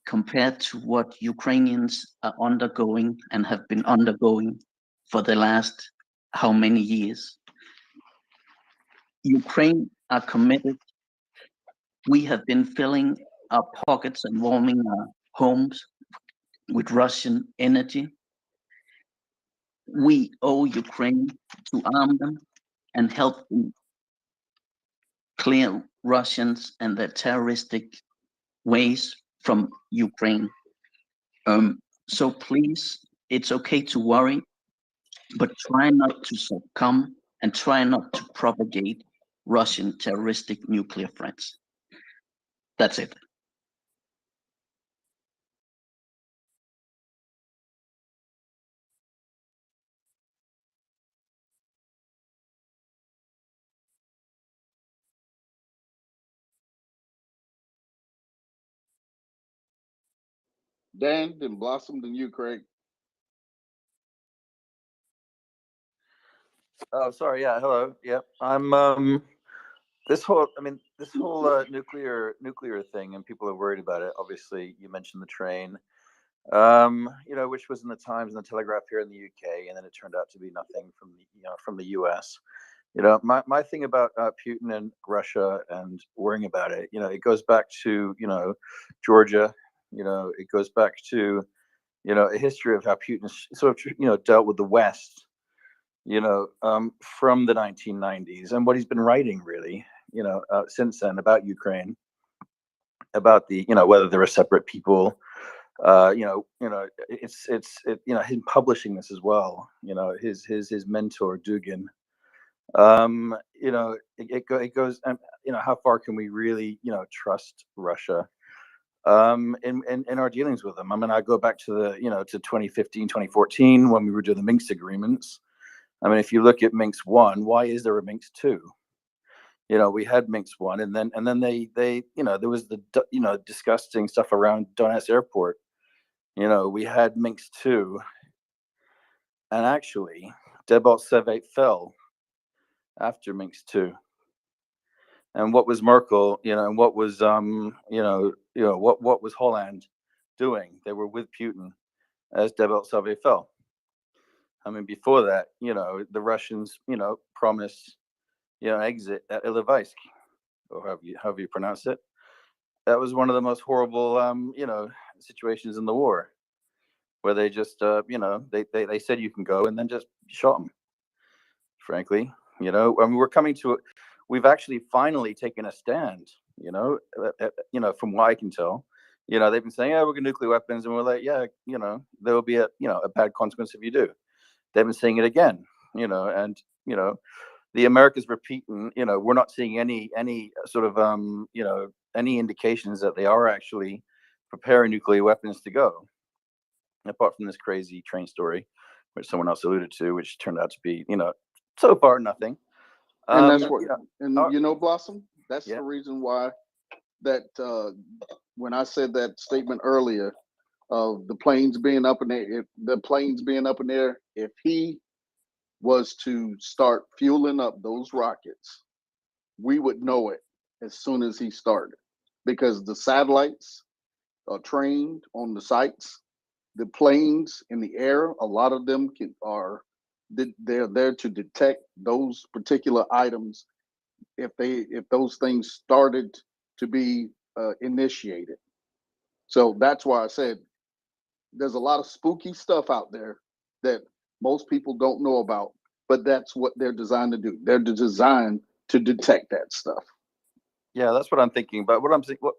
compared to what Ukrainians are undergoing and have been undergoing for the last how many years. Ukraine are committed. We have been filling our pockets and warming our homes with Russian energy. We owe Ukraine to arm them and help them clear Russians and their terroristic ways from Ukraine. So please, it's okay to worry, but try not to succumb and try not to propagate Russian terroristic nuclear threats. That's it. Dan, then Blossom, then you, Craig. Oh, sorry. Yeah. Hello. Yep. I'm. This whole. I mean, this whole nuclear thing, and people are worried about it. Obviously, you mentioned the train. Which was in the Times and the Telegraph here in the UK, and then it turned out to be nothing from the US. My thing about Putin and Russia and worrying about it, it goes back to Georgia. It goes back to a history of how Putin sort of dealt with the West. From the 1990s, and what he's been writing really, since then about Ukraine, about the whether they're a separate people. It's him publishing this as well. His mentor Dugin. It goes. How far can we really trust Russia in our dealings with them? I mean, I go back to the to 2015, 2014 when we were doing the Minsk agreements. I mean, if you look at Minsk 1, why is there a Minsk 2? We had Minsk 1, and then they there was the disgusting stuff around Donetsk airport. We had Minsk 2, and actually Debaltseve fell after Minsk 2. And what was Merkel, and what was what was Holland doing? They were with Putin as Debaltseve fell. I mean, before that, the Russians, promised, exit at Ilovaisk, or however you pronounce it. That was one of the most horrible, situations in the war, where they just, they said you can go, and then just shot them. Frankly, I mean, we're coming to it. We've actually finally taken a stand. From what I can tell, they've been saying, "Yeah, we're going to nuclear weapons," and we're like, "Yeah, there will be a bad consequence if you do." They've been saying it again, and the Americans repeating, we're not seeing any sort of any indications that they are actually preparing nuclear weapons to go, apart from this crazy train story, which someone else alluded to, which turned out to be, so far nothing. And that's what, Blossom, that's the reason why that when I said that statement earlier of the planes being up in the air, if he was to start fueling up those rockets, we would know it as soon as he started, because the satellites are trained on the sites. The planes in the air, a lot of them they're there to detect those particular items if those things started to be initiated. So that's why I said there's a lot of spooky stuff out there that most people don't know about, but that's what they're designed to do. They're designed to detect that stuff. Yeah, that's what I'm thinking. But what I'm thinking,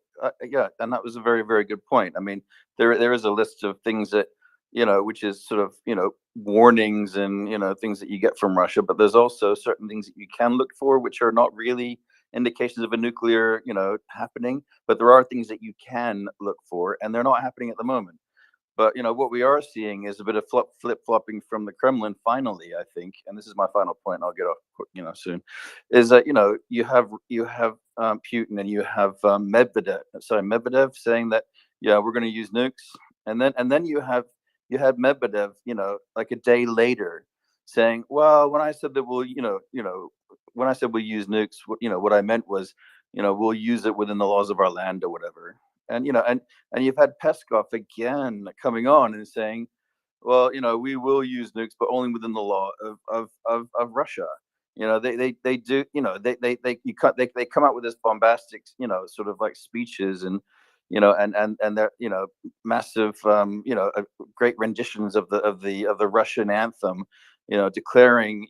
yeah, and that was a very, very good point. I mean, there is a list of things that which is sort of warnings and things that you get from Russia. But there's also certain things that you can look for, which are not really indications of a nuclear happening. But there are things that you can look for, and they're not happening at the moment. But what we are seeing is a bit of flip flopping from the Kremlin. Finally, I think, and this is my final point. I'll get off, soon. Is that you have Putin and you have Medvedev saying that we're going to use nukes, and then you had Medvedev like a day later saying, well, when I said that when I said we'll use nukes, what I meant was we'll use it within the laws of our land or whatever. And you've had Peskov again coming on and saying, well, we will use nukes, but only within the law of Russia. They do, they come out with this bombastic, sort of like speeches and they're, massive, great renditions of the Russian anthem, declaring,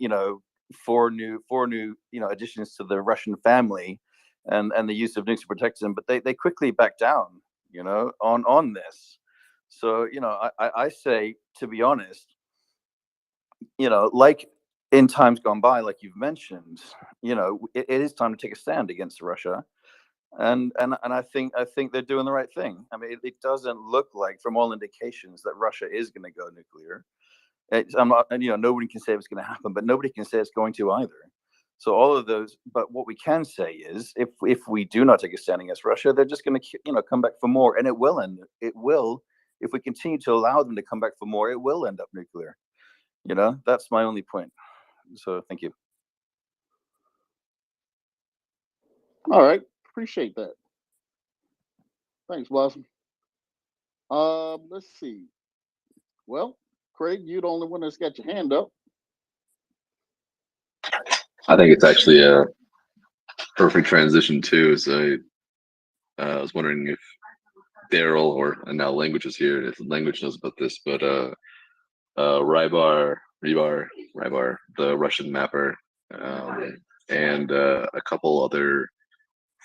four new, additions to the Russian family and the use of nukes to protect them. But they quickly back down, on this. So, I say, to be honest, like in times gone by, like you've mentioned, it is time to take a stand against Russia. And I think they're doing the right thing. I mean, it doesn't look like, from all indications, that Russia is going to go nuclear. Nobody can say it's going to happen, but nobody can say it's going to either. So all of those, but what we can say is, if we do not take a stand against Russia, they're just going to, come back for more, and it will, if we continue to allow them to come back for more, it will end up nuclear. That's my only point. So thank you. All right, appreciate that. Thanks, Blossom. Let's see. Well, Craig, you're the only one that's got your hand up. I think it's actually a perfect transition too. So I was wondering if Daryl and now Language is here, if Language knows about this, but Rybar, the Russian mapper, and a couple other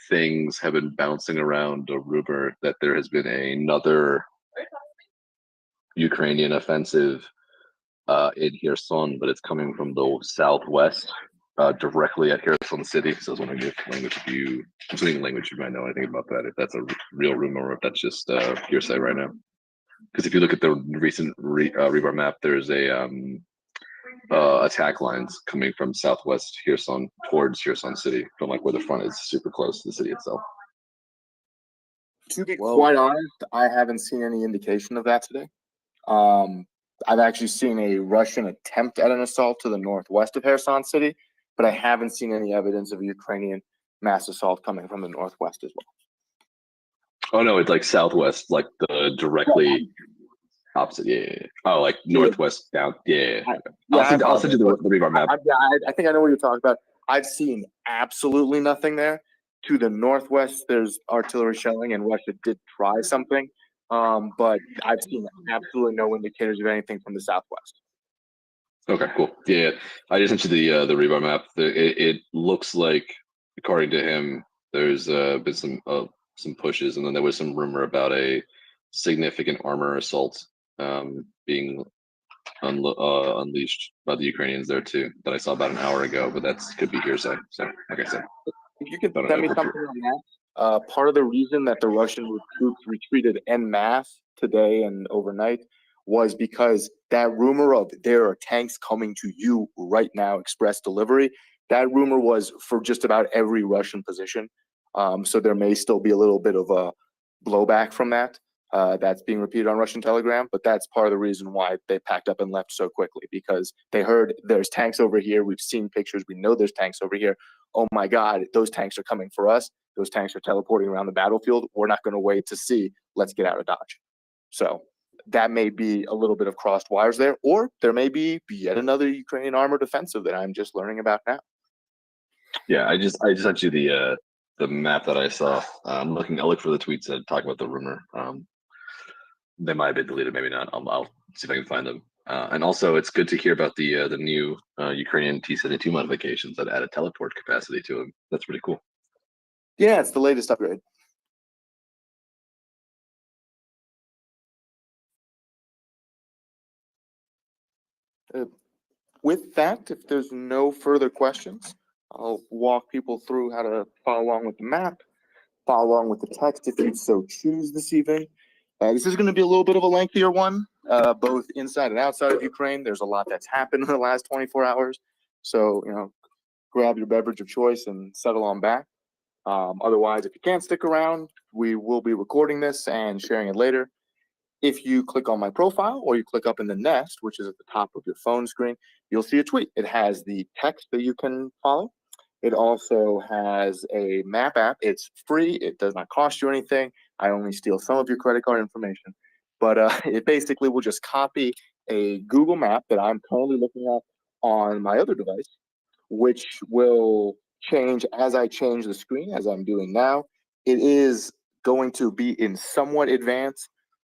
things have been bouncing around a rumor that there has been another Ukrainian offensive in Kherson, but it's coming from the southwest, directly at Kherson City. So I was wondering if Language, you might know anything about that, if that's a real rumor or if that's just hearsay right now. Because if you look at the recent Rebar map, there's a attack lines coming from southwest Kherson towards Kherson City, from like where the front is super close to the city itself. To be quite honest, I haven't seen any indication of that today. I've actually seen a Russian attempt at an assault to the northwest of Kherson City, but I haven't seen any evidence of a Ukrainian mass assault coming from the northwest as well. Oh no, it's like southwest, like the directly opposite. Yeah. Oh, like northwest down. Yeah. I'll send you the Rebar map. I think I know what you're talking about. I've seen absolutely nothing there. To the northwest, there's artillery shelling, and Russia did try something. But I've seen absolutely no indicators of anything from the southwest. Okay, cool. Yeah, I just sent you the Rebar map. It looks like, according to him, there's been some pushes, and then there was some rumor about a significant armor assault being unleashed by the Ukrainians there too, that I saw about an hour ago. But that could be hearsay. So, like I said, if you could send me something on that. Part of the reason that the Russian troops retreated en masse today and overnight was because that rumor of there are tanks coming to you right now, express delivery, that rumor was for just about every Russian position. So there may still be a little bit of a blowback from that. That's being repeated on Russian Telegram, but that's part of the reason why they packed up and left so quickly, because they heard there's tanks over here. We've seen pictures. We know there's tanks over here. Oh my God, those tanks are coming for us. Those tanks are teleporting around the battlefield. We're not going to wait to see. Let's get out of Dodge. So that may be a little bit of crossed wires there, or there may be yet another Ukrainian armored offensive that I'm just learning about now. Yeah, I just sent you the map that I saw. I'll look for the tweets that talk about the rumor. They might have been deleted, maybe not. I'll see if I can find them. And also, it's good to hear about the new Ukrainian T-72 modifications that added teleport capacity to them. That's pretty cool. Yeah, it's the latest upgrade. With that, if there's no further questions, I'll walk people through how to follow along with the map, follow along with the text if you so choose this evening. This is going to be a little bit of a lengthier one, both inside and outside of Ukraine. There's a lot that's happened in the last 24 hours. So, grab your beverage of choice and settle on back. Otherwise, if you can't stick around, we will be recording this and sharing it later. If you click on my profile or you click up in the nest, which is at the top of your phone screen, you'll see a tweet. It has the text that you can follow. It also has a map app. It's free. It does not cost you anything. I only steal some of your credit card information, but it basically will just copy a Google map that I'm currently looking at on my other device, which will change as I change the screen, as I'm doing now. It is going to be in somewhat advance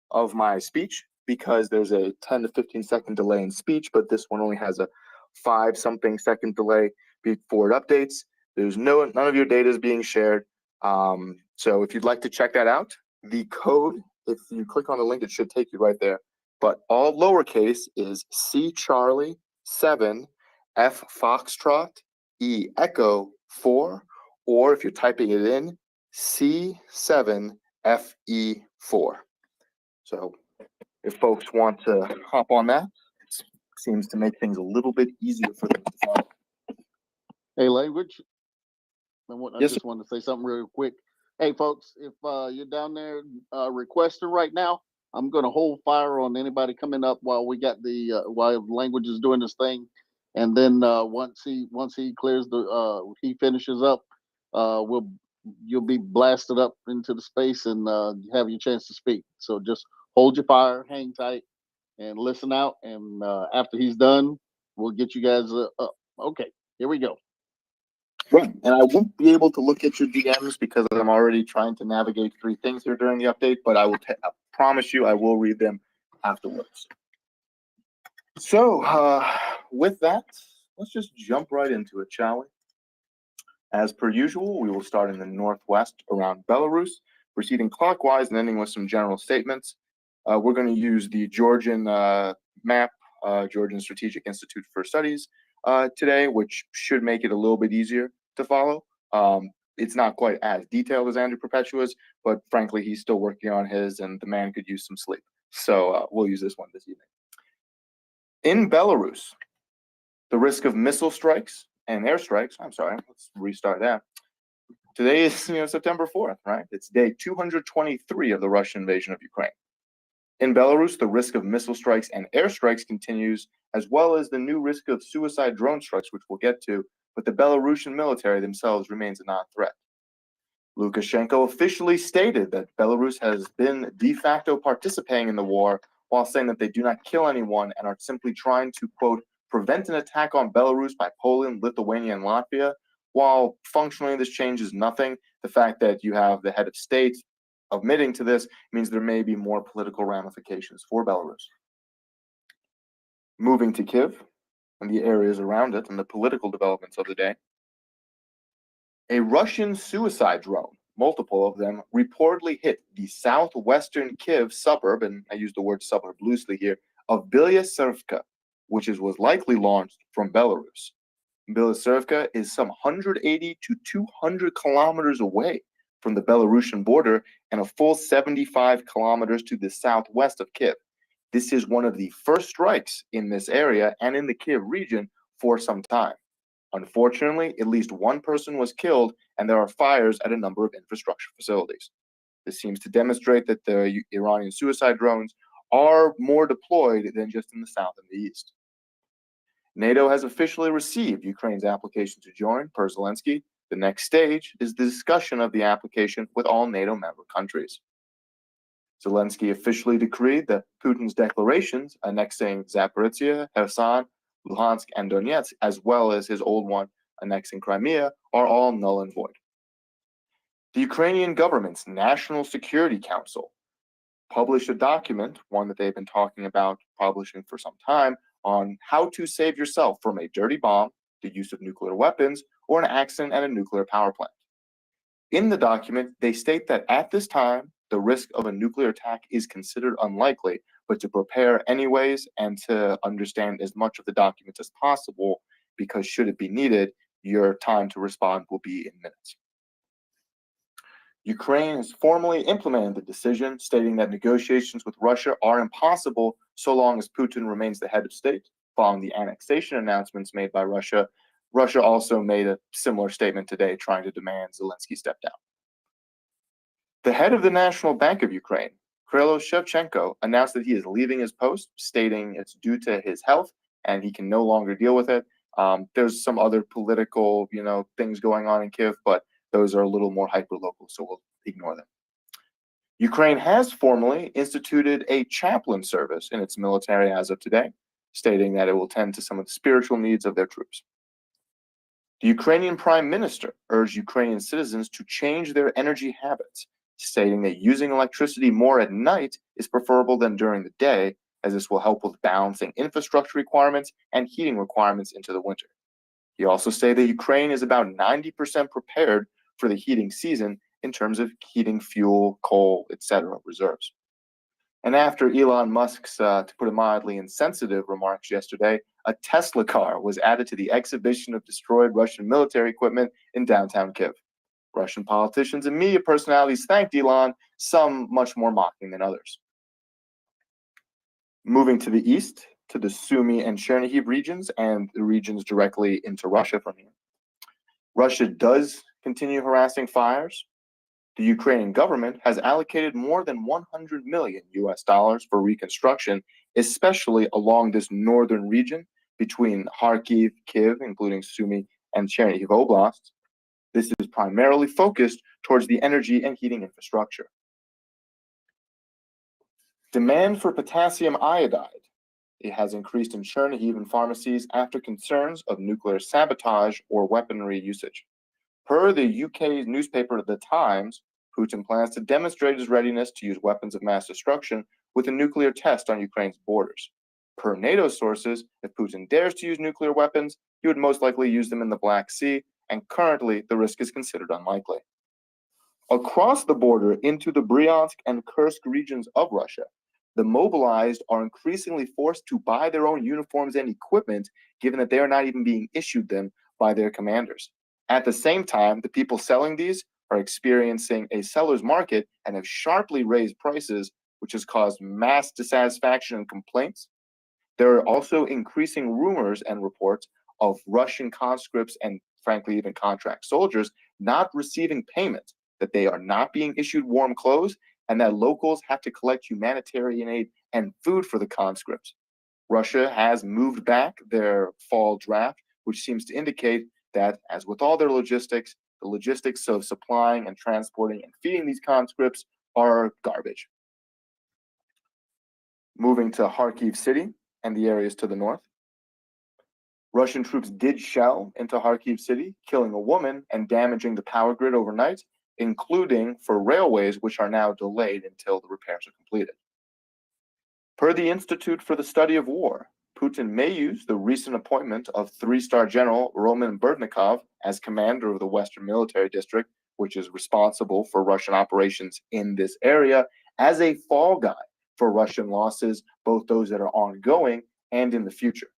of my speech because there's a 10 to 15 second delay in speech, but this one only has a 5-something second delay before it updates. There's none of your data is being shared. So if you'd like to check that out, the code, if you click on the link, it should take you right there. But all lowercase is C Charlie 7 F Foxtrot E Echo 4, or if you're typing it in, C7 FE4. So if folks want to hop on that, it seems to make things a little bit easier for them to follow. Hey, language. I Yes, just wanted to say something real quick. Hey, folks, if you're down there requesting right now, I'm going to hold fire on anybody coming up while we got the while language is doing this thing, and then once he clears the he finishes up, you'll be blasted up into the space and have your chance to speak. So just hold your fire, hang tight, and listen out. And after he's done, we'll get you guys up. Okay, here we go. Right, and I won't be able to look at your DMs because I'm already trying to navigate 3 things here during the update, but I promise you I will read them afterwards. So with that, let's just jump right into it, shall we? As per usual, we will start in the northwest around Belarus, proceeding clockwise and ending with some general statements. We're going to use the Georgian map, Georgian Strategic Institute for Studies today, which should make it a little bit easier to follow. It's not quite as detailed as Andrew Perpetua's, but frankly, he's still working on his, and the man could use some sleep. So we'll use this one this evening. In Belarus, the risk of missile strikes and airstrikes, let's restart that. Today is September 4th, right? It's day 223 of the Russian invasion of Ukraine. In Belarus, the risk of missile strikes and airstrikes continues, as well as the new risk of suicide drone strikes, which we'll get to, but the Belarusian military themselves remains a non-threat. Lukashenko officially stated that Belarus has been de facto participating in the war, while saying that they do not kill anyone and are simply trying to, quote, prevent an attack on Belarus by Poland, Lithuania, and Latvia. While functionally this changes nothing, the fact that you have the head of state admitting to this means there may be more political ramifications for Belarus. Moving to Kyiv and the areas around it and the political developments of the day. A Russian suicide drone, multiple of them, reportedly hit the southwestern Kyiv suburb, and I use the word suburb loosely here, of Bielya-Servka, which was likely launched from Belarus. Bielya-Servka is some 180 to 200 kilometers away from the Belarusian border and a full 75 kilometers to the southwest of Kyiv. This is one of the first strikes in this area and in the Kyiv region for some time. Unfortunately, at least one person was killed, and there are fires at a number of infrastructure facilities. This seems to demonstrate that the Iranian suicide drones are more deployed than just in the south and the east. NATO has officially received Ukraine's application to join, per Zelensky. The next stage is the discussion of the application with all NATO member countries. Zelensky officially decreed that Putin's declarations annexing Zaporizhia, Kherson, Luhansk, and Donetsk, as well as his old one annexing Crimea, are all null and void. The Ukrainian government's National Security Council published a document, one that they've been talking about publishing for some time, on how to save yourself from a dirty bomb, the use of nuclear weapons, or an accident at a nuclear power plant. In the document, they state that at this time, the risk of a nuclear attack is considered unlikely, but to prepare anyways and to understand as much of the document as possible, because should it be needed, your time to respond will be in minutes. Ukraine has formally implemented the decision, stating that negotiations with Russia are impossible so long as Putin remains the head of state. Following the annexation announcements made by Russia, Russia also made a similar statement today, trying to demand Zelensky step down. The head of the National Bank of Ukraine, Krylo Shevchenko, announced that he is leaving his post, stating it's due to his health and he can no longer deal with it. There's some other political, things going on in Kyiv, but those are a little more hyper-local, so we'll ignore them. Ukraine has formally instituted a chaplain service in its military as of today, stating that it will tend to some of the spiritual needs of their troops. The Ukrainian Prime Minister urged Ukrainian citizens to change their energy habits, stating that using electricity more at night is preferable than during the day, as this will help with balancing infrastructure requirements and heating requirements into the winter. He also stated that Ukraine is about 90% prepared for the heating season in terms of heating fuel, coal, etc. reserves. And after Elon Musk's, to put it mildly, insensitive remarks yesterday, a Tesla car was added to the exhibition of destroyed Russian military equipment in downtown Kyiv. Russian politicians and media personalities thanked Elon, some much more mocking than others. Moving to the east, to the Sumy and Chernihiv regions and the regions directly into Russia from here. Russia does continue harassing fires. The Ukrainian government has allocated more than $100 million for reconstruction, especially along this northern region between Kharkiv, Kyiv, including Sumy and Chernihiv oblasts. This is primarily focused towards the energy and heating infrastructure. Demand for potassium iodide, it has increased in Chernihiv and pharmacies after concerns of nuclear sabotage or weaponry usage. Per the UK newspaper The Times, Putin plans to demonstrate his readiness to use weapons of mass destruction with a nuclear test on Ukraine's borders. Per NATO sources, if Putin dares to use nuclear weapons, he would most likely use them in the Black Sea, and currently the risk is considered unlikely. Across the border into the Bryansk and Kursk regions of Russia, the mobilized are increasingly forced to buy their own uniforms and equipment, given that they are not even being issued them by their commanders. At the same time, the people selling these are experiencing a seller's market and have sharply raised prices, which has caused mass dissatisfaction and complaints. There are also increasing rumors and reports of Russian conscripts and, frankly, even contract soldiers not receiving payment, that they are not being issued warm clothes, and that locals have to collect humanitarian aid and food for the conscripts. Russia has moved back their fall draft, which seems to indicate that, as with all their logistics, the logistics of supplying and transporting and feeding these conscripts are garbage. Moving to Kharkiv city and the areas to the north. Russian troops did shell into Kharkiv city, killing a woman and damaging the power grid overnight, including for railways, which are now delayed until the repairs are completed. Per the Institute for the Study of War, Putin may use the recent appointment of three-star General Roman Berdnikov as commander of the Western Military District, which is responsible for Russian operations in this area, as a fall guy for Russian losses, both those that are ongoing and in the future.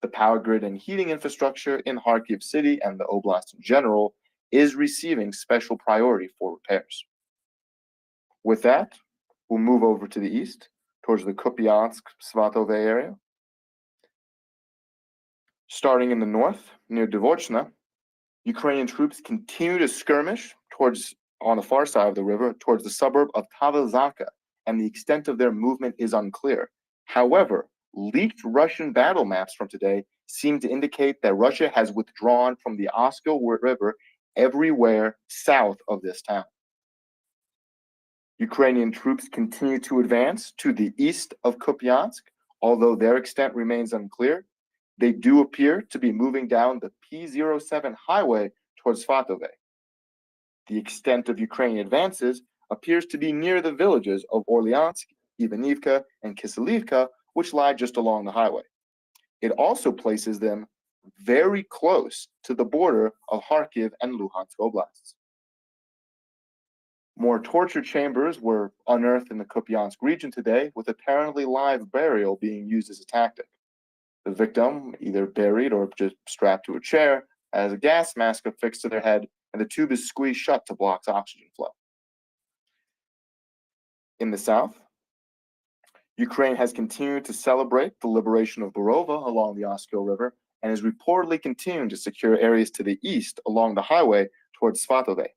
The power grid and heating infrastructure in Kharkiv city and the oblast in general is receiving special priority for repairs. With that, we'll move over to the east, towards the Kupiansk-Svatove area. Starting in the north, near Dvochna, Ukrainian troops continue to skirmish on the far side of the river, towards the suburb of Tavelzaka, and the extent of their movement is unclear. However, leaked Russian battle maps from today seem to indicate that Russia has withdrawn from the Oskil River everywhere south of this town. Ukrainian troops continue to advance to the east of Kupiansk, although their extent remains unclear. They do appear to be moving down the P07 highway towards Svatove. The extent of Ukrainian advances appears to be near the villages of Orlyansk, Ivanivka, and Kiselivka, which lie just along the highway. It also places them very close to the border of Kharkiv and Luhansk oblasts. More torture chambers were unearthed in the Kupiansk region today, with apparently live burial being used as a tactic. The victim, either buried or just strapped to a chair, has a gas mask affixed to their head, and the tube is squeezed shut to block oxygen flow. In the south, Ukraine has continued to celebrate the liberation of Borova along the Oskil River and is reportedly continuing to secure areas to the east along the highway towards Svatove.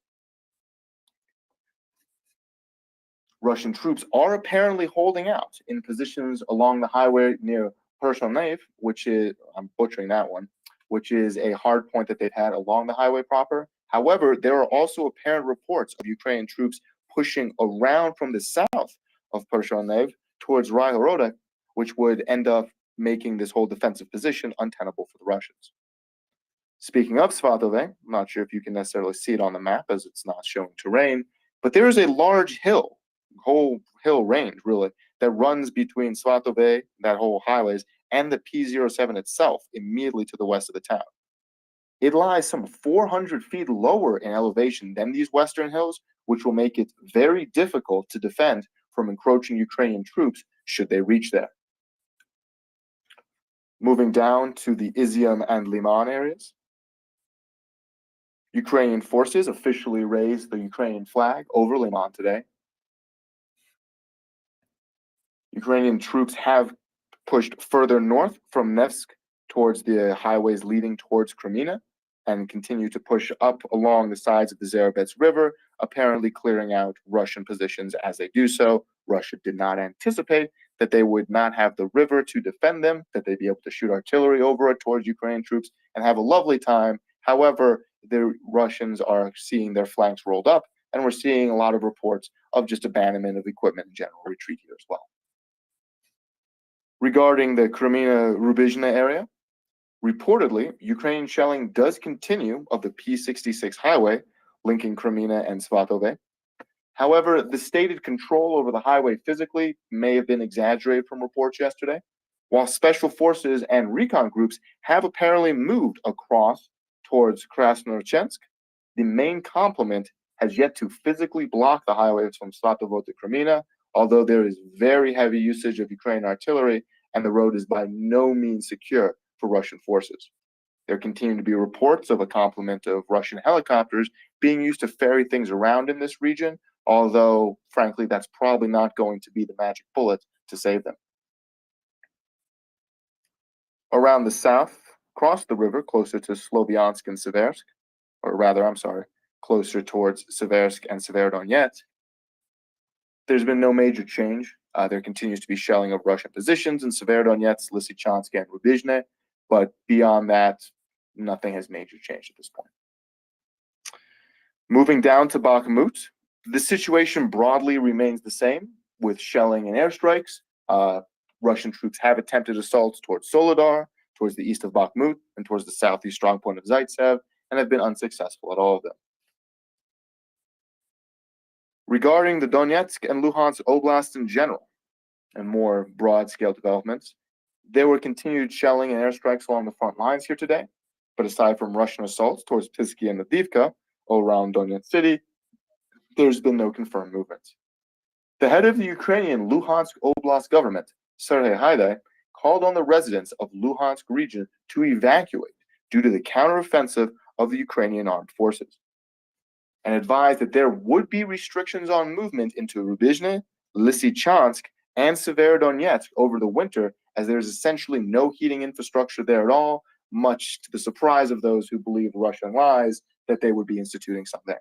Russian troops are apparently holding out in positions along the highway near Pershonev, which is, I'm butchering that one, which is a hard point that they've had along the highway proper. However, there are also apparent reports of Ukrainian troops pushing around from the south of Pershal towards Raihorodek, which would end up making this whole defensive position untenable for the Russians. Speaking of Svatove, I'm not sure if you can necessarily see it on the map as it's not showing terrain, but there is a large hill, whole hill range really, that runs between Svatove, that whole highways, and the P07 itself, immediately to the west of the town. It lies some 400 feet lower in elevation than these western hills, which will make it very difficult to defend from encroaching Ukrainian troops should they reach there. Moving down to the Izium and Liman areas. Ukrainian forces officially raised the Ukrainian flag over Liman today. Ukrainian troops have pushed further north from Nevsk towards the highways leading towards Kreminna and continue to push up along the sides of the Zarabets River, apparently clearing out Russian positions as they do so. Russia did not anticipate that they would not have the river to defend them, that they'd be able to shoot artillery over it towards Ukrainian troops and have a lovely time. However, the Russians are seeing their flanks rolled up, and we're seeing a lot of reports of just abandonment of equipment and general retreat here as well. Regarding the Kreminna-Rubizhne area, reportedly, Ukrainian shelling does continue of the P66 highway linking Kreminna and Svatove. However, the stated control over the highway physically may have been exaggerated from reports yesterday, while special forces and recon groups have apparently moved across towards Krasnoyarsk. The main complement has yet to physically block the highways from Svatove to Kreminna, although there is very heavy usage of Ukrainian artillery and the road is by no means secure for Russian forces. There continue to be reports of a complement of Russian helicopters being used to ferry things around in this region, although, frankly, that's probably not going to be the magic bullet to save them. Around the south, across the river, closer to Slovyansk and Seversk, or rather, I'm sorry, closer towards Seversk and Severodonetsk, there's been no major change. There continues to be shelling of Russian positions in Severodonetsk, Lysychansk, and Rubizhne, but beyond that, nothing has major changed at this point. Moving down to Bakhmut, the situation broadly remains the same, with shelling and airstrikes. Russian troops have attempted assaults towards Soledar, towards the east of Bakhmut, and towards the southeast strongpoint of Zaitsev, and have been unsuccessful at all of them. Regarding the Donetsk and Luhansk oblasts in general, and more broad-scale developments, there were continued shelling and airstrikes along the front lines here today, but aside from Russian assaults towards Pisky and Avdiivka, all around Donetsk city, there's been no confirmed movements. The head of the Ukrainian Luhansk Oblast government, Serhiy Haidai, called on the residents of Luhansk region to evacuate due to the counteroffensive of the Ukrainian armed forces, and advised that there would be restrictions on movement into Rubizhne, Lysychansk, and Severodonetsk over the winter, as there's essentially no heating infrastructure there at all, much to the surprise of those who believe Russian lies that they would be instituting something.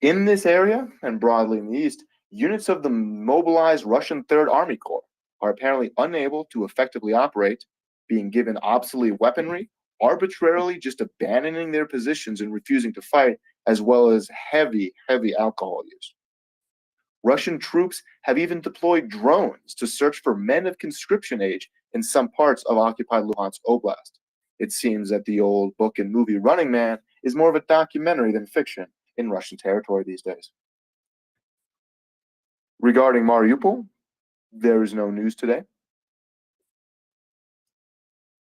In this area, and broadly in the east, units of the mobilized Russian Third Army Corps are apparently unable to effectively operate, being given obsolete weaponry, arbitrarily just abandoning their positions and refusing to fight, as well as heavy alcohol use. Russian troops have even deployed drones to search for men of conscription age in some parts of occupied Luhansk Oblast. It seems that the old book and movie Running Man is more of a documentary than fiction in Russian territory these days. Regarding Mariupol, there is no news today.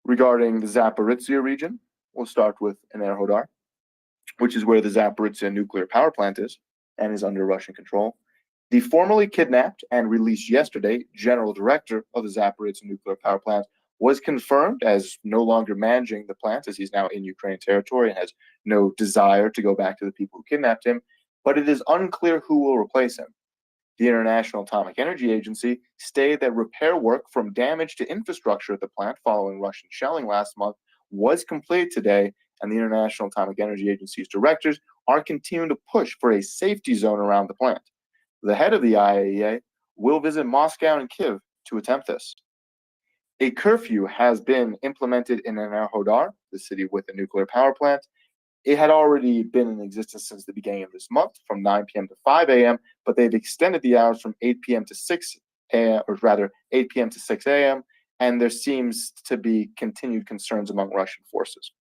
Regarding the Zaporizhzhia region, we'll start with Enerhodar, which is where the Zaporizhzhia nuclear power plant is and is under Russian control. The formerly kidnapped and released yesterday general director of the Zaporizhzhia nuclear power plant was confirmed as no longer managing the plant, as he's now in Ukrainian territory and has no desire to go back to the people who kidnapped him, but it is unclear who will replace him. The International Atomic Energy Agency stated that repair work from damage to infrastructure at the plant following Russian shelling last month was completed today, and the International Atomic Energy Agency's directors are continuing to push for a safety zone around the plant. The head of the IAEA will visit Moscow and Kyiv to attempt this. A curfew has been implemented in Enerhodar, the city with a nuclear power plant, It had already been in existence since the beginning of this month from 9 p.m. to 5 a.m., but they've extended the hours from 8 p.m. to 6 a.m., or rather 8 p.m. to 6 a.m., and there seems to be continued concerns among Russian forces.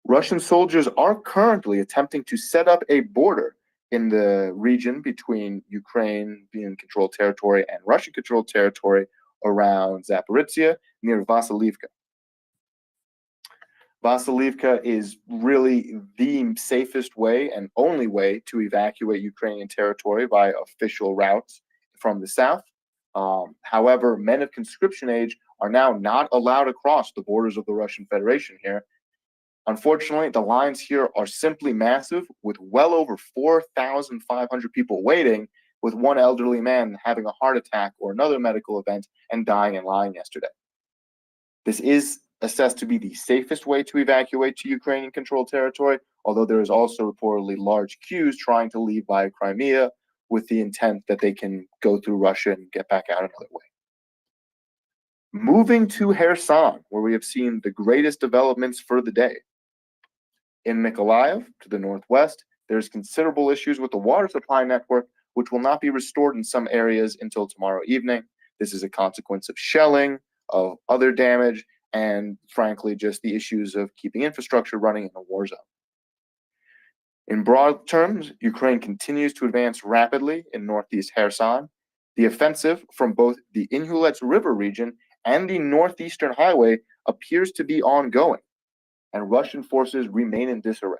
Russian soldiers are currently attempting to set up a border in the region between Ukraine being controlled territory and Russian controlled territory around Zaporizhia near Vasilivka. Vasilivka is really the safest way and only way to evacuate Ukrainian territory by official routes from the south. However, men of conscription age are now not allowed across the borders of the Russian Federation here. Unfortunately, the lines here are simply massive, with well over 4,500 people waiting, with one elderly man having a heart attack or another medical event and dying in line yesterday. This is assessed to be the safest way to evacuate to Ukrainian-controlled territory, although there is also reportedly large queues trying to leave via Crimea with the intent that they can go through Russia and get back out another way. Moving to Kherson, where we have seen the greatest developments for the day. In Mykolaiv, to the northwest, there's considerable issues with the water supply network, which will not be restored in some areas until tomorrow evening. This is a consequence of shelling, of other damage, and frankly, just the issues of keeping infrastructure running in a war zone. In broad terms, Ukraine continues to advance rapidly in northeast Kherson. The offensive from both the Inhulets River region and the northeastern highway appears to be ongoing, and Russian forces remain in disarray.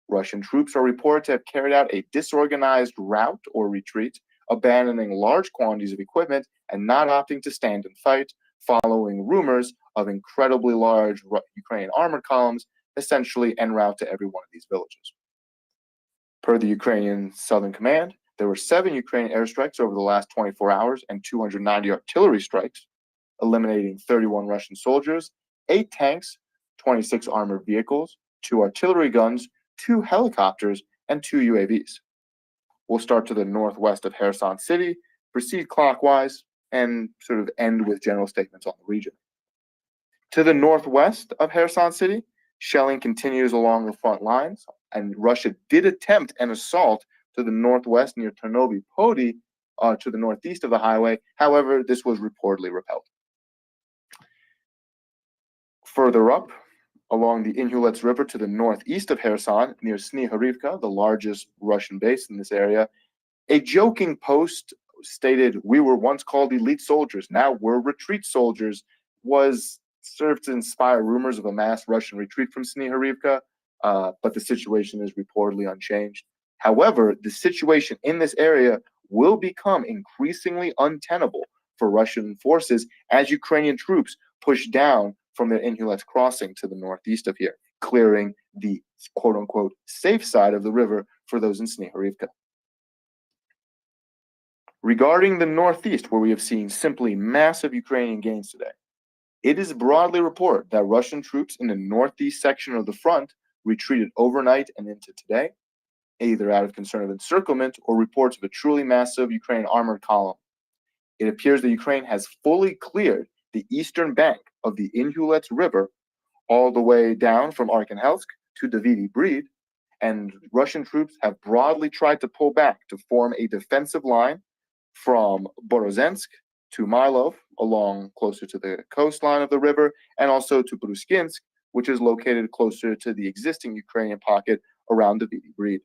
Russian troops are reported to have carried out a disorganized rout or retreat, abandoning large quantities of equipment and not opting to stand and fight, following rumors of incredibly large Ukrainian armored columns essentially en route to every one of these villages. Per the Ukrainian Southern Command, there were 7 Ukrainian airstrikes over the last 24 hours and 290 artillery strikes, eliminating 31 Russian soldiers, 8 tanks, 26 armored vehicles, 2 artillery guns, 2 helicopters, and 2 UAVs. We'll start to the northwest of Kherson City, proceed clockwise, and sort of end with general statements on the region. To the northwest of Kherson City, shelling continues along the front lines, and Russia did attempt an assault to the northwest near Ternovy Podi, to the northeast of the highway. However, this was reportedly repelled. Further up, along the Inhulets River to the northeast of Kherson, near Sniharivka, the largest Russian base in this area, a joking post stated, "We were once called elite soldiers, now we're retreat soldiers," was served to inspire rumors of a mass Russian retreat from Sniharivka, but the situation is reportedly unchanged. However, the situation in this area will become increasingly untenable for Russian forces as Ukrainian troops push down from their Inhulets crossing to the northeast of here, clearing the quote-unquote safe side of the river for those in Sniharivka. Regarding the northeast, where we have seen simply massive Ukrainian gains today, it is broadly reported that Russian troops in the northeast section of the front retreated overnight and into today, either out of concern of encirclement or reports of a truly massive Ukrainian armored column. It appears that Ukraine has fully cleared the eastern bank of the Inhulets River all the way down from Arkhangelsk to Davidi Brid, and Russian troops have broadly tried to pull back to form a defensive line from Borozensk to Mylov, along closer to the coastline of the river, and also to Bruskinsk, which is located closer to the existing Ukrainian pocket around Davidi Brid.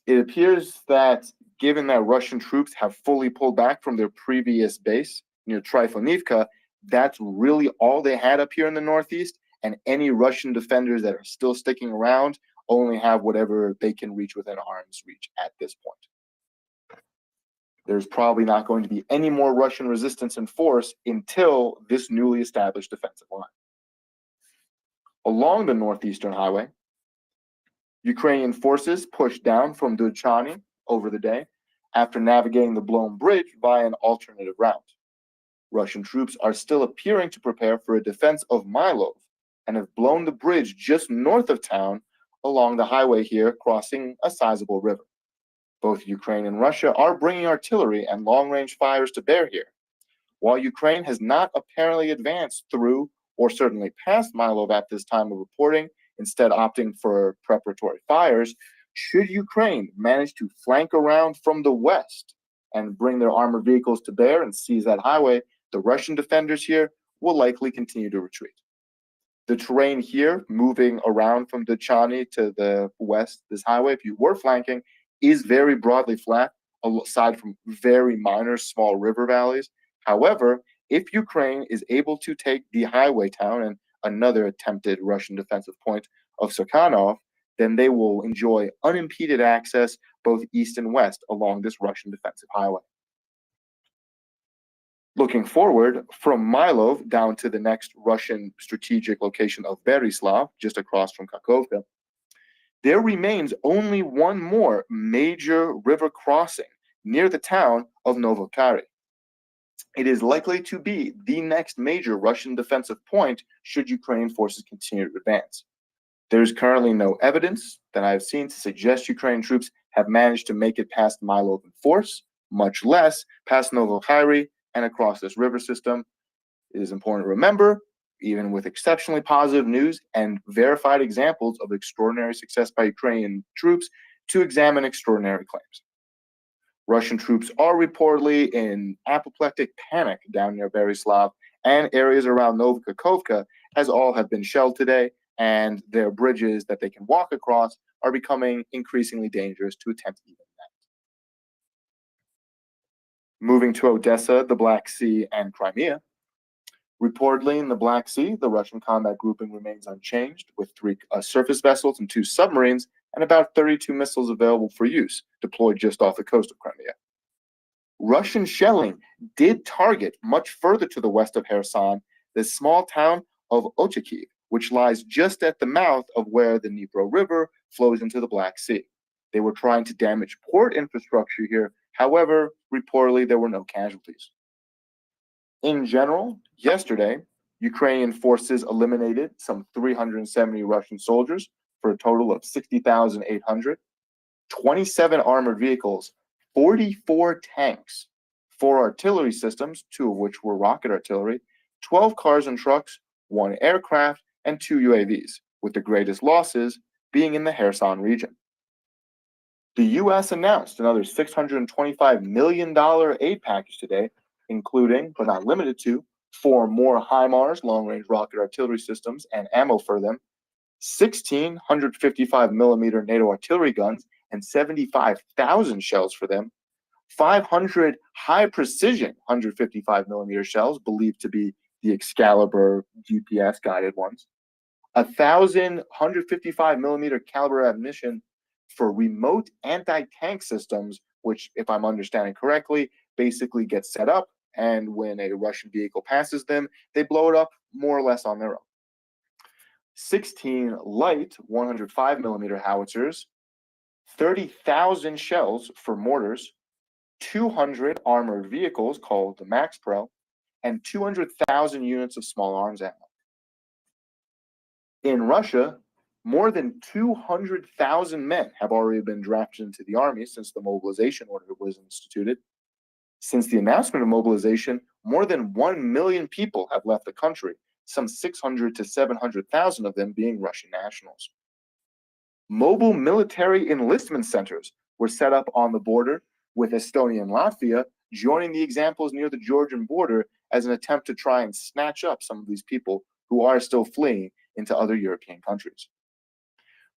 It appears that given that Russian troops have fully pulled back from their previous base near Tryfonivka, that's really all they had up here in the northeast, and any Russian defenders that are still sticking around only have whatever they can reach within arm's reach at this point. There's probably not going to be any more Russian resistance in force until this newly established defensive line. Along the northeastern highway, Ukrainian forces pushed down from Dudchany over the day after navigating the blown bridge via an alternative route. Russian troops are still appearing to prepare for a defense of Mylov and have blown the bridge just north of town along the highway here, crossing a sizable river. Both Ukraine and Russia are bringing artillery and long-range fires to bear here. While Ukraine has not apparently advanced through or certainly past Mylov at this time of reporting, instead opting for preparatory fires, should Ukraine manage to flank around from the west and bring their armored vehicles to bear and seize that highway, the Russian defenders here will likely continue to retreat. The terrain here, moving around from Dachany to the west, this highway, if you were flanking, is very broadly flat, aside from very minor small river valleys. However, if Ukraine is able to take the highway town and another attempted Russian defensive point of Sukhanov, then they will enjoy unimpeded access both east and west along this Russian defensive highway. Looking forward, from Mylov down to the next Russian strategic location of Berislav, just across from Kakhovka, there remains only one more major river crossing near the town of Novokary. It is likely to be the next major Russian defensive point should Ukrainian forces continue to advance. There is currently no evidence that I have seen to suggest Ukrainian troops have managed to make it past Mylov in force, much less past Novokary and across this river system. It is important to remember, even with exceptionally positive news and verified examples of extraordinary success by Ukrainian troops, to examine extraordinary claims. Russian troops are reportedly in apoplectic panic down near Berislav and areas around Novokakhovka, as all have been shelled today, and their bridges that they can walk across are becoming increasingly dangerous to attempt even that. Moving to Odessa, the Black Sea, and Crimea. Reportedly in the Black Sea, the Russian combat grouping remains unchanged, with 3 surface vessels and 2 submarines, and about 32 missiles available for use, deployed just off the coast of Crimea. Russian shelling did target much further to the west of Kherson the small town of OCT, which lies just at the mouth of where the Dnipro River flows into the Black Sea. They were trying to damage port infrastructure here. However, reportedly, there were no casualties. In general, yesterday, Ukrainian forces eliminated some 370 Russian soldiers for a total of 60,800, 27 armored vehicles, 44 tanks, 4 artillery systems, 2 of which were rocket artillery, 12 cars and trucks, 1 aircraft, and 2 UAVs, with the greatest losses being in the Kherson region. The U.S. announced another $625 million aid package today, including, but not limited to, 4 more HIMARS long-range rocket artillery systems and ammo for them, 16 155mm NATO artillery guns and 75,000 shells for them, 500 high-precision 155mm shells believed to be the Excalibur GPS-guided ones, 1,000 155mm caliber ammunition for remote anti-tank systems, which, if I'm understanding correctly, basically get set up, and when a Russian vehicle passes them, they blow it up more or less on their own. 16 light 105mm howitzers, 30,000 shells for mortars, 200 armored vehicles called the Max Pro, and 200,000 units of small arms ammo. In Russia, more than 200,000 men have already been drafted into the army since the mobilization order was instituted. Since the announcement of mobilization, more than 1 million people have left the country, some 600 to 700,000 of them being Russian nationals. Mobile military enlistment centers were set up on the border, with Estonia and Latvia joining the examples near the Georgian border as an attempt to try and snatch up some of these people who are still fleeing into other European countries.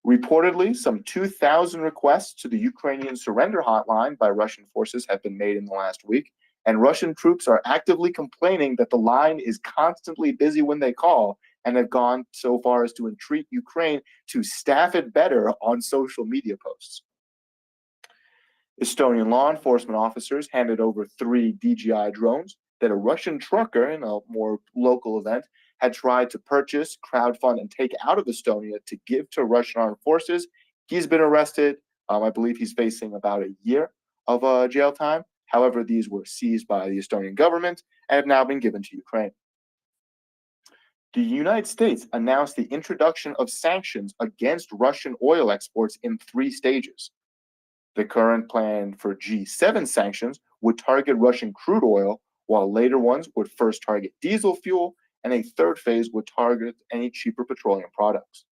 Reportedly, some 2,000 requests to the Ukrainian surrender hotline by Russian forces have been made in the last week, and Russian troops are actively complaining that the line is constantly busy when they call, and have gone so far as to entreat Ukraine to staff it better on social media posts. Estonian law enforcement officers handed over 3 DJI drones that a Russian trucker in a more local event had tried to purchase, crowdfund, and take out of Estonia to give to Russian armed forces. He's been arrested. I believe he's facing about a year of jail time. However, these were seized by the Estonian government and have now been given to Ukraine. The United States announced the introduction of sanctions against Russian oil exports in 3 stages. The current plan for G7 sanctions would target Russian crude oil, while later ones would first target diesel fuel and a third phase would target any cheaper petroleum products.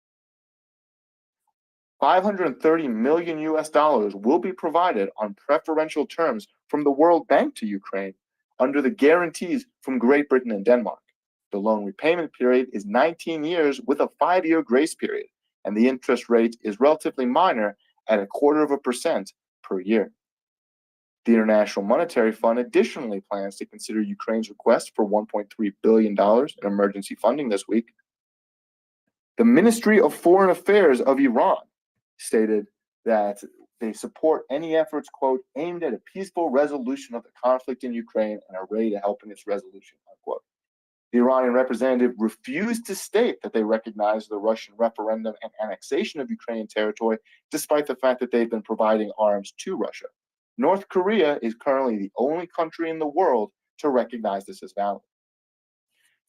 $530 million will be provided on preferential terms from the World Bank to Ukraine under the guarantees from Great Britain and Denmark. The loan repayment period is 19 years with a 5-year grace period, and the interest rate is relatively minor at 0.25% per year. The International Monetary Fund additionally plans to consider Ukraine's request for $1.3 billion in emergency funding this week. The Ministry of Foreign Affairs of Iran stated that they support any efforts, quote, aimed at a peaceful resolution of the conflict in Ukraine and are ready to help in its resolution, unquote. The Iranian representative refused to state that they recognize the Russian referendum and annexation of Ukrainian territory, despite the fact that they've been providing arms to Russia. North Korea is currently the only country in the world to recognize this as valid.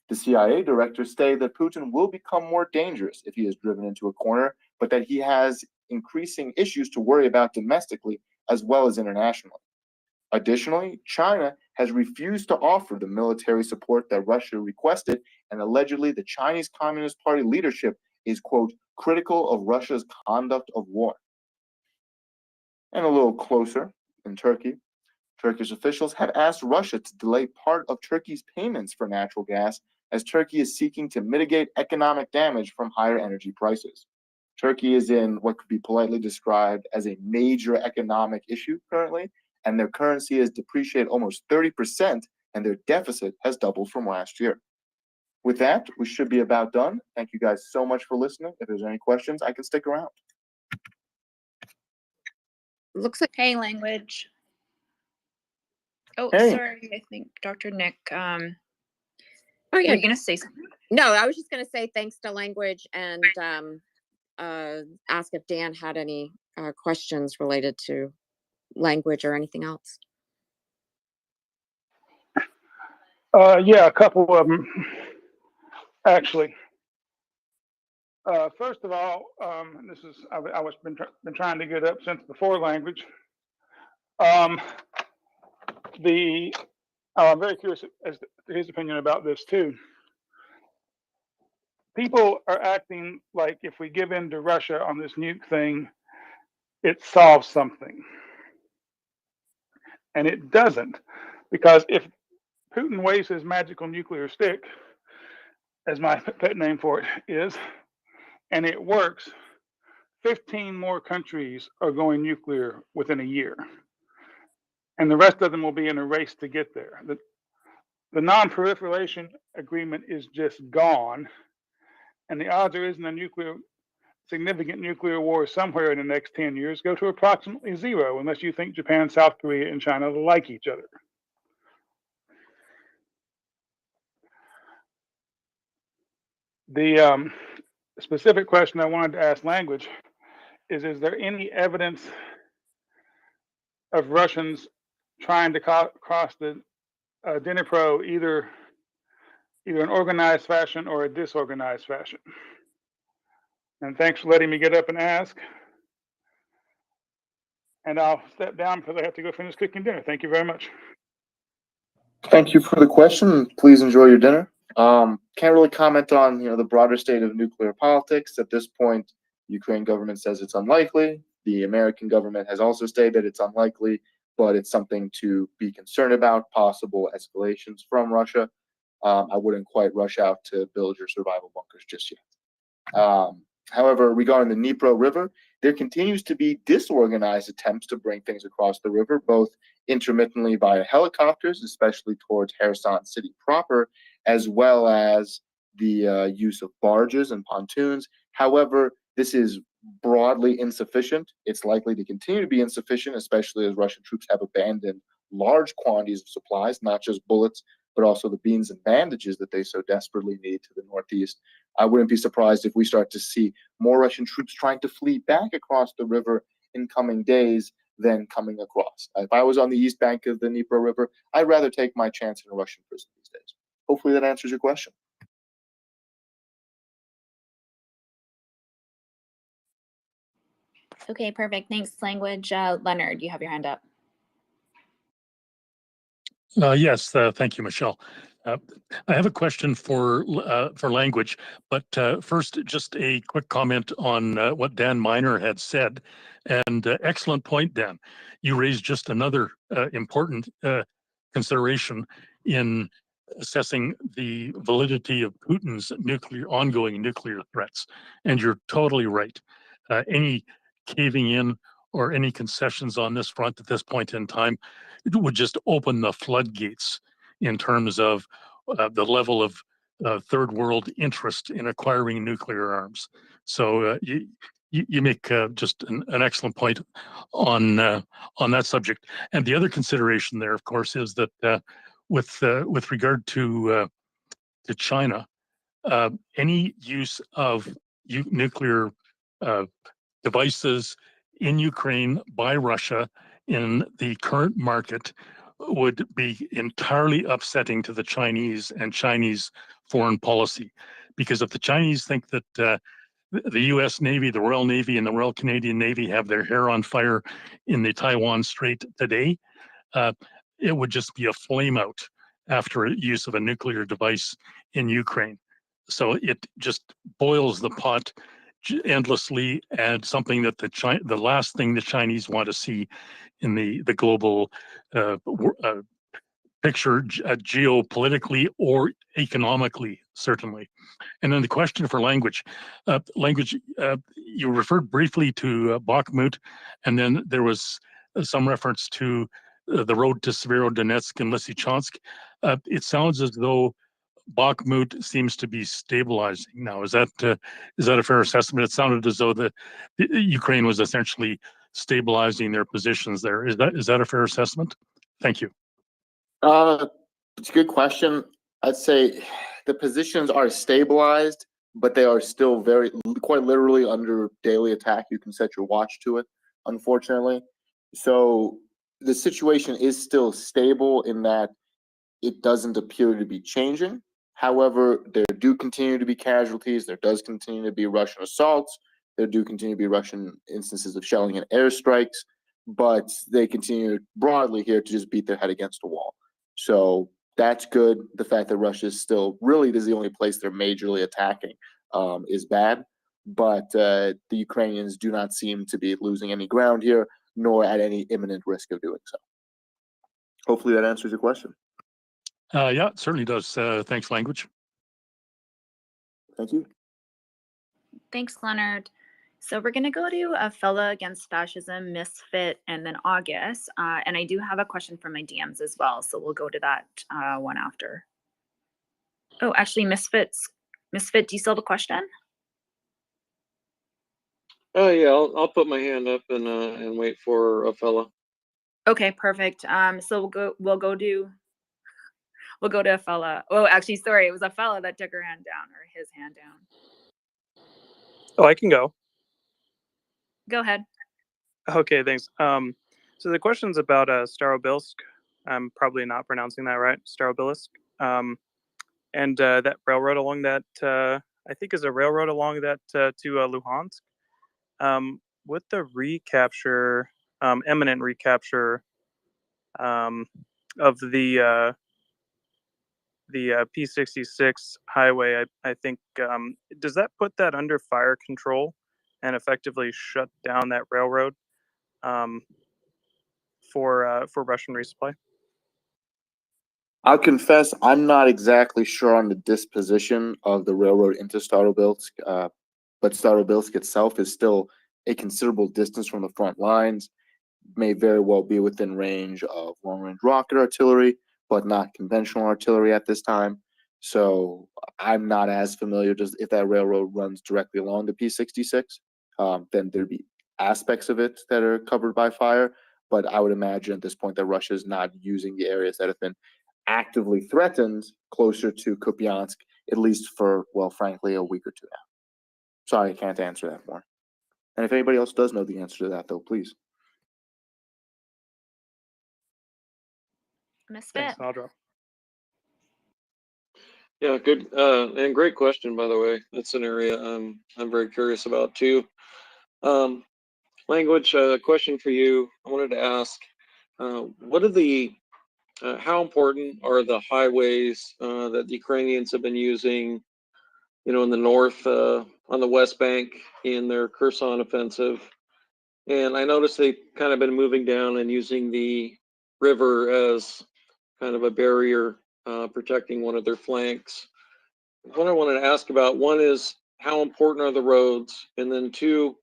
The CIA director stated that Putin will become more dangerous if he is driven into a corner, but that he has increasing issues to worry about domestically as well as internationally. Additionally, China has refused to offer the military support that Russia requested, and allegedly the Chinese Communist Party leadership is, quote, critical of Russia's conduct of war. And a little closer, in Turkey, Turkish officials have asked Russia to delay part of Turkey's payments for natural gas as Turkey is seeking to mitigate economic damage from higher energy prices. Turkey is in what could be politely described as a major economic issue currently, and their currency has depreciated almost 30%, and their deficit has doubled from last year. With that, we should be about done. Thank you guys so much for listening. If there's any questions, I can stick around. Looks like Hey, language. Oh, Hey. sorry. I think Dr. Nick. oh Were yeah, you gonna say something? no, I was just going to say thanks to language and ask if Dan had any questions related to language or anything else. Yeah, a couple of them, actually. First of all, this is I was been trying to get up since before language. I'm very curious as to his opinion about this too. People are acting like if we give in to Russia on this nuke thing, it solves something, and it doesn't, because if Putin waves his magical nuclear stick, as my pet name for it is, and it works, 15 more countries are going nuclear within a year. And the rest of them will be in a race to get there. The non-proliferation agreement is just gone. And the odds there isn't a significant nuclear war somewhere in the next 10 years go to approximately zero, unless you think Japan, South Korea, and China like each other. The specific question I wanted to ask language is there any evidence of Russians trying to cross the Dnipro either in organized fashion or a disorganized fashion? And thanks for letting me get up and ask. And I'll step down because I have to go finish cooking dinner. Thank you very much. Thank you for the question. Please enjoy your dinner. Can't really comment on the broader state of nuclear politics at this point. Ukraine government says it's unlikely. The American government has also stated it's unlikely, but it's something to be concerned about, possible escalations from Russia. I wouldn't quite rush out to build your survival bunkers just yet. However, regarding the Dnipro River, there continues to be disorganized attempts to bring things across the river, both intermittently via helicopters, especially towards Kherson city proper, as well as the use of barges and pontoons. However, this is broadly insufficient. It's likely to continue to be insufficient, especially as Russian troops have abandoned large quantities of supplies, not just bullets, but also the beans and bandages that they so desperately need to the northeast. I wouldn't be surprised if we start to see more Russian troops trying to flee back across the river in coming days than coming across. If I was on the east bank of the Dnipro River, I'd rather take my chance in a Russian prison these days. Hopefully that answers your question. Okay, perfect. Thanks, language. Leonard, you have your hand up. Yes, thank you, Michelle. I have a question for language, but first, just a quick comment on what Dan Miner had said. And excellent point, Dan. You raised just another important consideration in assessing the validity of Putin's ongoing nuclear threats. And you're totally right. Any caving in or any concessions on this front at this point in time, it would just open the floodgates in terms of the level of third world interest in acquiring nuclear arms. So you make just an excellent point on that subject. And the other consideration there, of course, is that with regard to China, any use of nuclear devices in Ukraine by Russia in the current market would be entirely upsetting to the Chinese and Chinese foreign policy. Because if the Chinese think that the US Navy, the Royal Navy, and the Royal Canadian Navy have their hair on fire in the Taiwan Strait today, it would just be a flame out after use of a nuclear device in Ukraine. So it just boils the pot endlessly, and something that the last thing the Chinese want to see in the global picture, geopolitically or economically, certainly. And then the question for language. You referred briefly to Bakhmut, and then there was some reference to the road to Severodonetsk and Lysychansk. It sounds as though Bakhmut seems to be stabilizing now. Is that a fair assessment? It sounded as though the Ukraine was essentially stabilizing their positions there. Is that a fair assessment? Thank you. It's a good question. I'd say the positions are stabilized, but they are still quite literally under daily attack. You can set your watch to it, unfortunately. So the situation is still stable in that it doesn't appear to be changing. However, there do continue to be casualties. There does continue to be Russian assaults. There do continue to be Russian instances of shelling and airstrikes, but they continue broadly here to just beat their head against a wall. So that's good. The fact that Russia is still really is the only place they're majorly attacking is bad. But the Ukrainians do not seem to be losing any ground here, nor at any imminent risk of doing so. Hopefully that answers your question. Yeah, it certainly does. Thanks, language. Thank you. Thanks, Leonard. So we're going to go to A Fella Against Fascism, Misfit, and then August. And I do have a question from my DMs as well, so we'll go to that one after. Oh, actually, Misfit, do you still have a question? Oh yeah, I'll put my hand up and wait for A Fella. Okay, perfect. So we'll go to A Fella. Oh, actually, sorry, it was A Fella that took her hand down, or his hand down. Oh, I can go. Go ahead. Okay, thanks. So the question's about Starobilsk. I'm probably not pronouncing that right, Starobilsk. And that railroad along that, I think is a railroad along that to Luhansk. With the recapture, imminent recapture of the P66 highway, I think, does that put that under fire control and effectively shut down that railroad for Russian resupply? I'll confess, I'm not exactly sure on the disposition of the railroad into Starobilsk, but Starobilsk itself is still a considerable distance from the front lines, may very well be within range of long-range rocket artillery, but not conventional artillery at this time. So I'm not as familiar. Just if that railroad runs directly along the P66, then there'd be aspects of it that are covered by fire. But I would imagine at this point that Russia is not using the areas that have been actively threatened closer to Kupiansk, at least for, well, frankly, a week or two now. Sorry, I can't answer that more. And if anybody else does know the answer to that, though, please. Misfit. Thanks, I'll drop. Yeah, good and great question, by the way. That's an area I'm very curious about too. Language, question for you. I wanted to ask, what are the how important are the highways that the Ukrainians have been using, in the north, on the West Bank in their Kherson offensive? And I noticed they've kind of been moving down and using the river as kind of a barrier, protecting one of their flanks. What I wanted to ask about, one is how important are the roads? And then two,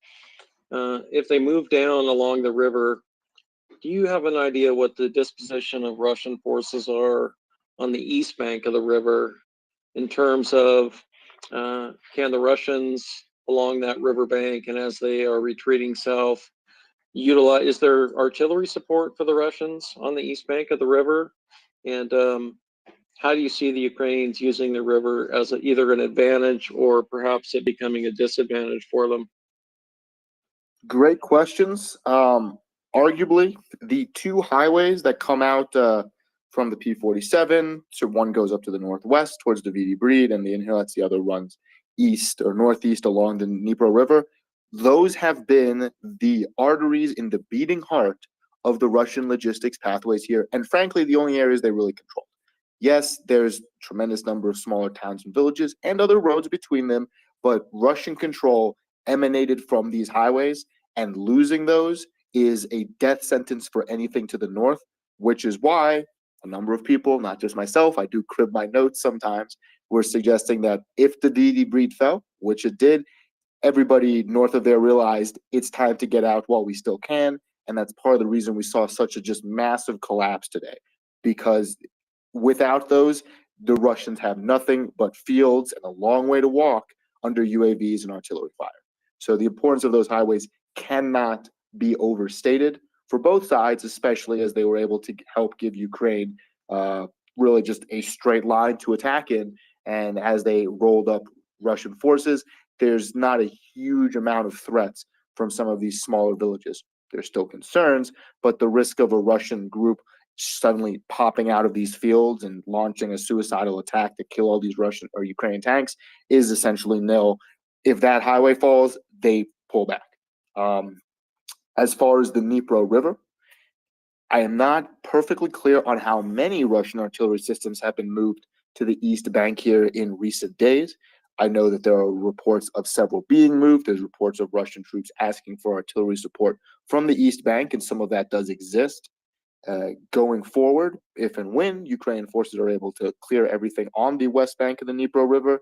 if they move down along the river, do you have an idea what the disposition of Russian forces are on the east bank of the river in terms of can the Russians along that river bank and as they are retreating south utilize, is there artillery support for the Russians on the east bank of the river? And how do you see the Ukrainians using the river as either an advantage or perhaps it becoming a disadvantage for them? Great questions. Arguably, the two highways that come out from the P-47, so one goes up to the northwest towards the Vidi Breed, and the inlets, the other runs east or northeast along the Dnipro River. Those have been the arteries in the beating heart of the Russian logistics pathways here, and frankly, the only areas they really control. Yes, there's a tremendous number of smaller towns and villages and other roads between them, but Russian control emanated from these highways, and losing those is a death sentence for anything to the north, which is why a number of people, not just myself, I do crib my notes sometimes, were suggesting that if the Vidi Breed fell, which it did, everybody north of there realized it's time to get out while we still can, and that's part of the reason we saw such a just massive collapse today, because without those, the Russians have nothing but fields and a long way to walk under UAVs and artillery fire. So the importance of those highways cannot be overstated for both sides, especially as they were able to help give Ukraine really just a straight line to attack in. And as they rolled up Russian forces, there's not a huge amount of threats from some of these smaller villages. There's still concerns, but the risk of a Russian group suddenly popping out of these fields and launching a suicidal attack to kill all these Russian or Ukrainian tanks is essentially nil. If that highway falls, they pull back. As far as the Dnipro River, I am not perfectly clear on how many Russian artillery systems have been moved to the east bank here in recent days. I know that there are reports of several being moved. There's reports of Russian troops asking for artillery support from the east bank, and some of that does exist. Going forward, if and when Ukrainian forces are able to clear everything on the west bank of the Dnipro River,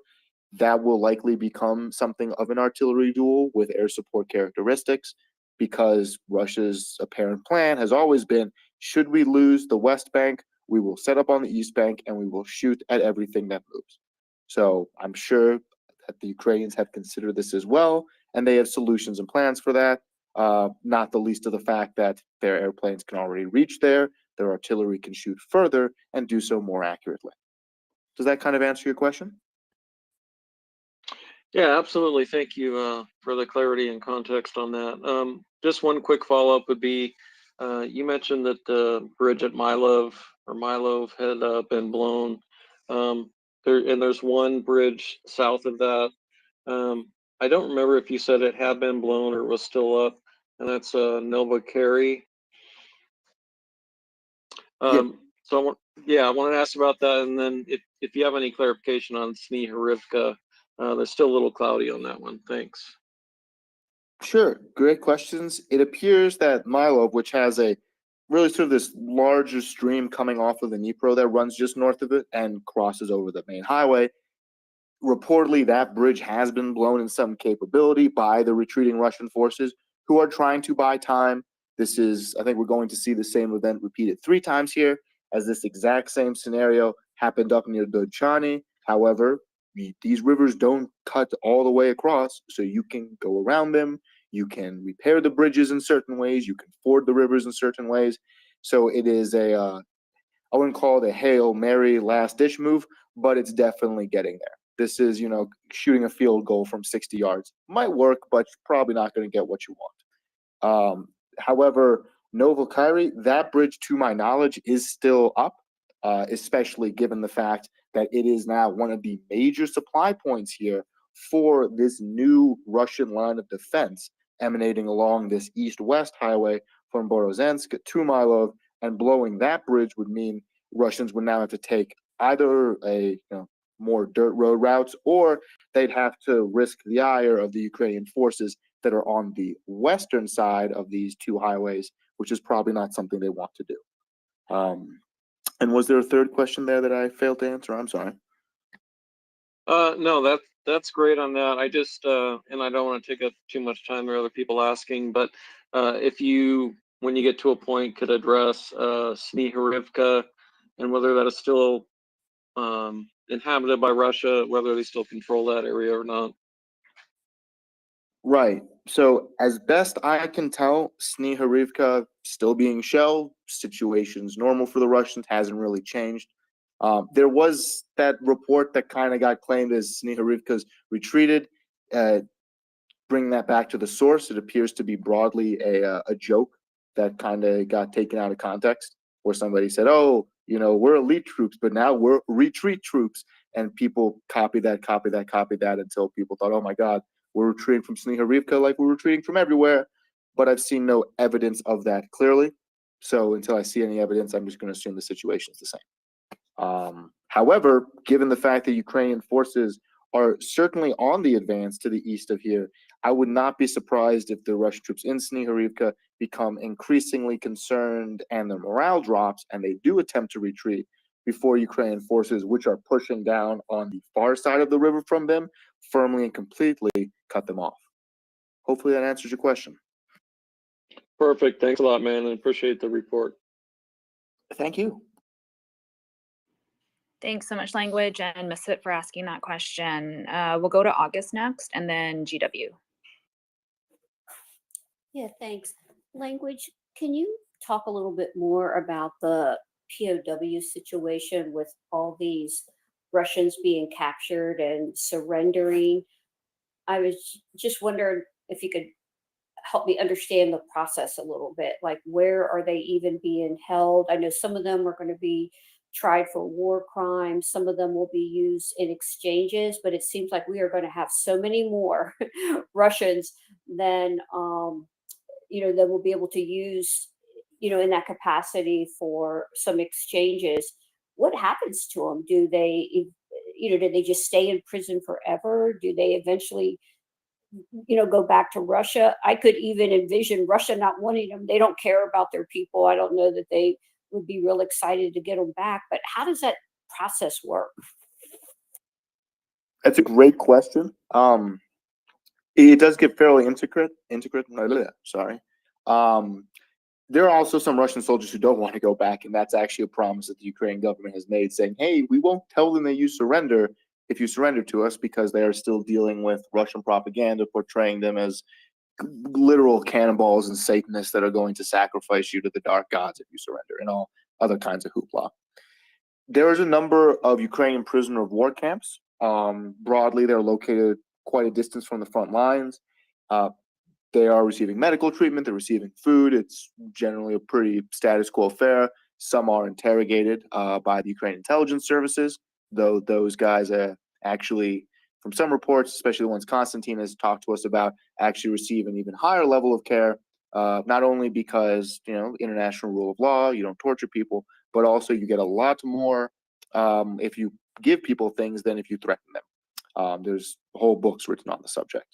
that will likely become something of an artillery duel with air support characteristics, because Russia's apparent plan has always been, should we lose the west bank, we will set up on the east bank and we will shoot at everything that moves. So I'm sure that the Ukrainians have considered this as well, and they have solutions and plans for that. Not the least of the fact that their airplanes can already reach there, their artillery can shoot further and do so more accurately. Does that kind of answer your question? Yeah, absolutely. Thank you for the clarity and context on that. Just one quick follow-up would be, you mentioned that the bridge at Milov had been blown. There's one bridge south of that. I don't remember if you said it had been blown or was still up, and that's Novokary. So I want to ask about that, and then if you have any clarification on Sneharivka, there's still a little cloudy on that one. Thanks. Sure, great questions. It appears that Milov, which has a really sort of this larger stream coming off of the Dnipro that runs just north of it and crosses over the main highway, reportedly that bridge has been blown in some capability by the retreating Russian forces who are trying to buy time. This is, I think we're going to see the same event repeated 3 times here, as this exact same scenario happened up near Dodchani. However, these rivers don't cut all the way across, so you can go around them, you can repair the bridges in certain ways, you can ford the rivers in certain ways. So it is I wouldn't call it a Hail Mary last-ditch move, but it's definitely getting there. This is, shooting a field goal from 60 yards. Might work, but you're probably not going to get what you want. However, Novokary, that bridge, to my knowledge, is still up, especially given the fact that it is now one of the major supply points here for this new Russian line of defense emanating along this east-west highway from Borozhensk to Milov, and blowing that bridge would mean Russians would now have to take either more dirt road routes, or they'd have to risk the ire of the Ukrainian forces that are on the western side of these two highways, which is probably not something they want to do. And was there a third question there that I failed to answer? I'm sorry. No, that's great on that. I just and I don't want to take up too much time. There are other people asking, but if you, when you get to a point, could address Sniharivka and whether that is still inhabited by Russia, whether they still control that area or not. Right. So as best I can tell, Sniharivka still being shelled, situation's normal for the Russians, hasn't really changed. There was that report that kind of got claimed as Sniharivka's retreated. Bringing that back to the source, it appears to be broadly a joke that kind of got taken out of context, where somebody said, "Oh, we're elite troops, but now we're retreat troops," and people copied that until people thought, "Oh my God, we're retreating from Sniharivka like we're retreating from everywhere." But I've seen no evidence of that clearly. So until I see any evidence, I'm just going to assume the situation is the same. However, given the fact that Ukrainian forces are certainly on the advance to the east of here, I would not be surprised if the Russian troops in Sniharivka become increasingly concerned and their morale drops and they do attempt to retreat before Ukrainian forces, which are pushing down on the far side of the river from them, firmly and completely cut them off. Hopefully that answers your question. Perfect. Thanks a lot, man. I appreciate the report. Thank you. Thanks so much, Language and Misfit, for asking that question. We'll go to August next, and then GW. Yeah, thanks. Language, can you talk a little bit more about the POW situation with all these Russians being captured and surrendering? I was just wondering if you could help me understand the process a little bit. Like, where are they even being held? I know some of them are going to be tried for war crimes. Some of them will be used in exchanges, but it seems like we are going to have so many more Russians than, that we'll be able to use, in that capacity for some exchanges. What happens to them? Do they, do they just stay in prison forever? Do they eventually, go back to Russia? I could even envision Russia not wanting them. They don't care about their people. I don't know that they would be real excited to get them back, but how does that process work? That's a great question. It does get fairly intricate. Sorry. There are also some Russian soldiers who don't want to go back, and that's actually a promise that the Ukrainian government has made, saying, "Hey, we won't tell them that you surrender if you surrender to us," because they are still dealing with Russian propaganda portraying them as literal cannonballs and Satanists that are going to sacrifice you to the dark gods if you surrender, and all other kinds of hoopla. There is a number of Ukrainian prisoner of war camps. Broadly, they're located quite a distance from the front lines. They are receiving medical treatment. They're receiving food. It's generally a pretty status quo affair. Some are interrogated by the Ukrainian intelligence services, though those guys actually, from some reports, especially the ones Konstantin has talked to us about, actually receive an even higher level of care, not only because, international rule of law, you don't torture people, but also you get a lot more if you give people things than if you threaten them. There's whole books written on the subject.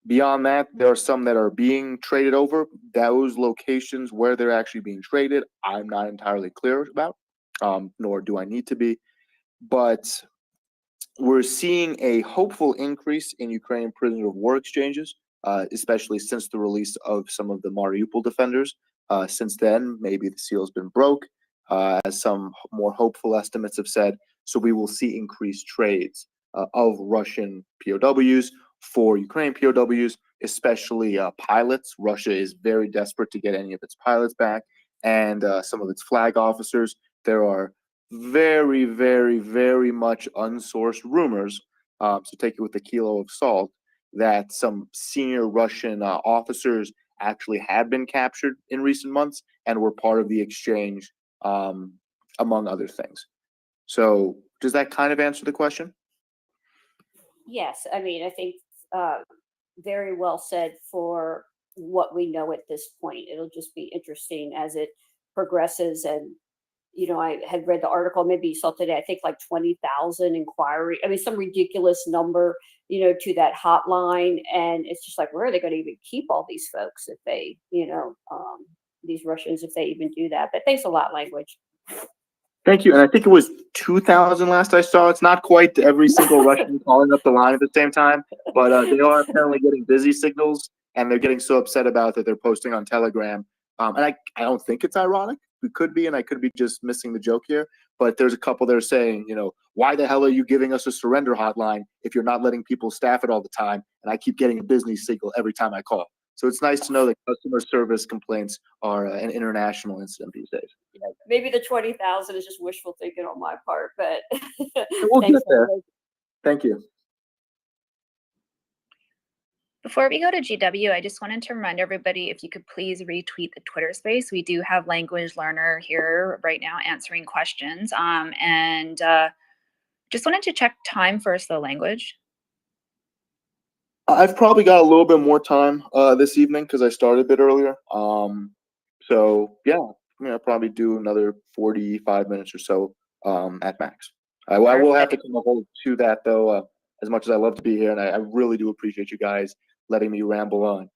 Beyond that, there are some that are being traded over. Those locations where they're actually being traded, I'm not entirely clear about, nor do I need to be. But we're seeing a hopeful increase in Ukrainian prisoner of war exchanges, especially since the release of some of the Mariupol defenders. Since then, maybe the seal's been broke, as some more hopeful estimates have said. So we will see increased trades of Russian POWs for Ukrainian POWs, especially pilots. Russia is very desperate to get any of its pilots back, and some of its flag officers. There are very, very, very much unsourced rumors, so take it with a kilo of salt, that some senior Russian officers actually have been captured in recent months and were part of the exchange, among other things. So does that kind of answer the question? Yes, I mean, I think very well said for what we know at this point. It'll just be interesting as it progresses and, I had read the article, maybe you saw today, I think like 20,000 inquiry. I mean, some ridiculous number, to that hotline. And it's just like, where are they going to even keep all these folks if they, these Russians, if they even do that? But thanks a lot, Language. Thank you. And I think it was 2,000 last I saw. It's not quite every single Russian calling up the line at the same time, but they are apparently getting busy signals, and they're getting so upset about that they're posting on Telegram. And I don't think it's ironic. We could be, and I could be just missing the joke here. But there's a couple there saying, why the hell are you giving us a surrender hotline if you're not letting people staff it all the time? And I keep getting a business signal every time I call. So it's nice to know that customer service complaints are an international incident these days. Maybe the 20,000 is just wishful thinking on my part, but We'll get there. Thank you. Before we go to GW, I just wanted to remind everybody, if you could please retweet the Twitter space. We do have Language Learner here right now answering questions. And just wanted to check time first, though, Language. I've probably got a little bit more time this evening because I started a bit earlier. So yeah, I'll probably do another 45 minutes or so at max. I will have to come up to that though, as much as I love to be here, and I really do appreciate you guys letting me ramble on.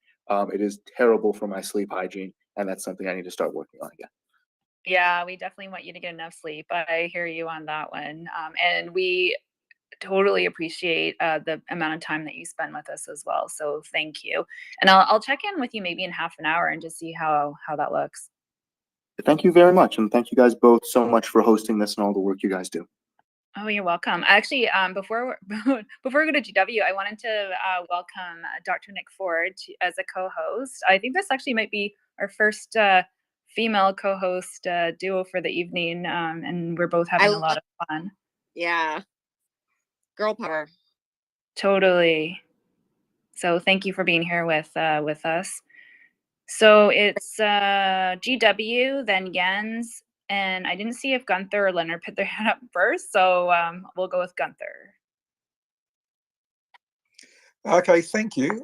It is terrible for my sleep hygiene, and that's something I need to start working on again. Yeah, we definitely want you to get enough sleep. I hear you on that one. And we totally appreciate the amount of time that you spend with us as well. So thank you. And I'll check in with you maybe in half an hour and just see how that looks. Thank you very much, and thank you guys both so much for hosting this and all the work you guys do. Oh, you're welcome. Actually, before we go to GW, I wanted to welcome Dr. Nick Ford as a co-host. I think this actually might be our first female co-host duo for the evening, and we're both having a lot of fun. Yeah, girl power. Totally. So thank you for being here with us. So it's GW, then Jens. And I didn't see if Gunther or Leonard put their hand up first, so we'll go with Gunther. Okay, thank you.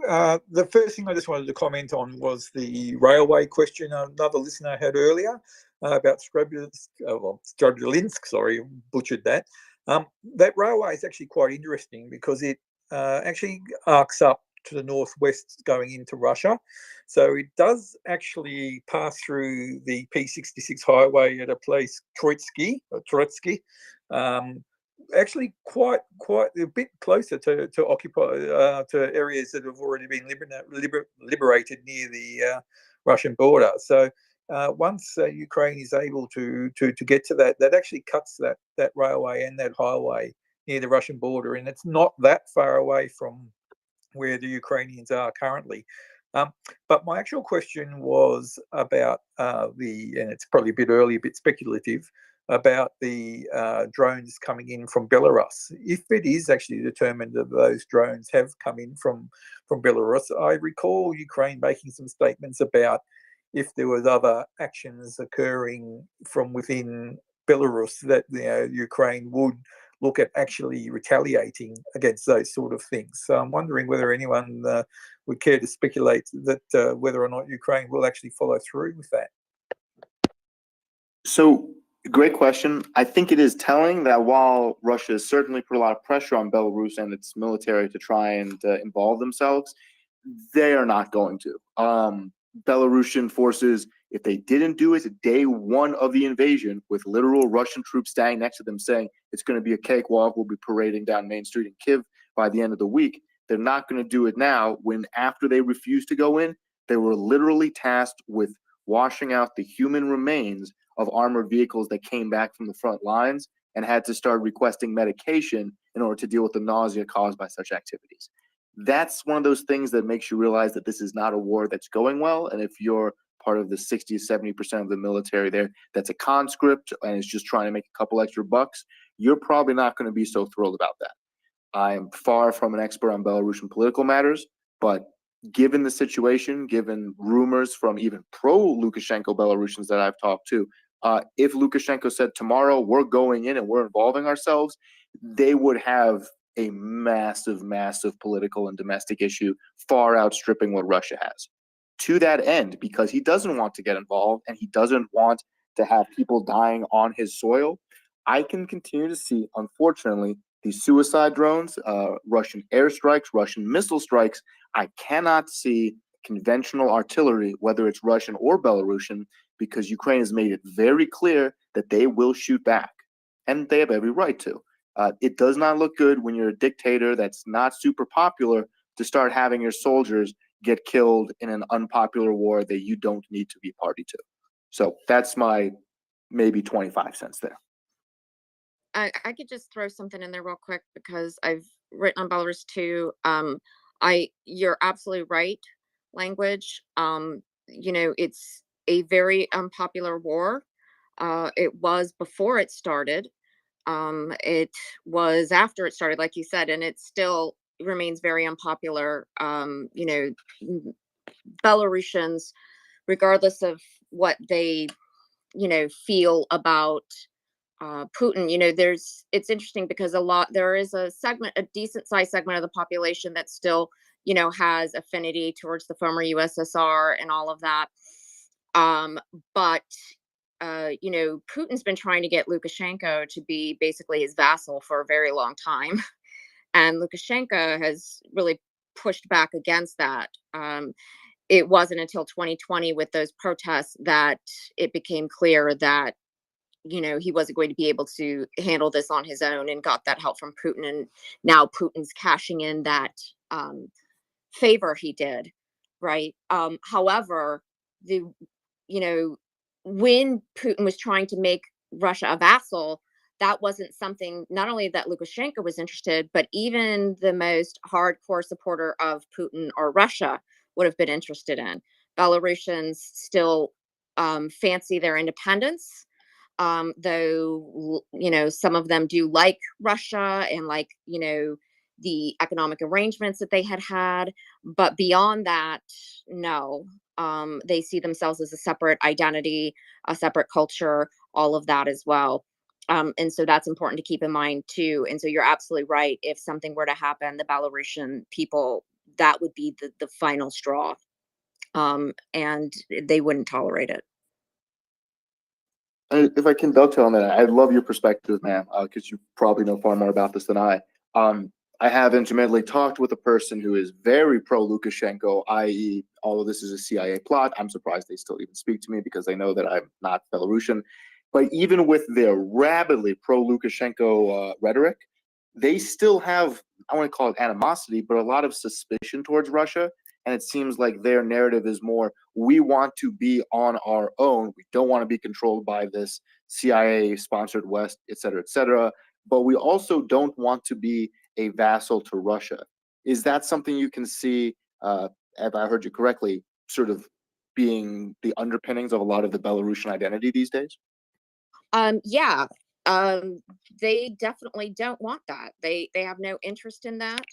The first thing I just wanted to comment on was the railway question another listener had earlier about Strodelinsk, sorry, butchered that. That railway is actually quite interesting because it actually arcs up to the northwest going into Russia. So it does actually pass through the P66 highway at a place, Troitsky, actually quite a bit closer to areas that have already been liberated near the Russian border. So once Ukraine is able to get to that actually cuts that railway and that highway near the Russian border, and it's not that far away from where the Ukrainians are currently. But my actual question was about and it's probably a bit early, a bit speculative, about the drones coming in from Belarus. If it is actually determined that those drones have come in from Belarus, I recall Ukraine making some statements about if there was other actions occurring from within Belarus that Ukraine would look at actually retaliating against those sort of things. So I'm wondering whether anyone would care to speculate that whether or not Ukraine will actually follow through with that. So, great question. I think it is telling that while Russia has certainly put a lot of pressure on Belarus and its military to try and involve themselves, they are not going to. Belarusian forces, if they didn't do it day one of the invasion, with literal Russian troops standing next to them saying it's going to be a cakewalk, we'll be parading down Main Street in Kyiv by the end of the week, they're not going to do it now when, after they refused to go in, they were literally tasked with washing out the human remains of armored vehicles that came back from the front lines and had to start requesting medication in order to deal with the nausea caused by such activities. That's one of those things that makes you realize that this is not a war that's going well. And if you're part of the 60 to 70% of the military there that's a conscript and is just trying to make a couple extra bucks, you're probably not going to be so thrilled about that. I am far from an expert on Belarusian political matters, but given the situation, given rumors from even pro-Lukashenko Belarusians that I've talked to, if Lukashenko said tomorrow we're going in and we're involving ourselves, they would have a massive, massive political and domestic issue far outstripping what Russia has. To that end, because he doesn't want to get involved and he doesn't want to have people dying on his soil, I can continue to see, unfortunately, these suicide drones, Russian airstrikes, Russian missile strikes. I cannot see conventional artillery, whether it's Russian or Belarusian, because Ukraine has made it very clear that they will shoot back, and they have every right to. It does not look good when you're a dictator that's not super popular to start having your soldiers get killed in an unpopular war that you don't need to be party to. So that's my maybe 25 cents there. I could just throw something in there real quick because I've written on Belarus too. You're absolutely right. Language, it's a very unpopular war. It was before it started. It was after it started, like you said, and it still remains very unpopular. Belarusians, regardless of what they, feel about Putin, it's interesting because there is a decent sized segment of the population that still, has affinity towards the former USSR and all of that. But Putin's been trying to get Lukashenko to be basically his vassal for a very long time. And Lukashenko has really pushed back against that. It wasn't until 2020 with those protests that it became clear that, he wasn't going to be able to handle this on his own, and got that help from Putin. And now Putin's cashing in that favor he did. Right. However, when Putin was trying to make Russia a vassal, that wasn't something not only that Lukashenko was interested, but even the most hardcore supporter of Putin or Russia would have been interested in. Belarusians still fancy their independence, though, some of them do like Russia and like, the economic arrangements that they had. But beyond that, no. They see themselves as a separate identity, a separate culture, all of that as well. And so that's important to keep in mind too. And so you're absolutely right. If something were to happen, the Belarusian people, that would be the final straw. And they wouldn't tolerate it. If I can dovetail on that, I love your perspective, ma'am, because you probably know far more about this than I. I have intimately talked with a person who is very pro-Lukashenko, i.e., all of this is a CIA plot. I'm surprised they still even speak to me because they know that I'm not Belarusian. But even with their rabidly pro-Lukashenko rhetoric, they still have, I want to call it animosity, but a lot of suspicion towards Russia. And it seems like their narrative is more, we want to be on our own. We don't want to be controlled by this CIA-sponsored West, et cetera, but we also don't want to be a vassal to Russia. Is that something you can see, if I heard you correctly, sort of being the underpinnings of a lot of the Belarusian identity these days? Yeah. They definitely don't want that. They have no interest in that.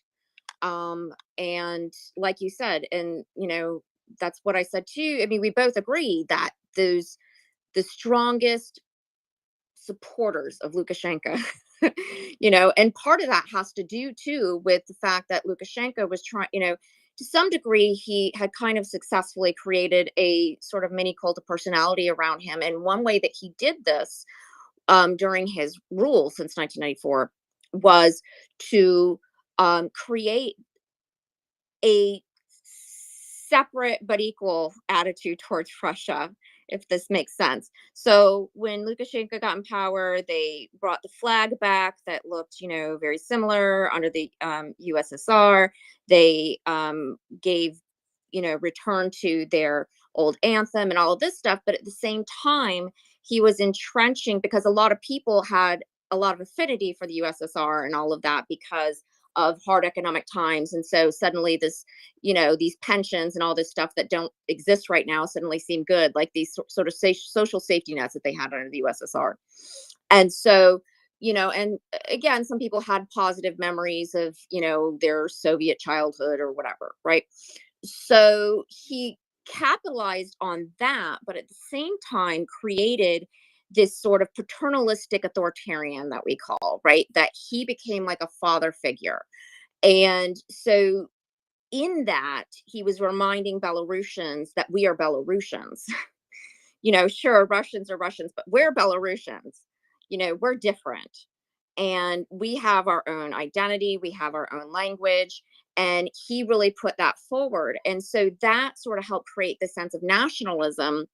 And like you said, and that's what I said too. I mean, we both agree that the strongest supporters of Lukashenko, and part of that has to do too with the fact that Lukashenko was trying, to some degree, he had kind of successfully created a sort of mini cult of personality around him. And one way that he did this during his rule since 1994 was to create a separate but equal attitude towards Russia, if this makes sense. So when Lukashenko got in power, they brought the flag back that looked, very similar under the USSR. They gave, return to their old anthem and all of this stuff. But at the same time, he was entrenching, because a lot of people had a lot of affinity for the USSR and all of that because of hard economic times. And so suddenly this, these pensions and all this stuff that don't exist right now suddenly seem good, like these sort of social safety nets that they had under the USSR. And so, and again, some people had positive memories of, their Soviet childhood or whatever, right? So he capitalized on that, but at the same time created this sort of paternalistic authoritarian that we call, right? That he became like a father figure. And so in that, he was reminding Belarusians that we are Belarusians, sure, Russians are Russians, but we're Belarusians. We're different. And we have our own identity, we have our own language. And he really put that forward. And so that sort of helped create the sense of nationalism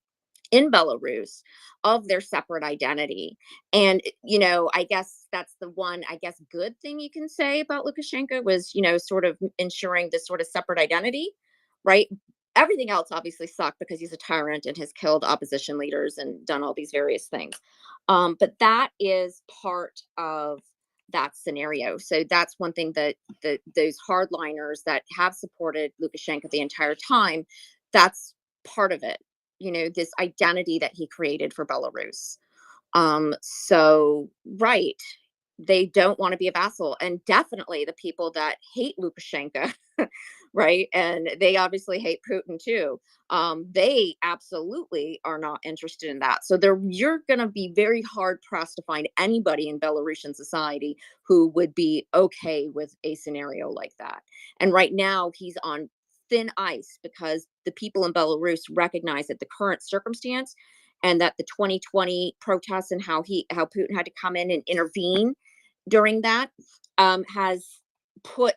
in Belarus of their separate identity. And, I guess that's the one, good thing you can say about Lukashenko was, sort of ensuring this sort of separate identity, right? Everything else obviously sucked because he's a tyrant and has killed opposition leaders and done all these various things. But that is part of that scenario. So that's one thing that those hardliners that have supported Lukashenko the entire time, that's part of it. This identity that he created for Belarus. So right, they don't want to be a vassal, and definitely the people that hate Lukashenko, right, and they obviously hate Putin too. They absolutely are not interested in that. So you're going to be very hard pressed to find anybody in Belarusian society who would be okay with a scenario like that. And right now he's on thin ice because the people in Belarus recognize that the current circumstance and that the 2020 protests and how Putin had to come in and intervene during that has put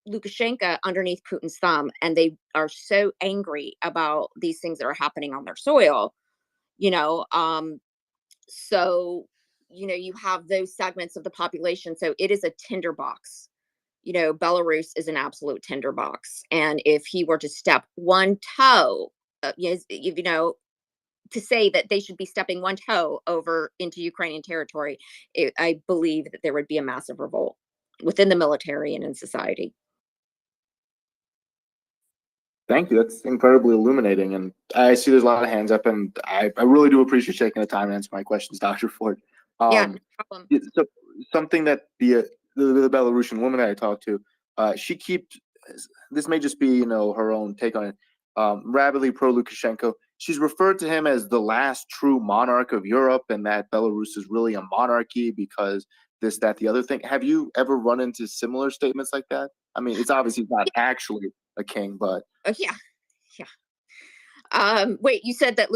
Lukashenko underneath Putin's thumb, and they are so angry about these things that are happening on their soil. So you have those segments of the population. So it is a tinderbox. Belarus is an absolute tinderbox, and if he were to step one toe, to say that they should be stepping one toe over into Ukrainian territory, I believe that there would be a massive revolt within the military and in society. Thank you. That's incredibly illuminating. And I see there's a lot of hands up, and I really do appreciate taking the time to answer my questions, Dr. Ford. Yeah, no problem. So something that the Belarusian woman that I talked to, she keeps, this may just be, her own take on it, rabidly pro-Lukashenko. She's referred to him as the last true monarch of Europe, and that Belarus is really a monarchy because this, that, the other thing. Have you ever run into similar statements like that? I mean, it's obviously not actually a king, but yeah. Wait, you said that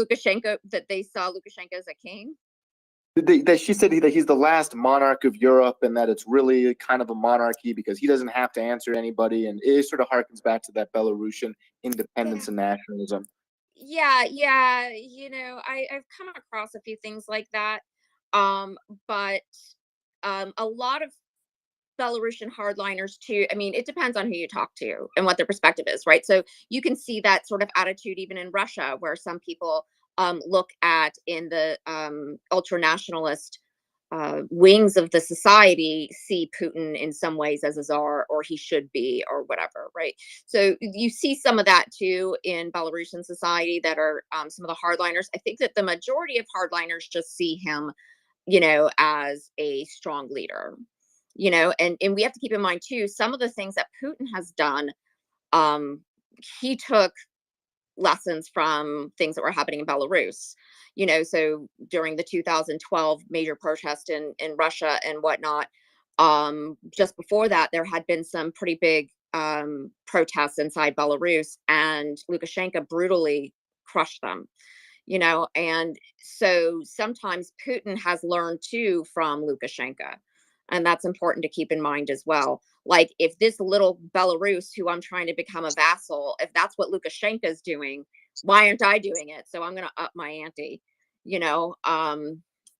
they saw Lukashenko as a king? that she said that he's the last monarch of Europe, and that it's really kind of a monarchy because he doesn't have to answer anybody, and it sort of harkens back to that Belarusian independence and nationalism. Yeah, I've come across a few things like that, but a lot of Belarusian hardliners too. I mean, it depends on who you talk to and what their perspective is, right? So you can see that sort of attitude even in Russia, where some people look at in the ultra nationalist wings of the society, see Putin in some ways as a czar, or he should be, or whatever, right? So you see some of that too in Belarusian society that are some of the hardliners. I think that the majority of hardliners just see him, as a strong leader. And we have to keep in mind too, some of the things that Putin has done, he took lessons from things that were happening in Belarus. So during the 2012 major protest in Russia and whatnot, just before that, there had been some pretty big protests inside Belarus, and Lukashenko brutally crushed them. And so sometimes Putin has learned too from Lukashenko. And that's important to keep in mind as well. Like, if this little Belarus, who I'm trying to become a vassal, if that's what Lukashenko is doing, why aren't I doing it? So I'm going to up my ante,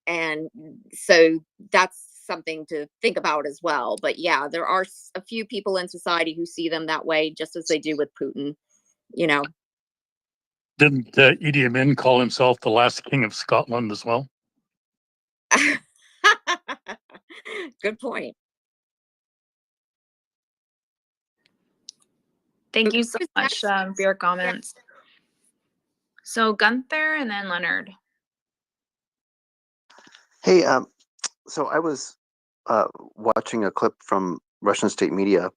and so that's something to think about as well. But yeah, there are a few people in society who see them that way, just as they do with Putin. Didn't Idi Amin call himself the last king of Scotland as well? Good point. Thank you so much for your comments. So Gunther and then Leonard. Hey, so I was watching a clip from Russian state media,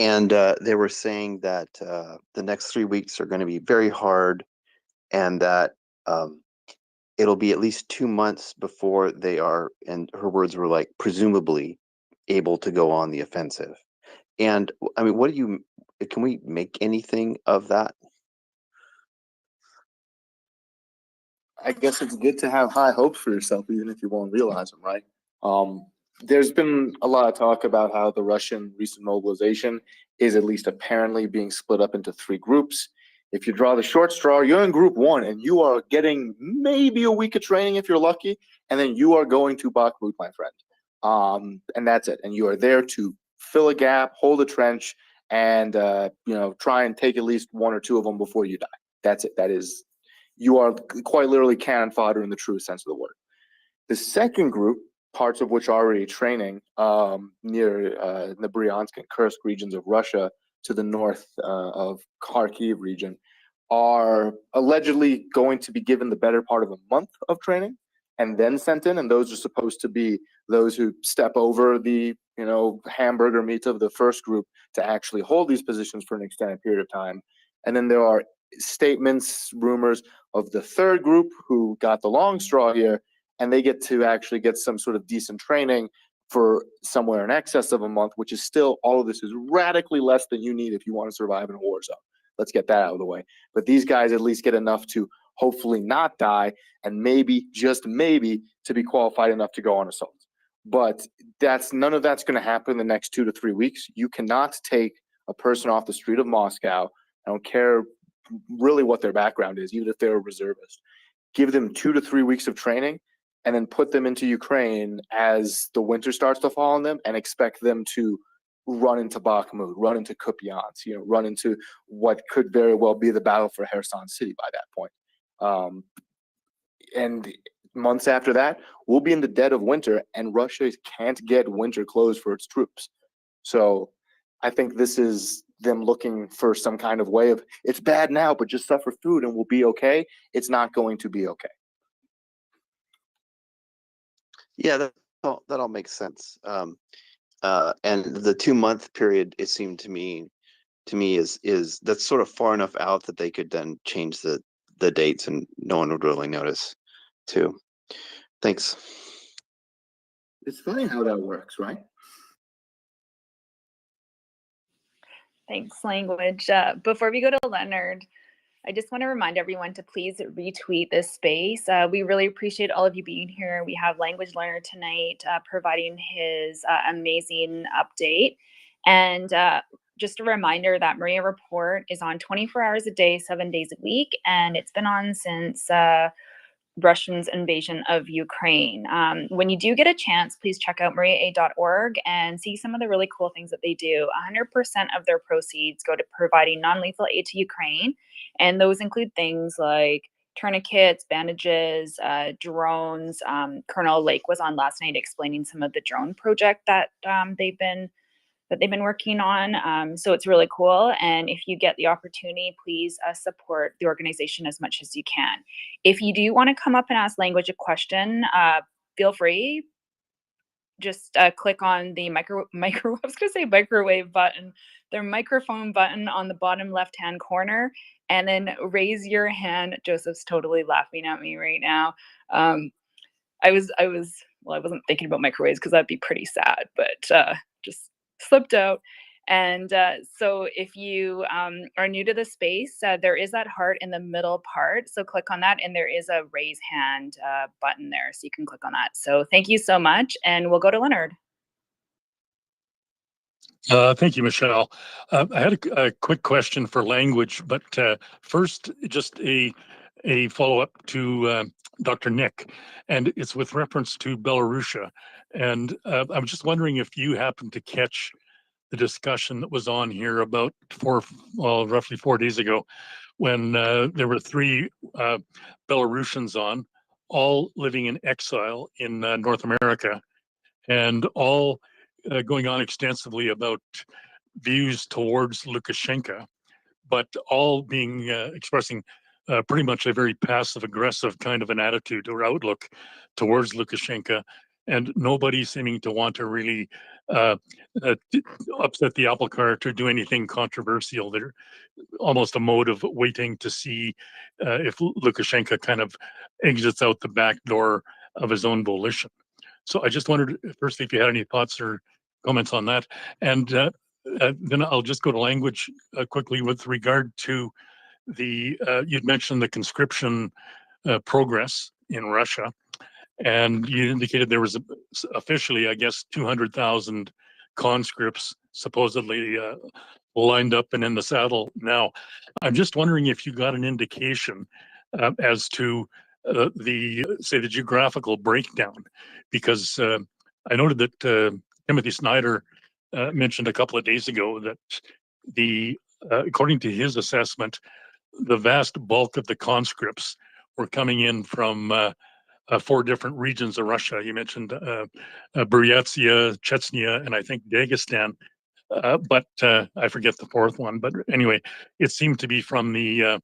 and they were saying that the next 3 weeks are going to be very hard, and that it'll be at least 2 months before they are, and her words were like, presumably able to go on the offensive. And I mean, can we make anything of that? I guess it's good to have high hopes for yourself, even if you won't realize them, right? There's been a lot of talk about how the Russian recent mobilization is at least apparently being split up into 3 groups. If you draw the short straw, you're in group 1 and you are getting maybe a week of training if you're lucky, and then you are going to Bakhmut, my friend. And that's it. And you are there to fill a gap, hold a trench, and try and take at least 1 or 2 of them before you die. That's it. You are quite literally cannon fodder in the true sense of the word. The second group, parts of which are already training near the Bryansk and Kursk regions of Russia to the north of Kharkiv region, are allegedly going to be given the better part of a month of training and then sent in. And those are supposed to be those who step over the hamburger meat of the first group to actually hold these positions for an extended period of time. And then there are statements, rumors of the third group who got the long straw here, and they get to actually get some sort of decent training for somewhere in excess of a month, which is still, all of this is radically less than you need if you want to survive in a war zone. Let's get that out of the way. But these guys at least get enough to hopefully not die, and maybe, just maybe, to be qualified enough to go on assaults. But none of that's going to happen in the next 2 to 3 weeks. You cannot take a person off the street of Moscow, I don't care really what their background is, even if they're a reservist, give them 2 to 3 weeks of training and then put them into Ukraine as the winter starts to fall on them and expect them to run into Bakhmut, run into Kupiansk, run into what could very well be the battle for Kherson City by that point. And months after that, we'll be in the dead of winter, and Russia can't get winter clothes for its troops. So I think this is them looking for some kind of way of, it's bad now, but just suffer food and we'll be okay. It's not going to be okay. Yeah, that all makes sense. And the 2-month period, it seemed to me is that's sort of far enough out that they could then change the dates and no one would really notice too. Thanks. It's funny how that works, right? Thanks, Language. Before we go to Leonard, I just want to remind everyone to please retweet this space. We really appreciate all of you being here. We have Language Learner tonight providing his amazing update. And just a reminder that MriyaReport is on 24 hours a day, 7 days a week, and it's been on since Russia's invasion of Ukraine. When you do get a chance, please check out MriyaAid.org and see some of the really cool things that they do. 100% of their proceeds go to providing non-lethal aid to Ukraine, and those include things like tourniquets, bandages, drones. Colonel Lake was on last night explaining some of the drone project that they've been working on. So it's really cool. And if you get the opportunity, please support the organization as much as you can. If you do want to come up and ask Language a question, feel free. Just click on the microwave button, their microphone button on the bottom left-hand corner, and then raise your hand. Joseph's totally laughing at me right now. I wasn't thinking about microwaves because that'd be pretty sad, but just slipped out. And so if you are new to the space, there is that heart in the middle part. So click on that, and there is a raise hand button there. So you can click on that. So thank you so much. And we'll go to Leonard. Thank you, Michelle. I had a quick question for Language, but first, just a follow-up to Dr. Nick, and it's with reference to Belarusia. And I'm just wondering if you happen to catch the discussion that was on here about roughly 4 days ago, when there were 3 Belarusians on, all living in exile in North America, and all going on extensively about views towards Lukashenko, but all being expressing pretty much a very passive aggressive kind of an attitude or outlook towards Lukashenko, and nobody seeming to want to really upset the apple cart or do anything controversial. They're almost a mode of waiting to see if Lukashenko kind of exits out the back door of his own volition. So I just wondered, firstly, if you had any thoughts or comments on that. And then I'll just go to Language quickly with regard to you'd mentioned the conscription progress in Russia. And you indicated there was officially, I guess, 200,000 conscripts supposedly lined up and in the saddle now. I'm just wondering if you got an indication as to the geographical breakdown, because I noted that Timothy Snyder mentioned a couple of days ago that according to his assessment, the vast bulk of the conscripts were coming in from 4 different regions of Russia. You mentioned Buryatia, Chechnya, and I think Dagestan. But I forget the 4th one. But anyway, it seemed to be from the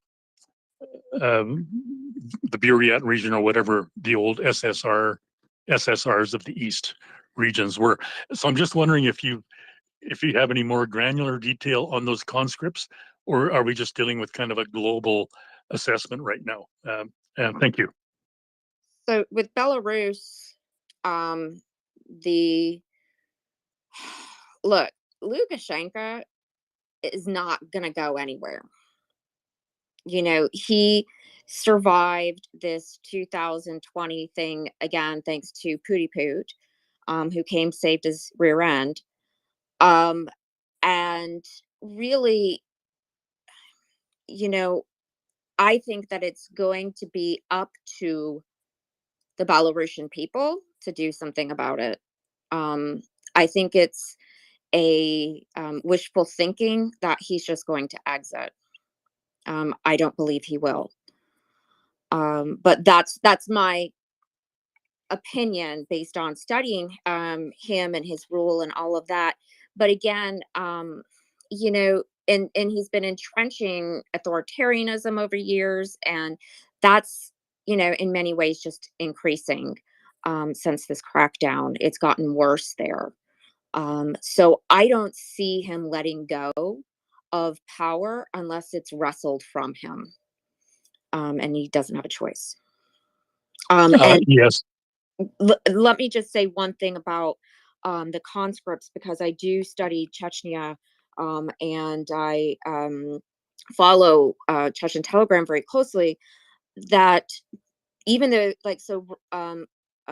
Buryat region, or whatever the old SSRs of the East regions were. So I'm just wondering if you have any more granular detail on those conscripts, or are we just dealing with kind of a global assessment right now? And thank you. So with Belarus, look, Lukashenko is not going to go anywhere. You know, he survived this 2020 thing again, thanks to Putiput, who came, saved his rear end. And really, you know, I think that it's going to be up to the Belarusian people to do something about it. I think it's a wishful thinking that he's just going to exit. I don't believe he will. But that's my opinion based on studying him and his rule and all of that. But again, you know, and he's been entrenching authoritarianism over years, and that's, you know, in many ways just increasing since this crackdown. It's gotten worse there. So I don't see him letting go of power unless it's wrestled from him. And he doesn't have a choice. And yes. Let me just say one thing about the conscripts, because I do study Chechnya, and I follow Chechen Telegram very closely, that even though, like, so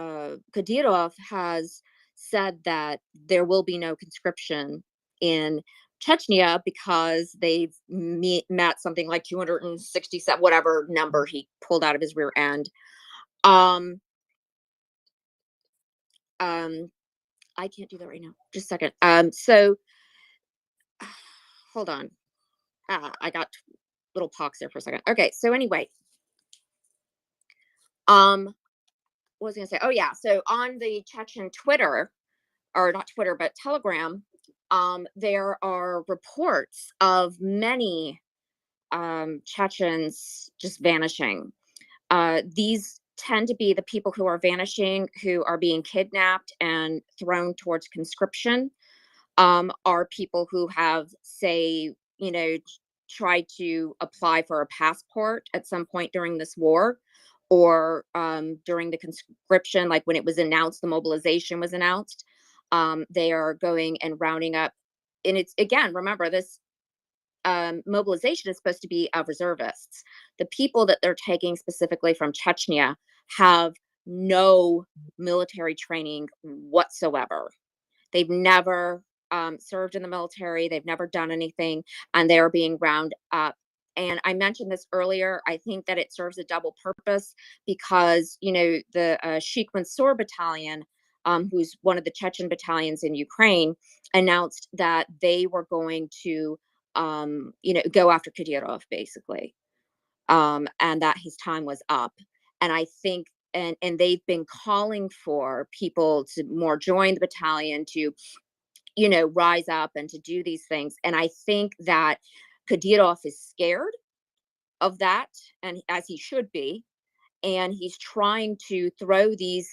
Kadyrov has said that there will be no conscription in Chechnya because they've met something like 267, whatever number he pulled out of his rear end. I can't do that right now. Just a second. So hold on. I got little pox there for a second. Okay. So anyway, what was I gonna say? Oh yeah. So on the Chechen Twitter, or not Twitter, but Telegram, there are reports of many Chechens just vanishing. These tend to be the people who are vanishing, who are being kidnapped and thrown towards conscription, are people who have, say, you know, tried to apply for a passport at some point during this war, or during the conscription, like when it was announced, the mobilization was announced. They are going and rounding up, and it's, again, remember, this mobilization is supposed to be of reservists. The people that they're taking specifically from Chechnya have no military training whatsoever. They've never served in the military. They've never done anything, and they're being rounded up. And I mentioned this earlier. I think that it serves a double purpose because, you know, the Sheikh Mansour Battalion, who's one of the Chechen battalions in Ukraine, announced that they were going to, you know, go after Kadyrov, basically, and that his time was up. And I think, and they've been calling for people to more join the battalion, to, you know, rise up and to do these things. And I think that Kadyrov is scared of that, and as he should be, and he's trying to throw these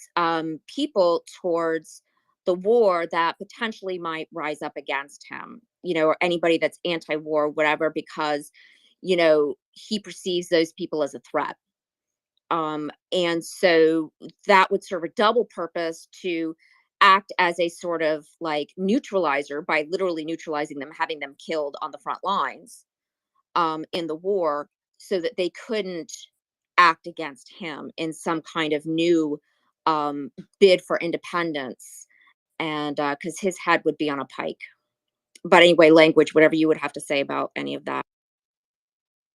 people towards the war that potentially might rise up against him, you know, or anybody that's anti-war, whatever, because, you know, he perceives those people as a threat. And so that would serve a double purpose, to act as a sort of like neutralizer by literally neutralizing them, having them killed on the front lines in the war, so that they couldn't act against him in some kind of new bid for independence, and because his head would be on a pike. But anyway, language, whatever you would have to say about any of that.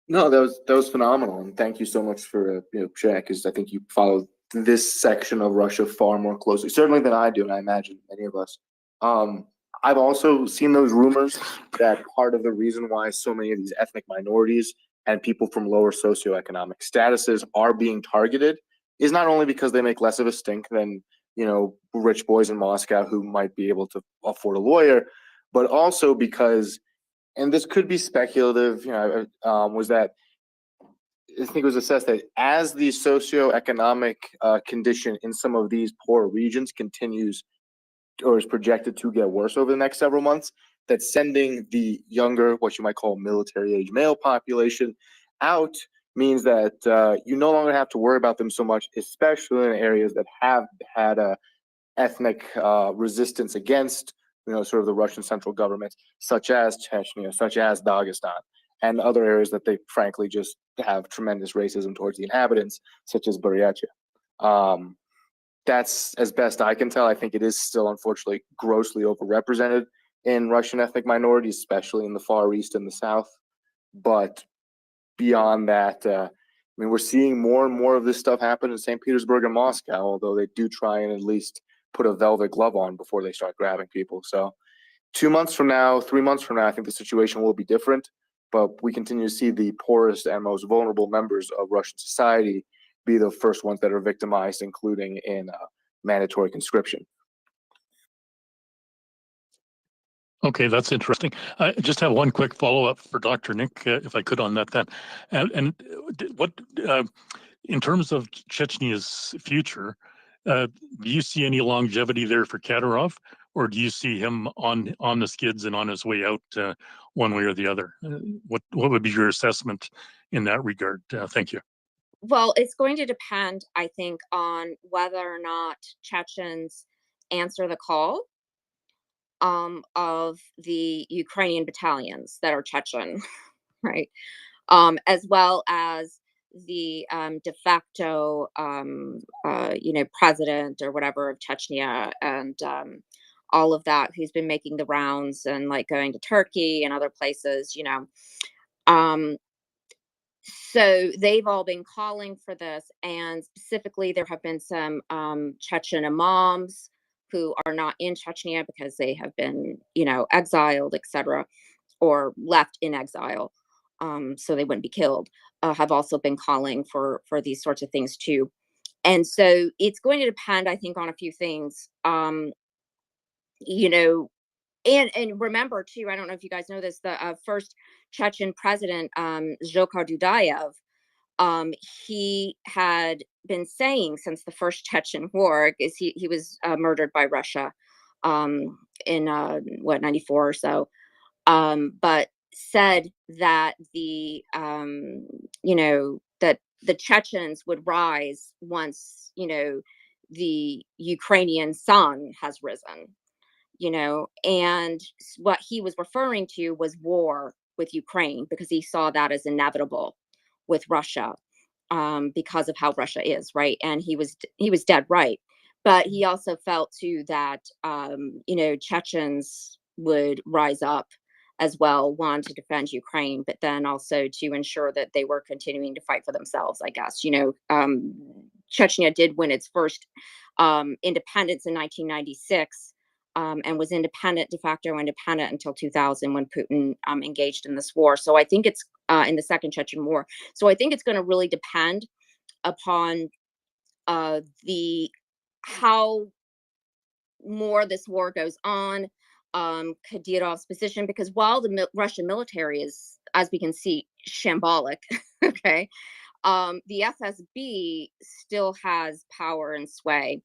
No, that was phenomenal, and thank you so much for sharing, because I think you follow this section of Russia far more closely, certainly than I do, and I imagine many of us. I've also seen those rumors that part of the reason why so many of these ethnic minorities and people from lower socioeconomic statuses are being targeted is not only because they make less of a stink than rich boys in Moscow who might be able to afford a lawyer, but also because, and this could be speculative, was that I think it was assessed that as the socioeconomic condition in some of these poor regions continues or is projected to get worse over the next several months, that sending the younger, what you might call military age male population out means that you no longer have to worry about them so much, especially in areas that have had a ethnic resistance against sort of the Russian central government, such as Chechnya, such as Dagestan, and other areas that they frankly just have tremendous racism towards the inhabitants, such as Buryatia. That's as best I can tell. I think it is still, unfortunately, grossly overrepresented in Russian ethnic minorities, especially in the Far East and the South. But beyond that, we're seeing more and more of this stuff happen in St. Petersburg and Moscow, although they do try and at least put a velvet glove on before they start grabbing people. So 2 months from now, 3 months from now, I think the situation will be different, but we continue to see the poorest and most vulnerable members of Russian society be the first ones that are victimized, including in mandatory conscription. Okay, that's interesting. I just have one quick follow-up for Dr. Nick, if I could, on that then. And what, in terms of Chechnya's future, do you see any longevity there for Kadyrov, or do you see him on the skids and on his way out one way or the other? What would be your assessment in that regard? Thank you. Well, it's going to depend, I think, on whether or not Chechens answer the call of the Ukrainian battalions that are Chechen, right? As well as the de facto, president or whatever of Chechnya, and all of that, who's been making the rounds and like going to Turkey and other places, So they've all been calling for this, and specifically there have been some Chechen imams who are not in Chechnya because they have been, exiled, etc., or left in exile, so they wouldn't be killed. Have also been calling for these sorts of things too, and so it's going to depend, I think, on a few things. And remember too, I don't know if you guys know this, the first Chechen president, Zhokhar Dudayev, he had been saying since the first Chechen war, is he was murdered by Russia in 94 or so, but said that that the Chechens would rise once the Ukrainian sun has risen. And what he was referring to was war with Ukraine, because he saw that as inevitable with Russia, because of how Russia is, right? And he was dead right. But he also felt too that Chechens would rise up as well, one, to defend Ukraine, but then also to ensure that they were continuing to fight for themselves, I guess. Chechnya did win its first independence in 1996. And was independent, de facto independent, until 2000, when Putin engaged in this war. So I think it's in the Second Chechen War. So I think it's going to really depend upon how more this war goes on, Kadyrov's position, because while the Russian military is, as we can see, shambolic, okay, the FSB still has power and sway.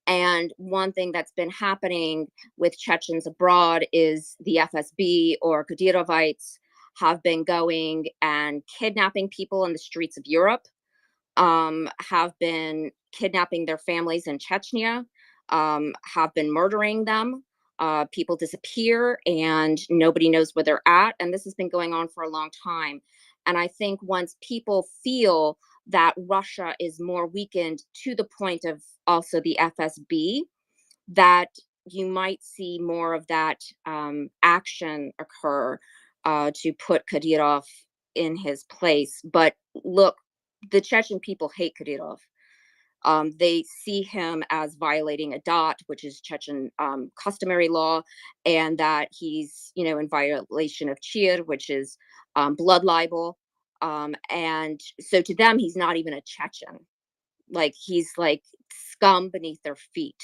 And one thing that's been happening with Chechens abroad is the FSB, or Kadyrovites, have been going and kidnapping people in the streets of Europe, have been kidnapping their families in Chechnya, have been murdering them. People disappear and nobody knows where they're at. And this has been going on for a long time. And I think once people feel that Russia is more weakened to the point of also the FSB, that you might see more of that action occur to put Kadyrov in his place. But look, the Chechen people hate Kadyrov. They see him as violating a dot, which is Chechen customary law, and that he's, in violation of chir, which is blood libel. And so to them, he's not even a Chechen. Like, he's like scum beneath their feet.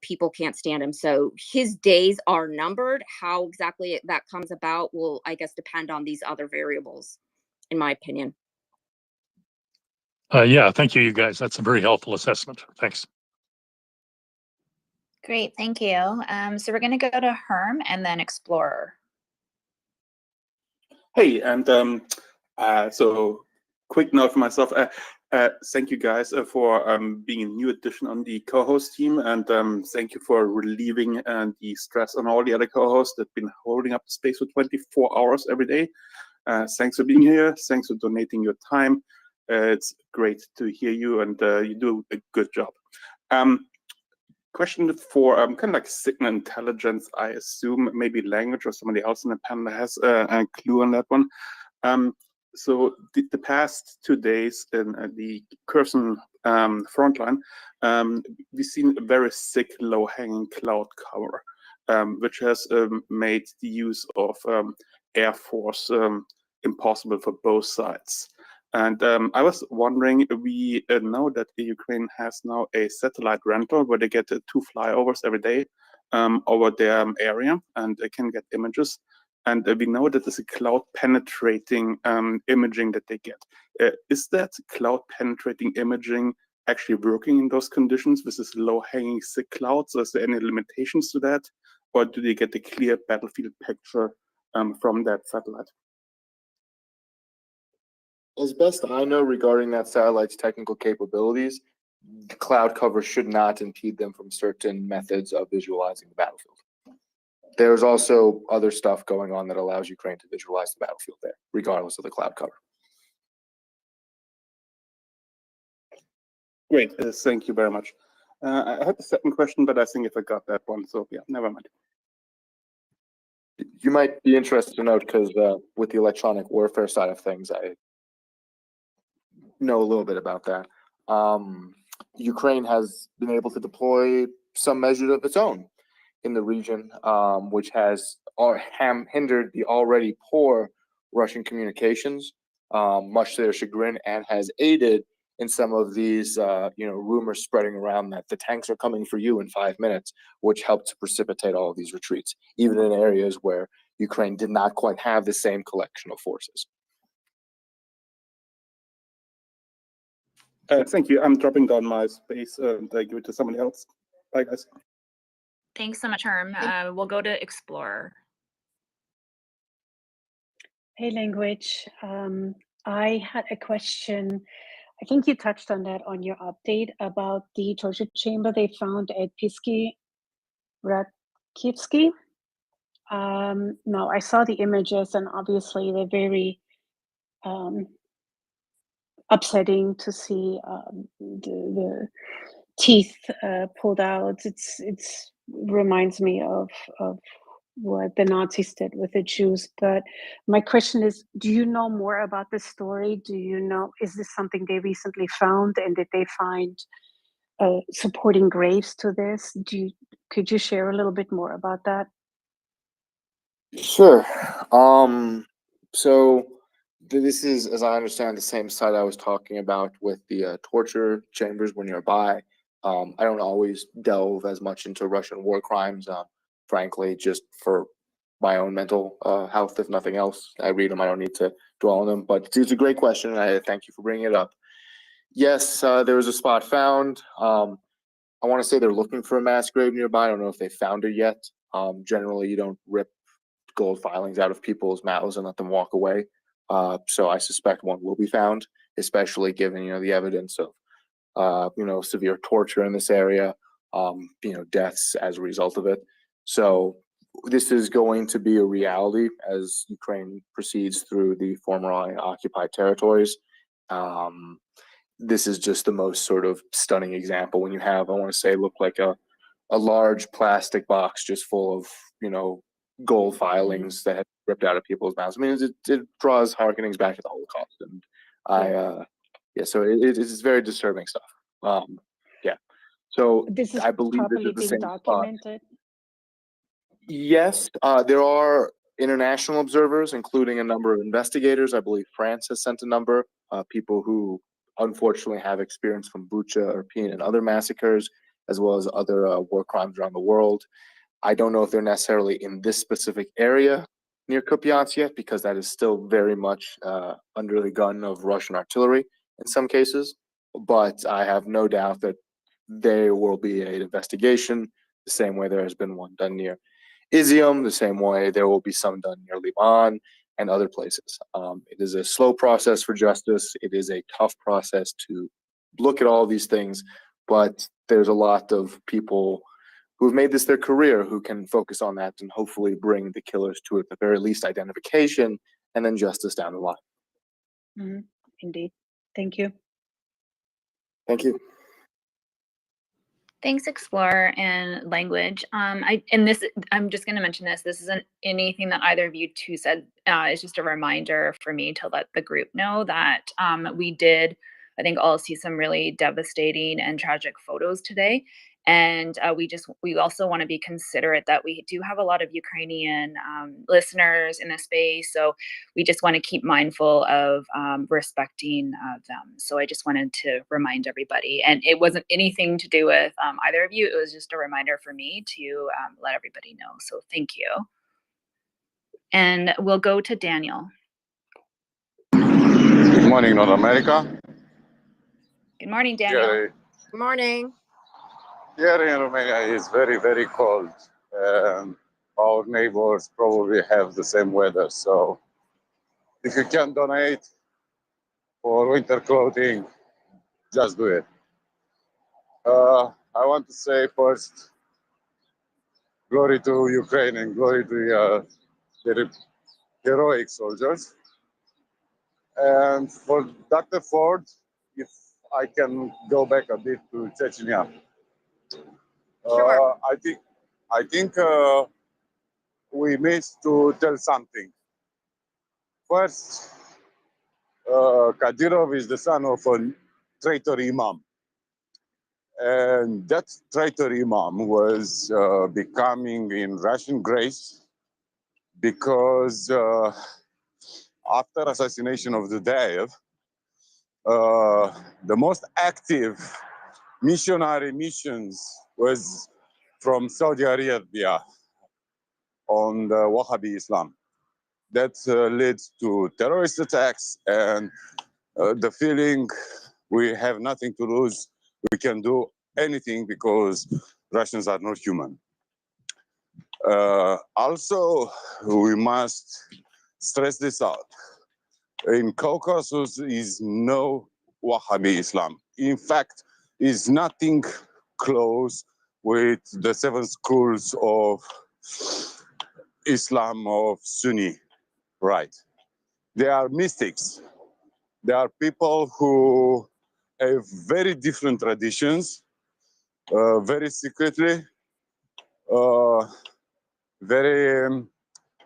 People can't stand him. So his days are numbered. How exactly that comes about will, I guess, depend on these other variables, in my opinion. Yeah, thank you, you guys. That's a very helpful assessment. Thanks. Great, thank you. So we're going to go to Herm and then Explorer. Hey, and so quick note for myself. Thank you guys for being a new addition on the co-host team, and thank you for relieving the stress on all the other co-hosts that've been holding up the space for 24 hours every day. Thanks for being here. Thanks for donating your time. It's great to hear you, and you do a good job. Question for kind of like signal intelligence, I assume maybe language or somebody else in the panel has a clue on that one. So the past 2 days in the Kherson front line, we've seen a very thick, low-hanging cloud cover, which has made the use of Air Force impossible for both sides. And I was wondering, we know that the Ukraine has now a satellite rental where they get 2 flyovers every day over their area, and they can get images. And we know that there's a cloud penetrating imaging that they get. Is that cloud penetrating imaging actually working in those conditions with this low hanging thick clouds? Is there any limitations to that? Or do they get a clear battlefield picture from that satellite? As best I know regarding that satellite's technical capabilities, the cloud cover should not impede them from certain methods of visualizing the battlefield. There's also other stuff going on that allows Ukraine to visualize the battlefield there, regardless of the cloud cover. Great, thank you very much. I had a second question, but I think I forgot that one, so yeah, never mind. You might be interested to note, because with the electronic warfare side of things, I know a little bit about that. Ukraine has been able to deploy some measures of its own in the region, which has hindered the already poor Russian communications, much to their chagrin, and has aided in some of these, rumors spreading around that the tanks are coming for you in 5 minutes, which helped to precipitate all of these retreats, even in areas where Ukraine did not quite have the same collection of forces. Thank you. I'm dropping down my space and I give it to somebody else. Bye, guys. Thanks so much, Herm. We'll go to Explorer. Hey, Language. I had a question. I think you touched on that on your update about the torture chamber they found at Pisky Radkivsky. No, I saw the images, and obviously they're very upsetting to see the teeth pulled out. It's reminds me of what the Nazis did with the Jews. But my question is, do you know more about this story? Do you know, is this something they recently found, and did they find supporting graves to this? Could you share a little bit more about that? Sure. So this is, as I understand, the same site I was talking about with the torture chambers were nearby. I don't always delve as much into Russian war crimes, frankly, just for my own mental health, if nothing else. I read them, I don't need to dwell on them, but it's a great question, and I thank you for bringing it up. Yes, there was a spot found. I want to say they're looking for a mass grave nearby. I don't know if they found it yet. Generally, you don't rip gold filings out of people's mouths and let them walk away. So I suspect one will be found, especially given, the evidence of, severe torture in this area, deaths as a result of it. So this is going to be a reality as Ukraine proceeds through the formerly occupied territories. This is just the most sort of stunning example when you have, I want to say, look like a large plastic box just full of, gold filings that have ripped out of people's mouths. I mean, it draws harkenings back to the Holocaust, and so it is very disturbing stuff. So This is I believe this properly is the being same spot. documented. Yes, there are international observers, including a number of investigators. I believe France has sent a number, people who unfortunately have experience from Bucha, Irpin, and other massacres, as well as other war crimes around the world. I don't know if they're necessarily in this specific area near Kupiansk yet, because that is still very much under the gun of Russian artillery in some cases. But I have no doubt that there will be an investigation, the same way there has been one done near Izium, the same way there will be some done near Liman and other places. It is a slow process for justice. It is a tough process to look at all these things, but there's a lot of people who've made this their career who can focus on that and hopefully bring the killers to, at the very least, identification and then justice down the line. Mm-hmm. Indeed. Thank you. Thank you. Thanks, Explorer and Language. I'm just going to mention this. This isn't anything that either of you two said. It's just a reminder for me to let the group know that we did, I think, all see some really devastating and tragic photos today. And we also want to be considerate that we do have a lot of Ukrainian listeners in this space. So we just want to keep mindful of respecting them. So I just wanted to remind everybody, and it wasn't anything to do with either of you. It was just a reminder for me to let everybody know. So thank you. And we'll go to Daniel. Good morning, North America. Good morning, Daniel. Good morning. Here in Romania is very, very cold. Our neighbors probably have the same weather. So if you can donate for winter clothing, just do it. I want to say first, glory to Ukraine and glory to the heroic soldiers. And for Dr. Ford, if I can go back a bit to Chechnya. Sure. I think we missed to tell something. First, Kadyrov is the son of a traitor imam. And that traitor imam was becoming in Russian grace because after assassination of Dudaev, the most active missionary missions was from Saudi Arabia on the Wahhabi Islam. That leads to terrorist attacks and the feeling we have nothing to lose. We can do anything because Russians are not human. Also, we must stress this out. In Caucasus is no Wahhabi Islam. In fact, is nothing close with the 7 schools of Islam of Sunni, right? They are mystics. They are people who have very different traditions, very secretly, very,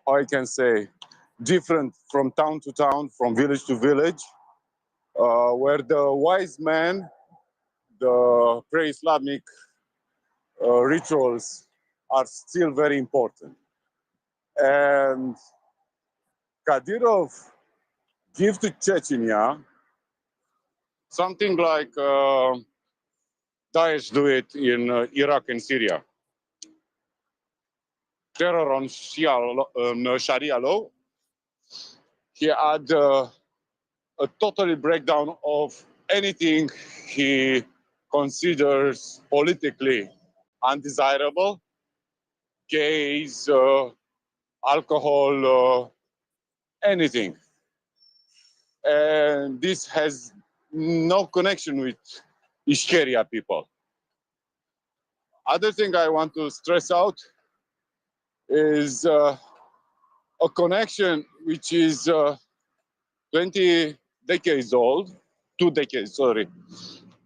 how I can say, different from town to town, from village to village, where the wise men, the pre-Islamic rituals are still very important. And Kadyrov give to Chechnya something like Daesh do it in Iraq and Syria. Terror on Sharia law. He had a totally breakdown of anything he considers politically undesirable, gays, alcohol, anything. And this has no connection with Ishkeria people. Other thing I want to stress out is a connection which is 20 decades old 2 decades, sorry.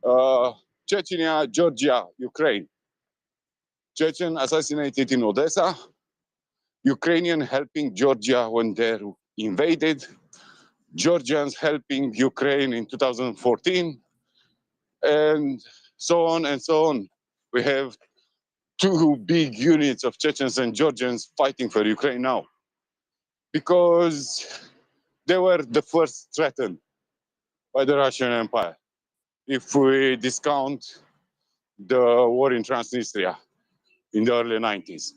Chechnya, Georgia, Ukraine. Chechen assassinated in Odessa. Ukrainian helping Georgia when they invaded. Georgians helping Ukraine in 2014. And so on and so on. We have 2 big units of Chechens and Georgians fighting for Ukraine now. Because they were the first threatened by the Russian Empire. If we discount the war in Transnistria in the early 90s.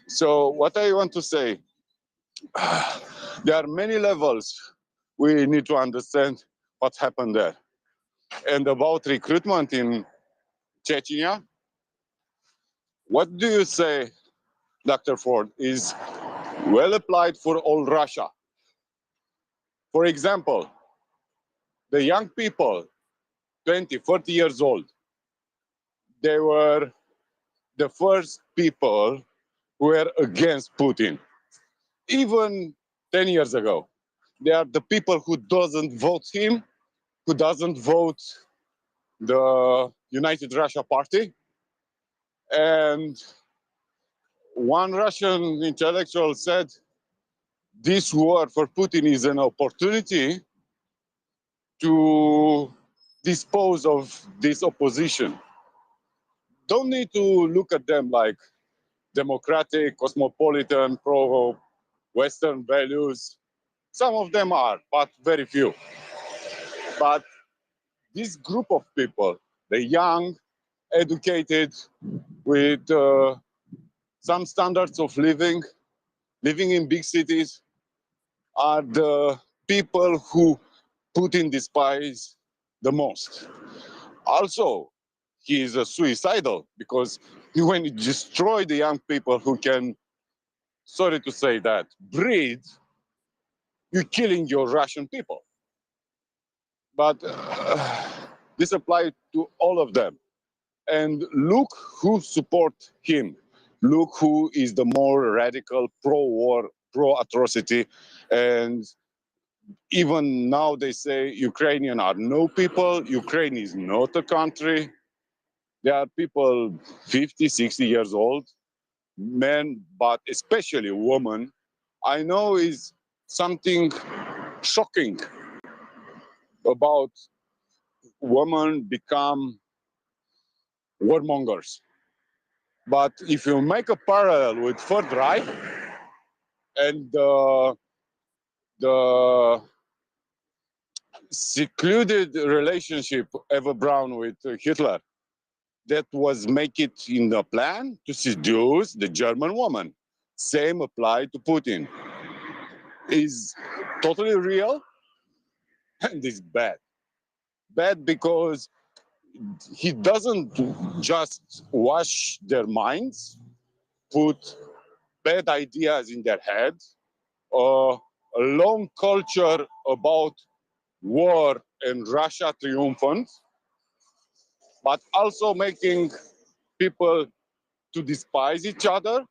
So what I want to say, there are many levels we need to understand what happened there. And about recruitment in Chechnya, what do you say, Dr. Ford, is well applied for all Russia? For example, the young people, 20, 40 years old, they were the first people who were against Putin. Even 10 years ago, they are the people who doesn't vote him, who doesn't vote the United Russia Party. And one Russian intellectual said, this war for Putin is an opportunity to dispose of this opposition. Don't need to look at them like democratic, cosmopolitan, pro-Western values. Some of them are, but very few. But this group of people, the young, educated, with some standards of living in big cities, are the people who Putin despises the most. Also, he is suicidal because when you destroy the young people who can, sorry to say that, breed, you're killing your Russian people. But this applies to all of them. And look who support him. Look who is the more radical pro-war, pro-atrocity. And even now they say Ukrainian are no people. Ukraine is not a country. There are people 50, 60 years old, men, but especially women. I know is something shocking about women become warmongers. But if you make a parallel with Third Reich and the secluded relationship Eva Braun with Hitler, that was make it in the plan to seduce the German woman. Same applied to Putin. Is totally real and is bad. Bad because he doesn't just wash their minds, put bad ideas in their head, or a long culture about war and Russia triumphant, but also making people to despise each other,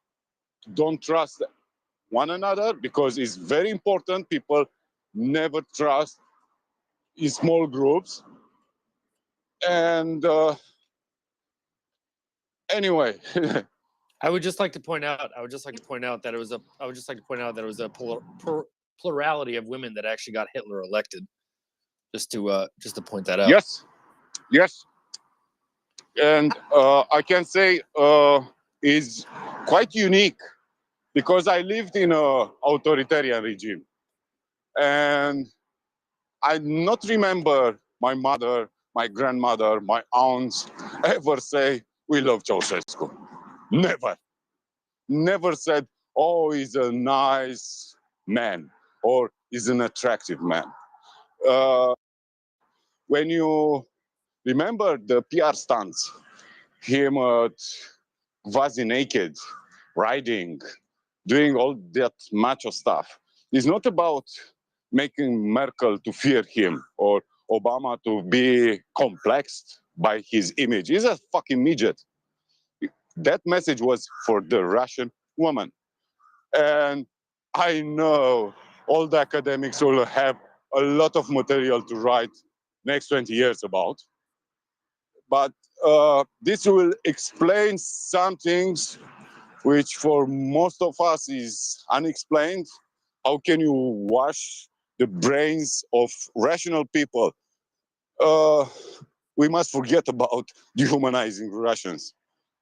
don't trust one another, because it's very important. People never trust in small groups. And anyway, I would just like to point out that it was a plurality of women that actually got Hitler elected. Just to point that out. Yes. And I can say is quite unique because I lived in an authoritarian regime, and I not remember my mother, my grandmother, my aunts ever say we love Ceausescu. Never said, oh, he's a nice man or he's an attractive man. When you remember the PR stunts, him quasi naked, riding, doing all that macho stuff, it's not about making Merkel to fear him or Obama to be complexed by his image. He's a fucking midget. That message was for the Russian woman. And I know all the academics will have a lot of material to write next 20 years about. But this will explain some things which for most of us is unexplained. How can you wash the brains of rational people? We must forget about dehumanizing Russians.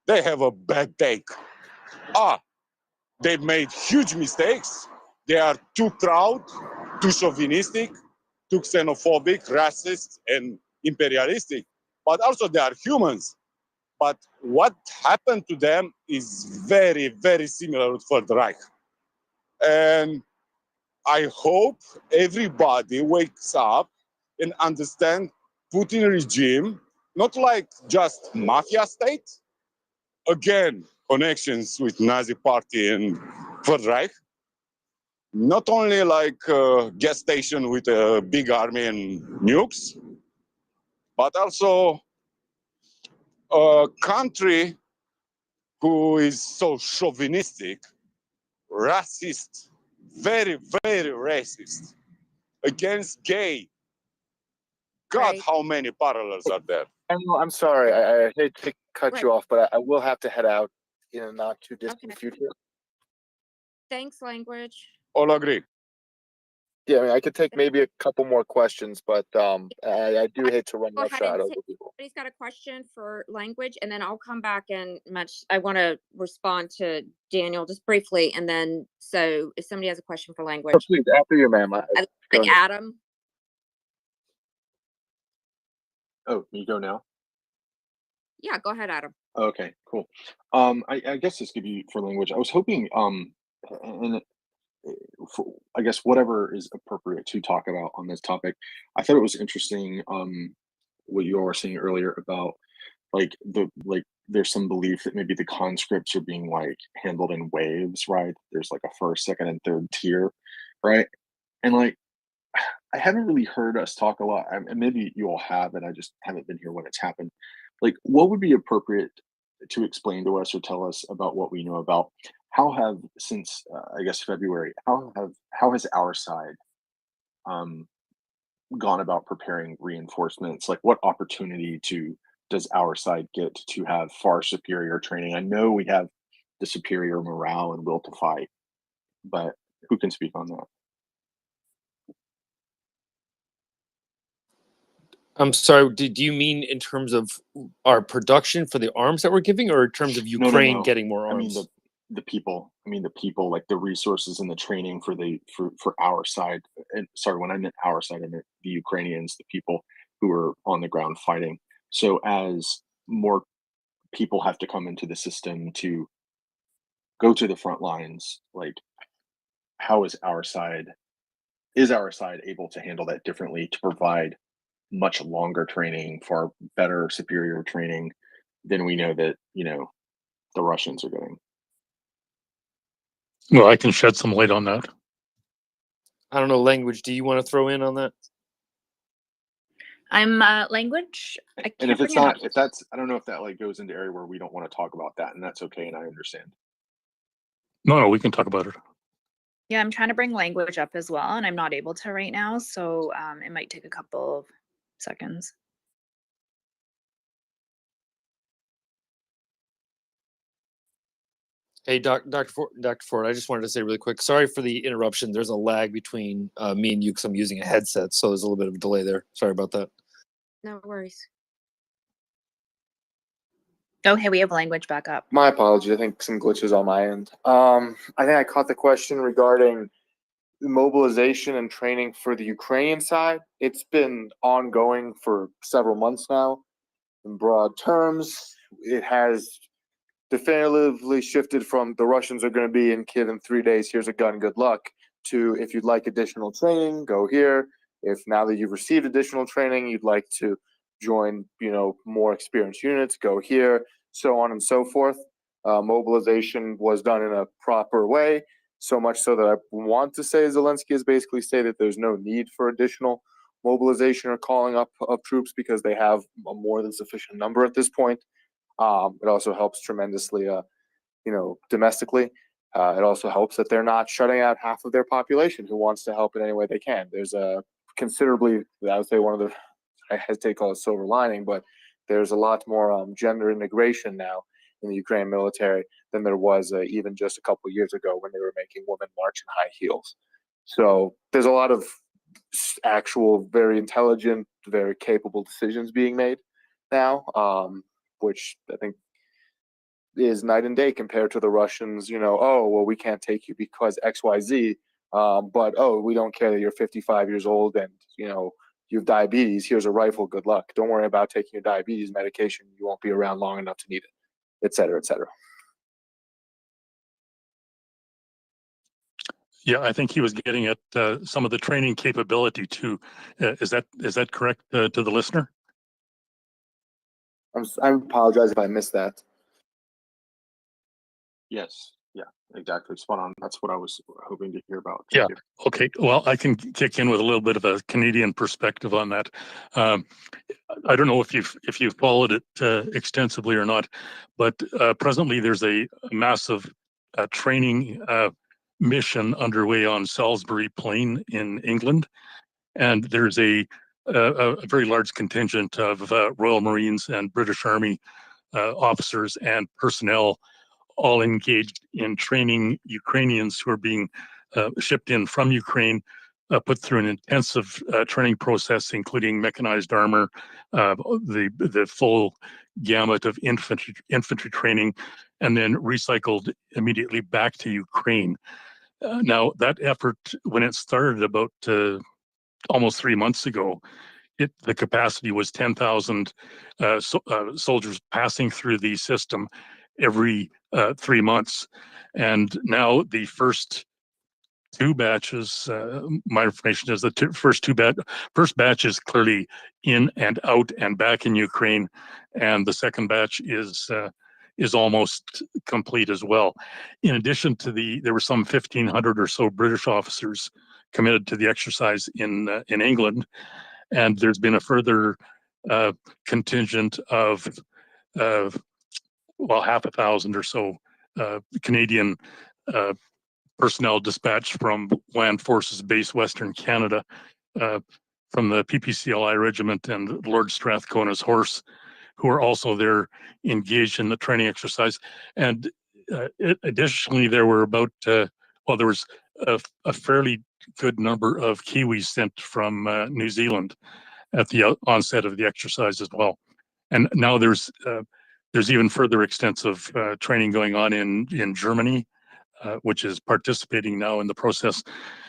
They have a bad take. They've made huge mistakes. They are too proud, too chauvinistic, too xenophobic, racist, and imperialistic. But also they are humans. But what happened to them is very, very similar with Third Reich. And I hope everybody wakes up and understand Putin regime, not like just mafia state, again, connections with Nazi party and Third Reich, not only like a gas station with a big army and nukes, but also a country who is so chauvinistic, racist, very, very racist, against gay. God, Right. how many parallels are there? I'm sorry, I hate to cut Right. you off, but I will have to head out in a not too distant Okay. future. Thanks, language. All agree. Yeah, I mean, I could take maybe a couple more questions, but I do hate to run Go ahead roughshod and over take, people. somebody's got a question for language, and then I'll come back and I want to respond to Daniel just briefly, and then so if somebody has a question for So language, please, after you, ma'am. like Go ahead. Adam. Oh, you go now? Yeah, go ahead, Adam. Okay, cool. I guess this could be for language. I was hoping, and for, I guess whatever is appropriate to talk about on this topic. I thought it was interesting, what you all were saying earlier about there's some belief that maybe the conscripts are being like handled in waves, right? There's like a first, second, and third tier, right? And like I haven't really heard us talk a lot, and maybe you all have, and I just haven't been here when it's happened. Like, what would be appropriate to explain to us or tell us about what we know about how have since I guess February, how has our side gone about preparing reinforcements? Like, what opportunity does our side get to have far superior training? I know we have the superior morale and will to fight, but who can speak on that? I'm sorry, do you mean in terms of our production for the arms that we're giving, or in terms of No, Ukraine no. getting more I mean arms? the people. I mean the people, like the resources and the training for our side. And sorry, when I meant our side, I meant the Ukrainians, the people who are on the ground fighting. So as more people have to come into the system to go to the front lines, like how is our side able to handle that differently to provide much longer training, far better, superior training than we know that, the Russians are getting? Well, I can shed some light on that. I don't know, language. Do you want to throw in on that? I'm language. I And can't if it's bring it not, up. if that's, I don't know if that like goes into area where we don't want to talk about that, and that's okay, and I understand. No, we can talk about it. Yeah, I'm trying to bring language up as well, and I'm not able to right now, so it might take a couple of seconds. Hey, Dr. Ford, I just wanted to say really quick, sorry for the interruption. There's a lag between me and you because I'm using a headset, so there's a little bit of a delay there. Sorry about that. No worries. Okay, we have language back up. My apologies. I think some glitches on my end. I think I caught the question regarding mobilization and training for the Ukrainian side. It's been ongoing for several months now. In broad terms, it has definitively shifted from the Russians are going to be in Kiev in 3 days, here's a gun, good luck, to if you'd like additional training, go here. If now that you've received additional training, you'd like to join, more experienced units, go here, so on and so forth. Mobilization was done in a proper way, so much so that I want to say Zelensky has basically stated there's no need for additional mobilization or calling up of troops because they have a more than sufficient number at this point. It also helps tremendously, domestically. It also helps that they're not shutting out half of their population who wants to help in any way they can. There's a considerably, I would say, one of the I hesitate to call it silver lining, but there's a lot more gender integration now in the Ukrainian military than there was even just a couple of years ago when they were making women march in high heels. So there's a lot of actual very intelligent, very capable decisions being made now, which I think is night and day compared to the Russians. Oh, well, we can't take you because XYZ, but oh, we don't care that you're 55 years old and you have diabetes. Here's a rifle. Good luck. Don't worry about taking your diabetes medication. You won't be around long enough to need it, et cetera, et cetera. Yeah, I think he was getting at some of the training capability too. Is that correct to the listener? I apologize if I missed that. Yes. Yeah, exactly. Spot on. That's what I was hoping to hear about. Yeah. Okay. Well, I can kick in with a little bit of a Canadian perspective on that. I don't know if you've followed it extensively or not, but presently there's a massive training mission underway on Salisbury Plain in England, and there's a very large contingent of Royal Marines and British Army officers and personnel all engaged in training Ukrainians who are being shipped in from Ukraine, put through an intensive training process, including mechanized armor, the full gamut of infantry training, and then recycled immediately back to Ukraine. Now, that effort, when it started about almost 3 months ago, the capacity was 10,000 soldiers passing through the system every 3 months. And now the first two batches, my information is the first batch is clearly in and out and back in Ukraine, and the second batch is almost complete as well. In addition to there were some 1,500 or so British officers committed to the exercise in England, and there's been a further contingent of half a thousand or so Canadian personnel dispatched from Land Forces Base Western Canada, from the PPCLI Regiment and Lord Strathcona's Horse, who are also there engaged in the training exercise. And additionally, there were there was a fairly good number of Kiwis sent from New Zealand at the onset of the exercise as well. And now there's even further extensive training going on in Germany, which is participating now in the process.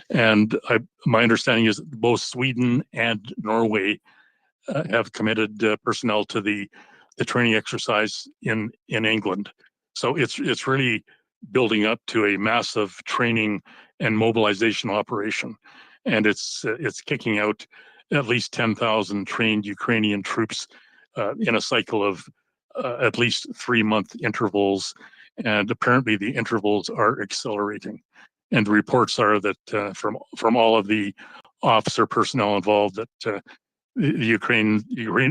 And my understanding is that both Sweden and Norway have committed personnel to the training exercise in England. So it's really building up to a massive training and mobilization operation, and it's kicking out at least 10,000 trained Ukrainian troops in a cycle of at least 3-month intervals, and apparently the intervals are accelerating. And the reports are that from all of the officer personnel involved, that the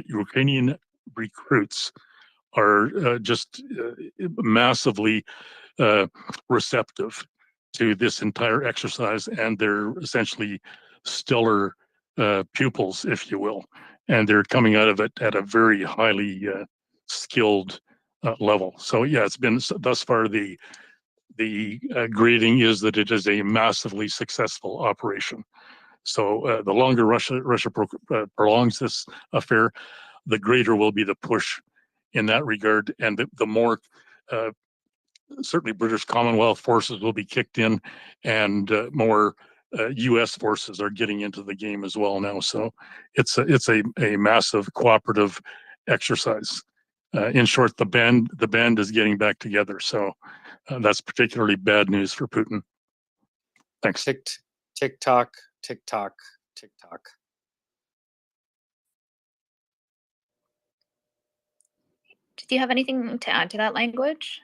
Ukrainian recruits are just massively receptive to this entire exercise, and they're essentially stellar pupils, if you will, and they're coming out of it at a very highly skilled level. So yeah, it's been thus far the grading is that it is a massively successful operation. So the longer Russia prolongs this affair, the greater will be the push in that regard, and the more certainly British Commonwealth forces will be kicked in, and more U.S. forces are getting into the game as well now. So it's a massive cooperative exercise. In short, the band is getting back together. So that's particularly bad news for Putin. Thanks. Tick tock, tick tock, tick tock. Do you have anything to add to that language?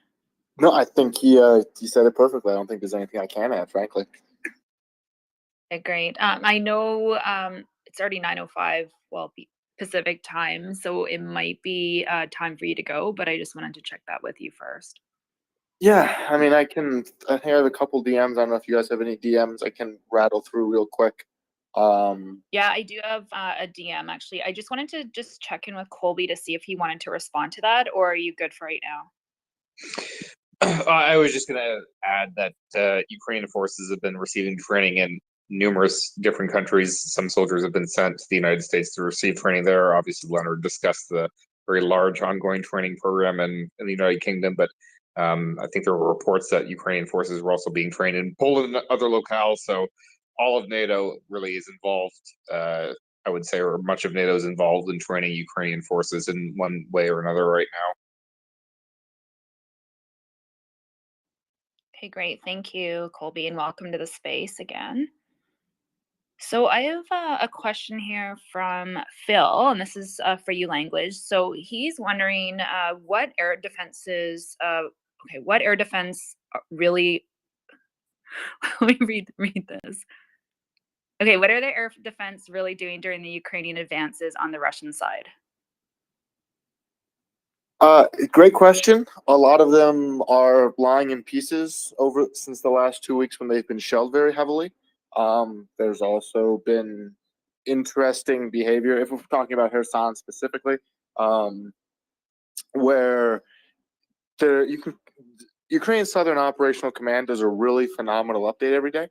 No, I think he said it perfectly. I don't think there's anything I can add, frankly. Okay, great. I know it's already 9:05, Pacific time, so it might be time for you to go, but I just wanted to check that with you first. Yeah, I mean, I think I have a couple DMs. I don't know if you guys have any DMs I can rattle through real quick. Yeah, I do have a DM actually. I just wanted to just check in with Colby to see if he wanted to respond to that, or are you good for right now? I was just going to add that Ukrainian forces have been receiving training in numerous different countries. Some soldiers have been sent to the United States to receive training there. Obviously, Leonard discussed the very large ongoing training program in the United Kingdom, but I think there were reports that Ukrainian forces were also being trained in Poland and other locales. So all of NATO really is involved, I would say, or much of NATO is involved in training Ukrainian forces in one way or another right now. Okay, great. Thank you, Colby, and welcome to the space again. So I have a question here from Phil, and this is for you, Language. So he's wondering what air defenses, what air defense really, let me read this. Okay, what are the air defense really doing during the Ukrainian advances on the Russian side? Great question. A lot of them are lying in pieces over since the last 2 weeks when they've been shelled very heavily. There's also been interesting behavior, if we're talking about Kherson specifically, where Ukrainian Southern Operational Command does a really phenomenal update every day,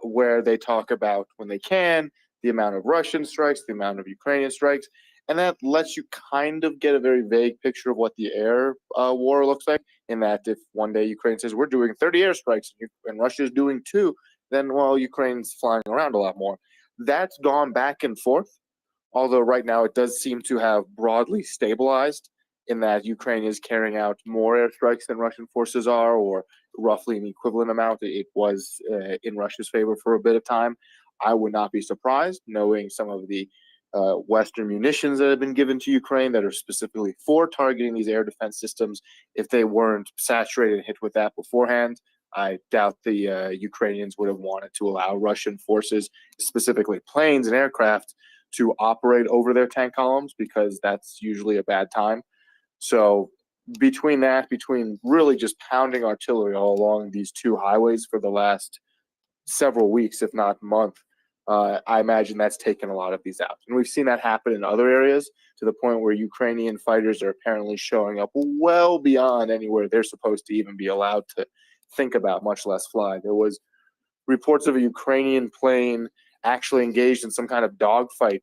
where they talk about, when they can, the amount of Russian strikes, the amount of Ukrainian strikes, and that lets you kind of get a very vague picture of what the air war looks like, in that if one day Ukraine says, we're doing 30 airstrikes and Russia's doing 2, then, well, Ukraine's flying around a lot more. That's gone back and forth, although right now it does seem to have broadly stabilized, in that Ukraine is carrying out more airstrikes than Russian forces are, or roughly an equivalent amount. It was in Russia's favor for a bit of time. I would not be surprised, knowing some of the Western munitions that have been given to Ukraine that are specifically for targeting these air defense systems. If they weren't saturated and hit with that beforehand, I doubt the Ukrainians would have wanted to allow Russian forces, specifically planes and aircraft, to operate over their tank columns, because that's usually a bad time. So between really just pounding artillery all along these 2 highways for the last several weeks, if not month, I imagine that's taken a lot of these out. And we've seen that happen in other areas, to the point where Ukrainian fighters are apparently showing up well beyond anywhere they're supposed to even be allowed to think about, much less fly. There was reports of a Ukrainian plane actually engaged in some kind of dogfight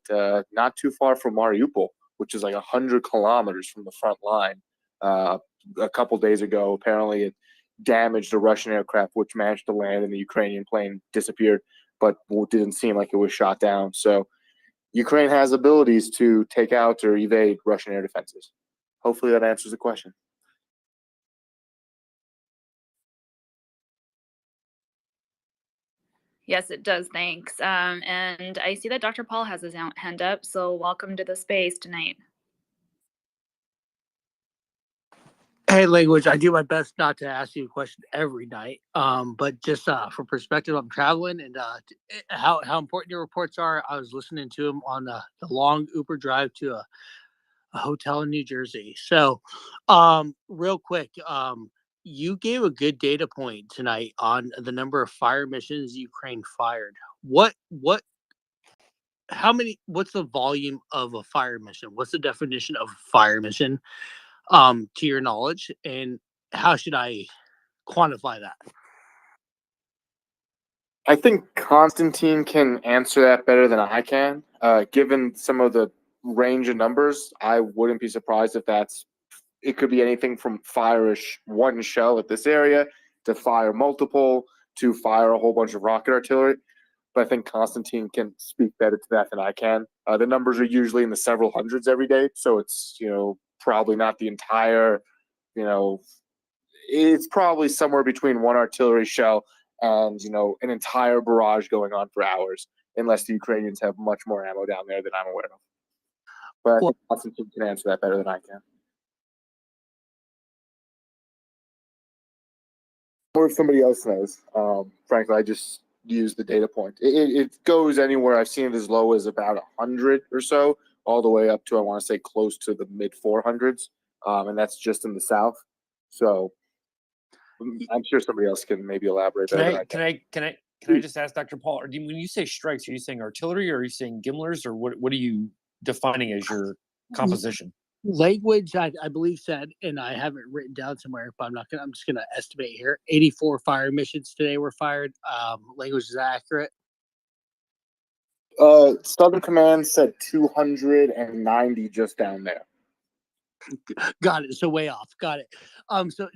not too far from Mariupol, which is like 100 kilometers from the front line. A couple days ago, apparently it damaged a Russian aircraft, which managed to land, and the Ukrainian plane disappeared, but didn't seem like it was shot down. So Ukraine has abilities to take out or evade Russian air defenses. Hopefully that answers the question. Yes, it does. Thanks. And I see that Dr. Paul has his hand up, so welcome to the space tonight. Hey, Language, I do my best not to ask you a question every night, but just for perspective, I'm traveling, and how important your reports are. I was listening to them on the long Uber drive to a hotel in New Jersey. So real quick, you gave a good data point tonight on the number of fire missions Ukraine fired. What's the volume of a fire mission? What's the definition of a fire mission, to your knowledge, and how should I quantify that? I think Constantine can answer that better than I can. Given some of the range of numbers, I wouldn't be surprised if it could be anything from fire one shell at this area, to fire multiple, to fire a whole bunch of rocket artillery. But I think Constantine can speak better to that than I can. The numbers are usually in the several hundreds every day, so it's probably not the entire, it's probably somewhere between one artillery shell and an entire barrage going on for hours, unless the Ukrainians have much more ammo down there than I'm aware of. But I think Constantine can answer that better than I can. Or if somebody else knows, frankly, I just use the data point. It goes anywhere. I've seen it as low as about 100 or so, all the way up to, I want to say, close to the mid 400s, and that's just in the south. So I'm sure somebody else can maybe elaborate better. Can I can I just ask Dr. Paul, when you say strikes, are you saying artillery, or are you saying Gimlers, or what are you defining as your composition? Language, I believe said, and I have it written down somewhere, but I'm just gonna estimate here. 84 fire missions today were fired. Language is accurate. Southern Command said 290 just down there. Got it. So way off. Got it.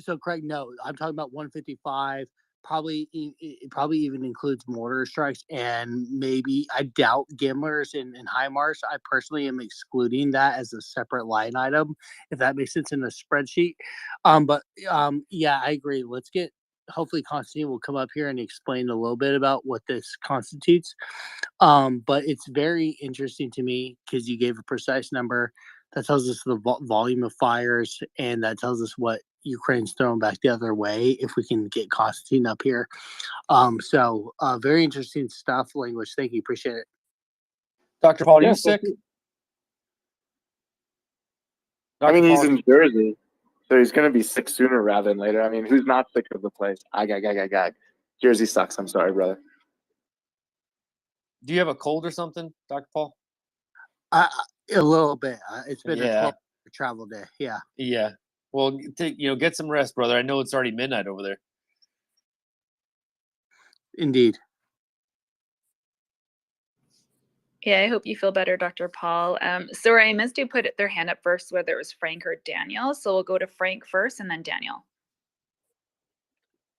So Craig, no, I'm talking about 155. Probably it probably even includes mortar strikes, and maybe I doubt Gimlers and HIMARS. I personally am excluding that as a separate line item, if that makes sense in a spreadsheet. Yeah, I agree. Let's get. Hopefully, Constantine will come up here and explain a little bit about what this constitutes. But it's very interesting to me because you gave a precise number that tells us the volume of fires, and that tells us what Ukraine's throwing back the other way if we can get Constantine up here. Very interesting stuff, language. Thank you. Appreciate it. Dr. Paul, are you sick? I mean, he's in Jersey, so he's going to be sick sooner rather than later. I mean, who's not sick of the place? Jersey sucks. I'm sorry, brother. Do you have a cold or something, Dr. Paul? A little bit. It's been a 12-hour travel day. Yeah. Yeah. Well, get some rest, brother. I know it's already midnight over there. Indeed. Yeah, I hope you feel better, Dr. Paul. Sorry, I missed who put their hand up first, whether it was Frank or Daniel. So we'll go to Frank first and then Daniel.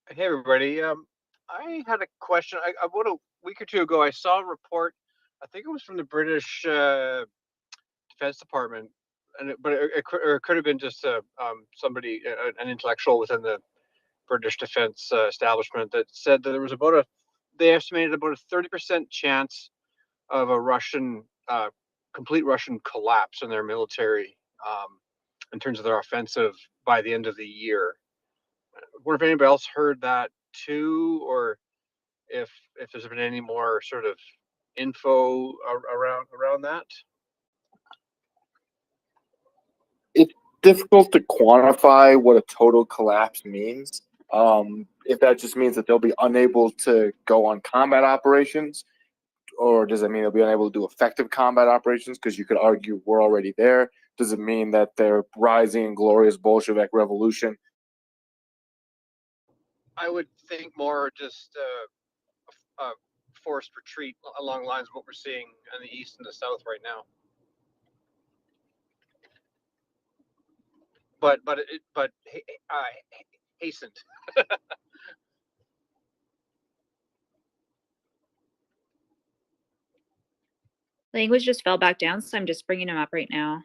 Hey, everybody. I had a question. About a week or two ago, I saw a report. I think it was from the British Defense Department, but it could have been just somebody, an intellectual within the British defense establishment, that said that there was they estimated about a 30% chance of a complete Russian collapse in their military in terms of their offensive by the end of the year. I wonder if anybody else heard that too, or if there's been any more sort of info around that. It's difficult to quantify what a total collapse means. If that just means that they'll be unable to go on combat operations, or does it mean they'll be unable to do effective combat operations? Because you could argue we're already there. Does it mean that their rising and glorious Bolshevik revolution? I would think more just a forced retreat along the lines of what we're seeing in the east and the south right now. But hastened. Language just fell back down, so I'm just bringing him up right now.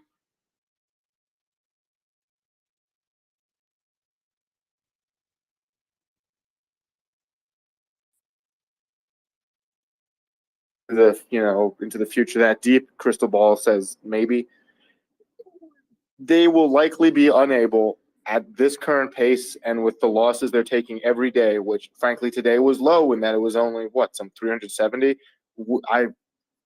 Into the future, that deep crystal ball says maybe they will likely be unable at this current pace and with the losses they're taking every day, which frankly today was low in that it was only some 370. I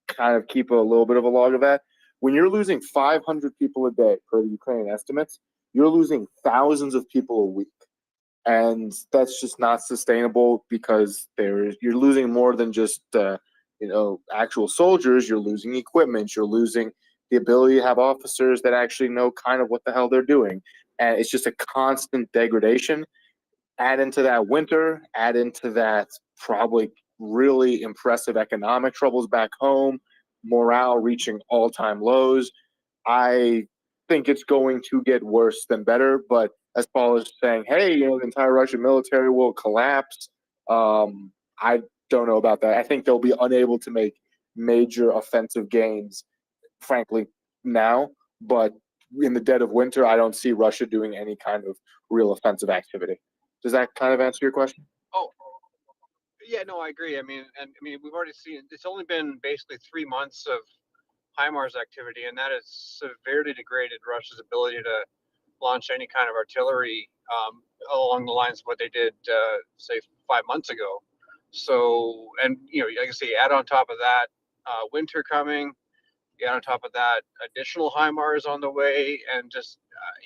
kind of keep a little bit of a log of that. When you're losing 500 people a day per the Ukrainian estimates, you're losing thousands of people a week. And that's just not sustainable, because you're losing more than just actual soldiers. You're losing equipment. You're losing the ability to have officers that actually know kind of what the hell they're doing. And it's just a constant degradation. Add into that winter, add into that probably really impressive economic troubles back home, morale reaching all-time lows. I think it's going to get worse than better. But as Paul is saying, hey, the entire Russian military will collapse. I don't know about that. I think they'll be unable to make major offensive gains, frankly, now. But in the dead of winter, I don't see Russia doing any kind of real offensive activity. Does that kind of answer your question? Oh, yeah, no, I agree. I mean, we've already seen, it's only been basically 3 months of HIMARS activity, and that has severely degraded Russia's ability to launch any kind of artillery along the lines of what they did, say, 5 months ago. So, and like I say, add on top of that winter coming, you add on top of that additional HIMARS on the way, and just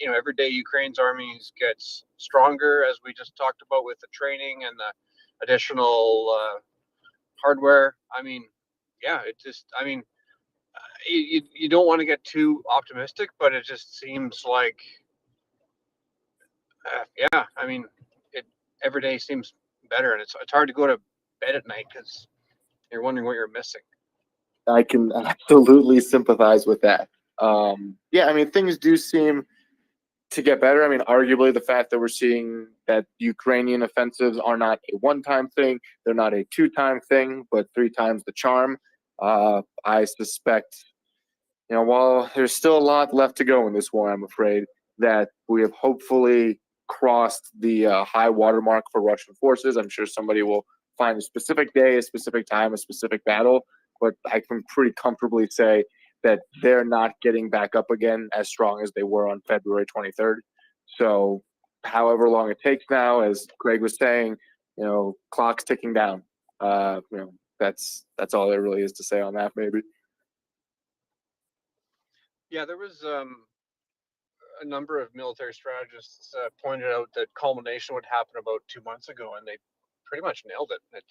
every day Ukraine's armies gets stronger, as we just talked about with the training and the additional hardware. I mean, yeah, it just, I mean, you don't want to get too optimistic, but it just seems like, yeah, I mean, it every day seems better, and it's hard to go to bed at night because you're wondering what you're missing. I can absolutely sympathize with that. Yeah, I mean, things do seem to get better. I mean, arguably, the fact that we're seeing that Ukrainian offensives are not a one-time thing, they're not a two-time thing, but 3 times the charm. I suspect, while there's still a lot left to go in this war, I'm afraid that we have hopefully crossed the high watermark for Russian forces. I'm sure somebody will find a specific day, a specific time, a specific battle, but I can pretty comfortably say that they're not getting back up again as strong as they were on February 23rd. So however long it takes now, as Greg was saying, clock's ticking down. That's all there really is to say on that, maybe. Yeah, there was a number of military strategists pointed out that culmination would happen about 2 months ago, and they pretty much nailed it.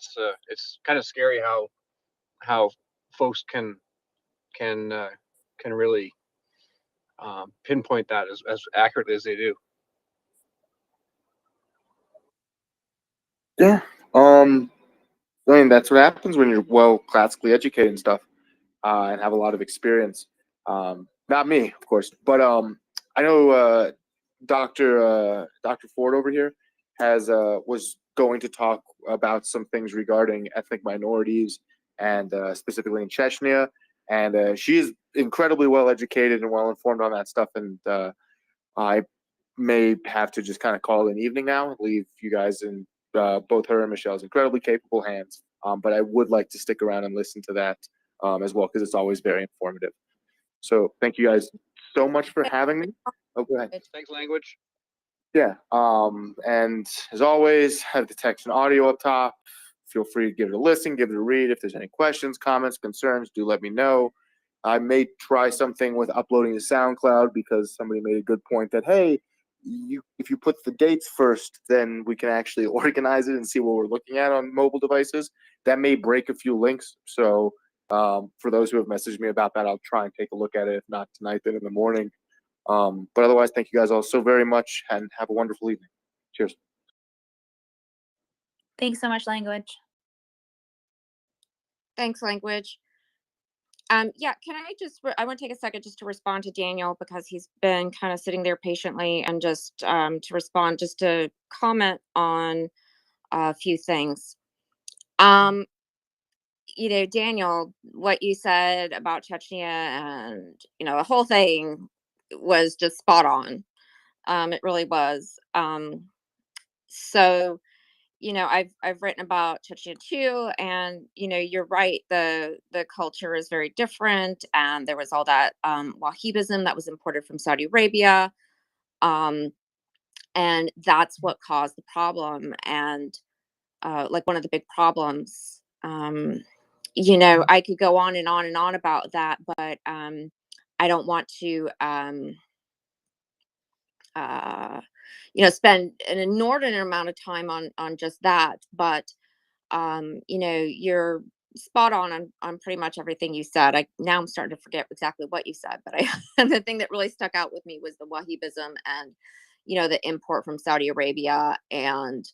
It's kind of scary how folks can really pinpoint that as accurately as they do. Yeah. I mean, that's what happens when you're well classically educated and stuff, and have a lot of experience. Not me, of course, but I know Dr. Ford over here was going to talk about some things regarding ethnic minorities and specifically in Chechnya, and she is incredibly well educated and well informed on that stuff. And I may have to just kind of call it an evening now, leave you guys in both her and Michelle's incredibly capable hands. But I would like to stick around and listen to that as well, because it's always very informative. So thank you guys so much for having me. Oh, go ahead. Thanks, language. Yeah. And as always, have the text and audio up top. Feel free to give it a listen, give it a read. If there's any questions, comments, concerns, do let me know. I may try something with uploading to SoundCloud, because somebody made a good point that, hey, if you put the dates first, then we can actually organize it and see what we're looking at on mobile devices. That may break a few links. So for those who have messaged me about that, I'll try and take a look at it. If not tonight, then in the morning. But otherwise, thank you guys all so very much, and have a wonderful evening. Cheers. Thanks so much, language. Thanks, language. Yeah, can I I want to take a second just to respond to Daniel, because he's been kind of sitting there patiently, and just to respond, just to comment on a few things. Daniel, what you said about Chechnya and, the whole thing was just spot on. It really was. So, I've written about Chechnya too, and you're right. The culture is very different, and there was all that Wahhabism that was imported from Saudi Arabia, and that's what caused the problem. And like one of the big problems, I could go on and on and on about that, but I don't want to spend an inordinate amount of time on just that. But you're spot on pretty much everything you said. Now I'm starting to forget exactly what you said, but the thing that really stuck out with me was the Wahhabism, and the import from Saudi Arabia, and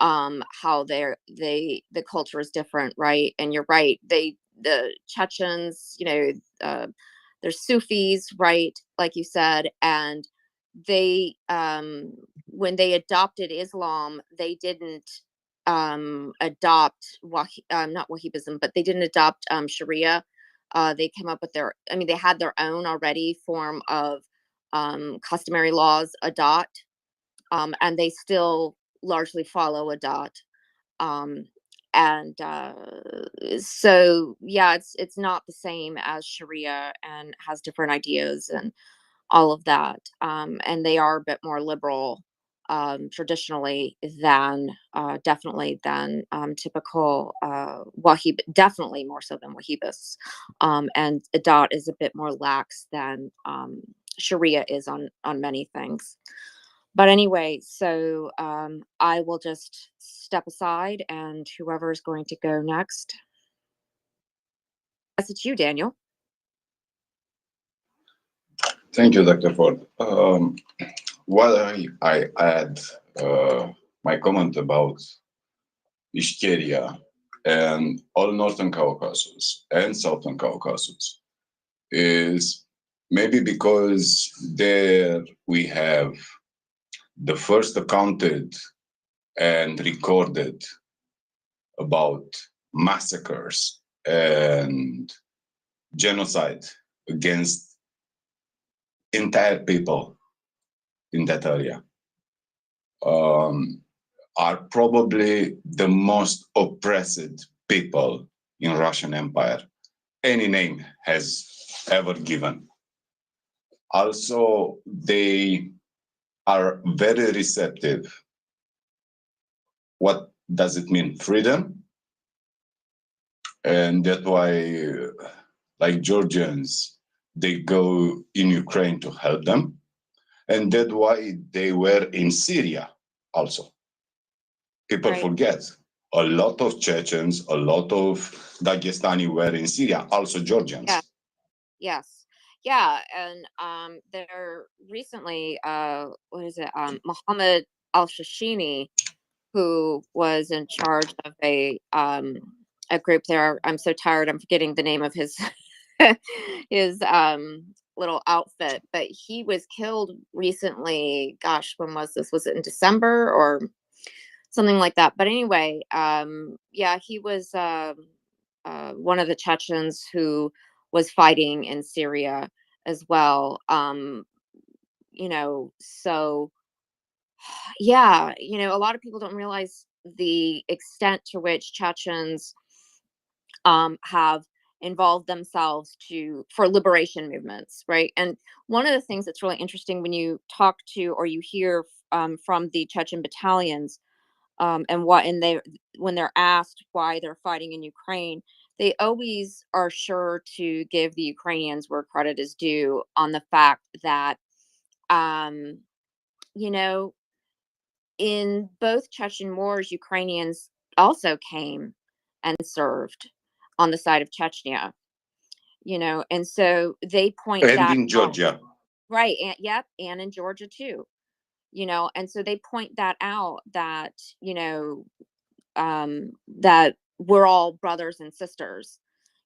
how the culture is different, right? And you're right, the Chechens, they're Sufis, right, like you said, and they when they adopted Islam, they didn't adopt not Wahhabism, but they didn't adopt Sharia. They came up with they had their own already form of customary laws, Adat, and they still largely follow Adat. And so yeah, it's not the same as Sharia, and has different ideas and all of that. And they are a bit more liberal traditionally than definitely than typical Wahhab, definitely more so than Wahhabists. And Adat is a bit more lax than Sharia is on many things. But anyway, so I will just step aside, and whoever is going to go next. it's you, Daniel. Thank you, Dr. Ford. What I add my comment about Ishkeria and all Northern Caucasus and Southern Caucasus is maybe because there we have the first accounted and recorded about massacres and genocide against entire people in that area. Are probably the most oppressed people in Russian Empire any name has ever given. Also, they are very receptive. What does it mean? Freedom? And that's why, like Georgians, they go in Ukraine to help them. And that's why they were in Syria also. People forget. A lot of Chechens, a lot of Dagestani were in Syria, also Georgians. Yeah. Yes. Yeah. And there recently, what is it? Mohammed al-Shashini, who was in charge of a group there. I'm so tired. I'm forgetting the name of his his little outfit, but he was killed recently. Gosh, when was this? Was it in December or something like that? But anyway, yeah, he was one of the Chechens who was fighting in Syria as well. You know, so yeah, you know, a lot of people don't realize the extent to which Chechens have involved themselves for liberation movements, right? And one of the things that's really interesting when you talk to or you hear from the Chechen battalions, and when they're asked why they're fighting in Ukraine, they always are sure to give the Ukrainians where credit is due on the fact that, you know, in both Chechen wars, Ukrainians also came and served on the side of Chechnya, you know, and so they point And that in Georgia. out. Right. And yep. And in Georgia too, you know, and so they point that out that, you know, that we're all brothers and sisters,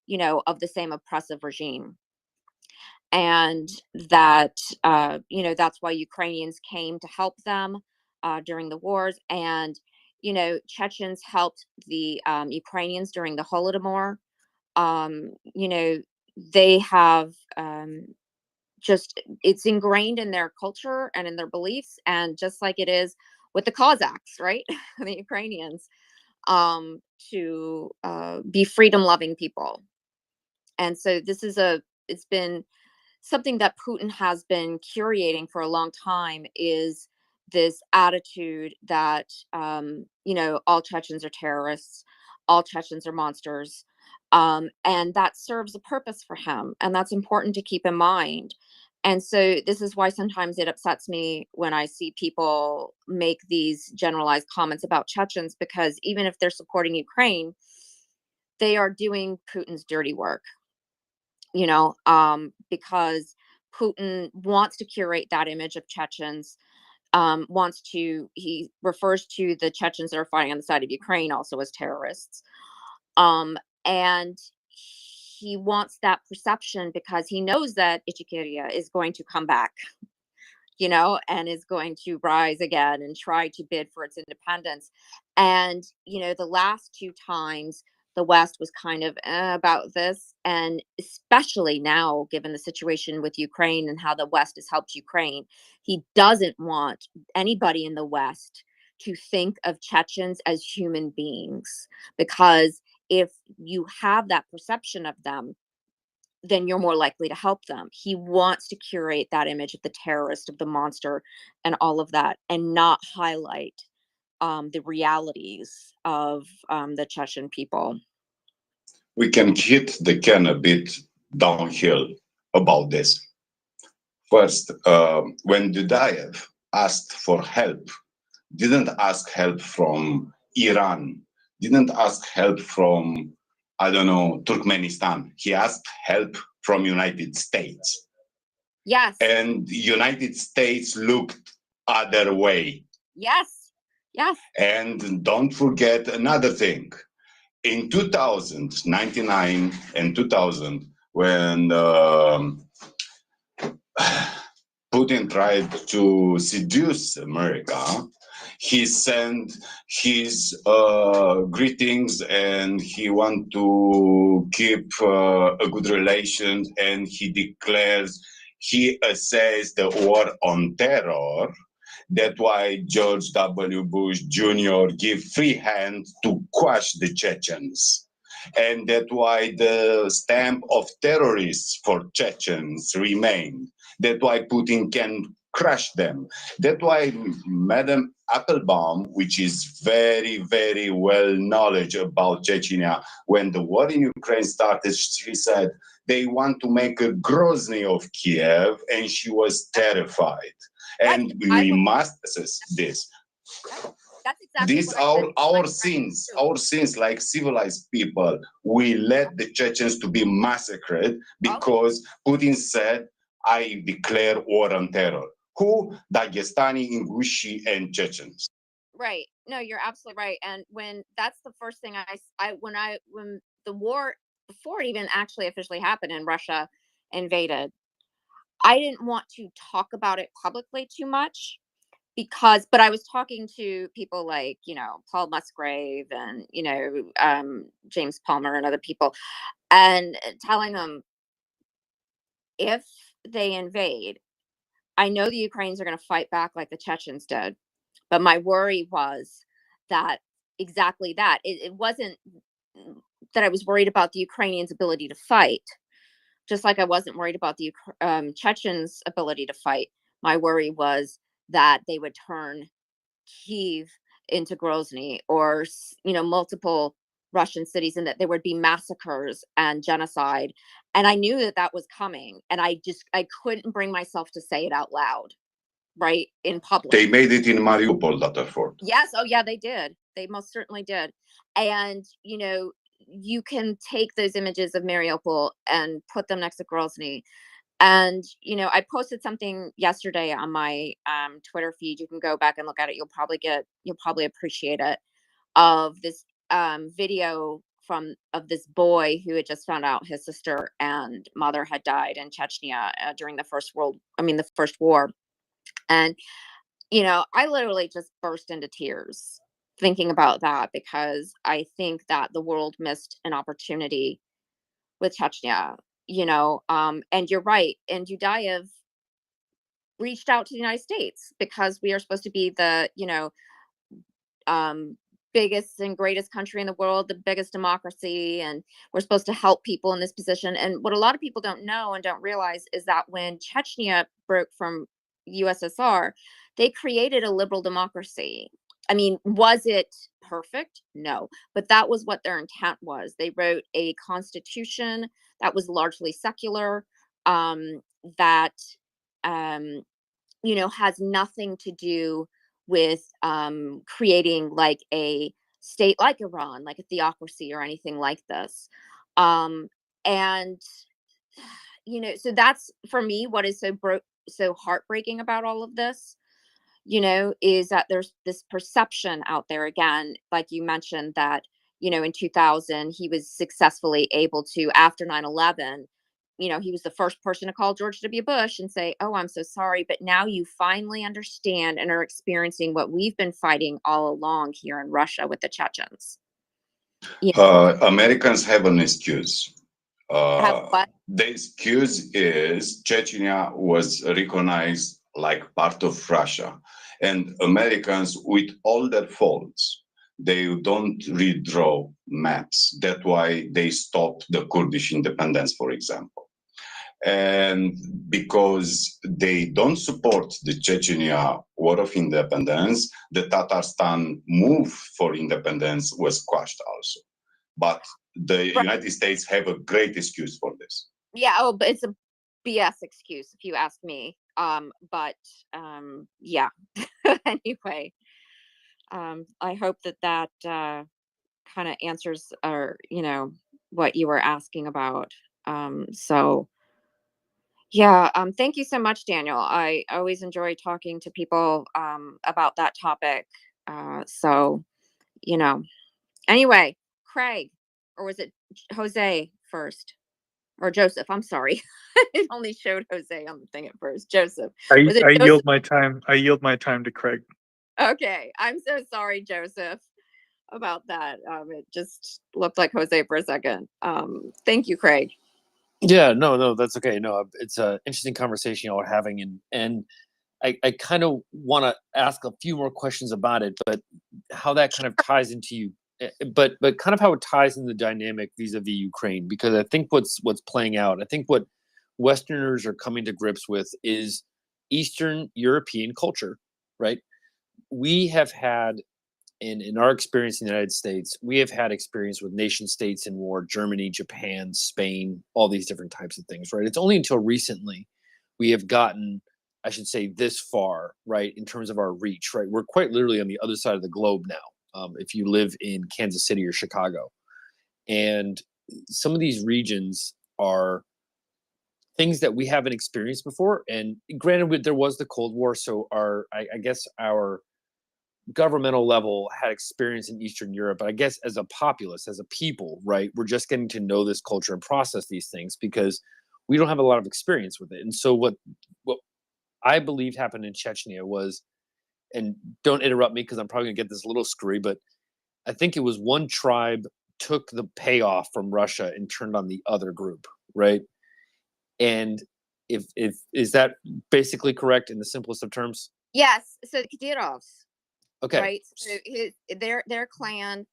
you know, of the same oppressive regime. And that, you know, that's why Ukrainians came to help them during the wars. And, you know, Chechens helped the Ukrainians during the Holodomor. You know, they have just, it's ingrained in their culture and in their beliefs. And just like it is with the Cossacks, right? The Ukrainians, to be freedom loving people. And so this is it's been something that Putin has been curating for a long time, is this attitude that, you know, all Chechens are terrorists, all Chechens are monsters. And that serves a purpose for him. And that's important to keep in mind. And so this is why sometimes it upsets me when I see people make these generalized comments about Chechens, because even if they're supporting Ukraine, they are doing Putin's dirty work, you know, because Putin wants to curate that image of Chechens, he refers to the Chechens that are fighting on the side of Ukraine also as terrorists. And he wants that perception because he knows that Ichikeria is going to come back, you know, and is going to rise again and try to bid for its independence. And, you know, the last two times the West was kind of about this, and especially now, given the situation with Ukraine and how the West has helped Ukraine, he doesn't want anybody in the West to think of Chechens as human beings, because if you have that perception of them, then you're more likely to help them. He wants to curate that image of the terrorist, of the monster, and all of that, and not highlight the realities of the Chechen people. We can hit the can a bit downhill about this. First, when Dudayev asked for help, didn't ask help from Iran, didn't ask help from I don't know, Turkmenistan. He asked help from United States. Yes. And United States looked other way. Yes. Yes. And don't forget another thing. In 1999 and 2000, when Putin tried to seduce America, he sent his greetings and he want to keep a good relation, and he declares he assessed the war on terror. That's why George W. Bush Jr. gave free hand to quash the Chechens. And that's why the stamp of terrorists for Chechens remained. That's why Putin can crush them. That's why Madam Applebaum, which is very, very well knowledge about Chechnya, when the war in Ukraine started, she said they want to make a Grozny of Kiev, and she was terrified. And we must assess this. That's exactly These what our sins, like civilized people, we let the Chechens to be massacred because Putin said, "I declare war on terror." Who? Dagestani, Ingushi, and Chechens. Right. No, you're absolutely right. And when that's the first thing when the war, before it even actually officially happened and Russia invaded, I didn't want to talk about it publicly too much but I was talking to people like, Paul Musgrave and, James Palmer and other people, and telling them, if they invade, I know the Ukrainians are going to fight back like the Chechens did. But my worry was that exactly that. It wasn't that I was worried about the Ukrainians' ability to fight, just like I wasn't worried about the Chechens' ability to fight. My worry was that they would turn Kyiv into Grozny, or multiple Russian cities, and that there would be massacres and genocide. And I knew that was coming, and I couldn't bring myself to say it out loud, right, in public. They made it in Mariupol, that effort. Yes. Oh yeah, they did. They most certainly did. And you can take those images of Mariupol and put them next to Grozny. And, I posted something yesterday on my Twitter feed. You can go back and look at it. You'll probably appreciate it, of this video of this boy who had just found out his sister and mother had died in Chechnya during the first war. And, I literally just burst into tears thinking about that, because I think that the world missed an opportunity with Chechnya. And you're right. And Yudayev reached out to the United States because we are supposed to be the, biggest and greatest country in the world, the biggest democracy, and we're supposed to help people in this position. And what a lot of people don't know and don't realize is that when Chechnya broke from USSR, they created a liberal democracy. I mean, was it perfect? No, but that was what their intent was. They wrote a constitution that was largely secular, that has nothing to do with creating like a state like Iran, like a theocracy or anything like this. And so that's, for me, what is so heartbreaking about all of this, is that there's this perception out there, again, like you mentioned, that in 2000 he was successfully able to, after 9/11, he was the first person to call George W. Bush and say, "Oh, I'm so sorry, but now you finally understand and are experiencing what we've been fighting all along here in Russia with the Chechens." Americans have an excuse. Have what? The excuse is Chechnya was recognized like part of Russia, and Americans, with all their faults, they don't redraw maps. That's why they stopped the Kurdish independence, for example. And because they don't support the Chechnya War of Independence, the Tatarstan move for independence was quashed also. But the United States have a great excuse for this. Yeah. Oh, but it's a BS excuse, if you ask me. But yeah. Anyway, I hope that kind of answers, or what you were asking about. So yeah, thank you so much, Daniel. I always enjoy talking to people about that topic. So, you know, anyway, Craig, or was it Jose first? Or Joseph, I'm sorry. It only showed Jose on the thing at first. Joseph. Was it I Joseph? yield my time. I yield my time to Craig. Okay. I'm so sorry, Joseph, about that. It just looked like Jose for a second. Thank you, Craig. Yeah, no, that's okay. No, it's an interesting conversation y'all are having, and I kind of want to ask a few more questions about it, but how that kind of ties into you, but kind of how it ties in the dynamic vis-a-vis Ukraine, because I think what's playing out, I think what Westerners are coming to grips with is Eastern European culture, right? We have had in our experience in the United States, we have had experience with nation states in war, Germany, Japan, Spain, all these different types of things, right? It's only until recently we have gotten, I should say, this far, right, in terms of our reach, right? We're quite literally on the other side of the globe now, if you live in Kansas City or Chicago. And some of these regions are things that we haven't experienced before. And granted, there was the Cold War, so I guess our governmental level had experience in Eastern Europe, but I guess as a populace, as a people, right, we're just getting to know this culture and process these things because we don't have a lot of experience with it. And so what I believe happened in Chechnya was, and don't interrupt me because I'm probably gonna get this a little screwy, but I think it was one tribe took the payoff from Russia and turned on the other group, right? And if is that basically correct in the simplest of terms? Yes. So the Kadyrovs, Okay. right? So their clan,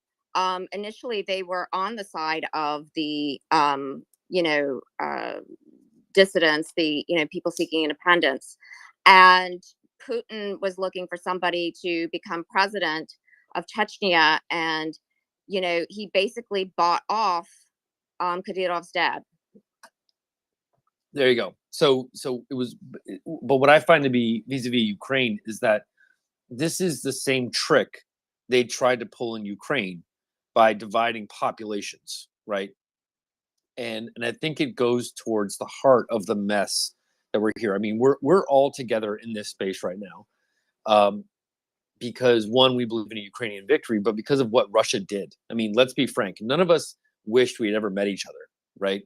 initially they were on the side of the, dissidents, the, people seeking independence. And Putin was looking for somebody to become president of Chechnya. And, he basically bought off Kadyrov's dad. There you go. So it was, but what I find to be vis-a-vis Ukraine is that this is the same trick they tried to pull in Ukraine by dividing populations, right? And I think it goes towards the heart of the mess that we're here. I mean, we're all together in this space right now, because one, we believe in a Ukrainian victory, but because of what Russia did. I mean, let's be frank. None of us wished we had ever met each other, right?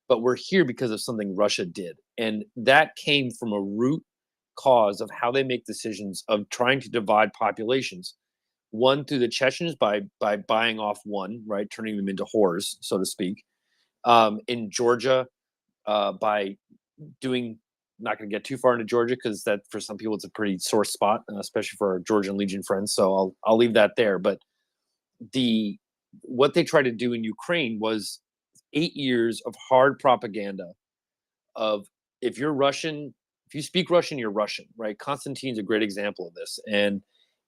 But we're here because of something Russia did, and that came from a root cause of how they make decisions of trying to divide populations. One, through the Chechens by buying off one, right, turning them into whores, so to speak. In Georgia, by doing, not going to get too far into Georgia because that for some people it's a pretty sore spot, especially for our Georgian Legion friends. So I'll leave that there. But what they tried to do in Ukraine was 8 years of hard propaganda of, if you're Russian, if you speak Russian, you're Russian, right? Konstantin's a great example of this, and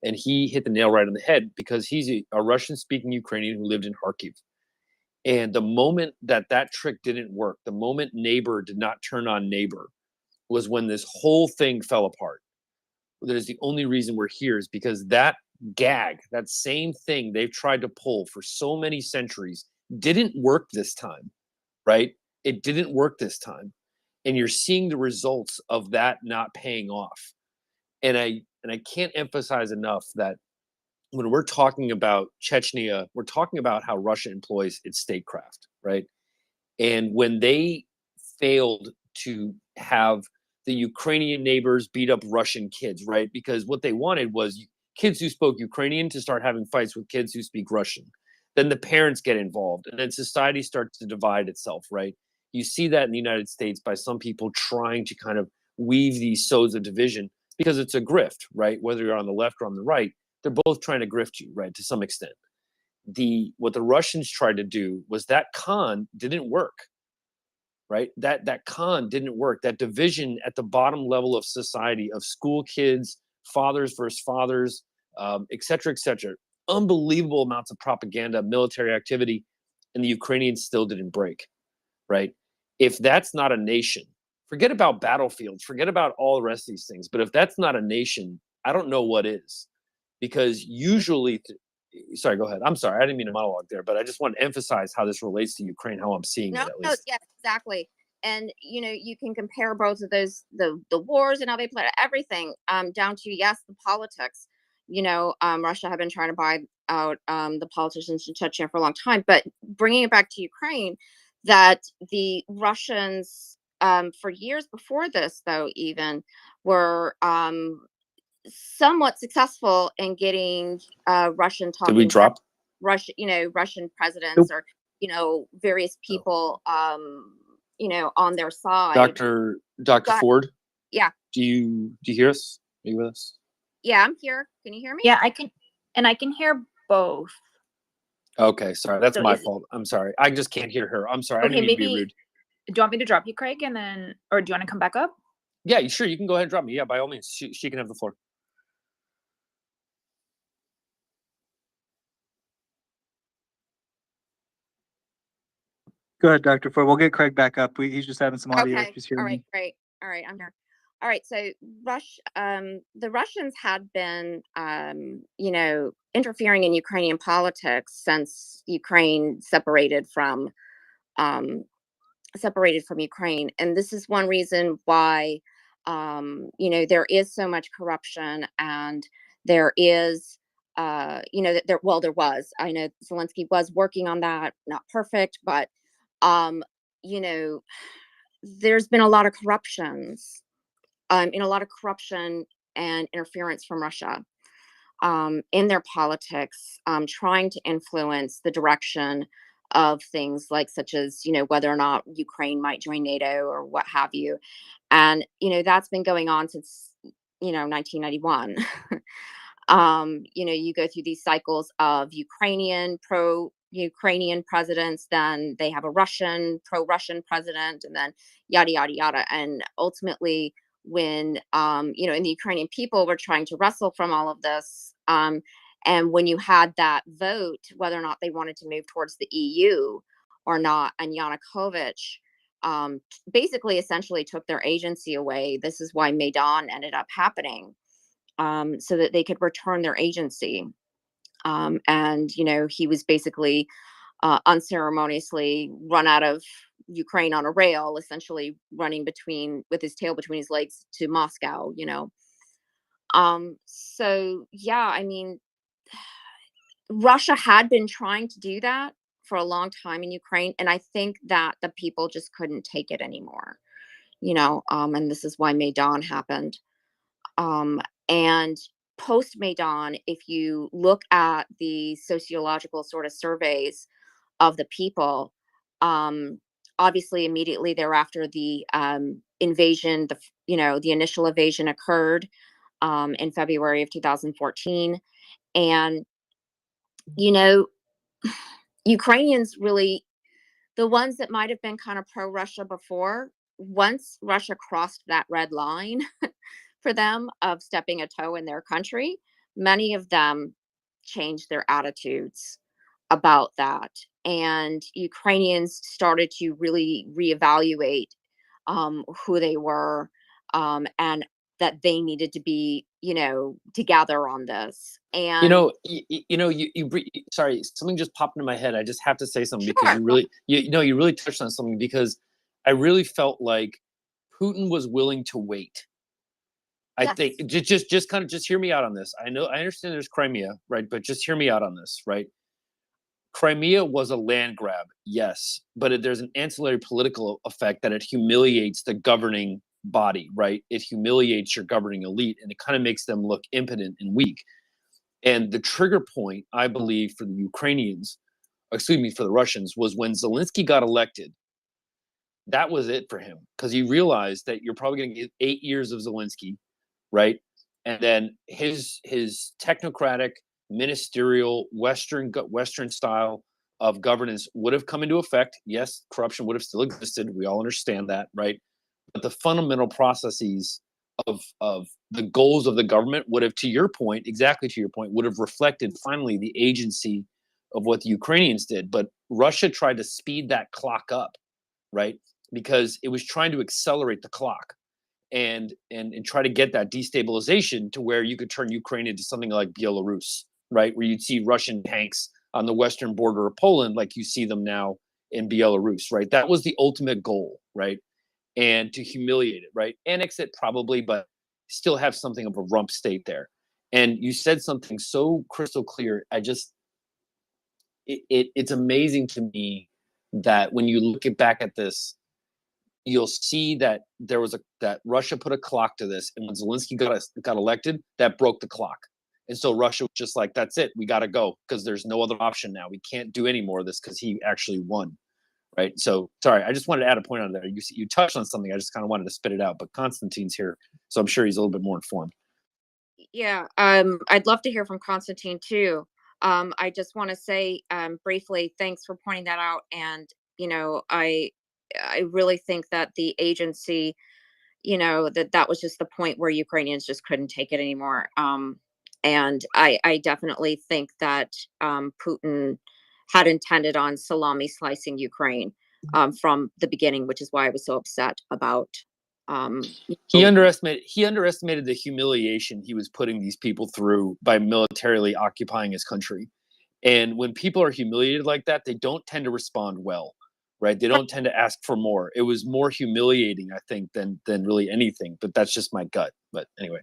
he hit the nail right on the head because he's a Russian-speaking Ukrainian who lived in Kharkiv. And the moment that trick didn't work, the moment neighbor did not turn on neighbor, was when this whole thing fell apart. That is the only reason we're here, is because that gag, that same thing they've tried to pull for so many centuries, didn't work this time, right? It didn't work this time. And you're seeing the results of that not paying off. And I can't emphasize enough that when we're talking about Chechnya, we're talking about how Russia employs its statecraft, right? And when they failed to have the Ukrainian neighbors beat up Russian kids, right? Because what they wanted was kids who spoke Ukrainian to start having fights with kids who speak Russian. Then the parents get involved, and then society starts to divide itself, right? You see that in the United States by some people trying to kind of weave these sows of division because it's a grift, right? Whether you're on the left or on the right, they're both trying to grift you, right? To some extent. What the Russians tried to do was that con didn't work, right? That con didn't work. That division at the bottom level of society of school kids, fathers versus fathers, et cetera, et cetera. Unbelievable amounts of propaganda, military activity, and the Ukrainians still didn't break, right? If that's not a nation, forget about battlefields, forget about all the rest of these things. But if that's not a nation, I don't know what is. Because usually sorry, go ahead. I'm sorry, I didn't mean to monologue there, but I just want to emphasize how this relates to Ukraine, how I'm seeing No, it at no, least. yes, exactly. And you can compare both of those, the wars and how they play everything, down to, yes, the politics. Russia had been trying to buy out the politicians in Chechnya for a long time, but bringing it back to Ukraine, that the Russians, for years before this, though, even were somewhat successful in getting Russian Did we talking drop? Russian presidents or various people on their side. Dr. Go ahead. Ford, Yeah, do you hear us? Are you with us? yeah, I'm here. Can you hear me? Yeah, I can hear both. Okay, sorry, that's So my is fault. I'm sorry. I just can't hear her. I'm sorry. I okay, didn't mean to be maybe rude. do you want me to drop you, Craig, and then or do you want to come back up? Yeah, sure. You can go ahead and drop me. Yeah, by all means, she can have the floor. Go ahead, Dr. Ford. We'll get Craig back up. He's just having some audio Okay. issues here. All right. Great. All right. I'm here. All right. So the Russians had been, interfering in Ukrainian politics since Ukraine separated from Ukraine. And this is one reason why, there is so much corruption, and there is, there was, I know Zelensky was working on that, not perfect, but, you know, there's been a lot of corruptions, in a lot of corruption and interference from Russia, in their politics, trying to influence the direction of things like such as, whether or not Ukraine might join NATO or what have you. And, that's been going on since, 1991. You go through these cycles of pro-Ukrainian presidents, then they have a pro-Russian president, and then yada, yada, yada. And ultimately, when, and the Ukrainian people were trying to wrestle from all of this, and when you had that vote, whether or not they wanted to move towards the EU or not, and Yanukovych, basically essentially took their agency away. This is why Maidan ended up happening, so that they could return their agency. And, he was basically unceremoniously run out of Ukraine on a rail, essentially running with his tail between his legs to Moscow, So, yeah, I mean, Russia had been trying to do that for a long time in Ukraine. And I think that the people just couldn't take it anymore, and this is why Maidan happened. And post Maidan, if you look at the sociological sort of surveys of the people, obviously immediately thereafter the invasion, the initial invasion occurred in February of 2014. And, Ukrainians really, the ones that might have been kind of pro-Russia before, once Russia crossed that red line for them of stepping a toe in their country, many of them changed their attitudes about that. And Ukrainians started to really reevaluate who they were, and that they needed to be, together on this. And sorry, something just popped into my head. I just have to say something because Sure. you really touched on something, because I really felt like Putin was willing to wait. I Yes. think just kind of just hear me out on this. I understand there's Crimea, right? But just hear me out on this, right? Crimea was a land grab, yes, but there's an ancillary political effect that it humiliates the governing body, right? It humiliates your governing elite, and it kind of makes them look impotent and weak. And the trigger point, I believe, for the Ukrainians, for the Russians, was when Zelensky got elected. That was it for him, because he realized that you're probably going to get 8 years of Zelensky, right? And then his technocratic, ministerial, Western style of governance would have come into effect. Yes, corruption would have still existed. We all understand that, right? But the fundamental processes of the goals of the government would have, exactly to your point, would have reflected finally the agency of what the Ukrainians did. But Russia tried to speed that clock up, right? Because it was trying to accelerate the clock and try to get that destabilization to where you could turn Ukraine into something like Belarus, right? Where you'd see Russian tanks on the western border of Poland, like you see them now in Belarus, right? That was the ultimate goal, right? And to humiliate it, right? Annex it probably, but still have something of a rump state there. And you said something so crystal clear. It's amazing to me that when you look back at this, you'll see that that Russia put a clock to this, and when Zelensky got elected, that broke the clock. And so Russia was just like, that's it, we got to go because there's no other option now. We can't do any more of this because he actually won, right? So sorry, I just wanted to add a point on there. You touched on something. I just kind of wanted to spit it out, but Konstantine's here, so I'm sure he's a little bit more informed. Yeah, I'd love to hear from Constantine too. I just want to say briefly, thanks for pointing that out. And I really think that the agency, that was just the point where Ukrainians just couldn't take it anymore. And I definitely think that Putin had intended on salami slicing Ukraine from the beginning, which is why I was so upset about. He underestimated the humiliation he was putting these people through by militarily occupying his country. And when people are humiliated like that, they don't tend to respond well, right? They don't tend to ask for more. It was more humiliating, I think, than really anything. But that's just my gut. But anyway.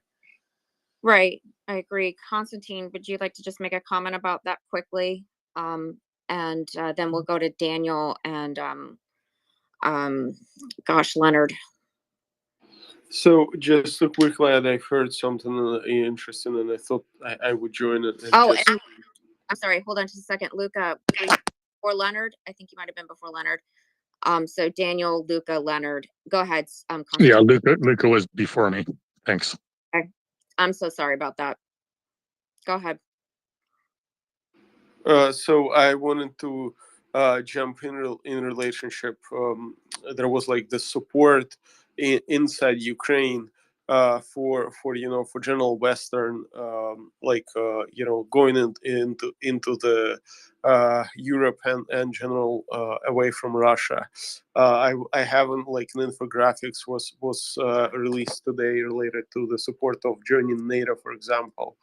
Right. I agree. Constantine, would you like to just make a comment about that quickly? And then we'll go to Daniel and Leonard. So just to quickly add, I heard something interesting, and I thought I would join it. And I'm sorry. Hold on just a second, Luca. Or Leonard. I think you might have been before Leonard. So Daniel, Luca, Leonard. Go ahead. Yeah, Luca was before me. Thanks. Okay. I'm so sorry about that. Go ahead. So I wanted to jump in relationship. There was like the support inside Ukraine for general Western going into the Europe and general away from Russia. I haven't an infographics was released today related to the support of joining NATO, for example.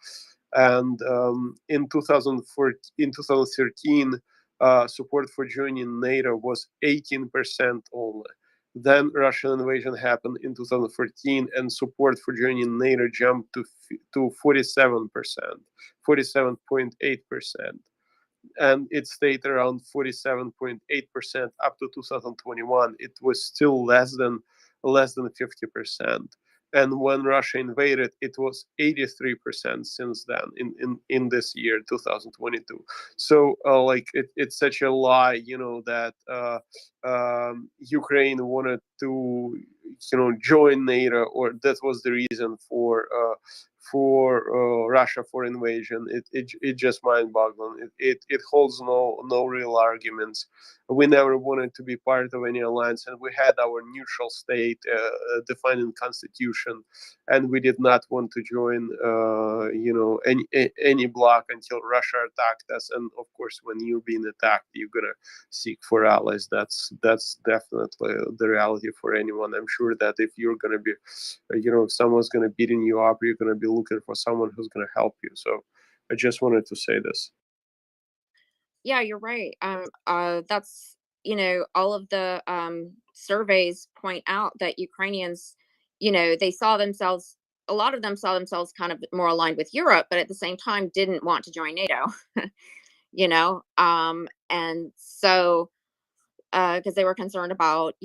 And in 2013, support for joining NATO was 18% only. Then Russian invasion happened in 2014, and support for joining NATO jumped to 47%, 47.8%. And it stayed around 47.8% up to 2021. It was still less than 50%. And when Russia invaded, it was 83% since then in this year, 2022. So it's such a lie, that Ukraine wanted to, join NATO, or that was the reason for Russia for invasion. It just mind-boggling. It holds no real arguments. We never wanted to be part of any alliance, and we had our neutral state defined in constitution, and we did not want to join any bloc until Russia attacked us. And of course, when you're being attacked, you're gonna seek for allies. That's definitely the reality for anyone. I'm sure that if you're gonna be, if someone's gonna beating you up, you're gonna be looking for someone who's gonna help you. So I just wanted to say this. Yeah, you're right. That's, all of the surveys point out that Ukrainians, they saw themselves, a lot of them saw themselves kind of more aligned with Europe, but at the same time didn't want to join NATO, and so because they were concerned about,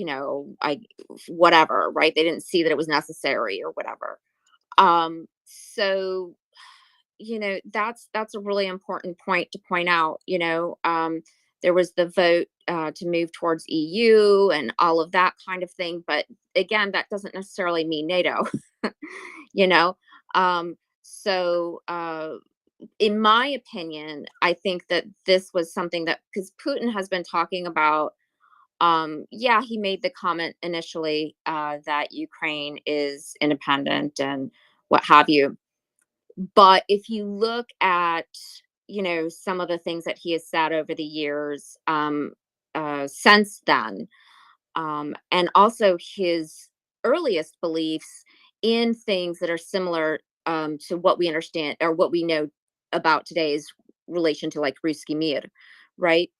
whatever, right? They didn't see that it was necessary or whatever. So that's a really important point to point out. There was the vote to move towards EU and all of that kind of thing, but again, that doesn't necessarily mean NATO. So in my opinion, I think that this was something that, because Putin has been talking about, he made the comment initially that Ukraine is independent and what have you. But if you look at, some of the things that he has said over the years since then, and also his earliest beliefs in things that are similar to what we understand or what we know about today's relation to like Ruski Mir, right?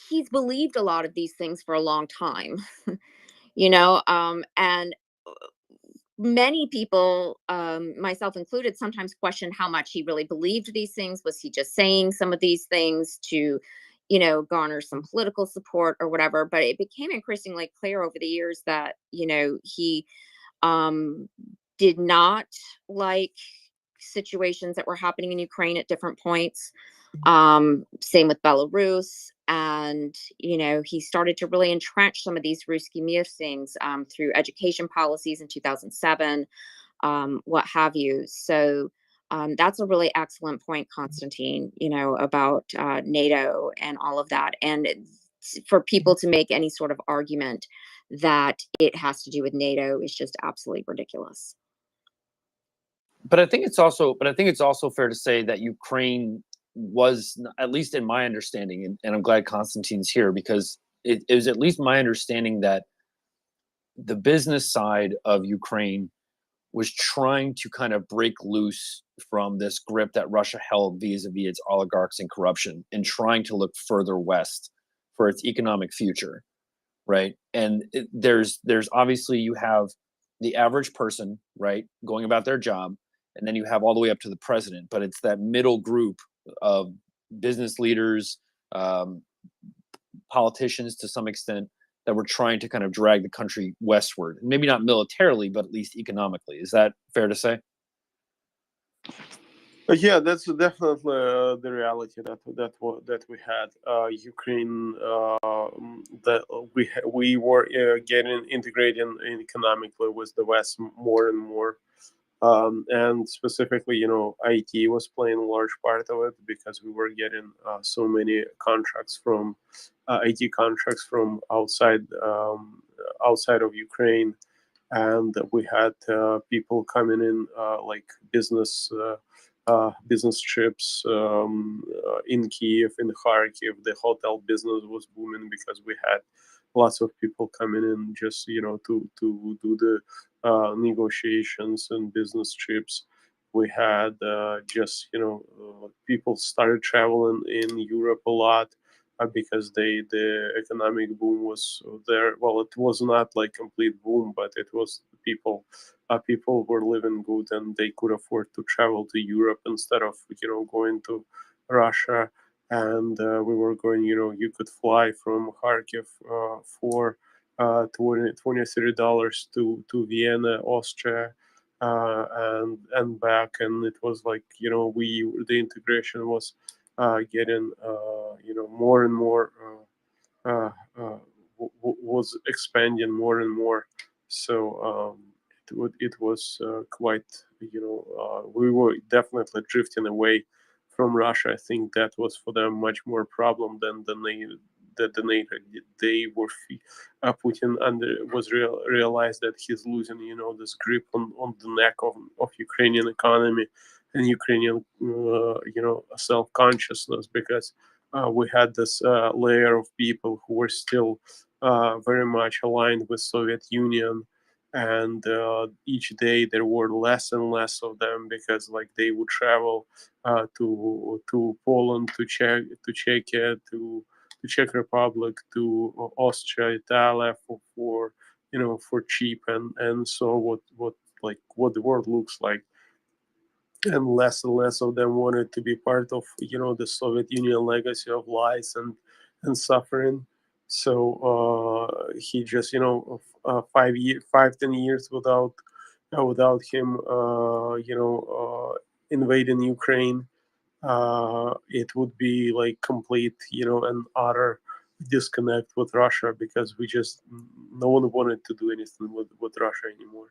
He's believed a lot of these things for a long time, and many people, myself included, sometimes question how much he really believed these things. Was he just saying some of these things to, garner some political support or whatever? But it became increasingly clear over the years that, he did not like situations that were happening in Ukraine at different points. Same with Belarus. And, he started to really entrench some of these Ruski Mir things through education policies in 2007, what have you. So that's a really excellent point, Konstantin, about NATO and all of that. And for people to make any sort of argument that it has to do with NATO is just absolutely ridiculous. But I think it's also fair to say that Ukraine was, at least in my understanding, and I'm glad Konstantin's here, because it was at least my understanding that the business side of Ukraine was trying to kind of break loose from this grip that Russia held vis-a-vis its oligarchs and corruption, and trying to look further west for its economic future, right? And there's obviously, you have the average person, right, going about their job, and then you have all the way up to the president. But it's that middle group of business leaders, politicians to some extent, that were trying to kind of drag the country westward. Maybe not militarily, but at least economically. Is that fair to say? Yeah, that's definitely the reality that we had. Ukraine, that we were getting integrated economically with the West more and more. And specifically, IT was playing a large part of it, because we were getting so many contracts from IT contracts from outside of Ukraine, and we had people coming in like business trips in Kiev, in Kharkiv. The hotel business was booming because we had lots of people coming in just to do the negotiations and business trips. We had people started traveling in Europe a lot because the economic boom was there. Well, it was not like complete boom, but it was people were living good, and they could afford to travel to Europe instead of going to Russia. And we were going, you could fly from Kharkiv for $20-$30 to Vienna, Austria, and back. And it was like, the integration was getting more and more, was expanding more and more. So it was quite, we were definitely drifting away from Russia. I think that was for them much more problem than they were Putin realized that he's losing this grip on the neck of Ukrainian economy and Ukrainian self-consciousness, because we had this layer of people who were still very much aligned with Soviet Union, and each day there were less and less of them, because like they would travel to Poland, to Czechia, to the Czech Republic, to Austria, Italy for cheap, and so what the world looks like. And less of them wanted to be part of the Soviet Union legacy of lies and suffering. So he just 10 years without him invading Ukraine, it would be like complete and utter disconnect with Russia, because no one wanted to do anything with Russia anymore.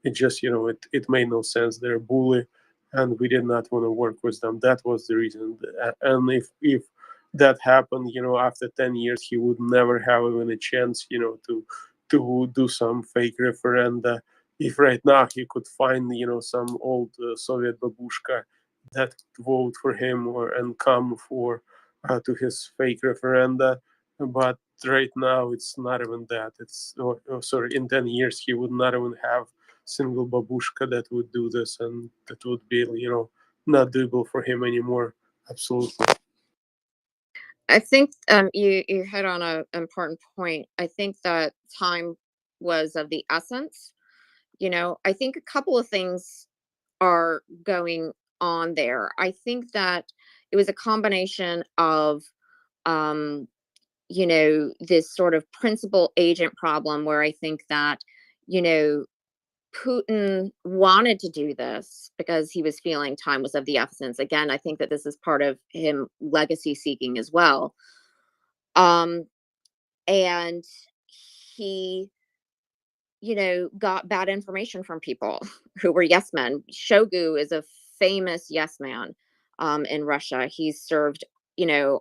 It just it made no sense. They're a bully, and we did not want to work with them. That was the reason. And if that happened after 10 years, he would never have even a chance to do some fake referenda. If right now he could find some old Soviet babushka that vote for him and come for to his fake referenda, but right now it's not even that. It's sorry, in 10 years he would not even have single babushka that would do this, and that would be, not doable for him anymore. Absolutely. I think you hit on an important point. I think that time was of the essence. I think a couple of things are going on there. I think that it was a combination of this sort of principal agent problem where I think that, Putin wanted to do this because he was feeling time was of the essence. Again, I think that this is part of him legacy seeking as well. And he, got bad information from people who were yes men. Shogu is a famous yes man in Russia. He's served,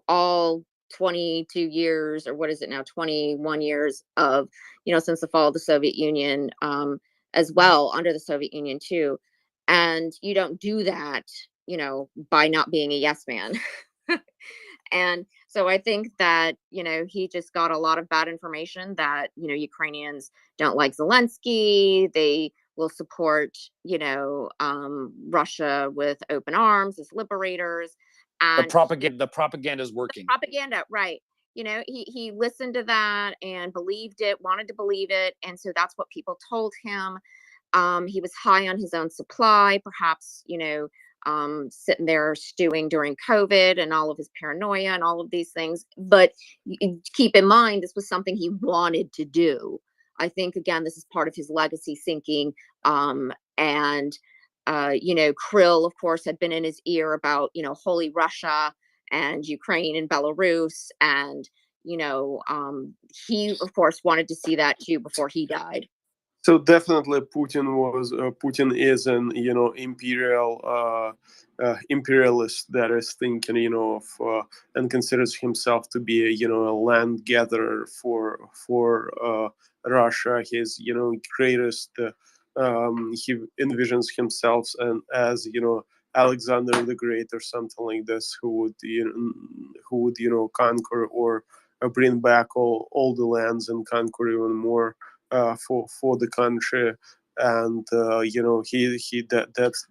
all 22 years, or what is it now, 21 years of, since the fall of the Soviet Union, as well, under the Soviet Union too. And you don't do that, by not being a yes man. And so I think that, he just got a lot of bad information that, Ukrainians don't like Zelensky. They will support, Russia with open arms as liberators. The And propaganda is working. Propaganda, right. He listened to that and believed it, wanted to believe it. And so that's what people told him. He was high on his own supply, perhaps, sitting there stewing during COVID and all of his paranoia and all of these things. But keep in mind, this was something he wanted to do. I think, again, this is part of his legacy sinking. And Krill, of course, had been in his ear about, Holy Russia and Ukraine and Belarus. And, he, of course, wanted to see that too before he died. So definitely Putin is an imperialist that is thinking of and considers himself to be a land gatherer for Russia. His greatest he envisions himself and as Alexander the Great or something like this, who would conquer or bring back all the lands and conquer even more for the country. And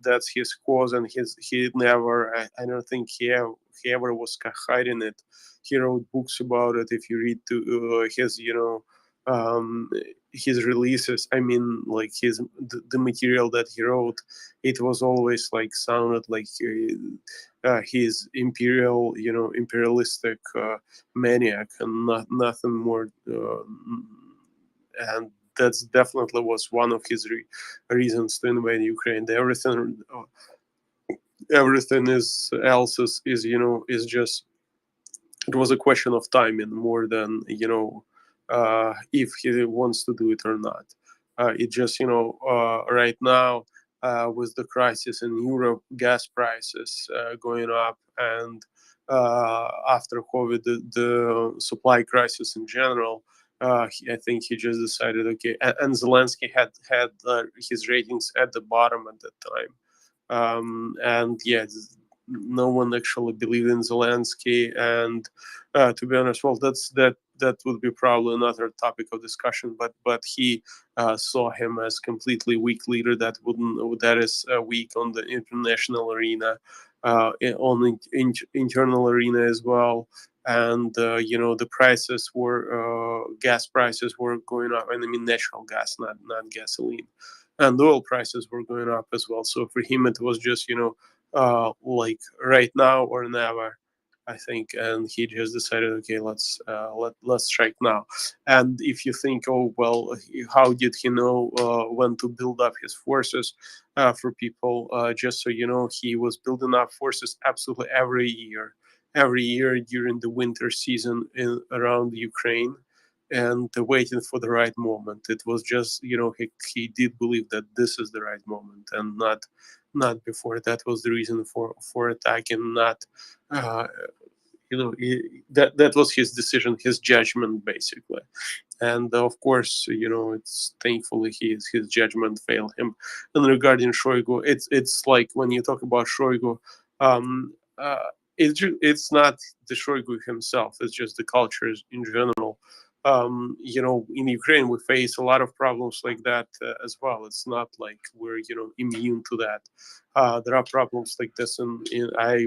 that's his cause, and he never, I don't think he ever was hiding it. He wrote books about it. If you read his releases, I mean, like the material that he wrote, it was always like sounded like his imperialistic maniac and nothing more. And that's definitely was one of his reasons to invade Ukraine. Everything else is just, it was a question of timing more than if he wants to do it or not. It just right now with the crisis in Europe, gas prices going up, and after COVID, the supply crisis in general. I think he just decided, okay, and Zelensky had his ratings at the bottom at that time, and yeah, no one actually believed in Zelensky, and to be honest, well, that would be probably another topic of discussion. But he saw him as completely weak leader that is weak on the international arena, on internal arena as well. And the prices were gas prices were going up, and I mean natural gas, not gasoline, and oil prices were going up as well. So for him, it was just like right now or never, I think, and he just decided, okay, let's strike now. And if you think, oh well, how did he know when to build up his forces? For people, just so you know, he was building up forces absolutely every year during the winter season around Ukraine, and waiting for the right moment. It was just he did believe that this is the right moment, and not before. That was the reason for attacking, not that was his decision, his judgment, basically. And of course, it's thankfully his judgment failed him. And regarding Shoigu, it's like when you talk about Shoigu, it's not the Shoigu himself, it's just the culture in general. in Ukraine we face a lot of problems like that as well. It's not like we're immune to that. There are problems like this, I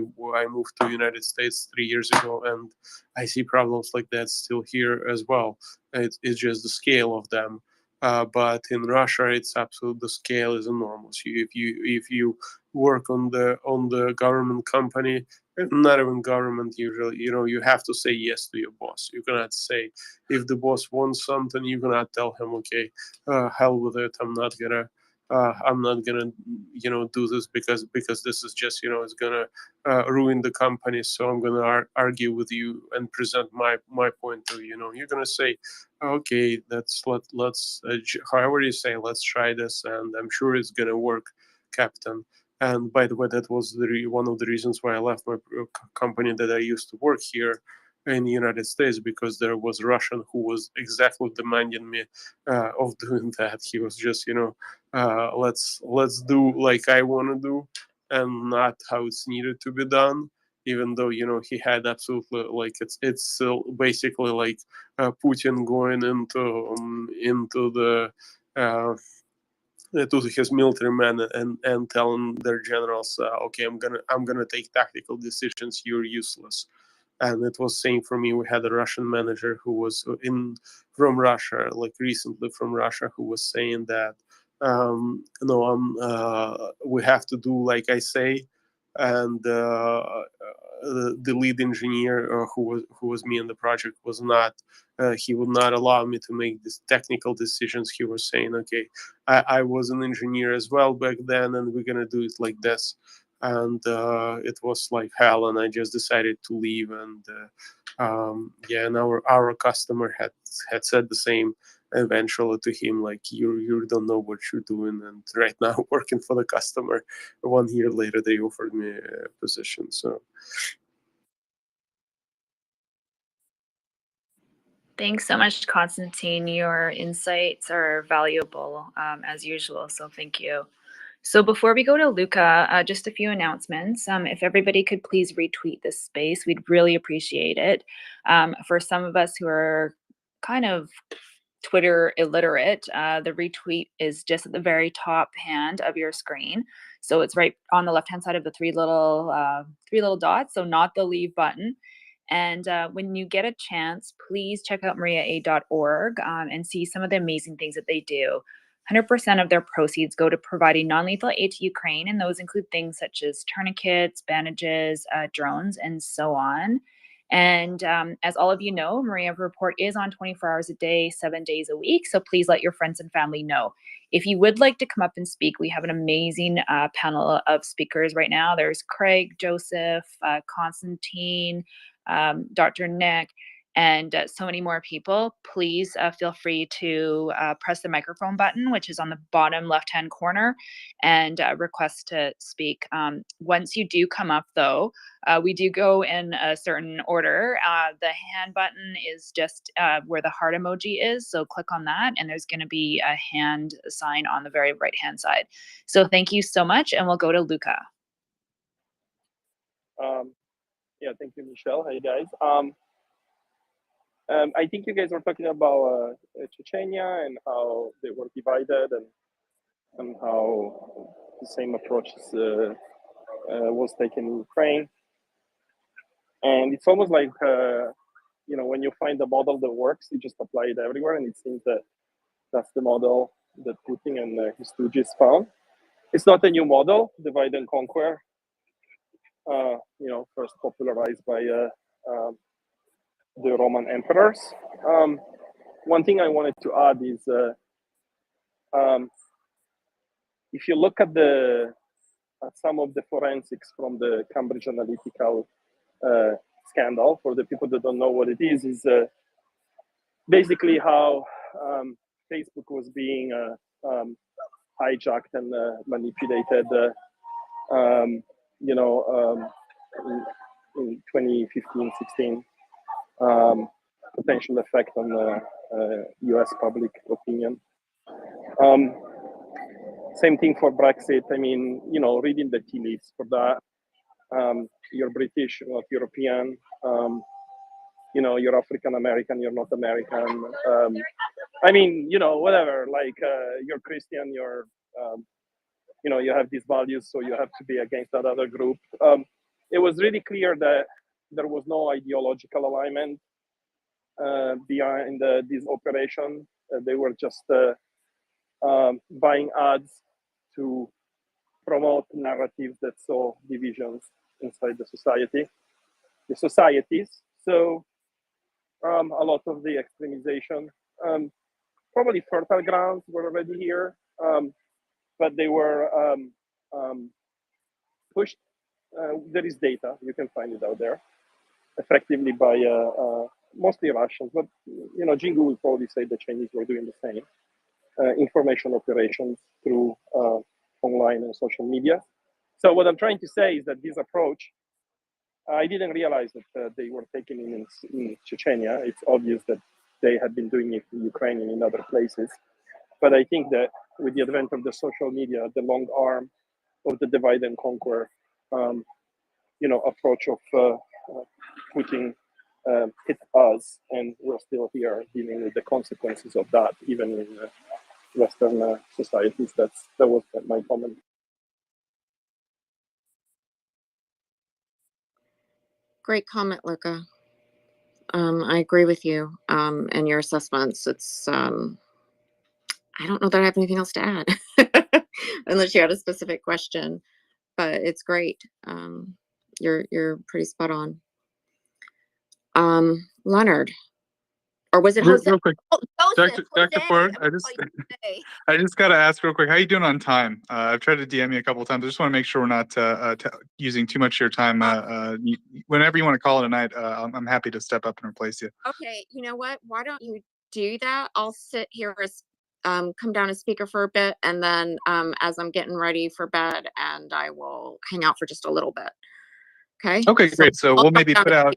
moved to the United States 3 years ago, and I see problems like that still here as well. It's just the scale of them. But in Russia, it's absolute. The scale is enormous. If you work on the government company, not even government usually, you have to say yes to your boss. You cannot say, if the boss wants something, you cannot tell him, okay, hell with it. I'm not gonna do this because this is just it's gonna ruin the company. So I'm gonna argue with you and present my point of view. You're gonna say, okay, let's however you say, let's try this, and I'm sure it's gonna work, Captain. And by the way, that was one of the reasons why I left my company that I used to work here in the United States, because there was a Russian who was exactly demanding me of doing that. He was just, let's do like I want to do, and not how it's needed to be done. Even though he had absolutely it's basically like Putin going into the to his military men and telling their generals, okay, I'm gonna take tactical decisions. You're useless. And it was same for me. We had a Russian manager who was from Russia, like recently from Russia, who was saying that no, we have to do like I say, and the lead engineer who was me in the project was not. He would not allow me to make these technical decisions. He was saying, okay, I was an engineer as well back then, and we're gonna do it like this. And it was like hell, and I just decided to leave. And and our customer had said the same eventually to him, like you don't know what you're doing. And right now working for the customer, 1 year later they offered me a position. So Thanks so much, Constantine. Your insights are valuable as usual, so thank you. So before we go to Luca, just a few announcements. If everybody could please retweet this space, we'd really appreciate it. For some of us who are kind of Twitter illiterate, the retweet is just at the very top hand of your screen. So it's right on the left-hand side of the three little dots, so not the leave button. And when you get a chance, please check out MriyaA.org and see some of the amazing things that they do. 100% of their proceeds go to providing non-lethal aid to Ukraine, and those include things such as tourniquets, bandages, drones, and so on. And as all of you know, MriyaReport is on 24 hours a day, 7 days a week, so please let your friends and family know. If you would like to come up and speak, we have an amazing panel of speakers right now. There's Craig, Joseph, Constantine, Dr. Nick, and so many more people. Please feel free to press the microphone button, which is on the bottom left-hand corner, and request to speak. Once you do come up, though, we do go in a certain order. The hand button is just where the heart emoji is, so click on that, and there's going to be a hand sign on the very right-hand side. So thank you so much, and we'll go to Luca. Yeah, thank you, Michelle. Hey, guys. I think you guys were talking about Chechnya and how they were divided, and how the same approach was taken in Ukraine. And it's almost like, when you find a model that works, you just apply it everywhere. And it seems that that's the model that Putin and his stooges found. It's not a new model, divide and conquer. First popularized by the Roman emperors. One thing I wanted to add is, if you look at some of the forensics from the Cambridge Analytica scandal, for the people that don't know what it is basically how Facebook was being hijacked and manipulated, in 2015, 16, potential effect on US public opinion. Same thing for Brexit. I mean, reading the tea leaves for that. You're British, not European. you know, you're African American, you're not American. I mean, you know, whatever, like you're Christian, you're, you know, you have these values, so you have to be against that other group. It was really clear that there was no ideological alignment behind this operation. They were just buying ads to promote narratives that saw divisions inside the societies. So a lot of the extremization, probably fertile grounds were already here, but they were pushed. There is data, you can find it out there, effectively by mostly Russians, but you know, Jingu will probably say the Chinese were doing the same. Information operations through online and social media. So what I'm trying to say is that this approach, I didn't realize that they were taking it in Chechnya. It's obvious that they had been doing it in Ukraine and in other places. But I think that with the advent of the social media, the long arm of the divide and conquer, you know, approach of Putin hit us, and we're still here dealing with the consequences of that, even in Western societies. That was my comment. Great comment, Luca. I agree with you and your assessments. It's I don't know that I have anything else to add, unless you had a specific question. But it's great. You're pretty spot on. Leonard, or was it Jose? Real quick, Joseph, Dr. Jose. Ford, I was like, Jose. I just got to ask real quick, how you doing on time? I've tried to DM you a couple of times. I just want to make sure we're not using too much of your time. Whenever you want to call it a night, I'm happy to step up and replace you. Okay, you know what? Why don't you do that? I'll sit here as come down as speaker for a bit, and then as I'm getting ready for bed, and I will hang out for just a little bit. Okay. Okay, great. So we'll maybe down put as out.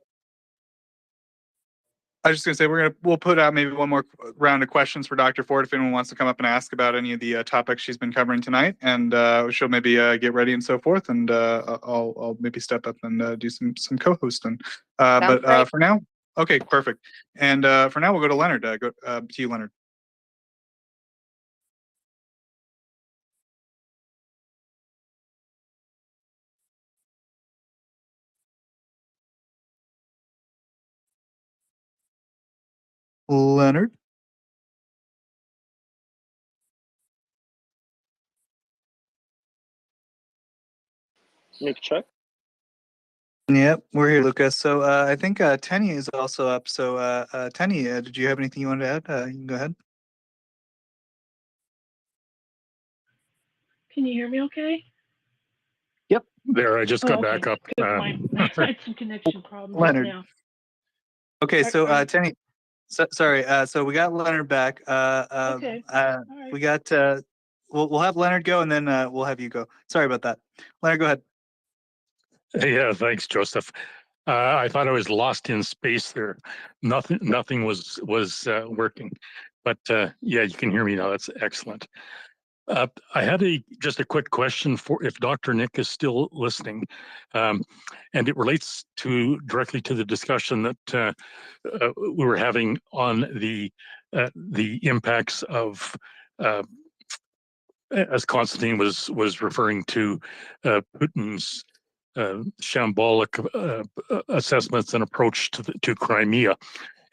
I was just gonna say we'll put out maybe one more round of questions for Dr. Ford if anyone wants to come up and ask about any of the topics she's been covering tonight, and she'll maybe get ready and so forth, and I'll maybe step up and do some co-hosting. But great. for now, okay, perfect. And for now, we'll go to Leonard. Go to you, Leonard. Leonard. Mic check. Yep, we're here, Lucas. So I think Tenny is also up. So Tenny, did you have anything you wanted to add? You can go ahead. Can you hear me okay? Yep. There, I just got okay. back up. Good point. I had some connection problems just Leonard. now. Okay, so Alright. Tenny, sorry. So we got Leonard back. Okay. All right. We got. We'll have Leonard go, and then we'll have you go. Sorry about that. Leonard, go ahead. Yeah, thanks, Joseph. I thought I was lost in space there. Nothing was working, but yeah, you can hear me now. That's excellent. I had just a quick question for if Dr. Nick is still listening, and it relates directly to the discussion that we were having on the impacts of. As Constantine was referring to Putin's shambolic assessments and approach to Crimea,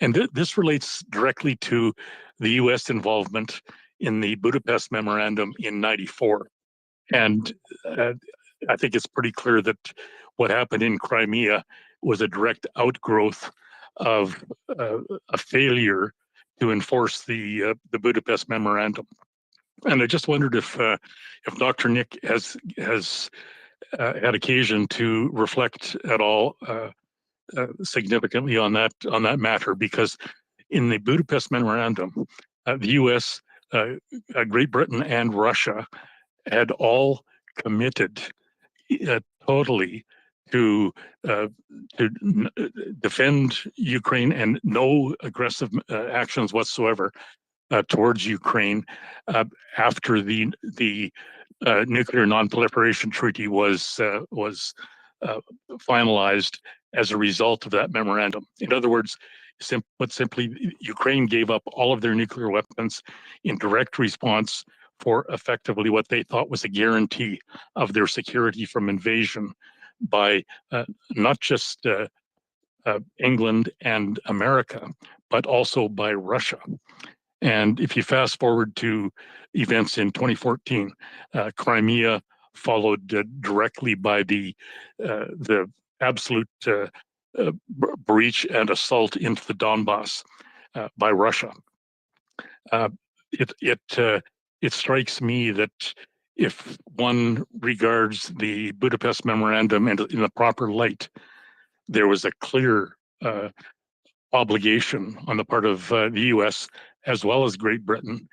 and this relates directly to the U.S. involvement in the Budapest Memorandum in '94, and I think it's pretty clear that what happened in Crimea was a direct outgrowth of a failure to enforce the Budapest Memorandum. And I just wondered if Dr. Nick has had occasion to reflect at all significantly on that matter, because in the Budapest Memorandum, the U.S., Great Britain, and Russia had all committed totally to defend Ukraine and no aggressive actions whatsoever towards Ukraine after the nuclear non-proliferation treaty was finalized as a result of that memorandum. In other words, put simply, Ukraine gave up all of their nuclear weapons in direct response for effectively what they thought was a guarantee of their security from invasion by not just England and America, but also by Russia. And if you fast forward to events in 2014, Crimea followed directly by the absolute breach and assault into the Donbass by Russia. It strikes me that if one regards the Budapest Memorandum in the proper light, there was a clear obligation on the part of the US as well as Great Britain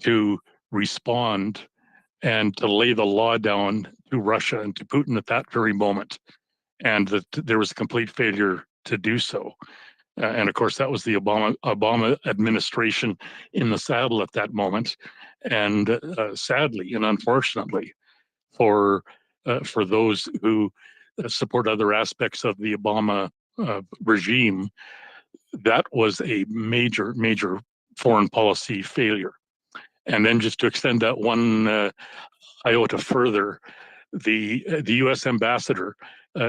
to respond and to lay the law down to Russia and to Putin at that very moment, and that there was a complete failure to do so. And of course, that was the Obama administration in the saddle at that moment. And sadly and unfortunately, for those who support other aspects of the Obama regime, that was a major, major foreign policy failure. And then just to extend that one iota further, the U.S. ambassador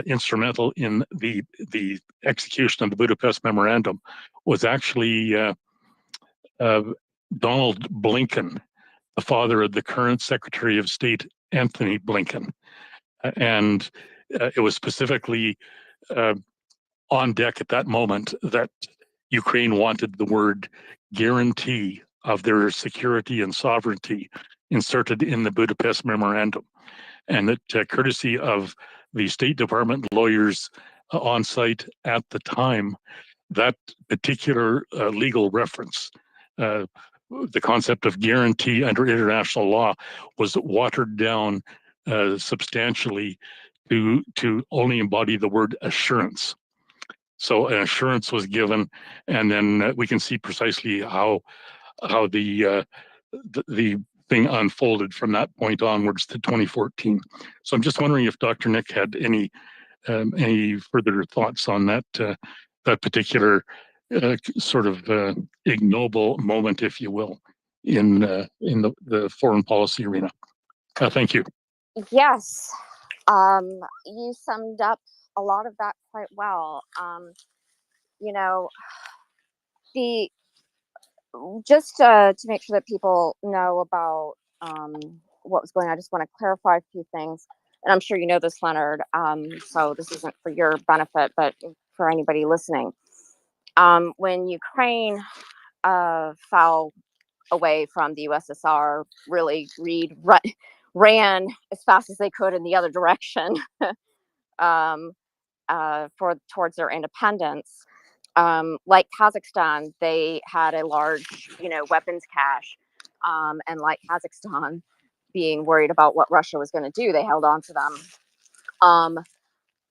instrumental in the execution of the Budapest Memorandum was actually Donald Blinken, the father of the current Secretary of State, Anthony Blinken. And it was specifically on deck at that moment that Ukraine wanted the word guarantee of their security and sovereignty inserted in the Budapest Memorandum. And that courtesy of the State Department lawyers on site at the time, that particular legal reference, the concept of guarantee under international law, was watered down substantially to only embody the word assurance. So an assurance was given, and then we can see precisely how the thing unfolded from that point onwards to 2014. So I'm just wondering if Dr. Nick had any further thoughts on that that particular sort of ignoble moment, if you will, in the foreign policy arena. Thank you. Yes, you summed up a lot of that quite well. You know, the just to make sure that people know about what was going on, I just want to clarify a few things. And I'm sure you know this, Leonard, so this isn't for your benefit, but for anybody listening. When Ukraine fell away from the USSR, really ran as fast as they could in the other direction towards their independence. Like Kazakhstan, they had a large, weapons cache, and like Kazakhstan, being worried about what Russia was going to do, they held on to them.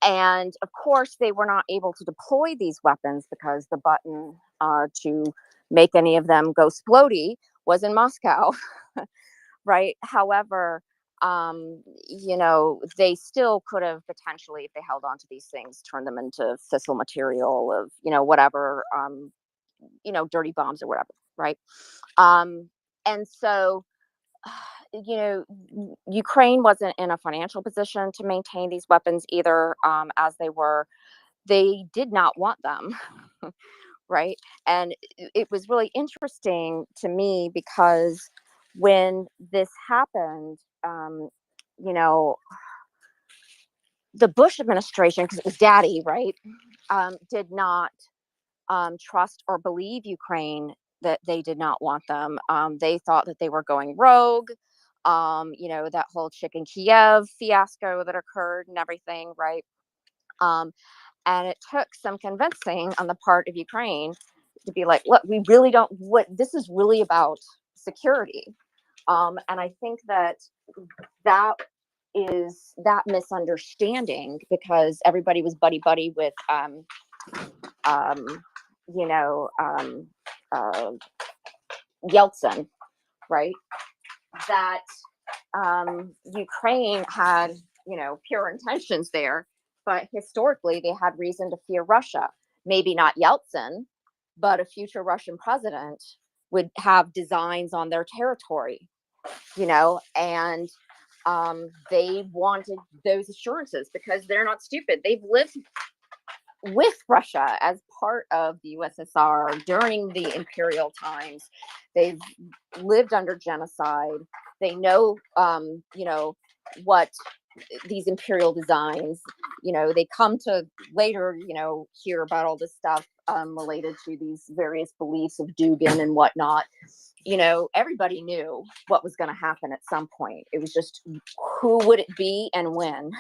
And of course, they were not able to deploy these weapons because the button to make any of them go splody was in Moscow, right? However, they still could have potentially, if they held on to these things, turned them into fissile material of, whatever, dirty bombs or whatever, right? And so, Ukraine wasn't in a financial position to maintain these weapons either, as they did not want them, right? And it was really interesting to me because when this happened, the Bush administration, because it was daddy, right, did not trust or believe Ukraine that they did not want them. They thought that they were going rogue. That whole chicken Kiev fiasco that occurred and everything, right? And it took some convincing on the part of Ukraine to be like, look, we really don't, this is really about security. And I think that is that misunderstanding, because everybody was buddy with Yeltsin, right? That Ukraine had pure intentions there, but historically they had reason to fear Russia. Maybe not Yeltsin, but a future Russian president would have designs on their territory, and they wanted those assurances because they're not stupid. They've lived with Russia as part of the USSR during the imperial times. They've lived under genocide. They know, what these imperial designs, they come to later, hear about all this stuff related to these various beliefs of Dugin and whatnot. Everybody knew what was going to happen at some point. It was just who would it be and when,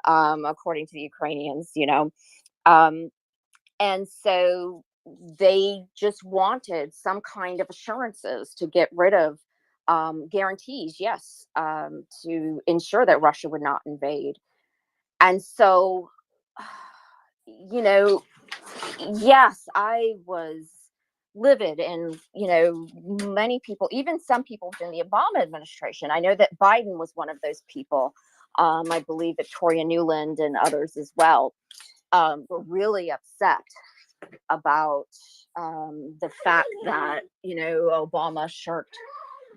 according to the Ukrainians, and so they just wanted some kind of assurances to get rid of guarantees, yes, to ensure that Russia would not invade. And so, yes, I was livid, and many people, even some people within the Obama administration, I know that Biden was one of those people. I believe Victoria Nuland and others as well were really upset about the fact that Obama shirked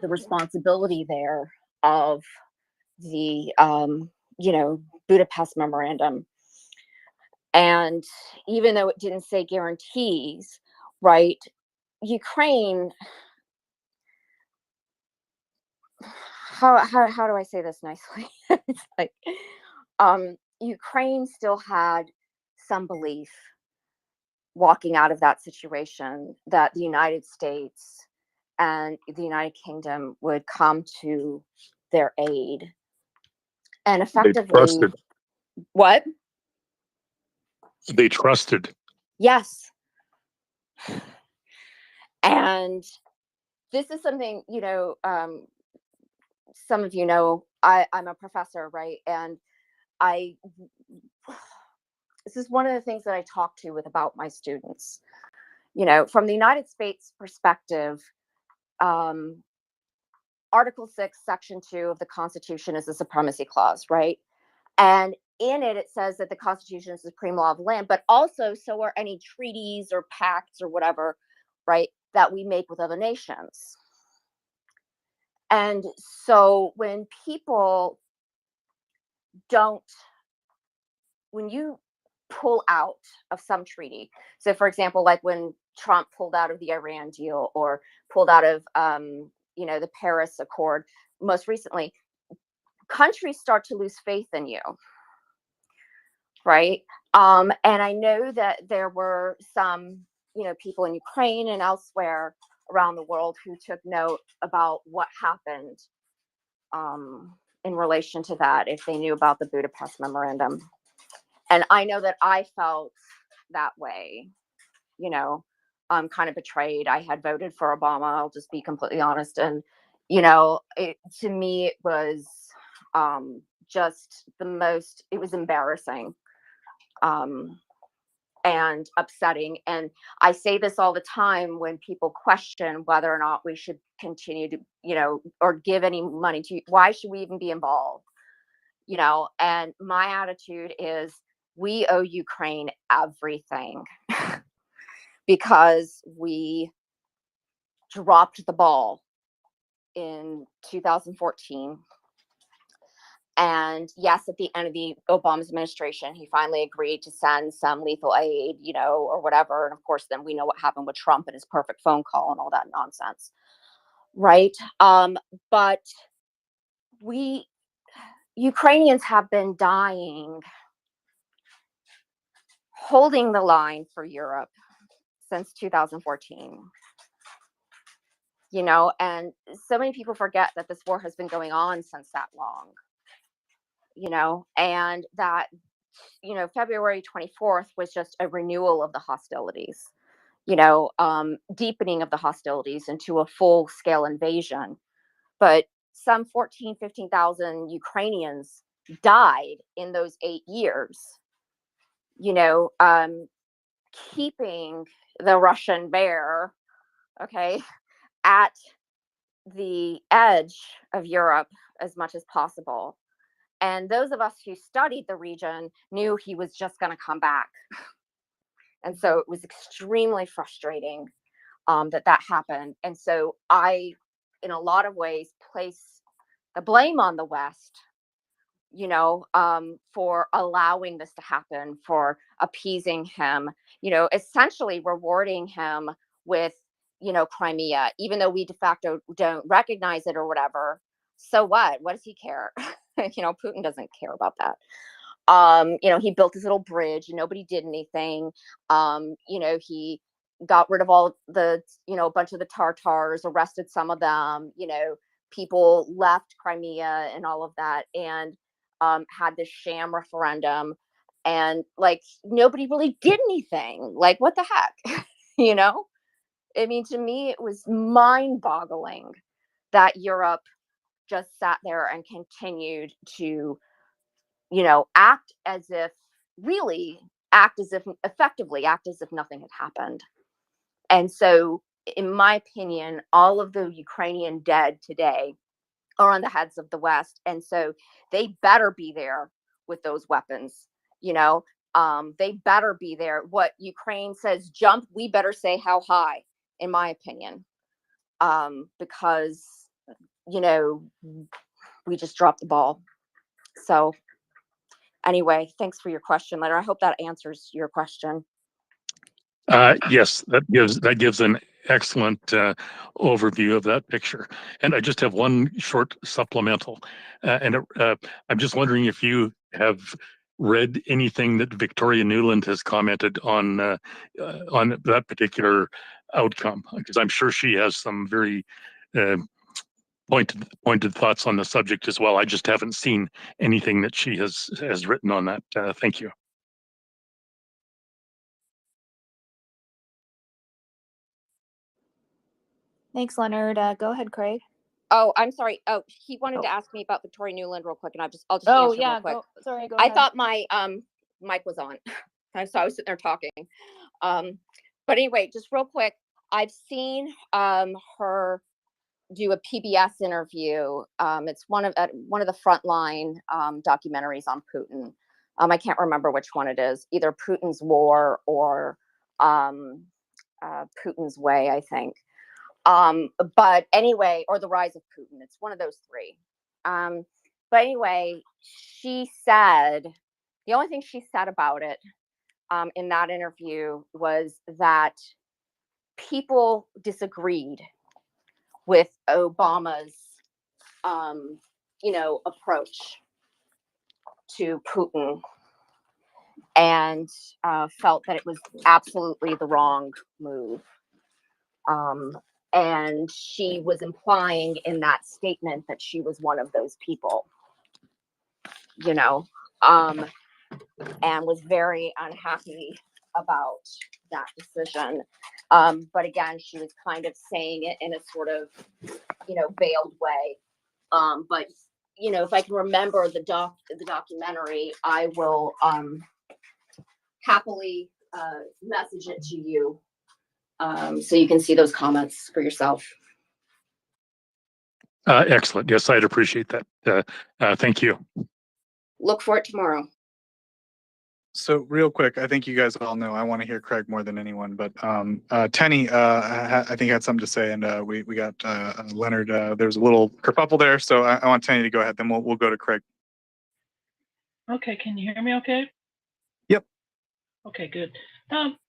the responsibility there of the Budapest Memorandum. And even though it didn't say guarantees, right, Ukraine, how do I say this nicely? It's like Ukraine still had some belief walking out of that situation that the United States and the United Kingdom would come to their aid and effectively what? They trusted. Yes. And this is something, some of I'm a professor, right? And this is one of the things that I talk to with about my students. From the United States perspective, Article 6, Section 2 of the Constitution is the supremacy clause, right? And in it, it says that the Constitution is the supreme law of the land, but also so are any treaties or pacts or whatever, right, that we make with other nations. And so when people when you pull out of some treaty, so for example, like when Trump pulled out of the Iran deal or pulled out of, the Paris Accord, most recently, countries start to lose faith in you, right? And I know that there were some, people in Ukraine and elsewhere around the world who took note about what happened in relation to that, if they knew about the Budapest Memorandum. And I know that I felt that way, kind of betrayed. I had voted for Obama, I'll just be completely honest. And, to me, it was just it was embarrassing and upsetting. And I say this all the time when people question whether or not we should continue to, or give any money to, why should we even be involved? And my attitude is we owe Ukraine everything because we dropped the ball in 2014. And yes, at the end of the Obama's administration, he finally agreed to send some lethal aid, or whatever. And of course, then we know what happened with Trump and his perfect phone call and all that nonsense. Right. But Ukrainians have been dying, holding the line for Europe since 2014. And so many people forget that this war has been going on since that long. And that, February 24th was just a renewal of the hostilities, deepening of the hostilities into a full scale invasion. But some 15,000 Ukrainians died in those 8 years, keeping the Russian bear, okay, at the edge of Europe as much as possible. And those of us who studied the region knew he was just going to come back. And so it was extremely frustrating that happened. And so I, in a lot of ways, place the blame on the West, for allowing this to happen, for appeasing him, essentially rewarding him with, Crimea, even though we de facto don't recognize it or whatever. So what? What does he care? Putin doesn't care about that. He built his little bridge and nobody did anything. He got rid of all the, a bunch of the Tartars, arrested some of them, people left Crimea and all of that, and had this sham referendum, and like nobody really did anything. Like, what the heck? I mean, to me, it was mind-boggling that Europe just sat there and continued to, effectively act as if nothing had happened. And so, in my opinion, all of the Ukrainian dead today are on the heads of the West. And so they better be there with those weapons, they better be there. What Ukraine says, jump, we better say how high, in my opinion, because, we just dropped the ball. So anyway, thanks for your question, Leonard. I hope that answers your question. Yes, that gives an excellent overview of that picture. And I just have one short supplemental, I'm just wondering if you have read anything that Victoria Newland has commented on that particular outcome, because I'm sure she has some very pointed thoughts on the subject as well. I just haven't seen anything that she has written on that. Thank you. Thanks, Leonard. Go ahead, Craig. Oh, I'm sorry. Oh, he wanted to ask me about Victoria Newland real quick, and I'll just Oh, answer yeah. real quick. Go I ahead. thought my mic was on, so I was sitting there talking. But anyway, just real quick, I've seen her do a PBS interview. It's one of the frontline documentaries on Putin. I can't remember which one it is, either Putin's War or Putin's Way, I think. But anyway, or The Rise of Putin. It's one of those three. But anyway, she said, the only thing she said about it in that interview was that people disagreed with Obama's, approach to Putin, and felt that it was absolutely the wrong move. And she was implying in that statement that she was one of those people, and was very unhappy about that decision. But again, she was kind of saying it in a sort of, veiled way. But if I can remember the documentary, I will happily message it to you, so you can see those comments for yourself. Excellent. Yes, I'd appreciate that. Thank you. Look for it tomorrow. So real quick, I think you guys all know I want to hear Craig more than anyone, but Tenny, I think had something to say, and we got Leonard. There was a little kerfuffle there, so I want Tenny to go ahead. Then we'll go to Craig. Okay, can you hear me okay? Yep. Okay, good.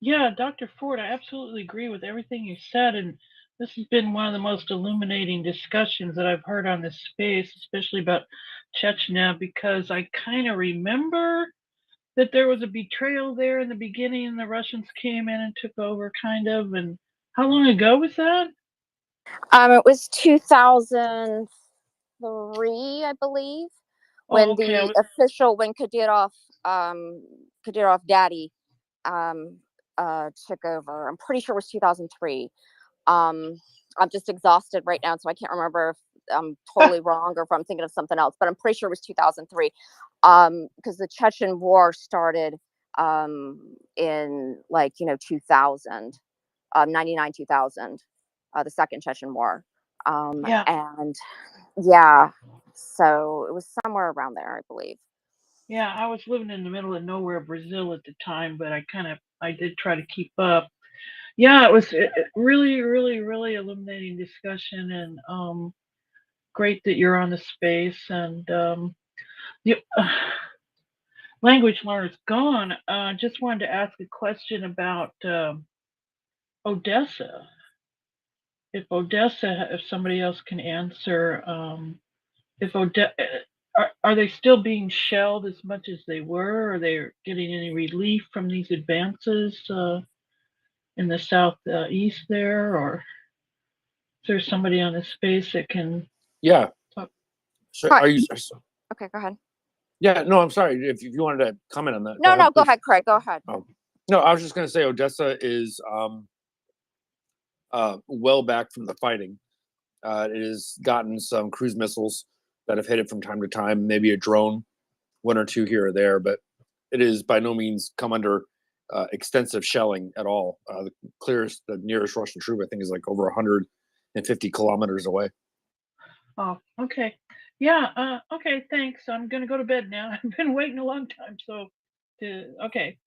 Yeah, Dr. Ford, I absolutely agree with everything you said, and this has been one of the most illuminating discussions that I've heard on this space, especially about Chechnya, because I kind of remember that there was a betrayal there in the beginning, and the Russians came in and took over, kind of. And how long ago was that? It was 2003, I believe, when okay. when Kadyrov daddy took over. I'm pretty sure it was 2003. I'm just exhausted right now, so I can't remember if I'm totally wrong or if I'm thinking of something else, but I'm pretty sure it was 2003, because the Chechen War started in 2000, 99, 2000, the Second Chechen War. Yeah. And yeah, So it was somewhere around there, I believe. Yeah, I was living in the middle of nowhere, Brazil at the time, but I did try to keep up. Yeah, it was really, really, really illuminating discussion, and great that you're on the space. And the language learner's gone. Just wanted to ask a question about Odessa. If somebody else can answer, if are they still being shelled as much as they were? Are they getting any relief from these advances in the southeast there, or is there somebody on the space that can Yeah. talk? So Hi. are you? Okay, go ahead. Yeah. No, I'm sorry. If you wanted to comment on that. No, go please. ahead, Craig. Go ahead. Oh. No, I was just going to say Odessa is well back from the fighting. It has gotten some cruise missiles that have hit it from time to time, maybe a drone, one or two here or there, but it is by no means come under extensive shelling at all. The nearest Russian troop, I think, is like over 150 kilometers away. Oh, okay. Yeah, okay, thanks. I'm gonna go to bed now. I've been waiting a long time, so okay.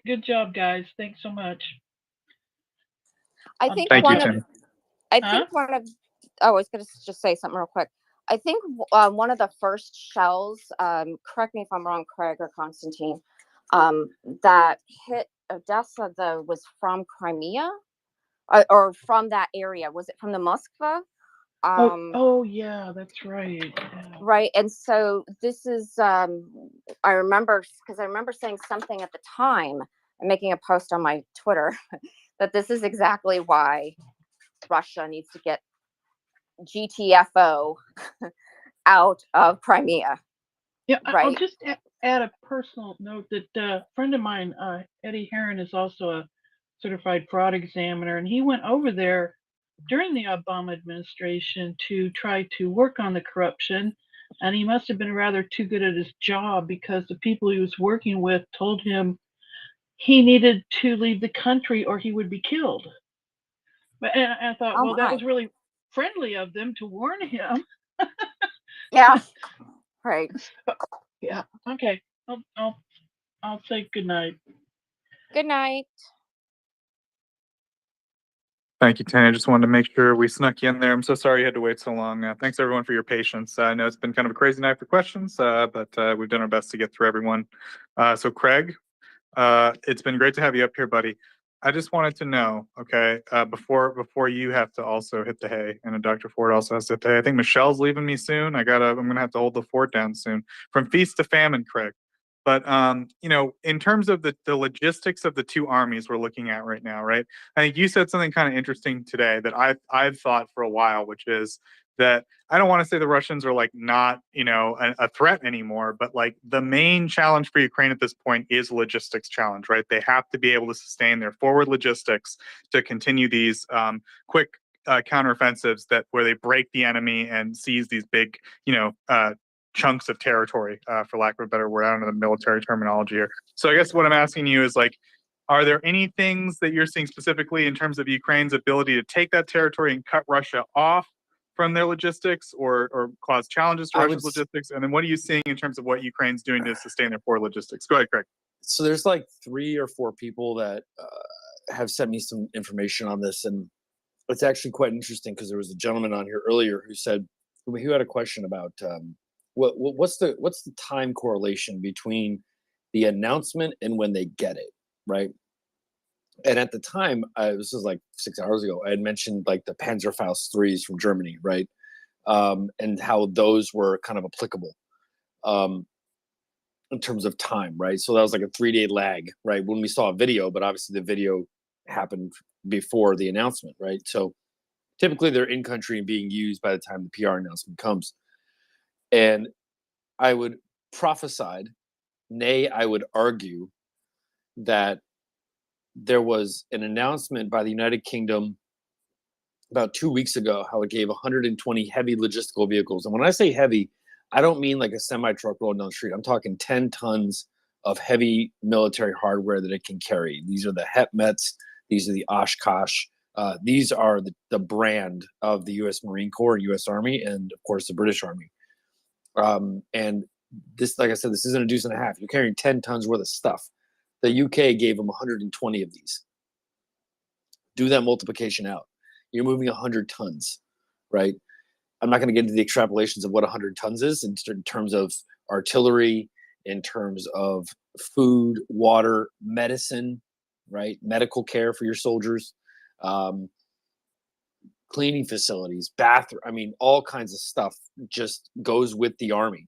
Good job, guys. Thanks so much. I think Thank you, one of Tim. I was going to just say something real quick. I think one of the first shells, correct me if I'm wrong, Craig or Constantine, that hit Odessa though was from Crimea, or from that area. Was it from the Moskva? Oh yeah, that's right. Yeah. Right. And so this is, I remember saying something at the time and making a post on my Twitter that this is exactly why Russia needs to get GTFO out of Crimea. Yeah, right. I'll just add a personal note that a friend of mine, Eddie Heron, is also a certified fraud examiner, and he went over there during the Obama administration to try to work on the corruption, and he must have been rather too good at his job because the people he was working with told him he needed to leave the country or he would be killed. And I thought, Oh well, that my. was really friendly of them to warn him. Yeah. Right. Yeah. Okay. I'll say good night. Good night. Thank you, Tanya. I just wanted to make sure we snuck you in there. I'm so sorry you had to wait so long. Thanks everyone for your patience. I know it's been kind of a crazy night for questions, but we've done our best to get through everyone. So Craig, it's been great to have you up here, buddy. I just wanted to know, okay, before you have to also hit the hay, and Dr. Ford also has to hit the hay. I think Michelle's leaving me soon. I'm gonna have to hold the fort down soon. From feast to famine, Craig. But in terms of the logistics of the two armies we're looking at right now, right? I think you said something kind of interesting today that I've thought for a while, which is that I don't want to say the Russians are like not, a threat anymore, but like the main challenge for Ukraine at this point is logistics challenge, right? They have to be able to sustain their forward logistics to continue these quick counteroffensives where they break the enemy and seize these big, chunks of territory, for lack of a better word. I don't know the military terminology here. So I guess what I'm asking you is like, are there any things that you're seeing specifically in terms of Ukraine's ability to take that territory and cut Russia off from their logistics or cause challenges to Russia's logistics? And then what are you seeing in terms of what Ukraine's doing to sustain their forward logistics? Go ahead, Craig. So there's like 3 or 4 people that have sent me some information on this, and it's actually quite interesting because there was a gentleman on here earlier who had a question about what's the time correlation between the announcement and when they get it, right? And at the time, this was like 6 hours ago, I had mentioned like the Panzerfaust 3s from Germany, right? And how those were kind of applicable in terms of time, right? So that was like a 3-day lag, right? When we saw a video, but obviously the video happened before the announcement, right? So typically they're in country and being used by the time the PR announcement comes. And I would prophesied, nay, I would argue that there was an announcement by the United Kingdom about 2 weeks ago how it gave 120 heavy logistical vehicles. And when I say heavy, I don't mean like a semi-truck rolling down the street. I'm talking 10 tons of heavy military hardware that it can carry. These are the HEPMETs. These are the Oshkosh. These are the brand of the U.S. Marine Corps, U.S. Army, and of course the British Army. And this, like I said, this isn't a deuce and a half. You're carrying 10 tons worth of stuff. The UK gave them 120 of these. Do that multiplication out. You're moving 100 tons, right? I'm not going to get into the extrapolations of what 100 tons is in terms of artillery, in terms of food, water, medicine, right? Medical care for your soldiers, cleaning facilities, bathroom. I mean, all kinds of stuff just goes with the army.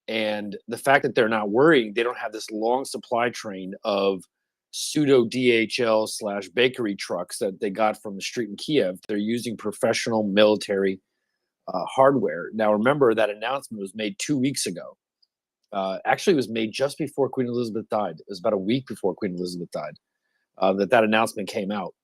And the fact that they're not worrying, they don't have this long supply train of pseudo DHL / bakery trucks that they got from the street in Kiev. They're using professional military hardware. Now, remember that announcement was made 2 weeks ago. Actually, it was made just before Queen Elizabeth died. It was about a week before Queen Elizabeth died that announcement came out.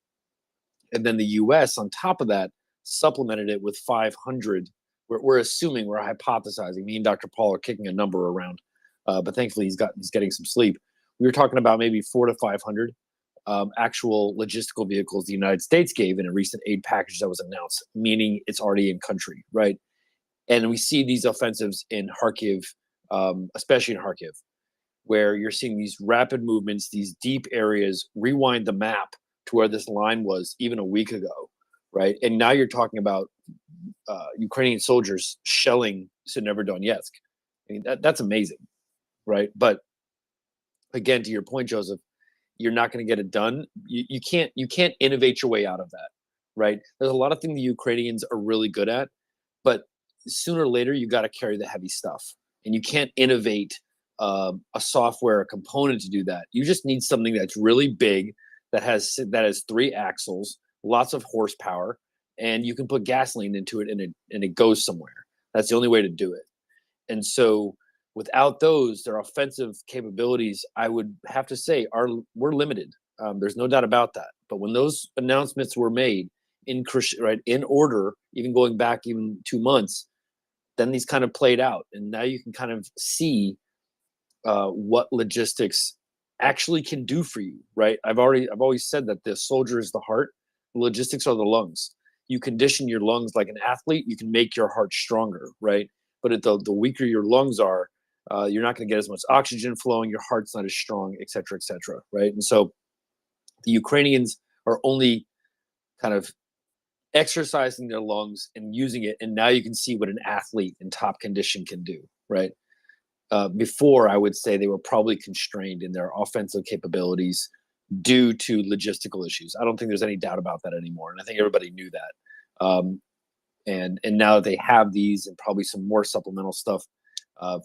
And then the U.S. on top of that supplemented it with 500. We're assuming, we're hypothesizing. Me and Dr. Paul are kicking a number around, but thankfully he's getting some sleep. We were talking about maybe 400 to 500 actual logistical vehicles the United States gave in a recent aid package that was announced, meaning it's already in country, right? And we see these offensives in Kharkiv, especially in Kharkiv, where you're seeing these rapid movements, these deep areas. Rewind the map to where this line was even a week ago, right? And now you're talking about Ukrainian soldiers shelling Severodonetsk. I mean, that's amazing, right? But again, to your point, Joseph, you're not going to get it done. You can't innovate your way out of that, right? There's a lot of things the Ukrainians are really good at, but sooner or later you got to carry the heavy stuff, and you can't innovate a software, a component to do that. You just need something that's really big, that has 3 axles, lots of horsepower, and you can put gasoline into it, and it goes somewhere. That's the only way to do it. And so without those, their offensive capabilities, I would have to say, we're limited. There's no doubt about that. But when those announcements were made in order, even going back even 2 months, then these kind of played out, and now you can kind of see what logistics actually can do for you, right? I've always said that the soldier is the heart, logistics are the lungs. You condition your lungs like an athlete, you can make your heart stronger, right? But the weaker your lungs are, you're not going to get as much oxygen flowing, your heart's not as strong, et cetera, right? And so the Ukrainians are only kind of exercising their lungs and using it, and now you can see what an athlete in top condition can do, right? Before, I would say they were probably constrained in their offensive capabilities due to logistical issues. I don't think there's any doubt about that anymore, and I think everybody knew that. And now that they have these and probably some more supplemental stuff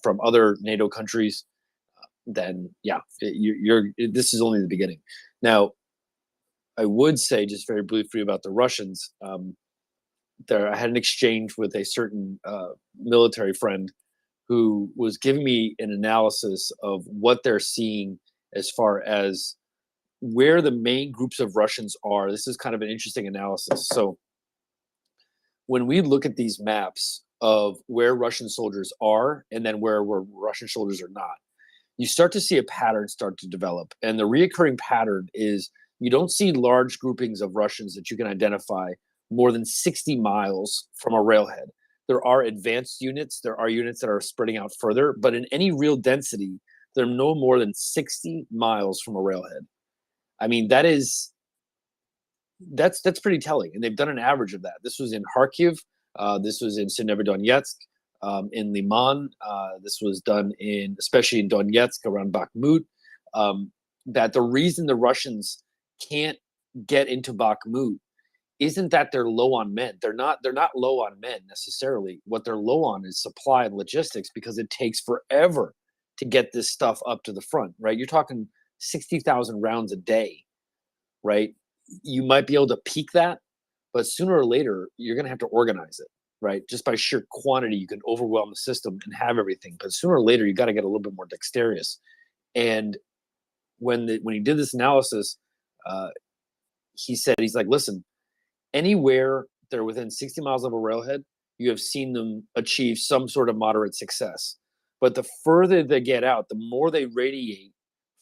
from other NATO countries, then yeah, this is only the beginning. Now, I would say just very briefly about the Russians. I had an exchange with a certain military friend who was giving me an analysis of what they're seeing as far as where the main groups of Russians are. This is kind of an interesting analysis. So when we look at these maps of where Russian soldiers are and then where Russian soldiers are not, you start to see a pattern start to develop. And the reoccurring pattern is you don't see large groupings of Russians that you can identify more than 60 miles from a railhead. There are advanced units, there are units that are spreading out further, but in any real density, they're no more than 60 miles from a railhead. I mean, that's pretty telling, and they've done an average of that. This was in Kharkiv, this was in Severodonetsk, in Liman. This was done especially in Donetsk around Bakhmut. That the reason the Russians can't get into Bakhmut isn't that they're low on men. They're not low on men necessarily. What they're low on is supply and logistics, because it takes forever to get this stuff up to the front, right? You're talking 60,000 rounds a day, right? You might be able to peak that, but sooner or later, you're going to have to organize it, right? Just by sheer quantity, you can overwhelm the system and have everything. But sooner or later, you got to get a little bit more dexterous. And when he did this analysis, he's like, listen, anywhere they're within 60 miles of a railhead, you have seen them achieve some sort of moderate success. But the further they get out, the more they radiate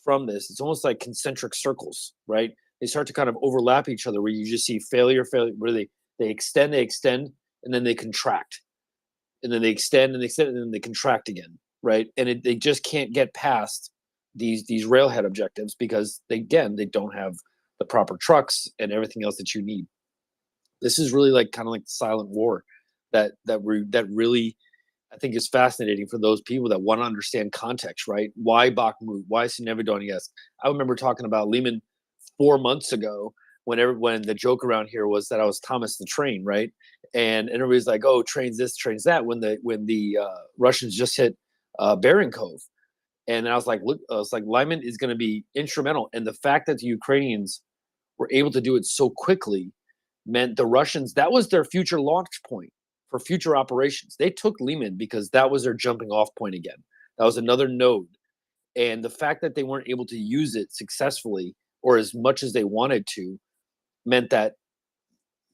from this. It's almost like concentric circles, right? They start to kind of overlap each other, where you just see failure, where they extend, and then they contract. and then they extend and they extend and then they contract again, right? And they just can't get past these railhead objectives because they don't have the proper trucks and everything else that you need. This is really like kind of like the silent war that really I think is fascinating for those people that want to understand context, right? Why Bakhmut? Why Severodonetsk? I remember talking about Lehman 4 months ago when the joke around here was that I was Thomas the Train, right? And everybody's like, "Oh, trains this, trains that." When the Russians just hit Bering Cove, and I was like, "Look," I was like, "Lyman is going to be instrumental." And the fact that the Ukrainians were able to do it so quickly meant the Russians, that was their future launch point for future operations. They took Lyman because that was their jumping off point again. That was another node. And the fact that they weren't able to use it successfully or as much as they wanted to meant that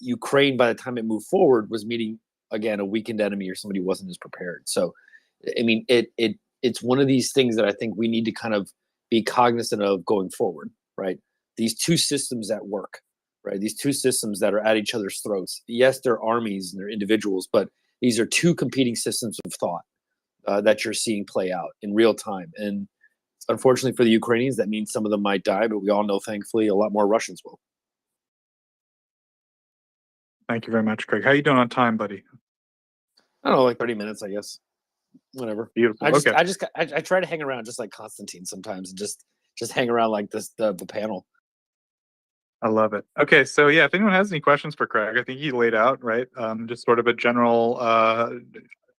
Ukraine, by the time it moved forward, was meeting, again, a weakened enemy or somebody who wasn't as prepared. So, I mean, it's one of these things that I think we need to kind of be cognizant of going forward, right? These two systems at work, right? These two systems that are at each other's throats. Yes, they're armies and they're individuals, but these are two competing systems of thought that you're seeing play out in real time. And unfortunately for the Ukrainians, that means some of them might die, but we all know, thankfully, a lot more Russians will. Thank you very much, Craig. How you doing on time, buddy? I don't know, like 30 minutes, I guess. Whatever. Beautiful. I try to hang around just like Constantine sometimes and just hang around like this, the panel. I love it. Okay, so yeah, if anyone has any questions for Craig, I think he laid out, right, just sort of a general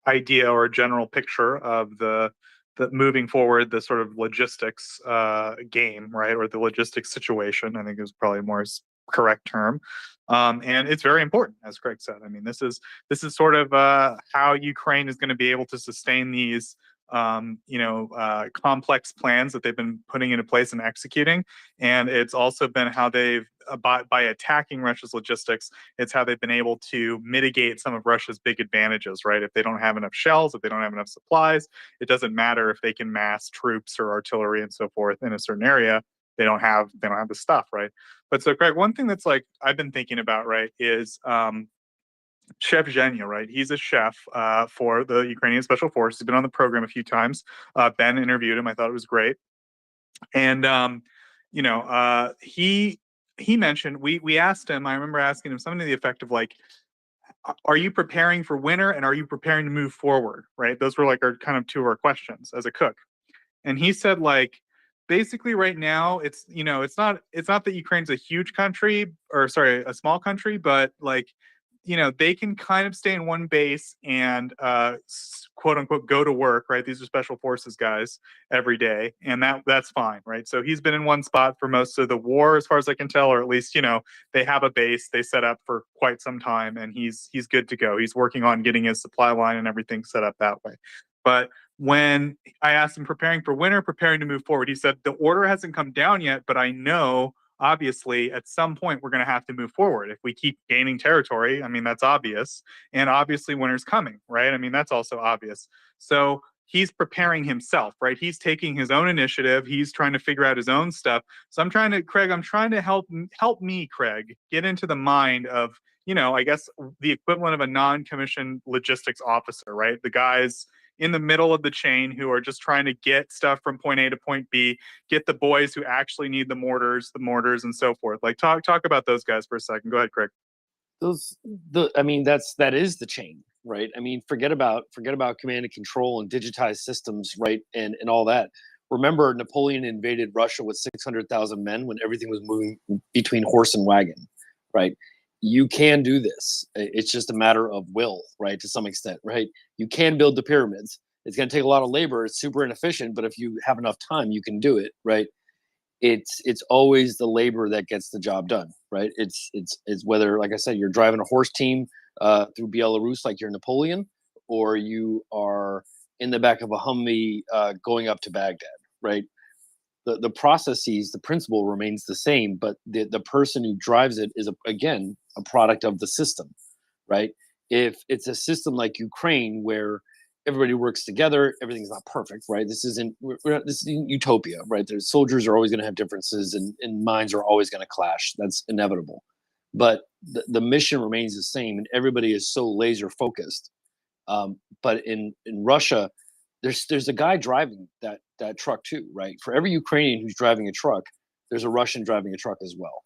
idea or a general picture of the moving forward, the sort of logistics game, right, or the logistics situation, I think is probably more correct term. And it's very important, as Craig said. I mean, this is sort of how Ukraine is going to be able to sustain these complex plans that they've been putting into place and executing. And it's also been how they've, by attacking Russia's logistics, it's how they've been able to mitigate some of Russia's big advantages, right? If they don't have enough shells, if they don't have enough supplies, it doesn't matter if they can mass troops or artillery and so forth in a certain area. They don't have the stuff, right? But so, Craig, one thing that's like I've been thinking about, right, is Chef Zhenya, right? He's a chef for the Ukrainian Special Forces. He's been on the program a few times. Ben interviewed him. I thought it was great. And he mentioned we asked him. I remember asking him something to the effect of like, "Are you preparing for winter and are you preparing to move forward?" Right? Those were like our kind of two of our questions as a cook. And he said like, basically right now it's not that Ukraine's a huge country or sorry, a small country, but like, they can kind of stay in one base and quote unquote go to work, right? These are special forces guys every day, and that's fine, right? So he's been in one spot for most of the war, as far as I can tell, or at least they have a base they set up for quite some time, and he's good to go. He's working on getting his supply line and everything set up that way. But when I asked him preparing for winter, preparing to move forward, he said the order hasn't come down yet, but I know obviously at some point we're going to have to move forward. If we keep gaining territory, I mean, that's obvious. And obviously winter's coming, right? I mean, that's also obvious. So he's preparing himself, right? He's taking his own initiative. He's trying to figure out his own stuff. So I'm trying to help me, Craig, get into the mind of, I guess the equivalent of a non-commissioned logistics officer, right? The guys in the middle of the chain who are just trying to get stuff from point A to point B, get the boys who actually need the mortars and so forth. Like talk about those guys for a second. Go ahead, Craig. That is the chain, right? I mean, forget about command and control and digitized systems, right? And all that. Remember, Napoleon invaded Russia with 600,000 men when everything was moving between horse and wagon, right? You can do this. It's just a matter of will, right? To some extent, right? You can build the pyramids. It's going to take a lot of labor. It's super inefficient, but if you have enough time, you can do it, right? It's always the labor that gets the job done, right? It's whether, like I said, you're driving a horse team through Belarus like you're Napoleon, or you are in the back of a Humvee going up to Baghdad, right? The processes, the principle remains the same, but the person who drives it is again a product of the system, right? If it's a system like Ukraine where everybody works together, everything's not perfect, right? This isn't utopia, right? There's soldiers are always going to have differences, and minds are always going to clash. That's inevitable. But the mission remains the same, and everybody is so laser focused But in Russia, there's a guy driving that truck too, right? For every Ukrainian who's driving a truck, there's a Russian driving a truck as well.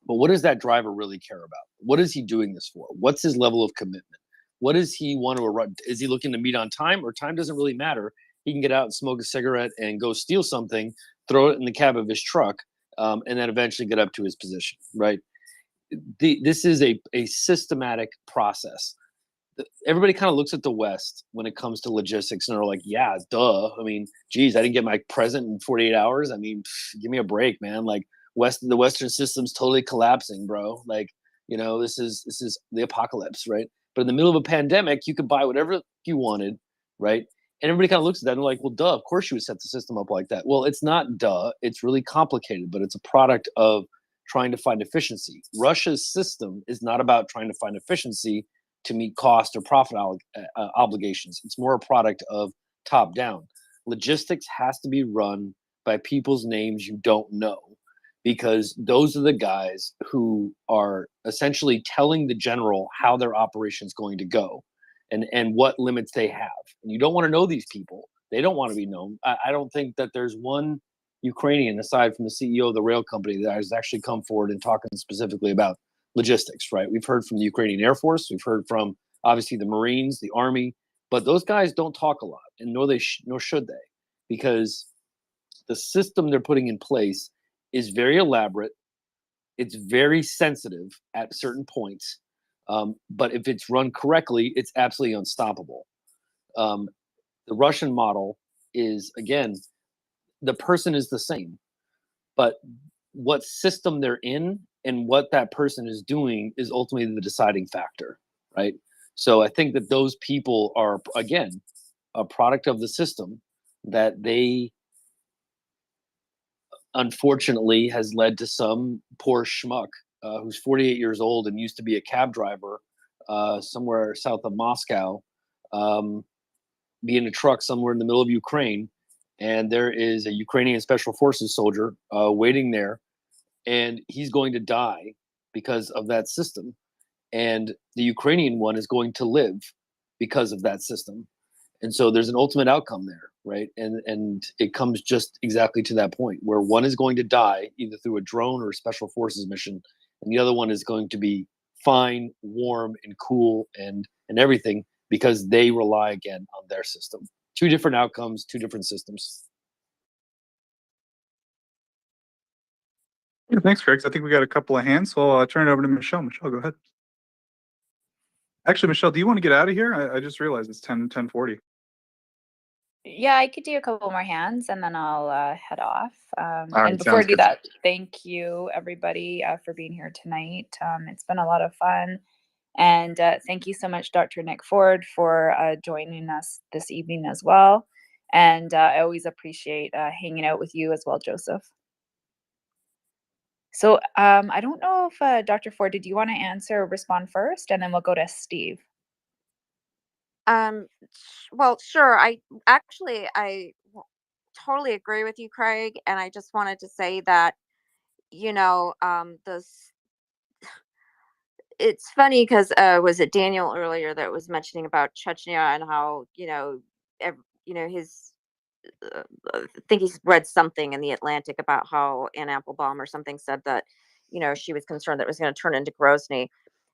But what does that driver really care about? What is he doing this for? What's his level of commitment? What does he want to run? Is he looking to meet on time, or time doesn't really matter? He can get out and smoke a cigarette and go steal something, throw it in the cab of his truck, and then eventually get up to his position, right? This is a systematic process. Everybody kind of looks at the West when it comes to logistics and they're like, yeah, duh. I mean, geez, I didn't get my present in 48 hours. I mean, give me a break, man. Like the Western system's totally collapsing, bro. Like, this is the apocalypse, right? But in the middle of a pandemic, you could buy whatever you wanted, right? And everybody kind of looks at that and they're like, well, duh, of course you would set the system up like that. Well, it's not duh. It's really complicated, but it's a product of trying to find efficiency. Russia's system is not about trying to find efficiency to meet cost or profit obligations. It's more a product of top down. Logistics has to be run by people's names you don't know, because those are the guys who are essentially telling the general how their operation is going to go and what limits they have. And you don't want to know these people. They don't want to be known. I don't think that there's one Ukrainian, aside from the CEO of the rail company, that has actually come forward and talking specifically about logistics, right? We've heard from the Ukrainian Air Force. We've heard from, obviously, the Marines, the Army, but those guys don't talk a lot, and nor should they, because the system they're putting in place is very elaborate. It's very sensitive at certain points, but if it's run correctly, it's absolutely unstoppable. The Russian model is, again, the person is the same, but what system they're in and what that person is doing is ultimately the deciding factor, right? So I think that those people are, again, a product of the system that they unfortunately has led to some poor schmuck who's 48 years old and used to be a cab driver somewhere south of Moscow, be in a truck somewhere in the middle of Ukraine, and there is a Ukrainian Special Forces soldier waiting there, and he's going to die because of that system. And the Ukrainian one is going to live because of that system. And so there's an ultimate outcome there, right? And it comes just exactly to that point where one is going to die either through a drone or a special forces mission, and the other one is going to be fine, warm, and cool and everything because they rely again on their system. Two different outcomes, two different systems. Yeah, thanks, Craig. I think we got a couple of hands, so I'll turn it over to Michelle. Michelle, go ahead. Actually, Michelle, do you want to get out of here? I just realized it's 10:40. Yeah, I could do a couple more hands and then I'll head off. All right, And before I sounds do good. that, thank you everybody for being here tonight. It's been a lot of fun. And thank you so much, Dr. Nick Ford, for joining us this evening as well. And I always appreciate hanging out with you as well, Joseph. So I don't know if Dr. Ford, did you want to answer or respond first? And then we'll go to Steve. Well, sure. I totally agree with you, Craig. And I just wanted to say that, it's funny because was it Daniel earlier that was mentioning about Chechnya and how, his, I think he's read something in the Atlantic about how Ann Applebaum or something said that, she was concerned that it was going to turn into Grozny.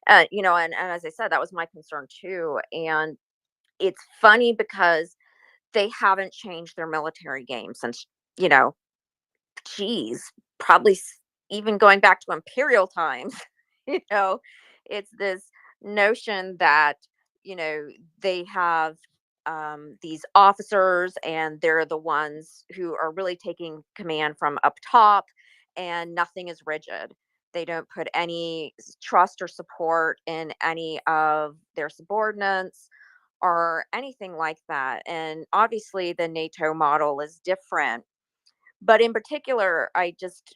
And as I said, that was my concern too. And it's funny because they haven't changed their military game since, geez, probably even going back to imperial times. you know, it's this notion that, they have these officers and they're the ones who are really taking command from up top, and nothing is rigid. They don't put any trust or support in any of their subordinates or anything like that. And obviously, the NATO model is different. But in particular, I just,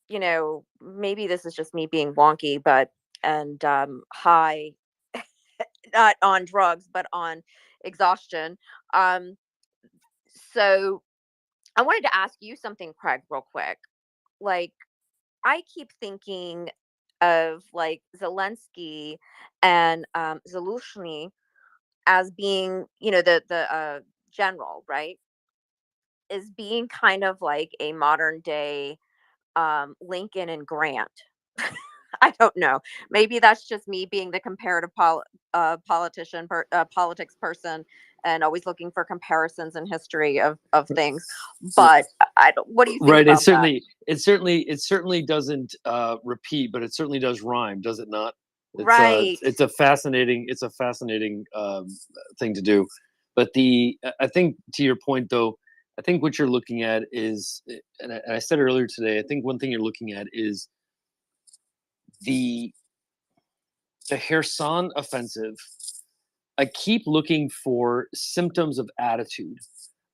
maybe this is just me being wonky, and high, not on drugs, but on exhaustion. Um, so I wanted to ask you something, Craig, real quick. Like, I keep thinking of like Zelensky and Zelensky as being, the general, right, is being kind of like a modern day Lincoln and Grant. I don't know. Maybe that's just me being the comparative politics person, and always looking for comparisons in history of things. But I don't. What do you think Right. about that? It certainly doesn't repeat, but it certainly does rhyme, does it not? Right. It's a fascinating thing to do. But I think, to your point though, I think what you're looking at is, and I said earlier today, I think one thing you're looking at is the Kherson offensive. I keep looking for symptoms of attitude.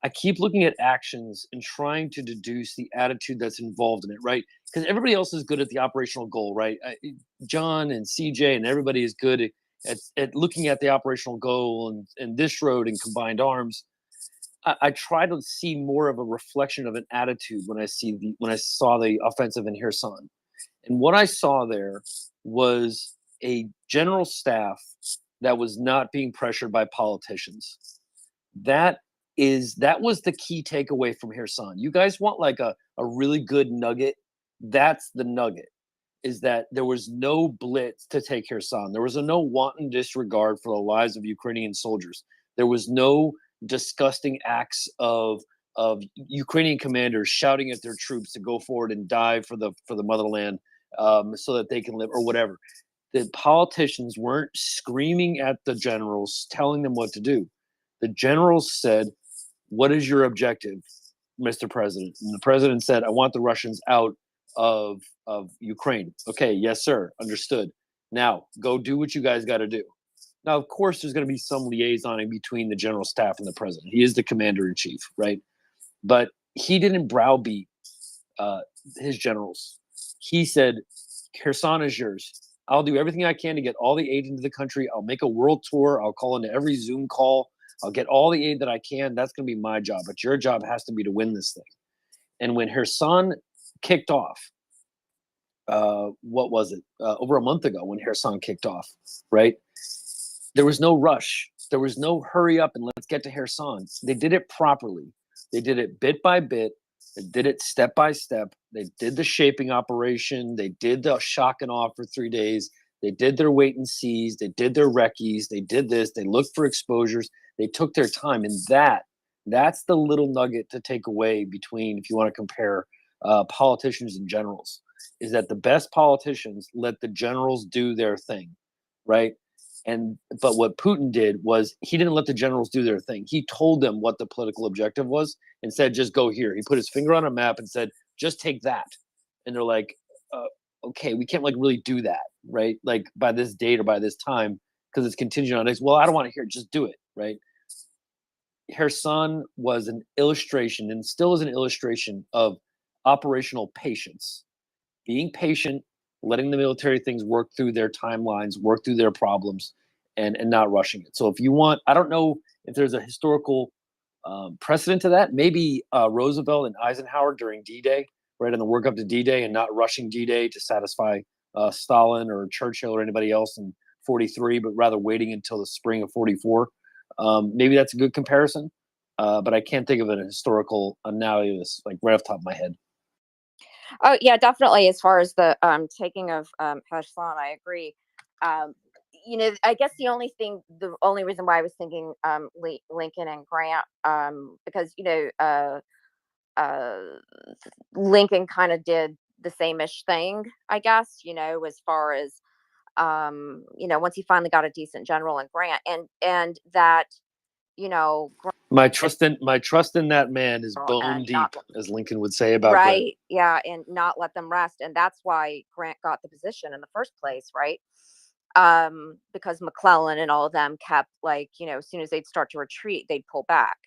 I keep looking at actions and trying to deduce the attitude that's involved in it, right? Because everybody else is good at the operational goal, right? John and CJ and everybody is good at looking at the operational goal and this road and combined arms. I try to see more of a reflection of an attitude when I saw the offensive in Kherson. And what I saw there was a general staff that was not being pressured by politicians. That was the key takeaway from Kherson. You guys want like a really good nugget? That's the nugget. Is that there was no blitz to take Kherson. There was no wanton disregard for the lives of Ukrainian soldiers. There was no disgusting acts of Ukrainian commanders shouting at their troops to go forward and die for the motherland, so that they can live, or whatever. The politicians weren't screaming at the generals, telling them what to do. The generals said, "What is your objective, Mr. President?" And the president said, "I want the Russians out of Ukraine." Okay, yes, sir, understood. Now go do what you guys got to do. Now, of course, there's going to be some liaisoning between the general staff and the president. He is the commander in chief, right? But he didn't browbeat his generals. He said, "Kherson is yours. I'll do everything I can to get all the aid into the country. I'll make a world tour. I'll call into every Zoom call. I'll get all the aid that I can. That's going to be my job. But your job has to be to win this thing." And when Kherson kicked off, what was it? Over a month ago, when Kherson kicked off, right? There was no rush. There was no hurry up and let's get to Kherson. They did it properly. They did it bit by bit. They did it step by step. They did the shaping operation. They did the shock and awe for 3 days. They did their wait and sees. They did their recce's. They did this. They looked for exposures. They took their time. And that's the little nugget to take away between, if you want to compare politicians and generals, is that the best politicians let the generals do their thing, right? But what Putin did was he didn't let the generals do their thing. He told them what the political objective was and said, "Just go here." He put his finger on a map and said, "Just take that." And they're like, "Okay, we can't like really do that, right? Like by this date or by this time, because it's contingent on this." Well, I don't want to hear it. Just do it, right? Kherson was an illustration, and still is an illustration, of operational patience. Being patient, letting the military things work through their timelines, work through their problems, and not rushing it. So if you want, I don't know if there's a historical precedent to that. Maybe Roosevelt and Eisenhower during D-Day, right, on the work up to D-Day, and not rushing D-Day to satisfy Stalin or Churchill or anybody else in 43, but rather waiting until the spring of 44. Maybe that's a good comparison, but I can't think of an historical analysis like right off the top of my head. Oh yeah, definitely. As far as the taking of Kherson, I agree. I guess the only reason why I was thinking Lincoln and Grant, because Lincoln kind of did the same-ish thing, I guess. As far as once he finally got a decent general in Grant, and that My trust in that man is bone deep, as Lincoln would say about Grant. right, yeah, and not let them rest, and that's why Grant got the position in the first place, right? Because McClellan and all of them kept, like, as soon as they'd start to retreat, they'd pull back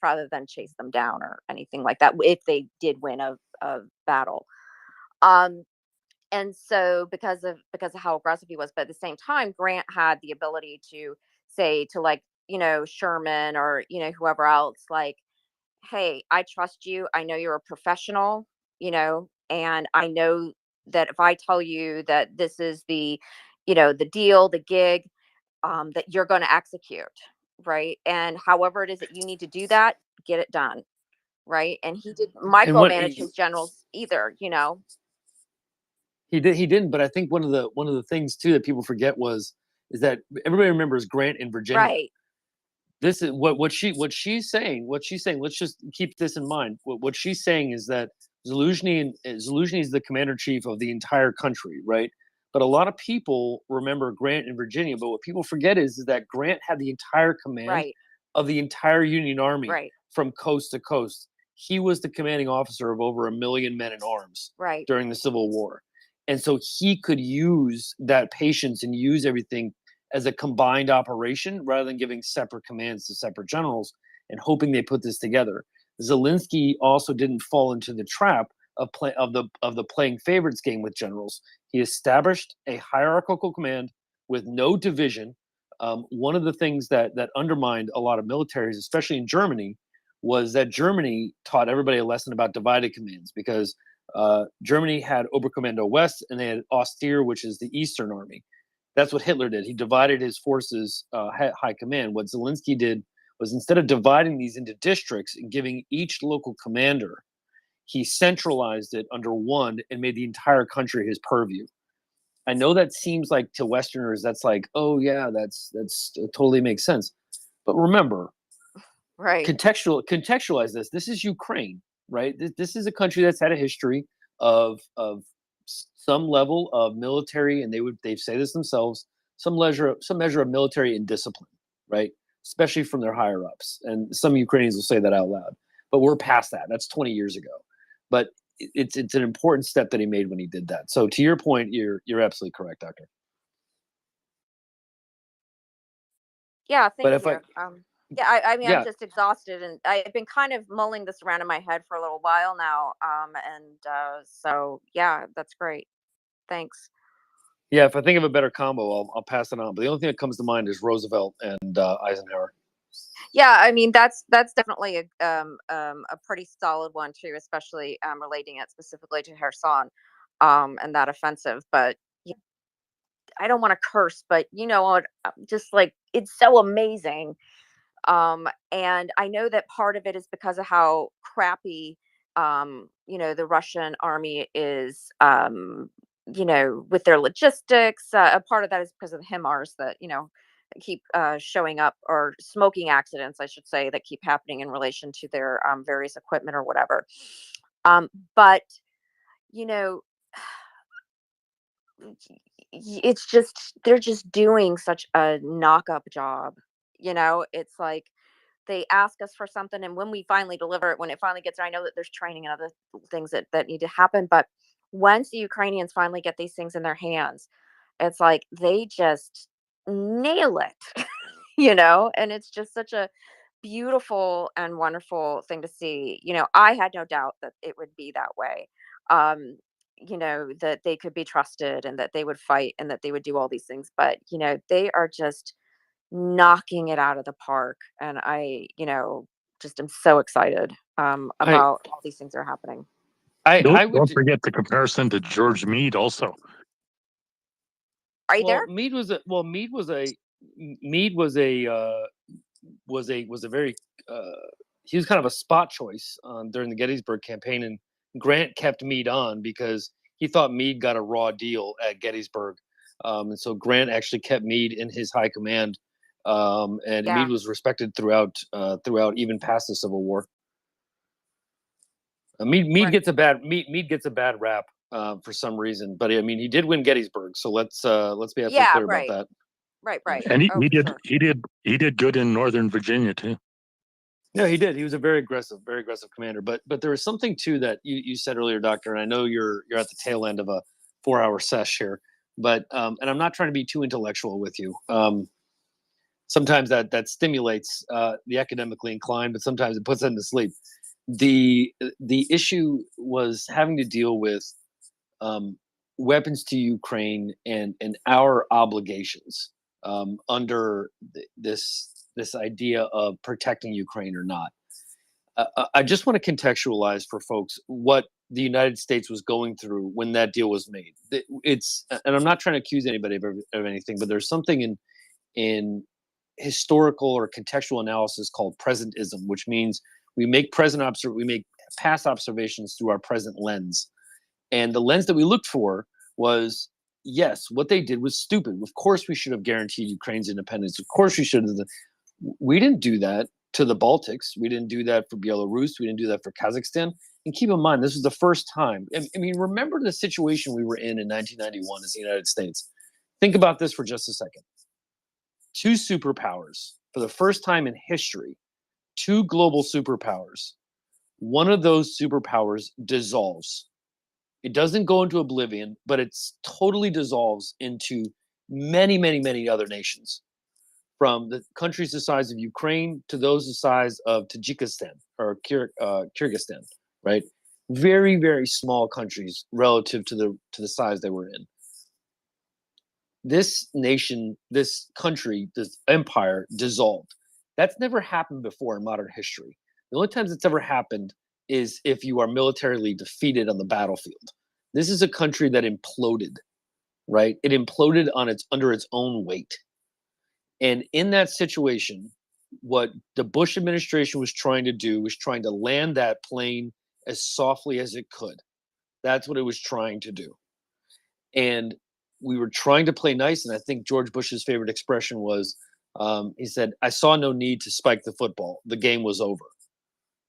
rather than chase them down or anything like that, if they did win a battle. And so because of how aggressive he was, but at the same time, Grant had the ability to say to, like, Sherman or whoever else, like, "Hey, I trust you. I know you're a professional, and I know that if I tell you that this is the deal, the gig, that you're going to execute." right? And however it is that you need to do that, get it done, right? And he didn't And what micromanage his generals either, you know. he didn't, but I think one of the things too that people forget is that everybody remembers Grant in Virginia. Right. This is what she's saying. Let's just keep this in mind. What she's saying is that Zaluzhny is the commander in chief of the entire country, right? But a lot of people remember Grant in Virginia. But what people forget is that Grant had the entire command Right. of the entire Union Army Right. from coast to coast. He was the commanding officer of over 1 million men in arms Right. during the Civil War, and so he could use that patience and use everything as a combined operation rather than giving separate commands to separate generals and hoping they put this together. Zelensky also didn't fall into the trap of the playing favorites game with generals. He established a hierarchical command with no division. One of the things that undermined a lot of militaries, especially in Germany, was that Germany taught everybody a lesson about divided commands, because Germany had Oberkommando West and they had Ostier, which is the Eastern Army. That's what Hitler did. He divided his forces high command. What Zelensky did was, instead of dividing these into districts and giving each local commander, he centralized it under one and made the entire country his purview. I know that seems like, to Westerners, that's like, oh yeah, that's it totally makes sense. But remember, Right. contextualize this. This is Ukraine, right? This is a country that's had a history of some level of military, and they say this themselves, some measure of military indiscipline, right? Especially from their higher ups. And some Ukrainians will say that out loud. But we're past that. That's 20 years ago. But it's an important step that he made when he did that. So to your point, you're absolutely correct, Doctor. Yeah, But thank if you. Yeah, I mean, I'm yeah, just exhausted, and I've been kind of mulling this around in my head for a little while now. So yeah, that's great. Thanks. yeah, if I think of a better combo, I'll pass it on. But the only thing that comes to mind is Roosevelt and Eisenhower. Yeah, I mean, that's definitely a pretty solid one too, especially relating it specifically to Kherson, and that offensive. But I don't want to curse, but you know what? Just like, it's so amazing. And I know that part of it is because of how crappy, the Russian army is, with their logistics. A part of that is because of the HIMARS that, keep showing up, or smoking accidents, I should say, that keep happening in relation to their various equipment or whatever. But, you know, it's just, they're just doing such a knock up job. It's like, they ask us for something, and when we finally deliver it, when it finally gets there, I know that there's training and other things that need to happen, but once the Ukrainians finally get these things in their hands, it's like they just nail it. And it's just such a beautiful and wonderful thing to see. I had no doubt that it would be that way. That they could be trusted, and that they would fight, and that they would do all these things, but they are just knocking it out of the park, and I just am so excited about all these things that are happening. Don't forget the comparison to George Meade also. Are you there? Meade was a very he was kind of a spot choice during the Gettysburg campaign, and Grant kept Meade on because he thought Meade got a raw deal at Gettysburg, and so Grant actually kept Meade in his high command, and Meade was respected throughout even past the Civil War. Meade gets a bad rap for some reason, but I mean, he did win Gettysburg, so let's be absolutely clear about that. Right. And he did good in Northern Virginia too. Yeah, he did. He was a very aggressive commander. But there was something too that you said earlier, Doctor. And I know you're at the tail end of a 4-hour sesh here, but and I'm not trying to be too intellectual with you. Sometimes that stimulates the academically inclined, but sometimes it puts them to sleep. The issue was having to deal with weapons to Ukraine and our obligations under this idea of protecting Ukraine or not. I just want to contextualize for folks what the United States was going through when that deal was made. And I'm not trying to accuse anybody of anything, but there's something in historical or contextual analysis called presentism, which means we make past observations through our present lens. And the lens that we looked for was, yes, what they did was stupid. Of course, we should have guaranteed Ukraine's independence. Of course, we should have. We didn't do that to the Baltics. We didn't do that for Belarus. We didn't do that for Kazakhstan. And keep in mind, this was the first time. I mean, remember the situation we were in 1991 as the United States. Think about this for just a second. Two superpowers, for the first time in history, two global superpowers. One of those superpowers dissolves. It doesn't go into oblivion, but it totally dissolves into many, many, many other nations. From the countries the size of Ukraine to those the size of Tajikistan or Kyrgyzstan, right? Very, very small countries relative to the size they were in. This nation, this country, this empire dissolved. That's never happened before in modern history. The only times it's ever happened is if you are militarily defeated on the battlefield. This is a country that imploded, right? It imploded under its own weight. And in that situation, what the Bush administration was trying to do was trying to land that plane as softly as it could. That's what it was trying to do. And we were trying to play nice. And I think George Bush's favorite expression was, he said, I saw no need to spike the football. The game was over,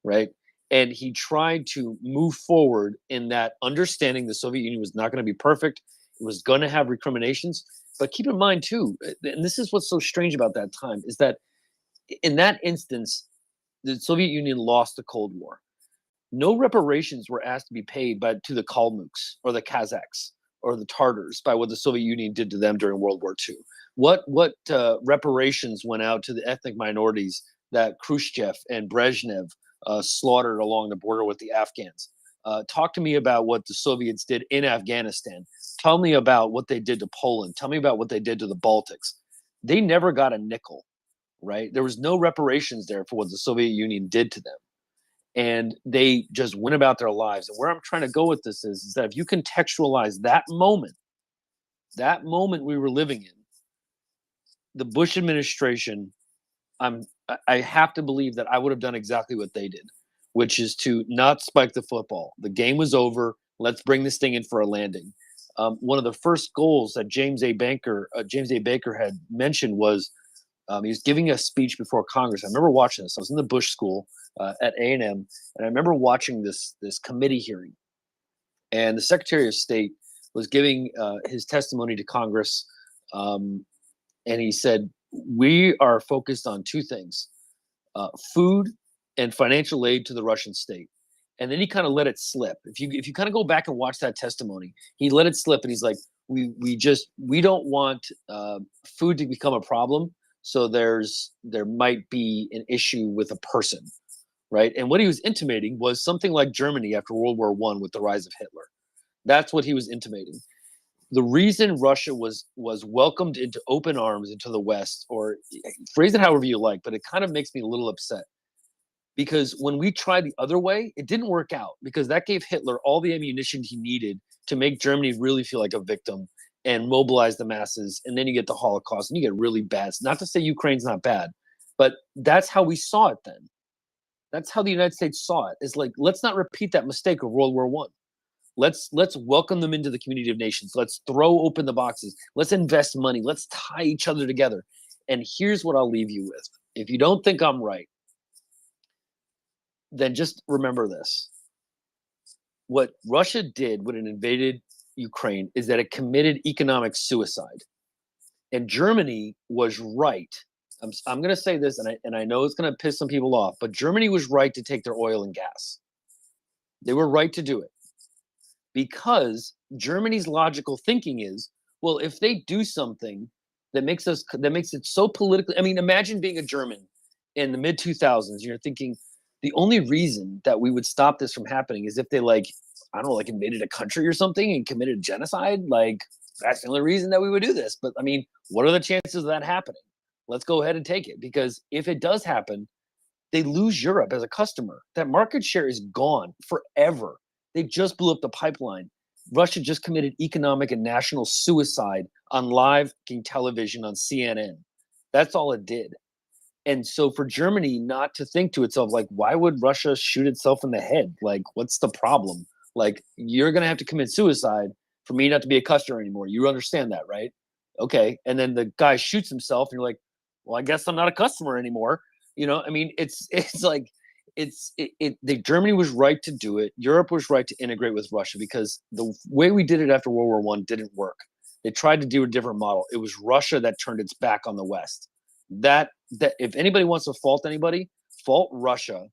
right? And he tried to move forward in that understanding the Soviet Union was not going to be perfect. It was going to have recriminations. But keep in mind, too, and this is what's so strange about that time, is that in that instance, the Soviet Union lost the Cold War. No reparations were asked to be paid to the Kalmuks or the Kazakhs or the Tartars by what the Soviet Union did to them during World War II. What reparations went out to the ethnic minorities that Khrushchev and Brezhnev slaughtered along the border with the Afghans? Talk to me about what the Soviets did in Afghanistan. Tell me about what they did to Poland. Tell me about what they did to the Baltics. They never got a nickel, right? There was no reparations there for what the Soviet Union did to them. And they just went about their lives. And where I'm trying to go with this is that if you contextualize that moment we were living in, the Bush administration, I have to believe that I would have done exactly what they did, which is to not spike the football. The game was over. Let's bring this thing in for a landing. One of the first goals that James A. Baker had mentioned was he was giving a speech before Congress. I remember watching this. I was in the Bush School at A&M, and I remember watching this committee hearing. And the Secretary of State was giving his testimony to Congress, and he said, we are focused on two things, food and financial aid to the Russian state. And then he kind of let it slip. If you kind of go back and watch that testimony, he let it slip, and he's like, we don't want food to become a problem. So there might be an issue with a person, right? And what he was intimating was something like Germany after World War I with the rise of Hitler. That's what he was intimating. The reason Russia was welcomed into open arms into the West, or phrase it however you like, but it kind of makes me a little upset. Because when we tried the other way, it didn't work out, because that gave Hitler all the ammunition he needed to make Germany really feel like a victim and mobilize the masses. And then you get the Holocaust and you get really bad. Not to say Ukraine's not bad, but that's how we saw it then. That's how the United States saw it. It's like, let's not repeat that mistake of World War I. Let's welcome them into the community of nations. Let's throw open the boxes. Let's invest money. Let's tie each other together. And here's what I'll leave you with. If you don't think I'm right, then just remember this. What Russia did when it invaded Ukraine is that it committed economic suicide. And Germany was right. I'm going to say this, and I know it's going to piss some people off, but Germany was right to take their oil and gas. They were right to do it. Because Germany's logical thinking is, well, if they do something that makes it so politically, I mean, imagine being a German in the mid 2000s, you're thinking, the only reason that we would stop this from happening is if they invaded a country or something and committed genocide. Like, that's the only reason that we would do this. But I mean, what are the chances of that happening? Let's go ahead and take it, because if it does happen, they lose Europe as a customer. That market share is gone forever. They just blew up the pipeline. Russia just committed economic and national suicide on live television on CNN. That's all it did. And so for Germany not to think to itself, like, why would Russia shoot itself in the head? Like, what's the problem? Like, you're going to have to commit suicide for me not to be a customer anymore. You understand that, right? Okay. And then the guy shoots himself and you're like, well, I guess I'm not a customer anymore. You know, I mean, it's like, Germany was right to do it. Europe was right to integrate with Russia because the way we did it after World War I didn't work. They tried to do a different model. It was Russia that turned its back on the West. That if anybody wants to fault anybody, fault Russia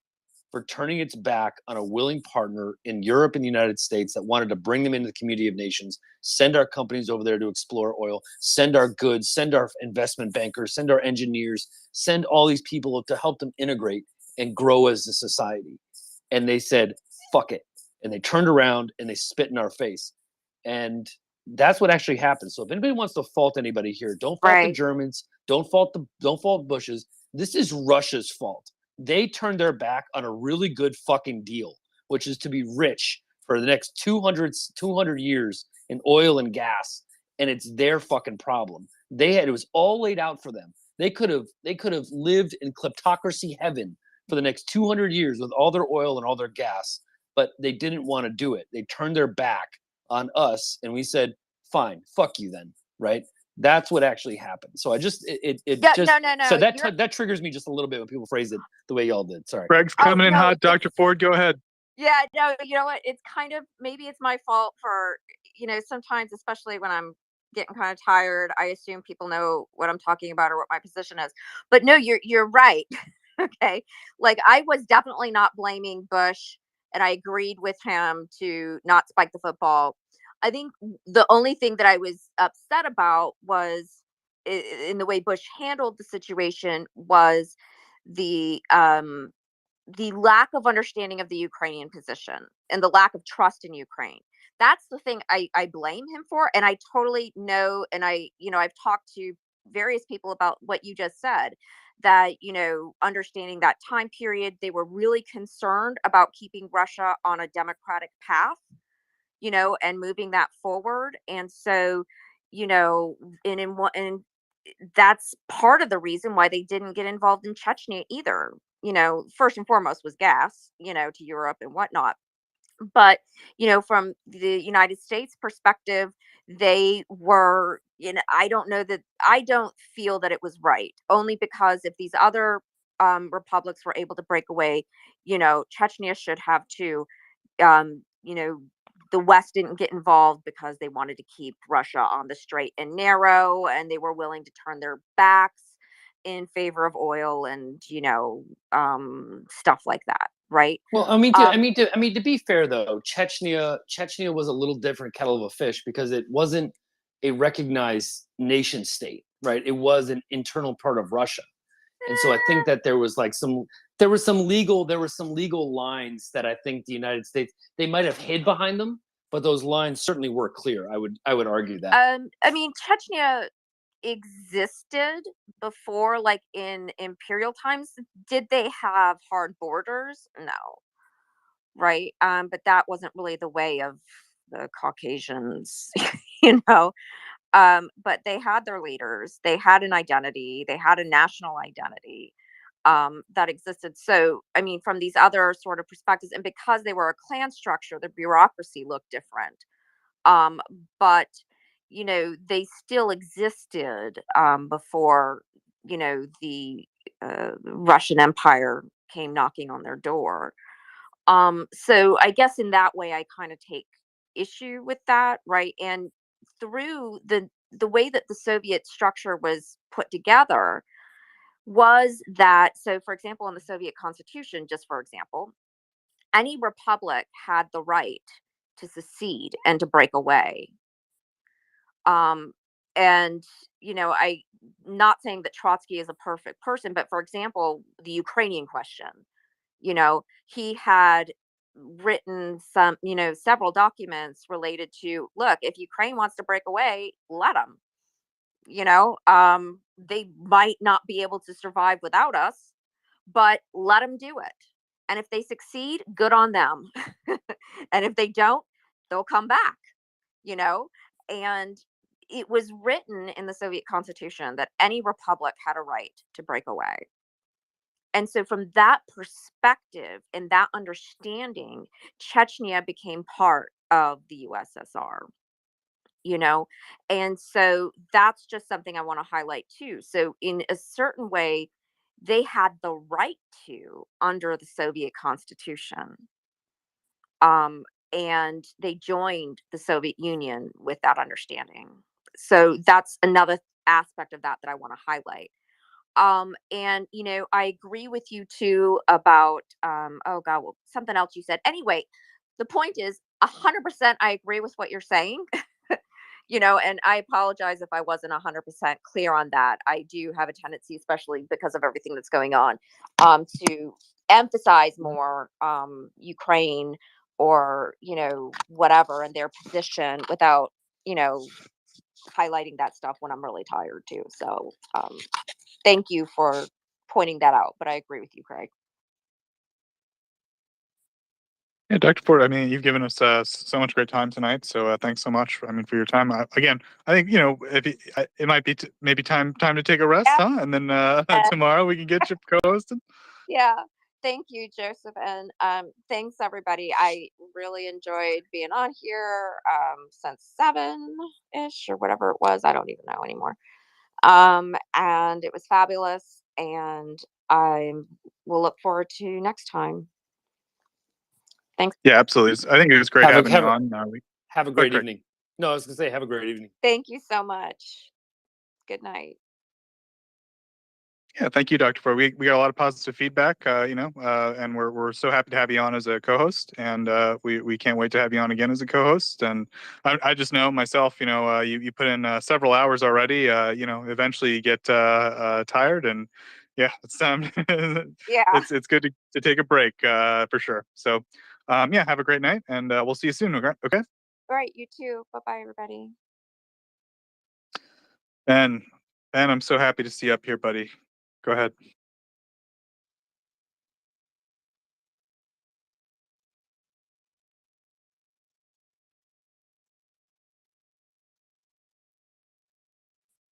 for turning its back on a willing partner in Europe and the United States that wanted to bring them into the community of nations, send our companies over there to explore oil, send our goods, send our investment bankers, send our engineers, send all these people to help them integrate and grow as a society. And they said, fuck it. And they turned around and they spit in our face. And that's what actually happened. So if anybody wants to fault anybody here, don't fault the Germans, don't fault Bushes. This is Russia's fault. They turned their back on a really good fucking deal, which is to be rich for the next 200 years in oil and gas, and it's their fucking problem. It was all laid out for them. They could have lived in kleptocracy heaven for the next 200 years with all their oil and all their gas, but they didn't want to do it. They turned their back on us, and we said, fine, fuck you then, right? That's what actually happened. So I just so that triggers me just a little bit when people phrase it the way y'all did. Sorry. Greg's coming in hot. Dr. Ford, go ahead. Yeah, no, you know what? It's kind of, maybe it's my fault for, sometimes, especially when I'm getting kind of tired, I assume people know what I'm talking about or what my position is. But no, you're right. Okay. Like, I was definitely not blaming Bush, and I agreed with him to not spike the football. I think the only thing that I was upset about was in the way Bush handled the situation was the lack of understanding of the Ukrainian position and the lack of trust in Ukraine. That's the thing I blame him for. And I totally know, and I've talked to various people about what you just said, that, understanding that time period, they were really concerned about keeping Russia on a democratic path, and moving that forward. And so, and that's part of the reason why they didn't get involved in Chechnya either. First and foremost was gas, to Europe and whatnot. But, from the United States perspective, they were, I don't feel that it was right, only because if these other republics were able to break away, Chechnya should have too. The West didn't get involved because they wanted to keep Russia on the straight and narrow, and they were willing to turn their backs in favor of oil and, stuff like that. Right. Well, to be fair though, Chechnya was a little different kettle of a fish because it wasn't a recognized nation state, right? It was an internal part of Russia. And so I think that there was some legal lines that I think the United States, they might have hid behind them, but those lines certainly were clear. I would argue that. Chechnya existed before, like in imperial times. Did they have hard borders? No. Right. But that wasn't really the way of the Caucasians, but they had their leaders, they had an identity, they had a national identity that existed. So, from these other sort of perspectives, and because they were a clan structure, the bureaucracy looked different. But, they still existed before, the Russian Empire came knocking on their door. So I guess in that way, I kind of take issue with that, right? And through the way that the Soviet structure was put together was that, so for example, in the Soviet Constitution, just for example, any republic had the right to secede and to break away. And I not saying that Trotsky is a perfect person, but for example, the Ukrainian question, he had written some, several documents related to, look, if Ukraine wants to break away, let them. They might not be able to survive without us, but let them do it. And if they succeed, good on them. And if they don't, they'll come back, and it was written in the Soviet Constitution that any republic had a right to break away. And so from that perspective and that understanding, Chechnya became part of the USSR, you know? And so that's just something I want to highlight too. So in a certain way, they had the right to under the Soviet Constitution. And they joined the Soviet Union with that understanding. So that's another aspect of that that I want to highlight. And you know, I agree with you too about oh god, well, something else you said. Anyway, the point is 100% I agree with what you're saying. You know, and I apologize if I wasn't 100% clear on that. I do have a tendency, especially because of everything that's going on, to emphasize more Ukraine or, you know, whatever and their position without, you know, highlighting that stuff when I'm really tired too. So thank you for pointing that out. But I agree with you, Craig. Yeah, Dr. Ford, I mean, you've given us so much great time tonight. So thanks so much, I mean, for your time. Again, I think, you know, if it might be maybe time to take a rest, huh? And then tomorrow we can get you co-hosted. Yeah. Thank you, Joseph. And thanks, everybody. I really enjoyed being on here since 7-ish or whatever it was. I don't even know anymore. And it was fabulous. And I will look forward to next time. Thanks. Yeah, absolutely. I think it was great having you on. Have a great evening. No, I was gonna say have a great evening. Thank you so much. Good night. Yeah, thank you, Dr. Ford. We got a lot of positive feedback, you know, and we're so happy to have you on as a co-host, and we can't wait to have you on again as a co-host. And I just know myself, you know, you put in several hours already. You know, eventually you get tired, and yeah, it's time. Yeah. It's good to take a break for sure. So, yeah, have a great night, and we'll see you soon. Okay. All right, you too. Bye-bye, everybody. Ben, I'm so happy to see you up here, buddy. Go ahead.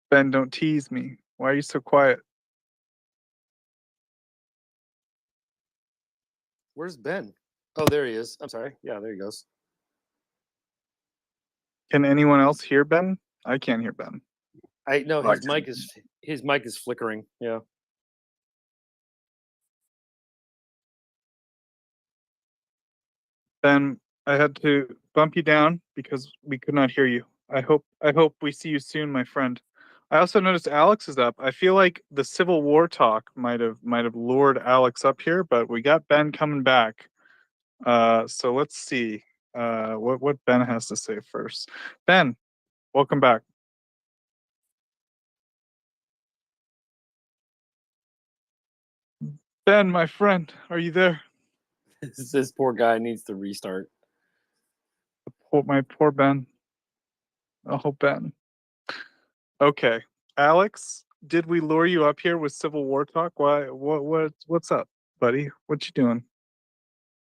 Ben, don't tease me. Why are you so quiet? Where's Ben? Oh, there he is. I'm sorry. Yeah, there he goes. Can anyone else hear Ben? I can't hear Ben. I know Right. his mic is flickering. Yeah. Ben, I had to bump you down because we could not hear you. I hope we see you soon, my friend. I also noticed Alex is up. I feel like the Civil War talk might have lured Alex up here, but we got Ben coming back. So let's see what Ben has to say first. Ben, welcome back. Ben, my friend, are you there? This poor guy needs to restart. My poor Ben. Oh, Ben. Okay, Alex, did we lure you up here with Civil War talk? Why? What's up, buddy? What you doing?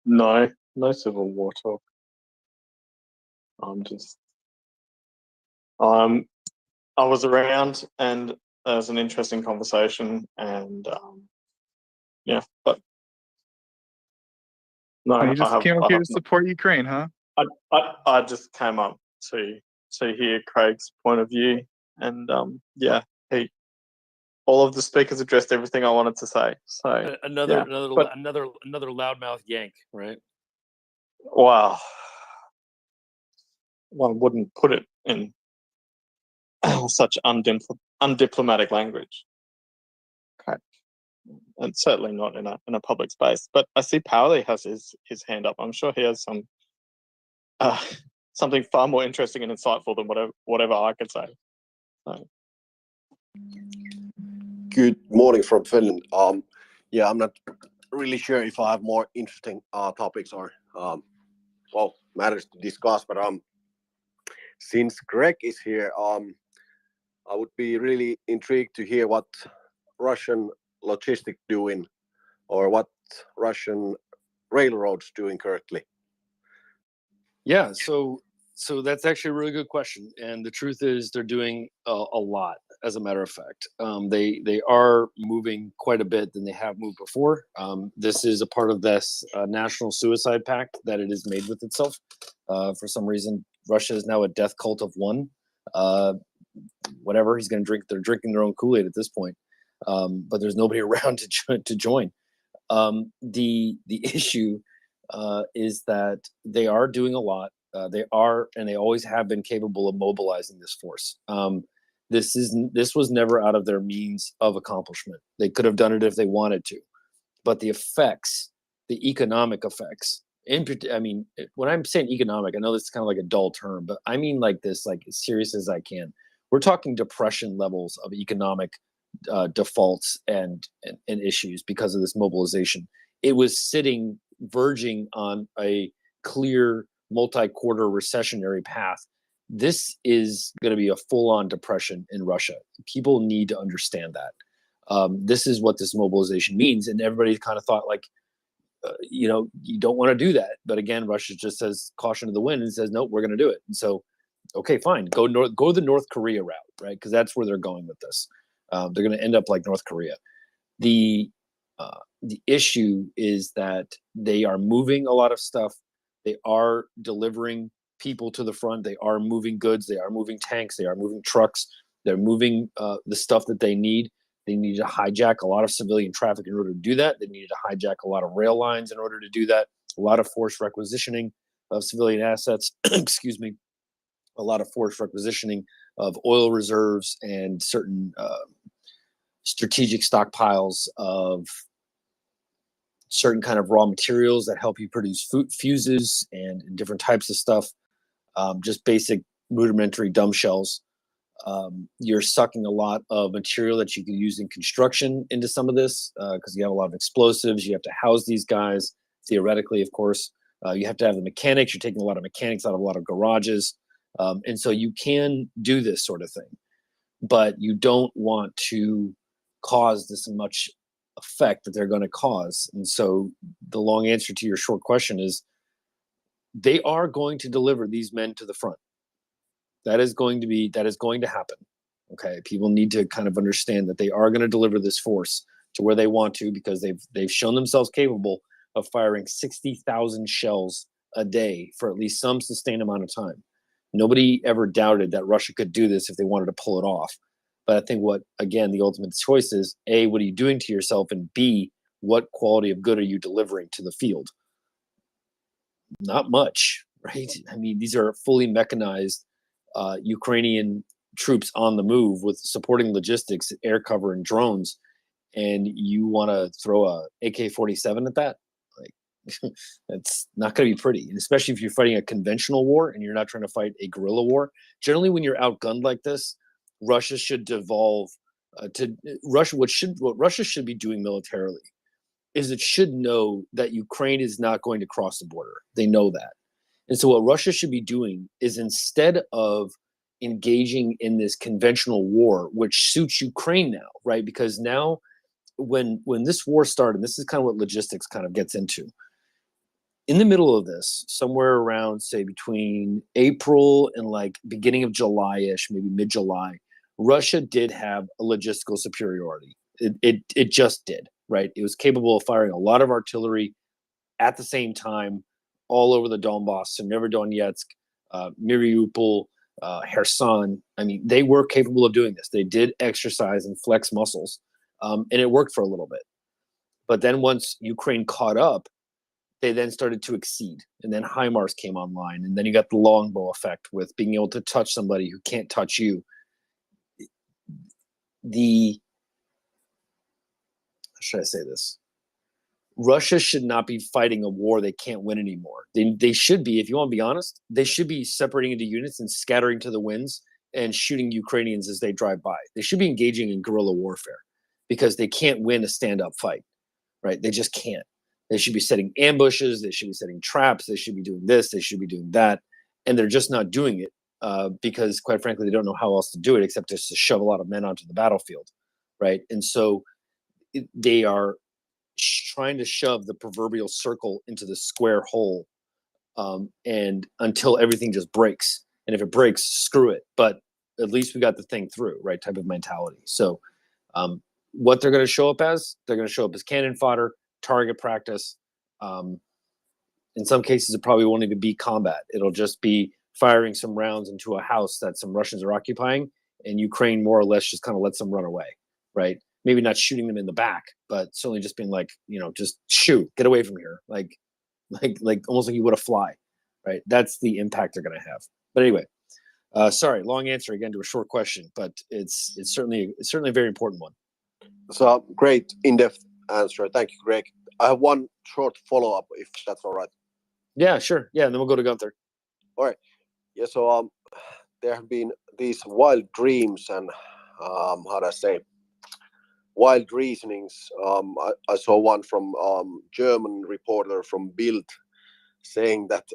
No Civil War talk. I'm just, I was around and it was an interesting conversation, and yeah, but no, Oh, you just came up here to support Ukraine, huh? I just came up to hear Craig's point of view, and yeah, all of the speakers addressed everything I wanted to say. So Another yeah. another loudmouth yank, right? Wow, one wouldn't put it in such undiplomatic language. Okay. And certainly not in a public space. But I see Paoli has his hand up. I'm sure he has some something far more interesting and insightful than whatever I could say. So. Good morning from Finland. Yeah, I'm not really sure if I have more interesting topics or matters to discuss, but since Greg is here, I would be really intrigued to hear what Russian logistics doing, or what Russian railroads doing currently. Yeah, so So that's actually a really good question, and the truth is they're doing a lot. As a matter of fact, they are moving quite a bit than they have moved before. This is a part of this national suicide pact that it has made with itself. For some reason, Russia is now a death cult of one. Whatever he's going to drink, they're drinking their own Kool-Aid at this point. But there's nobody around to join. The issue is that they are doing a lot. They are, and they always have been capable of mobilizing this force. This was never out of their means of accomplishment. They could have done it if they wanted to, but the effects, the economic effects, I mean, when I'm saying economic, I know this is kind of like a dull term, but I mean like this, like as serious as I can. We're talking depression levels of economic defaults and issues because of this mobilization. It was sitting, verging on a clear multi-quarter recessionary path. This is going to be a full-on depression in Russia. People need to understand that. This is what this mobilization means, and everybody kind of thought like, you know, you don't want to do that. But again, Russia just says caution to the wind and says, nope, we're going to do it. And so, okay, fine, go the North Korea route, right? Because that's where they're going with this. They're going to end up like North Korea. The issue is that they are moving a lot of stuff. They are delivering people to the front. They are moving goods. They are moving tanks. They are moving trucks. They're moving the stuff that they need. They need to hijack a lot of civilian traffic in order to do that. They needed to hijack a lot of rail lines in order to do that. A lot of forced requisitioning of civilian assets. Excuse me. A lot of forced requisitioning of oil reserves and certain strategic stockpiles of certain kind of raw materials that help you produce fuses and different types of stuff. Just basic rudimentary dumb shells. You're sucking a lot of material that you can use in construction into some of this because you have a lot of explosives. You have to house these guys, theoretically, of course. You have to have the mechanics. You're taking a lot of mechanics out of a lot of garages. And so you can do this sort of thing, but you don't want to cause this much effect that they're going to cause. And so the long answer to your short question is they are going to deliver these men to the front. That is going to happen. Okay. People need to kind of understand that they are going to deliver this force to where they want to, because they've shown themselves capable of firing 60,000 shells a day for at least some sustained amount of time. Nobody ever doubted that Russia could do this if they wanted to pull it off. But I think the ultimate choice is A, what are you doing to yourself? And B, what quality of good are you delivering to the field? Not much, right? I mean, these are fully mechanized Ukrainian troops on the move with supporting logistics, air cover, and drones. And you want to throw a AK-47 at that? Like, that's not going to be pretty. And especially if you're fighting a conventional war and you're not trying to fight a guerrilla war. Generally, when you're outgunned like this, Russia should devolve to Russia. What Russia should be doing militarily is it should know that Ukraine is not going to cross the border. They know that. And so what Russia should be doing is, instead of engaging in this conventional war, which suits Ukraine now, right? Because now when this war started, this is kind of what logistics kind of gets into. In the middle of this, somewhere around, say, between April and like beginning of July-ish, maybe mid-July, Russia did have a logistical superiority. It just did, right? It was capable of firing a lot of artillery at the same time all over the Donbass, Severodonetsk, Mariupol, Kherson. I mean, they were capable of doing this. They did exercise and flex muscles, and it worked for a little bit. But then once Ukraine caught up, they then started to exceed. And then HIMARS came online. And then you got the longbow effect with being able to touch somebody who can't touch you. How should I say this? Russia should not be fighting a war they can't win anymore. They should be, if you want to be honest, they should be separating into units and scattering to the winds and shooting Ukrainians as they drive by. They should be engaging in guerrilla warfare because they can't win a stand-up fight, right? They just can't. They should be setting ambushes. They should be setting traps. They should be doing this. They should be doing that. And they're just not doing it because, quite frankly, they don't know how else to do it except just to shove a lot of men onto the battlefield, right? And so they are trying to shove the proverbial circle into the square hole and until everything just breaks. And if it breaks, screw it. But at least we got the thing through, right? Type of mentality. So what they're going to show up as, they're going to show up as cannon fodder, target practice. In some cases, it probably won't even be combat. It'll just be firing some rounds into a house that some Russians are occupying, and Ukraine more or less just kind of lets them run away, right? Maybe not shooting them in the back, but certainly just being like, just shoot, get away from here, like almost like you would a fly, right? That's the impact they're going to have. But anyway, sorry, long answer again to a short question, but it's certainly a very important one. So great in-depth answer. Thank you, Greg. I have one short follow-up, if that's all right. Yeah, sure. Yeah, and then we'll go to Gunther. All right. Yeah. So there have been these wild dreams and how do I say, wild reasonings. I saw one from German reporter from Bild saying that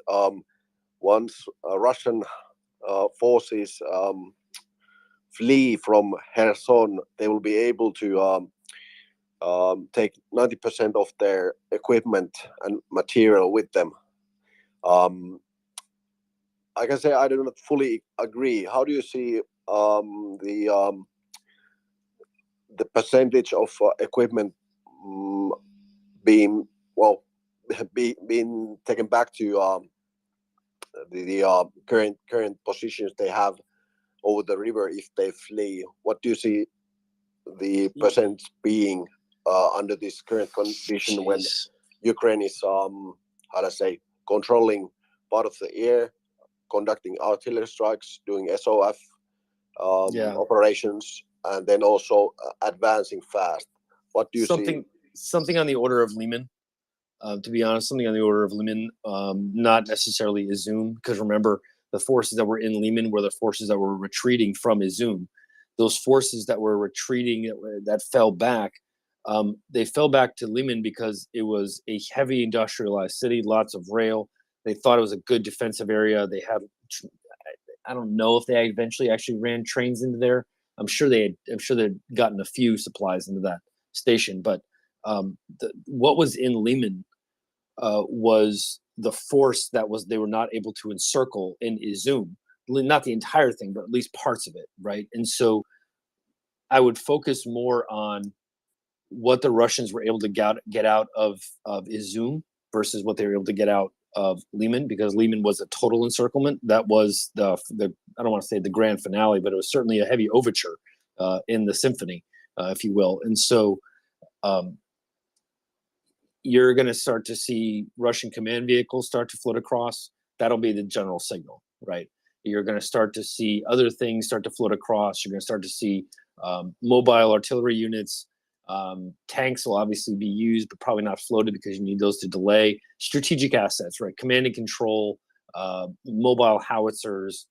once Russian forces flee from Kherson, they will be able to take 90% of their equipment and material with them. I can say I do not fully agree. How do you see the percentage of equipment being taken back to the current positions they have over the river if they flee? What do you see the percent being under this current condition when Ukraine is controlling part of the air, conducting artillery strikes, doing SOF operations, and then also advancing fast? What do you see? Something on the order of Liman. To be honest, something on the order of Liman, not necessarily Izum, because remember, the forces that were in Liman were the forces that were retreating from Izum. Those forces that were retreating, that fell back, they fell back to Liman because it was a heavy industrialized city, lots of rail. They thought it was a good defensive area. They had, I don't know if they eventually actually ran trains into there. I'm sure they'd gotten a few supplies into that station. But what was in Liman was the force that they were not able to encircle in Izum. Not the entire thing, but at least parts of it, right? And so I would focus more on what the Russians were able to get out of Izum versus what they were able to get out of Liman, because Liman was a total encirclement. That was the I don't want to say the grand finale, but it was certainly a heavy overture in the symphony, if you will. And so you're going to start to see Russian command vehicles start to float across. That'll be the general signal, right? You're going to start to see other things start to float across. You're going to start to see mobile artillery units. Tanks will obviously be used, but probably not floated because you need those to delay. Strategic assets, right? Command and control, mobile howitzers,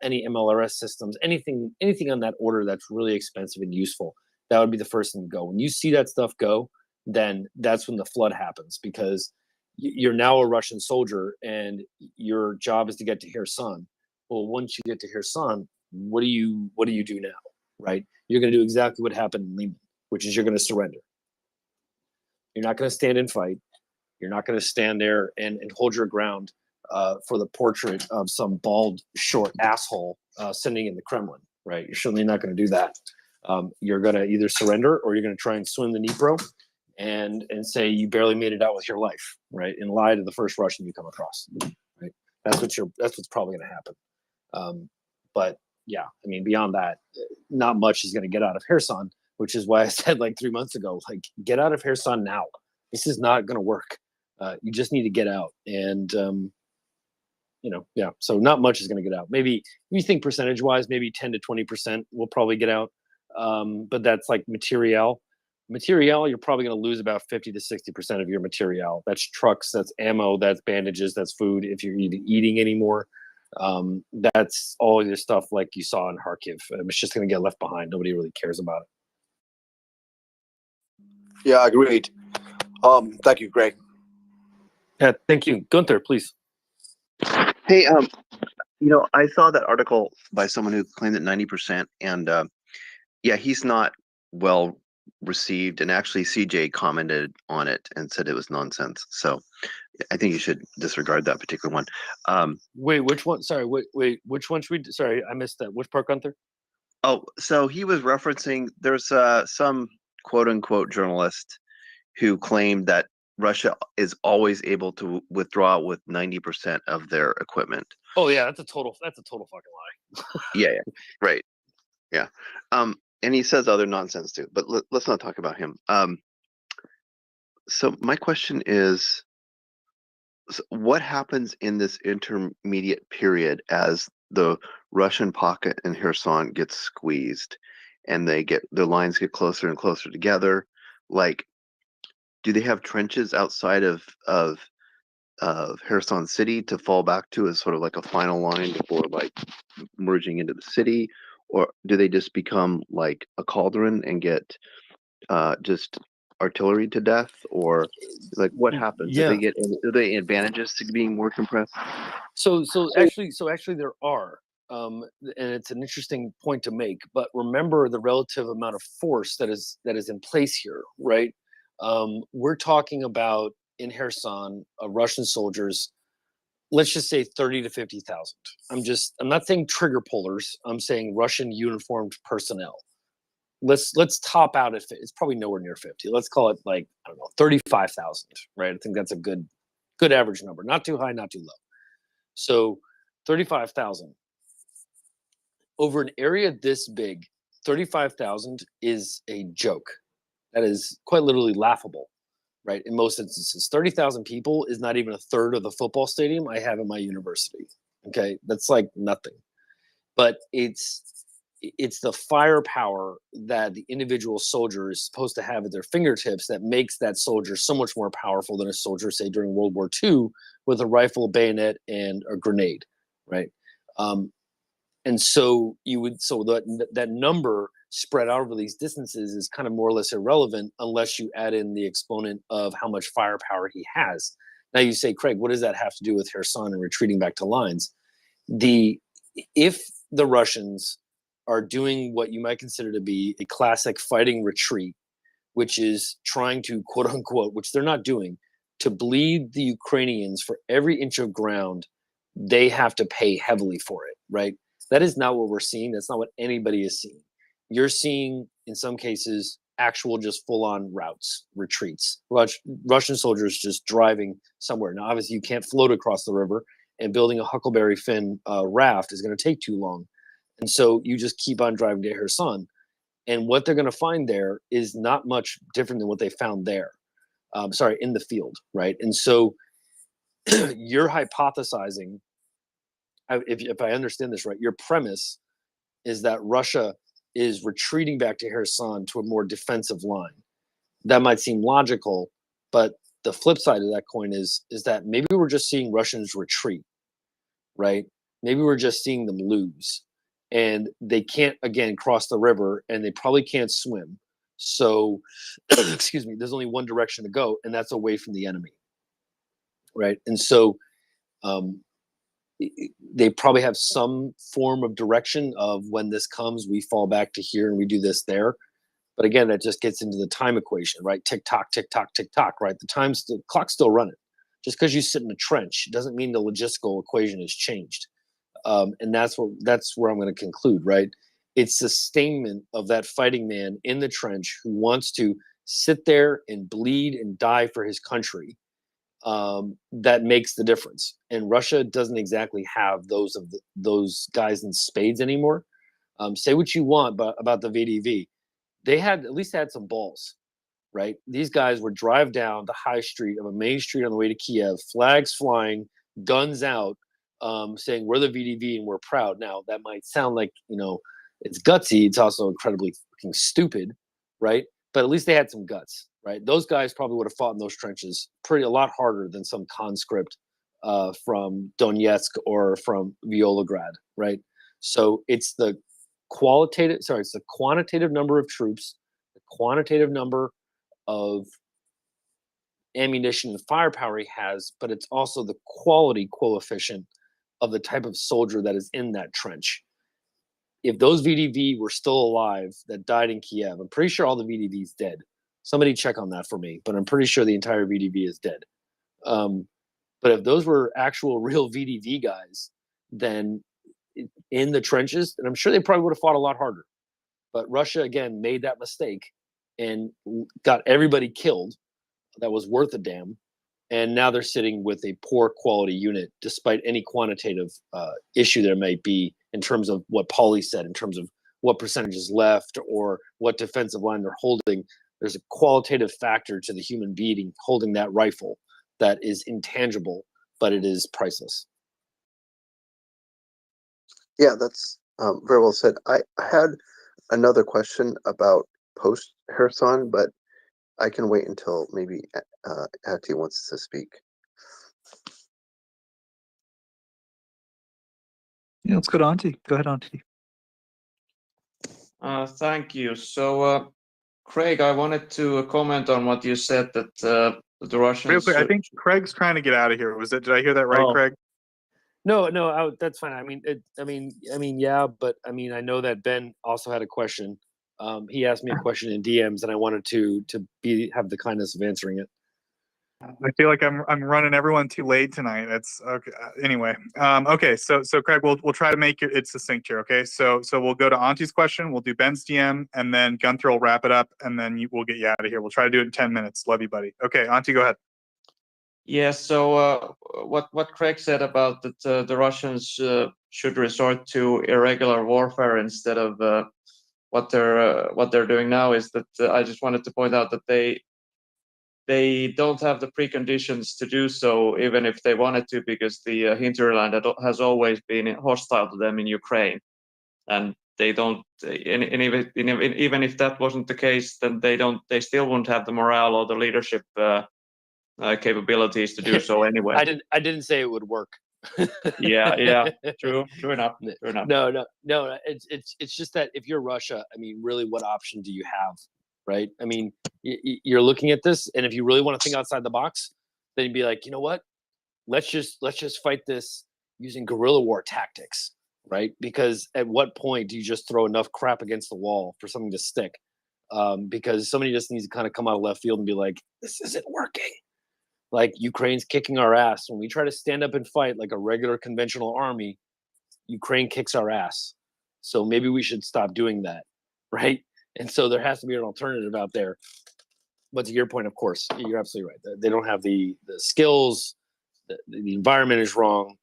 any MLRS systems, anything on that order that's really expensive and useful. That would be the first thing to go. When you see that stuff go, then that's when the flood happens, because you're now a Russian soldier and your job is to get to Kherson. Well, once you get to Kherson, what do you do now, right? You're going to do exactly what happened in Liman, which is you're going to surrender. You're not going to stand and fight. You're not going to stand there and hold your ground for the portrait of some bald, short asshole sitting in the Kremlin, right? You're certainly not going to do that. You're going to either surrender or you're going to try and swim the Dnipro and say you barely made it out with your life, right? And lie to the first Russian you come across, right? That's what's probably going to happen. But yeah, I mean, beyond that, not much is going to get out of Kherson, which is why I said like 3 months ago, like, get out of Kherson now. This is not going to work. You just need to get out. And, so not much is going to get out. Maybe you think percentage wise, maybe 10 to 20% will probably get out. But that's like material. You're probably going to lose about 50 to 60% of your material. That's trucks, that's ammo, that's bandages, that's food. If you're even eating anymore, that's all your stuff like you saw in Kharkiv. It's just going to get left behind. Nobody really cares about it. Yeah, agreed. Thank you, Greg. Yeah, thank you. Gunther, please. Hey, I saw that article by someone who claimed that 90%, and he's not well received. And actually, CJ commented on it and said it was nonsense. So, I think you should disregard that particular one. Wait, which one? Sorry, wait, which one should we? Sorry, I missed that. Which part, Gunther? Oh, so he was referencing there's some quote unquote journalist who claimed that Russia is always able to withdraw with 90% of their equipment. Oh yeah, that's a total fucking lie. Yeah, right. Yeah. And he says other nonsense too, but let's not talk about him. So my question is, what happens in this intermediate period as the Russian pocket in Kherson gets squeezed and the lines get closer and closer together? Like, do they have trenches outside of Kherson city to fall back to as sort of like a final line before like merging into the city? Or do they just become like a cauldron and get just artillery to death? Or like what happens? Yeah. Do they advantages to being more compressed? So actually there are, and it's an interesting point to make. But remember the relative amount of force that is in place here, right? We're talking about in Kherson, Russian soldiers. Let's just say 30 to 50,000. I'm not saying trigger pullers. I'm saying Russian uniformed personnel. Let's top out at it's probably nowhere near 50. Let's call it like, I don't know, 35,000, right? I think that's a good average number. Not too high, not too low. So 35,000 over an area this big. 35,000 is a joke. That is quite literally laughable, right? In most instances, 30,000 people is not even a third of the football stadium I have at my university. Okay, that's like nothing. But it's the firepower that the individual soldier is supposed to have at their fingertips that makes that soldier so much more powerful than a soldier, say, during World War II with a rifle, bayonet, and a grenade, right? And so that number spread out over these distances is kind of more or less irrelevant unless you add in the exponent of how much firepower he has. Now you say, Craig, what does that have to do with Kherson and retreating back to lines? If the Russians are doing what you might consider to be a classic fighting retreat, which is trying to, quote unquote, which they're not doing, to bleed the Ukrainians for every inch of ground, they have to pay heavily for it, right? That is not what we're seeing. That's not what anybody is seeing. You're seeing, in some cases, actual just full-on routes, retreats. Russian soldiers just driving somewhere. Now, obviously, you can't float across the river, and building a Huckleberry Finn raft is going to take too long. And so you just keep on driving to Kherson. And what they're going to find there is not much different than what they found there. In the field, right? And so you're hypothesizing, if I understand this right, your premise is that Russia is retreating back to Kherson to a more defensive line. That might seem logical, but the flip side of that coin is that maybe we're just seeing Russians retreat, right? Maybe we're just seeing them lose. And they can't, again, cross the river, and they probably can't swim. So, excuse me, there's only one direction to go, and that's away from the enemy, right? And so they probably have some form of direction of when this comes, we fall back to here and we do this there. But again, that just gets into the time equation, right? Tick tock, tick tock, tick tock, right? The clock's still running. Just because you sit in a trench doesn't mean the logistical equation has changed. And that's where I'm going to conclude, right? It's sustainment of that fighting man in the trench who wants to sit there and bleed and die for his country. That makes the difference. And Russia doesn't exactly have those guys in spades anymore. Say what you want about the VDV. They at least had some balls, right? These guys would drive down the high street of a main street on the way to Kiev, flags flying, guns out, saying we're the VDV and we're proud. Now that might sound like, it's gutsy. It's also incredibly fucking stupid, right? But at least they had some guts, right? Those guys probably would have fought in those trenches a lot harder than some conscript from Donetsk or from Volgograd, right? So it's the quantitative number of troops, the quantitative number of ammunition and firepower he has, but it's also the quality coefficient of the type of soldier that is in that trench. If those VDV were still alive that died in Kiev, I'm pretty sure all the VDV is dead. Somebody check on that for me, but I'm pretty sure the entire VDV is dead. But if those were actual real VDV guys, then in the trenches, and I'm sure they probably would have fought a lot harder. But Russia, again, made that mistake and got everybody killed that was worth a damn. And now they're sitting with a poor quality unit, despite any quantitative issue there might be in terms of what Pauly said, in terms of what percentage is left or what defensive line they're holding. There's a qualitative factor to the human being holding that rifle that is intangible, but it is priceless. Yeah, that's very well said. I had another question about post Kherson, but I can wait until maybe Ati wants to speak. Yeah, let's go to Auntie. Go ahead, Auntie. Thank you. So, Craig, I wanted to comment on what you said that the Russians. Real quick, I think Craig's trying to get out of here. Did I hear that right, Oh. Craig? No, that's fine. I mean, yeah, but I mean, I know that Ben also had a question. He asked me a question in DMs, and I wanted to have the kindness of answering it. I feel like I'm running everyone too late tonight. That's okay. Anyway, okay. So Craig, we'll try to make it succinct here. Okay. So we'll go to Auntie's question. We'll do Ben's DM, and then Gunther will wrap it up, and then we'll get you out of here. We'll try to do it in 10 minutes. Love you, buddy. Okay, Auntie, go ahead. Yeah. So what Craig said about that the Russians should resort to irregular warfare instead of what they're doing now is that I just wanted to point out that they don't have the preconditions to do so, even if they wanted to, because the hinterland has always been hostile to them in Ukraine, and they don't. And even if that wasn't the case, then they still wouldn't have the morale or the leadership capabilities to do so anyway. I didn't say it would work. Yeah. True enough. No. It's just that if you're Russia, I mean, really, what option do you have, right? I mean, you're looking at this, and if you really want to think outside the box, then you'd be like, you know what? Let's just fight this using guerrilla war tactics, right? Because at what point do you just throw enough crap against the wall for something to stick? Because somebody just needs to kind of come out of left field and be like, this isn't working. Like, Ukraine's kicking our ass. When we try to stand up and fight like a regular conventional army, Ukraine kicks our ass. So maybe we should stop doing that, right? And so there has to be an alternative out there. But to your point, of course, you're absolutely right. They don't have the skills. The environment is wrong.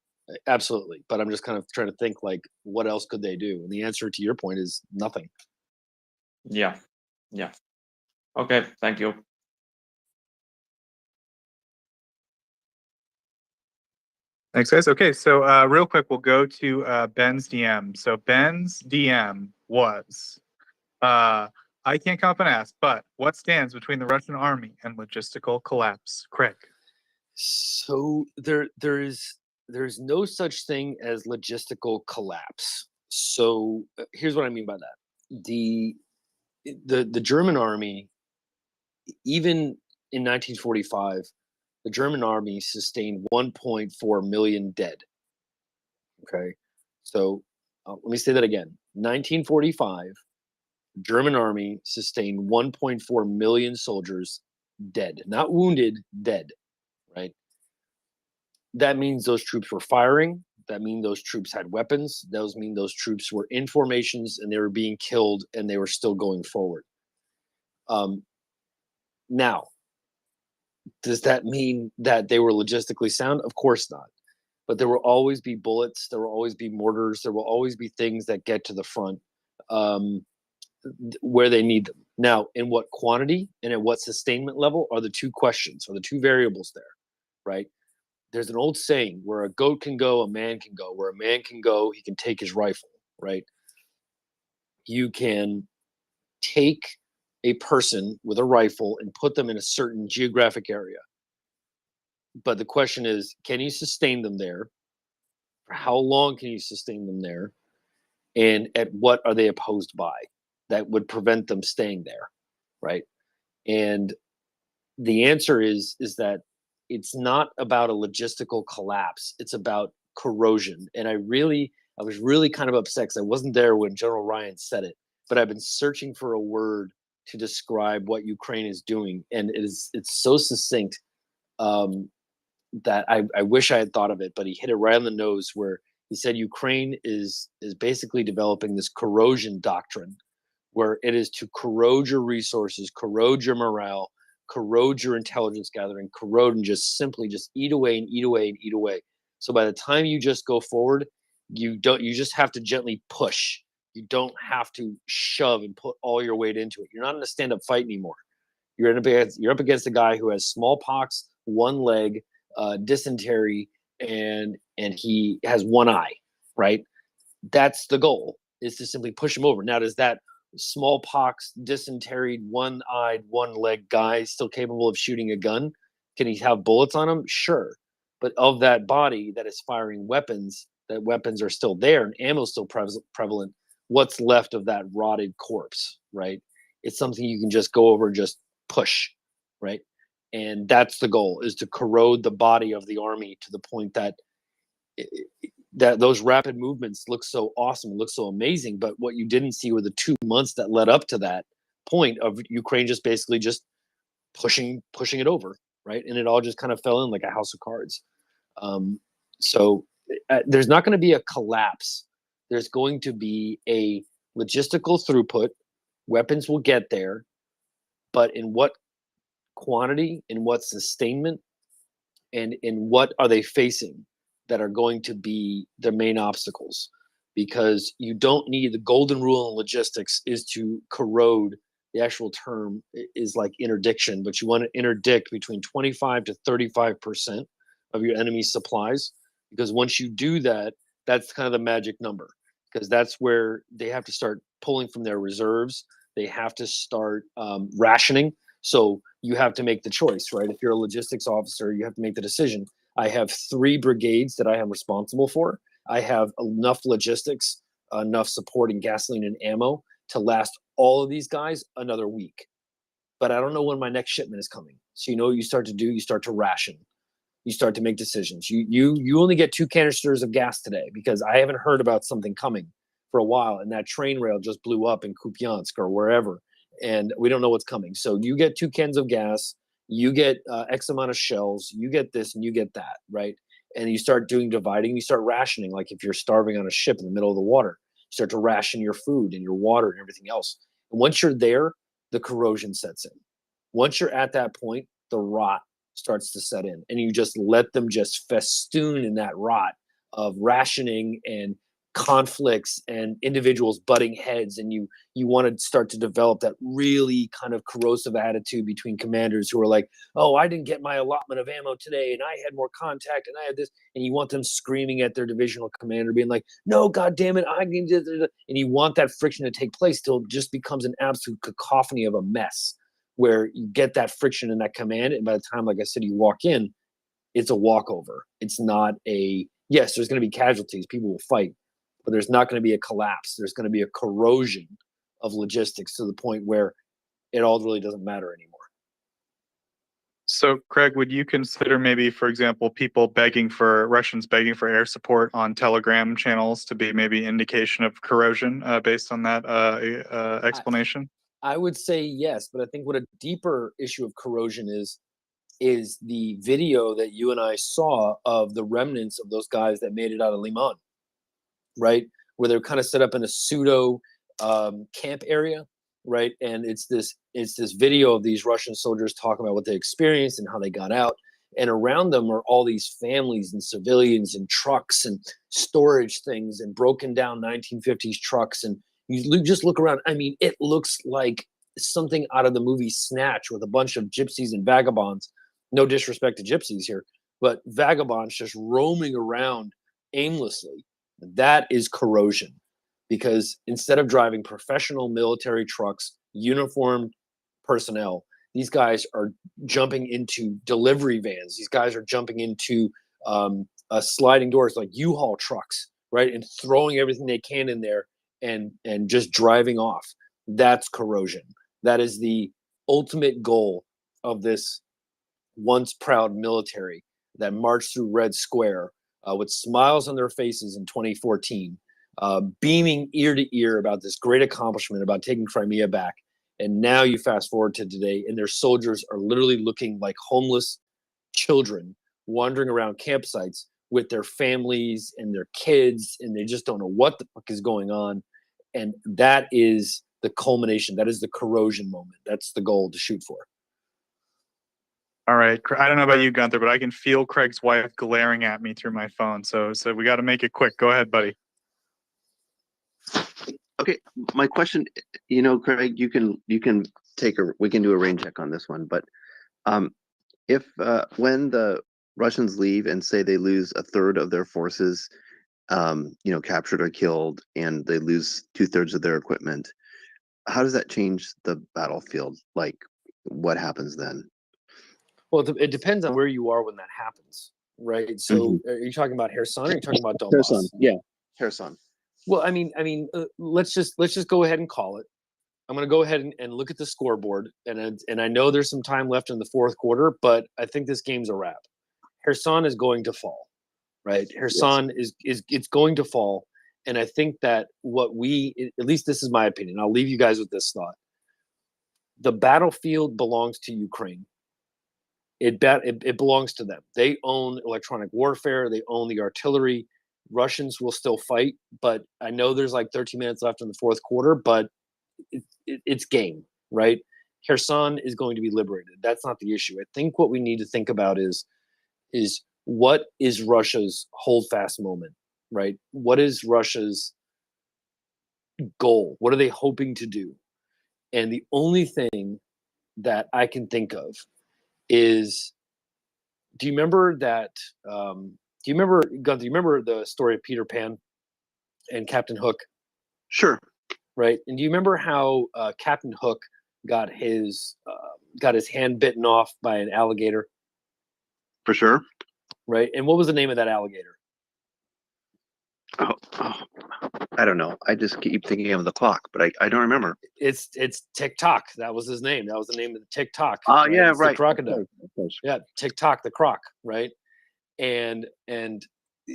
Absolutely. But I'm just kind of trying to think, like, what else could they do? And the answer to your point is nothing. Yeah. Okay, thank you. Thanks, guys. Okay, so real quick, we'll go to Ben's DM. So Ben's DM was, I can't come up and ask, but what stands between the Russian army and logistical collapse? Craig. So there's no such thing as logistical collapse. So here's what I mean by that. The German army, even in 1945, the German army sustained 1.4 million dead. Okay, so let me say that again. 1945, German army sustained 1.4 million soldiers dead, not wounded, dead, right? That means those troops were firing. That means those troops had weapons. Those mean those troops were in formations and they were being killed and they were still going forward. Now, does that mean that they were logistically sound? Of course not. But there will always be bullets. There will always be mortars. There will always be things that get to the front where they need them. Now, in what quantity and at what sustainment level are the two questions, or the two variables there, right? There's an old saying, where a goat can go, a man can go. Where a man can go, he can take his rifle, right? You can take a person with a rifle and put them in a certain geographic area. But the question is, can you sustain them there? For how long can you sustain them there? And at what are they opposed by that would prevent them staying there, right? And the answer is that it's not about a logistical collapse. It's about corrosion. And I was really kind of upset because I wasn't there when General Ryan said it, but I've been searching for a word to describe what Ukraine is doing. And it's so succinct. that I wish I had thought of it, but he hit it right on the nose, where he said Ukraine is basically developing this corrosion doctrine, where it is to corrode your resources, corrode your morale, corrode your intelligence gathering, corrode and just simply just eat away and eat away and eat away. So by the time you just go forward, you just have to gently push. You don't have to shove and put all your weight into it. You're not in a stand-up fight anymore. You're up against a guy who has smallpox, one leg, dysentery, and he has one eye, right? That's the goal, is to simply push him over. Now, does that smallpox, dysentery, one-eyed, one-leg guy still capable of shooting a gun? Can he have bullets on him? Sure. But of that body that is firing weapons, that weapons are still there and ammo is still prevalent, what's left of that rotted corpse, right? It's something you can just go over and just push, right? And that's the goal, is to corrode the body of the army to the point that that those rapid movements look so awesome, look so amazing. But what you didn't see were the 2 months that led up to that point of Ukraine just basically just pushing it over, right? And it all just kind of fell in like a house of cards. So there's not going to be a collapse. There's going to be a logistical throughput. Weapons will get there, but in what quantity, in what sustainment, and in what are they facing that are going to be the main obstacles? Because you don't need, the golden rule in logistics is to corrode. The actual term is like interdiction, but you want to interdict between 25 to 35% of your enemy's supplies, because once you do that, that's kind of the magic number, because that's where they have to start pulling from their reserves. They have to start rationing. So you have to make the choice, right? If you're a logistics officer, you have to make the decision. I have 3 brigades that I am responsible for. I have enough logistics, enough support in gasoline and ammo to last all of these guys another week. But I don't know when my next shipment is coming. So you know what you start to do? You start to ration. You start to make decisions. You only get 2 canisters of gas today because I haven't heard about something coming for a while, and that train rail just blew up in Kupiansk or wherever, and we don't know what's coming. So you get 2 cans of gas, you get X amount of shells, you get this and you get that, right? And you start doing dividing, you start rationing. Like if you're starving on a ship in the middle of the water, you start to ration your food and your water and everything else. And once you're there, the corrosion sets in. Once you're at that point, the rot starts to set in, and you just let them just festoon in that rot of rationing and conflicts and individuals butting heads. And you want to start to develop that really kind of corrosive attitude between commanders who are like, oh, I didn't get my allotment of ammo today, and I had more contact, and I had this. And you want them screaming at their divisional commander, being like, no, God damn it, I need this. And you want that friction to take place till it just becomes an absolute cacophony of a mess, where you get that friction in that command. And by the time, like I said, you walk in, it's a walkover. It's not a, yes, there's going to be casualties. People will fight, but there's not going to be a collapse. There's going to be a corrosion of logistics to the point where it all really doesn't matter anymore. So, Craig, would you consider maybe, for example, Russians begging for air support on Telegram channels to be maybe indication of corrosion based on that explanation? I would say yes, but I think what a deeper issue of corrosion is the video that you and I saw of the remnants of those guys that made it out of Liman, right? Where they're kind of set up in a pseudo camp area, right? And it's this video of these Russian soldiers talking about what they experienced and how they got out. And around them are all these families and civilians and trucks and storage things and broken down 1950s trucks. And you just look around. I mean, it looks like something out of the movie Snatch with a bunch of gypsies and vagabonds. No disrespect to gypsies here, but vagabonds just roaming around aimlessly. That is corrosion, because instead of driving professional military trucks, uniformed personnel, these guys are jumping into delivery vans. These guys are jumping into sliding doors like U-Haul trucks, right? And throwing everything they can in there and just driving off. That's corrosion. That is the ultimate goal of this once proud military that marched through Red Square with smiles on their faces in 2014, beaming ear to ear about this great accomplishment, about taking Crimea back. And now you fast forward to today, and their soldiers are literally looking like homeless children wandering around campsites with their families and their kids, and they just don't know what the fuck is going on. And that is the culmination. That is the corrosion moment. That's the goal to shoot for. All right. I don't know about you, Gunther, but I can feel Craig's wife glaring at me through my phone. So we got to make it quick. Go ahead, buddy. Okay, my question, Craig, we can do a rain check on this one, but if when the Russians leave and say they lose a third of their forces, captured or killed, and they lose 2/3 of their equipment, how does that change the battlefield? Like, what happens then? Well, it depends on where you are when that happens, right? So, are you talking about Kherson or are you talking about Donbass? Kherson, yeah, Kherson. Well, I mean, let's just go ahead and call it. I'm going to go ahead and look at the scoreboard, and I know there's some time left in the fourth quarter, but I think this game's a wrap. Kherson is going to fall, right? Kherson is it's going to fall, and I think that at least this is my opinion. I'll leave you guys with this thought: the battlefield belongs to Ukraine. It belongs to them. They own electronic warfare. They own the artillery. Russians will still fight, but I know there's like 13 minutes left in the fourth quarter, but it's game, right? Kherson is going to be liberated. That's not the issue. I think what we need to think about is what is Russia's hold fast moment, right? What is Russia's goal? What are they hoping to do? And the only thing that I can think of is, do you remember that? Gunther, do you remember the story of Peter Pan and Captain Hook? Sure. Right. And do you remember how Captain Hook got his hand bitten off by an alligator? For sure. Right. And what was the name of that alligator? Oh, I don't know. I just keep thinking of the clock, but I don't remember. It's Tick-Tock. That was his name. That was the name of the Tick-Tock. Oh, yeah, It's right. The crocodile. Of course. Yeah, Tick-Tock, the croc, right? And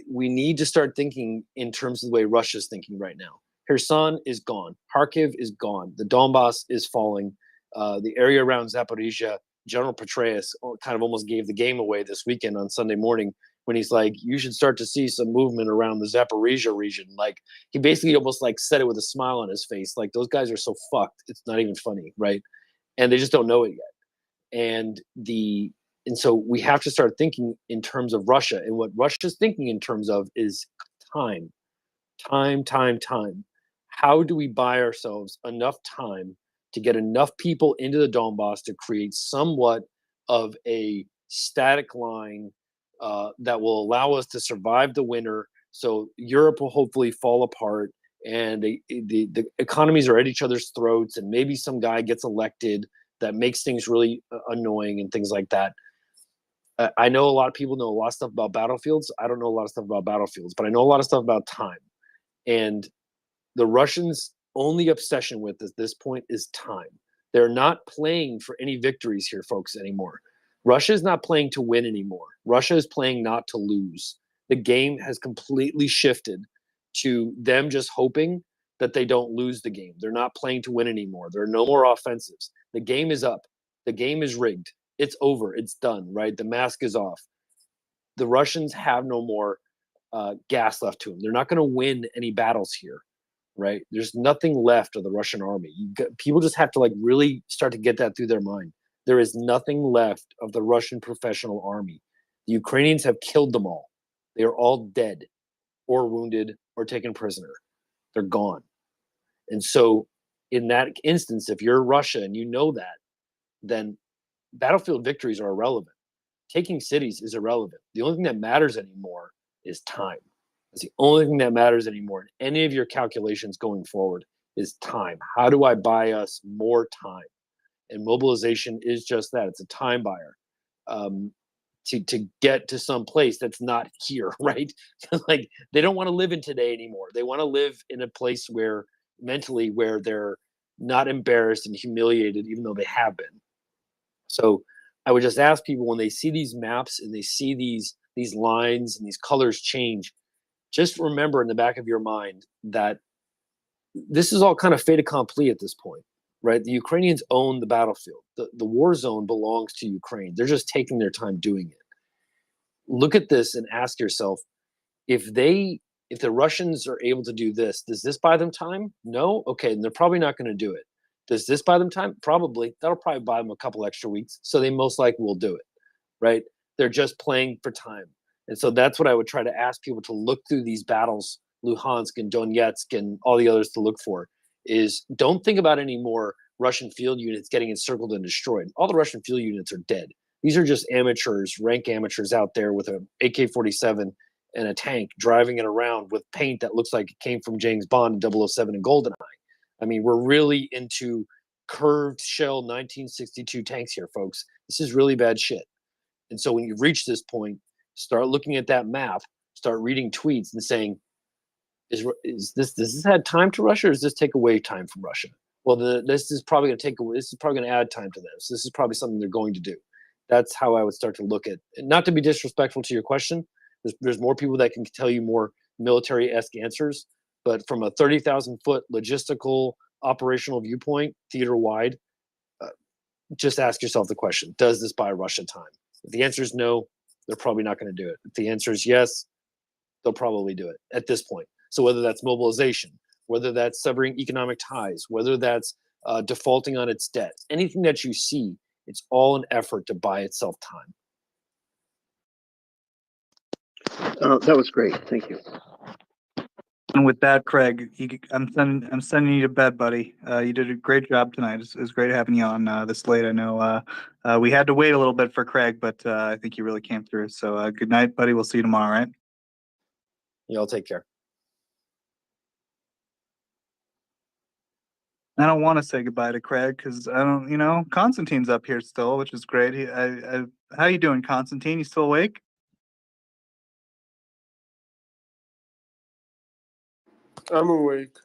we need to start thinking in terms of the way Russia's thinking right now. Kherson is gone. Kharkiv is gone. The Donbass is falling. The area around Zaporizhia, General Petraeus kind of almost gave the game away this weekend on Sunday morning when he's like, you should start to see some movement around the Zaporizhia region. Like, he basically almost like said it with a smile on his face. Like, those guys are so fucked. It's not even funny, right? And they just don't know it yet. And so we have to start thinking in terms of Russia. And what Russia's thinking in terms of is time. How do we buy ourselves enough time to get enough people into the Donbass to create somewhat of a static line that will allow us to survive the winter? So Europe will hopefully fall apart, and the economies are at each other's throats, and maybe some guy gets elected that makes things really annoying and things like that. I know a lot of people know a lot of stuff about battlefields. I don't know a lot of stuff about battlefields, but I know a lot of stuff about time. And the Russians' only obsession with at this point is time. They're not playing for any victories here, folks, anymore. Russia is not playing to win anymore. Russia is playing not to lose. The game has completely shifted to them just hoping that they don't lose the game. They're not playing to win anymore. There are no more offensives. The game is up. The game is rigged. It's over. It's done, right? The mask is off. The Russians have no more gas left to them. They're not going to win any battles here, right? There's nothing left of the Russian army. People just have to like really start to get that through their mind. There is nothing left of the Russian professional army. The Ukrainians have killed them all. They are all dead or wounded or taken prisoner. They're gone. And so in that instance, if you're Russia and you know that, then battlefield victories are irrelevant. Taking cities is irrelevant. The only thing that matters anymore is time. It's the only thing that matters anymore in any of your calculations going forward is time. How do I buy us more time? And mobilization is just that. It's a time buyer to get to some place that's not here, right? Like, they don't want to live in today anymore. They want to live in a place where mentally where they're not embarrassed and humiliated, even though they have been. So I would just ask people, when they see these maps and they see these lines and these colors change, just remember in the back of your mind that this is all kind of fait accompli at this point, right? The Ukrainians own the battlefield. The war zone belongs to Ukraine. They're just taking their time doing it. look at this and ask yourself, if the Russians are able to do this, does this buy them time? No? Okay, and they're probably not going to do it. Does this buy them time? Probably. That'll probably buy them a couple extra weeks, so they most likely will do it, right? They're just playing for time. And so that's what I would try to ask people to look through these battles, Luhansk and Donetsk and all the others to look for, is don't think about any more Russian field units getting encircled and destroyed. All the Russian field units are dead. These are just amateurs, rank amateurs out there with an AK-47 and a tank driving it around with paint that looks like it came from James Bond in 007 and GoldenEye. I mean, we're really into curved shell 1962 tanks here, folks. This is really bad shit. And so when you reach this point, start looking at that map, start reading tweets and saying, does this add time to Russia, or does this take away time from Russia? Well, this is probably going to take away. This is probably going to add time to them. So this is probably something they're going to do. That's how I would start to look at. Not to be disrespectful to your question, there's more people that can tell you more military-esque answers, but from a 30,000-foot logistical operational viewpoint, theater-wide, just ask yourself the question: does this buy Russia time? If the answer is no, they're probably not going to do it. If the answer is yes, they'll probably do it at this point. So whether that's mobilization, whether that's severing economic ties, whether that's defaulting on its debt, anything that you see, it's all an effort to buy itself time. That was great. Thank you. And with that, Craig, I'm sending you to bed, buddy. You did a great job tonight. It was great having you on this late. I know we had to wait a little bit for Craig, but I think you really came through. So good night, buddy. We'll see you tomorrow, right? Yeah, I'll take care. I don't want to say goodbye to Craig because I don't, Constantine's up here still, which is great. How you doing, Constantine? You still awake? I'm awake.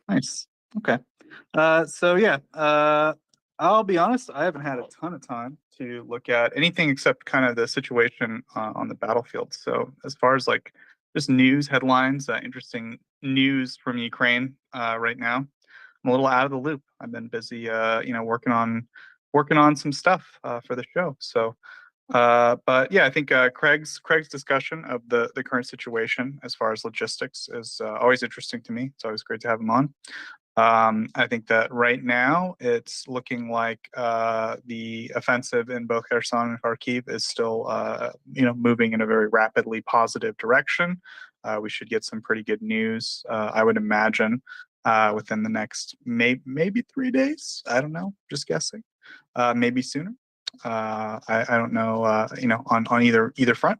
Nice. Okay. So yeah, I'll be honest, I haven't had a ton of time to look at anything except kind of the situation on the battlefield. So as far as like just news headlines, interesting news from Ukraine right now, I'm a little out of the loop. I've been busy, working on some stuff for the show. So, but yeah, I think Craig's discussion of the current situation as far as logistics is always interesting to me. It's always great to have him on. I think that right now it's looking like the offensive in both Kherson and Kharkiv is still, moving in a very rapidly positive direction. We should get some pretty good news, I would imagine, within the next maybe 3 days. I don't know, just guessing. Maybe sooner. I don't know, on either front.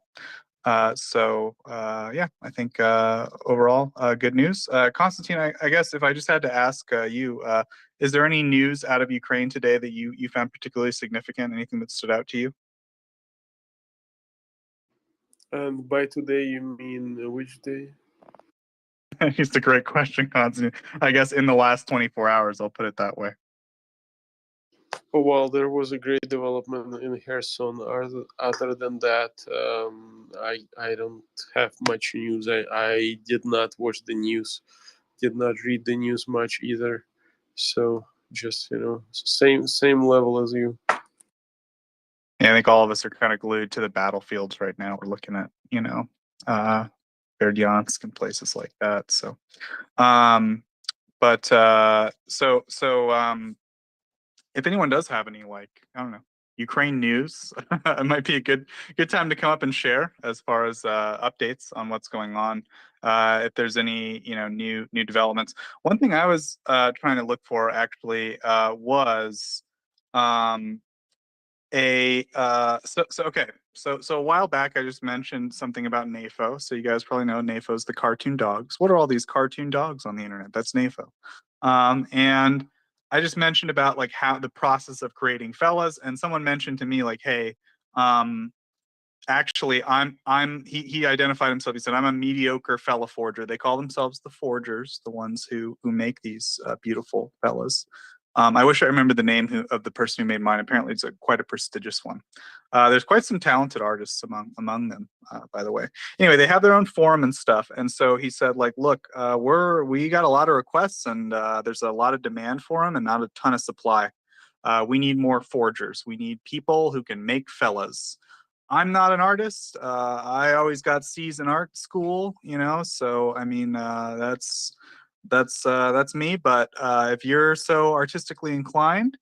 Yeah, I think overall good news. Constantine, I guess if I just had to ask you, is there any news out of Ukraine today that you found particularly significant? Anything that stood out to you? And by today, you mean which day? It's a great question, Constantine. I guess in the last 24 hours, I'll put it that way. Oh, well, there was a great development in Kherson. Other than that, I don't have much news. I did not watch the news, did not read the news much either. So just same level as you. Yeah, I think all of us are kind of glued to the battlefields right now. We're looking at Berdyansk and places like that. So, if anyone does have any, I don't know, Ukraine news, it might be a good time to come up and share as far as updates on what's going on. If there's any new developments. One thing I was trying to look for actually was So a while back I just mentioned something about NAFO. So you guys probably know NAFO's the cartoon dogs. What are all these cartoon dogs on the internet? That's NAFO. And I just mentioned about how the process of creating fellas, and someone mentioned to me hey, actually he identified himself. He said, I'm a mediocre fella forger. They call themselves the forgers, the ones who make these beautiful fellas. I wish I remembered the name of the person who made mine. Apparently it's quite a prestigious one. There's quite some talented artists among them, by the way. Anyway, they have their own forum and stuff. And so he said, look, we got a lot of requests, and there's a lot of demand for them and not a ton of supply. We need more forgers. We need people who can make fellas. I'm not an artist. I always got C's in art school, so I mean, that's me. But if you're so artistically inclined,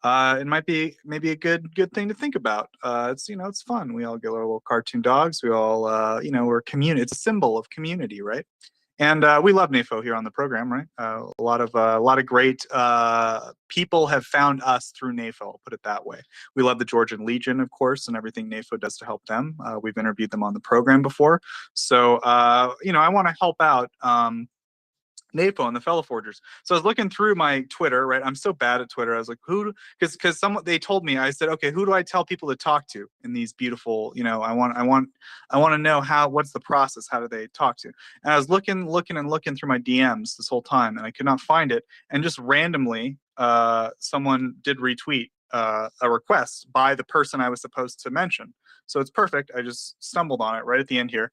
it might be maybe a good thing to think about. It's fun. We all get our little cartoon dogs. We all we're community. It's a symbol of community, right? And we love NAFO here on the program, right? A lot of great people have found us through NAFO. I'll put it that way. We love the Georgian Legion, of course, and everything NAFO does to help them. We've interviewed them on the program before, so I want to help out. NAFO and the Fellow Forgers. So I was looking through my Twitter, right? I'm so bad at Twitter. I was like, because they told me, I said, okay, who do I tell people to talk to in these beautiful, I want to know what's the process? How do they talk to? And I was looking through my DMs this whole time, and I could not find it. And just randomly, someone did retweet a request by the person I was supposed to mention. So it's perfect. I just stumbled on it right at the end here.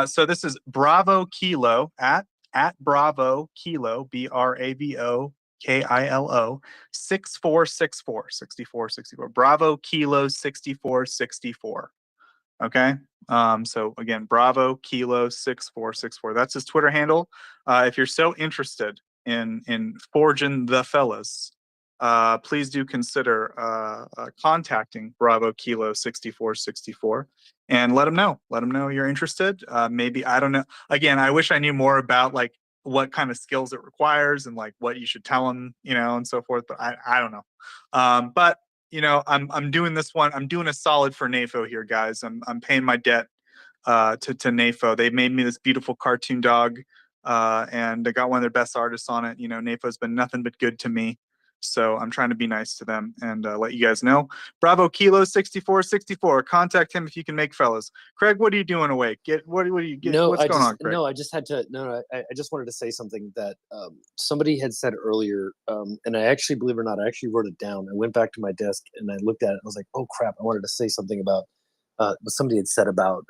So this is Bravo Kilo at Bravo Kilo, BRAVO KILO 6464. Bravo Kilo 6464. Okay. So again, Bravo Kilo 6464. That's his Twitter handle. If you're so interested in forging the fellas, please do consider contacting Bravo Kilo 6464 and let them know. Let them know you're interested. Maybe, I don't know. Again, I wish I knew more about like what kind of skills it requires and like what you should tell them, and so forth. But I don't know. But I'm doing this one. I'm doing a solid for NAFO here, guys. I'm paying my debt to NAFO. They made me this beautiful cartoon dog, and I got one of their best artists on it. NAFO's been nothing but good to me. So I'm trying to be nice to them and let you guys know. Bravo Kilo 6464. Contact him if you can make fellas. Craig, what are you doing awake? What do you get? No, What's going on, Craig? No, I just had to. No, I just wanted to say something that somebody had said earlier, and I actually, believe it or not, I actually wrote it down. I went back to my desk and I looked at it. And I was like, oh crap! I wanted to say something about what somebody had said about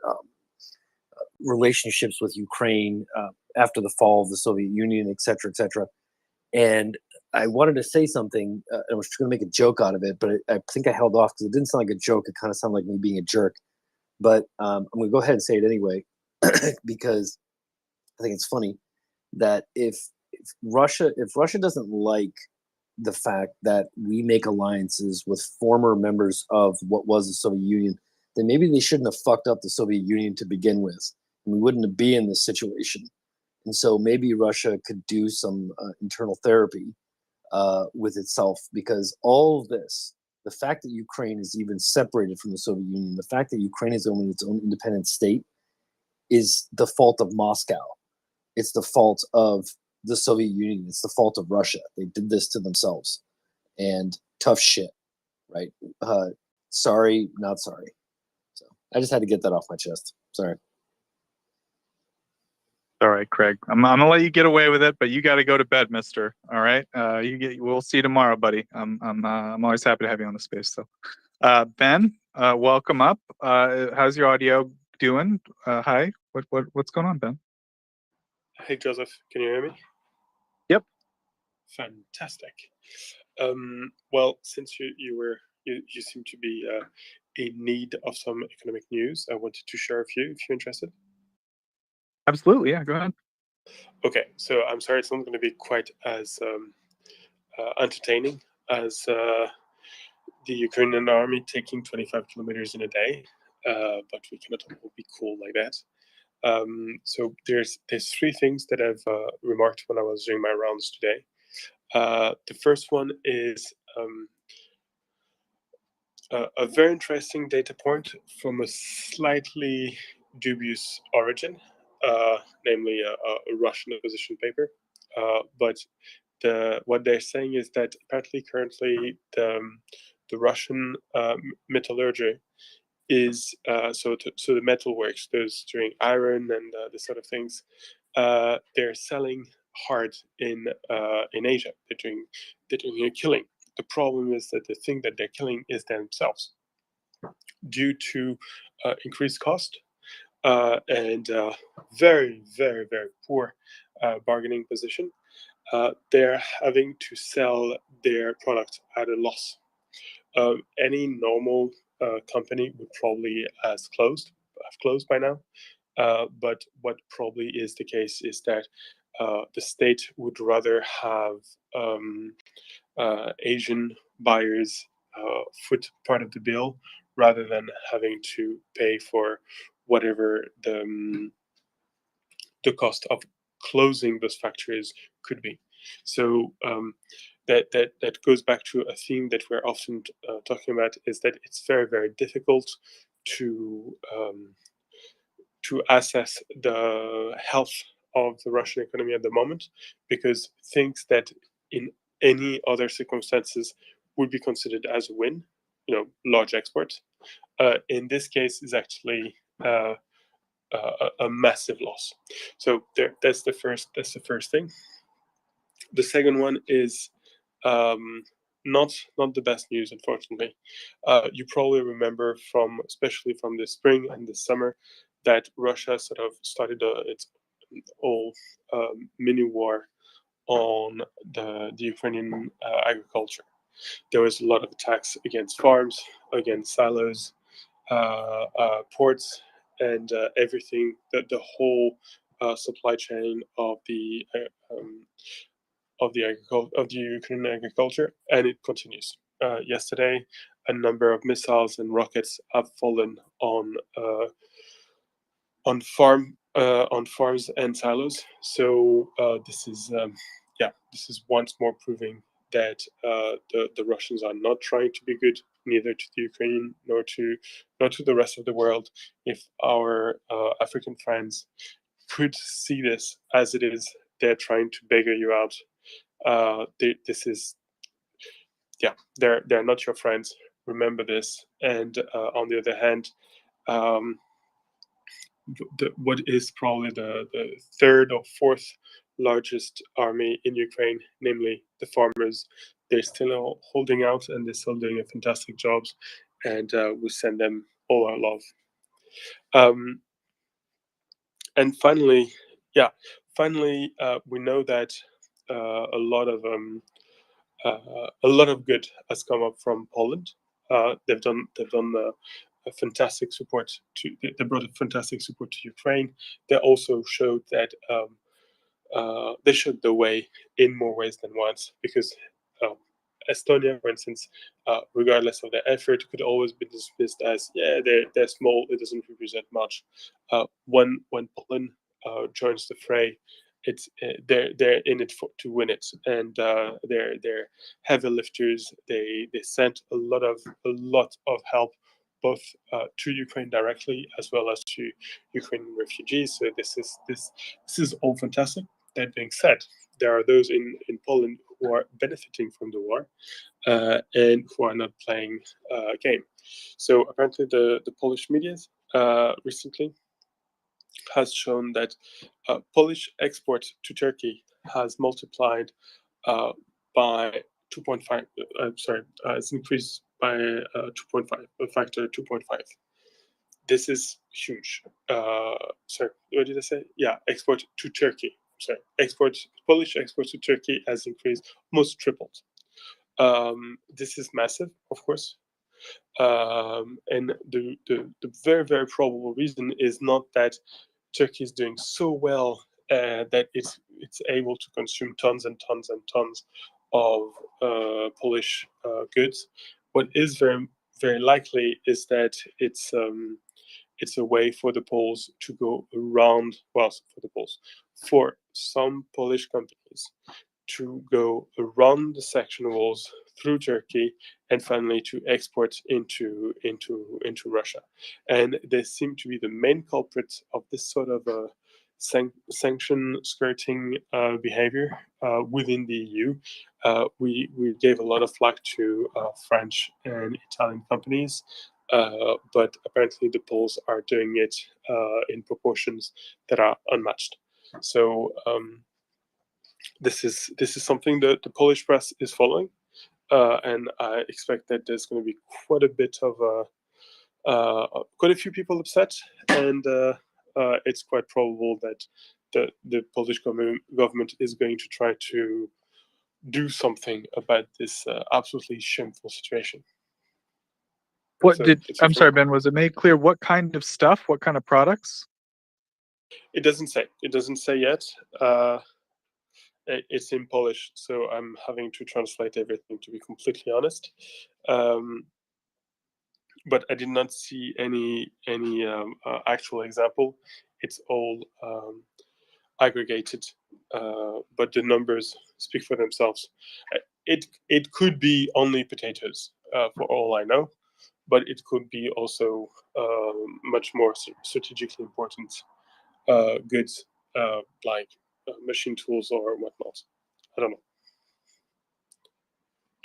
relationships with Ukraine after the fall of the Soviet Union, et cetera, et cetera. And I wanted to say something. I was going to make a joke out of it, but I think I held off because it didn't sound like a joke. It kind of sounded like me being a jerk. But I'm going to go ahead and say it anyway, because I think it's funny that if Russia doesn't like the fact that we make alliances with former members of what was the Soviet Union, then maybe they shouldn't have fucked up the Soviet Union to begin with, and we wouldn't be in this situation. And so maybe Russia could do some internal therapy with itself, because all of this, the fact that Ukraine is even separated from the Soviet Union, the fact that Ukraine is only its own independent state, is the fault of Moscow. It's the fault of the Soviet Union. It's the fault of Russia. They did this to themselves. And tough shit, right? Sorry, not sorry. So I just had to get that off my chest. Sorry. All right, Craig. I'm gonna let you get away with it, but you got to go to bed, Mister. All right. We'll see you tomorrow, buddy. I'm always happy to have you on the space. So, Ben, welcome up. How's your audio doing? Hi. What's going on, Ben? Hey, Joseph. Can you hear me? Yep. Fantastic. Well, since you seem to be in need of some economic news, I wanted to share a few if you're interested. Absolutely. Yeah. Go ahead. Okay. So I'm sorry it's not going to be quite as entertaining as the Ukrainian army taking 25 kilometers in a day, but we cannot all be cool like that. So there's three things that I've remarked when I was doing my rounds today. The first one is a very interesting data point from a slightly dubious origin, namely a Russian opposition paper. But what they're saying is that apparently currently the Russian metallurgy is so the metalworks, those doing iron and this sort of things, they're selling hard in Asia. They're doing a killing. The problem is that the thing that they're killing is themselves, due to increased cost and very, very, very poor bargaining position. They're having to sell their product at a loss. Any normal company would probably have closed by now. But what probably is the case is that the state would rather have Asian buyers foot part of the bill rather than having to pay for whatever the cost of closing those factories could be. So that goes back to a theme that we're often talking about, is that it's very, very difficult to assess the health of the Russian economy at the moment, because things that in any other circumstances would be considered as a win, large exports, in this case is actually a massive loss. So that's the first thing. The second one is not the best news, unfortunately. You probably remember especially from the spring and the summer, that Russia sort of started its whole mini war on the Ukrainian agriculture. There was a lot of attacks against farms, against silos, ports, and everything. The whole supply chain of the Ukrainian agriculture, and it continues. Yesterday, a number of missiles and rockets have fallen on farms and silos. So this is once more proving that the Russians are not trying to be good, neither to the Ukraine nor to the rest of the world. If our African friends could see this as it is, they're trying to beggar you out. They're not your friends. Remember this. And on the other hand, what is probably the third or fourth largest army in Ukraine, namely the farmers, they're still holding out and they're still doing a fantastic job, and we send them all our love. And finally, we know that a lot of good has come up from Poland. They've done a fantastic support they brought a fantastic support to Ukraine. They also showed that they showed the way in more ways than once, because Estonia, for instance, regardless of their effort, could always be dismissed as, they're small, it doesn't represent much. When Poland joins the fray, they're in it to win it, and they're heavy lifters. They sent a lot of help, both to Ukraine directly as well as to Ukrainian refugees. So this is all fantastic. That being said, there are those in Poland who are benefiting from the war and who are not playing a game. So apparently the Polish media recently has shown that Polish export to Turkey has multiplied by 2.5. It's increased by 2.5, a factor 2.5. This is huge. Sorry, what did I say? Yeah, export to Turkey. Sorry, Polish exports to Turkey has increased, almost tripled. This is massive, of course. And the very, very probable reason is not that Turkey is doing so well that it's able to consume tons and tons and tons of Polish goods. What is very, very likely is that it's a way for the Poles to go around, for some Polish companies to go around the section walls through Turkey and finally to export into Russia. And they seem to be the main culprits of this sort of sanction skirting behavior within the EU. We gave a lot of flack to French and Italian companies, but apparently the Poles are doing it in proportions that are unmatched. So this is something that the Polish press is following, and I expect that there's going to be quite a few people upset, and it's quite probable that the Polish government is going to try to do something about this absolutely shameful situation. What did I'm sorry, Ben? Was it made clear what kind of stuff? What kind of products? It doesn't say. It doesn't say yet. It's in Polish, so I'm having to translate everything, to be completely honest. But I did not see any actual example. It's all aggregated, but the numbers speak for themselves. It could be only potatoes, for all I know, but it could be also much more strategically important goods, like machine tools or whatnot. I don't know.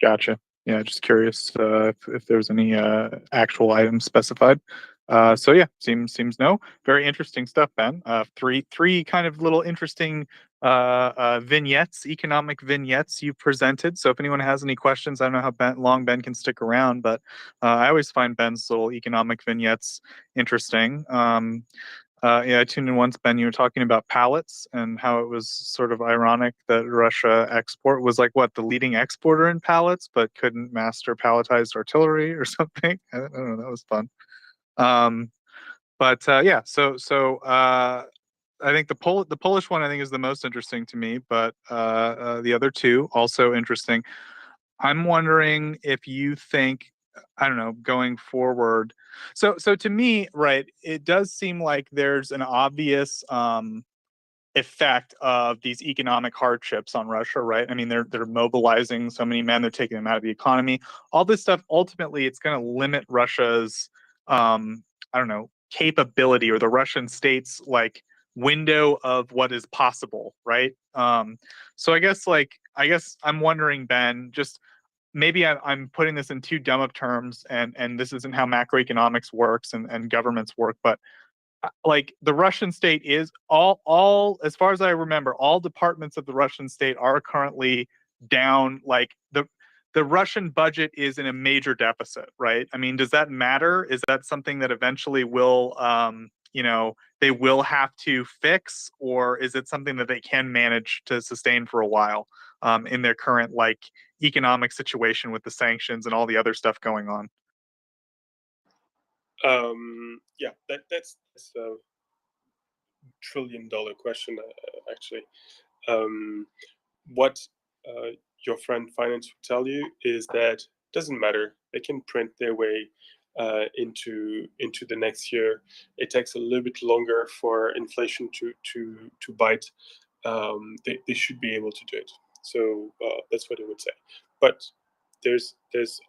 Gotcha. Yeah, just curious if there's any actual items specified. So yeah, seems no. Very interesting stuff, Ben. Three kind of little interesting vignettes, economic vignettes you presented. So if anyone has any questions, I don't know how long Ben can stick around, but I always find Ben's little economic vignettes interesting. Yeah, I tuned in once, Ben. You were talking about pallets and how it was sort of ironic that Russia was like what, the leading exporter in pallets, but couldn't master palletized artillery or something. I don't know. That was fun. But yeah, so I think the Polish one I think is the most interesting to me, but the other two also interesting. I'm wondering if you think, I don't know, going forward. So to me, right, it does seem like there's an obvious effect of these economic hardships on Russia, right? I mean, they're mobilizing so many men, they're taking them out of the economy. All this stuff, ultimately, it's going to limit Russia's, I don't know, capability, or the Russian state's like window of what is possible, right? So I guess I'm wondering, Ben, just maybe I'm putting this in too dumb of terms, and this isn't how macroeconomics works and governments work, but like the Russian state is all as far as I remember, all departments of the Russian state are currently down. Like the Russian budget is in a major deficit, right? I mean, does that matter? Is that something that eventually will they will have to fix, or is it something that they can manage to sustain for a while in their current like economic situation with the sanctions and all the other stuff going on? Yeah, that's a $1 trillion question, actually. What your friend finance will tell you is that it doesn't matter. They can print their way into the next year. It takes a little bit longer for inflation to bite. They should be able to do it. So that's what I would say. But there's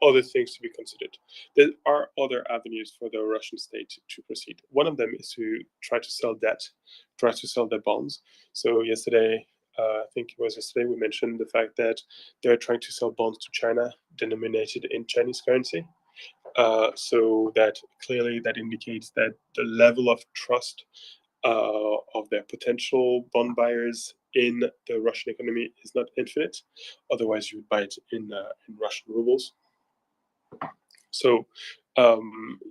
other things to be considered. There are other avenues for the Russian state to proceed. One of them is to try to sell debt, try to sell their bonds. So yesterday, I think it was yesterday, we mentioned the fact that they're trying to sell bonds to China denominated in Chinese currency. So that clearly that indicates that the level of trust of their potential bond buyers in the Russian economy is not infinite. Otherwise, you would buy it in Russian rubles. So,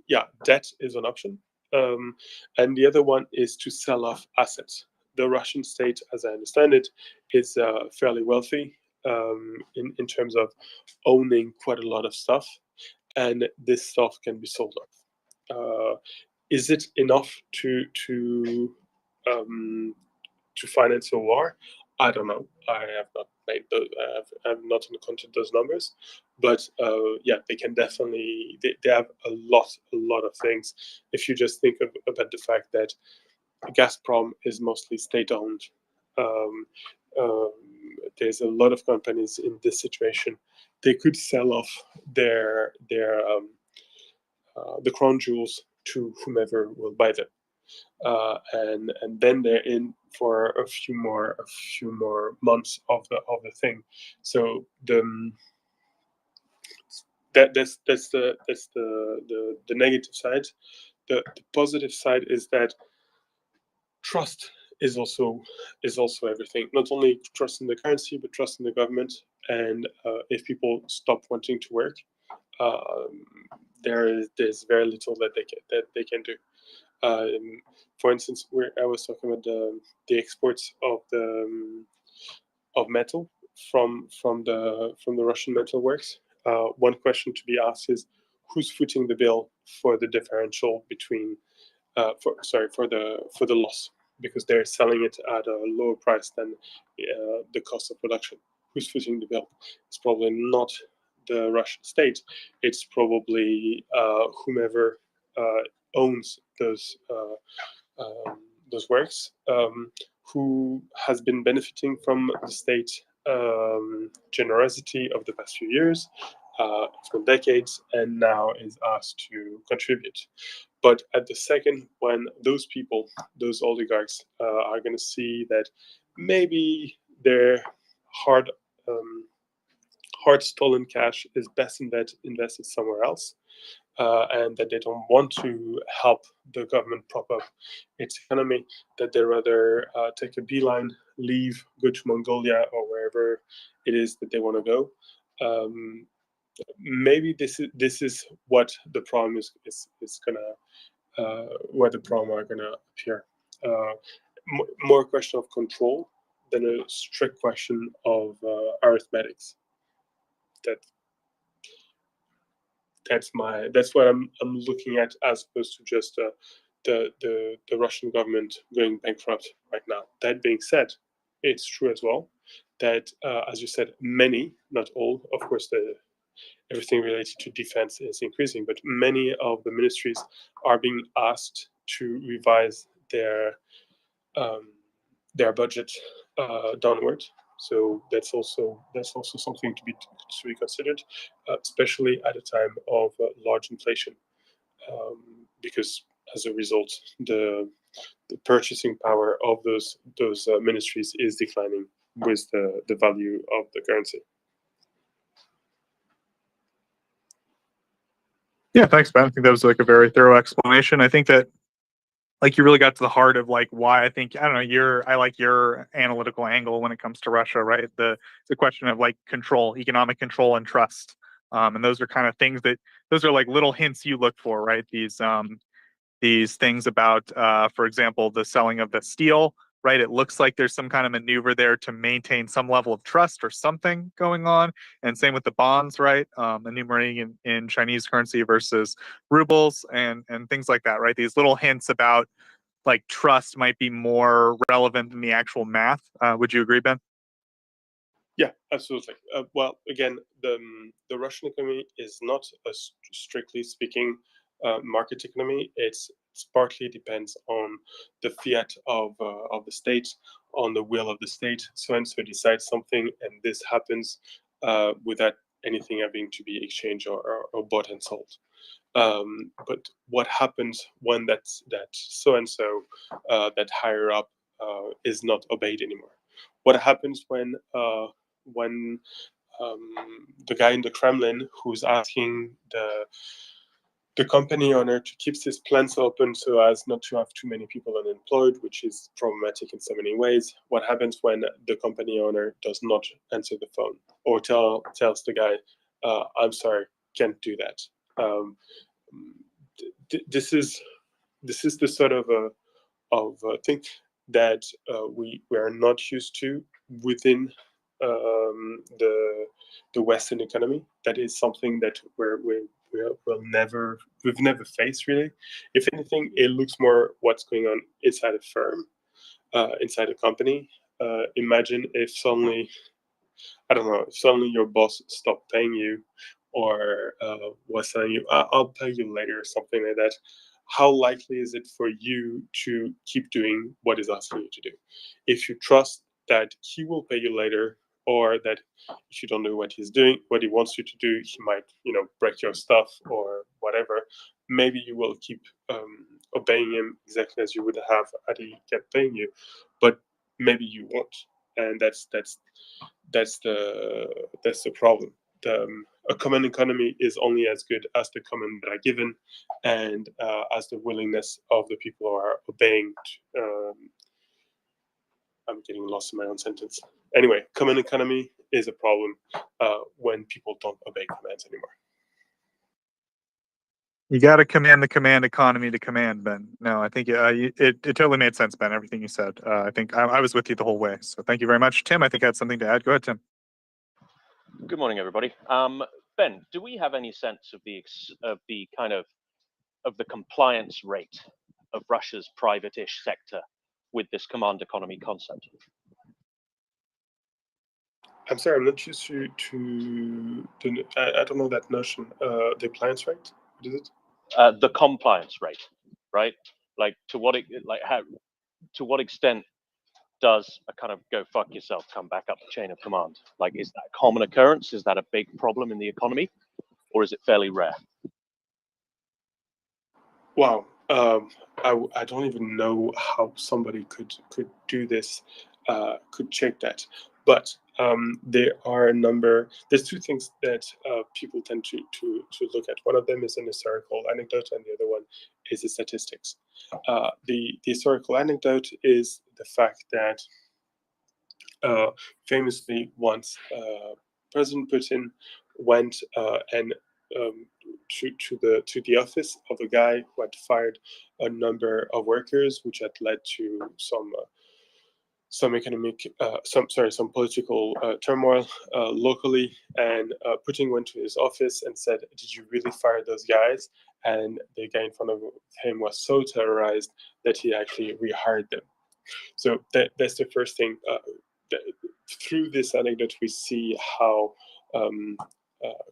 yeah, debt is an option. And the other one is to sell off assets. The Russian state, as I understand it, is fairly wealthy in terms of owning quite a lot of stuff, and this stuff can be sold off. Is it enough to finance a war? I don't know. I have not made I have not encountered those numbers, but yeah, they can definitely. They have a lot of things. If you just think about the fact that Gazprom is mostly state-owned, there's a lot of companies in this situation. They could sell off their the crown jewels to whomever will buy them. And then they're in for a few more months of the thing. So that's the negative side. The positive side is that trust is also everything. Not only trust in the currency, but trust in the government. And if people stop wanting to work, there's very little that they can do. For instance, where I was talking about the exports of metal from the Russian metal works. One question to be asked is, who's footing the bill for the differential between for the loss, because they're selling it at a lower price than the cost of production. Who's footing the bill? It's probably not the Russian state. It's probably whomever owns those works, who has been benefiting from the state generosity of the past few years, for decades, and now is asked to contribute. But at the second when those people, those oligarchs, are going to see that maybe their hard stolen cash is best invested somewhere else, and that they don't want to help the government prop up its economy, that they rather take a beeline, leave, go to Mongolia or wherever it is that they want to go. Maybe this is what the problem is gonna where the problem are gonna appear. More a question of control than a strict question of arithmetics. That's what I'm looking at, as opposed to just the Russian government going bankrupt right now. That being said, it's true as well that, as you said, many, not all, of course, everything related to defense is increasing, but many of the ministries are being asked to revise their budget downward. So that's also something to be considered, especially at a time of large inflation, because as a result, the purchasing power of those ministries is declining with the value of the currency. Yeah, thanks, Ben. I think that was like a very thorough explanation. I think that like you really got to the heart of like why I think, I don't know, I like your analytical angle when it comes to Russia, right? The question of like control, economic control and trust. And those are kind of things those are like little hints you look for, right? These things about, for example, the selling of the steel, right? It looks like there's some kind of maneuver there to maintain some level of trust or something going on. And same with the bonds, right? Enumerating in Chinese currency versus rubles and things like that, right? These little hints about like trust might be more relevant than the actual math. Would you agree, Ben? Yeah, absolutely. Well, again, the Russian economy is not a strictly speaking market economy. It's partly depends on the fiat of the state, on the will of the state. So and so decides something, and this happens without anything having to be exchanged or bought and sold. But what happens when that so and so that higher up is not obeyed anymore? What happens when the guy in the Kremlin who's asking the company owner to keep his plants open so as not to have too many people unemployed, which is problematic in so many ways? What happens when the company owner does not answer the phone or tells the guy, "I'm sorry, can't do that"? This is the sort of thing that we are not used to within the Western economy. That is something that we've never faced really. If anything, it looks more what's going on inside a firm, inside a company. Imagine if suddenly, I don't know, if suddenly your boss stopped paying you, or was telling you, "I'll pay you later," or something like that. How likely is it for you to keep doing what he's asking you to do? If you trust that he will pay you later, or that if you don't do what he's doing, what he wants you to do, he might, break your stuff or whatever, maybe you will keep obeying him exactly as you would have had he kept paying you. But maybe you won't, and that's the problem. A common economy is only as good as the common that are given, and as the willingness of the people who are obeying. I'm getting lost in my own sentence. Anyway, common economy is a problem when people don't obey commands anymore. You got to command the command economy to command, Ben. No, I think it totally made sense, Ben, everything you said. I think I was with you the whole way. So thank you very much. Tim, I think I had something to add. Go ahead, Tim. Good morning, everybody. Ben, do we have any sense of the compliance rate of Russia's private-ish sector with this command economy concept? I'm sorry, I'm not used to I don't know that notion. The compliance rate, what is it? The compliance rate, right? Like to what extent does a kind of go fuck yourself come back up the chain of command? Like, is that a common occurrence? Is that a big problem in the economy, or is it fairly rare? Wow, I don't even know how somebody could do this, could check that. But there are a number. There's two things that people tend to look at. One of them is an historical anecdote, and the other one is the statistics. The historical anecdote is the fact that famously once President Putin went and to the office of a guy who had fired a number of workers, which had led to some political turmoil locally. And Putin went to his office and said, "Did you really fire those guys?" And the guy in front of him was so terrorized that he actually rehired them. So that's the first thing. Through this anecdote, we see how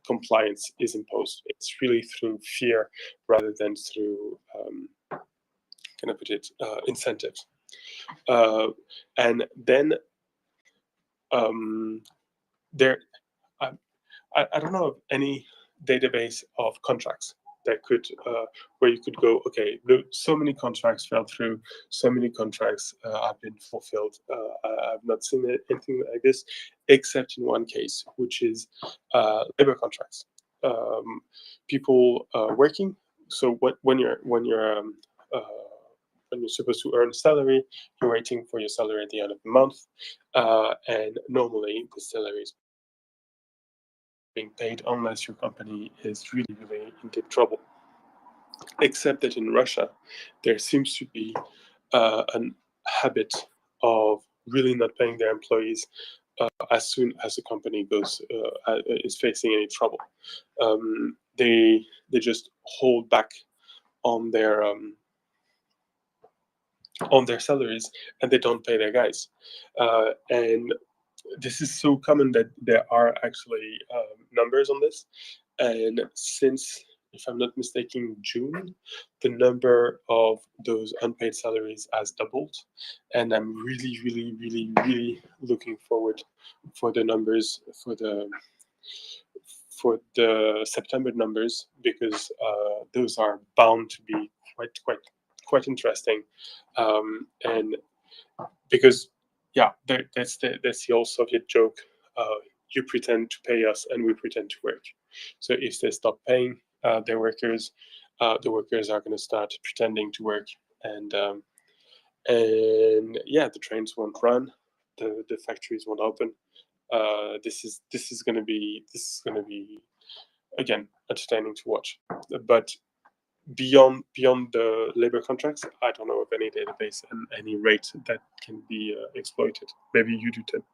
compliance is imposed. It's really through fear rather than through, can I put it, incentives. And then there, I don't know of any database of contracts that could, where you could go, okay, so many contracts fell through, so many contracts have been fulfilled. I've not seen anything like this, except in one case, which is labor contracts. People working. So when you're supposed to earn a salary, you're waiting for your salary at the end of the month, and normally the salary is being paid unless your company is really, really in deep trouble. Except that in Russia, there seems to be a habit of really not paying their employees as soon as the company goes is facing any trouble. They just hold back on their salaries, and they don't pay their guys. And this is so common that there are actually numbers on this. And since, if I'm not mistaken, June, the number of those unpaid salaries has doubled. And I'm really, really, really, really looking forward for the numbers for the September numbers, because those are bound to be quite interesting. And because, yeah, that's the old Soviet joke. You pretend to pay us and we pretend to work. So if they stop paying their workers, the workers are going to start pretending to work, and yeah, the trains won't run, the factories won't open. This is going to be again entertaining to watch. But beyond the labor contracts, I don't know of any database and any rate that can be exploited. Maybe you do, Tim.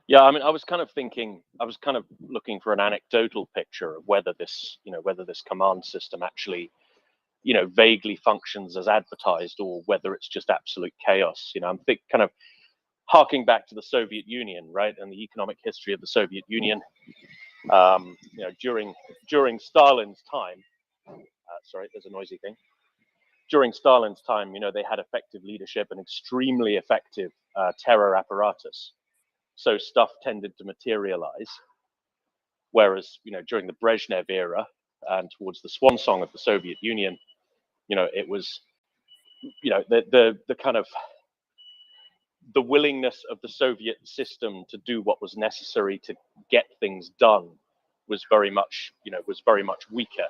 Yeah, I mean, I was kind of looking for an anecdotal picture of whether this command system actually, vaguely functions as advertised, or whether it's just absolute chaos. I'm kind of harking back to the Soviet Union, right, and the economic history of the Soviet Union. During Stalin's time, sorry, there's a noisy thing. During Stalin's time, they had effective leadership and extremely effective terror apparatus. So stuff tended to materialize. Whereas, during the Brezhnev era and towards the swan song of the Soviet Union, it was, the kind of the willingness of the Soviet system to do what was necessary to get things done was very much weaker,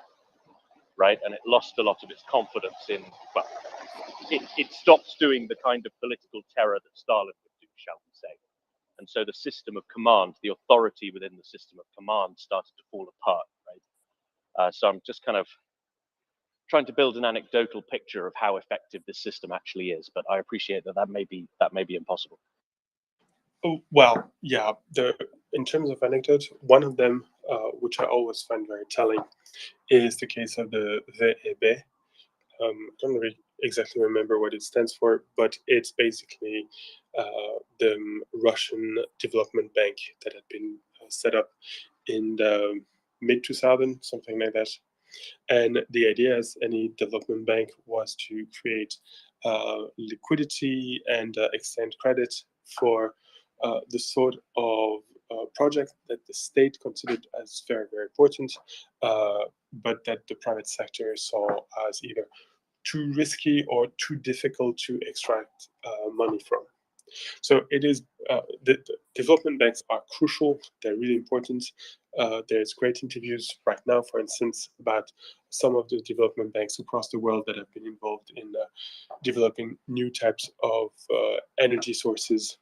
right? And it lost a lot of its confidence in, well, it stopped doing the kind of political terror that Stalin would do, shall we say. And so the system of command, the authority within the system of command started to fall apart, right? So I'm just kind of trying to build an anecdotal picture of how effective this system actually is, but I appreciate that may be impossible. Oh, well, yeah, in terms of anecdotes, one of them, which I always find very telling, is the case of the VEB. I don't really exactly remember what it stands for, but it's basically the Russian Development Bank that had been set up in the mid-2000s, something like that. And the idea, as any development bank, was to create liquidity and extend credit for the sort of project that the state considered as very, very important, but that the private sector saw as either too risky or too difficult to extract money from. So it is, the development banks are crucial. They're really important. There's great interviews right now, for instance, about some of the development banks across the world that have been involved in developing new types of energy sources.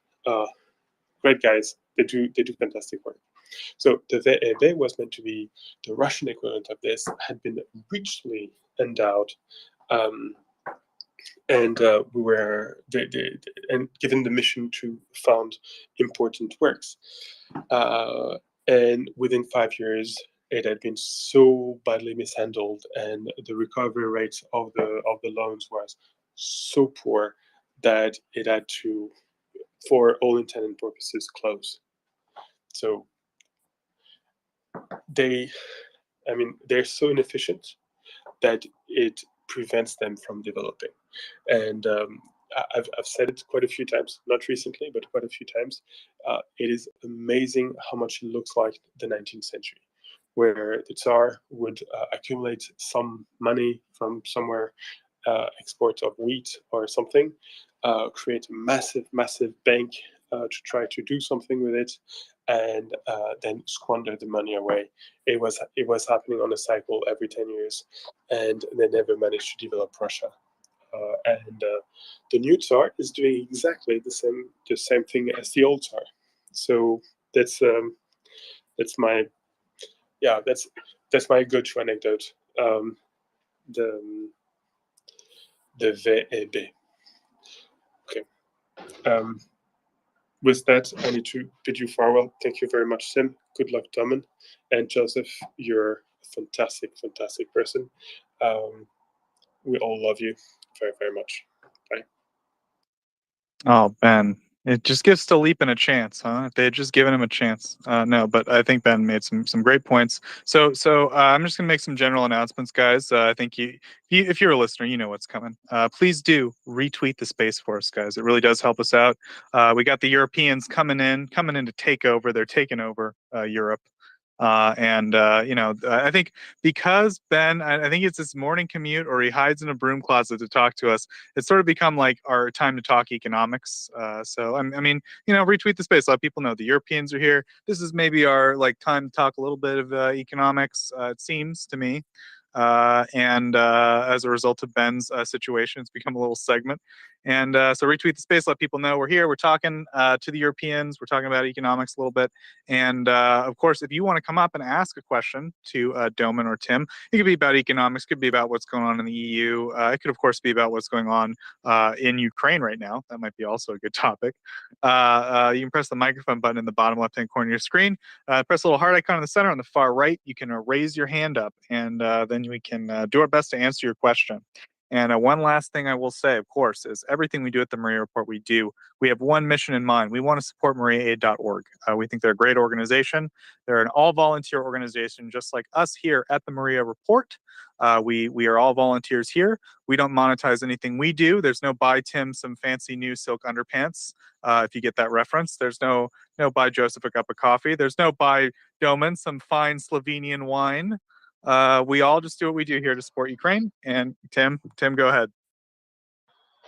Great guys. They do fantastic work. So the VEB was meant to be the Russian equivalent of this, had been richly endowed, and we were and given the mission to found important works. And within 5 years, it had been so badly mishandled, and the recovery rate of the loans was so poor that it had to, for all intent and purposes, close. So they're so inefficient that it prevents them from developing. And I've said it quite a few times, not recently, but quite a few times. It is amazing how much it looks like the 19th century, where the Tsar would accumulate some money from somewhere, export of wheat or something, create a massive, massive bank to try to do something with it, and then squander the money away. It was happening on a cycle every 10 years, and they never managed to develop Russia. And the new Tsar is doing exactly the same thing as the old Tsar. So that's my go-to anecdote. The VEB. Okay. With that, I need to bid you farewell. Thank you very much, Sim. Good luck, Domin. And Joseph, you're a fantastic, fantastic person. We all love you very, very much. Bye. Oh, Ben, it just gives Stalipin a chance, huh? If they had just given him a chance. No, but I think Ben made some great points. So I'm just gonna make some general announcements, guys. I think if you're a listener, you know what's coming. Please do retweet the space for us, guys. It really does help us out. We got the Europeans coming in to take over. They're taking over Europe. I think because Ben, I think it's his morning commute or he hides in a broom closet to talk to us. It's sort of become like our time to talk economics. So retweet the space. Let people know the Europeans are here. This is maybe our time to talk a little bit of economics. It seems to me. As a result of Ben's situation, it's become a little segment. And so retweet the space, let people know we're here. We're talking to the Europeans. We're talking about economics a little bit. And of course, if you want to come up and ask a question to Domin or Tim, it could be about economics, could be about what's going on in the EU. It could, of course, be about what's going on in Ukraine right now. That might be also a good topic. You can press the microphone button in the bottom left-hand corner of your screen. Press a little heart icon in the center. On the far right, you can raise your hand up, and then we can do our best to answer your question. And one last thing I will say, of course, is everything we do at the Maria Report, we have one mission in mind. We want to support MariaAid.org. We think they're a great organization. They're an all-volunteer organization, just like us here at the Maria Report. We are all volunteers here. We don't monetize anything we do. There's no buy Tim some fancy new silk underpants, if you get that reference. There's no buy Joseph a cup of coffee. There's no buy Domin some fine Slovenian wine. We all just do what we do here to support Ukraine. And Tim, go ahead.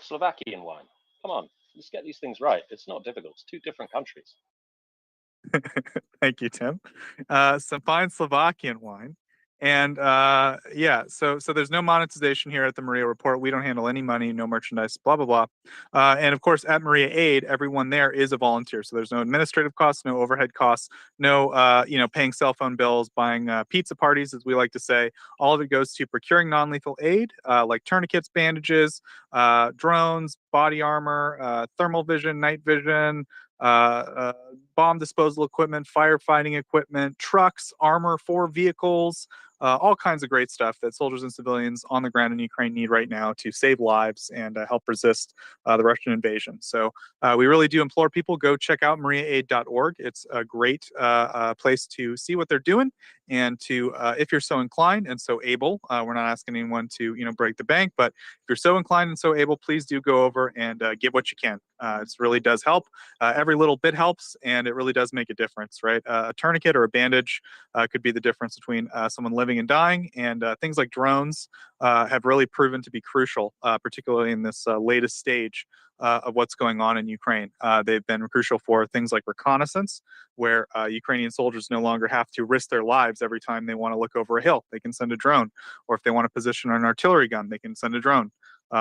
Slovakian wine. Come on, let's get these things right. It's not difficult. It's two different countries. Thank you, Tim. Some fine Slovakian wine. And so there's no monetization here at the Maria Report. We don't handle any money, no merchandise, blah, blah, blah. And of course, at Maria Aid, everyone there is a volunteer. So there's no administrative costs, no overhead costs, no paying cell phone bills, buying pizza parties, as we like to say. All of it goes to procuring non-lethal aid, like tourniquets, bandages, drones, body armor, thermal vision, night vision, bomb disposal equipment, firefighting equipment, trucks, armor for vehicles, all kinds of great stuff that soldiers and civilians on the ground in Ukraine need right now to save lives and help resist the Russian invasion. So we really do implore people, go check out MriyaAid.org. It's a great place to see what they're doing, and to, if you're so inclined and so able, we're not asking anyone to, break the bank, but if you're so inclined and so able, please do go over and give what you can. It really does help. Every little bit helps, and it really does make a difference, right? A tourniquet or a bandage could be the difference between someone living and dying, and things like drones have really proven to be crucial, particularly in this latest stage of what's going on in Ukraine. They've been crucial for things like reconnaissance, where Ukrainian soldiers no longer have to risk their lives every time they want to look over a hill. They can send a drone, or if they want to position an artillery gun, they can send a drone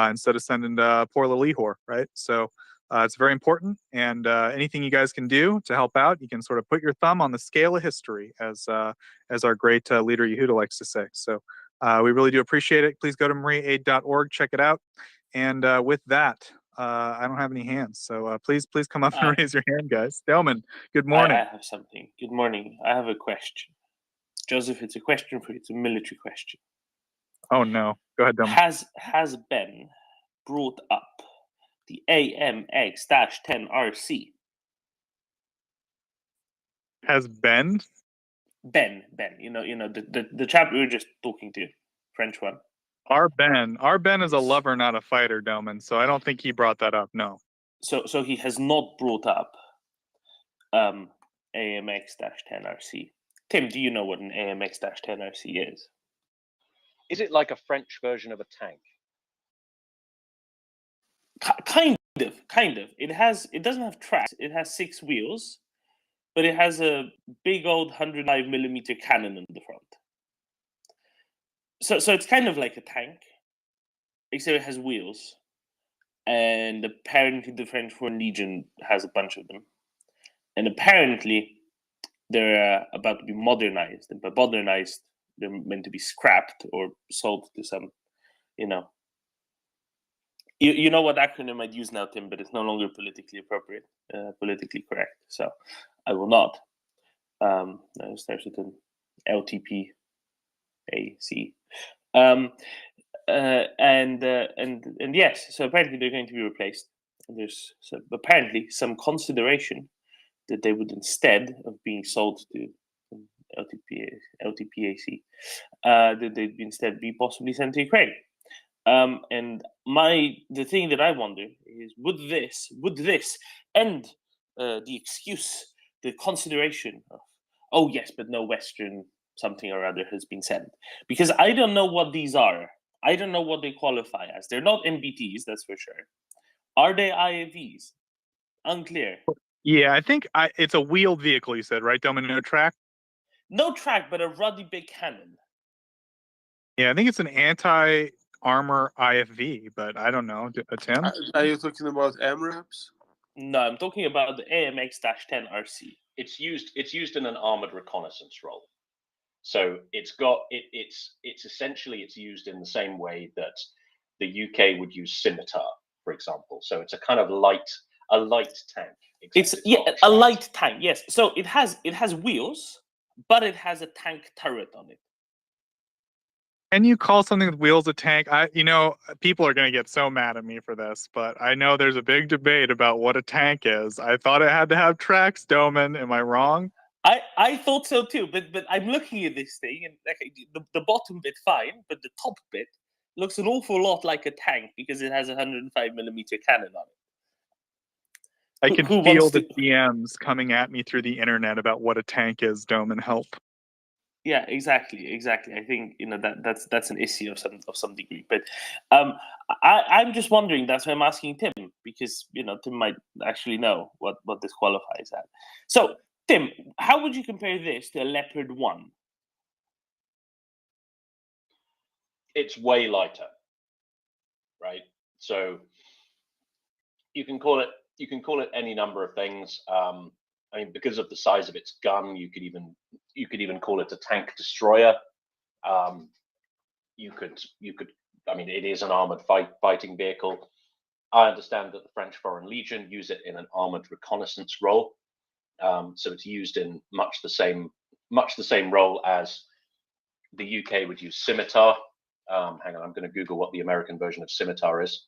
instead of sending poor little Ihor, right? So it's very important, and anything you guys can do to help out, you can sort of put your thumb on the scale of history, as our great leader Yehuda likes to say. So we really do appreciate it. Please go to MriyaAid.org, check it out. And with that, I don't have any hands, so please come up and raise your hand, guys. Delman, good morning. I have something. Good morning. I have a question. Joseph, it's a question for you. It's a military question. Oh no, go ahead, Delman. Has Ben brought up the AMX-10RC? Has Ben? Ben, the chap we were just talking to, French one. Our Ben is a lover, not a fighter, Delman. So I don't think he brought that up. No. So he has not brought up AMX-10RC. Tim, do you know what an AMX-10RC is? Is it like a French version of a tank? Kind of. It doesn't have tracks. It has 6 wheels, but it has a big old 105mm cannon in the front. So it's kind of like a tank, except it has wheels. And apparently the French Foreign Legion has a bunch of them. And apparently they're about to be modernized. And by modernized, they're meant to be scrapped or sold to some, You know what acronym I'd use now, Tim, but it's no longer politically appropriate, politically correct. So I will not. It starts with an LTPAC. And yes, so apparently they're going to be replaced. And there's apparently some consideration that they would, instead of being sold to LTPAC, that they'd instead be possibly sent to Ukraine. And the thing that I wonder is, would this end the excuse, the consideration of, oh yes, but no Western something or other has been sent? Because I don't know what these are. I don't know what they qualify as. They're not MBTs, that's for sure. Are they IAVs? Unclear. Yeah, I think it's a wheeled vehicle, you said, right, Delman? No track? No track, but a ruddy big cannon. Yeah, I think it's an anti-armor IFV, but I don't know. Tim? Are you talking about MRAPs? No, I'm talking about the AMX-10RC. It's used in an armored reconnaissance role. So it's essentially used in the same way that the UK would use scimitar, for example. So it's a kind of light tank. It's a light tank. Yes. So it has wheels, but it has a tank turret on it. Can you call something with wheels a tank? People are going to get so mad at me for this, but I know there's a big debate about what a tank is. I thought it had to have tracks, Delman. Am I wrong? I thought so too, but I'm looking at this thing, and the bottom bit fine, but the top bit looks an awful lot like a tank because it has a 105mm cannon on it. I can feel the DMs coming at me through the internet about what a tank is, Delman. Help. Yeah, exactly. I think that's an issue of some degree. But I'm just wondering. That's why I'm asking Tim, because Tim might actually know what this qualifies at. So Tim, how would you compare this to a Leopard 1? It's way lighter, right? So you can call it any number of things. I mean, because of the size of its gun, you could even call it a tank destroyer. You could. I mean, it is an armored fighting vehicle. I understand that the French Foreign Legion use it in an armored reconnaissance role. So it's used in much the same role as the UK would use scimitar. Hang on, I'm going to Google what the American version of scimitar is.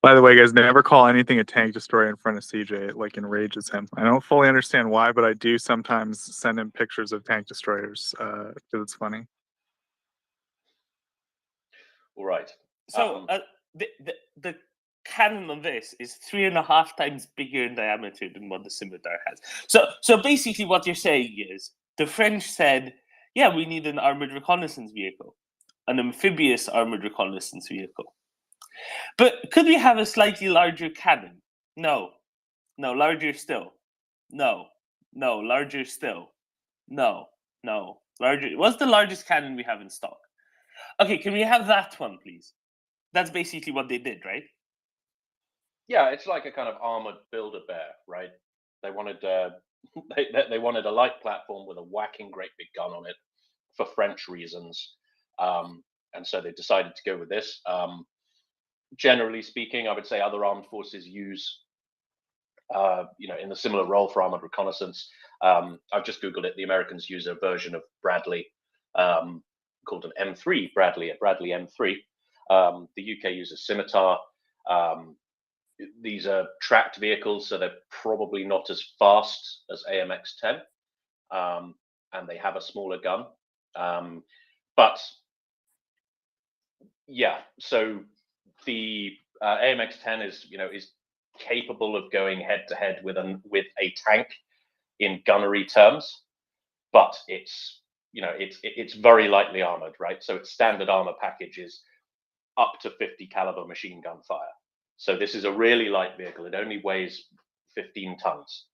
By the way, guys, never call anything a tank destroyer in front of CJ. It like enrages him. I don't fully understand why, but I do sometimes send him pictures of tank destroyers because it's funny. All right. So the cannon on this is 3.5 times bigger in diameter than what the scimitar has. So basically, what you're saying is the French said, "Yeah, we need an armored reconnaissance vehicle, an amphibious armored reconnaissance vehicle." But could we have a slightly larger cannon? No. No, larger still. No. No, larger still. No. No. Larger. What's the largest cannon we have in stock? Okay, can we have that one, please? That's basically what they did, right? Yeah, it's like a kind of armored Build-A-Bear, right? They wanted they wanted a light platform with a whacking great big gun on it for French reasons, and so they decided to go with this. Generally speaking, I would say other armed forces use, in a similar role for armored reconnaissance. I've just Googled it. The Americans use a version of Bradley called an M3 Bradley, a Bradley M3. The UK uses scimitar. These are tracked vehicles, so they're probably not as fast as AMX-10, and they have a smaller gun. But yeah, so the AMX-10 is capable of going head to head with a tank in gunnery terms, but it's very lightly armored, right? So its standard armor package is up to 50 caliber machine gun fire. So this is a really light vehicle. It only weighs 15 tons.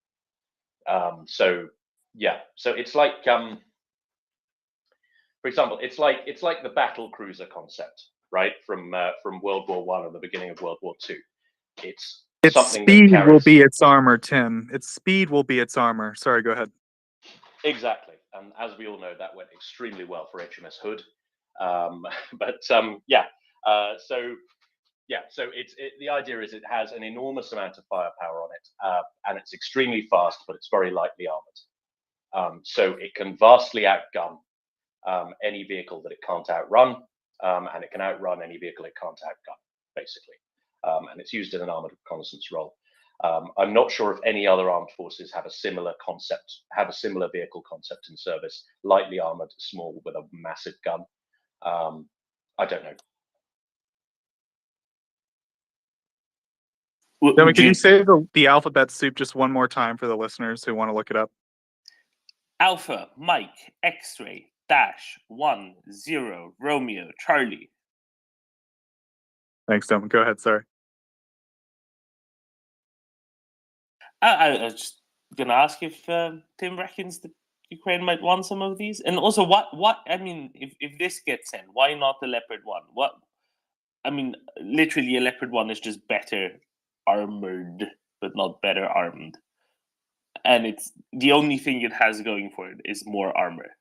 So yeah, so it's like, for example, it's like the battle cruiser concept, right? From World War I and the beginning of World War II. It's something speed that will carries... be its armor, Tim. Its speed will be its armor. Sorry, go ahead. Exactly, and as we all know, that went extremely well for HMS Hood. So the idea is it has an enormous amount of firepower on it, and it's extremely fast, but it's very lightly armored. So it can vastly outgun any vehicle that it can't outrun, and it can outrun any vehicle it can't outgun, basically. And it's used in an armored reconnaissance role. I'm not sure if any other armed forces have a similar concept, have a similar vehicle concept in service, lightly armored, small, with a massive gun. I don't know. Then can you say the alphabet soup just one more time for the listeners who want to look it up? Alpha, Mike, X-ray, dash, 1, 0, Romeo, Charlie. Thanks, Tim. Go ahead, sorry. I was just going to ask if Tim reckons that Ukraine might want some of these. And also, if this gets in, why not the Leopard 1? Literally, a Leopard 1 is just better armored, but not better armed. And it's the only thing it has going for it is more armor.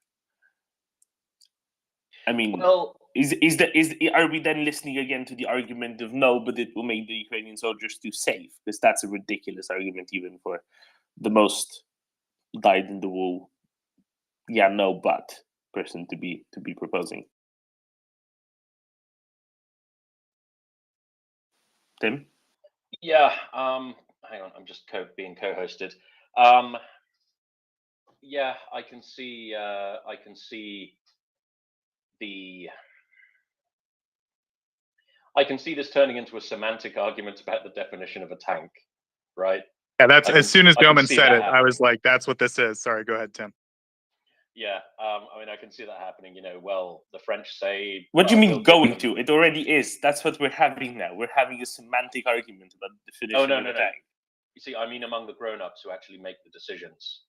Are we then listening again to the argument of no, but it will make the Ukrainian soldiers too safe? Because that's a ridiculous argument, even for the most dyed in the wool, yeah, no, but person to be proposing. Tim? Yeah, hang on, I'm just being co-hosted. Yeah, I can see this turning into a semantic argument about the definition of a tank, right? Yeah, that's as soon as Bowman said it, I was like, that's what this is. Sorry, go ahead, Tim. Yeah, I can see that happening. Well, the French say... What do you mean going to? It already is. That's what we're having now. We're having a semantic argument about the definition of a tank. You see, I mean among the grown-ups who actually make the decisions.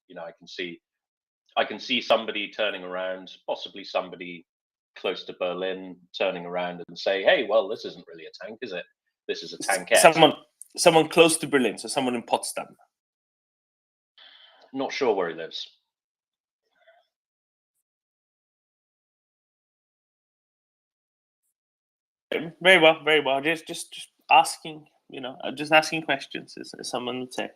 I can see somebody turning around, possibly somebody close to Berlin, turning around and say, hey, well, this isn't really a tank, is it? This is a tankette. Someone close to Berlin, so someone in Potsdam. Not sure where he lives. Very well, very well. Just asking, just asking questions, as someone would say.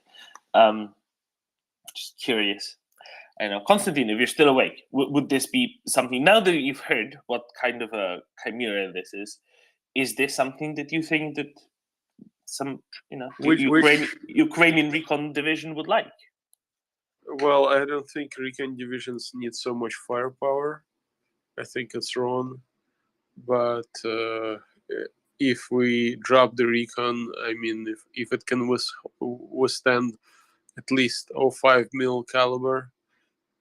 Just curious. I know, Konstantin, if you're still awake, would this be something, now that you've heard what kind of a chimera this is this something that you think that some, Ukrainian recon division would like? Well, I don't think recon divisions need so much firepower. I think it's wrong. But if we drop the recon, I mean, if it can withstand at least 0.5 mil caliber,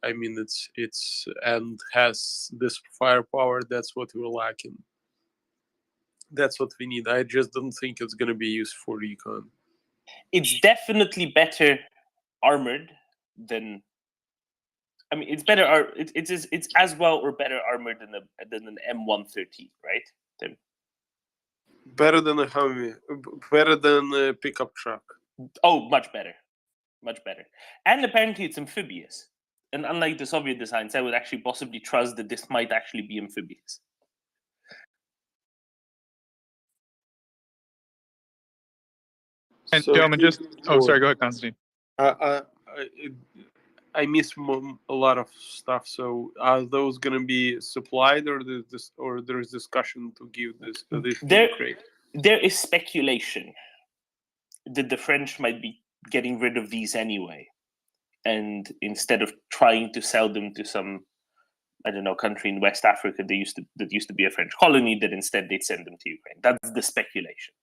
I mean, it's and has this firepower, that's what we're lacking. That's what we need. I just don't think it's going to be used for recon. It's definitely better armored than. I mean, it's better. It's as well or better armored than an M113, right? Tim? Better than a Humvee. Better than a pickup truck. Oh, much better, much better. And apparently, it's amphibious. And unlike the Soviet designs, I would actually possibly trust that this might actually be amphibious. And So gentlemen, just sorry, go ahead, Konstantin. I miss a lot of stuff. So are those going to be supplied, or there's discussion to give this to Ukraine? There is speculation that the French might be getting rid of these anyway, and instead of trying to sell them to some, I don't know, country in West Africa that used to be a French colony, that instead they'd send them to Ukraine. That's the speculation.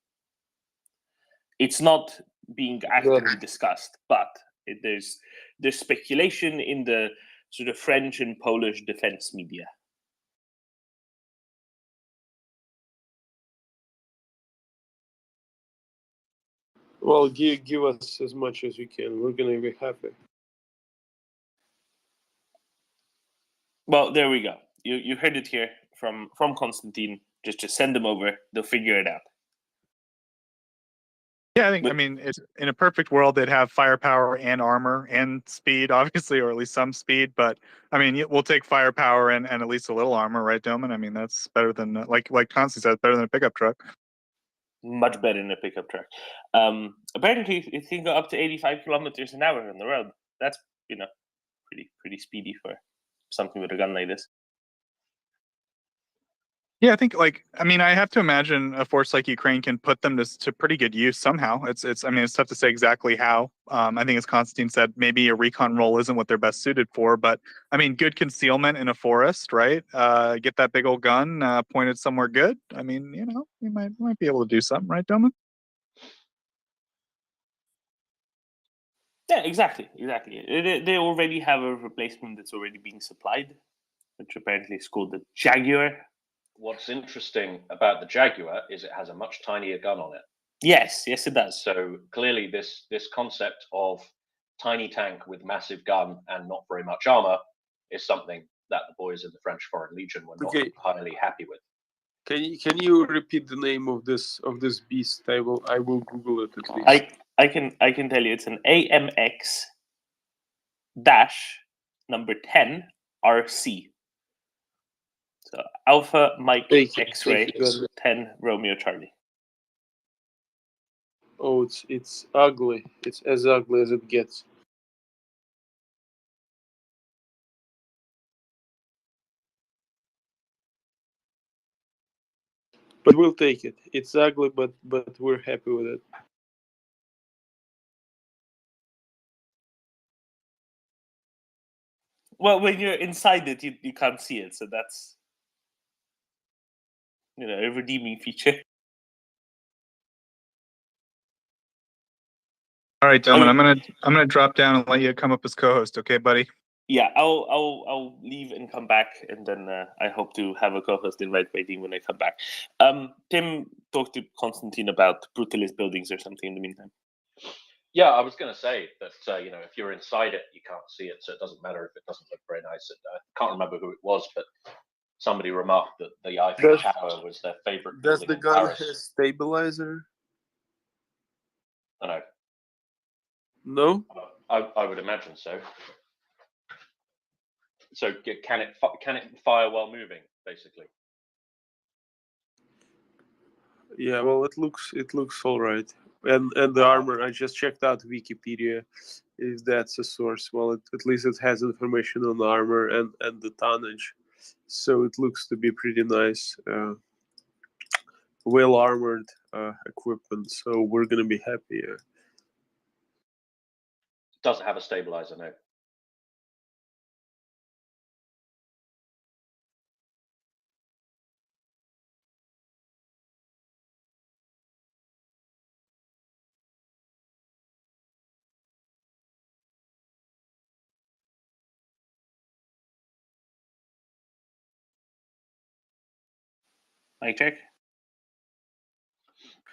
It's not being actively discussed, but there's speculation in the sort of French and Polish defense media. Well, give us as much as you can. We're going to be happy. Well, there we go. You heard it here from Konstantin. Just send them over. They'll figure it out. Yeah, I mean, it's in a perfect world, they'd have firepower and armor and speed, obviously, or at least some speed. But I mean, we'll take firepower and at least a little armor, right, Doman? I mean, that's better than, like Konstantin said, better than a pickup truck. Much better than a pickup truck. Apparently, it can go up to 85 kilometers an hour on the road. That's pretty speedy for something with a gun like this. Yeah, I think I have to imagine a force like Ukraine can put them to pretty good use somehow. It's tough to say exactly how. I think as Konstantin said, maybe a recon role isn't what they're best suited for, but I mean, good concealment in a forest, right? Get that big old gun pointed somewhere good. I mean, you might be able to do something, right, Doman? Yeah, exactly. They already have a replacement that's already being supplied, which apparently is called the Jaguar. What's interesting about the Jaguar is it has a much tinier gun on it. Yes, it does. So clearly this concept of tiny tank with massive gun and not very much armor is something that the boys in the French Foreign Legion were not highly happy with. Can you repeat the name of this beast? I will Google it at least. I can tell you it's an AMX number 10 RC. So Alpha Mike X-ray 10 Romeo Charlie. Oh, it's ugly. It's as ugly as it gets. But we'll take it. It's ugly, but we're happy with it. Well, when you're inside it, you can't see it, so that's a redeeming feature. All right, Doman, I'm gonna drop down and let you come up as co-host, okay, buddy? Yeah, I'll leave and come back, and then I hope to have a co-host invite waiting when I come back. Tim, talk to Konstantin about Brutalist buildings or something in the meantime. Yeah, I was going to say that if you're inside it, you can't see it, so it doesn't matter if it doesn't look very nice. I can't remember who it was, but somebody remarked that the Eiffel Tower was their favorite. Does the gun have a stabilizer? I know. No. I would imagine so. So can it fire while moving, basically? Yeah, well, it looks all right. And the armor, I just checked out Wikipedia, if that's a source. Well, at least it has information on the armor and the tonnage, so it looks to be pretty nice, well armored equipment. So we're gonna be happy. Doesn't have a stabilizer, no. Mic check.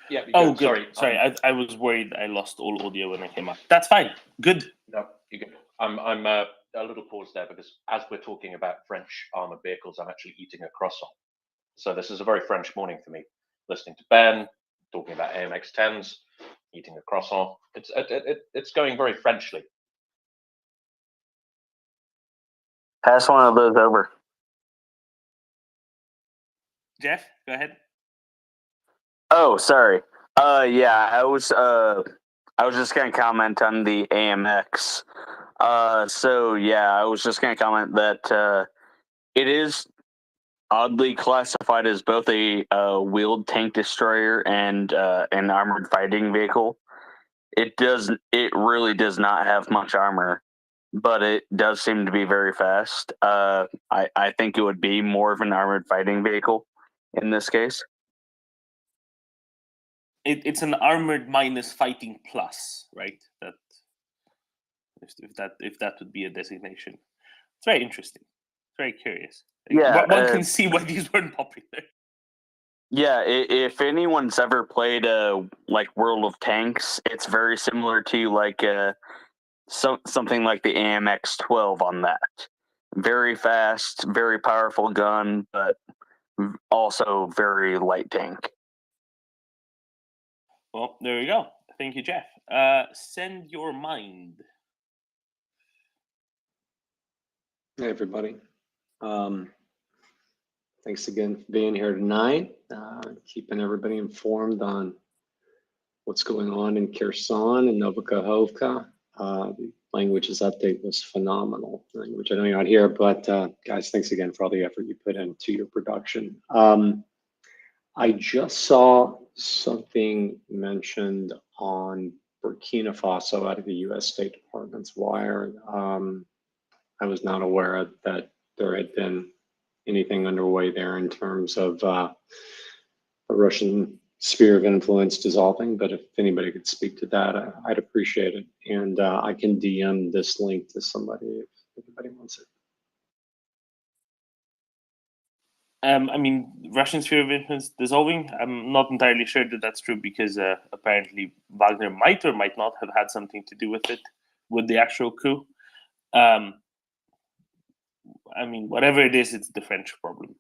Yeah. Oh, good. Sorry. Sorry, I was worried I lost all audio when I came up. That's fine. Good. No, you're good. I'm a little pause there because as we're talking about French armored vehicles, I'm actually eating a croissant. So this is a very French morning for me. Listening to Ben, talking about AMX 10s, eating a croissant. It's going very Frenchly. Pass one of those over. Jeff, go ahead. Oh, sorry. Yeah, I was just gonna comment on the AMX. So yeah, I was just gonna comment that it is oddly classified as both a wheeled tank destroyer and an armored fighting vehicle. It really does not have much armor, but it does seem to be very fast. I think it would be more of an armored fighting vehicle in this case. It's an armored minus fighting plus, right? That if that would be a designation. It's very interesting. Very curious. Yeah, one can see why these weren't popular. Yeah, if anyone's ever played like World of Tanks, it's very similar to like something like the AMX 12 on that. Very fast, very powerful gun, but also very light tank. Well, there we go. Thank you, Jeff. Send your mind. Hey, everybody. Thanks again for being here tonight, keeping everybody informed on what's going on in Kherson and Novokhovka. The languages update was phenomenal, which I know you're not here, but guys, thanks again for all the effort you put into your production. I just saw something mentioned on Burkina Faso out of the U.S. State Department's wire. I was not aware that there had been anything underway there in terms of the Russian sphere of influence dissolving, but if anybody could speak to that, I'd appreciate it. And I can DM this link to somebody if anybody wants it. I mean, Russian sphere of influence dissolving. I'm not entirely sure that that's true because apparently Wagner might or might not have had something to do with it, with the actual coup. I mean, whatever it is, it's the French problem.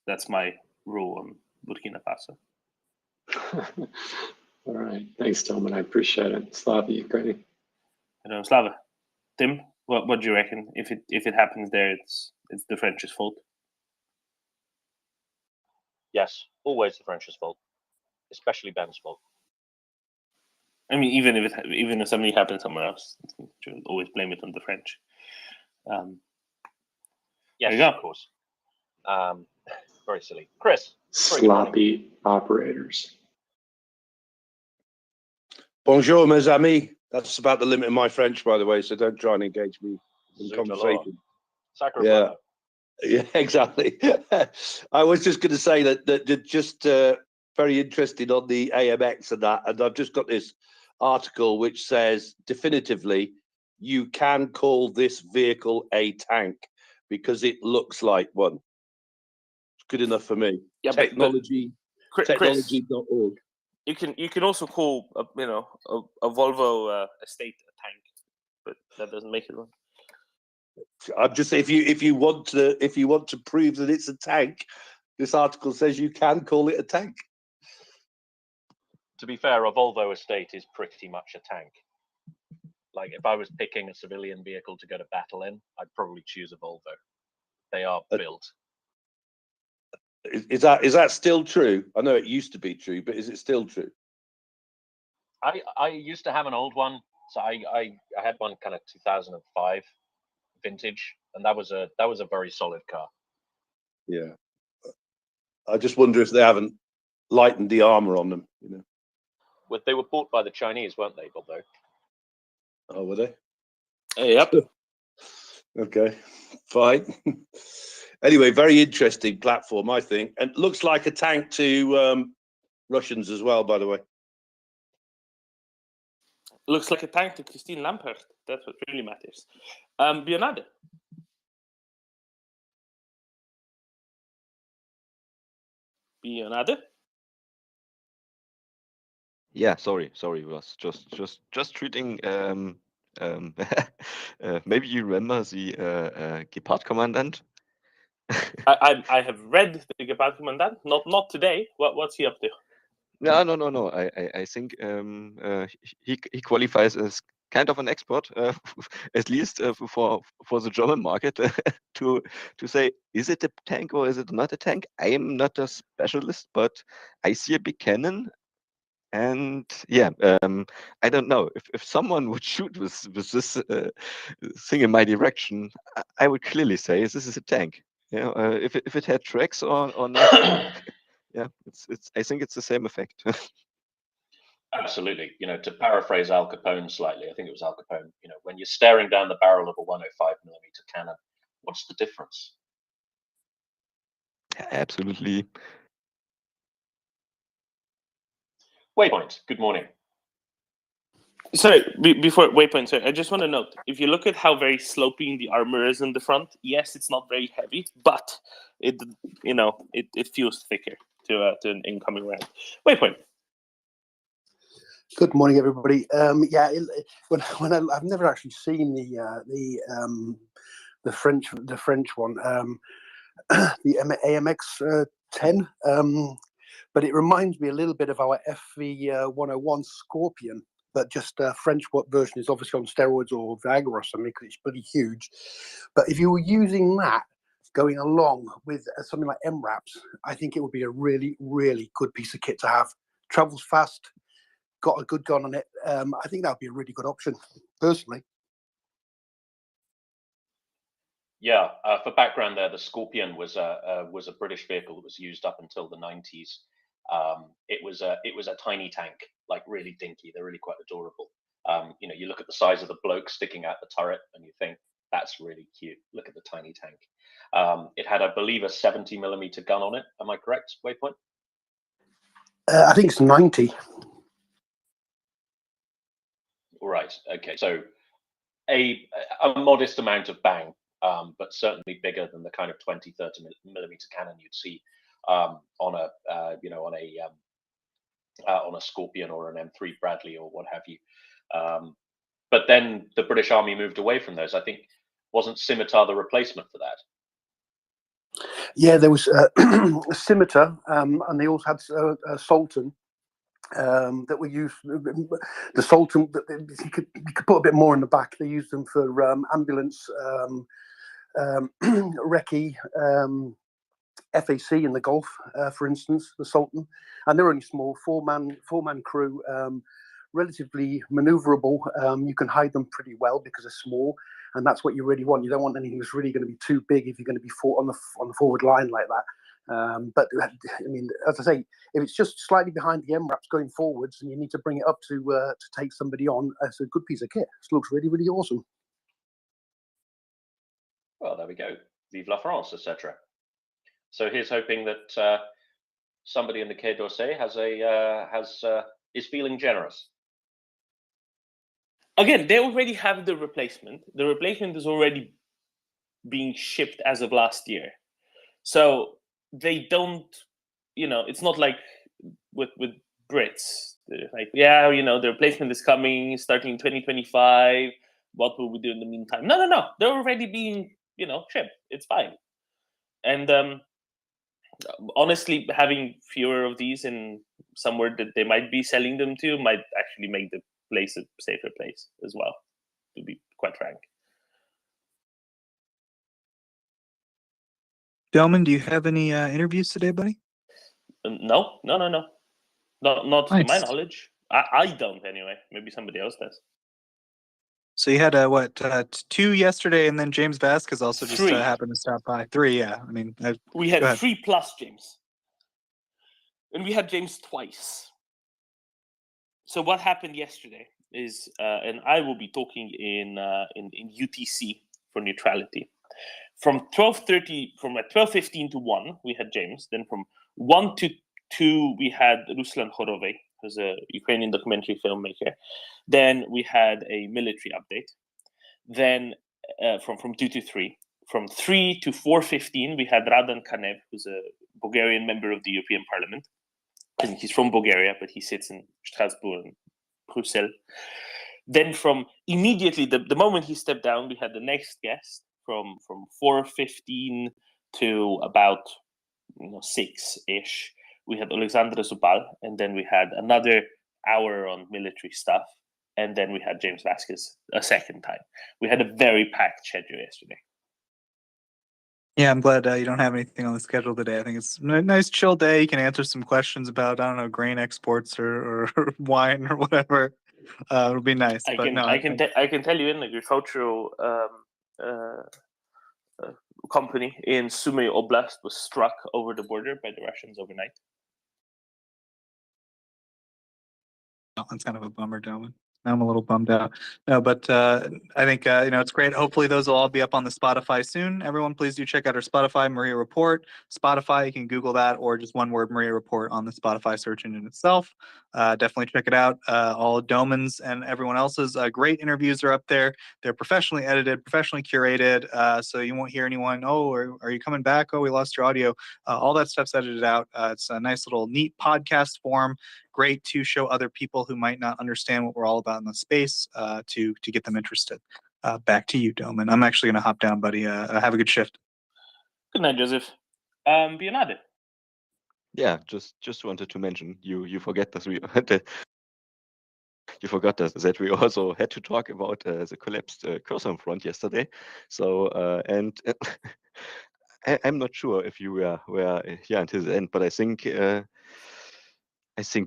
That's my rule on Burkina Faso. All right, thanks, Tillman. I appreciate it. Slava, Ukraine. Slava, Tim, what do you reckon? If it happens there, it's the French's fault. Yes, always the French's fault, especially Ben's fault. I mean, even if something happens somewhere else, you always blame it on the French. Yes, of course. Very silly. Chris. Sloppy operators. Bonjour, mes amis. That's about the limit of my French, by the way, so don't try and engage me in conversation. Sacro. Yeah, exactly. I was just going to say that just very interested on the AMX and that, and I've just got this article which says definitively you can call this vehicle a tank because it looks like one. It's good enough for me. Yeah, Technology.org. You can also call a Volvo estate a tank, but that doesn't make it one. I'm just if you want to prove that it's a tank, this article says you can call it a tank. To be fair, a Volvo estate is pretty much a tank. Like if I was picking a civilian vehicle to go to battle in, I'd probably choose a Volvo. They are built. Is that still true? I know it used to be true, but is it still true? I used to have an old one, so I had one kind of 2005 vintage, and that was a very solid car. Yeah. I just wonder if they haven't lightened the armor on them. You know. Well, they were bought by the Chinese, weren't they, Bobo? Oh, were they? Yep. Okay, fine. Anyway, very interesting platform, I think, and looks like a tank to Russians as well, by the way. Looks like a tank to Christine Lampert. That's what really matters. Bionade. Bionade. Yeah, sorry, was just treating. Maybe you remember the Gepard Commandant. I have read the Gepard Commandant. Not today. What's he up to? No. I think he qualifies as kind of an expert, at least for the German market, to say, is it a tank or is it not a tank? I am not a specialist, but I see a big cannon. And yeah, I don't know if someone would shoot with this thing in my direction, I would clearly say this is a tank. You know, if it had tracks or not, yeah, it's. I think it's the same effect. Absolutely. You know, to paraphrase Al Capone slightly, I think it was Al Capone. You know, when you're staring down the barrel of a 105mm cannon, what's the difference? Absolutely. Waypoint. Good morning. Sorry, before Waypoint, sorry, I just want to note, if you look at how very sloping the armor is in the front, yes, it's not very heavy, but it feels thicker to an incoming round. Waypoint. Good morning, everybody. I've never actually seen the French one, the AMX 10, but it reminds me a little bit of our FV 101 Scorpion. But just French version is obviously on steroids or Viagra or something because it's pretty huge. But if you were using that going along with something like MRAPs, I think it would be a really, really good piece of kit to have. Travels fast, got a good gun on it. I think that would be a really good option, personally. Yeah, for background there, the Scorpion was a British vehicle that was used up until the 90s. It was a tiny tank, like really dinky. They're really quite adorable. You know, you look at the size of the bloke sticking out the turret, and you think that's really cute. Look at the tiny tank. It had, I believe, a 70mm gun on it. Am I correct, Waypoint? I think it's 90. Right. Okay. So a modest amount of bang, but certainly bigger than the kind of 20-30mm cannon you'd see on a Scorpion or an M3 Bradley or what have you. But then the British Army moved away from those. I think wasn't Scimitar the replacement for that? Yeah, there was a Scimitar, and they also had a Sultan that were used. The Sultan, you could put a bit more in the back. They used them for ambulance, recce, FAC in the Gulf, for instance, the Sultan, and they're only small, four-man crew, relatively maneuverable. You can hide them pretty well because they're small, and that's what you really want. You don't want anything that's really going to be too big if you're going to be on the forward line like that. But I mean, as I say, if it's just slightly behind the MRAPs going forwards, and you need to bring it up to take somebody on, it's a good piece of kit. It looks really, really awesome. Well, there we go. Vive la France, etc. So here's hoping that somebody in the Quai d'Orsay is feeling generous. Again, they already have the replacement. The replacement is already being shipped as of last year. So they don't, it's not like with Brits. They're like, yeah, the replacement is coming starting in 2025. What will we do in the meantime? No. They're already being, shipped. It's fine. And honestly, having fewer of these in somewhere that they might be selling them to might actually make the place a safer place as well, to be quite frank. Delman, do you have any interviews today, buddy? No. Not Nice. to my knowledge. I don't anyway. Maybe somebody else does. So you had two yesterday, and then James Vasquez also just 3. happened to stop by. 3, yeah. I mean, We go had ahead. 3 plus James, and we had James twice. So what happened yesterday is, and I will be talking in UTC for neutrality. From 12:15 to 1, we had James. Then from 1 to 2, we had Ruslan Horovey, who's a Ukrainian documentary filmmaker. Then we had a military update. Then from 2 to 3. From 3 to 4:15, we had Radan Kanev, who's a Bulgarian member of the European Parliament. And he's from Bulgaria, but he sits in Strasbourg and Brussels. Then from immediately, the moment he stepped down, we had the next guest from 4:15 to about 6-ish. We had Alexandra Zubal, and then we had another hour on military stuff, and then we had James Vasquez a second time. We had a very packed schedule yesterday. Yeah, I'm glad you don't have anything on the schedule today. I think it's a nice chill day. You can answer some questions about, I don't know, grain exports or wine or whatever. It'll be nice. I can tell you, in agricultural company in Sumy Oblast was struck over the border by the Russians overnight. It's kind of a bummer, Delvin. I'm a little bummed out. No, but I think it's great. Hopefully those will all be up on the Spotify soon. Everyone, please do check out our Spotify, MriyaReport. Spotify, you can Google that, or just one word, MriyaReport, on the Spotify search engine itself. Definitely check it out. All Doman's and everyone else's great interviews are up there. They're professionally edited, professionally curated, so you won't hear anyone, oh, are you coming back? Oh, we lost your audio. All that stuff's edited out. It's a nice little neat podcast form. Great to show other people who might not understand what we're all about in the space to get them interested. Back to you, Doman. I'm actually going to hop down, buddy. Have a good shift. Good night, Joseph. Bionade. Yeah, just wanted to mention you forget that you forgot that we also had to talk about the collapsed cursor front yesterday. So and I'm not sure if you were here until the end, but I think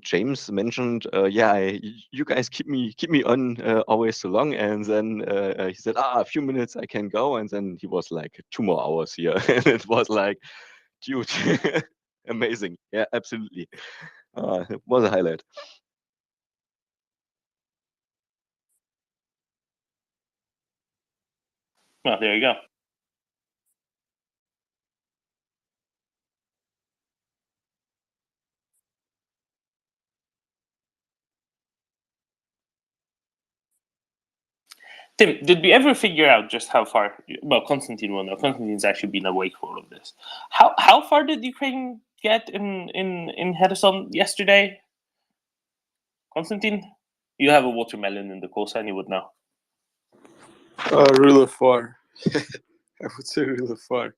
James mentioned, you guys keep me on always so long, and then he said, a few minutes I can go, and then he was like 2 more hours here, and it was like, dude, amazing, yeah, absolutely, it was a highlight. Well, there you go. Tim, did we ever figure out just how far? Well, Konstantin will know. Konstantin's actually been awake for all of this. How far did Ukraine get in Kherson yesterday? Konstantin, you have a watermelon in the call sign. You would know. Really far. I would say really far.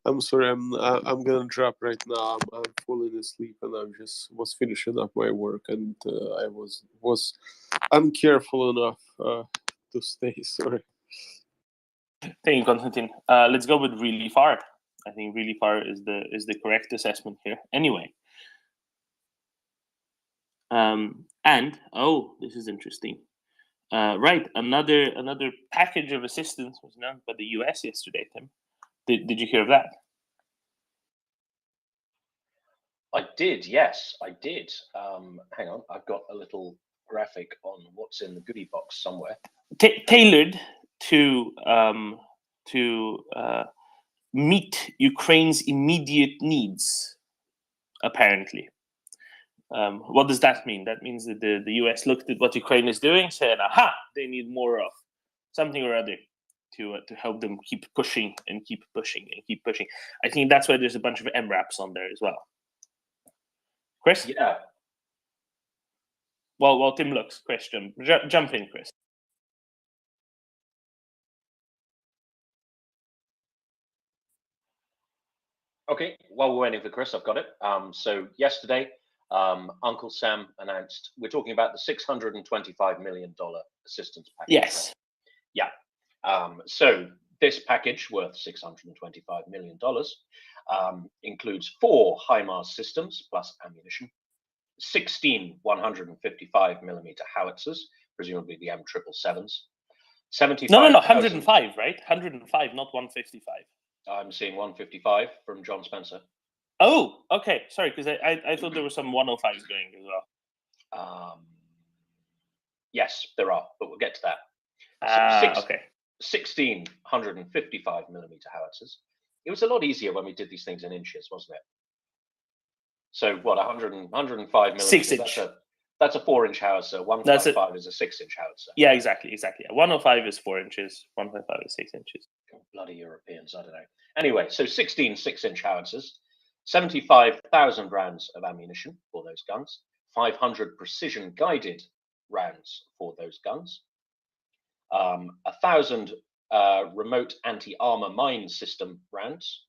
I'm sorry. I'm gonna drop right now. I'm falling asleep, and I was finishing up my work, and I was uncareful enough to stay. Sorry. Thank you, Konstantin. Let's go with really far. I think really far is the correct assessment here. Anyway, and this is interesting. Right, another package of assistance was announced by the U.S. yesterday. Tim, did you hear of that? I did, yes, I did. Hang on, I've got a little graphic on what's in the goodie box somewhere. Tailored to meet Ukraine's immediate needs, apparently. What does that mean? That means that the US looked at what Ukraine is doing, said, aha, they need more of something or other to help them keep pushing and keep pushing and keep pushing. I think that's why there's a bunch of MRAPs on there as well. Chris? Yeah. While Tim looks, Chris, jump in, Chris. Okay, while we're waiting for Chris, I've got it. So yesterday, Uncle Sam announced we're talking about the $625 million assistance package. Yes. Yeah. So this package worth $625 million includes 4 HIMARS systems plus ammunition, 16 155mm howitzers, presumably the M777s. 75. No, 105, right? 105, not 155. I'm seeing 155 from John Spencer. Oh, okay. Sorry, because I thought there were some 105s going as well. Yes, there are, but we'll get to that. Okay. 16 155mm howitzers. It was a lot easier when we did these things in inches, wasn't it? So what, 105 millimeters? 6 inch. That's a 4-inch howitzer. 155 is a 6-inch howitzer. Yeah, exactly. 105 is 4 inches. 155 is 6 inches. Bloody Europeans, I don't know. Anyway, so 16 6-inch howitzers, 75,000 rounds of ammunition for those guns, 500 precision-guided rounds for those guns, 1,000 remote anti-armor mine system rounds,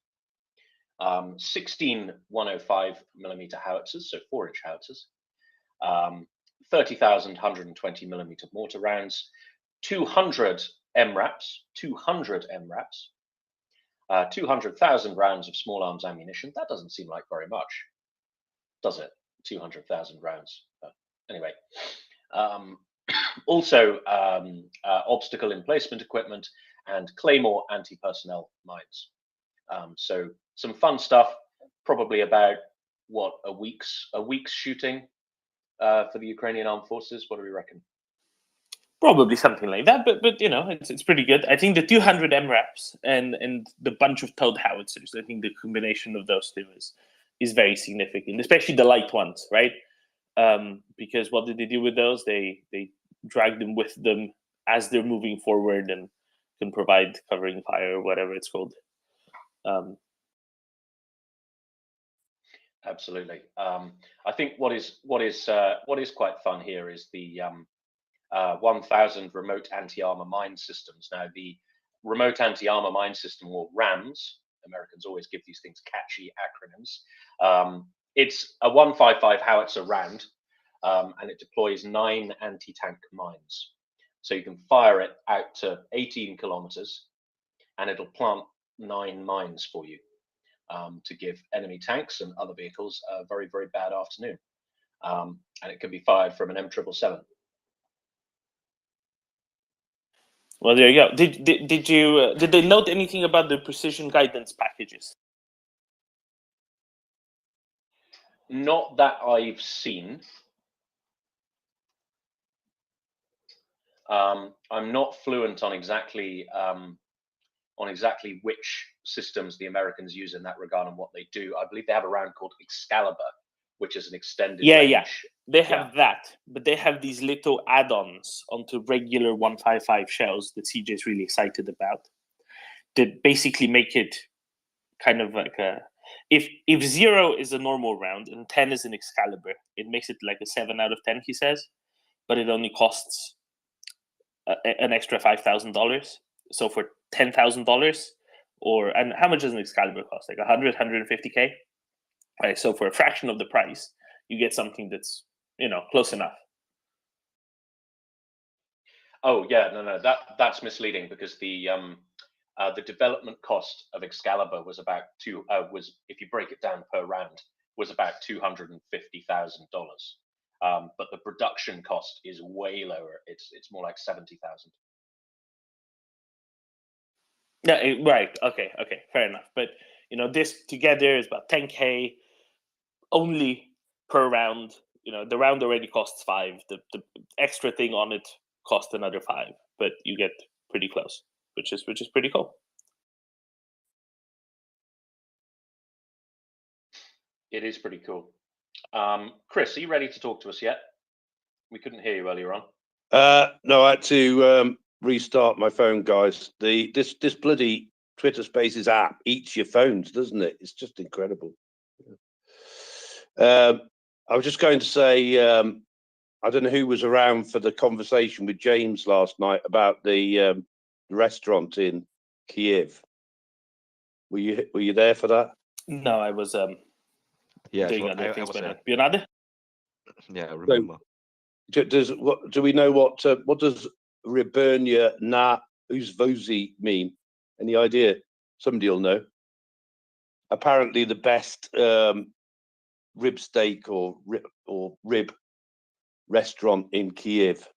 16 105mm howitzers, so 4-inch howitzers, 30,000 120mm mortar rounds, 200 MRAPs, 200,000 rounds of small arms ammunition. That doesn't seem like very much, does it? 200,000 rounds. Anyway, also obstacle emplacement equipment and Claymore anti-personnel mines. So some fun stuff. Probably about what, a week's shooting for the Ukrainian armed forces. What do we reckon? Probably something like that, but it's pretty good. I think the 200 MRAPs and the bunch of towed howitzers, I think the combination of those two is very significant, especially the light ones, right? Because what did they do with those? They drag them with them as they're moving forward and can provide covering fire or whatever it's called. Absolutely. I think what is quite fun here is the 1,000 remote anti-armor mine systems. Now, the remote anti-armor mine system, or RAMS, Americans always give these things catchy acronyms. It's a 155 howitzer round, and it deploys 9 anti-tank mines. So you can fire it out to 18 kilometers, and it'll plant 9 mines for you to give enemy tanks and other vehicles a very, very bad afternoon. And it can be fired from an M777. Well, there you go. Did they note anything about the precision guidance packages? Not that I've seen. I'm not fluent on exactly which systems the Americans use in that regard and what they do. I believe they have a round called Excalibur, which is an extended range. Yeah. They have that, but they have these little add-ons onto regular 155 shells that CJ is really excited about, that basically make it kind of like a... If 0 is a normal round and 10 is an Excalibur, it makes it like a 7 out of 10, he says, but it only costs an extra $5,000. So for $10,000, and how much does an Excalibur cost? Like 100, 150K? Right, so for a fraction of the price, you get something that's, close enough. Oh yeah, no, that's misleading, because the development cost of Excalibur was about if you break it down per round, was about $250,000. But the production cost is way lower. It's more like 70,000. Yeah, right. Okay, fair enough. But this together is about 10K only per round. The round already costs 5. The extra thing on it costs another 5, but you get pretty close, which is pretty cool. It is pretty cool. Chris, are you ready to talk to us yet? We couldn't hear you earlier on. No, I had to restart my phone, guys. This bloody Twitter Spaces app eats your phones, doesn't it? It's just incredible. I was just going to say, I don't know who was around for the conversation with James last night about the restaurant in Kiev. Were you there for that? No, I was doing other things, but you're not there? Yeah, I remember. Do we know what does Rebernia na Uzvozi mean? Any idea? Somebody will know. Apparently, the best rib steak or rib restaurant in Kiev?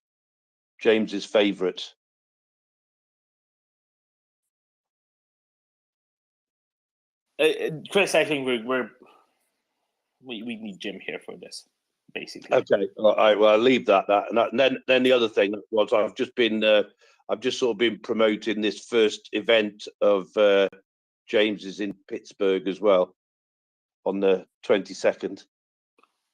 James's favourite. Chris, I think we need Jim here for this, basically. Okay, all right. Well, I'll leave that. And then the other thing was I've just sort of been promoting this first event of James's in Pittsburgh as well on the 22nd.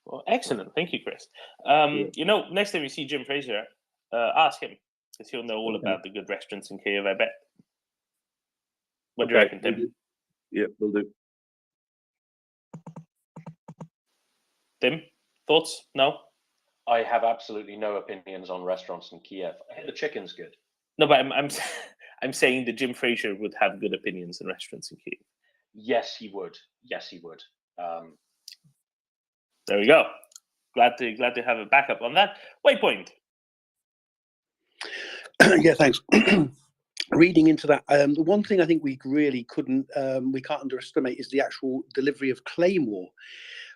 Well, excellent. Thank you, Chris. Next time you see Jim Fraser, ask him, because he'll know all about the good restaurants in Kiev, I bet. What do you reckon, Tim? Yeah, we'll do. Tim, thoughts? No? I have absolutely no opinions on restaurants in Kiev. I hear the chicken's good. No, but I'm saying that Jim Fraser would have good opinions on restaurants in Kiev. Yes, he would. Yes, he would. There we go. Glad to have a backup on that. Waypoint. Yeah, thanks. Reading into that, the one thing I think we really we can't underestimate is the actual delivery of Claymore,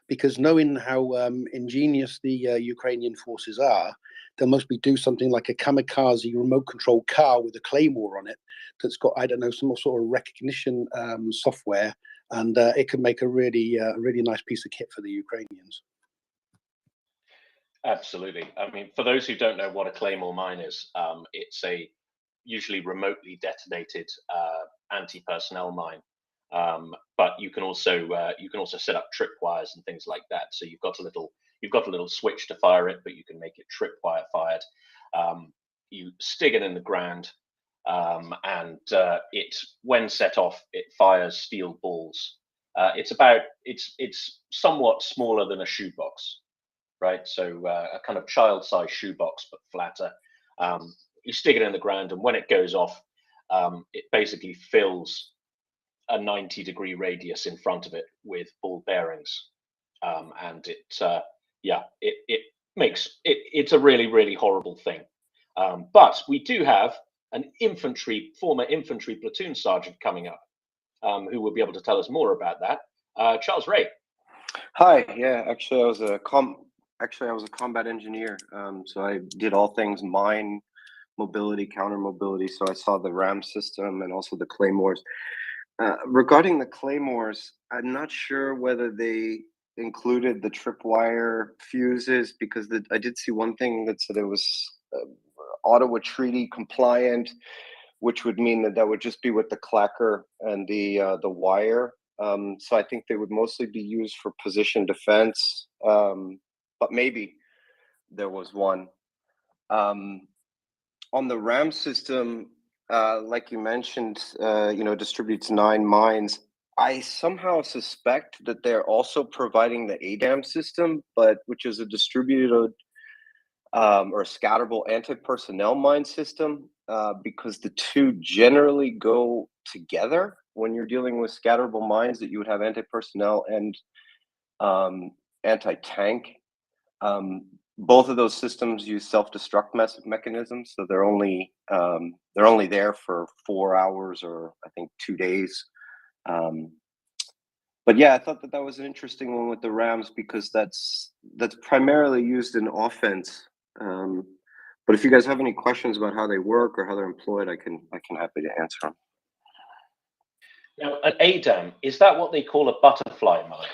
because knowing how ingenious the Ukrainian forces are, they'll mostly do something like a kamikaze remote control car with a Claymore on it that's got, I don't know, some sort of recognition software, and it could make a really nice piece of kit for the Ukrainians. Absolutely. I mean, for those who don't know what a Claymore mine is, it's a usually remotely detonated anti-personnel mine. But you can also set up tripwires and things like that. So you've got a little switch to fire it, but you can make it tripwire fired. You stick it in the ground, and it, when set off, it fires steel balls. It's somewhat smaller than a shoebox, right? So a kind of child-sized shoebox, but flatter. You stick it in the ground, and when it goes off, it basically fills a 90-degree radius in front of it with ball bearings, and it's a really horrible thing. But we do have an former infantry platoon sergeant coming up, who will be able to tell us more about that. Charles Ray. Hi. Yeah, actually, I was a combat engineer. So I did all things mine mobility, counter mobility. So I saw the RAM system and also the Claymores. Regarding the Claymores, I'm not sure whether they included the tripwire fuses, because I did see one thing that said it was Ottawa Treaty compliant, which would mean that would just be with the clacker and the wire. So I think they would mostly be used for position defense, but maybe there was one. On the RAM system, like you mentioned, distributes 9 mines. I somehow suspect that they're also providing the ADAM system, which is a distributed or scatterable anti-personnel mine system, because the two generally go together when you're dealing with scatterable mines, that you would have anti-personnel and anti-tank. Both of those systems use self-destruct mechanisms, so they're only there for 4 hours or I think 2 days. But yeah, I thought that was an interesting one with the Rams, because that's primarily used in offense. But if you guys have any questions about how they work or how they're employed, I can happy to answer them. Now, an ADAM, is that what they call a butterfly mine?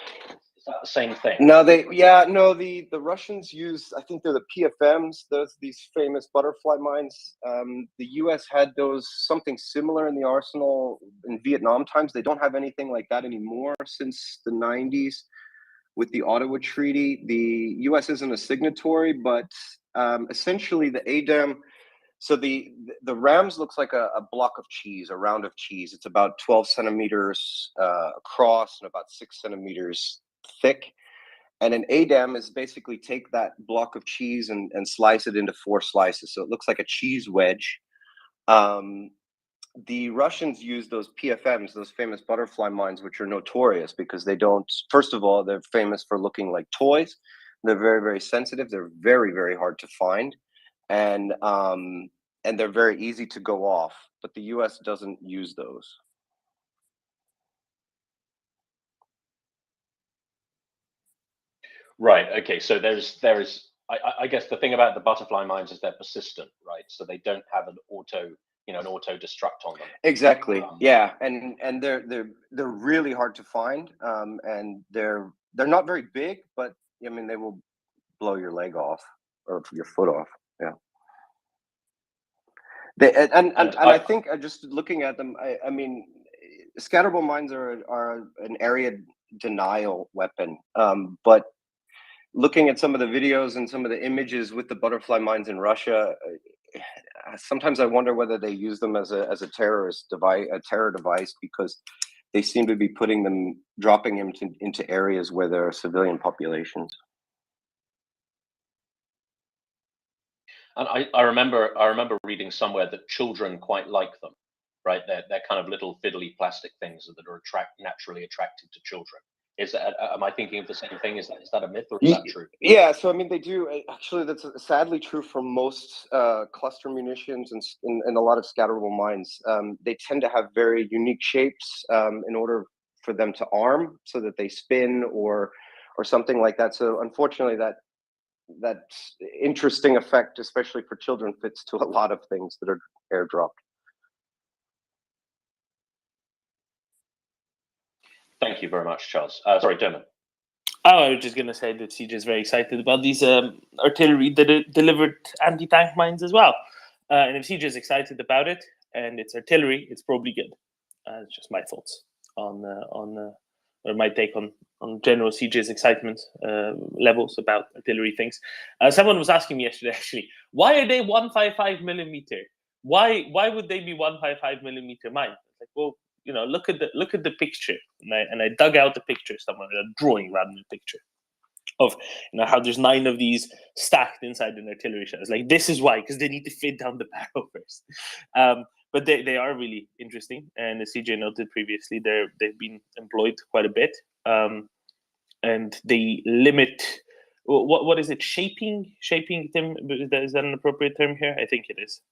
Is that the same thing? No, the Russians use, I think they're the PFMs, these famous butterfly mines. The US had something similar in the arsenal in Vietnam times. They don't have anything like that anymore since the 90s with the Ottawa Treaty. The US isn't a signatory, but essentially the ADAM, so the Rams looks like a block of cheese, a round of cheese. It's about 12 centimeters across and about 6 centimeters thick. And an ADAM is basically take that block of cheese and slice it into 4 slices. So it looks like a cheese wedge. The Russians use those PFMs, those famous butterfly mines, which are notorious because they don't, first of all, they're famous for looking like toys. They're very sensitive. They're very hard to find. And they're very easy to go off, but the US doesn't use those. Right. Okay. So I guess the thing about the butterfly mines is they're persistent, right? So they don't have an auto destruct on them. Exactly. Yeah, and they're really hard to find, and they're not very big, but I mean they will blow your leg off or your foot off. Yeah. They and I think just looking at them, I mean, scatterable mines are an area denial weapon, but looking at some of the videos and some of the images with the butterfly mines in Russia, sometimes I wonder whether they use them as a terrorist device, a terror device, because they seem to be dropping them into areas where there are civilian populations. And I remember reading somewhere that children quite like them, right? They're kind of little fiddly plastic things that are naturally attracted to children. Am I thinking of the same thing? Is that a myth or is that true? Yeah, so I mean, they do actually. That's sadly true for most cluster munitions and a lot of scatterable mines. They tend to have very unique shapes in order for them to arm, so that they spin or something like that. So unfortunately, that interesting effect, especially for children, fits to a lot of things that are airdropped. Thank you very much, Charles. Sorry, Dermot. Oh, I was just going to say that CJ is very excited about these artillery delivered anti-tank mines as well. And if CJ is excited about it and it's artillery, it's probably good. It's just my thoughts on or my take on general CJ's excitement levels about artillery things. Someone was asking me yesterday, actually, why are they 155 millimeter? Why would they be 155 millimeter mine? Like, well, you know, look at the picture, and I dug out the picture somewhere, a drawing rather than a picture of how there's 9 of these stacked inside an artillery shell. It's like, this is why, because they need to fit down the barrel first. But they are really interesting, and as CJ noted previously, they've been employed quite a bit, and they limit. What is it? Shaping them. Is that an appropriate term here? I think it is.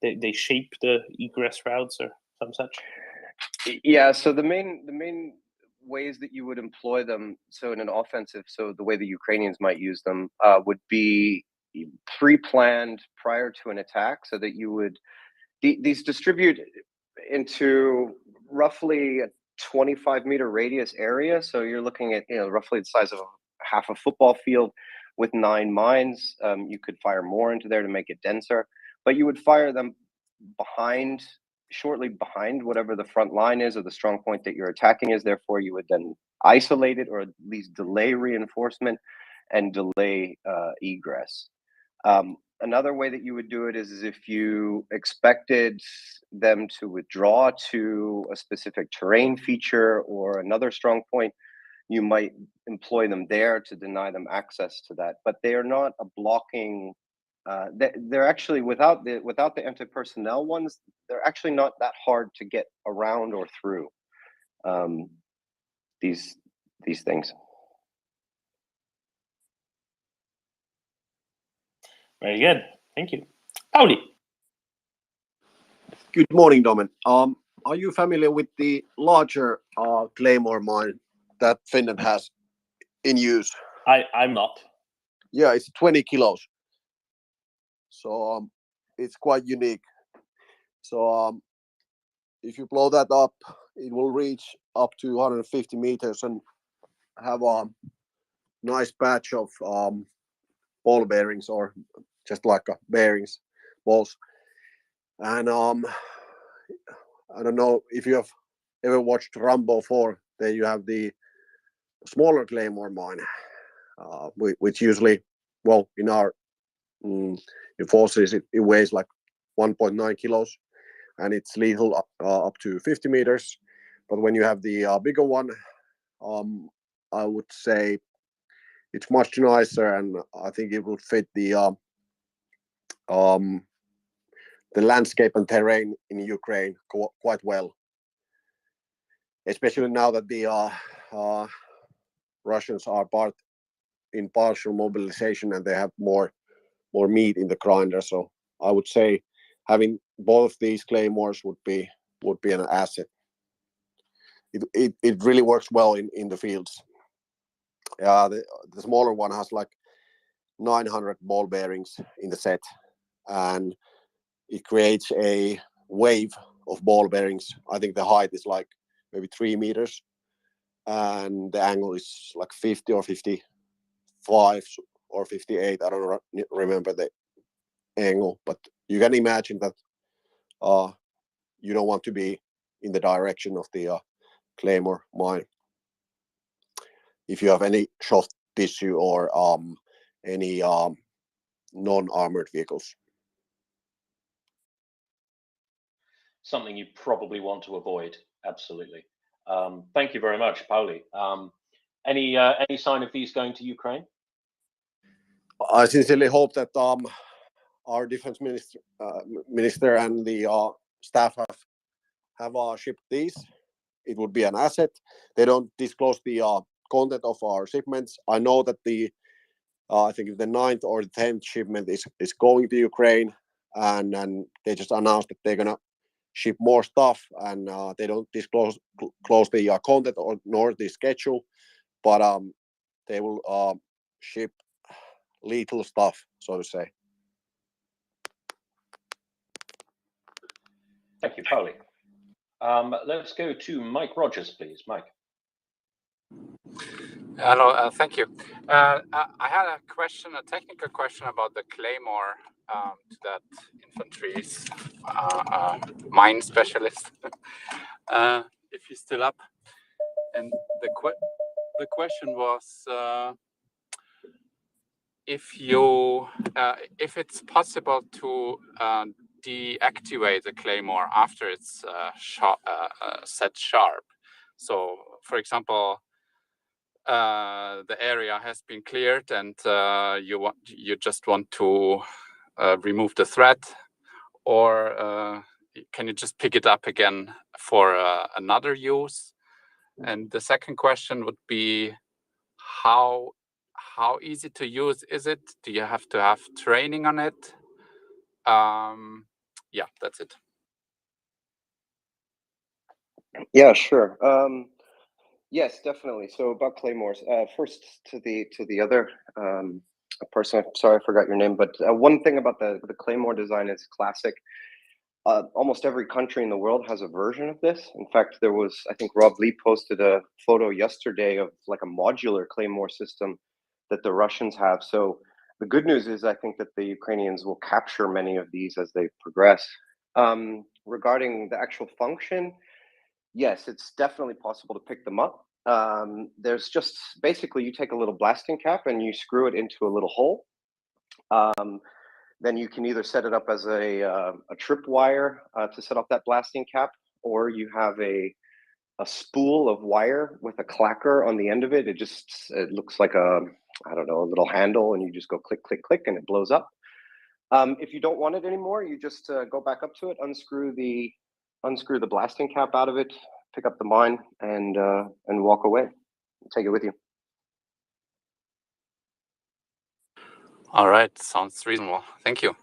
They shape the egress routes or some such. Yeah, so the main ways that you would employ them, so in an offensive, so the way the Ukrainians might use them would be pre-planned prior to an attack, so that you would these distribute into roughly a 25-meter radius area. So you're looking at roughly the size of half a football field with 9 mines. You could fire more into there to make it denser, but you would fire them shortly behind whatever the front line is or the strong point that you're attacking is. Therefore, you would then isolate it or at least delay reinforcement and delay egress. Another way that you would do it is if you expected them to withdraw to a specific terrain feature or another strong point, you might employ them there to deny them access to that. But they are not a blocking. They're actually without the anti-personnel ones. They're actually not that hard to get around or through these things. Very good. Thank you. Pauli. Good morning, Domin. Are you familiar with the larger claymore mine that Finland has in use? I'm not. Yeah, it's 20 kilos. So it's quite unique. So if you blow that up, it will reach up to 150 meters and have a nice patch of ball bearings, or just like bearings, balls. And I don't know if you have ever watched Rambo 4. There you have the smaller claymore mine, which usually, well, in our in forces, it weighs like 1.9 kilos, and it's lethal up to 50 meters. But when you have the bigger one, I would say it's much nicer, and I think it would fit the landscape and terrain in Ukraine quite well, especially now that the Russians are in partial mobilization and they have more meat in the grinder. So I would say having both these claymores would be an asset. It really works well in the fields. the smaller one has like 900 ball bearings in the set, and it creates a wave of ball bearings. I think the height is like maybe 3 meters, and the angle is like 50 or 55 or 58. I don't remember the angle, but you can imagine that you don't want to be in the direction of the Claymore mine if you have any soft tissue or any non-armored vehicles. Something you probably want to avoid. Absolutely. Thank you very much, Pauli. Any sign of these going to Ukraine? I sincerely hope that our defense minister and the staff have shipped these. It would be an asset. They don't disclose the content of our shipments. I know that I think the 9th or the 10th shipment is going to Ukraine, and they just announced that they're gonna ship more stuff, and they don't disclose the content nor the schedule, but they will ship lethal stuff, so to say. Thank you, Pauli. Let's go to Mike Rogers, please. Mike. Hello, thank you. I had a question, a technical question about the Claymore to that infantry's mine specialist. If he's still up, and the question was if it's possible to deactivate the Claymore after it's set sharp. So, for example, the area has been cleared, and you just want to remove the threat, or can you just pick it up again for another use? And the second question would be how easy to use is it? Do you have to have training on it? Yeah, that's it. Yeah, sure. Yes, definitely. So about claymores, first to the other person. I'm sorry, I forgot your name. But one thing about the claymore design is classic. Almost every country in the world has a version of this. In fact, there was, I think Rob Lee posted a photo yesterday of like a modular claymore system that the Russians have. So the good news is I think that the Ukrainians will capture many of these as they progress. Regarding the actual function, yes, it's definitely possible to pick them up. There's just basically you take a little blasting cap and you screw it into a little hole. Then you can either set it up as a trip wire to set off that blasting cap, or you have a spool of wire with a clacker on the end of it. It looks like a little handle, and you just go click, click, click, and it blows up. If you don't want it anymore, you just go back up to it, unscrew the blasting cap out of it, pick up the mine, and walk away. Take it with you. All right, sounds reasonable. Thank you.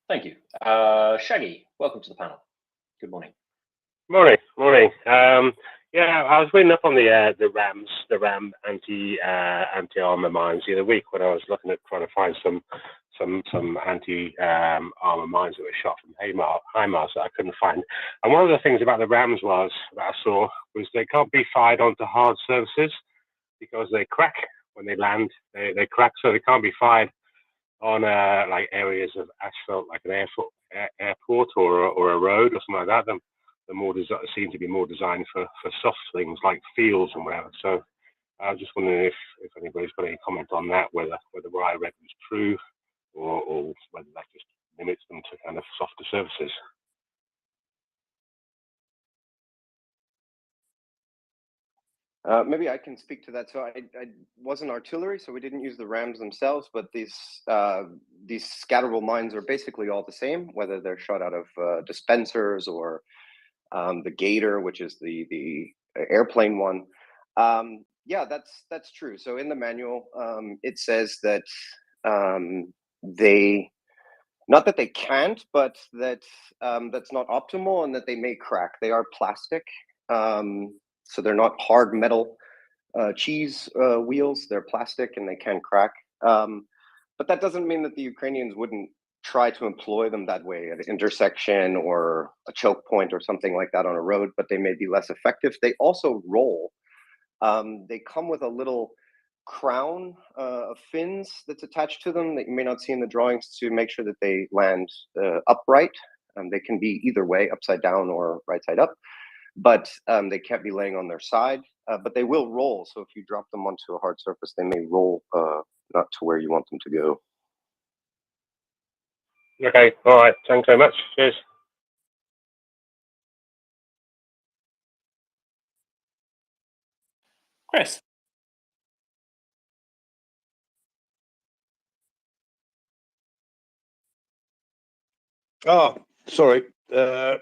Thank you. Shaggy, welcome to the panel. Good morning. Morning. Yeah, I was reading up on the RAM anti-armor mines the other week when I was looking at trying to find some anti-armor mines that were shot from HIMARS that I couldn't find. And one of the things about the RAMs that I saw was they can't be fired onto hard surfaces because they crack when they land. They crack, so they can't be fired on like areas of asphalt, like an airport or a road or something like that. They seem to be more designed for soft things like fields and whatever. So I was just wondering if anybody's got any comment on that, whether what I read was true, or whether that just limits them to kind of softer surfaces. Maybe I can speak to that. So I wasn't artillery, so we didn't use the rams themselves, but these scatterable mines are basically all the same, whether they're shot out of dispensers or the Gator, which is the airplane one. Yeah, that's true. So in the manual, it says that they Not that they can't, but that that's not optimal, and that they may crack. They are plastic, so they're not hard metal cheese wheels. They're plastic and they can crack. But that doesn't mean that the Ukrainians wouldn't try to employ them that way at an intersection or a choke point or something like that on a road, but they may be less effective. They also roll. They come with a little crown of fins that's attached to them that you may not see in the drawings to make sure that they land upright. They can be either way, upside down or right side up, but they can't be laying on their side, but they will roll. So if you drop them onto a hard surface, they may roll not to where you want them to go. Okay, all right. Thanks very much. Cheers. Chris. Oh, sorry. I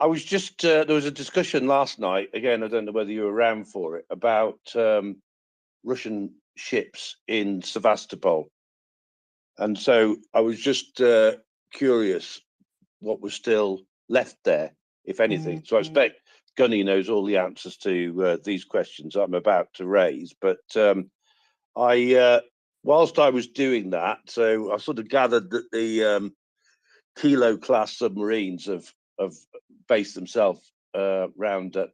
was just there was a discussion last night. Again, I don't know whether you were around for it, about Russian ships in Sevastopol, and so I was just curious what was still left there, if anything. So I expect Gunny knows all the answers to these questions I'm about to raise. But I, whilst I was doing that, so I sort of gathered that the Kilo class submarines have based themselves round at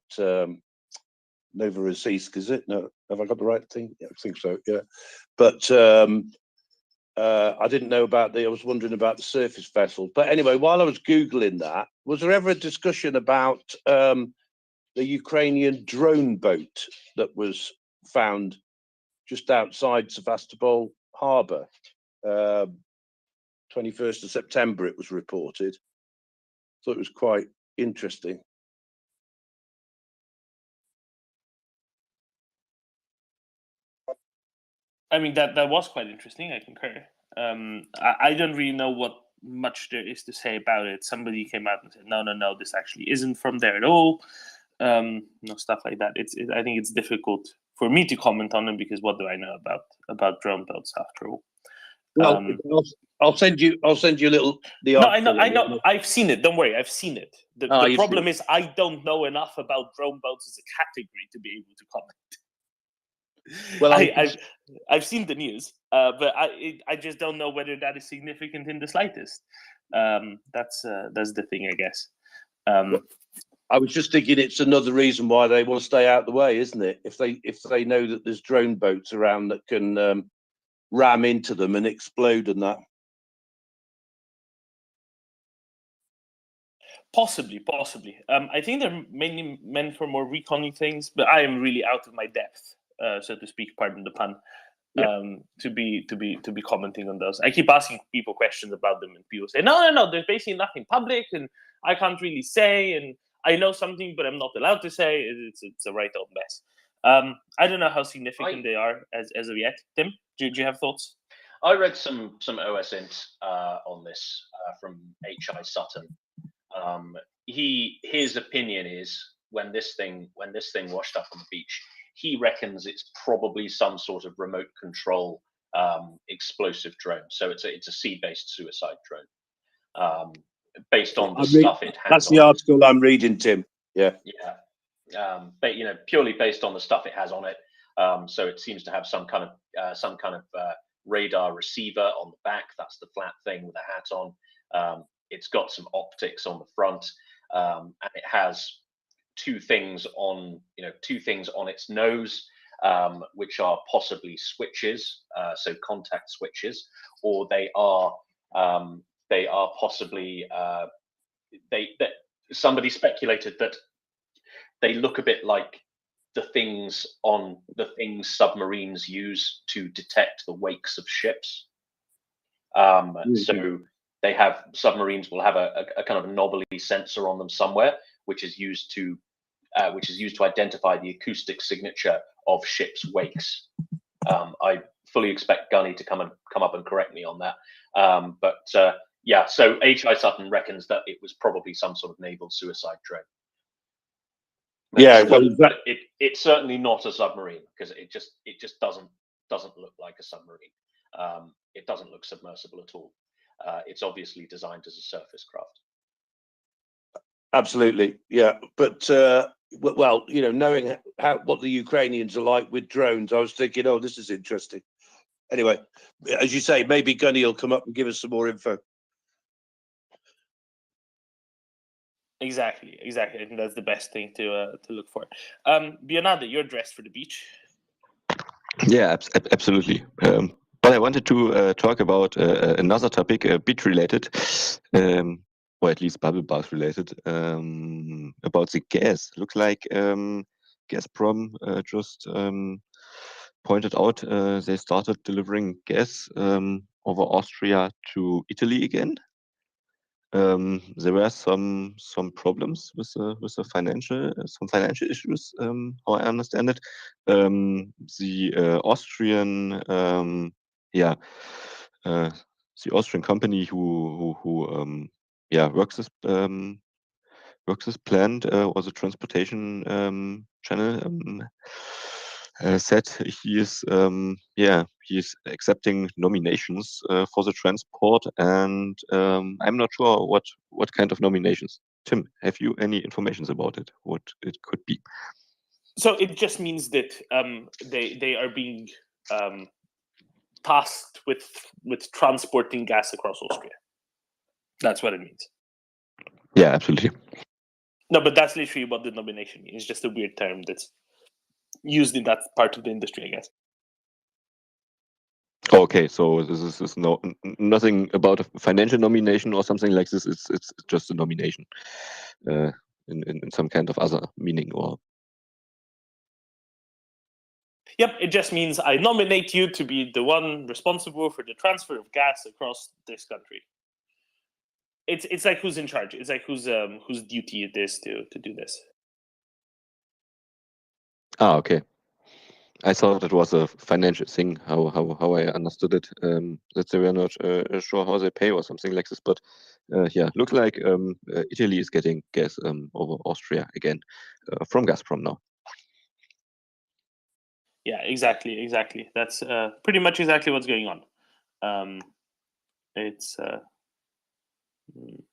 Novorossiysk, is it? No, have I got the right thing? Yeah, I think so. Yeah, but I didn't know about I was wondering about the surface vessels. But anyway, while I was Googling that, was there ever a discussion about the Ukrainian drone boat that was found just outside Sevastopol harbour? 21st of September, it was reported. Thought it was quite interesting. I mean, that was quite interesting. I concur. I don't really know what much there is to say about it. Somebody came out and said, no, this actually isn't from there at all. Stuff like that. I think it's difficult for me to comment on it, because what do I know about drone boats after all? Well, I'll send you a little. No, I know. I've seen it. Don't worry, I've seen it. The problem is I don't know enough about drone boats as a category to be able to comment. Well, I've seen the news, but I just don't know whether that is significant in the slightest. That's the thing, I guess. I was just thinking it's another reason why they want to stay out of the way, isn't it? If they know that there's drone boats around that can ram into them and explode and that. Possibly. I think they're mainly meant for more recon things, but I am really out of my depth, so to speak. Pardon the pun. To be commenting on those. I keep asking people questions about them, and people say, no, there's basically nothing public, and I can't really say, and I know something, but I'm not allowed to say. It's a right old mess. I don't know how significant they are as of yet. Tim, do you have thoughts? I read some OSINT on this from H.I. Sutton. His opinion is when this thing washed up on the beach, he reckons it's probably some sort of remote control explosive drone. So it's a sea-based suicide drone, based on the stuff it has. That's the article I'm reading, Tim. Yeah. But purely based on the stuff it has on it. So it seems to have some kind of radar receiver on the back. That's the flat thing with a hat on. It's got some optics on the front, and it has two things on its nose, which are possibly switches, so contact switches, or they are possibly somebody speculated that they look a bit like the things submarines use to detect the wakes of ships. So submarines will have a kind of anomaly sensor on them somewhere, which is used to identify the acoustic signature of ships' wakes. I fully expect Gunny to come up and correct me on that. So H.I. Sutton reckons that it was probably some sort of naval suicide drone. But it's certainly not a submarine, because it just doesn't look like a submarine. It doesn't look submersible at all. It's obviously designed as a surface craft. Absolutely, yeah. But well, you know, knowing what the Ukrainians are like with drones, I was thinking, oh, this is interesting. Anyway, as you say, maybe Gunny will come up and give us some more info. Exactly. I think that's the best thing to look for. Bionade, you're dressed for the beach. Yeah, absolutely. But I wanted to talk about another topic, beach related, or at least bubble bath related, about the gas. Looks like Gazprom just pointed out they started delivering gas over Austria to Italy again. There were some problems with the financial issues, how I understand it. The Austrian the Austrian company who works this plant or the transportation channel said he is accepting nominations for the transport, and I'm not sure what kind of nominations. Tim, have you any informations about it? What it could be? So it just means that they are being tasked with transporting gas across Austria. That's what it means. Yeah, absolutely. No, but that's literally what the nomination means. It's just a weird term that's used in that part of the industry, I guess. Okay, so this is nothing about a financial nomination or something like this. It's just a nomination in some kind of other meaning, or. Yep, it just means I nominate you to be the one responsible for the transfer of gas across this country. It's like who's in charge. It's like whose duty it is to do this. Ah, okay. I thought it was a financial thing. How I understood it, that they were not sure how they pay or something like this. But yeah, look like Italy is getting gas over Austria again from Gazprom now. Yeah, exactly. That's pretty much exactly what's going on. It's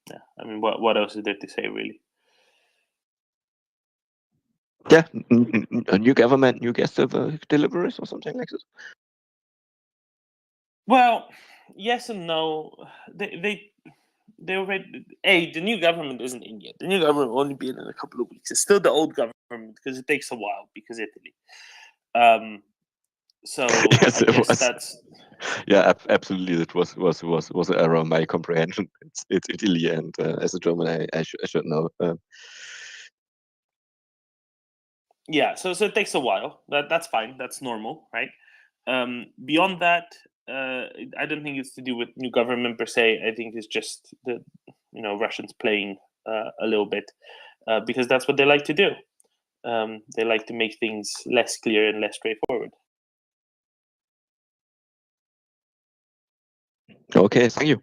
yeah. I mean, what else is there to say, really? Yeah, a new government, new gas deliveries or something like this. Well, yes and no. They already. The new government isn't in yet. The new government will only be in a couple of weeks. It's still the old government because it takes a while because Italy. So yes, I guess that's. Yeah, absolutely. That was an error in my comprehension. It's Italy, and as a German, I should know. Yeah, so it takes a while. That's fine. That's normal, right? Beyond that, I don't think it's to do with new government per se. I think it's just the Russians playing a little bit because that's what they like to do. They like to make things less clear and less straightforward. Okay, thank you.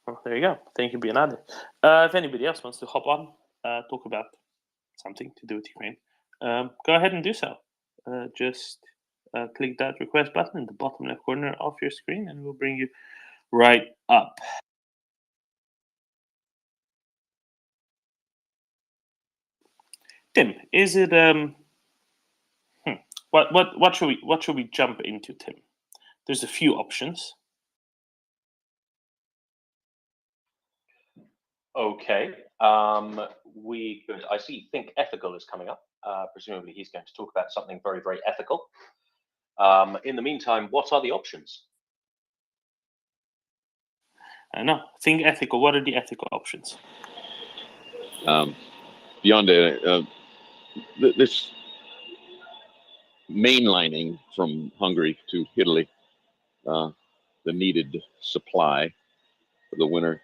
Well, there you go. Thank you, Bionade. If anybody else wants to hop on, talk about something to do with Ukraine, go ahead and do so. Just click that request button in the bottom left corner of your screen, and we'll bring you right up. Tim, is it what should we jump into, Tim? There's a few options. Okay. We could. I see. Think Ethical is coming up. Presumably, he's going to talk about something very, very ethical. In the meantime, what are the options? No, Think Ethical. What are the ethical options? Beyond this mainlining from Hungary to Italy, the needed supply for the winter.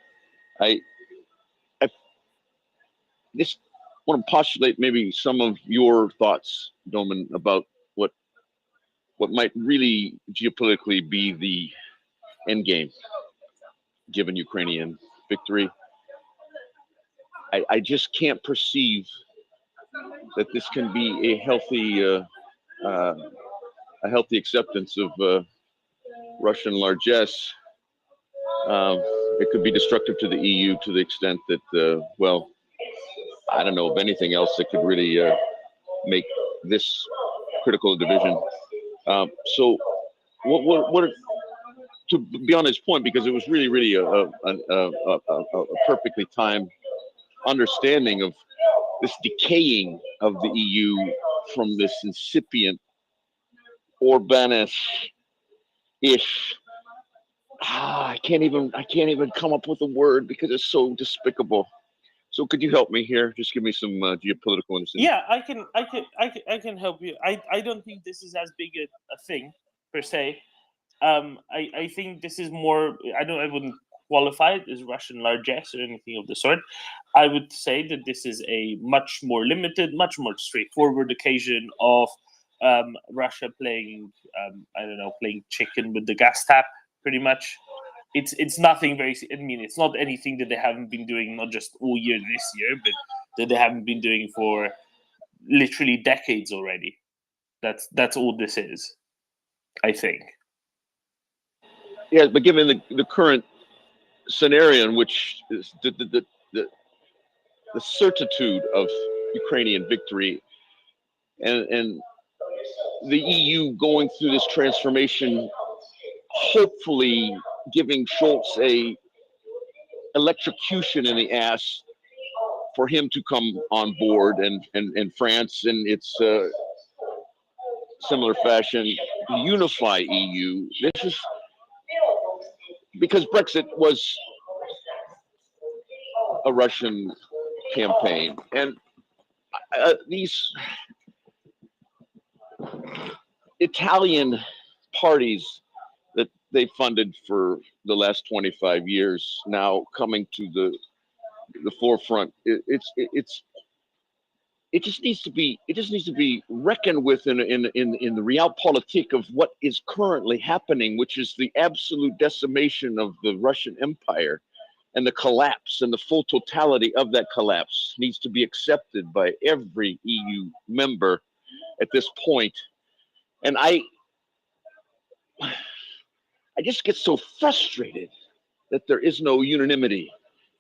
I just want to postulate maybe some of your thoughts, Doman, about what might really geopolitically be the end game given Ukrainian victory. I just can't perceive that this can be a healthy a healthy acceptance of Russian largesse, it could be destructive to the EU to the extent that, well, I don't know of anything else that could really make this critical division. So, what? To be on his point, because it was really a perfectly timed understanding of this decaying of the EU from this incipient Orbanish-ish. I can't even come up with a word because it's so despicable. So could you help me here? Just give me some geopolitical understanding. Yeah, I can help you. I don't think this is as big a thing per se. I think this is more. I wouldn't qualify it as Russian largesse or anything of the sort. I would say that this is a much more limited, much more straightforward occasion of Russia playing, playing chicken with the gas tap, pretty much. It's nothing very. I mean, it's not anything that they haven't been doing, not just all year this year, but that they haven't been doing for literally decades already. That's all this is, I think. Yeah, but given the current scenario in which is the certitude of Ukrainian victory and the EU going through this transformation, hopefully giving Schultz a electrocution in the ass for him to come on board, and France in its similar fashion unify EU. This is because Brexit was a Russian campaign, and these Italian parties that they funded for the last 25 years now coming to the forefront. It just needs to be reckoned with in the realpolitik of what is currently happening, which is the absolute decimation of the Russian Empire, and the collapse and the full totality of that collapse needs to be accepted by every EU member at this point. And I just get so frustrated that there is no unanimity,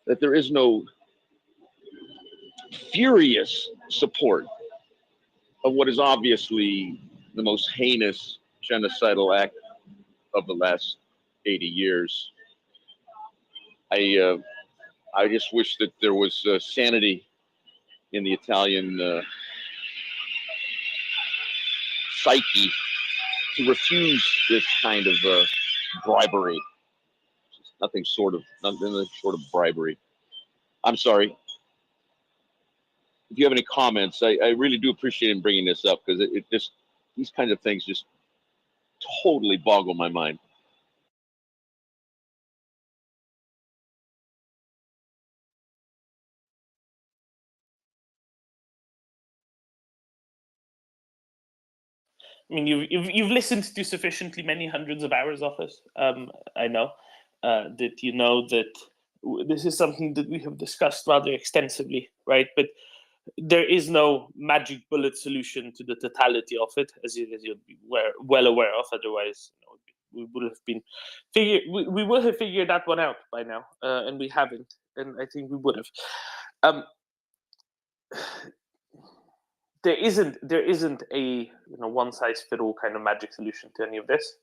that there is no furious support of what is obviously the most heinous genocidal act of the last 80 years. I just wish that there was sanity in the Italian psyche to refuse this kind of bribery. Nothing short of bribery. I'm sorry. If you have any comments, I really do appreciate him bringing this up, because it just, these kinds of things just totally boggle my mind. I mean, you've listened to sufficiently many hundreds of hours of it. I know that you know that this is something that we have discussed rather extensively, right? But there is no magic bullet solution to the totality of it, as you'll be well aware of. Otherwise, we would have been we would have figured that one out by now, and we haven't. And I think we would have. There isn't a one size fit all kind of magic solution to any of this.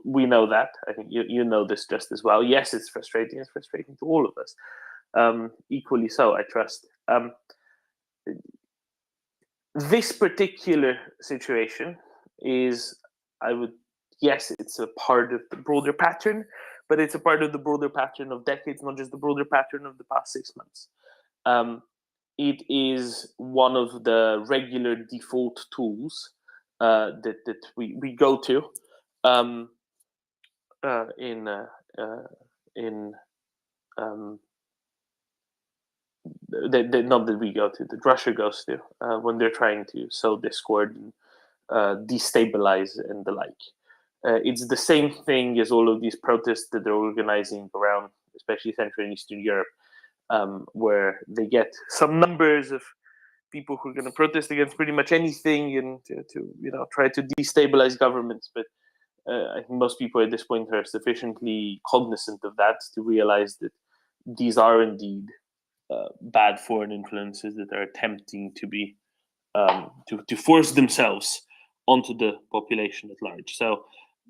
We know that. I think you know this just as well. Yes, it's frustrating. It's frustrating to all of us. Equally so, I trust. This particular situation is, yes, it's a part of the broader pattern, but it's a part of the broader pattern of decades, not just the broader pattern of the past 6 months. It is one of the regular default tools that we go to not that we go to, that Russia goes to when they're trying to sow discord and destabilize and the like. It's the same thing as all of these protests that they're organizing around, especially Central and Eastern Europe, where they get some numbers of people who are going to protest against pretty much anything and to try to destabilize governments. But I think most people at this point are sufficiently cognizant of that to realize that these are indeed bad foreign influences that are attempting to be to force themselves onto the population at large. So,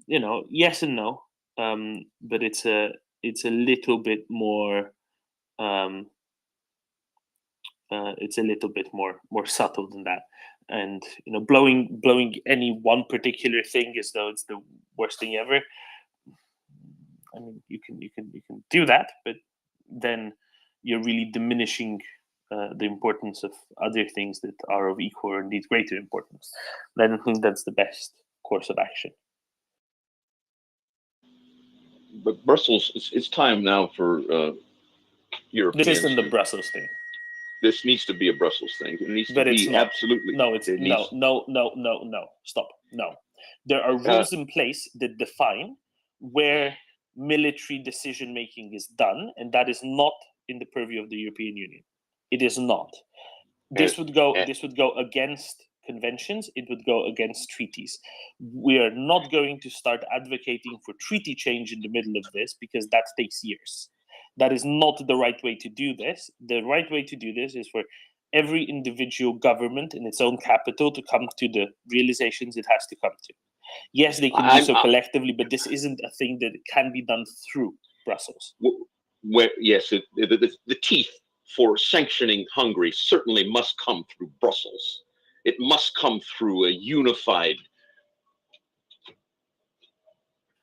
yes and no, but it's a little bit more. It's a little bit more subtle than that, and blowing any one particular thing as though it's the worst thing ever. I mean, you can do that, but then you're really diminishing the importance of other things that are of equal or indeed greater importance. I don't think that's the best course of action. But Brussels, it's time now for Europeans. This isn't the Brussels thing. This needs to be a Brussels thing. It needs But to it's be not. absolutely. No, it's no. Stop. No, there are rules in place that define where military decision making is done, and that is not in the purview of the European Union. It is not. This would go against conventions. It would go against treaties. We are not going to start advocating for treaty change in the middle of this because that takes years. That is not the right way to do this. The right way to do this is for every individual government in its own capital to come to the realizations it has to come to. Yes, they can do so collectively, but this isn't a thing that can be done through Brussels. Yes, the teeth for sanctioning Hungary certainly must come through Brussels. It must come through a unified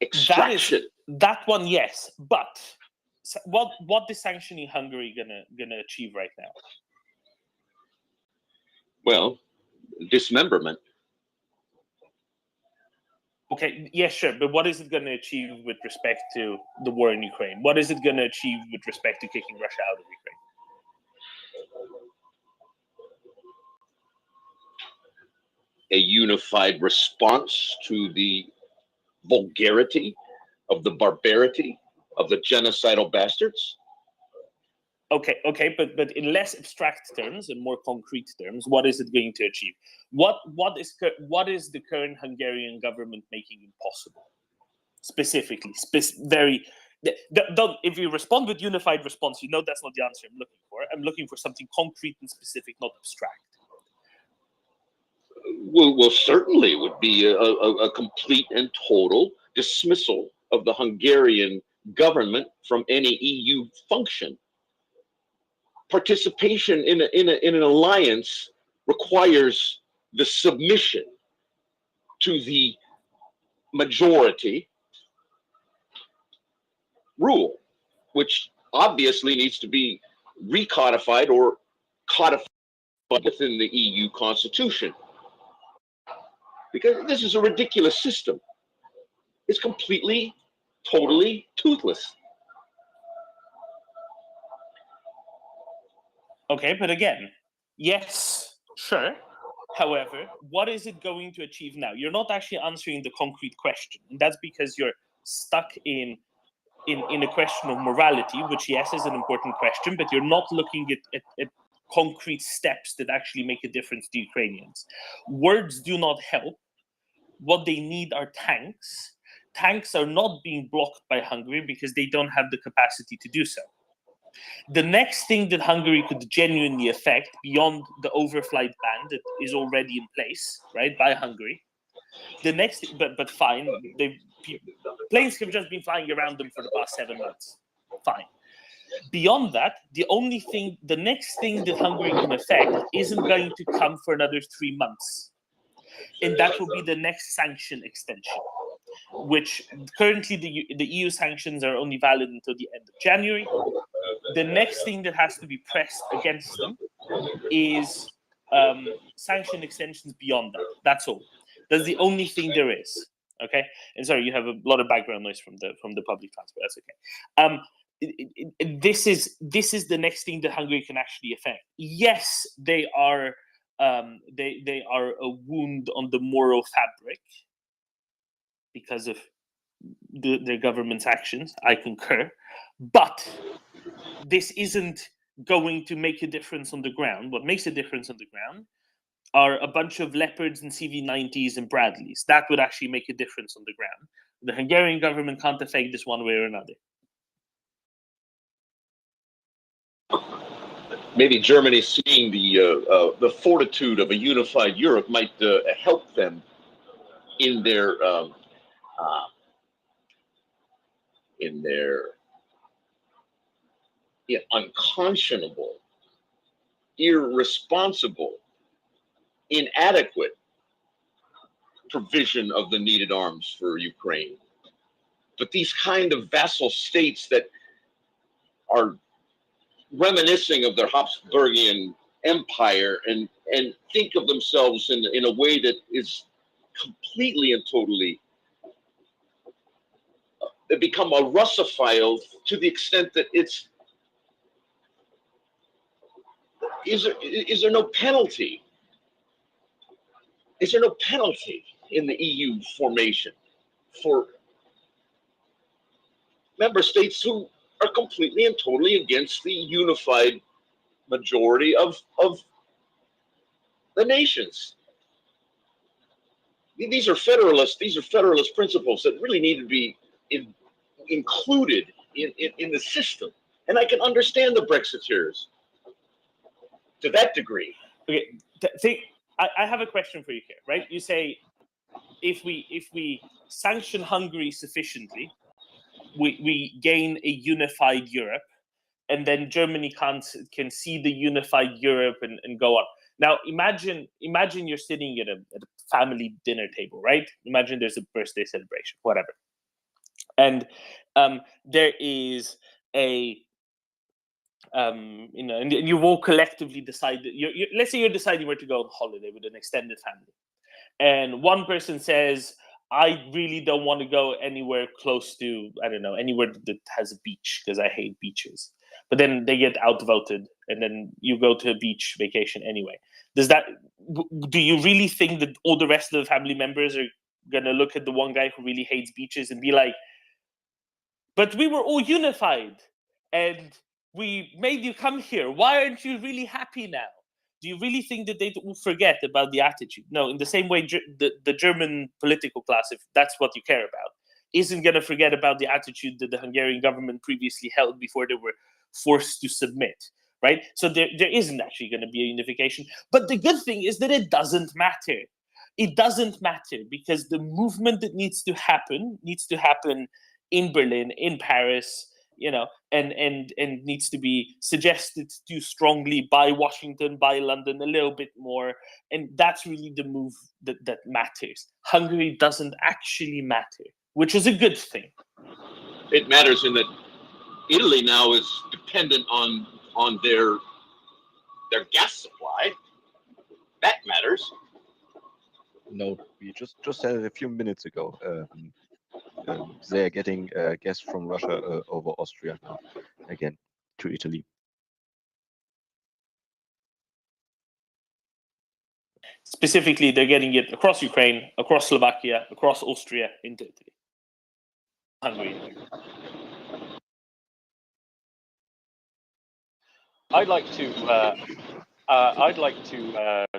extraction. That one, yes, but what is sanctioning Hungary gonna achieve right now? Well, dismemberment. Okay, yeah, sure, but what is it going to achieve with respect to the war in Ukraine? What is it going to achieve with respect to kicking Russia out of Ukraine? A unified response to the vulgarity of the barbarity of the genocidal bastards. Okay, but in less abstract terms and more concrete terms, what is it going to achieve? What is the current Hungarian government making impossible? Specifically, if you respond with unified response, that's not the answer I'm looking for. I'm looking for something concrete and specific, not abstract. Well, certainly would be a complete and total dismissal of the Hungarian government from any EU function. Participation in an alliance requires the submission to the majority rule, which obviously needs to be recodified or codified within the EU constitution. Because this is a ridiculous system. It's completely, totally toothless. Okay, but again, yes, sure. However, what is it going to achieve now? You're not actually answering the concrete question. And that's because you're stuck in a question of morality, which, yes, is an important question, but you're not looking at concrete steps that actually make a difference to Ukrainians. Words do not help. What they need are tanks. Tanks are not being blocked by Hungary because they don't have the capacity to do so. The next thing that Hungary could genuinely affect, beyond the overflight ban that is already in place, right, by Hungary, the next, but fine, planes have just been flying around them for the past 7 months. Fine. Beyond that, the next thing that Hungary can affect isn't going to come for another 3 months. And that will be the next sanction extension, which currently the EU sanctions are only valid until the end of January. The next thing that has to be pressed against them is sanction extensions beyond that. That's all. That's the only thing there is. Okay. And sorry, you have a lot of background noise from the public transport. That's okay. This is the next thing that Hungary can actually affect. Yes, they are a wound on the moral fabric because of their government's actions. I concur, but this isn't going to make a difference on the ground. What makes a difference on the ground are a bunch of Leopards and CV90s and Bradleys. That would actually make a difference on the ground. The Hungarian government can't affect this one way or another. Maybe Germany, seeing the fortitude of a unified Europe, might help them in their unconscionable, irresponsible, inadequate provision of the needed arms for Ukraine. But these kind of vassal states that are reminiscing of their Habsburgian empire and think of themselves in a way that is completely and totally they become a Russophile to the extent that it's is there no penalty? Is there no penalty in the EU formation for member states who are completely and totally against the unified majority of the nations? These are federalist principles that really need to be included in the system. And I can understand the Brexiteers to that degree. Okay, I have a question for you here, right? You say if we sanction Hungary sufficiently, we gain a unified Europe, and then Germany can see the unified Europe and go on. Now imagine you're sitting at a family dinner table, right? Imagine there's a birthday celebration, whatever, and there is a and you've all collectively decided. Let's say you're deciding where to go on holiday with an extended family, and one person says, "I really don't want to go anywhere close to, I don't know, anywhere that has a beach because I hate beaches." But then they get outvoted, and then you go to a beach vacation anyway. Do you really think that all the rest of the family members are gonna look at the one guy who really hates beaches and be like, "But we were all unified, and we made you come here. Why aren't you really happy now?" Do you really think that they will forget about the attitude? No, in the same way, the German political class, if that's what you care about, isn't going to forget about the attitude that the Hungarian government previously held before they were forced to submit, right? So there isn't actually going to be a unification. But the good thing is that it doesn't matter. It doesn't matter because the movement that needs to happen in Berlin, in Paris, and needs to be suggested to strongly by Washington, by London a little bit more. And that's really the move that matters. Hungary doesn't actually matter, which is a good thing. It matters in that Italy now is dependent on their gas supply. That matters. No, we just said it a few minutes ago. They're getting gas from Russia over Austria now, again, to Italy. Specifically, they're getting it across Ukraine, across Slovakia, across Austria, into Italy. Hungary. I'd like to.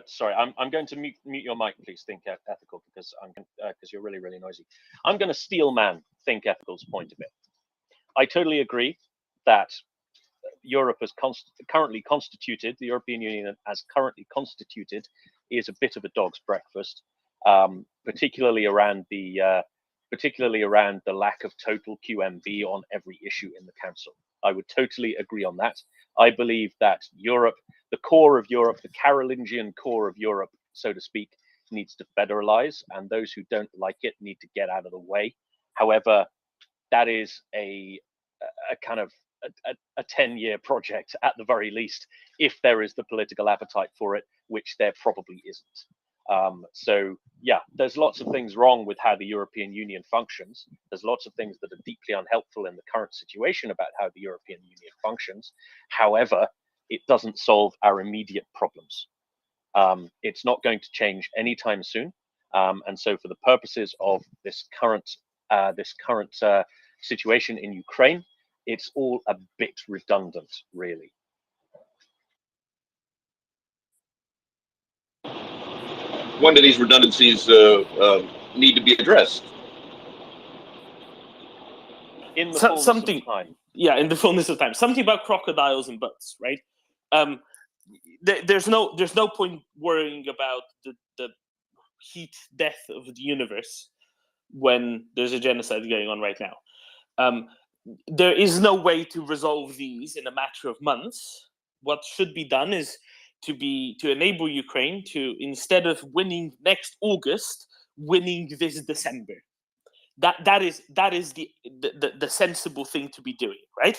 Sorry, I'm going to mute your mic, please. Think Ethical, because you're really, really noisy. I'm going to steel man Think Ethical's point a bit. I totally agree that Europe is currently constituted. The European Union, as currently constituted, is a bit of a dog's breakfast, particularly around the lack of total QMV on every issue in the Council. I would totally agree on that. I believe that Europe, the core of Europe, the Carolingian core of Europe, so to speak, needs to federalize, and those who don't like it need to get out of the way. However, that is a kind of a 10-year project at the very least, if there is the political appetite for it, which there probably isn't. So yeah, there's lots of things wrong with how the European Union functions. There's lots of things that are deeply unhelpful in the current situation about how the European Union functions. However, it doesn't solve our immediate problems. It's not going to change anytime soon. And so for the purposes of this current situation in Ukraine, it's all a bit redundant, really. when do these redundancies need to be addressed? In the fullness something of time. Yeah, in the fullness of time. Something about crocodiles and boats, right? There's no point worrying about the heat death of the universe when there's a genocide going on right now. There is no way to resolve these in a matter of months. What should be done is to enable Ukraine to, instead of winning next August, winning this December. That is the sensible thing to be doing, right?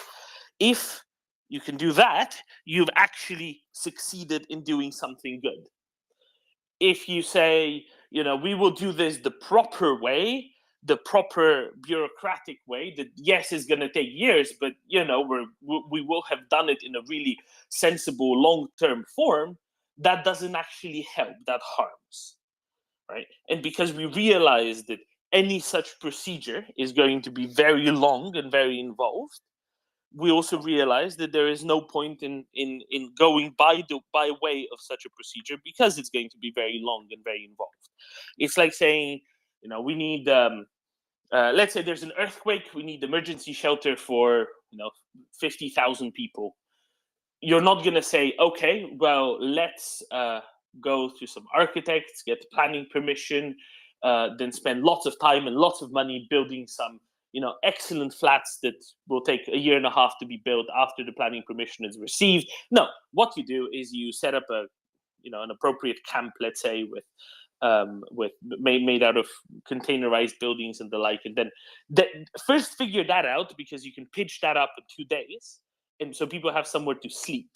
If you can do that, you've actually succeeded in doing something good. If you say, we will do this the proper way, the proper bureaucratic way, that yes, is going to take years, but we will have done it in a really sensible long-term form, that doesn't actually help, that harms, right? And because we realize that any such procedure is going to be very long and very involved, we also realize that there is no point in going by way of such a procedure, because it's going to be very long and very involved. It's like saying, we need, let's say there's an earthquake, we need emergency shelter for 50,000 people. You're not going to say, okay, well, let's go to some architects, get planning permission, then spend lots of time and lots of money building some excellent flats that will take a year and a half to be built after the planning permission is received. No, what you do is you set up an appropriate camp, let's say, with made out of containerized buildings and the like, and then first figure that out, because you can pitch that up in 2 days, and so people have somewhere to sleep,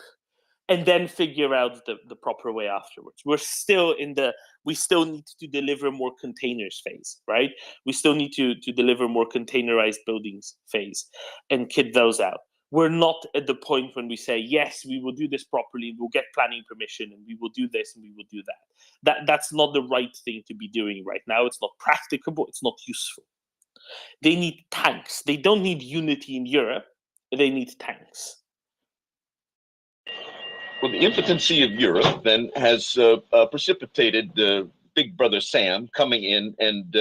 and then figure out the proper way afterwards. We still need to deliver more containers phase, right? We still need to deliver more containerized buildings phase and kit those out. We're not at the point when we say, yes, we will do this properly, we'll get planning permission, and we will do this and we will do that. That's not the right thing to be doing right now. It's not practicable, it's not useful. They need tanks. They don't need unity in Europe, they need tanks. Well, the impotency of Europe then has precipitated Big Brother Sam coming in and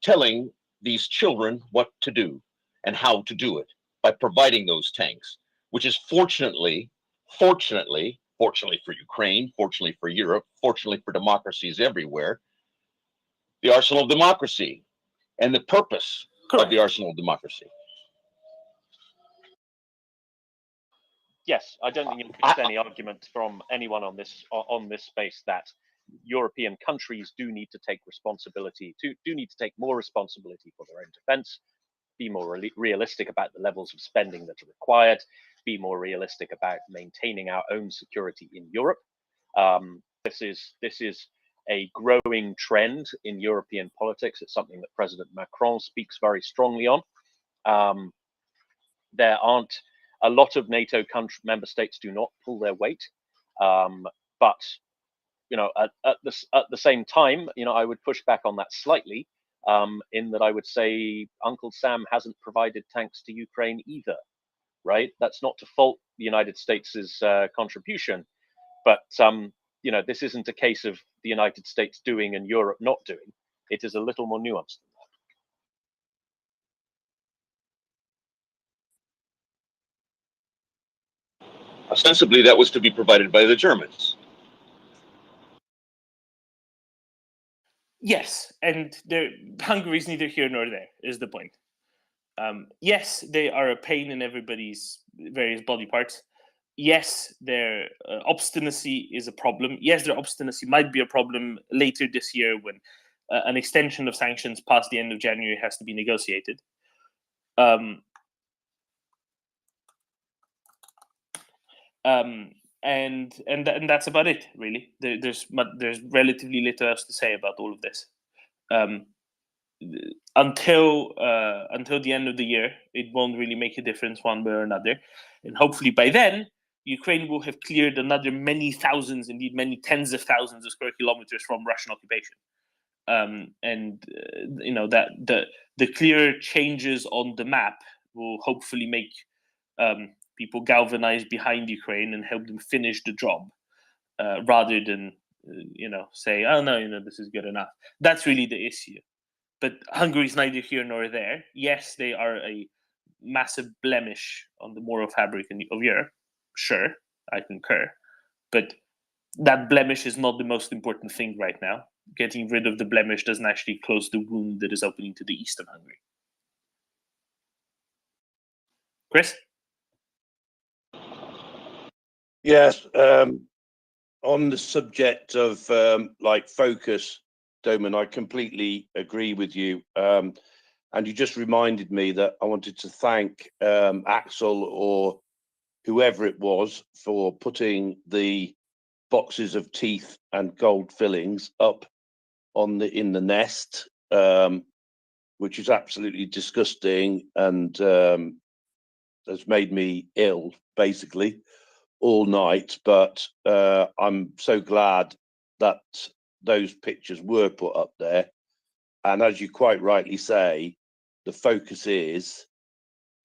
telling these children what to do and how to do it by providing those tanks, which is fortunately for Ukraine, fortunately for Europe, fortunately for democracies everywhere, the arsenal of democracy and the purpose of the arsenal of democracy. Yes, I don't think you'll get any argument from anyone on this space that European countries do need to take responsibility, do need to take more responsibility for their own defense, be more realistic about the levels of spending that are required, be more realistic about maintaining our own security in Europe. This is a growing trend in European politics. It's something that President Macron speaks very strongly on. There aren't a lot of NATO member states do not pull their weight, but at the same time, I would push back on that slightly, in that I would say Uncle Sam hasn't provided tanks to Ukraine either, right? That's not to fault the United States' contribution, but this isn't a case of the United States doing and Europe not doing. It is a little more nuanced. Ostensibly, that was to be provided by the Germans. Yes, and Hungary is neither here nor there, is the point. Yes, they are a pain in everybody's various body parts. Yes, their obstinacy is a problem. Yes, their obstinacy might be a problem later this year when an extension of sanctions past the end of January has to be negotiated. And that's about it, really. There's relatively little else to say about all of this. Until the end of the year, it won't really make a difference one way or another. And hopefully by then, Ukraine will have cleared another many thousands, indeed many tens of thousands of square kilometers from Russian occupation. That the clear changes on the map will hopefully make people galvanize behind Ukraine and help them finish the job, rather than say, oh no, this is good enough. That's really the issue. But Hungary is neither here nor there. Yes, they are a massive blemish on the moral fabric of Europe. Sure, I concur. But that blemish is not the most important thing right now. Getting rid of the blemish doesn't actually close the wound that is opening to the east of Hungary. Chris? Yes, on the subject of focus, Doman, I completely agree with you. And you just reminded me that I wanted to thank Axel or whoever it was for putting the boxes of teeth and gold fillings up in the nest, which is absolutely disgusting and has made me ill basically all night. But I'm so glad that those pictures were put up there. And as you quite rightly say, the focus is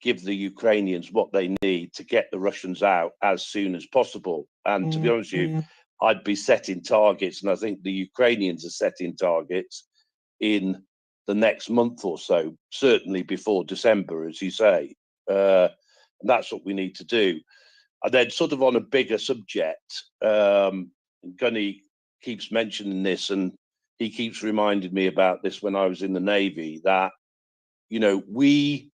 give the Ukrainians what they need to get the Russians out as soon as possible. And to be honest with you, I'd be setting targets, and I think the Ukrainians are setting targets in the next month or so, certainly before December, as you say. And that's what we need to do. And then sort of on a bigger subject, Gunny keeps mentioning this, and he keeps reminding me about this when I was in the Navy, that, we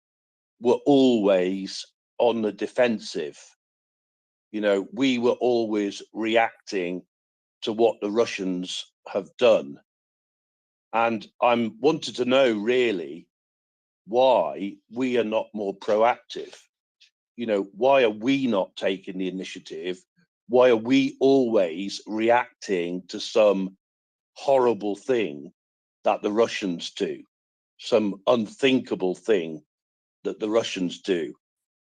were always on the defensive. We were always reacting to what the Russians have done. And I'm wanted to know really why we are not more proactive. Why are we not taking the initiative? Why are we always reacting to some horrible thing that the Russians do, some unthinkable thing that the Russians do?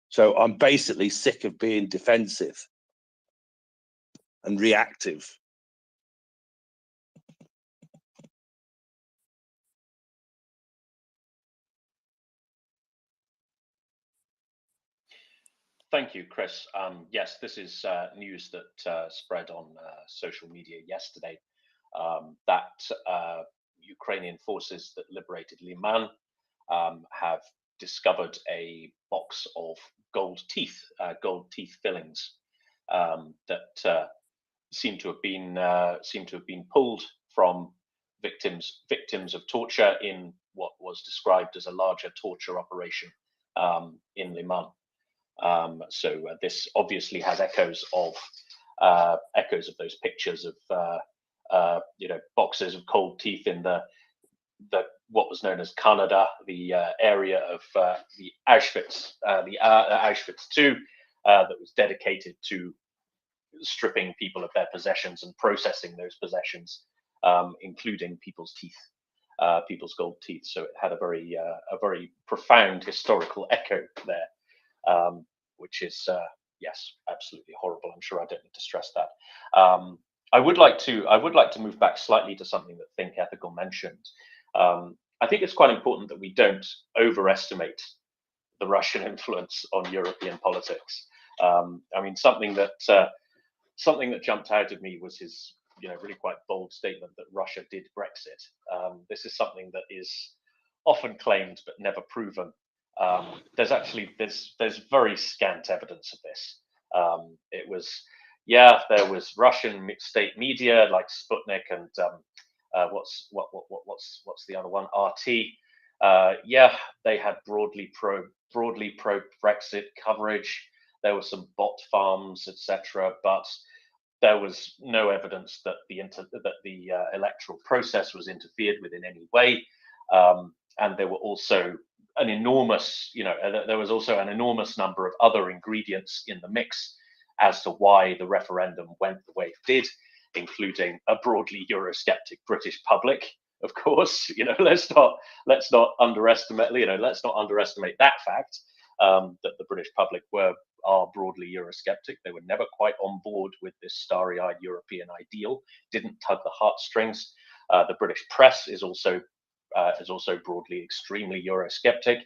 So I'm basically sick of being defensive and reactive. Thank you, Chris. Yes, this is news that spread on social media yesterday, that Ukrainian forces that liberated Liman have discovered a box of gold teeth fillings that seem to have been pulled from victims of torture in what was described as a larger torture operation in Liman. So this obviously has echoes of those pictures of boxes of cold teeth in the what was known as Canada, the area of the Auschwitz, Auschwitz II, that was dedicated to stripping people of their possessions and processing those possessions, including people's teeth, people's gold teeth. So it had a very profound historical echo there, which is yes, absolutely horrible. I'm sure I don't need to stress that. I would like to move back slightly to something that Think Ethical mentioned. I think it's quite important that we don't overestimate the Russian influence on European politics. I mean, something that jumped out at me was his, really quite bold statement that Russia did Brexit. This is something that is often claimed but never proven. There's very scant evidence of this. There was Russian state media like Sputnik and what's the other one, RT. They had broadly pro Brexit coverage. There were some bot farms, etc., but there was no evidence that the electoral process was interfered with in any way. And there were also an enormous number of other ingredients in the mix as to why the referendum went the way it did, including a broadly Eurosceptic British public. Of course, let's not underestimate that fact, that the British public are broadly Eurosceptic. They were never quite on board with this starry-eyed European ideal, didn't tug the heartstrings. The British press is also broadly extremely Eurosceptic.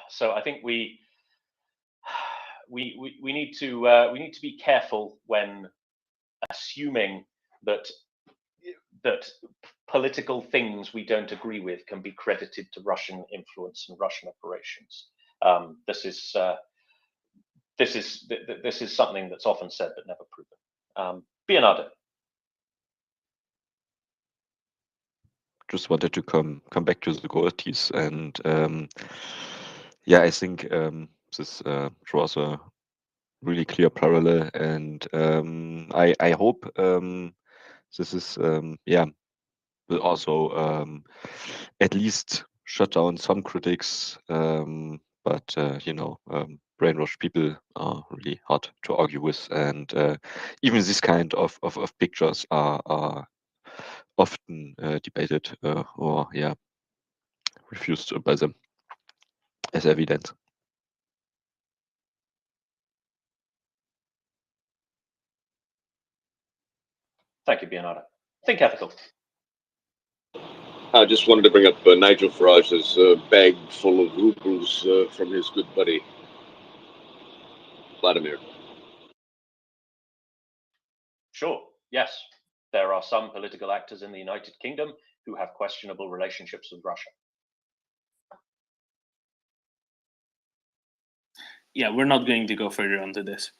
So I think we need to be careful when assuming that political things we don't agree with can be credited to Russian influence and Russian operations. This is something that's often said but never proven. Bernardo. Just wanted to come back to the qualities, and yeah, I think this draws a really clear parallel, and I hope this is yeah, will also at least shut down some critics, but you know, brainwashed people are really hard to argue with, and even this kind of pictures are often debated or yeah, refused by them as evidence. Thank you, Bernardo. Think ethical. I just wanted to bring up Nigel Farage's bag full of rubles from his good buddy, Vladimir. Sure, yes. There are some political actors in the United Kingdom who have questionable relationships with Russia. Yeah, we're not going to go further onto this.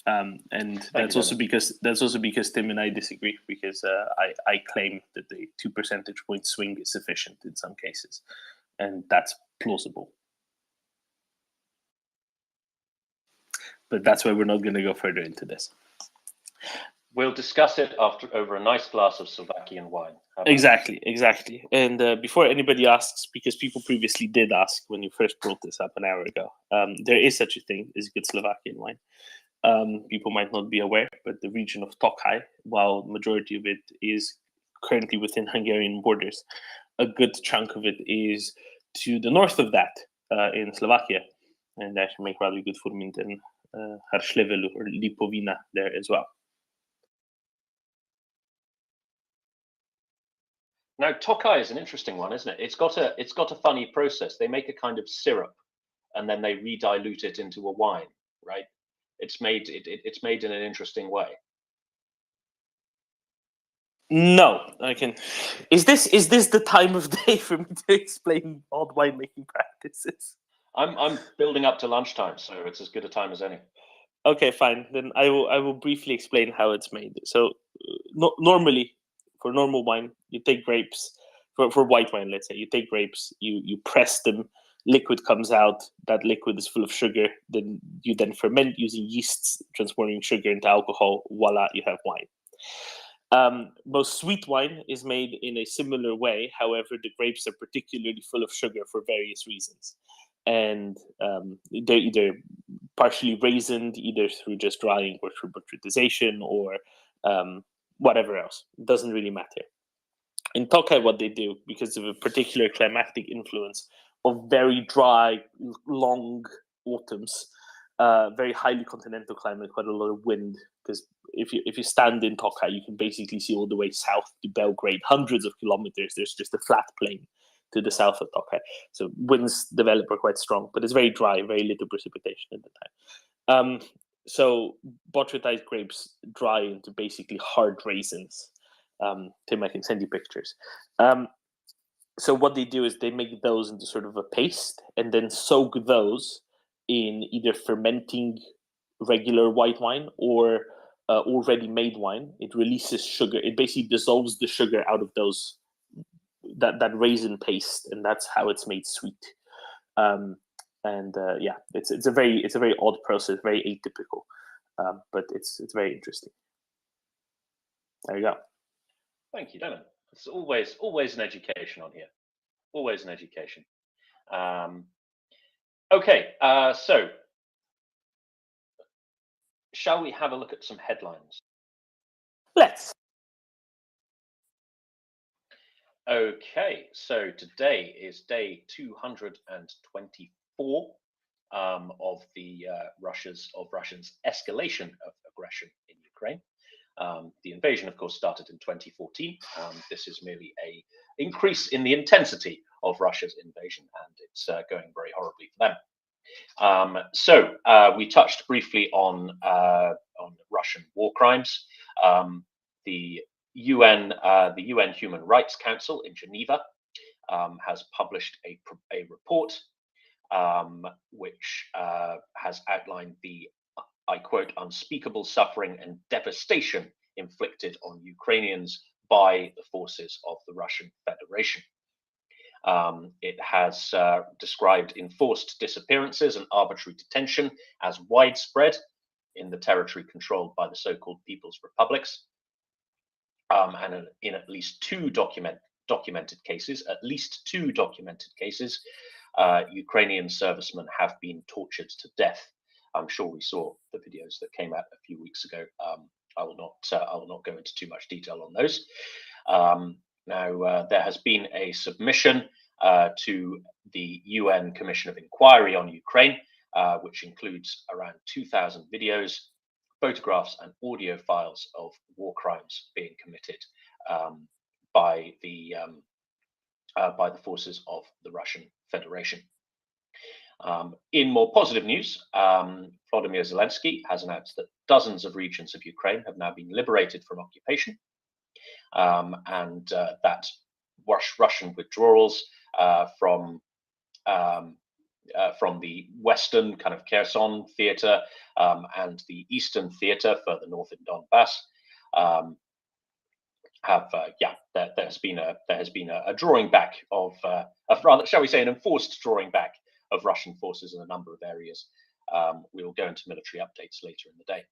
And that's also because Tim and I disagree, because I claim that the 2 percentage point swing is sufficient in some cases, and that's plausible. But that's why we're not going to go further into this. We'll discuss it over a nice glass of Slovakian wine. Exactly. And before anybody asks, because people previously did ask when you first brought this up an hour ago, there is such a thing as good Slovakian wine. People might not be aware, but the region of Tokaj, while majority of it is currently within Hungarian borders, a good chunk of it is to the north of that in Slovakia, and that should make rather good Furmint and Haršlevelu or Lipovina there as well. Now, Tokaj is an interesting one, isn't it? It's got a funny process. They make a kind of syrup, and then they re-dilute it into a wine, right? It's made in an interesting way. No, I can. Is this the time of day for me to explain odd winemaking practices? I'm building up to lunchtime, so it's as good a time as any. Okay, fine. Then I will briefly explain how it's made. So normally, for normal wine, you take grapes. For white wine, let's say, you take grapes, you press them, liquid comes out. That liquid is full of sugar. Then you ferment using yeasts, transforming sugar into alcohol. Voila, you have wine. Most sweet wine is made in a similar way. However, the grapes are particularly full of sugar for various reasons. And they're either partially raisined, either through just drying or through botrytization or whatever else. It doesn't really matter. In Tokaj, what they do, because of a particular climatic influence of very dry, long autumns, very highly continental climate, quite a lot of wind. Because if you stand in Tokaj, you can basically see all the way south to Belgrade, hundreds of kilometers. There's just a flat plain to the south of Tokaj. So winds develop are quite strong, but it's very dry, very little precipitation at the time. So botrytized grapes dry into basically hard raisins. Tim, I can send you pictures. So what they do is they make those into sort of a paste and then soak those in either fermenting regular white wine or already made wine. It releases sugar. It basically dissolves the sugar out of those that raisin paste, and that's how it's made sweet. Yeah, it's a very odd process, very atypical, but it's very interesting. There you go. Thank you, Dylan. It's always an education on here. Always an education. Okay, so shall we have a look at some headlines? Let's. Okay, so today is day 224 of Russia's escalation of aggression in Ukraine. The invasion, of course, started in 2014. This is merely an increase in the intensity of Russia's invasion, and it's going very horribly for them. So we touched briefly on Russian war crimes. The UN Human Rights Council in Geneva has published a report which has outlined the, I quote, unspeakable suffering and devastation inflicted on Ukrainians by the forces of the Russian Federation. It has described enforced disappearances and arbitrary detention as widespread in the territory controlled by the so-called People's Republics. And in at least two documented cases, Ukrainian servicemen have been tortured to death. I'm sure we saw the videos that came out a few weeks ago. I will not go into too much detail on those. Now, there has been a submission to the UN Commission of Inquiry on Ukraine, which includes around 2,000 videos, photographs, and audio files of war crimes being committed by the forces of the Russian Federation. In more positive news, Volodymyr Zelensky has announced that dozens of regions of Ukraine have now been liberated from occupation, and that Russian withdrawals from the western kind of Kherson theater and the eastern theater further north in Donbass there has been a drawing back of rather, shall we say, an enforced drawing back of Russian forces in a number of areas. We will go into military updates later in the day.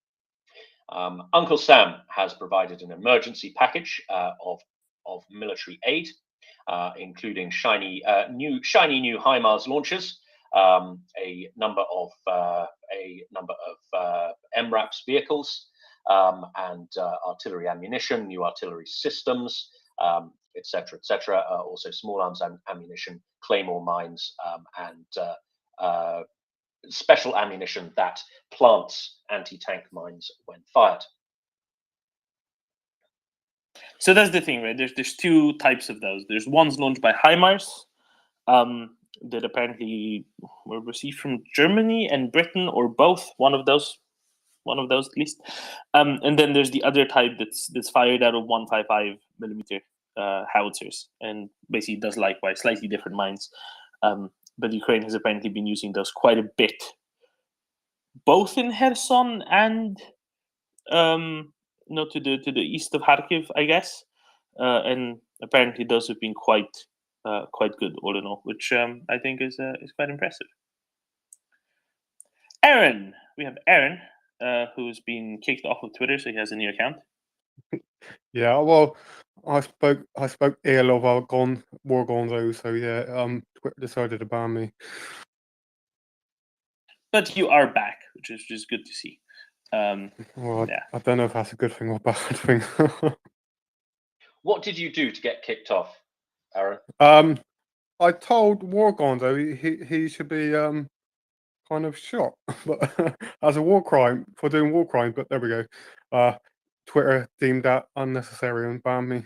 Uncle Sam has provided an emergency package of military aid, including shiny new HIMARS launchers, a number of MRAPs vehicles, and artillery ammunition, new artillery systems, etc., etc. Also small arms ammunition, claymore mines, and special ammunition that plants anti-tank mines when fired. So that's the thing, right? There's two types of those. There's ones launched by HIMARS that apparently were received from Germany and Britain, or both, one of those at least. And then there's the other type that's fired out of 155 millimeter howitzers, and basically does likewise, slightly different mines. But Ukraine has apparently been using those quite a bit, both in Kherson and to the east of Kharkiv, I guess. And apparently those have been quite good all in all, which I think is quite impressive. Aaron, we have Aaron, who's been kicked off of Twitter, so he has a new account. Yeah, well, I spoke ill of our war gonzo, so yeah, Twitter decided to ban me. But you are back, which is just good to see. Well, yeah. I don't know if that's a good thing or bad thing. What did you do to get kicked off, Aaron? I told war gonzo he should be kind of shot, but as a war crime for doing war crimes. But there we go. Twitter deemed that unnecessary and banned me.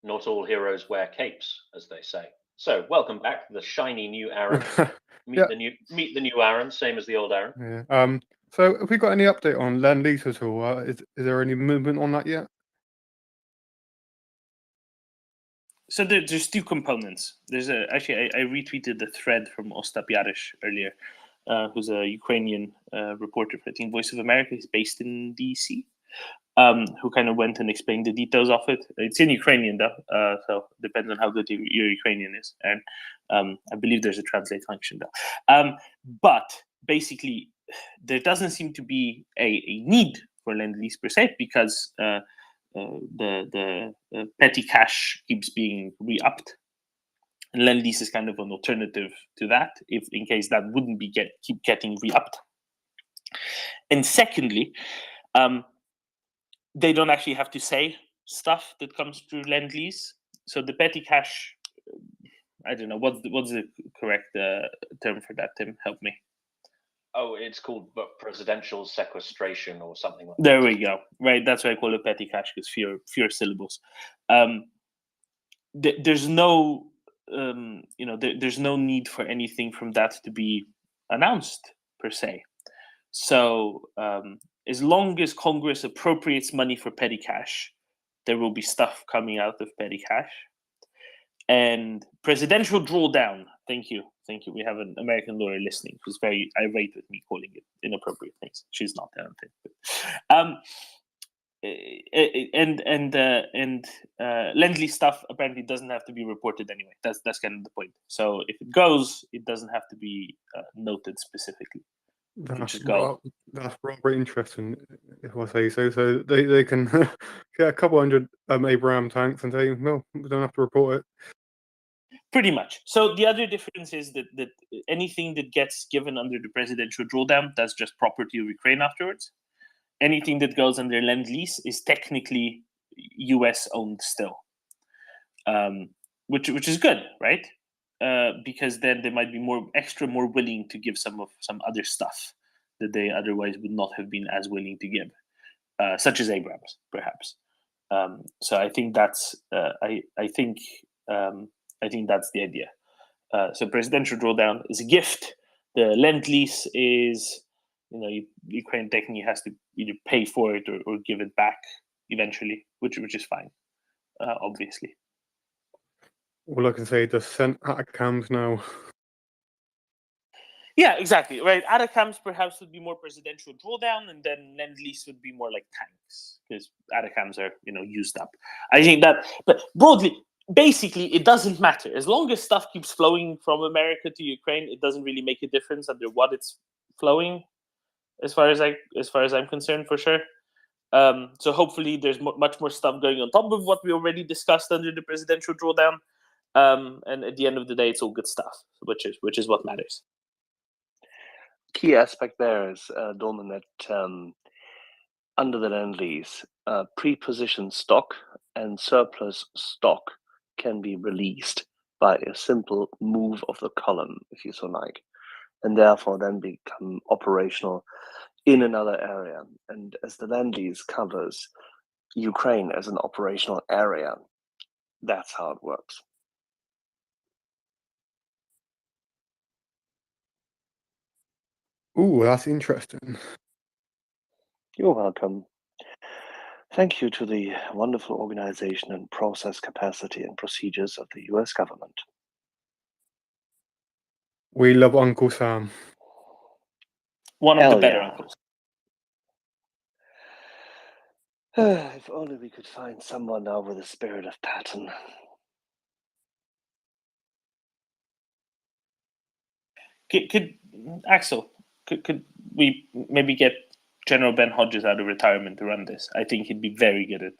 Not all heroes wear capes, as they say. So, welcome back, the shiny new Aaron. Meet the new Aaron, same as the old Aaron. Yeah. So, have we got any update on Lend-Lease at all? Is there any movement on that yet? So there's two components. There's actually I retweeted the thread from Ostap Yarish earlier, who's a Ukrainian reporter for, I think, Voice of America. He's based in DC. Who kind of went and explained the details of it. It's in Ukrainian though, so it depends on how good your Ukrainian is. And I believe there's a translate function though. But basically, there doesn't seem to be a need for Lend-Lease per se, because the petty cash keeps being re-upped. And Lend-Lease is kind of an alternative to that, if in case that wouldn't be keep getting re-upped. And secondly, they don't actually have to say stuff that comes through Lend-Lease. So the petty cash, I don't know, what's the correct term for that, Tim? Help me. Oh, it's called presidential sequestration or something like that. There we go. Right, that's why I call it petty cash, because fewer syllables. There's no there's no need for anything from that to be announced per se. So as long as Congress appropriates money for petty cash, there will be stuff coming out of petty cash. And presidential drawdown. Thank you. We have an American lawyer listening who's very irate with me calling it inappropriate things. She's not, I don't think. Lend-Lease stuff apparently doesn't have to be reported anyway. That's kind of the point. So if it goes, it doesn't have to be noted specifically. That's rather interesting, if I say so. So they can get a couple hundred Abraham tanks and say, no, we don't have to report it. Pretty much. So the other difference is that anything that gets given under the presidential drawdown, that's just property of Ukraine afterwards. Anything that goes under Lend-Lease is technically U.S. owned still, which is good, right? Because then they might be more willing to give some other stuff that they otherwise would not have been as willing to give, such as Abrams, perhaps. So I think that's I think that's the idea. So presidential drawdown is a gift. The Lend-Lease is, Ukraine technically has to either pay for it or give it back eventually, which is fine, obviously. All I can say, just send ATACMS now. Yeah, exactly. Right. ATACMS perhaps would be more presidential drawdown, and then Lend-Lease would be more like tanks, because ATACMS are, used up. I think that, but broadly, basically, it doesn't matter. As long as stuff keeps flowing from America to Ukraine, it doesn't really make a difference under what it's flowing, as far as I'm concerned, for sure. So hopefully there's much more stuff going on top of what we already discussed under the presidential drawdown. And at the end of the day, it's all good stuff, which is what matters. Key aspect there is, Dolman, that under the Lend-Lease, pre-positioned stock and surplus stock can be released by a simple move of the column, if you so like, and therefore then become operational in another area. And as the Lend-Lease covers Ukraine as an operational area, that's how it works. Ooh, that's interesting. You're welcome. Thank you to the wonderful organization and process capacity and procedures of the US government. We love Uncle Sam. One of the better uncles. If only we could find someone now with a spirit of pattern. Could Axel, could we maybe get General Ben Hodges out of retirement to run this? I think he'd be very good at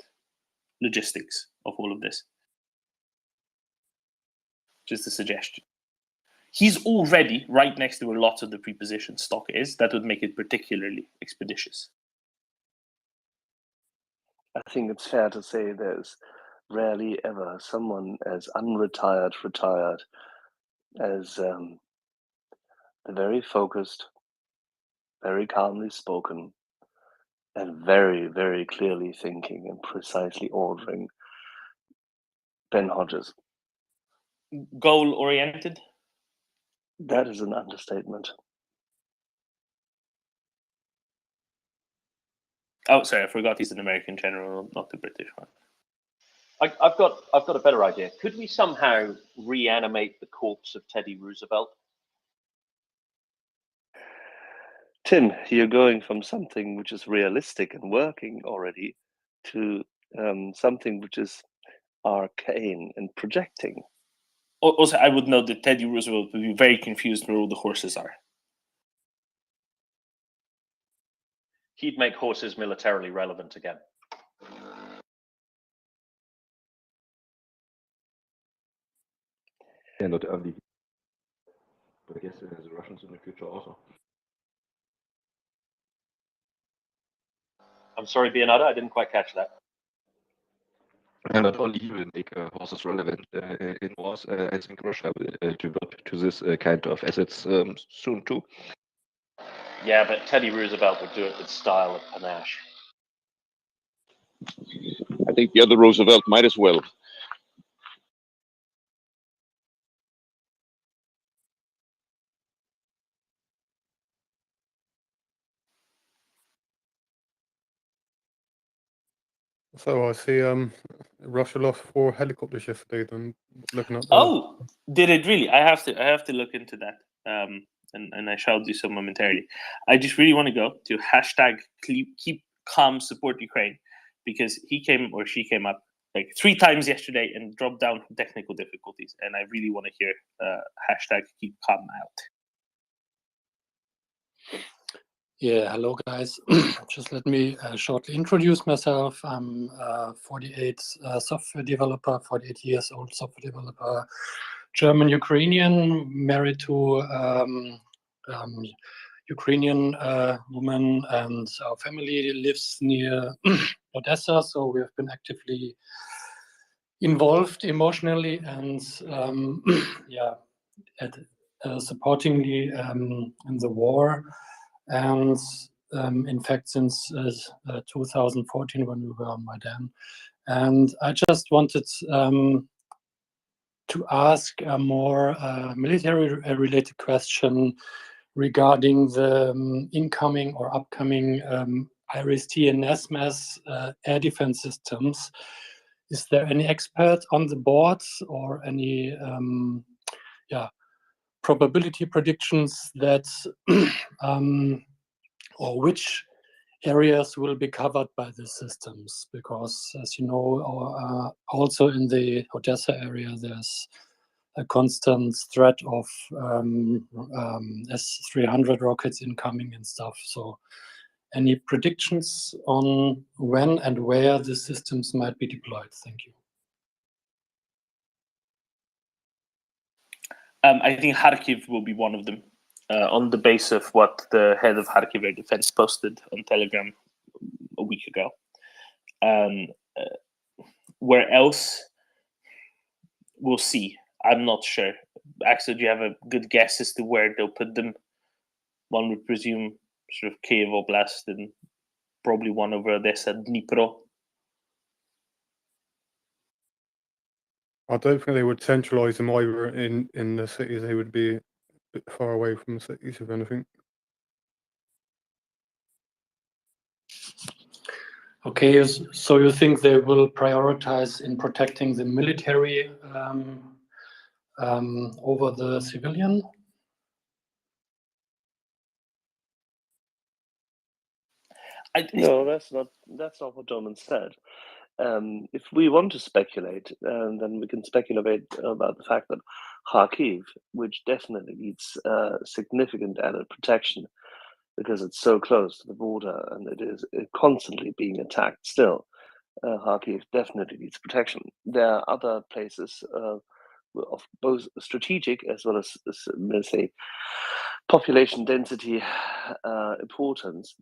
logistics of all of this. Just a suggestion. He's already right next to where lots of the prepositioned stock is. That would make it particularly expeditious. I think it's fair to say there's rarely ever someone as retired, as the very focused, very calmly spoken, and very, very clearly thinking and precisely ordering Ben Hodges. Goal-oriented? That is an understatement. Oh, sorry, I forgot he's an American general, not the British one. I've got a better idea. Could we somehow reanimate the corpse of Teddy Roosevelt? Tim, you're going from something which is realistic and working already to something which is arcane and projecting. Also, I would note that Teddy Roosevelt would be very confused where all the horses are. He'd make horses militarily relevant again. Yeah, not only, but I guess the Russians in the future also. I'm sorry, Bionada, I didn't quite catch that. And not only he will make horses relevant in wars, I think Russia will develop to this kind of assets soon too. Yeah, but Teddy Roosevelt would do it with style and panache. I think the other Roosevelt might as well. So I see Russia lost 4 helicopters yesterday. Then looking at Oh, did it really? I have to look into that. And I shall do so momentarily. I just really want to go to hashtag keep calm support Ukraine, because he came or she came up like 3 times yesterday and dropped down from technical difficulties, and I really want to hear hashtag keep calm out. Yeah, hello guys. Just let me shortly introduce myself. I'm 48 software developer, 48 years old software developer, German Ukrainian, married to Ukrainian woman, and our family lives near Odessa, so we have been actively involved emotionally and yeah, supportingly in the war. And in fact, since 2014, when we were on Maidan. And I just wanted to ask a more military-related question regarding the incoming or upcoming IRIS-T and NSMAS air defense systems. Is there any expert on the board or any probability predictions that or which areas will be covered by the systems? Because as you know, also in the Odessa area, there's a constant threat of S-300 rockets incoming and stuff. So any predictions on when and where the systems might be deployed? Thank you. I think Kharkiv will be one of them, on the base of what the head of Kharkiv Air Defense posted on Telegram a week ago. Where else? We'll see. I'm not sure. Axel, do you have a good guess as to where they'll put them? One would presume sort of Kiev Oblast and probably one over Odessa, Dnipro. I don't think they would centralize them either in the cities. They would be a bit far away from the cities, if anything. Okay, so you think they will prioritize in protecting the military over the civilian? No, that's not what Doman said. If we want to speculate, then we can speculate about the fact that Kharkiv, which definitely needs significant added protection because it's so close to the border and it is constantly being attacked still, Kharkiv definitely needs protection. There are other places of both strategic as well as let's say, population density importance,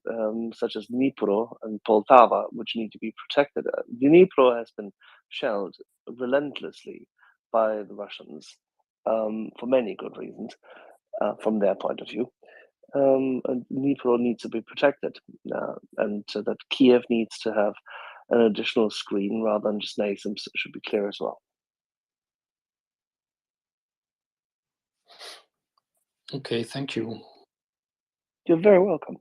such as Dnipro and Poltava, which need to be protected. Dnipro has been shelled relentlessly by the Russians for many good reasons from their point of view. And Dnipro needs to be protected, and that Kiev needs to have an additional screen rather than just NASAMS should be clear as well. Okay, thank you. You're very welcome.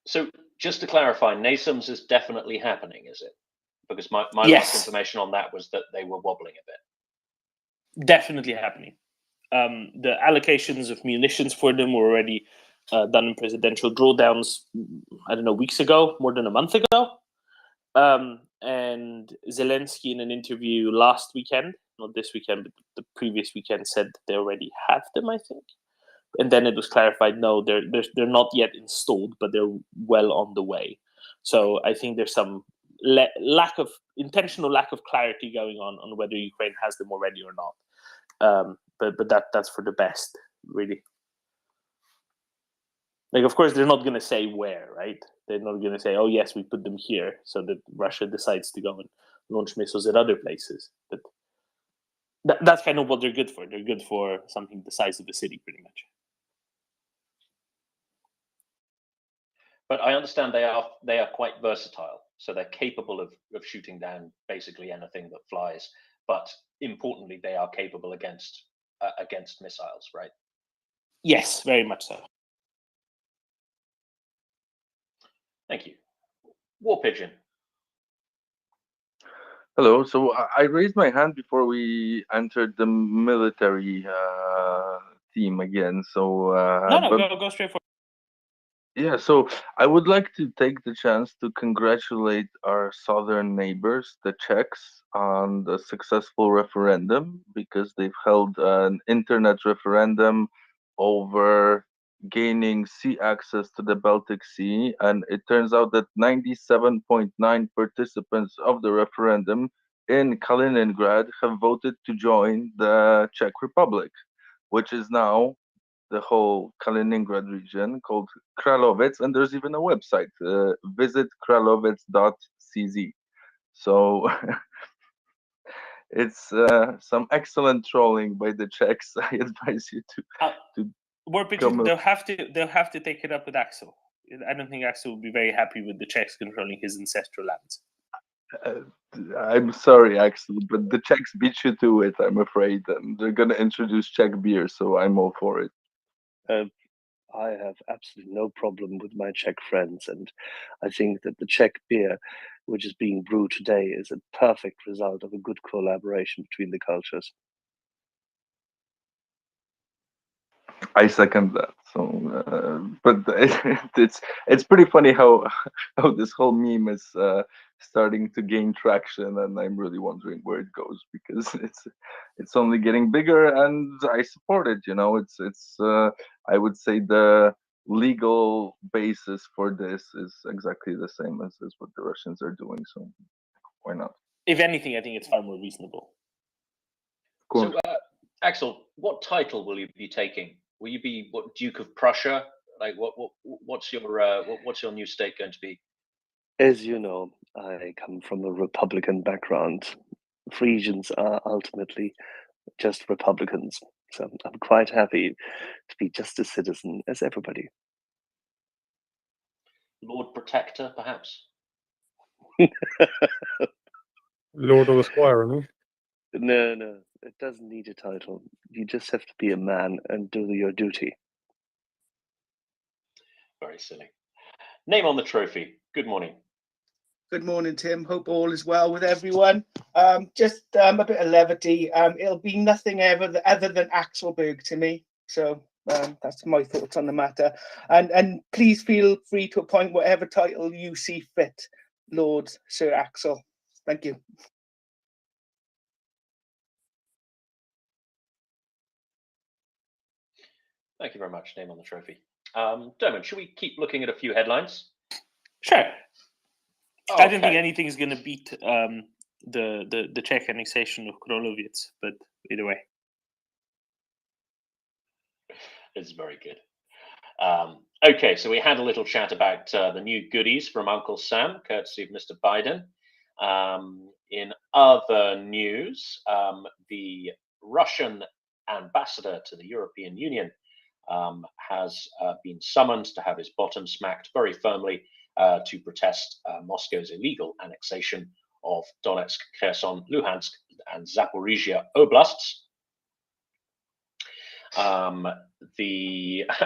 So just to clarify, NASAMS is definitely happening, is it? Because my Yes. last information on that was that they were wobbling a bit. Definitely happening. The allocations of munitions for them were already done in presidential drawdowns, I don't know, weeks ago, more than a month ago. And Zelensky, in an interview last weekend, not this weekend, but the previous weekend, said that they already have them, I think. And then it was clarified, no, they're not yet installed, but they're well on the way. So I think there's some intentional lack of clarity going on whether Ukraine has them already or not. But that's for the best, really. Like, of course, they're not going to say where, right? They're not going to say, oh, yes, we put them here, so that Russia decides to go and launch missiles at other places. But that's kind of what they're good for. They're good for something the size of a city, pretty much. But I understand they are quite versatile, so they're capable of shooting down basically anything that flies. But importantly, they are capable against missiles, right? Yes, very much so. Thank you. War Pigeon, Hello. So I raised my hand before we entered the military team again. So, No, but go straight for. yeah, so I would like to take the chance to congratulate our southern neighbors, the Czechs, on the successful referendum because they've held an internet referendum over gaining sea access to the Baltic Sea. And it turns out that 97.9 participants of the referendum in Kaliningrad have voted to join the Czech Republic, which is now the whole Kaliningrad region called Kralovec, and there's even a website, visit kralovec.cz. So it's some excellent trolling by the Czechs. I advise you to come. They'll have to take it up with Axel. I don't think Axel will be very happy with the Czechs controlling his ancestral lands. I'm sorry, Axel, but the Czechs beat you to it, I'm afraid, and they're gonna introduce Czech beer, so I'm all for it. I have absolutely no problem with my Czech friends, and I think that the Czech beer, which is being brewed today, is a perfect result of a good collaboration between the cultures. I second that. So, but it's pretty funny how this whole meme is starting to gain traction, and I'm really wondering where it goes because it's only getting bigger, and I support it. You know, it's I would say the legal basis for this is exactly the same as what the Russians are doing. So why not? If anything, I think it's far more reasonable. Cool. So, Axel, what title will you be taking? Will you be what, Duke of Prussia? Like, what's your new state going to be? As you know, I come from a Republican background. Frisians are ultimately just Republicans, so I'm quite happy to be just a citizen as everybody. Lord Protector, perhaps? Lord of the Squire, isn't he? No, it doesn't need a title. You just have to be a man and do your duty. Very silly. Name on the trophy. Good morning. Good morning, Tim. Hope all is well with everyone. Just a bit of levity. It'll be nothing other than Axelberg to me. So that's my thoughts on the matter. And please feel free to appoint whatever title you see fit, Lord Sir Axel. Thank you. Thank you very much. Name on the trophy. Dermot, should we keep looking at a few headlines? Sure. Okay. I don't think anything is going to beat the Czech annexation of Kroloviec, but either way. It's very good. Okay, so we had a little chat about the new goodies from Uncle Sam, courtesy of Mr. Biden. In other news, the Russian ambassador to the European Union has been summoned to have his bottom smacked very firmly to protest Moscow's illegal annexation of Donetsk, Kherson, Luhansk, and Zaporizhia oblasts.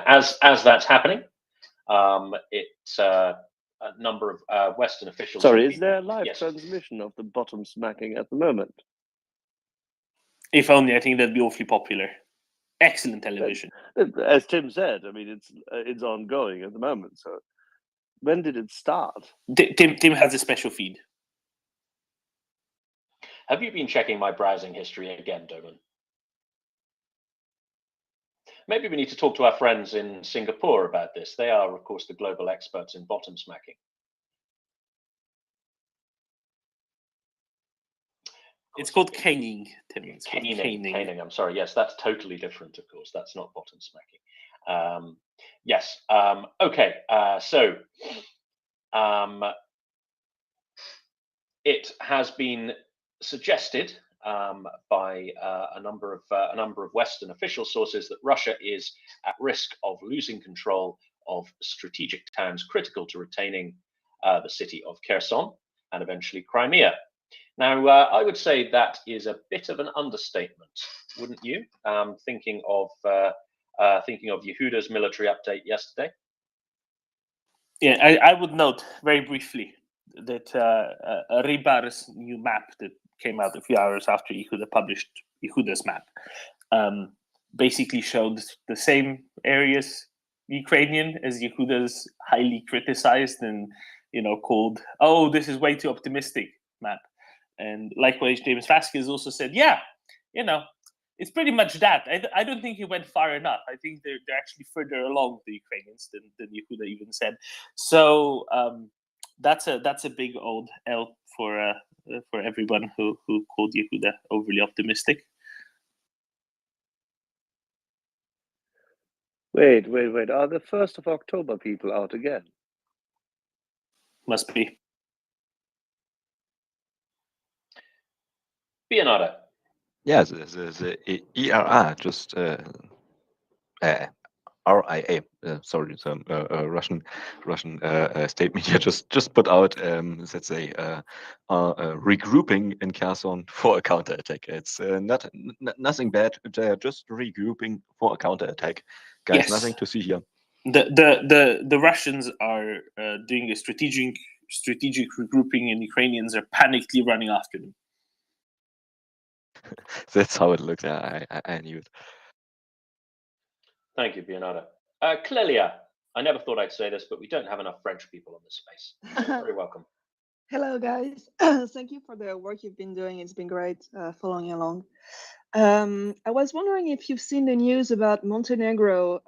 As that's happening, it's a number of Western officials. Sorry, is there a live transmission of the bottom smacking at the moment? If only, I think that'd be awfully popular. Excellent television. As Tim said, I mean, it's ongoing at the moment. So, when did it start? Tim has a special feed. Have you been checking my browsing history again, Doman? Maybe we need to talk to our friends in Singapore about this. They are, of course, the global experts in bottom smacking. It's called caning, Tim. It's called caning. I'm sorry. Yes, that's totally different, of course. That's not bottom smacking. Yes. Okay. So it has been suggested by a number of Western official sources that Russia is at risk of losing control of strategic towns critical to retaining the city of Kherson and eventually Crimea. Now, I would say that is a bit of an understatement, wouldn't you? Thinking of Yehuda's military update yesterday. Yeah, I would note very briefly Rybar's new map that came out a few hours after Yehuda published Yehuda's map basically showed the same areas Ukrainian as Yehuda's highly criticized and called, oh, this is way too optimistic map. And likewise, James Vasquez also said, yeah, it's pretty much that. I don't think he went far enough. I think they're actually further along, the Ukrainians, than Yehuda even said. So that's a big old L for everyone who called Yehuda overly optimistic. Wait. Are the 1st of October people out again? Must be. Leonardo. Yeah, the ERA just RIA, sorry, some Russian state media just put out that they are regrouping in Kherson for a counterattack. It's nothing bad. They're just regrouping for a counterattack. Guys, Yes. nothing to see here. The Russians are doing a strategic regrouping, and Ukrainians are panically running after them. That's how it looks. I knew it. Thank you, Leonardo. Clelia, I never thought I'd say this, but we don't have enough French people on this space. You're very welcome. Hello, guys. Thank you for the work you've been doing. It's been great following along. I was wondering if you've seen the news about Montenegro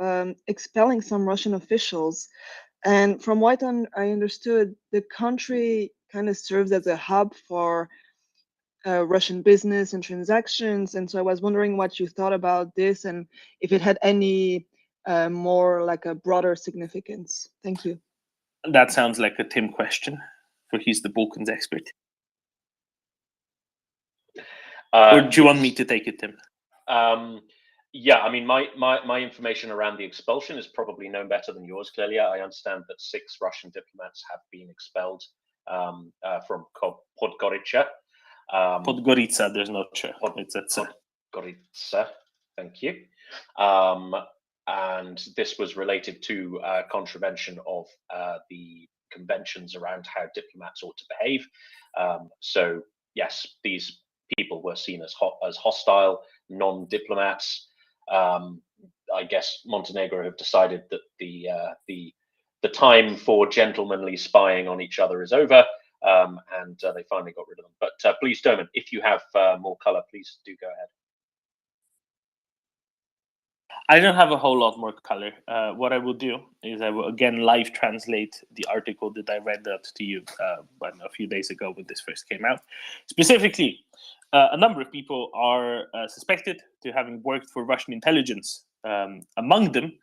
expelling some Russian officials. And from what I understood, the country kind of serves as a hub for Russian business and transactions. And so I was wondering what you thought about this and if it had any more like a broader significance. Thank you. That sounds like a Tim question, for he's the Balkans expert. Or do you want me to take it, Tim? Yeah, I mean, my information around the expulsion is probably no better than yours, Clelia. I understand that 6 Russian diplomats have been expelled from Podgorica. Podgorica, there's no ch. Podgorica, thank you. And this was related to contravention of the conventions around how diplomats ought to behave. So yes, these people were seen as hostile, non-diplomats. I guess Montenegro have decided that the time for gentlemanly spying on each other is over, and they finally got rid of them. But please, Doman, if you have more color, please do go ahead. I don't have a whole lot more color. What I will do is I will again live translate the article that I read out to you a few days ago when this first came out. Specifically, a number of people are suspected to having worked for Russian intelligence. Among them,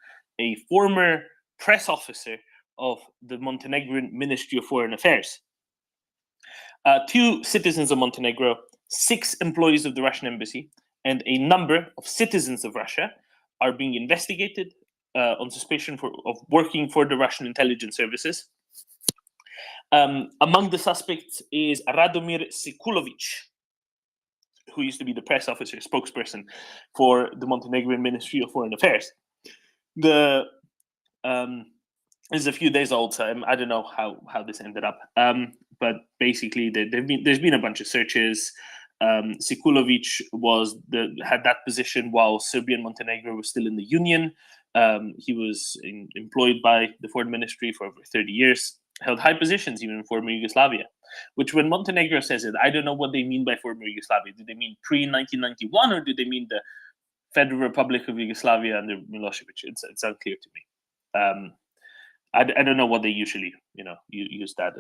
a former press officer of the Montenegrin Ministry of Foreign Affairs. 2 citizens of Montenegro, 6 employees of the Russian embassy, and a number of citizens of Russia are being investigated on suspicion of working for the Russian intelligence services. Among the suspects is Radomir Sekulovic, who used to be the press officer, spokesperson for the Montenegrin Ministry of Foreign Affairs. This is a few days old, so I don't know how this ended up. But basically, there's been a bunch of searches. Sekulovic had that position while Serbia and Montenegro were still in the Union. He was employed by the foreign ministry for over 30 years, held high positions even in former Yugoslavia, which when Montenegro says it, I don't know what they mean by former Yugoslavia. Do they mean pre-1991 or do they mean the Federal Republic of Yugoslavia under Milosevic? It's unclear to me. I don't know what they usually, use that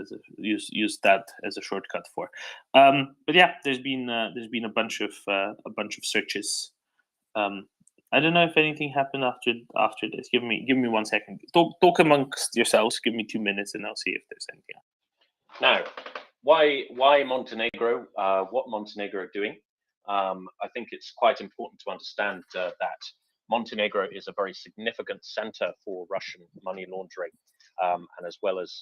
as a shortcut for. But yeah, there's been a bunch of searches. I don't know if anything happened after this. Give me 1 second. Talk amongst yourselves. Give me 2 minutes, and I'll see if there's anything else. Now, why Montenegro? What Montenegro are doing? I think it's quite important to understand that Montenegro is a very significant center for Russian money laundering, and as well as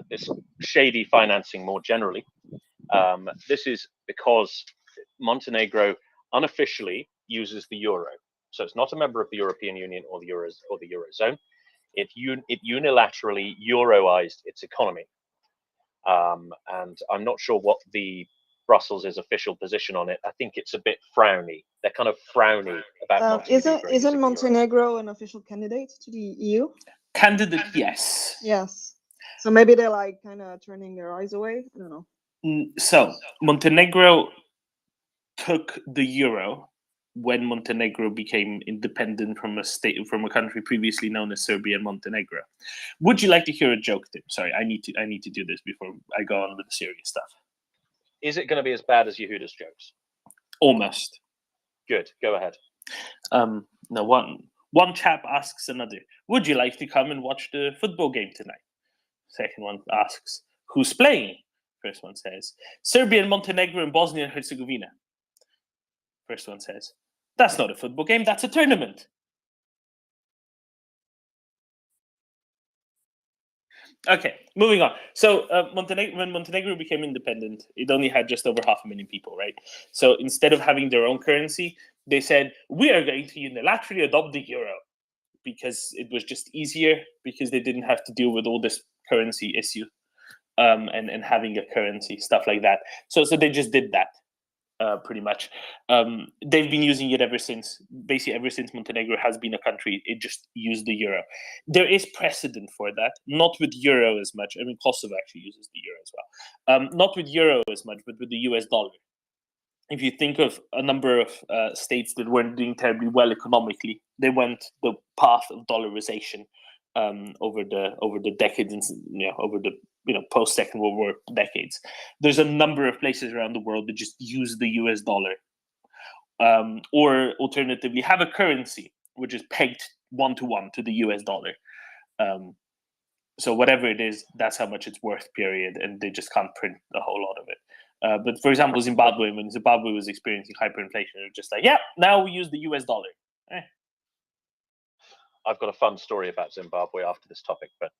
this shady financing more generally. This is because Montenegro unofficially uses the euro, so it's not a member of the European Union or the eurozone. It unilaterally euroized its economy. And I'm not sure what the Brussels' official position on it. I think it's a bit frowny. They're kind of frowny about Montenegro Isn't using the euro. Montenegro an official candidate to the EU? Candidate, yes. Yes. So maybe they're like kind of turning their eyes away. I don't know. So Montenegro took the euro when Montenegro became independent from a country previously known as Serbia and Montenegro. Would you like to hear a joke, Tim? Sorry, I need to do this before I go on with the serious stuff. Is it going to be as bad as Yehuda's jokes? Almost. Good. Go ahead. No, one chap asks another, would you like to come and watch the football game tonight? Second one asks, who's playing? First one says, Serbia and Montenegro and Bosnia and Herzegovina. First one says, that's not a football game, that's a tournament. Okay, moving on. So when Montenegro became independent, it only had just over 500,000 people, right? So instead of having their own currency, they said, we are going to unilaterally adopt the euro because it was just easier, because they didn't have to deal with all this currency issue and having a currency, stuff like that. So they just did that. Pretty much. They've been using it ever since. Basically, ever since Montenegro has been a country, it just used the euro. There is precedent for that, not with euro as much. I mean, Kosovo actually uses the euro as well. Not with euro as much, but with the US dollar. If you think of a number of states that weren't doing terribly well economically, they went the path of dollarization over the decades, and over the post Second World War decades. There's a number of places around the world that just use the US dollar, or alternatively have a currency which is pegged 1-to-1 to the US dollar. So whatever it is, that's how much it's worth, period, and they just can't print a whole lot of it. But for example, Zimbabwe, when Zimbabwe was experiencing hyperinflation, it was just like, yeah, now we use the US dollar. I've got a fun story about Zimbabwe after this topic, but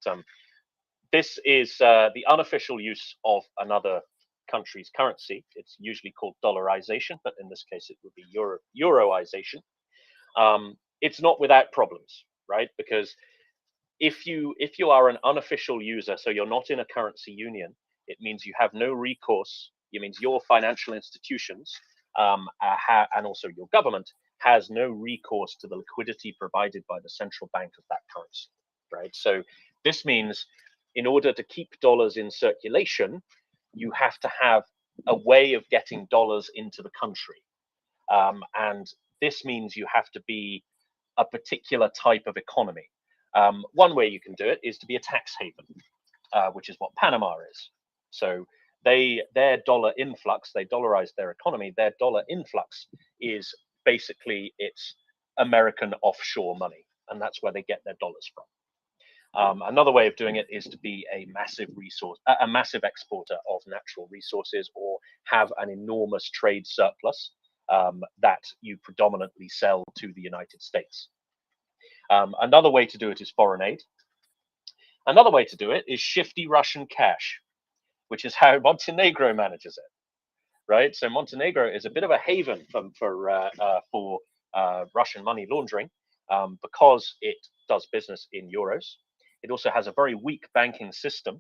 this is the unofficial use of another country's currency. It's usually called dollarization, but in this case, it would be euroization. It's not without problems, right? Because if you are an unofficial user, so you're not in a currency union, it means you have no recourse. It means your financial institutions and also your government has no recourse to the liquidity provided by the central bank of that currency, right? So this means in order to keep dollars in circulation, you have to have a way of getting dollars into the country. And this means you have to be a particular type of economy. One way you can do it is to be a tax haven, which is what Panama is. So their dollar influx, they dollarize their economy, their dollar influx is basically it's American offshore money, and that's where they get their dollars from. Another way of doing it is to be a massive exporter of natural resources, or have an enormous trade surplus that you predominantly sell to the United States. Another way to do it is foreign aid. Another way to do it is shifty Russian cash, which is how Montenegro manages it, right? So Montenegro is a bit of a haven for Russian money laundering because it does business in euros. It also has a very weak banking system.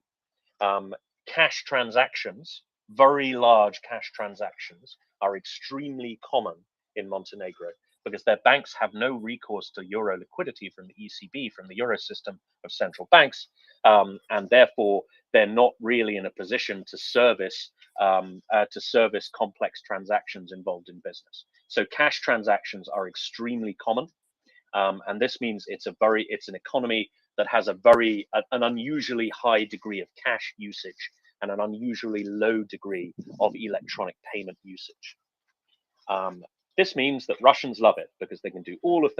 Cash transactions, very large cash transactions, are extremely common in Montenegro because their banks have no recourse to euro liquidity from the ECB, from the euro system of central banks, and therefore they're not really in a position to service complex transactions involved in business. So cash transactions are extremely common, and this means it's an economy that has an unusually high degree of cash usage and an unusually low degree of electronic payment usage. This means that Russians love it because they can do all of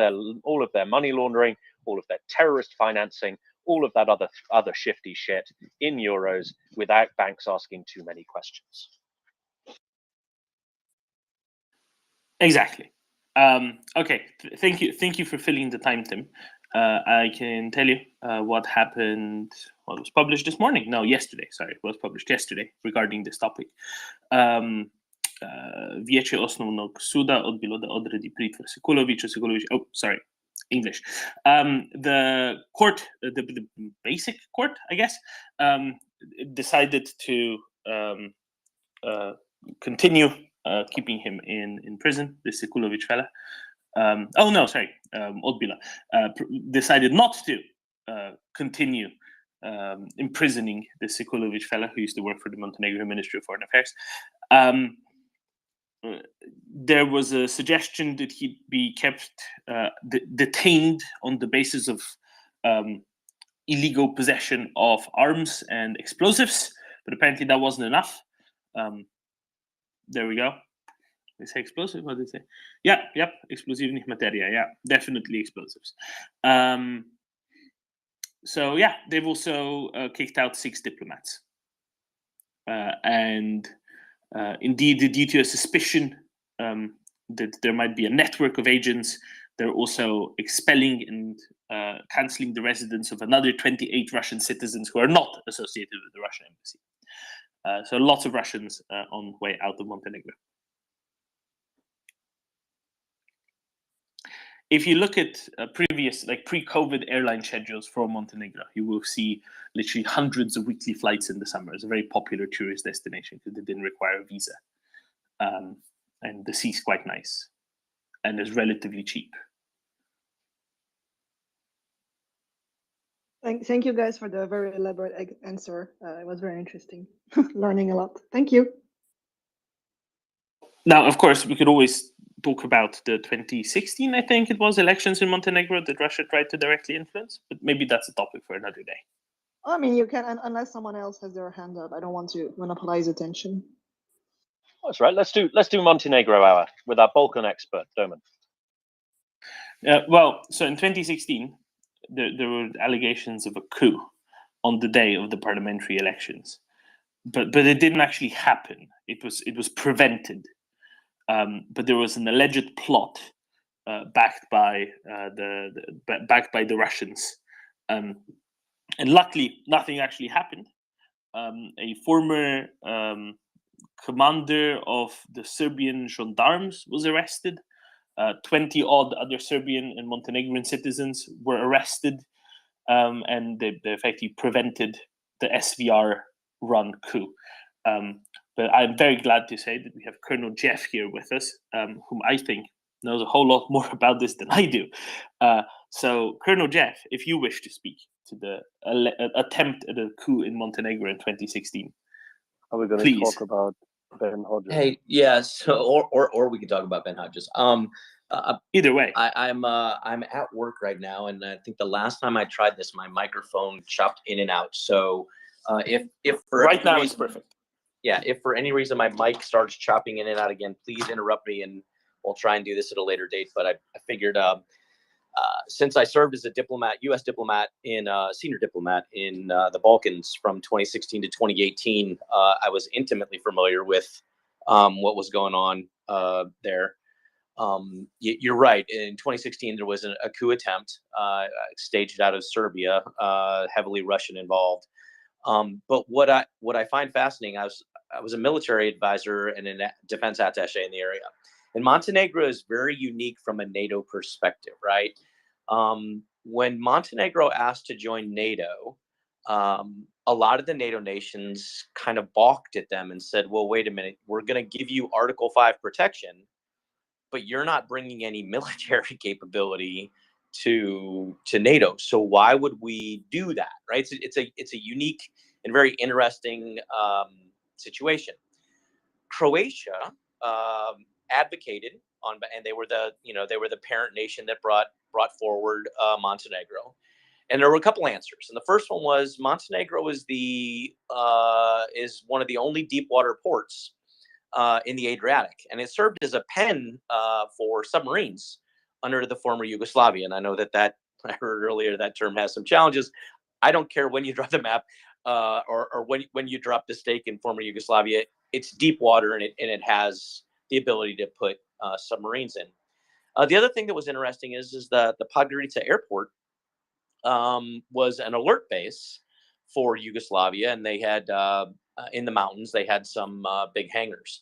their money laundering, all of their terrorist financing, all of that other shifty shit in euros without banks asking too many questions. Exactly. Okay. Thank you for filling the time, Tim. I can tell you what happened. Well, it was published this morning. No, yesterday. Sorry, it was published yesterday regarding this topic. Vijeće Osnovnog suda odbilo da odredi pritvor Sekuloviću. Oh, sorry, English. The court, the basic court, I guess, decided to continue keeping him in prison, the Sekulovic fella. Odbila decided not to continue imprisoning the Sekulovic fella who used to work for the Montenegro Ministry of Foreign Affairs. There was a suggestion that he be kept detained on the basis of illegal possession of arms and explosives, but apparently that wasn't enough. There we go. They say explosive? What did they say? Yeah, yep, explosivnih materia. Yeah, definitely explosives. So yeah, they've also kicked out 6 diplomats. And indeed, due to a suspicion that there might be a network of agents, they're also expelling and cancelling the residence of another 28 Russian citizens who are not associated with the Russian embassy. So lots of Russians on way out of Montenegro. If you look at previous, like pre-COVID airline schedules for Montenegro, you will see literally hundreds of weekly flights in the summer. It's a very popular tourist destination because they didn't require a visa. And the sea's quite nice and is relatively cheap. Thank you guys for the very elaborate answer. It was very interesting. Learning a lot. Thank you. Now, of course, we could always talk about the 2016, I think it was, elections in Montenegro that Russia tried to directly influence, but maybe that's a topic for another day. I mean, you can, unless someone else has their hand up. I don't want to monopolize attention. That's right. Let's do Montenegro hour with our Balkan expert, Doman. Well, so in 2016, there were allegations of a coup on the day of the parliamentary elections, but it didn't actually happen. It was prevented. But there was an alleged plot backed by the Russians, and luckily nothing actually happened. A former commander of the Serbian gendarmes was arrested. 20 odd other Serbian and Montenegrin citizens were arrested, and they effectively prevented the SVR-run coup. But I'm very glad to say that we have Colonel Jeff here with us, whom I think knows a whole lot more about this than I do. So, Colonel Jeff, if you wish to speak to the attempt at a coup in Montenegro in 2016, are we going to talk about Ben Hodges? Hey, yeah. So, or we could talk about Ben Hodges. Either way, I'm at work right now, and I think the last time I tried this, my microphone chopped in and out. So, if for right now it's perfect. Yeah, if for any reason my mic starts chopping in and out again, please interrupt me, and we'll try and do this at a later date. But I figured since I served as a diplomat, U.S. diplomat senior diplomat in the Balkans from 2016 to 2018, I was intimately familiar with what was going on there. You're right. In 2016, there was a coup attempt staged out of Serbia, heavily Russian involved. But what I find fascinating, I was a military advisor and a defense attaché in the area. And Montenegro is very unique from a NATO perspective, right? When Montenegro asked to join NATO, a lot of the NATO nations kind of balked at them and said, well, wait a minute, we're going to give you Article 5 protection, but you're not bringing any military capability to NATO. So why would we do that, right? It's a unique and very interesting situation. Croatia advocated on, and they were the parent nation that brought forward Montenegro, and there were a couple answers. And the first one was Montenegro is one of the only deep water ports in the Adriatic, and it served as a pen for submarines under the former Yugoslavia. And I know that I heard earlier that term has some challenges. I don't care when you drop the map or when you drop the stake in former Yugoslavia. It's deep water, and it has the ability to put submarines in. The other thing that was interesting is the Podgorica airport was an alert base for Yugoslavia, and they had in the mountains they had some big hangars.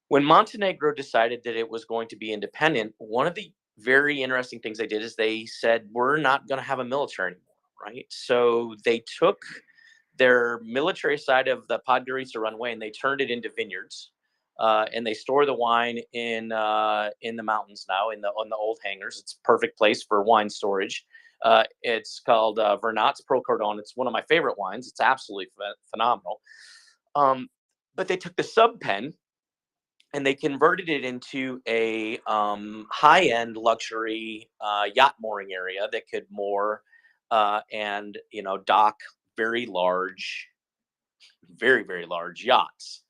When Montenegro decided that it was going to be independent, one of the very interesting things they did is they said, we're not going to have a military anymore, right? So they took their military side of the Podgorica runway, and they turned it into vineyards. And they store the wine in the mountains now, on the old hangars. It's a perfect place for wine storage. It's called Vernat's Pro Cordon. It's one of my favorite wines. It's absolutely phenomenal. But they took the sub pen and they converted it into a high-end luxury yacht mooring area that could moor and dock very large, very, very large yachts.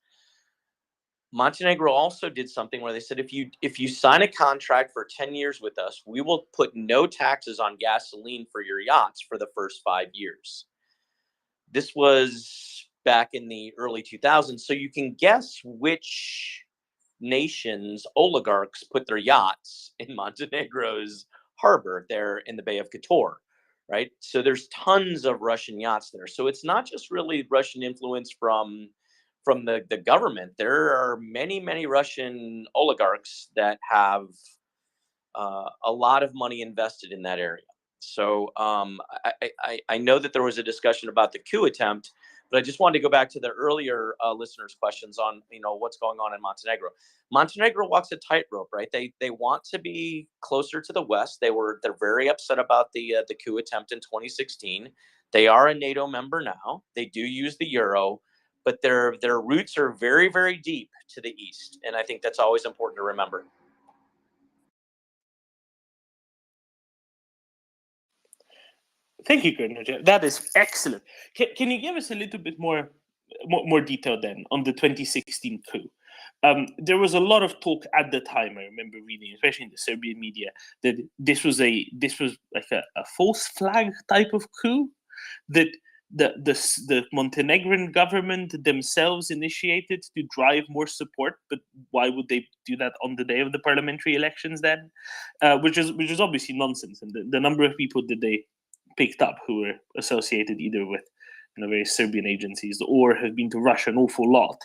Montenegro also did something where they said, if you sign a contract for 10 years with us, we will put no taxes on gasoline for your yachts for the first 5 years. This was back in the early 2000s. So you can guess which nations, oligarchs, put their yachts in Montenegro's harbor there in the Bay of Kotor, right? So there's tons of Russian yachts there. So it's not just really Russian influence from the government. There are many, many Russian oligarchs that have a lot of money invested in that area. So I know that there was a discussion about the coup attempt, but I just wanted to go back to the earlier listeners' questions on what's going on in Montenegro. Montenegro walks a tightrope, right? They want to be closer to the West. They're very upset about the coup attempt in 2016. They are a NATO member now. They do use the euro, but their roots are very, very deep to the east, and I think that's always important to remember. Thank you, Gernot. That is excellent. Can you give us a little bit more detail then on the 2016 coup? There was a lot of talk at the time. I remember reading, especially in the Serbian media, that this was like a false flag type of coup that the Montenegrin government themselves initiated to drive more support. But why would they do that on the day of the parliamentary elections then? Which is obviously nonsense. And the number of people that they picked up who were associated either with various Serbian agencies or have been to Russia an awful lot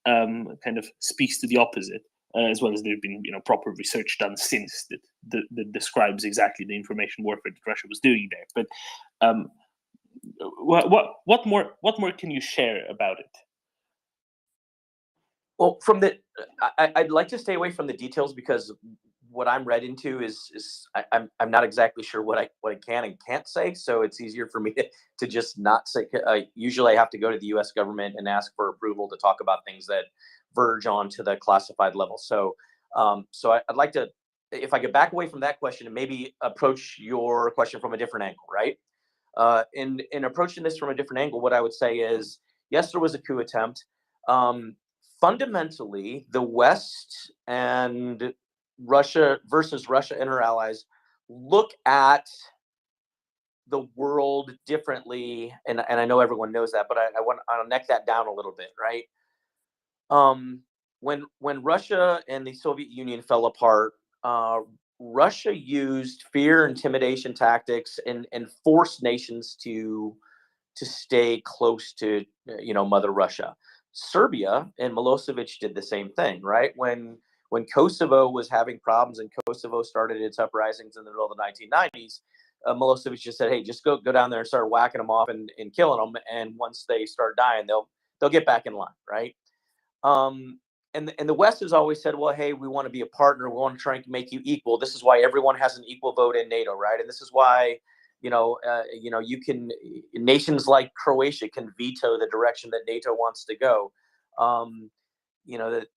kind of speaks to the opposite, as well as there have been proper research done since that describes exactly the information warfare that Russia was doing there. But what more can you share about it? Well, I'd like to stay away from the details because what I'm read into is I'm not exactly sure what I can and can't say. So it's easier for me to just not say. Usually I have to go to the U.S. government and ask for approval to talk about things that verge on to the classified level. So I'd like to, if I could back away from that question and maybe approach your question from a different angle, right? In approaching this from a different angle, what I would say is, yes, there was a coup attempt. Fundamentally, the West and Russia and her allies look at the world differently, and I know everyone knows that, but I'll neck that down a little bit, right? When Russia and the Soviet Union fell apart, Russia used fear, intimidation tactics, and forced nations to stay close to Mother Russia. Serbia and Milosevic did the same thing, right? When Kosovo was having problems and Kosovo started its uprisings in the middle of the 1990s, Milosevic just said, "Hey, just go down there and start whacking them off and killing them, and once they start dying, they'll get back in line, right?" And the West has always said, "Well, hey, we want to be a partner. We want to try and make you equal. This is why everyone has an equal vote in NATO, right? And this is why nations like Croatia can veto the direction that NATO wants to go."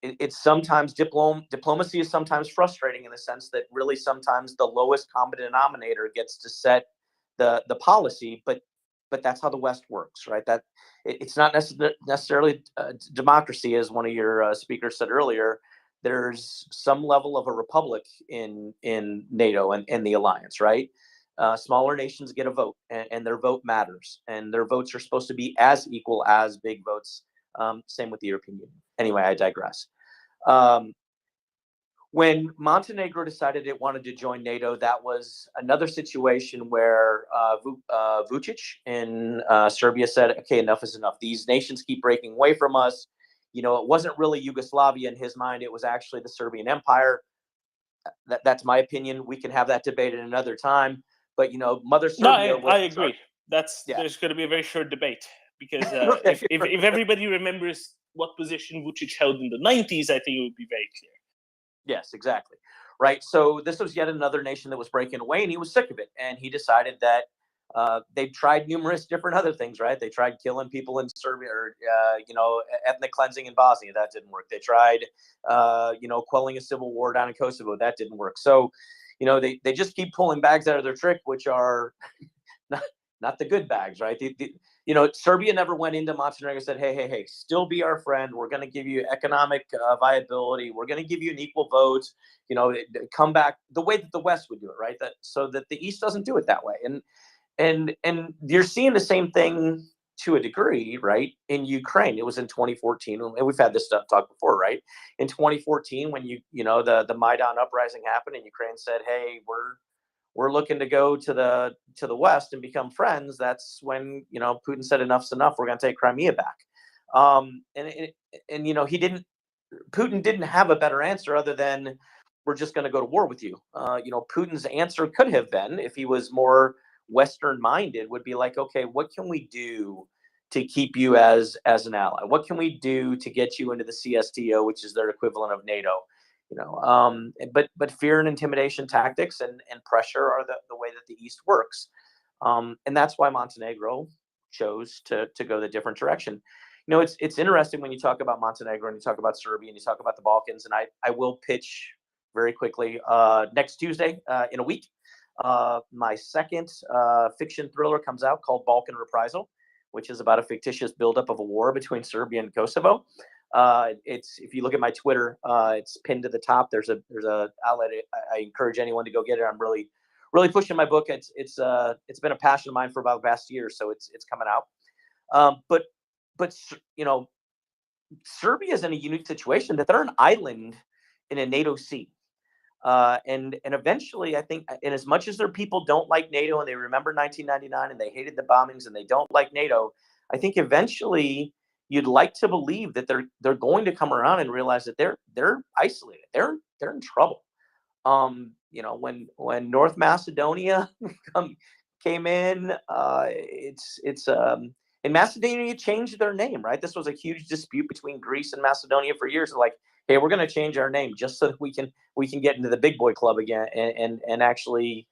It's sometimes diplomacy is sometimes frustrating in the sense that really sometimes the lowest common denominator gets to set the policy, but that's how the West works, right? That it's not necessarily democracy, as one of your speakers said earlier. There's some level of a republic in NATO and the alliance, right? Smaller nations get a vote, and their vote matters, and their votes are supposed to be as equal as big votes. Same with the European Union. Anyway, I digress. When Montenegro decided it wanted to join NATO, that was another situation where Vučić in Serbia said, "Okay, enough is enough. These nations keep breaking away from us. It wasn't really Yugoslavia in his mind. It was actually the Serbian Empire." That's my opinion. We can have that debate at another time. But Mother Serbia. I agree. There's going to be a very short debate. because if everybody remembers what position Vucic held in the 90s, I think it would be very clear. Yes, exactly. Right. So this was yet another nation that was breaking away, and he was sick of it. And he decided that they tried numerous different other things, right? They tried killing people in Serbia, or, ethnic cleansing in Bosnia. That didn't work. They tried, quelling a civil war down in Kosovo. That didn't work. So, they just keep pulling bags out of their trick, which are not the good bags, right? Serbia never went into Montenegro and said, hey, still be our friend. We're going to give you economic viability. We're going to give you an equal vote. Come back the way that the West would do it, right? So that the East doesn't do it that way. And you're seeing the same thing to a degree, right? In Ukraine, it was in 2014, and we've had this stuff talk before, right? In 2014, when the Maidan uprising happened, and Ukraine said, "Hey, we're looking to go to the West and become friends." That's when Putin said, "Enough's enough. We're going to take Crimea back." Putin didn't have a better answer other than, "We're just going to go to war with you." Putin's answer could have been, if he was more Western minded, would be like, "Okay, what can we do to keep you as an ally? What can we do to get you into the CSTO, which is their equivalent of NATO?" But fear and intimidation tactics and pressure are the way that the East works. And that's why Montenegro chose to go the different direction. It's interesting when you talk about Montenegro and you talk about Serbia and you talk about the Balkans, and I will pitch very quickly next Tuesday in a week. My second fiction thriller comes out called Balkan Reprisal, which is about a fictitious buildup of a war between Serbia and Kosovo. If you look at my Twitter, it's pinned to the top. There's a outlet. I encourage anyone to go get it. I'm really pushing my book. It's been a passion of mine for about the past year, so it's coming out. But Serbia is in a unique situation that they're an island in a NATO sea. And eventually, I think, and as much as their people don't like NATO and they remember 1999 and they hated the bombings and they don't like NATO, I think eventually you'd like to believe that they're going to come around and realize that they're isolated. They're in trouble. When North Macedonia came in, and Macedonia changed their name, right? This was a huge dispute between Greece and Macedonia for years. They're like, "Hey, we're going to change our name just so that we can get into the big boy club again and actually,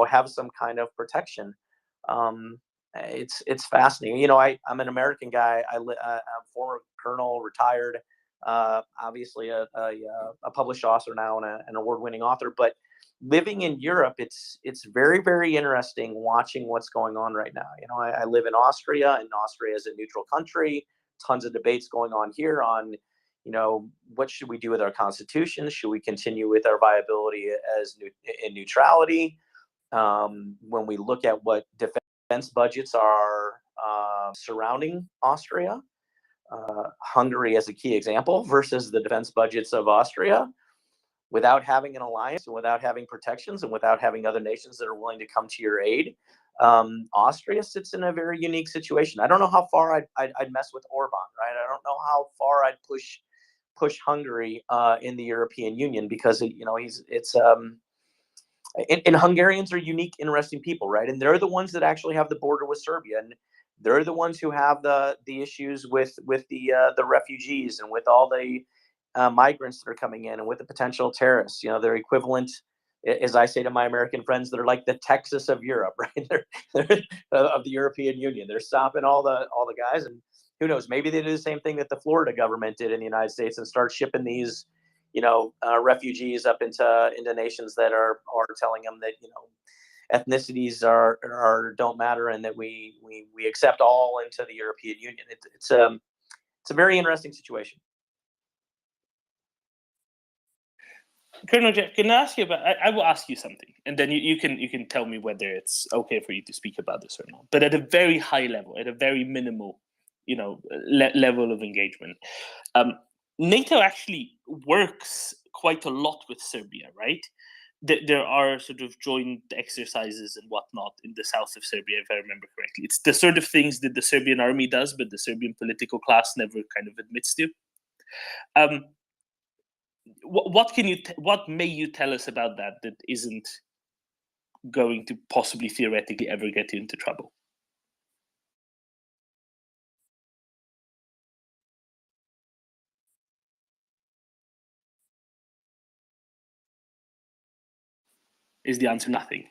have some kind of protection." It's fascinating. I'm an American guy. I'm a former colonel, retired, obviously a published author now and an award-winning author. But living in Europe, it's very, very interesting watching what's going on right now. I live in Austria, and Austria is a neutral country. Tons of debates going on here on, what should we do with our constitution? Should we continue with our viability in neutrality? When we look at what defense budgets are surrounding Austria, Hungary as a key example versus the defense budgets of Austria, without having an alliance and without having protections and without having other nations that are willing to come to your aid, Austria sits in a very unique situation. I don't know how far I'd mess with Orban, right? I don't know how far I'd push Hungary in the European Union, because and Hungarians are unique, interesting people, right? And they're the ones that actually have the border with Serbia, and they're the ones who have the issues with the refugees and with all the migrants that are coming in and with the potential terrorists. They're equivalent, as I say to my American friends, they're like the Texas of Europe, right? They're of the European Union. They're stopping all the guys, and who knows? Maybe they do the same thing that the Florida government did in the United States and start shipping these refugees up into nations that are telling them that ethnicities don't matter and that we accept all into the European Union. It's a very interesting situation. Colonel Jeff, can I ask you about? I will ask you something, and then you can tell me whether it's okay for you to speak about this or not. But at a very high level, at a very minimal, level of engagement, NATO actually works quite a lot with Serbia, right? There are sort of joint exercises and whatnot in the south of Serbia, if I remember correctly. It's the sort of things that the Serbian army does, but the Serbian political class never kind of admits to. What may you tell us about that isn't going to possibly theoretically ever get you into trouble? is the answer nothing?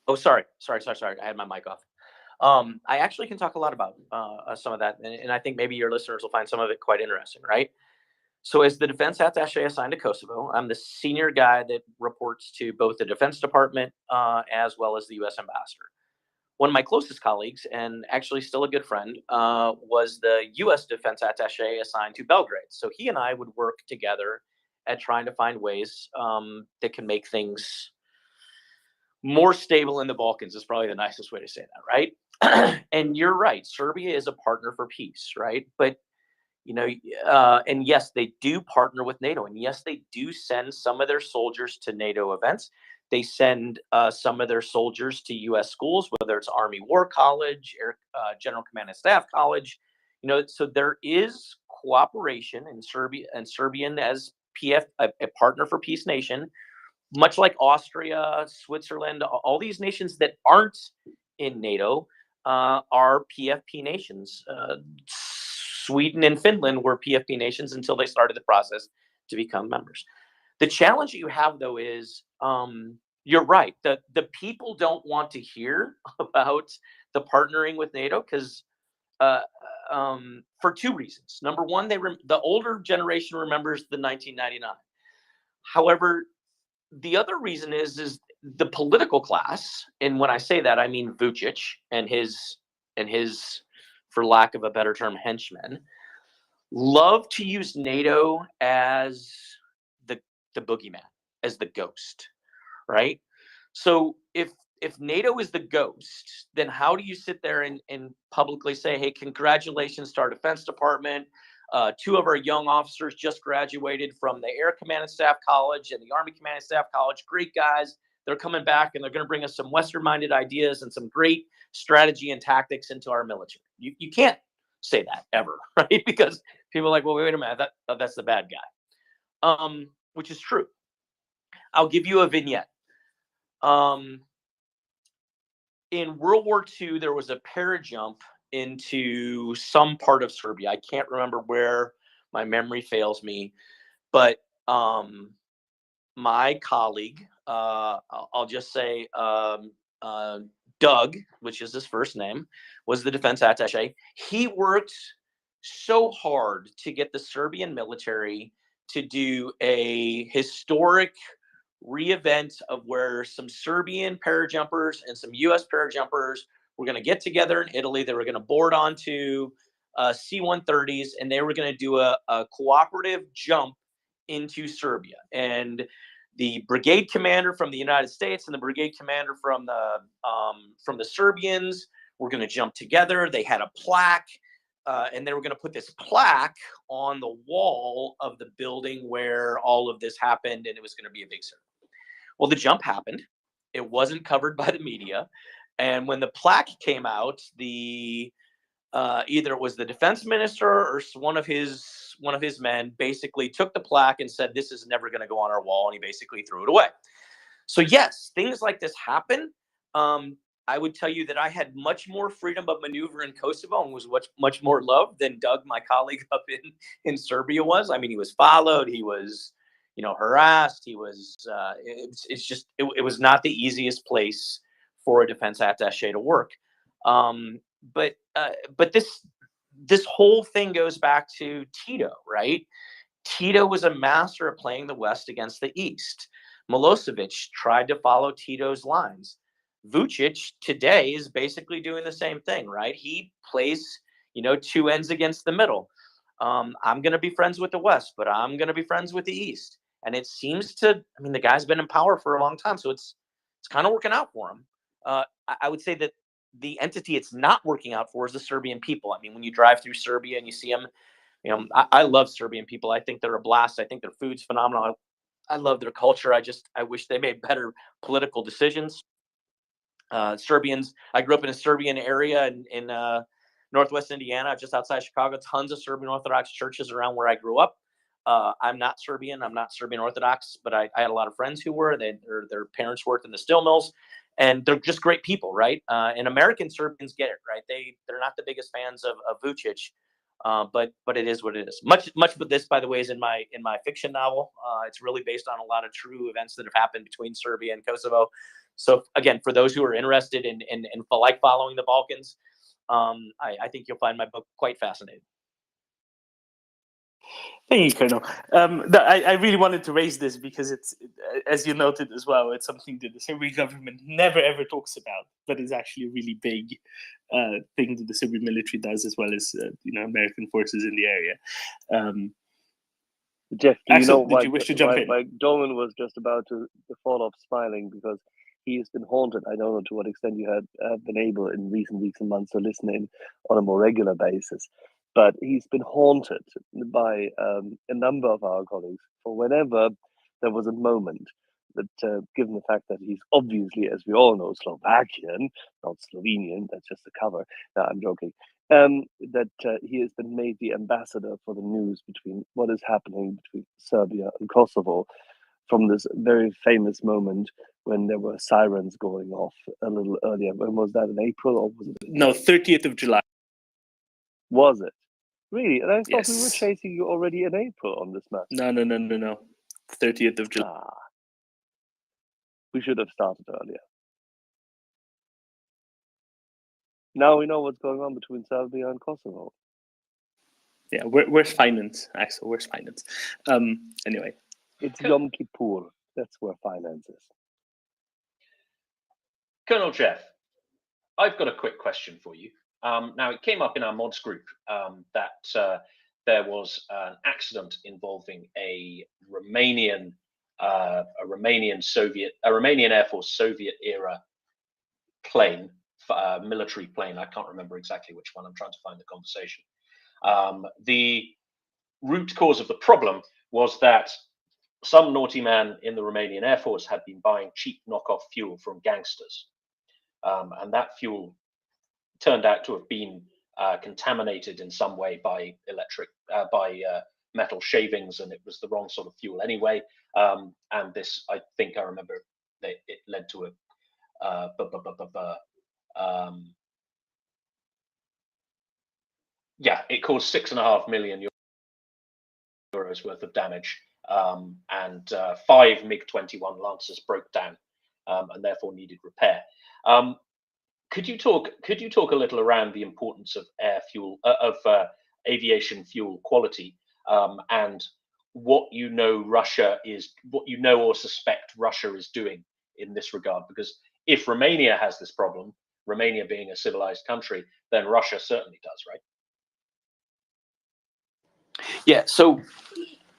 Oh, sorry. I had my mic off. I actually can talk a lot about some of that, and I think maybe your listeners will find some of it quite interesting, right? So as the defense attaché assigned to Kosovo, I'm the senior guy that reports to both the Defense Department as well as the U.S. ambassador. One of my closest colleagues, and actually still a good friend, was the U.S. defense attaché assigned to Belgrade. So he and I would work together at trying to find ways that can make things more stable in the Balkans is probably the nicest way to say that, right? And you're right. Serbia is a partner for peace, right? But, you know, and yes, they do partner with NATO. And yes, they do send some of their soldiers to NATO events. They send some of their soldiers to U.S. schools, whether it's Army War College, General Command and Staff College. You know, so there is cooperation in Serbia and Serbian as PF, a partner for peace nation, much like Austria, Switzerland, all these nations that aren't in NATO are PFP nations. Sweden and Finland were PFP nations until they started the process to become members. The challenge you have, though, is you're right. The people don't want to hear about the partnering with NATO because for two reasons. Number one, the older generation remembers the 1999. However, the other reason is the political class, and when I say that, I mean Vučić and his, for lack of a better term, henchmen, love to use NATO as the boogeyman, as the ghost, right? So if NATO is the ghost, then how do you sit there and publicly say, hey, congratulations to our Defense Department. Two of our young officers just graduated from the Air Command and Staff College and the Army Command and Staff College. Great guys. They're coming back and they're going to bring us some Western-minded ideas and some great strategy and tactics into our military. You can't say that ever, right? Because people are like, well, wait a minute, that's the bad guy, which is true. I'll give you a vignette. In World War II, there was a parajump into some part of Serbia. I can't remember where, my memory fails me, but my colleague, I'll just say Doug, which is his first name, was the defense attaché. He worked so hard to get the Serbian military to do a historic re-event of where some Serbian parajumpers and some U.S. parajumpers were going to get together in Italy. They were going to board onto C-130s, and they were going to do a cooperative jump into Serbia. And the brigade commander from the United States and the brigade commander from the Serbians were going to jump together. They had a plaque, and they were going to put this plaque on the wall of the building where all of this happened, and it was going to be a big ceremony. Well, the jump happened. It wasn't covered by the media. And when the plaque came out, either it was the defense minister or one of his men basically took the plaque and said, this is never going to go on our wall. And he basically threw it away. So yes, things like this happen. I would tell you that I had much more freedom of maneuver in Kosovo and was much more loved than Doug, my colleague up in Serbia, was. I mean, he was followed. He was, harassed. He was, it was not the easiest place for a defense attaché to work. But this whole thing goes back to Tito, right? Tito was a master of playing the West against the East. Milosevic tried to follow Tito's lines. Vučić today is basically doing the same thing, right? He plays, two ends against the middle. I'm going to be friends with the West, but I'm going to be friends with the East. And it seems the guy's been in power for a long time, so it's kind of working out for him. I would say that the entity it's not working out for is the Serbian people. I mean, when you drive through Serbia and you see them, I love Serbian people. I think they're a blast. I think their food's phenomenal. I love their culture. I wish they made better political decisions. Serbians, I grew up in a Serbian area in Northwest Indiana, just outside Chicago. Tons of Serbian Orthodox churches around where I grew up. I'm not Serbian. I'm not Serbian Orthodox, but I had a lot of friends who were. Their parents worked in the steel mills, and they're just great people, right? And American Serbians get it, right? They're not the biggest fans of Vučić, But it is what it is. Much of this, by the way, is in my fiction novel. It's really based on a lot of true events that have happened between Serbia and Kosovo. So again, for those who are interested in like following the Balkans, I think you'll find my book quite fascinating. Thank you, Colonel. I really wanted to raise this because it's, as you noted as well, it's something that the Serbian government never ever talks about, but is actually a really big thing that the Serbian military does, as well as American forces in the area. Jeff, do you Axel, know did you wish to jump in? why Dolan was just about to fall off smiling because he has been haunted. I don't know to what extent you have been able in recent weeks and months to listen in on a more regular basis, but he's been haunted by a number of our colleagues for whenever there was a moment that, given the fact that he's obviously, as we all know, Slovakian, not Slovenian, that's just a cover. No, I'm joking. That he has been made the ambassador for the news between what is happening between Serbia and Kosovo from this very famous moment when there were sirens going off a little earlier. When was that, in April or was it? No, 30th of July. Was it? Really? And I thought we were Yes. chasing you already in April on this matter. No. 30th of July. We should have started earlier. Now we know what's going on between Serbia and Kosovo. Yeah, where's finance, Axel? Where's finance? Anyway. It's Yom Kippur. That's where finance is. Colonel Jeff, I've got a quick question for you. Now, it came up in our mods group that there was an accident involving a Romanian Air Force Soviet era plane, military plane. I can't remember exactly which one. I'm trying to find the conversation. The root cause of the problem was that some naughty man in the Romanian Air Force had been buying cheap knockoff fuel from gangsters. And that fuel turned out to have been contaminated in some way by metal shavings, and it was the wrong sort of fuel anyway. And this, I think I remember, that it led to it caused €6.5 million worth of damage, and 5 MiG-21 Lancers broke down and therefore needed repair. Could you talk a little around the importance of aviation fuel quality, and what you know or suspect Russia is doing in this regard? Because if Romania has this problem, Romania being a civilized country, then Russia certainly does, right? Yeah. So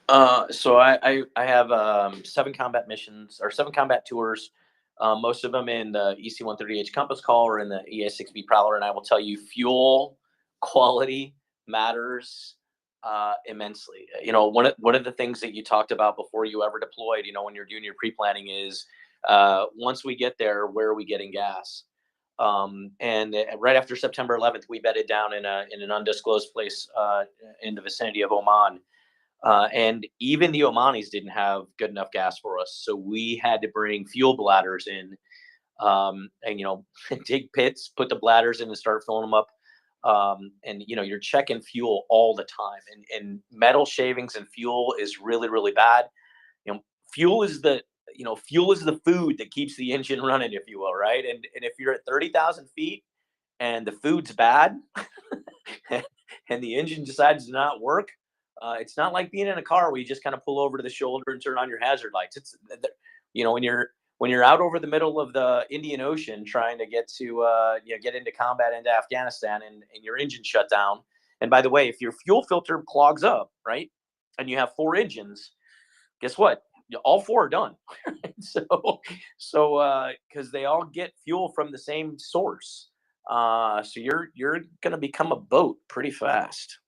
I have 7 combat missions or 7 combat tours. Most of them in the EC-130H Compass Call or in the EA-6B Prowler, and I will tell you, fuel quality matters immensely. One of the things that you talked about before you ever deployed, when you're doing your pre-planning is, once we get there, where are we getting gas? And right after September 11th, we bedded down in an undisclosed place in the vicinity of Oman. And even the Omanis didn't have good enough gas for us. So we had to bring fuel bladders in, and, dig pits, put the bladders in and start filling them up. And, you're checking fuel all the time, and metal shavings and fuel is really, really bad. Fuel is the food that keeps the engine running, if you will. Right. And if you're at 30,000 feet and the food's bad and the engine decides to not work, it's not like being in a car where you just kind of pull over to the shoulder and turn on your hazard lights. It's, when you're out over the middle of the Indian Ocean trying to get to get into combat into Afghanistan, and your engine shut down. And by the way, if your fuel filter clogs up, right, and you have 4 engines, guess what? All 4 are done. So because they all get fuel from the same source, so you're going to become a boat pretty fast.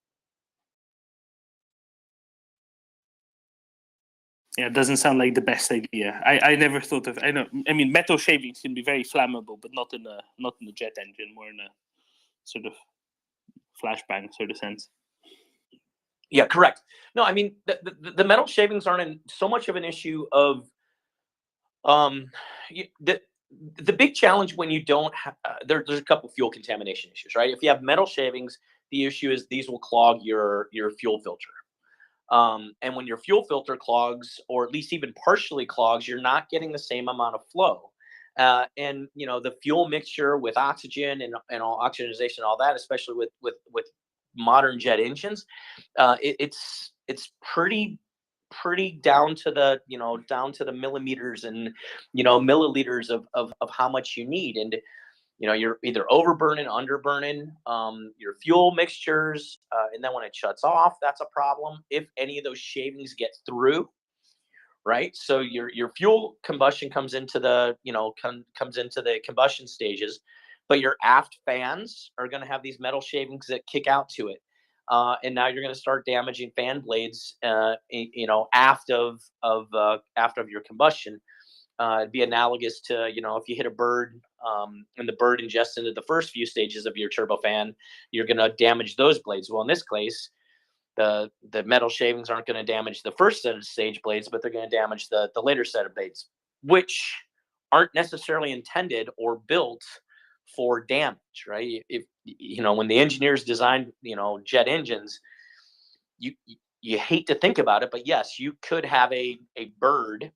Yeah, it doesn't sound like the best idea. I never thought of. I mean, metal shavings can be very flammable, but not in a jet engine, more in a sort of flashbang sort of sense. Yeah, correct. No, I mean the metal shavings aren't so much of an issue of the big challenge when you don't have there's a couple fuel contamination issues, right? If you have metal shavings, the issue is these will clog your fuel filter. And when your fuel filter clogs, or at least even partially clogs, you're not getting the same amount of flow. And the fuel mixture with oxygen and all oxygenization and all that, especially with modern jet engines, it's pretty down to the millimeters and milliliters of how much you need. And you're either overburning, underburning your fuel mixtures, and then when it shuts off, that's a problem if any of those shavings get through, right? So your fuel combustion comes into the comes into the combustion stages, but your aft fans are going to have these metal shavings that kick out to it, and now you're going to start damaging fan blades, aft of your combustion. It'd be analogous to if you hit a bird and the bird ingests into the first few stages of your turbofan, you're going to damage those blades. Well, in this case, the metal shavings aren't going to damage the first set of stage blades, but they're going to damage the later set of blades, which aren't necessarily intended or built for damage, right? If when the engineers designed jet engines, you hate to think about it, but yes, you could have a bird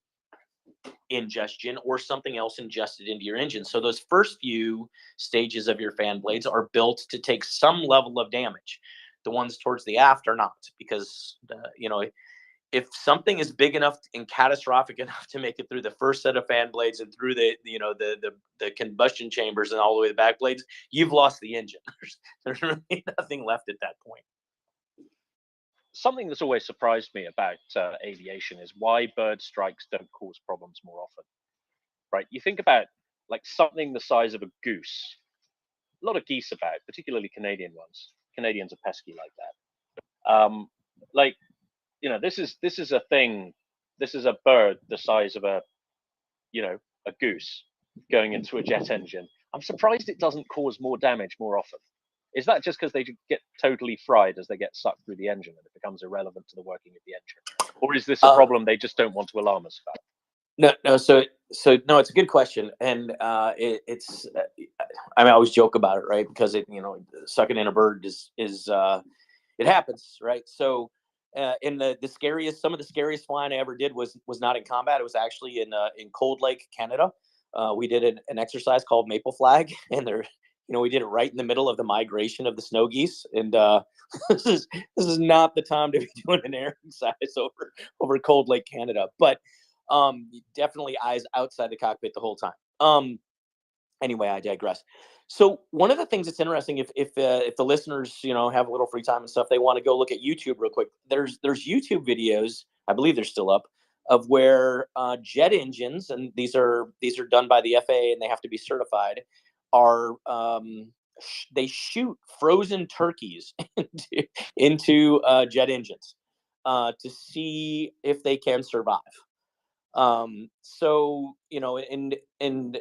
ingestion or something else ingested into your engine. So those first few stages of your fan blades are built to take some level of damage. The ones towards the aft are not, because if something is big enough and catastrophic enough to make it through the first set of fan blades and through the combustion chambers and all the way to the back blades, you've lost the engine. There's really nothing left at that point. Something that's always surprised me about aviation is why bird strikes don't cause problems more often, right? You think about like something the size of a goose. A lot of geese about, particularly Canadian ones. Canadians are pesky like that. This is a thing. This is a bird the size of a goose going into a jet engine. I'm surprised it doesn't cause more damage more often. Is that just because they get totally fried as they get sucked through the engine and it becomes irrelevant to the working of the engine? Or is this a problem they just don't want to alarm us about? No. So no, it's a good question, and it's. I mean, I always joke about it, right? Because sucking in a bird is it happens, right? So, in some of the scariest flying I ever did was not in combat. It was actually in Cold Lake, Canada. We did an exercise called Maple Flag, and we did it right in the middle of the migration of the snow geese, and this is not the time to be doing an air exercise over Cold Lake, Canada. But definitely eyes outside the cockpit the whole time. Anyway, I digress. So one of the things that's interesting, if the listeners have a little free time and stuff, they want to go look at YouTube real quick. There's YouTube videos, I believe they're still up, of where jet engines, and these are done by the FAA and they have to be certified, are they shoot frozen turkeys into jet engines to see if they can survive. So and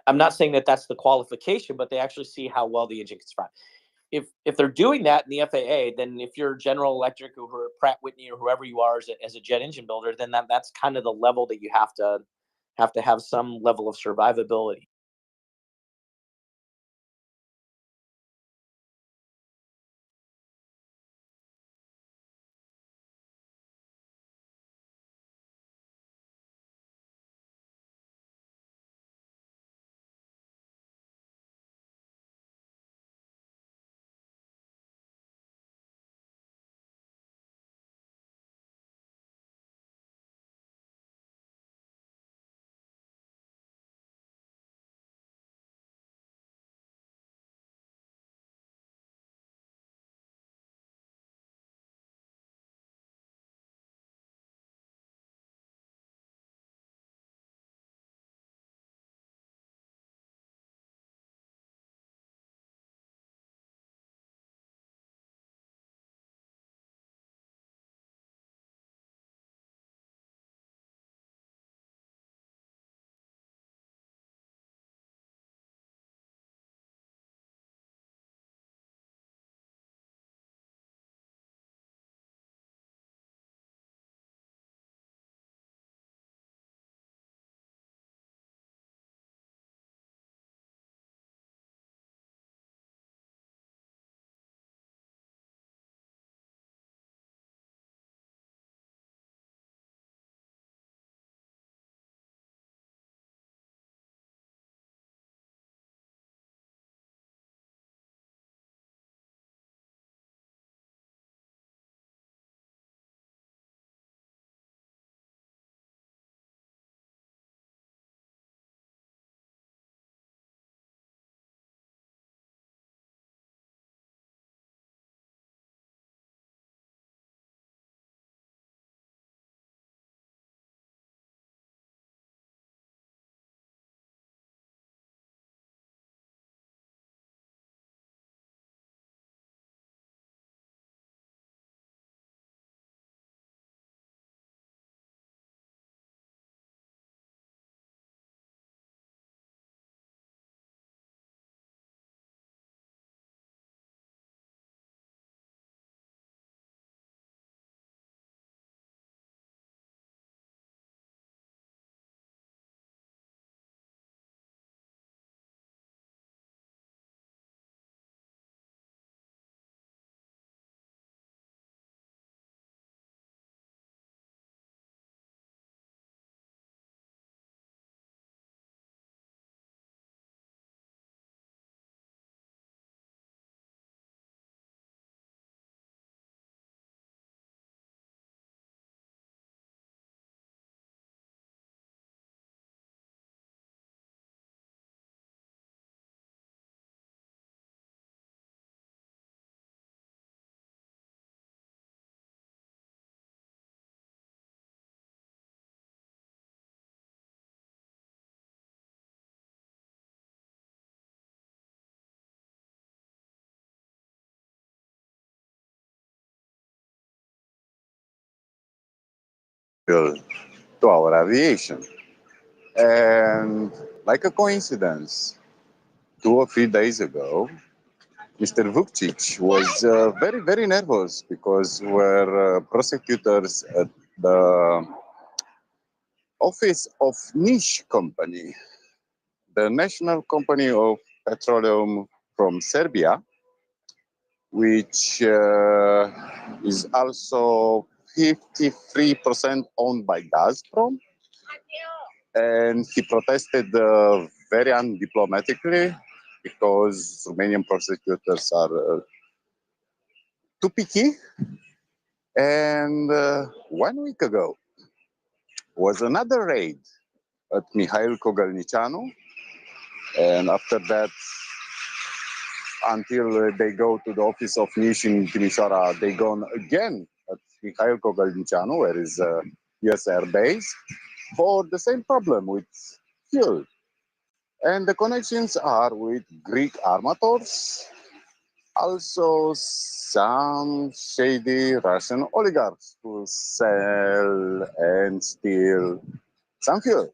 I'm not saying that that's the qualification, but they actually see how well the engine can survive. If they're doing that in the FAA, then if you're General Electric or Pratt Whitney or whoever you are as a jet engine builder, then that's kind of the level that you have to have some level of survivability. to our aviation. And like a coincidence, 2 or 3 days ago, Mr. Vukcic was very, very nervous because we're prosecutors at the office of Niche Company, the national company of petroleum from Serbia, which is also 53% owned by Gazprom. And he protested very undiplomatically because Romanian prosecutors are too picky. And 1 week ago was another raid at Mihail Kogalnicianu. And after that, until they go to the office of Nish in Timișoara, they go again at Mihail Kogalnicianu, where is US Air Base, for the same problem with fuel. And the connections are with Greek armators, also some shady Russian oligarchs who sell and steal some fuel.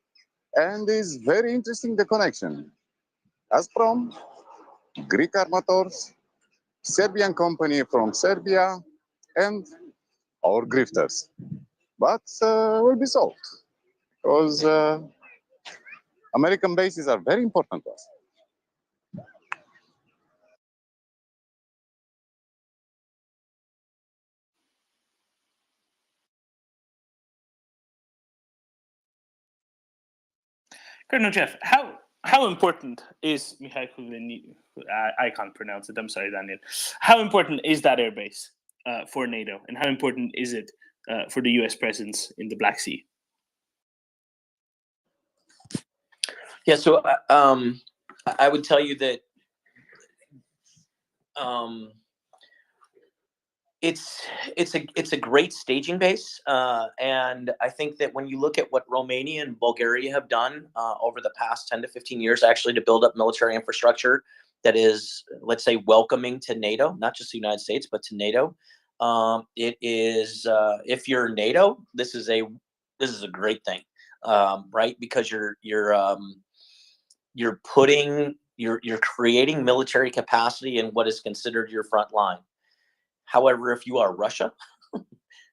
And it's very interesting, the connection. Gazprom, Greek armators, Serbian company from Serbia, and our grifters. But will be solved because American bases are very important to us. Colonel Jeff, how important is Mihail Kogalnicianu? I can't pronounce it. I'm sorry, Daniel. How important is that airbase for NATO, and how important is it for the U.S. presence in the Black Sea? Yeah, so I would tell you that it's a great staging base, and I think that when you look at what Romania and Bulgaria have done over the past 10 to 15 years, actually to build up military infrastructure that is, let's say, welcoming to NATO, not just the United States, but to NATO. It is, if you're NATO, this is a great thing, right? Because you're creating military capacity in what is considered your front line. However, if you are Russia,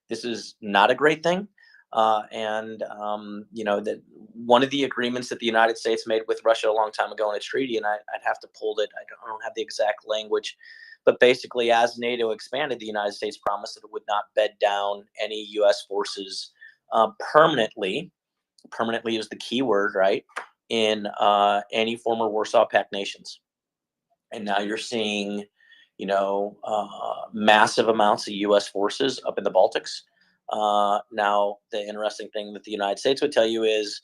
this is not a great thing. That one of the agreements that the United States made with Russia a long time ago in a treaty, and I'd have to pull it, I don't have the exact language, but basically as NATO expanded, the United States promised that it would not bed down any U.S. forces permanently. Permanently is the key word, right? In any former Warsaw Pact nations. And now you're seeing massive amounts of U.S. forces up in the Baltics. Now, the interesting thing that the United States would tell you is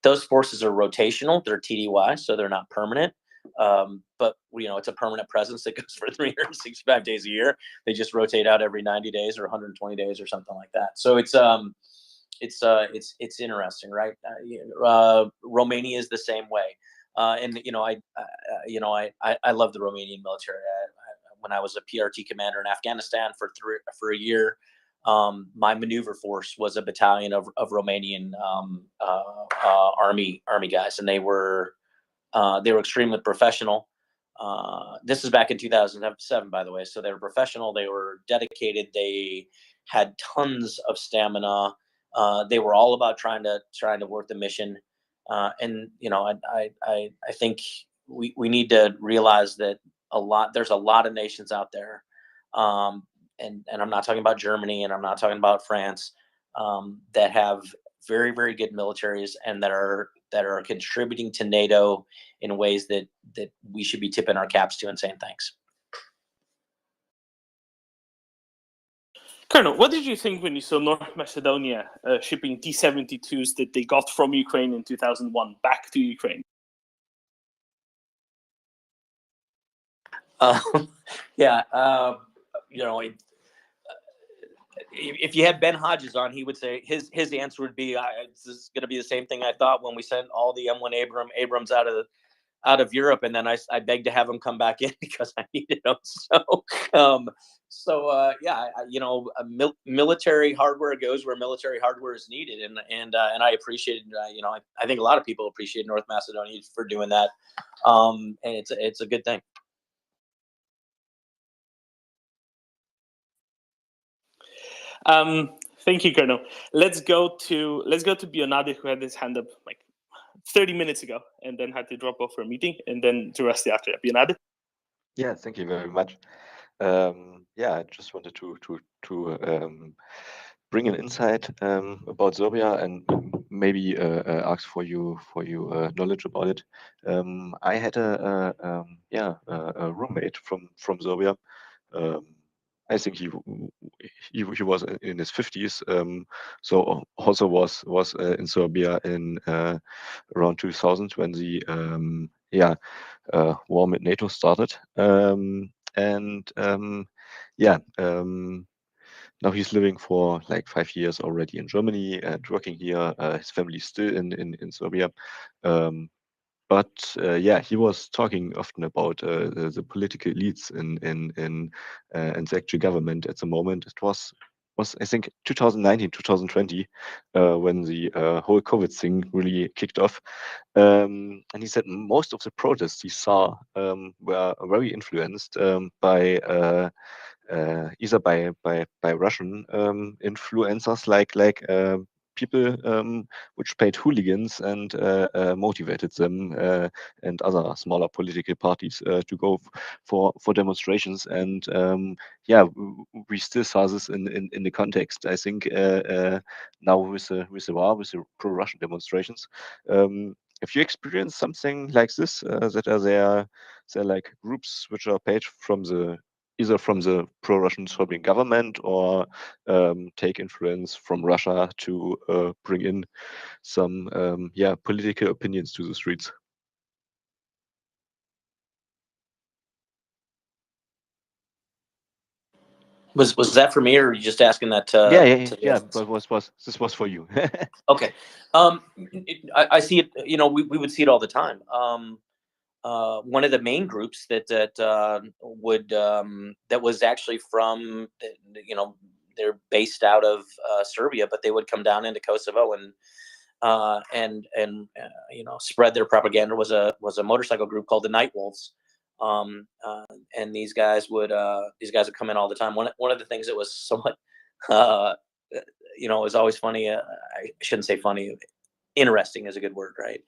those forces are rotational. They're TDY, so they're not permanent. But it's a permanent presence that goes for 365 days a year. They just rotate out every 90 days or 120 days or something like that. So it's interesting, right? Romania is the same way. I love the Romanian military. When I was a PRT commander in Afghanistan for a year, my maneuver force was a battalion of Romanian army guys, and they were extremely professional. This is back in 2007, by the way. So they were professional. They were dedicated. They had tons of stamina. They were all about trying to work the mission. I think we need to realize that there's a lot of nations out there, and I'm not talking about Germany, and I'm not talking about France, that have very, very good militaries and that are contributing to NATO in ways that we should be tipping our caps to and saying thanks. Colonel, what did you think when you saw North Macedonia shipping T-72s that they got from Ukraine in 2001 back to Ukraine? If you had Ben Hodges on, he would say his answer would be, "This is going to be the same thing I thought when we sent all the M1 Abrams out of out of Europe, and then I begged to have him come back in because I needed him. So military hardware goes where military hardware is needed, and I appreciated I think a lot of people appreciate North Macedonia for doing that, and it's a good thing. Thank you, Colonel. Let's go to Bionade, who had his hand up like 30 minutes ago and then had to drop off for a meeting, and then to Rusty after that. Bionade? Yeah, thank you very much. I just wanted to bring an insight about Serbia and maybe ask for you knowledge about it. I had a roommate from Serbia. I think he was in his 50s, so also was in Serbia in around 2000 when the war with NATO started. Now he's living for like 5 years already in Germany and working here. His family is still in Serbia. He was talking often about the political elites in the actual government at the moment. It was I think 2019, 2020, when the whole COVID thing really kicked off. And he said most of the protests he saw were very influenced by either by Russian influencers like people which paid hooligans and motivated them and other smaller political parties to go for demonstrations. And we still saw this in the context, I think, now with the war, with the pro-Russian demonstrations. Have you experienced something like this? That are there like groups which are paid either from the pro-Russian Serbian government or take influence from Russia to bring in some political opinions to the streets? Was that for me, or are you just asking that? But this was for you. Okay. I see it. We would see it all the time. One of the main groups that was actually from, they're based out of Serbia, but they would come down into Kosovo and spread their propaganda. Was a motorcycle group called the Night Wolves. And these guys would come in all the time. One of the things that was somewhat it was always funny. I shouldn't say funny. Interesting is a good word, right?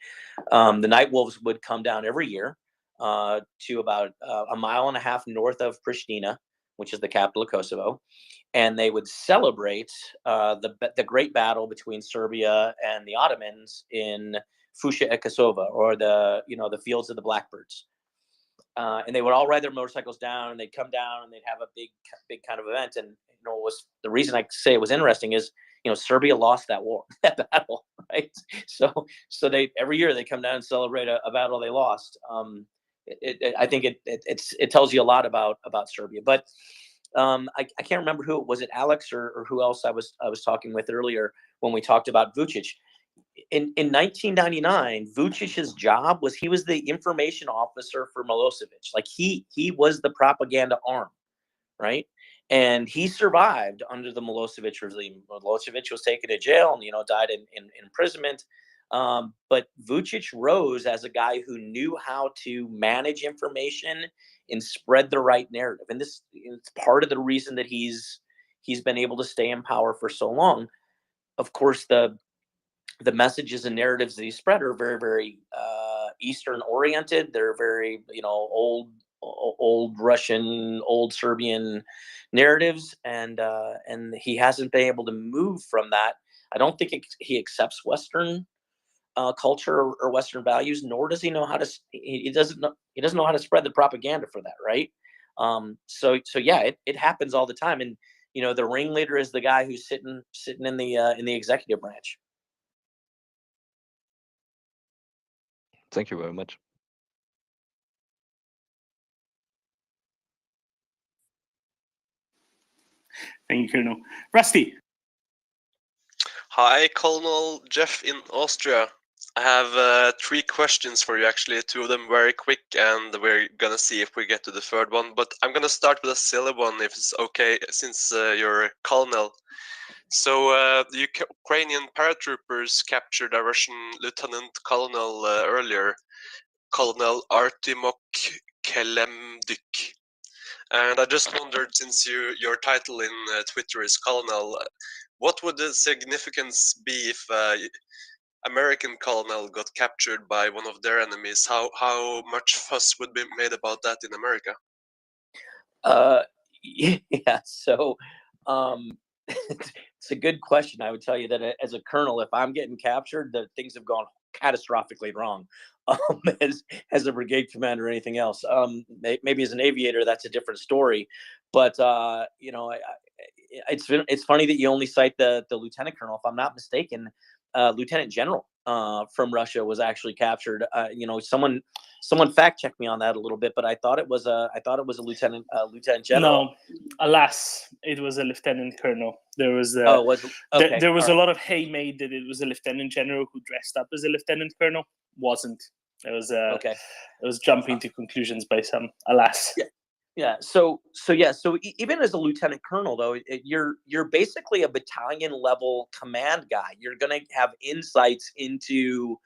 The Night Wolves would come down every year to about a mile and a half north of Pristina, which is the capital of Kosovo, and they would celebrate the great battle between Serbia and the Ottomans in Fusha e Kosova, or the fields of the Blackbirds. And they would all ride their motorcycles down, and they'd come down, and they'd have a big kind of event. And was the reason I say it was interesting is Serbia lost that war, that battle, right? So they every year they come down and celebrate a battle they lost. I think it tells you a lot about Serbia. But I can't remember who was it, Alex or who else I was talking with earlier when we talked about Vučić. In 1999, Vučić's job was he was the information officer for Milosevic. Like he was the propaganda arm, right? And he survived under the Milosevic regime. Milosevic was taken to jail and died in imprisonment. But Vučić rose as a guy who knew how to manage information and spread the right narrative. And this is part of the reason that he's been able to stay in power for so long. Of course, the messages and narratives that he spread are very, very Eastern oriented. They're very, old Russian, old Serbian narratives, and he hasn't been able to move from that. I don't think he accepts Western culture or Western values, nor does he know how to. He doesn't know how to spread the propaganda for that, right? So yeah, it happens all the time, and the ringleader is the guy who's sitting in the executive branch. Thank you very much. Thank you, Colonel. Rusty. Hi, Colonel Jeff in Austria. I I have 3 questions for you, actually. 2 of them very quick, and we're gonna see if we get to the third one. But I'm gonna start with a silly one, if it's okay, since you're a colonel. So the Ukrainian paratroopers captured a Russian lieutenant colonel earlier, Colonel Artemok Kelemdyk. And I just wondered, since your title in Twitter is colonel, what would the significance be if American colonel got captured by one of their enemies? How much fuss would be made about that in America? Yeah. So, it's a good question. I would tell you that as a colonel, if I'm getting captured, that things have gone catastrophically wrong. As a brigade commander or anything else. Maybe as an aviator, that's a different story. But it's funny that you only cite the lieutenant colonel. If I'm not mistaken, Lieutenant General from Russia was actually captured. Someone fact checked me on that a little bit, but I thought it was a lieutenant general. No, alas, it was a lieutenant colonel. There was okay, there was all a right. lot of hay made that it was a lieutenant general who dressed up as a lieutenant colonel. Wasn't. It was okay. It was jumping to conclusions by some. Alas. Yeah. So even as a lieutenant colonel, though, you're basically a battalion level command guy. You're going to have insights into,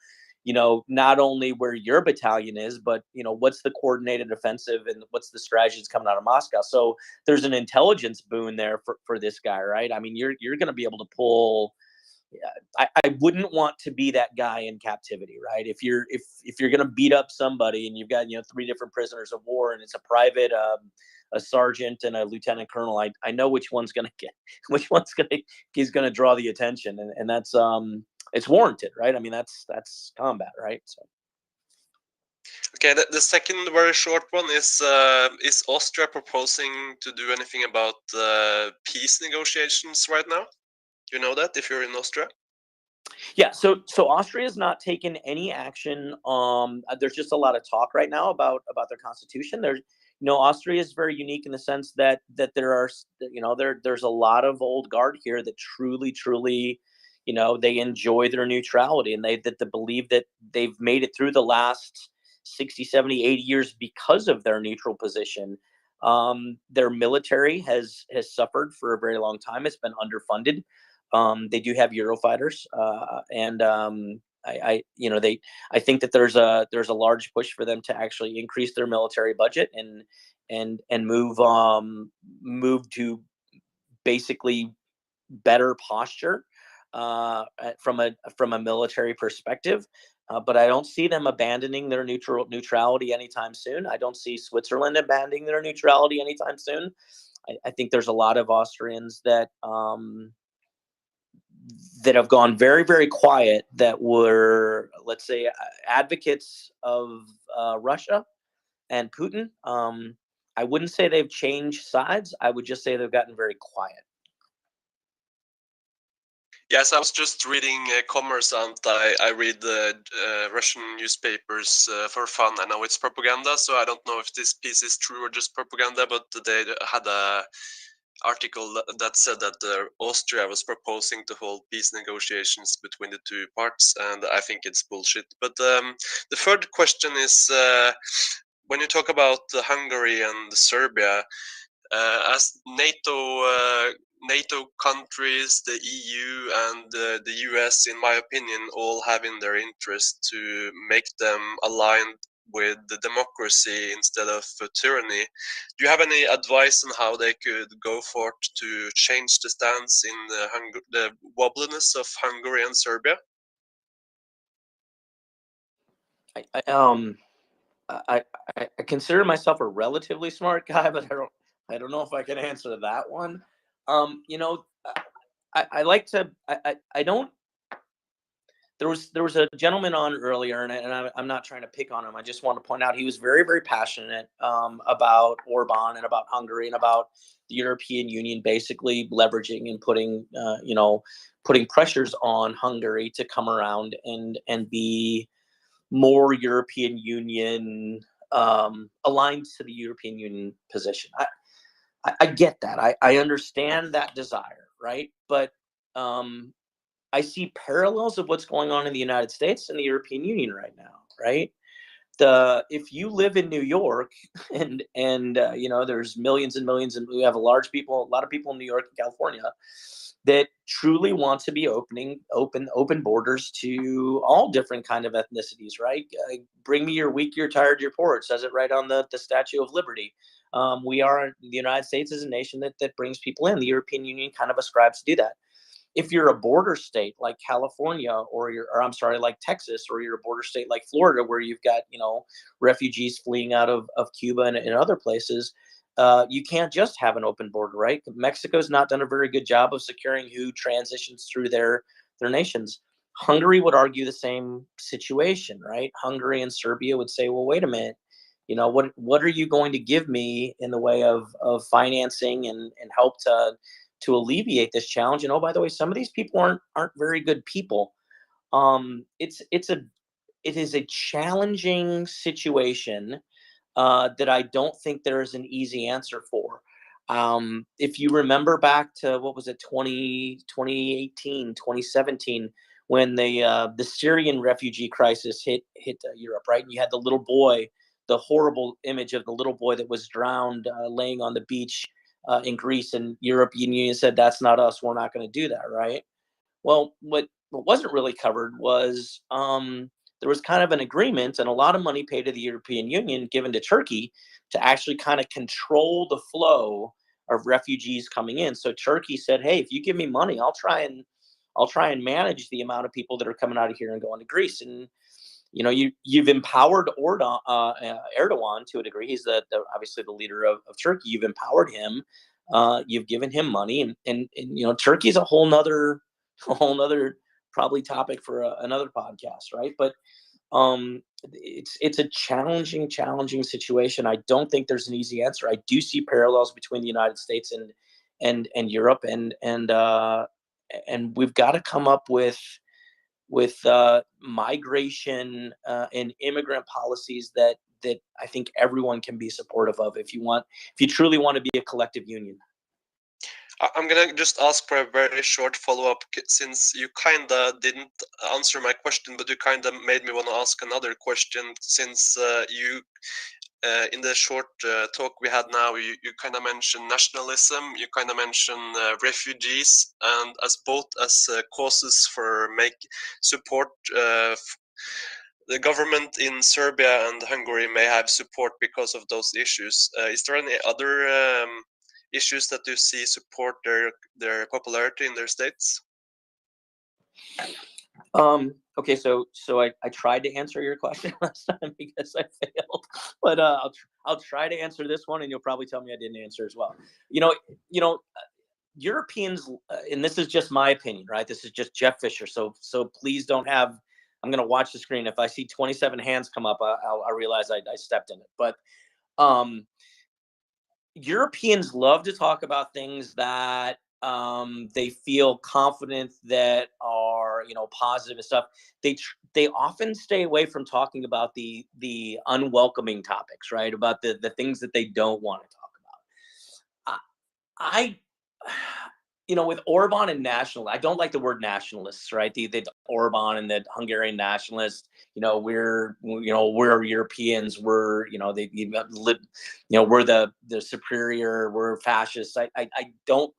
not only where your battalion is, but what's the coordinated offensive and what's the strategies coming out of Moscow. So there's an intelligence boon there for this guy, right? I mean, you're going to be able to pull. I wouldn't want to be that guy in captivity, right? If you're going to beat up somebody and you've got 3 different prisoners of war and it's a private, a sergeant and a lieutenant colonel, I know which one's going to he's going to draw the attention, and that's it's warranted, right? I mean, that's combat, right? So. Okay, the second very short one is Austria proposing to do anything about peace negotiations right now? You know that, if you're in Austria? Yeah, so Austria has not taken any action. There's just a lot of talk right now about their constitution. Austria is very unique in the sense that there are, there's a lot of old guard here that truly, they enjoy their neutrality, and they believe that they've made it through the last 60, 70, 80 years because of their neutral position. Their military has suffered for a very long time. It's been underfunded. They do have Eurofighters, and I think that there's a large push for them to actually increase their military budget and move to basically better posture from a military perspective. But I don't see them abandoning their neutrality anytime soon. I don't see Switzerland abandoning their neutrality anytime soon. I think there's a lot of Austrians that have gone very, very quiet, that were, let's say, advocates of Russia and Putin. I wouldn't say they've changed sides. I would just say they've gotten very quiet. Yes, I was just reading Kommersant. I read the Russian newspapers for fun. I know it's propaganda, so I don't know if this piece is true or just propaganda, but they had a article that said that Austria was proposing to hold peace negotiations between the 2 parts, and I think it's bullshit. But the third question is, when you talk about Hungary and Serbia, as NATO countries, the EU and the US, in my opinion, all have in their interest to make them aligned with the democracy instead of tyranny. Do you have any advice on how they could go forth to change the stance in the wobbliness of Hungary and Serbia? I consider myself a relatively smart guy, but I don't know if I can answer that one. I like to. I don't. There was a gentleman on earlier, and I'm not trying to pick on him. I just want to point out he was very, very passionate about Orban and about Hungary and about the European Union basically leveraging and putting pressures on Hungary to come around and be more European Union aligned to the European Union position. I get that. I understand that desire, right? But I see parallels of what's going on in the United States and the European Union right now, right? If you live in New York and you know, there's millions and millions, and we have a lot of people in New York and California that truly want to be open borders to all different kind of ethnicities, right? Bring me your weak, you're tired, you're poor. It says it right on the Statue of Liberty. The United States is a nation that brings people in. The European Union kind of ascribes to do that. If you're a border state like California, or like Texas, or you're a border state like Florida, where you've got, you know, refugees fleeing out of Cuba and other places, you can't just have an open border, right? Mexico's not done a very good job of securing who transitions through their nations. Hungary would argue the same situation, right? Hungary and Serbia would say, well, wait a minute, you know, what are you going to give me in the way of financing and help to alleviate this challenge? And oh, by the way, some of these people aren't very good people. It is a challenging situation that I don't think there is an easy answer for. If you remember back to, what was it, 2018, 2017, when the Syrian refugee crisis hit Europe, right? And you had the little boy, the horrible image of the little boy that was drowned laying on the beach in Greece, and European Union said, that's not us, we're not going to do that, right? Well, what wasn't really covered was there was kind of an agreement and a lot of money paid to the European Union given to Turkey to actually kind of control the flow of refugees coming in. So Turkey said, hey, if you give me money, I'll try and manage the amount of people that are coming out of here and going to Greece. And you know, you've empowered Erdogan to a degree. He's obviously the leader of Turkey. You've empowered him. You've given him money, and you know, Turkey's a whole nother probably topic for another podcast, right? But it's a challenging situation. I don't think there's an easy answer. I do see parallels between the United States and Europe, and we've got to come up with migration and immigrant policies that I think everyone can be supportive of if you truly want to be a collective union. I'm gonna just ask for a very short follow-up, since you kinda didn't answer my question, but you kinda made me want to ask another question, since you in the short talk we had now, you kind of mentioned nationalism, you kind of mentioned refugees, and as both as causes for support. The government in Serbia and Hungary may have support because of those issues. Is there any other issues that you see support their popularity in their states? Okay, so I tried to answer your question last time because I failed, but I'll try to answer this one, and you'll probably tell me I didn't answer as well. You know, Europeans, and this is just my opinion, right? This is just Jeff Fisher, so please don't have. I'm gonna watch the screen. If I see 27 hands come up, I realize I stepped in it. But Europeans love to talk about things that they feel confident that are, you know, positive and stuff. They often stay away from talking about the unwelcoming topics, right? About the things that they don't want to talk about. You know, with Orban and national, I don't like the word nationalists, right? The Orban and the Hungarian nationalists. You know, we're Europeans. We're, you know, we're the superior. We're fascists. I don't.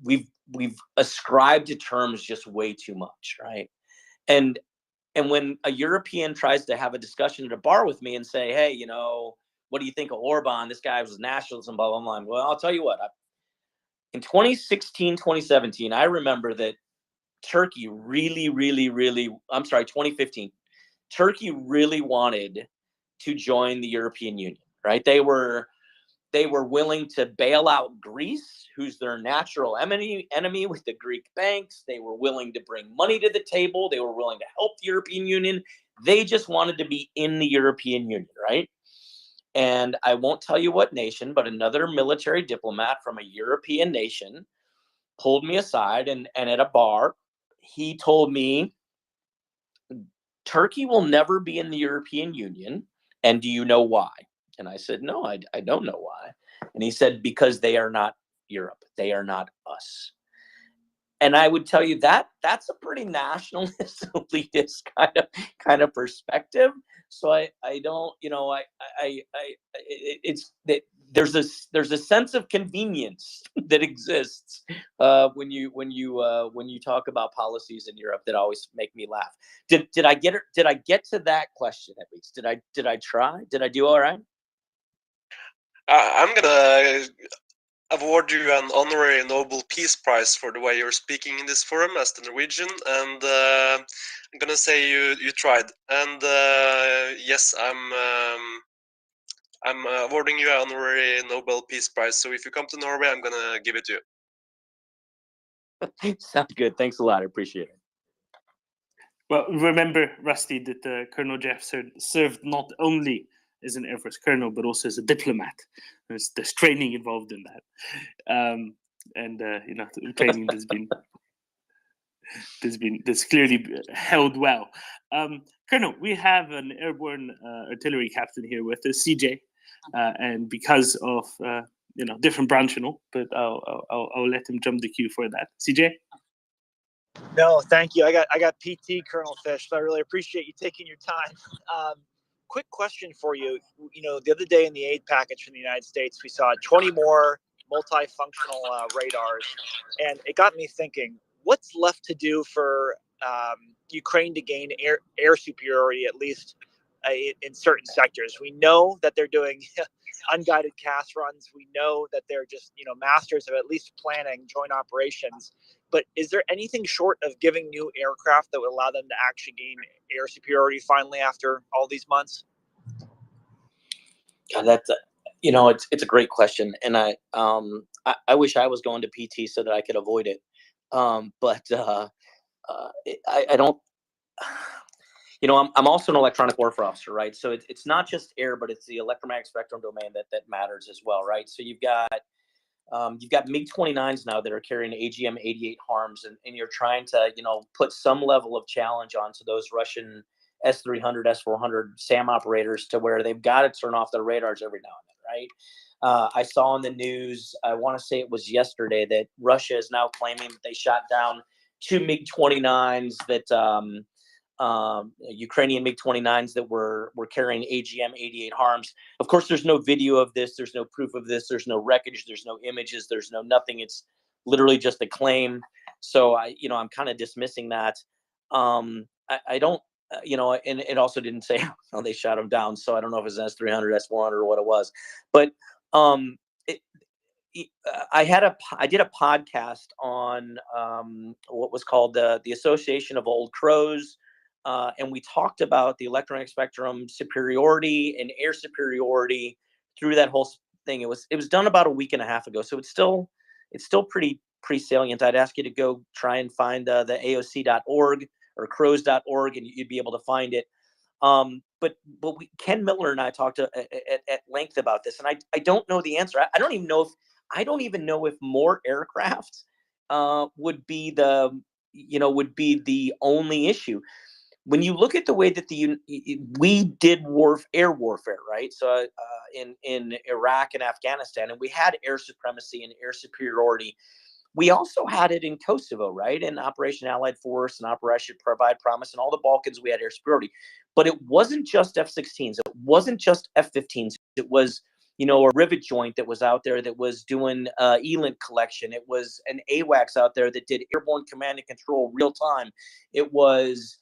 We've ascribed to terms just way too much, right? And when a European tries to have a discussion at a bar with me and say, hey, you know, what do you think of Orban? This guy was nationalism, blah blah blah. Well, I'll tell you what. In 2016, 2017, I remember that Turkey really, 2015, Turkey really wanted to join the European Union, right? They were willing to bail out Greece, who's their natural enemy with the Greek banks. They were willing to bring money to the table. They were willing to help the European Union. They just wanted to be in the European Union, right? And I won't tell you what nation, but another military diplomat from a European nation pulled me aside and at a bar, he told me, Turkey will never be in the European Union. And do you know why? And I said, no, I don't know why. And he said, because they are not Europe. They are not us. And I would tell you that that's a pretty nationalist, elitist kind of perspective. So I don't, it's that there's a sense of convenience that exists when you talk about policies in Europe that always make me laugh. Did I get to that question at least? Did I try? Did I do all right? I'm gonna award you an honorary Nobel Peace Prize for the way you're speaking in this forum as the Norwegian, and I'm gonna say you tried. And yes, I'm awarding you an honorary Nobel Peace Prize. So if you come to Norway, I'm gonna give it to you. Sounds good. Thanks a lot. I appreciate it. Well, remember, Rusty, that Colonel Jeff served not only as an Air Force colonel, but also as a diplomat. There's training involved in that, training that's clearly held well. Colonel, we have an airborne artillery captain here with us, CJ, and because of different branch and all, but I'll let him jump the queue for that. CJ. No, thank you. I got PT, Colonel Fish, so I really appreciate you taking your time. Quick question for you. The other day in the aid package from the United States, we saw 20 more multifunctional radars, and it got me thinking, what's left to do for Ukraine to gain air superiority, at least in certain sectors? We know that they're doing unguided cast runs. We know that they're just masters of at least planning joint operations. But is there anything short of giving new aircraft that would allow them to actually gain air superiority finally after all these months? That's it's a great question, and I wish I was going to PT so that I could avoid it, but I don't. I'm also an electronic warfare officer, right? So it's not just air, but it's the electromagnetic spectrum domain that matters as well, right? So you've got MiG-29s now that are carrying AGM-88 harms, and you're trying to put some level of challenge onto those Russian S-300, S-400 SAM operators to where they've got to turn off their radars every now and then, right? I saw in the news, I want to say it was yesterday, that Russia is now claiming that they shot down 2 MiG-29s that Ukrainian MiG-29s that were carrying AGM-88 harms. Of course, there's no video of this. There's no proof of this. There's no wreckage. There's no images. There's no nothing. It's literally just a claim. So I'm kind of dismissing that. I don't, and it also didn't say how they shot them down. So I don't know if it's S-300, S-400 or what it was. But I did a podcast on what was called the Association of Old Crows. And we talked about the electromagnetic spectrum superiority and air superiority through that whole thing. It was done about a week and a half ago, so it's still pretty salient. I'd ask you to go try and find the AOC.org or crows.org, and you'd be able to find it. But Ken Miller and I talked at length about this, and I don't know the answer. I don't even know if more aircraft would be the only issue. When you look at the way that we did air warfare, right? So in Iraq and Afghanistan, and we had air supremacy and air superiority. We also had it in Kosovo, right? In Operation Allied Force and Operation Provide Promise and all the Balkans, we had air superiority. But it wasn't just F-16s. It wasn't just F-15s. It was, a rivet joint that was out there that was doing ELINT collection. It was an AWACS out there that did airborne command and control real time. It was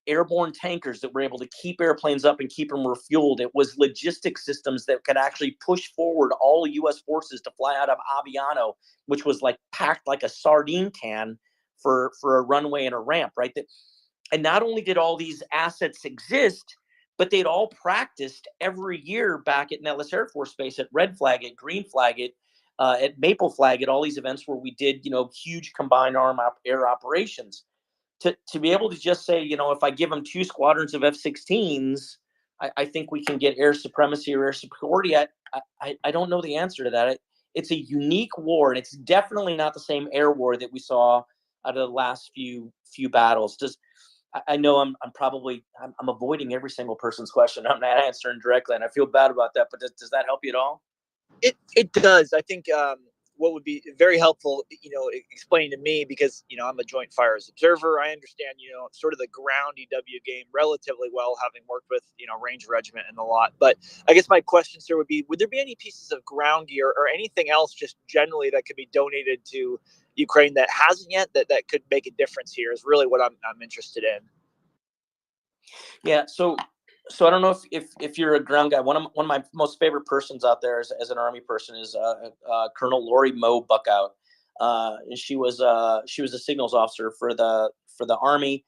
airborne tankers that were able to keep airplanes up and keep them refueled. It was logistics systems that could actually push forward all U.S. forces to fly out of Aviano, which was like packed like a sardine can for a runway and a ramp, right? And not only did all these assets exist, but they'd all practiced every year back at Nellis Air Force Base, at Red Flag, at Green Flag, at Maple Flag, at all these events where we did, huge combined air operations. To be able to just say, if I give them 2 squadrons of F-16s, I think we can get air supremacy or air superiority. I don't know the answer to that. It's a unique war, and it's definitely not the same air war that we saw out of the last few battles. I know I'm avoiding every single person's question. I'm not answering directly, and I feel bad about that. But does that help you at all? It does. I think what would be very helpful, explaining to me, because, I'm a joint fires observer. I understand, sort of the ground EW game relatively well, having worked with, Ranger Regiment and a lot. But I guess my question, sir, would be, would there be any pieces of ground gear or anything else just generally that could be donated to Ukraine that hasn't yet, that could make a difference here, is really what I'm interested in. Yeah. So I don't know if you're a ground guy. One of my most favorite persons out there as an Army person is Colonel Lori Moe Buckout. And she was a signals officer for the Army.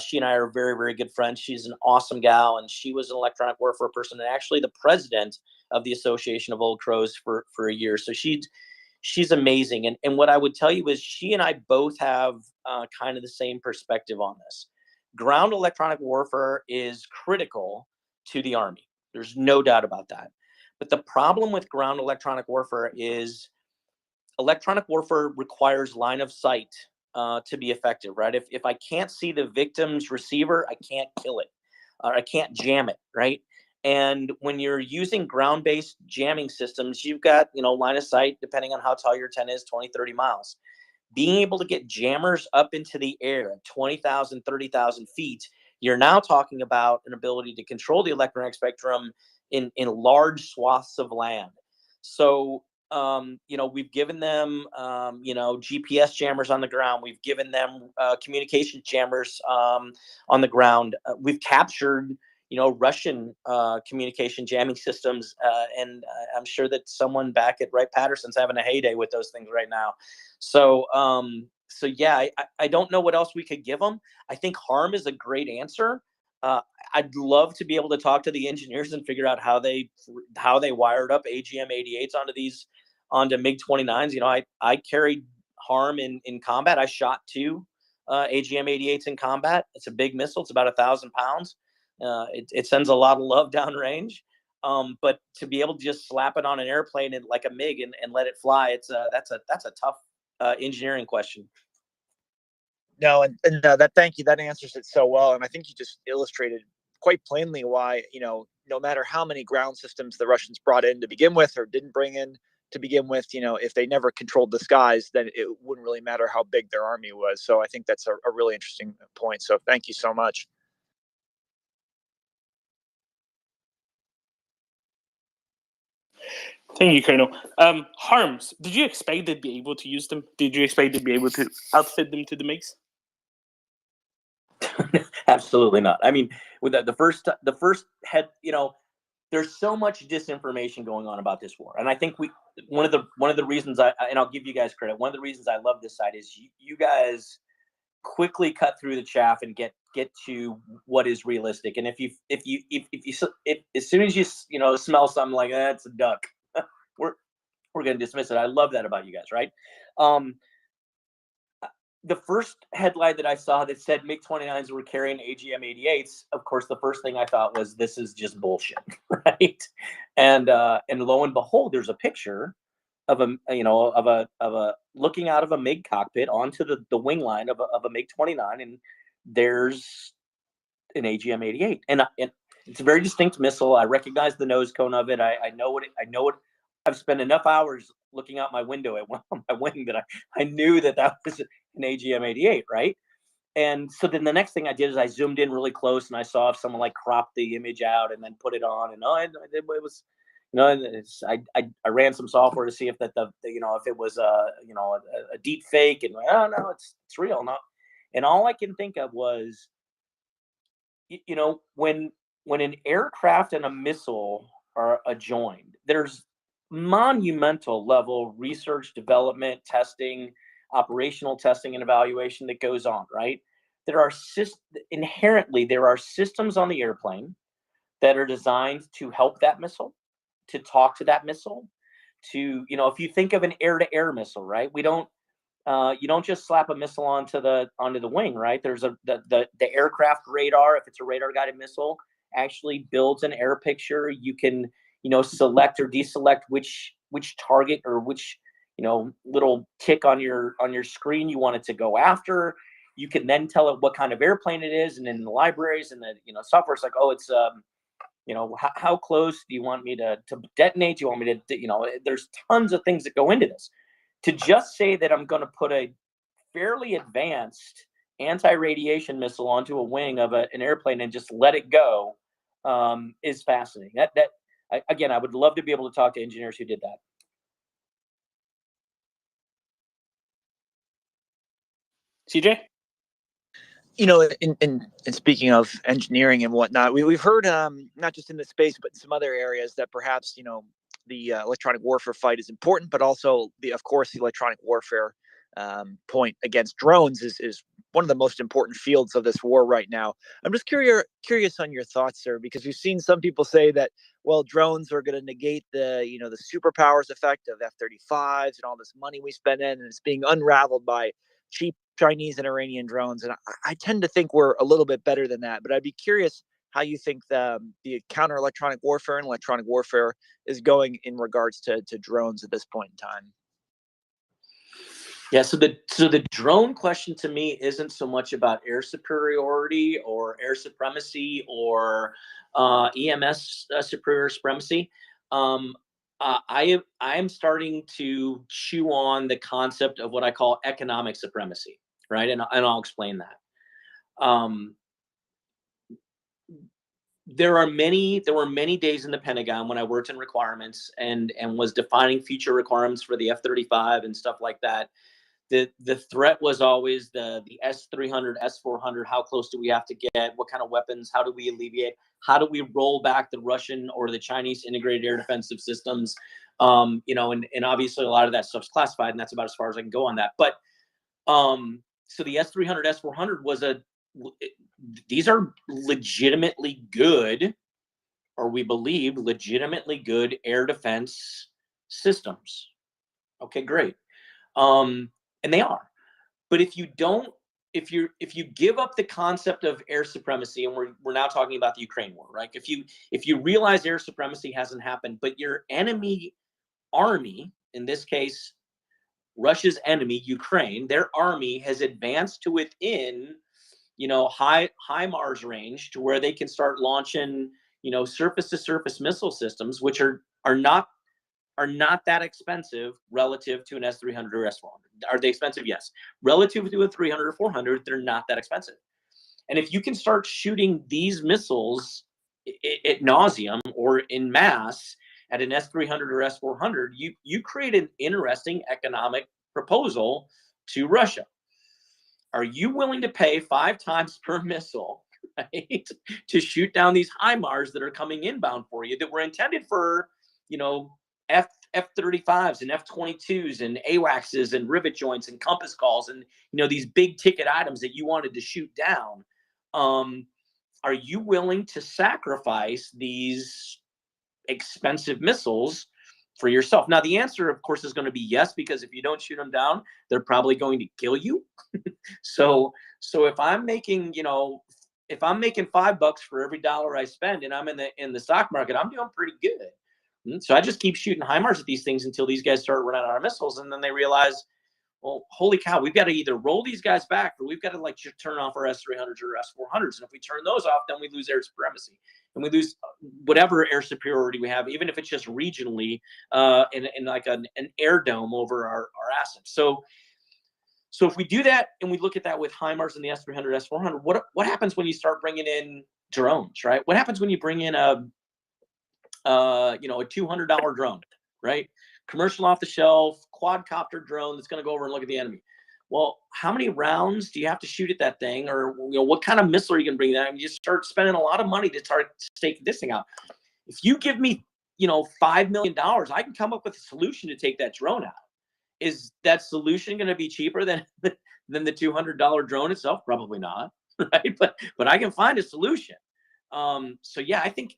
She and I are very, very good friends. She's an awesome gal, and she was an electronic warfare person and actually the president of the Association of Old Crows for a year. So she's amazing. And what I would tell you is she and I both have kind of the same perspective on this. Ground electronic warfare is critical to the Army. There's no doubt about that. But the problem with ground electronic warfare is electronic warfare requires line of sight to be effective, right? If I can't see the victim's receiver, I can't kill it, or I can't jam it, right? And when you're using ground-based jamming systems, you've got, line of sight, depending on how tall your tent is, 20, 30 miles. Being able to get jammers up into the air at 20,000, 30,000 feet, you're now talking about an ability to control the electromagnetic spectrum in large swaths of land. So, we've given them, GPS jammers on the ground. We've given them communication jammers on the ground. We've captured, Russian communication jamming systems. And I'm sure that someone back at Wright-Patterson's having a heyday with those things right now. So yeah, I don't know what else we could give them. I think HARM is a great answer. I'd love to be able to talk to the engineers and figure out how they wired up AGM-88s onto MiG-29s. I carried HARM in combat. I shot 2 AGM-88s in combat. It's a big missile. It's about 1,000 pounds. It sends a lot of love downrange. But to be able to just slap it on an airplane and like a MiG and let it fly, that's a tough engineering question. No, and thank you. That answers it so well. And I think you just illustrated quite plainly why, no matter how many ground systems the Russians brought in to begin with or didn't bring in to begin with, if they never controlled the skies, then it wouldn't really matter how big their army was. So I think that's a really interesting point. So thank you so much. Thank you, Colonel. HARMs, did you expect they'd be able to use them? Did you expect they'd be able to outfit them to the MiGs? Absolutely not. I mean, with the first head, there's so much disinformation going on about this war, and I think one of the reasons and I'll give you guys credit. One of the reasons I love this site is you guys quickly cut through the chaff and get to what is realistic. And if as soon as you smell something like it's a duck, we're going to dismiss it. I love that about you guys, right? The first headline that I saw that said MiG-29s were carrying AGM-88s, of course, the first thing I thought was, this is just bullshit, right? And lo and behold, there's a picture of a looking out of a MiG cockpit onto the wing line of a MiG-29, and there's an AGM-88, and it's a very distinct missile. I recognize the nose cone of it. I know what. I've spent enough hours looking out my window at my wing that I knew that was an AGM-88, right? And so then the next thing I did is I zoomed in really close and I saw if someone cropped the image out and then put it on, and it was, I ran some software to see if if it was a deep fake, and no, it's real. Not, and all I can think of was, when an aircraft and a missile are adjoined, there's monumental level research, development, testing, operational testing and evaluation that goes on, right? Inherently there are systems on the airplane that are designed to help that missile, to talk to that missile, to, if you think of an air-to-air missile, right? You don't just slap a missile onto the wing, right? There's the aircraft radar, if it's a radar guided missile, actually builds an air picture. You can select or deselect which target or which little tick on your screen you want it to go after. You can then tell it what kind of airplane it is, and in the libraries and the software, it's like, oh, it's how close do you want me to detonate? Do you want me to there's tons of things that go into this. To just say that I'm going to put a fairly advanced anti-radiation missile onto a wing of an airplane and just let it go is fascinating. Again, I would love to be able to talk to engineers who did that. CJ? In speaking of engineering and whatnot, we've heard not just in this space but in some other areas that perhaps the electronic warfare fight is important, but also of course the electronic warfare point against drones is one of the most important fields of this war right now. I'm just curious on your thoughts, sir, because we've seen some people say that, well, drones are going to negate the the superpowers effect of F-35s and all this money we spend in, and it's being unraveled by cheap Chinese and Iranian drones. And I tend to think we're a little bit better than that, but I'd be curious how you think the counter electronic warfare and electronic warfare is going in regards to drones at this point in time. Yeah, so the drone question to me isn't so much about air superiority or air supremacy or EMS superior supremacy. I am starting to chew on the concept of what I call economic supremacy, right? And I'll explain that. There were many days in the Pentagon when I worked in requirements and was defining future requirements for the F-35 and stuff like that. The threat was always the S-300, S-400. How close do we have to get? What kind of weapons? How do we alleviate? How do we roll back the Russian or the Chinese integrated air defensive systems? And obviously a lot of that stuff's classified, and that's about as far as I can go on that. But so the S-300, S-400 these are legitimately good, or we believe legitimately good air defense systems. Okay, great. And they are. But if you give up the concept of air supremacy, and we're now talking about the Ukraine war, right? If you realize air supremacy hasn't happened, but your enemy army, in this case, Russia's enemy, Ukraine, their army has advanced to within, high Mars range to where they can start launching, surface to surface missile systems, which are not that expensive relative to an S-300 or S-400. Are they expensive? Yes. Relative to a 300 or 400, they're not that expensive. And if you can start shooting these missiles ad nauseum or in mass at an S-300 or S-400, you create an interesting economic proposal to Russia. Are you willing to pay 5 times per missile, right, to shoot down these HIMARS that are coming inbound for you that were intended for, F-35s and F-22s and AWACSs and rivet joints and compass calls and, these big ticket items that you wanted to shoot down? Are you willing to sacrifice these expensive missiles for yourself? Now, the answer, of course, is going to be yes, because if you don't shoot them down, they're probably going to kill you. So if I'm making, if I'm making $5 for every dollar I spend and I'm in the stock market, I'm doing pretty good. So I just keep shooting HIMARS at these things until these guys start running out of missiles, and then they realize, well, holy cow, we've got to either roll these guys back or we've got to turn off our S-300s or S-400s. And if we turn those off, then we lose air supremacy and we lose whatever air superiority we have, even if it's just regionally in like an air dome over our assets. So if we do that and we look at that with HIMARS and the S-300, S-400, what happens when you start bringing in drones, right? What happens when you bring in a $200 drone, right? Commercial off the shelf, quadcopter drone that's going to go over and look at the enemy. Well, how many rounds do you have to shoot at that thing? Or, what kind of missile are you going to bring that? And you start spending a lot of money to start staking this thing out. If you give me, $5 million, I can come up with a solution to take that drone out. Is that solution going to be cheaper than the $200 drone itself? Probably not, right? But I can find a solution. So yeah, I think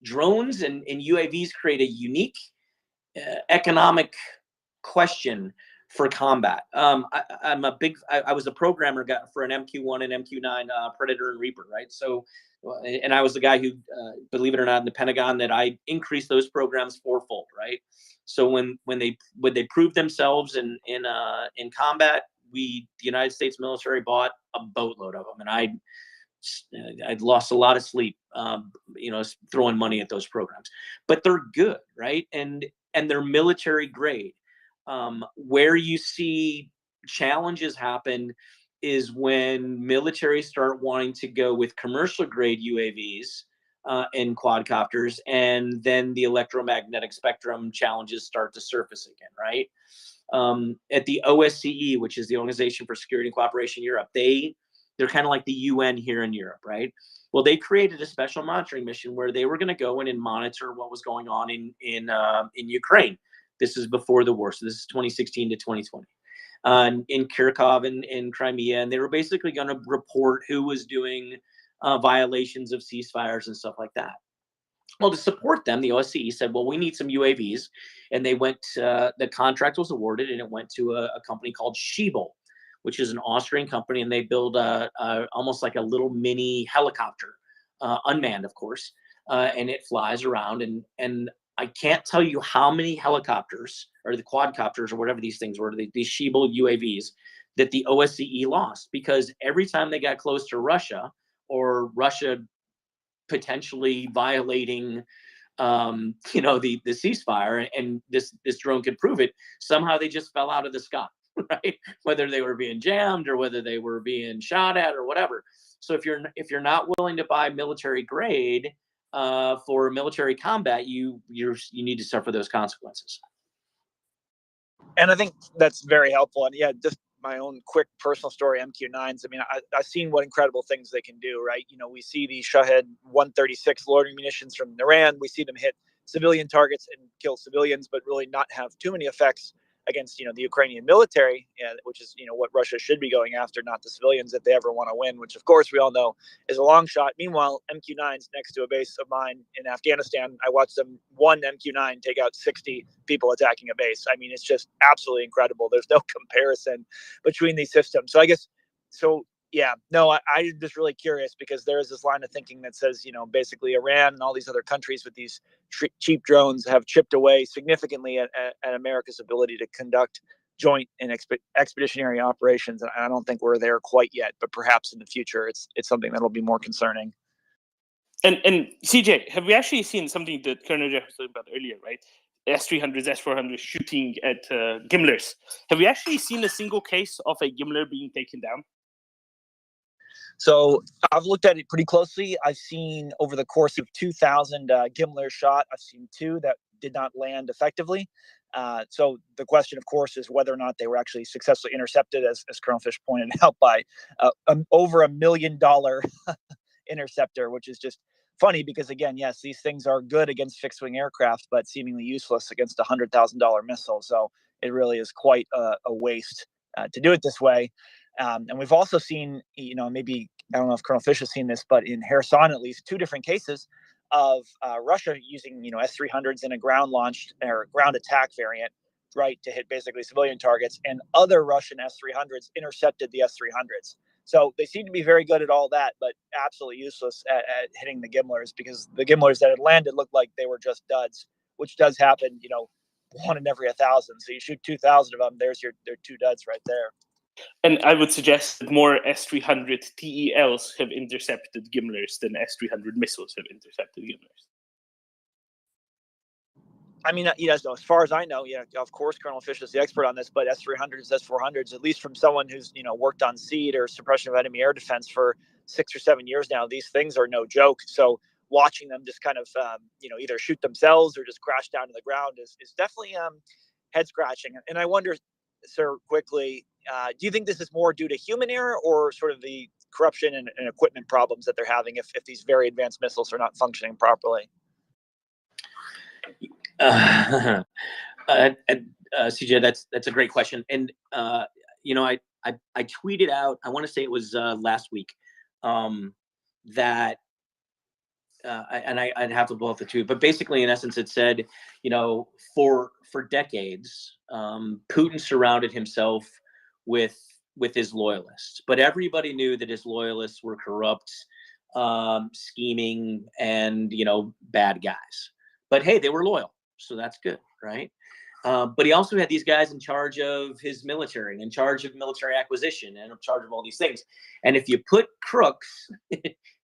drones and UAVs create a unique economic question for combat. I was a programmer for an MQ-1 and MQ-9 Predator and Reaper, right? So, and I was the guy who, believe it or not, in the Pentagon, that I increased those programs fourfold, right? So when they proved themselves in combat, the United States military bought a boatload of them, and I'd lost a lot of sleep, throwing money at those programs. But they're good, right? And they're military grade. Where you see challenges happen is when militaries start wanting to go with commercial grade UAVs and quadcopters, and then the electromagnetic spectrum challenges start to surface again, right? At the OSCE, which is the Organization for Security and Cooperation in Europe, they're kind of like the UN here in Europe, right? Well, they created a special monitoring mission where they were going to go in and monitor what was going on in Ukraine. This is before the war, so this is 2016 to 2020. In Kharkov and in Crimea, and they were basically going to report who was doing violations of ceasefires and stuff like that. Well, to support them, the OSCE said, well, we need some UAVs. And they went, the contract was awarded, and it went to a company called Schiebel, which is an Austrian company, and they build almost like a little mini helicopter, unmanned, of course, and it flies around. And I can't tell you how many helicopters or the quadcopters or whatever these things were, these Schiebel UAVs, that the OSCE lost, because every time they got close to Russia, or Russia potentially violating the ceasefire, and this drone could prove it, somehow they just fell out of the sky, right? Whether they were being jammed or whether they were being shot at or whatever. So if you're not willing to buy military grade for military combat, you need to suffer those consequences. And I think that's very helpful. And yeah, just my own quick personal story, MQ-9s. I mean, I've seen what incredible things they can do, right? You know, we see these Shahed 136 loitering munitions from Iran. We see them hit civilian targets and kill civilians, but really not have too many effects against, the Ukrainian military, which is, what Russia should be going after, not the civilians if they ever want to win, which of course we all know is a long shot. Meanwhile, MQ-9s next to a base of mine in Afghanistan, I watched them, one MQ-9 take out 60 people attacking a base. I mean, it's just absolutely incredible. There's no comparison between these systems. So I guess, I'm just really curious, because there is this line of thinking that says, basically Iran and all these other countries with these cheap drones have chipped away significantly at America's ability to conduct joint and expeditionary operations. And I don't think we're there quite yet, but perhaps in the future, it's something that'll be more concerning. And CJ, have we actually seen something that Colonel Jeff was talking about earlier, right? S-300s, S-400s shooting at Gimlers. Have we actually seen a single case of a Gimler being taken down? So I've looked at it pretty closely. I've seen over the course of 2,000 Gimler shot, I've seen 2 that did not land effectively. So the question, of course, is whether or not they were actually successfully intercepted, as Colonel Fish pointed out, by over $1 million interceptor, which is just funny because, again, yes, these things are good against fixed-wing aircraft, but seemingly useless against a $100,000 missile. So it really is quite a waste to do it this way. And we've also seen, maybe, I don't know if Colonel Fish has seen this, but in Kherson, at least 2 different cases of Russia using, S-300s in a ground-launched or ground attack variant, right, to hit basically civilian targets, and other Russian S-300s intercepted the S-300s. So they seem to be very good at all that, but absolutely useless at hitting the Gimlers, because the Gimlers that had landed looked like they were just duds, which does happen, 1 in every 1,000. So you shoot 2,000 of them, their 2 duds right there. And I would suggest that more S-300 TELs have intercepted Gimlers than S-300 missiles have intercepted Gimlers. I mean, as far as I know, of course, Colonel Fish is the expert on this, but S-300s, S-400s, at least from someone who's, worked on SEAD or suppression of enemy air defense for 6 or 7 years now, these things are no joke. So watching them just kind of, either shoot themselves or just crash down to the ground is definitely head scratching. And I wonder, sir, quickly, do you think this is more due to human error or sort of the corruption and equipment problems that they're having if these very advanced missiles are not functioning properly? CJ, that's a great question. And, I tweeted out, I want to say it was last week, that, and I'd have to blow up the tweet, but basically in essence it said, for decades, Putin surrounded himself with his loyalists, but everybody knew that his loyalists were corrupt, scheming, and, bad guys. But hey, they were loyal, so that's good, right? But he also had these guys in charge of his military, in charge of military acquisition, and in charge of all these things. And if you put crooks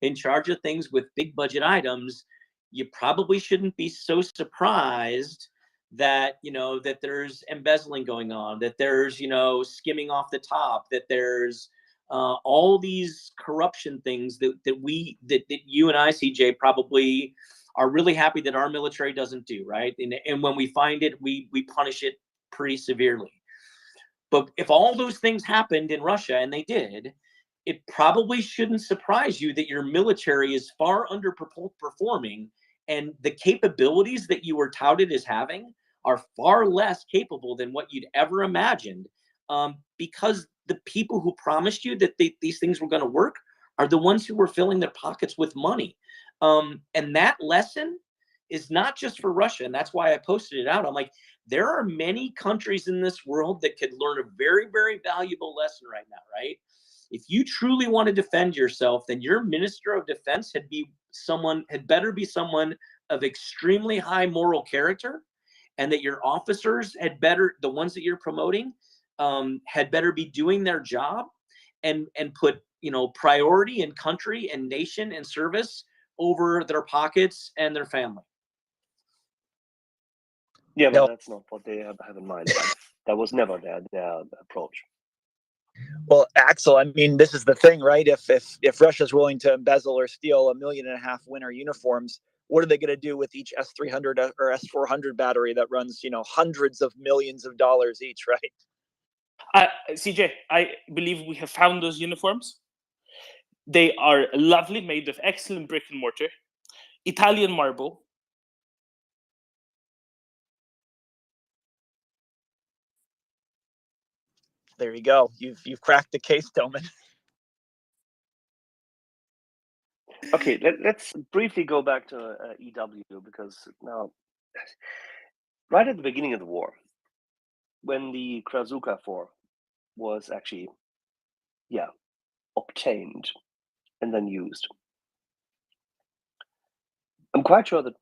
in charge of things with big budget items, you probably shouldn't be so surprised that, you know, that there's embezzling going on, that there's, you know, skimming off the top, that there's all these corruption things that you and I, CJ, probably are really happy that our military doesn't do, right? And when we find it, we punish it pretty severely. But if all those things happened in Russia, and they did, it probably shouldn't surprise you that your military is far underperforming, and the capabilities that you were touted as having are far less capable than what you'd ever imagined, because the people who promised you that these things were going to work are the ones who were filling their pockets with money. And that lesson is not just for Russia, and that's why I posted it out. I'm like, there are many countries in this world that could learn a very, very valuable lesson right now, right? If you truly want to defend yourself, then your Minister of Defense had better be someone of extremely high moral character, and that your officers the ones that you're promoting, had better be doing their job and put, you know, priority in country and nation and service over their pockets and their family. Yeah, but that's not what they have in mind. That was never their approach. Well, Axel, I mean, this is the thing, right? If Russia's willing to embezzle or steal 1.5 million winter uniforms, what are they going to do with each S300 or S400 battery that runs, you know, hundreds of millions of dollars each, right? CJ, I believe we have found those uniforms. They are lovely, made of excellent brick and mortar, Italian marble. There you go. You've cracked the case, Doman. Okay, let's briefly go back to EW, because now, right at the beginning of the war, when the Krasuka 4 was actually, obtained and then used, I'm quite sure that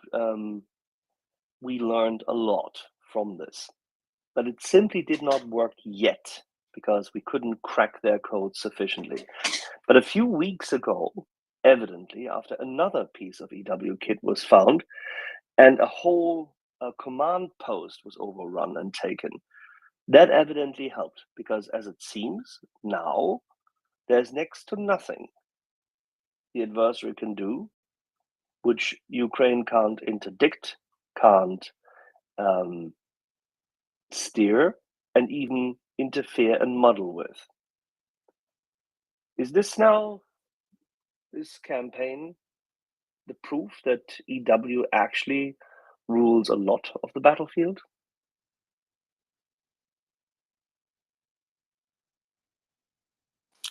we learned a lot from this, but it simply did not work yet because we couldn't crack their code sufficiently. But a few weeks ago, evidently, after another piece of EW kit was found and a whole command post was overrun and taken, that evidently helped, because as it seems now, there's next to nothing the adversary can do which Ukraine can't interdict, can't steer, and even interfere and muddle with. Is this now, this campaign, the proof that EW actually rules a lot of the battlefield?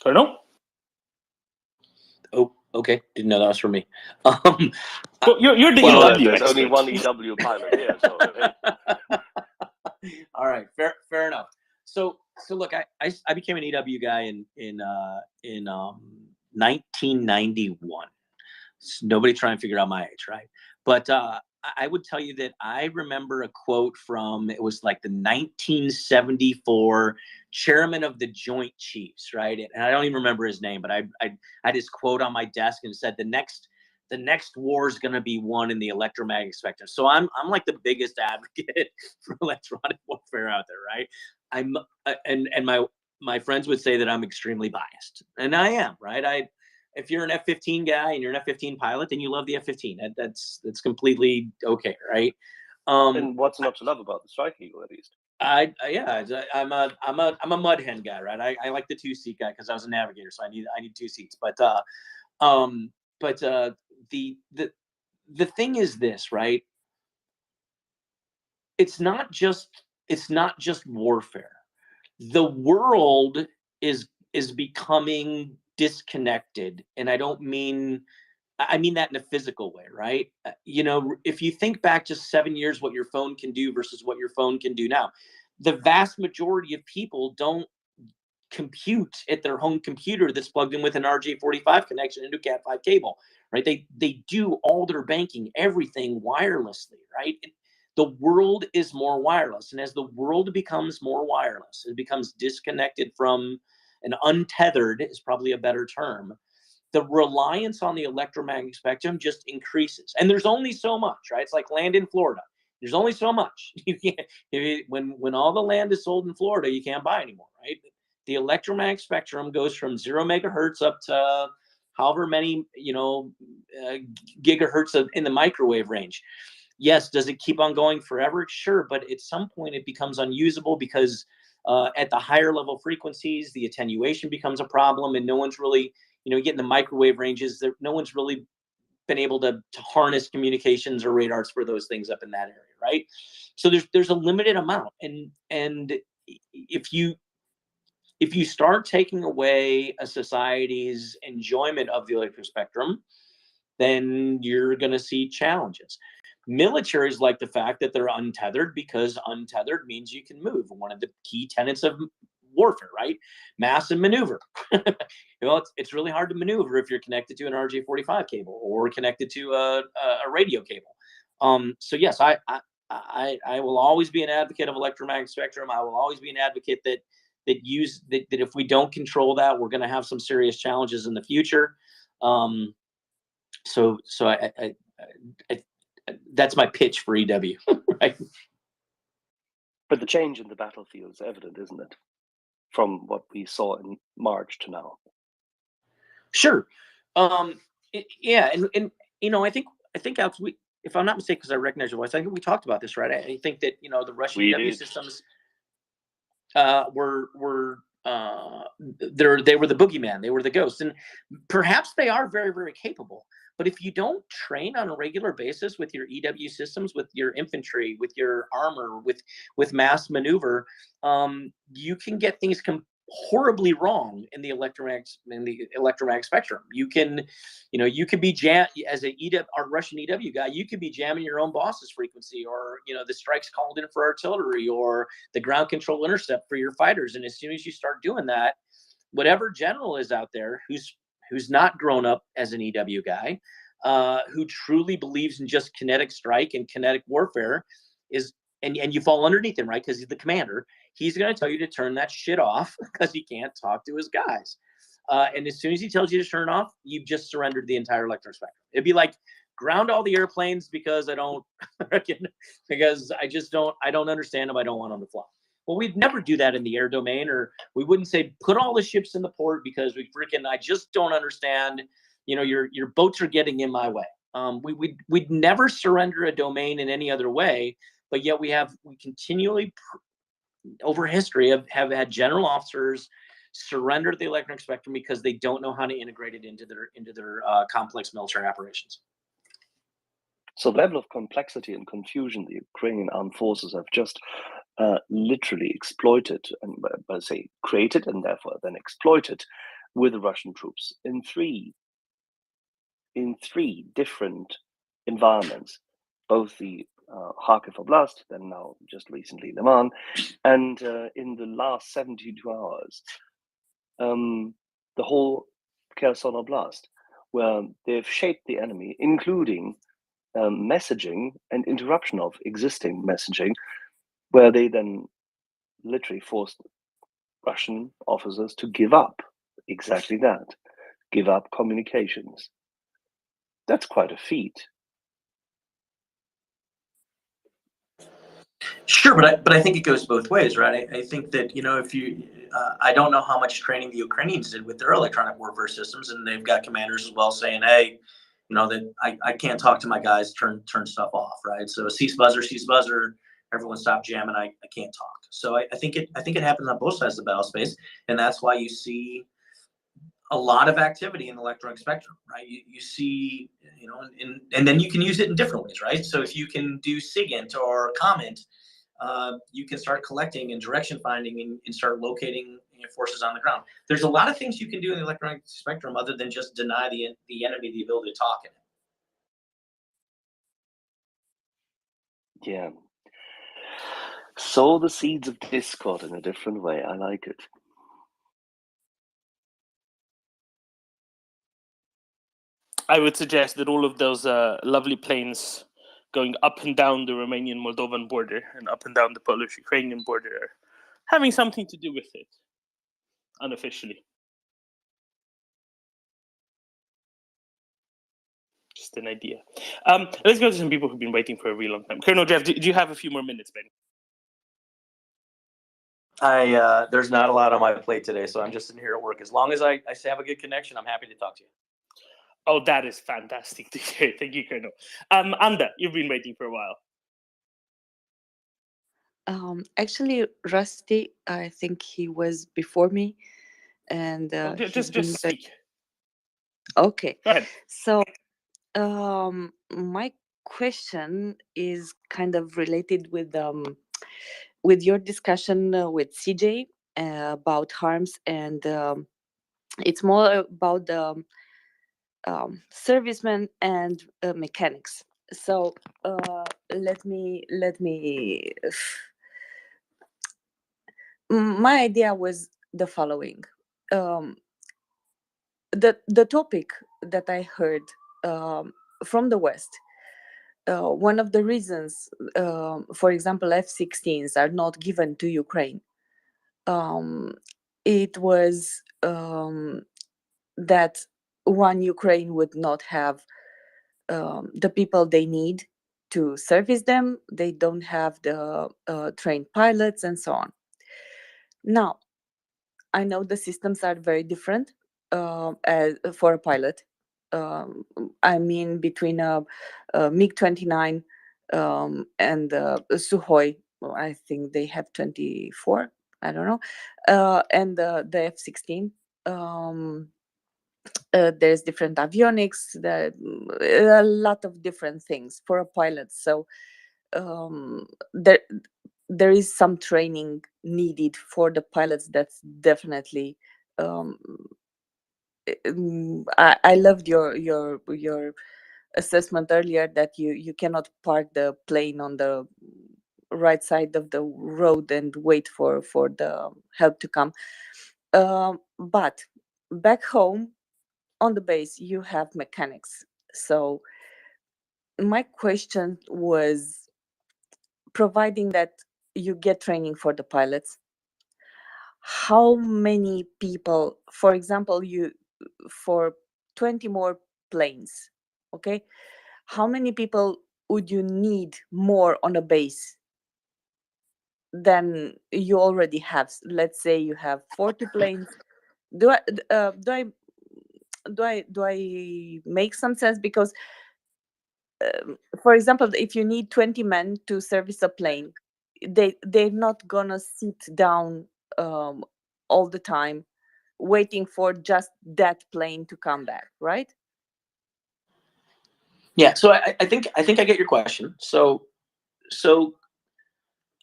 Colonel? Oh, okay. Didn't know that was for me. Well, you're the well, EW there's expert. only one EW pilot here, so All right, fair enough. So look, I became an EW guy in 1991. Nobody try and figure out my age, right? But I would tell you that I remember a quote from, it was like the 1974 chairman of the Joint Chiefs, right? And I don't even remember his name, but I had his quote on my desk, and it said, the next war is going to be won in the electromagnetic spectrum. So I'm like the biggest advocate for electronic warfare out there, right? And my friends would say that I'm extremely biased, and I am, right? If you're an F-15 guy and you're an F-15 pilot, then you love the F-15. That's completely okay, right? And what's not to love about the Strike Eagle, at least? I'm a mud hen guy, right? I like the 2-seat guy because I was a navigator, so I need 2 seats. But the thing is this, right? It's not just warfare. The world is becoming disconnected, and I mean that in a physical way, right? You know, if you think back just 7 years, what your phone can do versus what your phone can do now, the vast majority of people don't compute at their home computer that's plugged in with an RJ45 connection into a Cat5 cable, right? They do all their banking, everything wirelessly, right? The world is more wireless, and as the world becomes more wireless, it becomes disconnected from, and untethered is probably a better term, the reliance on the electromagnetic spectrum just increases. And there's only so much, right? It's like land in Florida. There's only so much. You can't, when all the land is sold in Florida, you can't buy anymore, right? The electromagnetic spectrum goes from 0 megahertz up to however many, gigahertz in the microwave range. Yes, does it keep on going forever? Sure, but at some point it becomes unusable because at the higher level frequencies, the attenuation becomes a problem, and no one's really, you get in the microwave ranges, no one's really been able to harness communications or radars for those things up in that area, right? So there's a limited amount, and if you start taking away a society's enjoyment of the electric spectrum, then you're going to see challenges. Militaries like the fact that they're untethered because untethered means you can move. One of the key tenets of warfare, right? Mass and maneuver. It's really hard to maneuver if you're connected to an RJ45 cable or connected to a radio cable. So yes, I will always be an advocate of electromagnetic spectrum. I will always be an advocate that if we don't control that, we're going to have some serious challenges in the future. So that's my pitch for EW, right? But the change in the battlefield is evident, isn't it? From what we saw in March to now. Sure. Yeah, and I think Alex, if I'm not mistaken, because I recognize your voice, I think we talked about this, right? I think that the Russian EW systems were they were the boogeyman, they were the ghosts, and perhaps they are very, very capable. But if you don't train on a regular basis with your EW systems, with your infantry, with your armor, with mass maneuver, you can get things horribly wrong in the electromagnetic spectrum. You can be as a Russian EW guy, you could be jamming your own boss's frequency, or the strikes called in for artillery, or the ground control intercept for your fighters. And as soon as you start doing that, whatever general is out there who's not grown up as an EW guy, who truly believes in just kinetic strike and kinetic warfare and you fall underneath him, right? Because he's the commander. He's going to tell you to turn that shit off because he can't talk to his guys. And as soon as he tells you to turn it off, you've just surrendered the entire electric spectrum. It'd be like ground all the airplanes because I don't understand them. I don't want them to fly. Well, we'd never do that in the air domain, or we wouldn't say put all the ships in the port because I just don't understand. Your boats are getting in my way. We'd never surrender a domain in any other way, but yet we continually over history have had general officers surrender the electronic spectrum because they don't know how to integrate it into their complex military operations. So the level of complexity and confusion the Ukrainian armed forces have just literally exploited, and I say created and therefore then exploited with the Russian troops in three different environments, both the Kharkiv Oblast, then now just recently Liman, and in the last 72 hours, the whole Kherson Oblast, where they've shaped the enemy, including messaging and interruption of existing messaging, where they then literally forced Russian officers to give up exactly that, give up communications. That's quite a feat. Sure, but I think it goes both ways, right? I think that if you, I don't know how much training the Ukrainians did with their electronic warfare systems, and they've got commanders as well saying, hey, that I can't talk to my guys, turn stuff off, right? So cease buzzer, everyone stop jamming, I can't talk. So I think it happens on both sides of the battle space, and that's why you see a lot of activity in the electronic spectrum, right? You see, and then you can use it in different ways, right? So if you can do SIGINT or comment, you can start collecting and direction finding and start locating forces on the ground. There's a lot of things you can do in the electronic spectrum other than just deny the enemy the ability to talk in it. Yeah. Sow the seeds of discord in a different way. I like it. I would suggest that all of those lovely planes going up and down the Romanian-Moldovan border and up and down the Polish-Ukrainian border are having something to do with it, unofficially. just an idea. Let's go to some people who've been waiting for a really long time. Colonel Jeff, do you have a few more minutes, Ben? There's not a lot on my plate today, so I'm just sitting here at work. As long as I have a good connection, I'm happy to talk to you. Oh, that is fantastic to hear. Thank you, Colonel. Anda, you've been waiting for a while. Actually, Rusty, I think he was before me, and Just speak. Okay. Go ahead. So, my question is kind of related with your discussion with CJ about harms, and it's more about the servicemen and mechanics. So let me my idea was the following. The topic that I heard from the West, one of the reasons, for example, F-16s are not given to Ukraine, it was that one, Ukraine would not have the people they need to service them. They don't have the trained pilots and so on. Now, I know the systems are very different for a pilot. I mean, between a MiG-29 and Sukhoi, I think they have 24. I don't know, and the F-16. There's different avionics, a lot of different things for a pilot. So there is some training needed for the pilots. That's definitely. I loved your assessment earlier that you cannot park the plane on the right side of the road and wait for the help to come. But back home on the base, you have mechanics. So my question was, providing that you get training for the pilots, how many people, for example, for 20 more planes, okay, how many people would you need more on a base than you already have? Let's say you have 40 planes. Do I make some sense? Because for example, if you need 20 men to service a plane, they're not gonna sit down all the time waiting for just that plane to come back, right? Yeah, so I think I get your question. So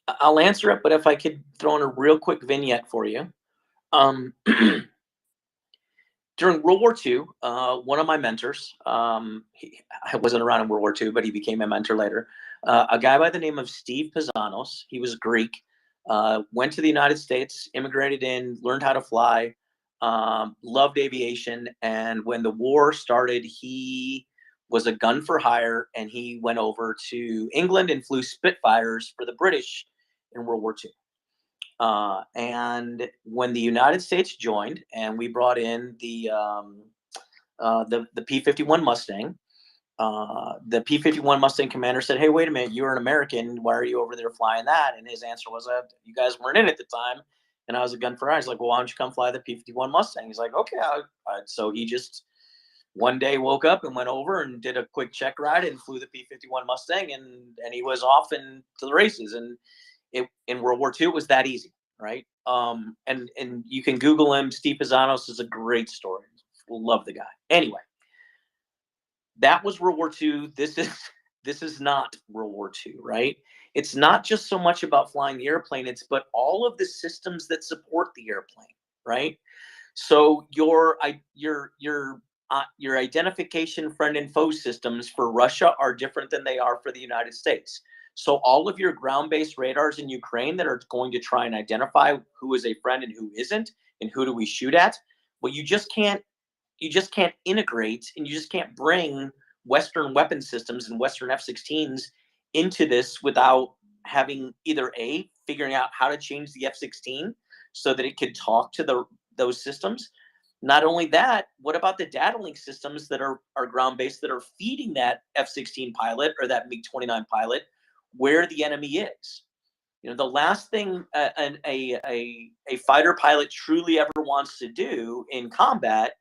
I'll answer it, but if I could throw in a real quick vignette for you. During World War II, one of my mentors, I wasn't around in World War II, but he became a mentor later, a guy by the name of Steve Pizzanos. He was Greek, went to the United States, immigrated in, learned how to fly, loved aviation. And when the war started, he was a gun for hire, and he went over to England and flew Spitfires for the British in World War II. And when the United States joined, and we brought in the P-51 Mustang, the P-51 Mustang commander said, "Hey, wait a minute, you're an American. Why are you over there flying that?" And his answer was, "You guys weren't in at the time, and I was a gun for hire." He's like, "Well, why don't you come fly the P-51 Mustang?" He's like, "Okay." So he just one day woke up and went over and did a quick check ride and flew the P-51 Mustang, and he was off and to the races. And in World War II, it was that easy, right? And you can Google him. Steve Pizzanos is a great story. Love the guy. Anyway, that was World War II. This is not World War II, right? It's not just so much about flying the airplane, but all of the systems that support the airplane, right? So your identification friend and foe systems for Russia are different than they are for the United States. So all of your ground-based radars in Ukraine that are going to try and identify who is a friend and who isn't, and who do we shoot at, well, you just can't integrate, and you just can't bring Western weapon systems and Western F-16s into this without having either figuring out how to change the F-16 so that it could talk to those systems. Not only that, what about the data link systems that are ground-based that are feeding that F-16 pilot or that MiG-29 pilot where the enemy is? You know, the last thing a fighter pilot truly ever wants to do in combat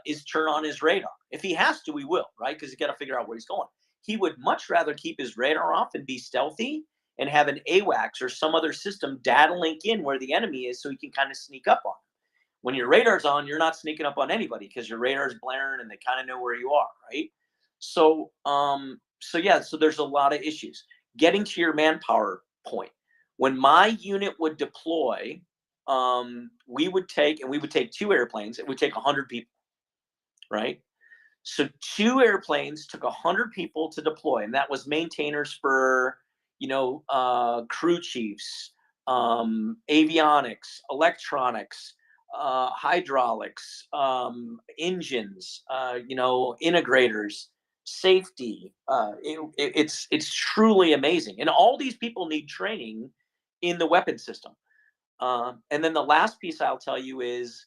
is turn on his radar. If he has to, he will, right? Because he's got to figure out where he's going. He would much rather keep his radar off and be stealthy and have an AWACS or some other system data link in where the enemy is so he can kind of sneak up on him. When your radar's on, you're not sneaking up on anybody because your radar's blaring and they kind of know where you are, right? So, so there's a lot of issues. Getting to your manpower point. When my unit would deploy, we would take 2 airplanes. It would take 100 people, right? So 2 airplanes took 100 people to deploy, and that was maintainers for, crew chiefs, avionics, electronics, hydraulics, engines, integrators, safety. It's truly amazing, and all these people need training in the weapon system. And then the last piece I'll tell you is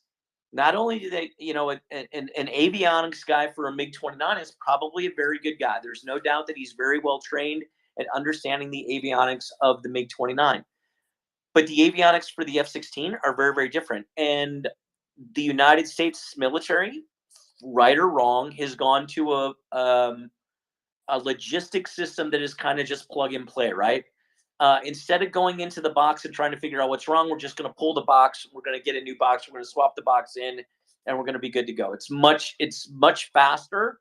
not only do they, an avionics guy for a MiG-29 is probably a very good guy. There's no doubt that he's very well trained at understanding the avionics of the MiG-29. But the avionics for the F-16 are very, very different. And the United States military, right or wrong, has gone to a logistics system that is kind of just plug and play, right? Instead of going into the box and trying to figure out what's wrong, we're just going to pull the box. We're going to get a new box. We're going to swap the box in, and we're going to be good to go. It's much faster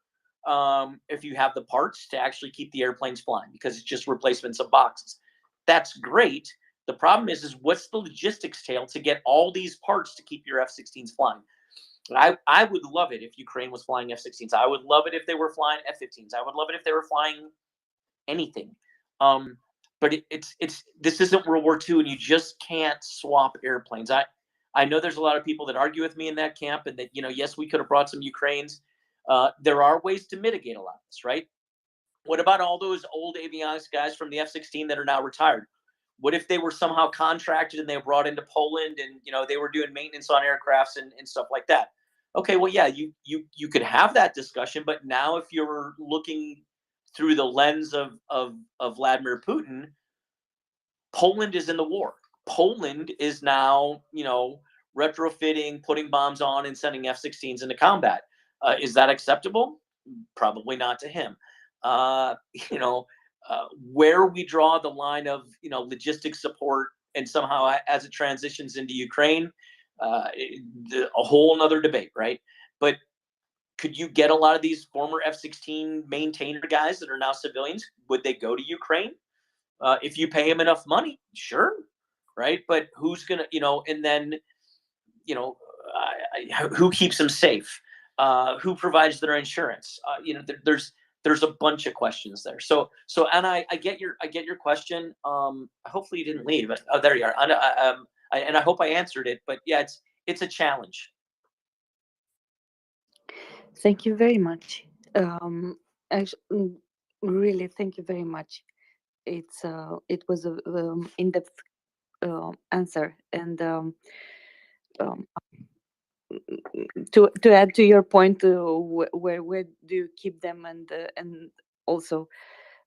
if you have the parts to actually keep the airplanes flying because it's just replacements of boxes. That's great. The problem is what's the logistics tail to get all these parts to keep your F-16s flying? I would love it if Ukraine was flying F-16s. I would love it if they were flying F-15s. I would love it if they were flying anything. But this isn't World War II, and you just can't swap airplanes. I know there's a lot of people that argue with me in that camp, and that yes, we could have brought some Ukraines. There are ways to mitigate a lot of this, right? What about all those old avionics guys from the F-16 that are now retired? What if they were somehow contracted and they were brought into Poland and they were doing maintenance on aircrafts and stuff like that? Okay, well, yeah, you could have that discussion, but now if you're looking through the lens of Vladimir Putin, Poland is in the war. Poland is now retrofitting, putting bombs on, and sending F-16s into combat. Is that acceptable? Probably not to him. Where we draw the line of logistics support and somehow as it transitions into Ukraine, a whole nother debate, right? But could you get a lot of these former F-16 maintainer guys that are now civilians? Would they go to Ukraine? If you pay them enough money, sure, right? But who's gonna, and then, who keeps them safe? Who provides their insurance? There's a bunch of questions there. So Anna, I get your question. Hopefully you didn't leave. Oh, there you are. And I hope I answered it. But yeah, it's a challenge. Thank you very much. Actually, really, thank you very much. It was a in-depth answer, and to add to your point, where do you keep them, and also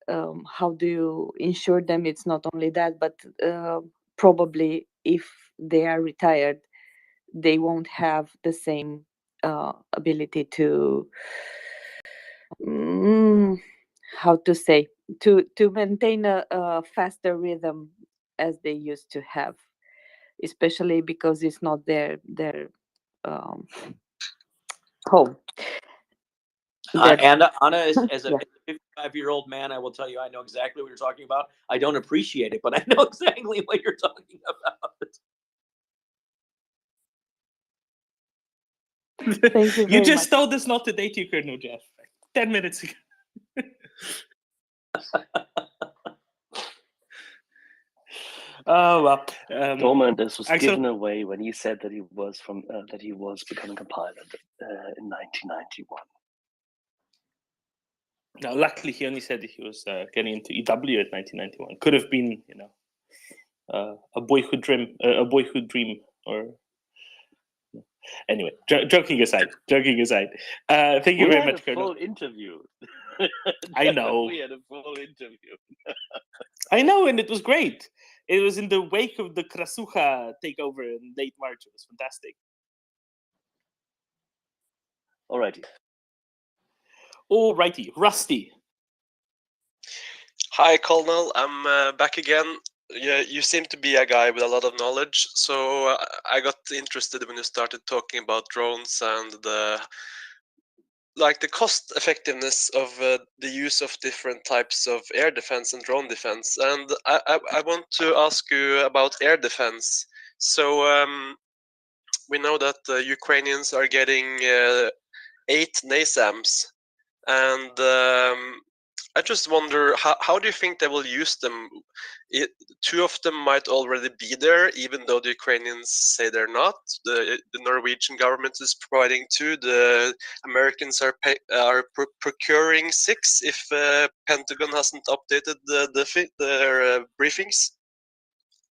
how do you insure them? It's not only that, but probably if they are retired, they won't have the same ability to how to say to maintain a faster rhythm as they used to have, especially because it's not their home. Anna, as a Yeah. 55-year-old man, I will tell you, I know exactly what you're talking about. I don't appreciate it, but I know exactly what you're talking about. Thank you You very just much. told us not to date you, Colonel Jeff. 10 minutes ago. Oh well. Dorman, this was Axel? given away when he said that he was becoming a pilot in 1991. No, luckily he only said that he was getting into EW at 1991. Could have been, a boyhood dream, or. Anyway, joking aside. Thank you very much, Colonel. Full interview. I know. We had a full interview. I know, and it was great. It was in the wake of the Krasucha takeover in late March. It was fantastic. Alrighty, Rusty. Hi, Colonel. I'm back again. Yeah, you seem to be a guy with a lot of knowledge, so I got interested when you started talking about drones and the cost effectiveness of the use of different types of air defense and drone defense. And I want to ask you about air defense. So we know that the Ukrainians are getting 8 NASAMS, and I just wonder, how do you think they will use them? 2 of them might already be there, even though the Ukrainians say they're not. The Norwegian government is providing 2. The Americans are procuring 6 if Pentagon hasn't updated their briefings.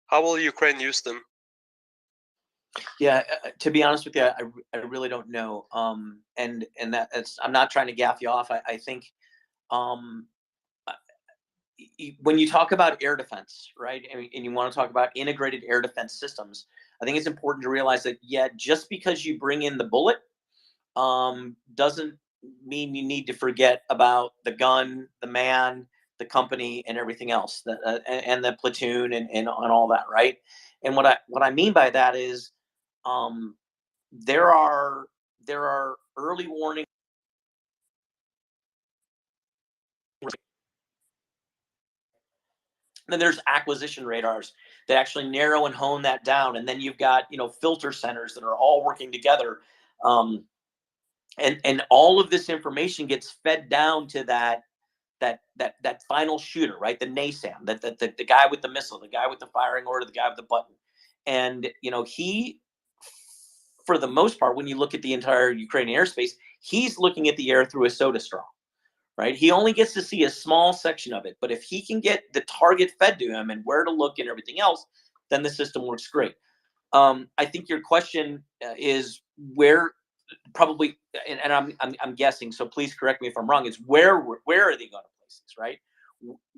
How will Ukraine use them? Yeah, to be honest with you, I really don't know. And that's, I'm not trying to gaff you off. I think when you talk about air defense, right, and you want to talk about integrated air defense systems, I think it's important to realize that, yeah, just because you bring in the bullet doesn't mean you need to forget about the gun, the man, the company, and everything else, and the platoon and all that, right? And what I mean by that is there are early warning. Then there's acquisition radars that actually narrow and hone that down, and then you've got filter centers that are all working together, and all of this information gets fed down to that final shooter, right? The NASAM, the guy with the missile, the guy with the firing order, the guy with the button, and he, for the most part, when you look at the entire Ukrainian airspace, he's looking at the air through a soda straw. Right? He only gets to see a small section of it, but if he can get the target fed to him and where to look and everything else, then the system works great. I think your question is where, probably, and I'm guessing, so please correct me if I'm wrong, is where are they going to place this, right?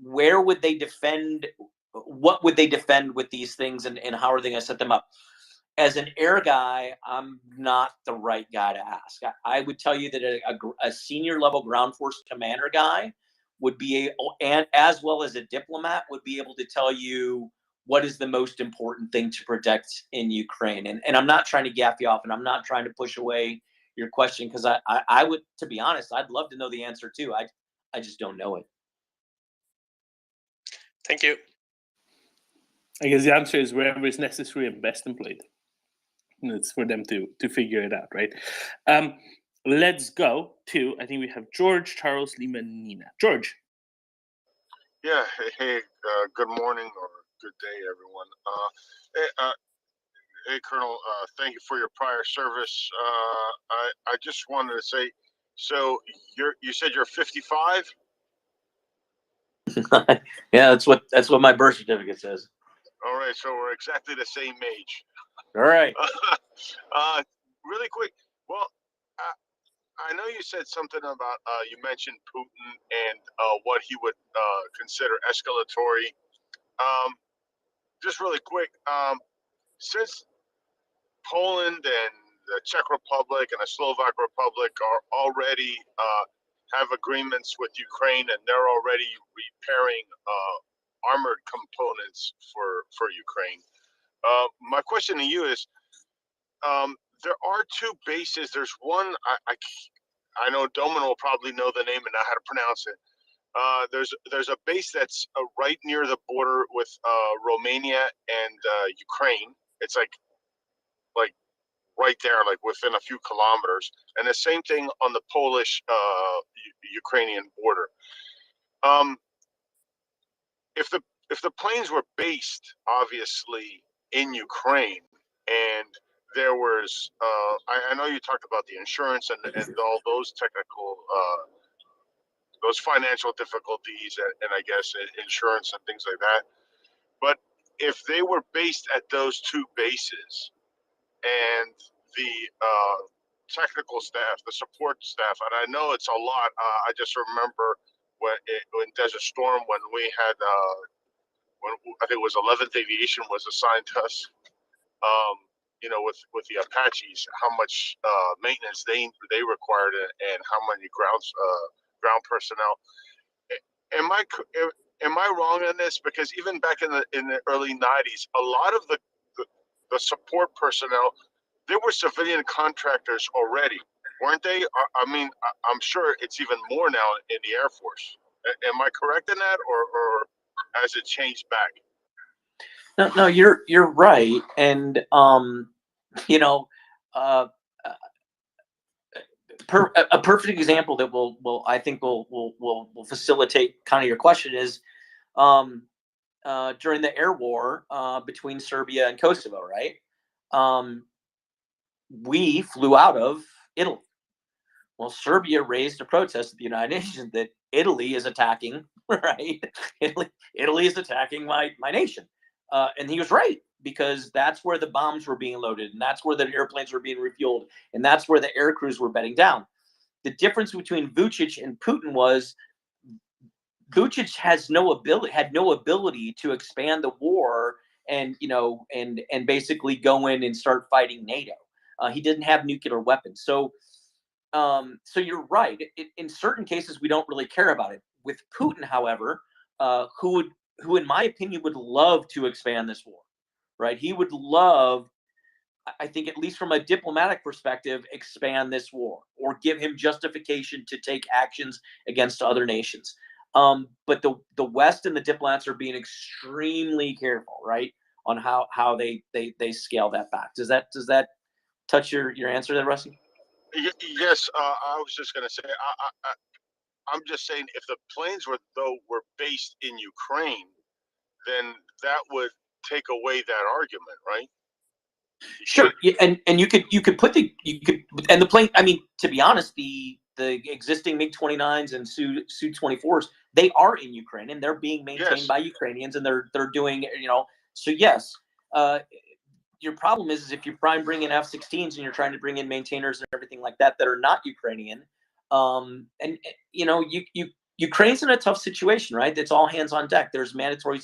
Where would they defend? What would they defend with these things, and how are they going to set them up? As an air guy, I'm not the right guy to ask. I would tell you that a senior level ground force commander guy would be, and as well as a diplomat, would be able to tell you what is the most important thing to protect in Ukraine. And I'm not trying to gaff you off, and I'm not trying to push away your question, because I would, to be honest, I'd love to know the answer too. I just don't know it. Thank you. I guess the answer is wherever is necessary and best employed. It's for them to figure it out, right? Let's go to, I think we have George, Charles, Lima, Nina. George. Yeah. Hey. Good morning or good day, everyone. Hey, Colonel. Thank you for your prior service. I just wanted to say, so you said you're 55. Yeah, that's what my birth certificate says. All right, so we're exactly the same age. All right. Really quick. Well, I know you said something about you mentioned Putin and what he would consider escalatory. Just really quick, since Poland and the Czech Republic and the Slovak Republic are already have agreements with Ukraine, and they're already repairing armored components for Ukraine. My question to you is, there are 2 bases. There's one, I know Doman will probably know the name and know how to pronounce it. There's a base that's right near the border with Romania and Ukraine. It's like right there, like within a few kilometers. And the same thing on the Polish Ukrainian border. If the planes were based obviously in Ukraine, and there was I know you talked about the insurance and all those technical those financial difficulties and I guess insurance and things like that, but if they were based at those 2 bases and the technical staff, the support staff, and I know it's a lot. I just remember when Desert Storm, when we had when I think it was 11th Aviation was assigned to us. You know, with the Apaches, how much maintenance they required and how many ground personnel. Am I wrong on this? Because even back in the early 90s, a lot of the support personnel, they were civilian contractors already, weren't they? I mean, I'm sure it's even more now in the Air Force. Am I correct in that, or has it changed back? No, you're right, and you know, a perfect example that I think will facilitate kind of your question is during the air war between Serbia and Kosovo, right? We flew out of Italy. Well, Serbia raised a protest at the United Nations that Italy is attacking, right? Italy is attacking my nation. And he was right, because that's where the bombs were being loaded, and that's where the airplanes were being refueled, and that's where the air crews were bedding down. The difference between Vučić and Putin was Vučić had no ability to expand the war and basically go in and start fighting NATO. He didn't have nuclear weapons. So you're right. In certain cases, we don't really care about it. With Putin, however, who in my opinion would love to expand this war, right? He would love, I think, at least from a diplomatic perspective, expand this war or give him justification to take actions against other nations. But the West and the diplomats are being extremely careful, right, on how they scale that back. Does that touch your answer there, Rusty? Yes, I was just going to say, I'm just saying, if the planes were based in Ukraine, then that would take away that argument, right? Sure, and you could put the plane. I mean, to be honest, the existing MiG-29s and Su-24s, they are in Ukraine and they're being maintained by Ukrainians, and they're doing, So yes, your problem is if you try and bring in F-16s and you're trying to bring in maintainers and everything like that are not Ukrainian, Ukraine's in a tough situation, right? It's all hands on deck. There's mandatory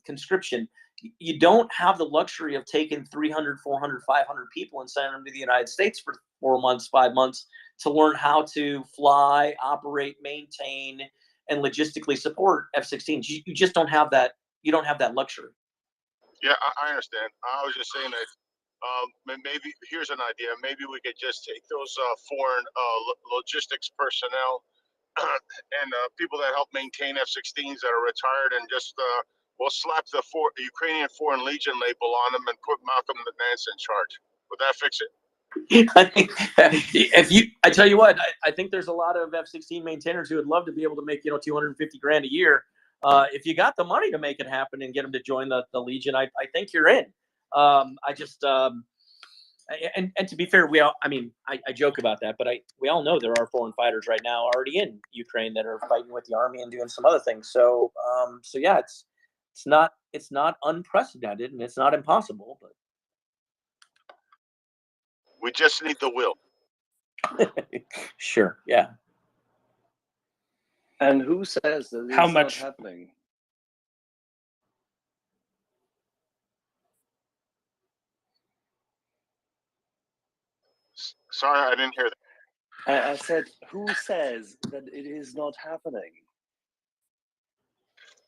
conscription. You don't have the luxury of taking 300, 400, 500 people and sending them to the United States for 4 months, 5 months to learn how to fly, operate, maintain, and logistically support F-16s. You just don't have that. You don't have that luxury. Yeah, I understand. I was just saying that maybe here's an idea. Maybe we could just take those foreign logistics personnel and people that help maintain F-16s that are retired, and just we'll slap the Ukrainian Foreign Legion label on them and put Malcolm McNance in charge. Would that fix it? I tell you what, I think there's a lot of F-16 maintainers who would love to be able to make $250 grand a year. If you got the money to make it happen and get them to join the Legion, I think you're in. I just and to be fair, I joke about that, but we all know there are foreign fighters right now already in Ukraine that are fighting with the army and doing some other things. So yeah, it's not unprecedented and it's not impossible, but we just need the will. Sure, yeah. And who says that it's not happening? Sorry, I didn't hear that. I said, who says that it is not happening?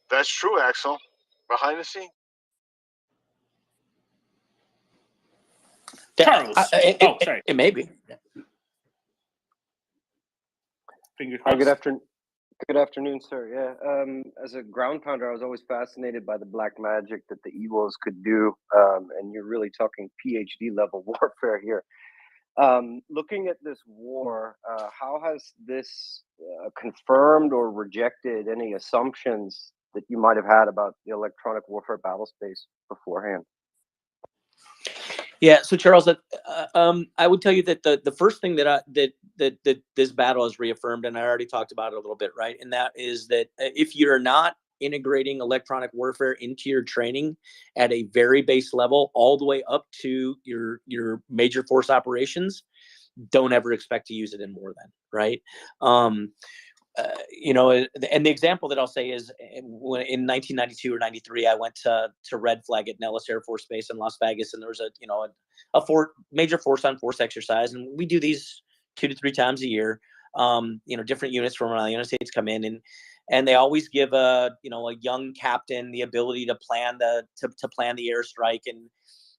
That's true, Axel. Behind the scene. Charles. Sorry. It may be. Hi, good afternoon, sir. Yeah, as a ground pounder, I was always fascinated by the black magic that the Evos could do, and you're really talking PhD level warfare here. Looking at this war, how has this confirmed or rejected any assumptions that you might have had about the electronic warfare battle space beforehand? Yeah, so Charles, I would tell you that the first thing that this battle has reaffirmed, and I already talked about it a little bit, right? And that is that if you're not integrating electronic warfare into your training at a very base level, all the way up to your major force operations, don't ever expect to use it in more than, right? You know, and the example that I'll say is when in 1992 or 93, I went to Red Flag at Nellis Air Force Base in Las Vegas, and there was a major force on force exercise, and we do these 2 to 3 times a year. You know, different units from around the United States come in, and they always give a young captain the ability to plan the airstrike, and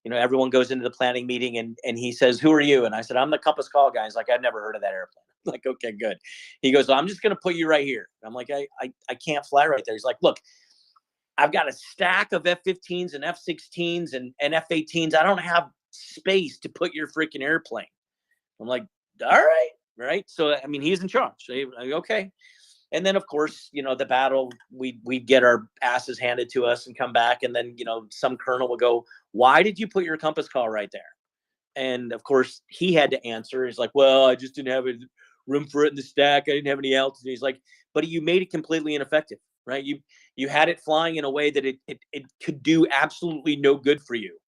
you know, everyone goes into the planning meeting, and he says, "Who are you?" And I said, "I'm the compass call guy." He's like, "I've never heard of that airplane." I'm like, "Okay, good." He goes, "Well, I'm just going to put you right here." I'm like, I can't fly right there. He's like, "Look, I've got a stack of F-15s and F-16s and F-18s. I don't have space to put your freaking airplane." I'm like, "All right, right." So, I mean, he's in charge. So, like, okay. And then, of course, you know, the battle, we get our asses handed to us and come back. And then, you know, some colonel will go, "Why did you put your compass call right there?" And of course, he had to answer. He's like, "Well, I just didn't have room for it in the stack. I didn't have any altitude." He's like, "But you made it completely ineffective, right? You had it flying in a way that it could do absolutely no good for you.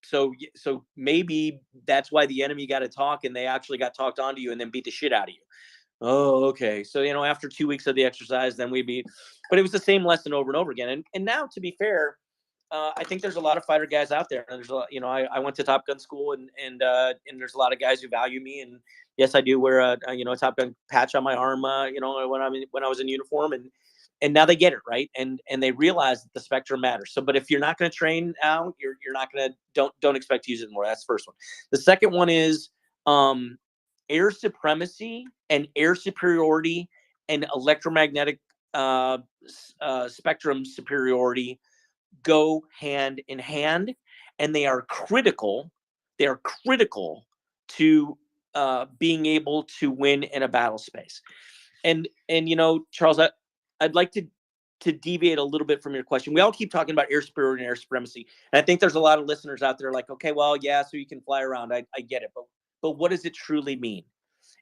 So maybe that's why the enemy got to talk, and they actually got talked onto you and then beat the shit out of you." Oh, okay. So, you know, after 2 weeks of the exercise, then we beat, but it was the same lesson over and over again. And now, to be fair, I think there's a lot of fighter guys out there. And there's a lot, you know, I went to Top Gun school, and there's a lot of guys who value me. And yes, I do wear a Top Gun patch on my arm, you know, when I was in uniform, and now they get it, right. And they realize that the spectrum matters. So, but if you're not going to train now, you're not going to, don't expect to use it more. That's the first one. The second one is, air supremacy and air superiority and electromagnetic spectrum superiority go hand in hand, and they are critical. They are critical to being able to win in a battle space. And you know, Charles, I'd like to deviate a little bit from your question. We all keep talking about air superiority and air supremacy, and I think there's a lot of listeners out there like, okay, well, yeah, so you can fly around. I get it, but what does it truly mean?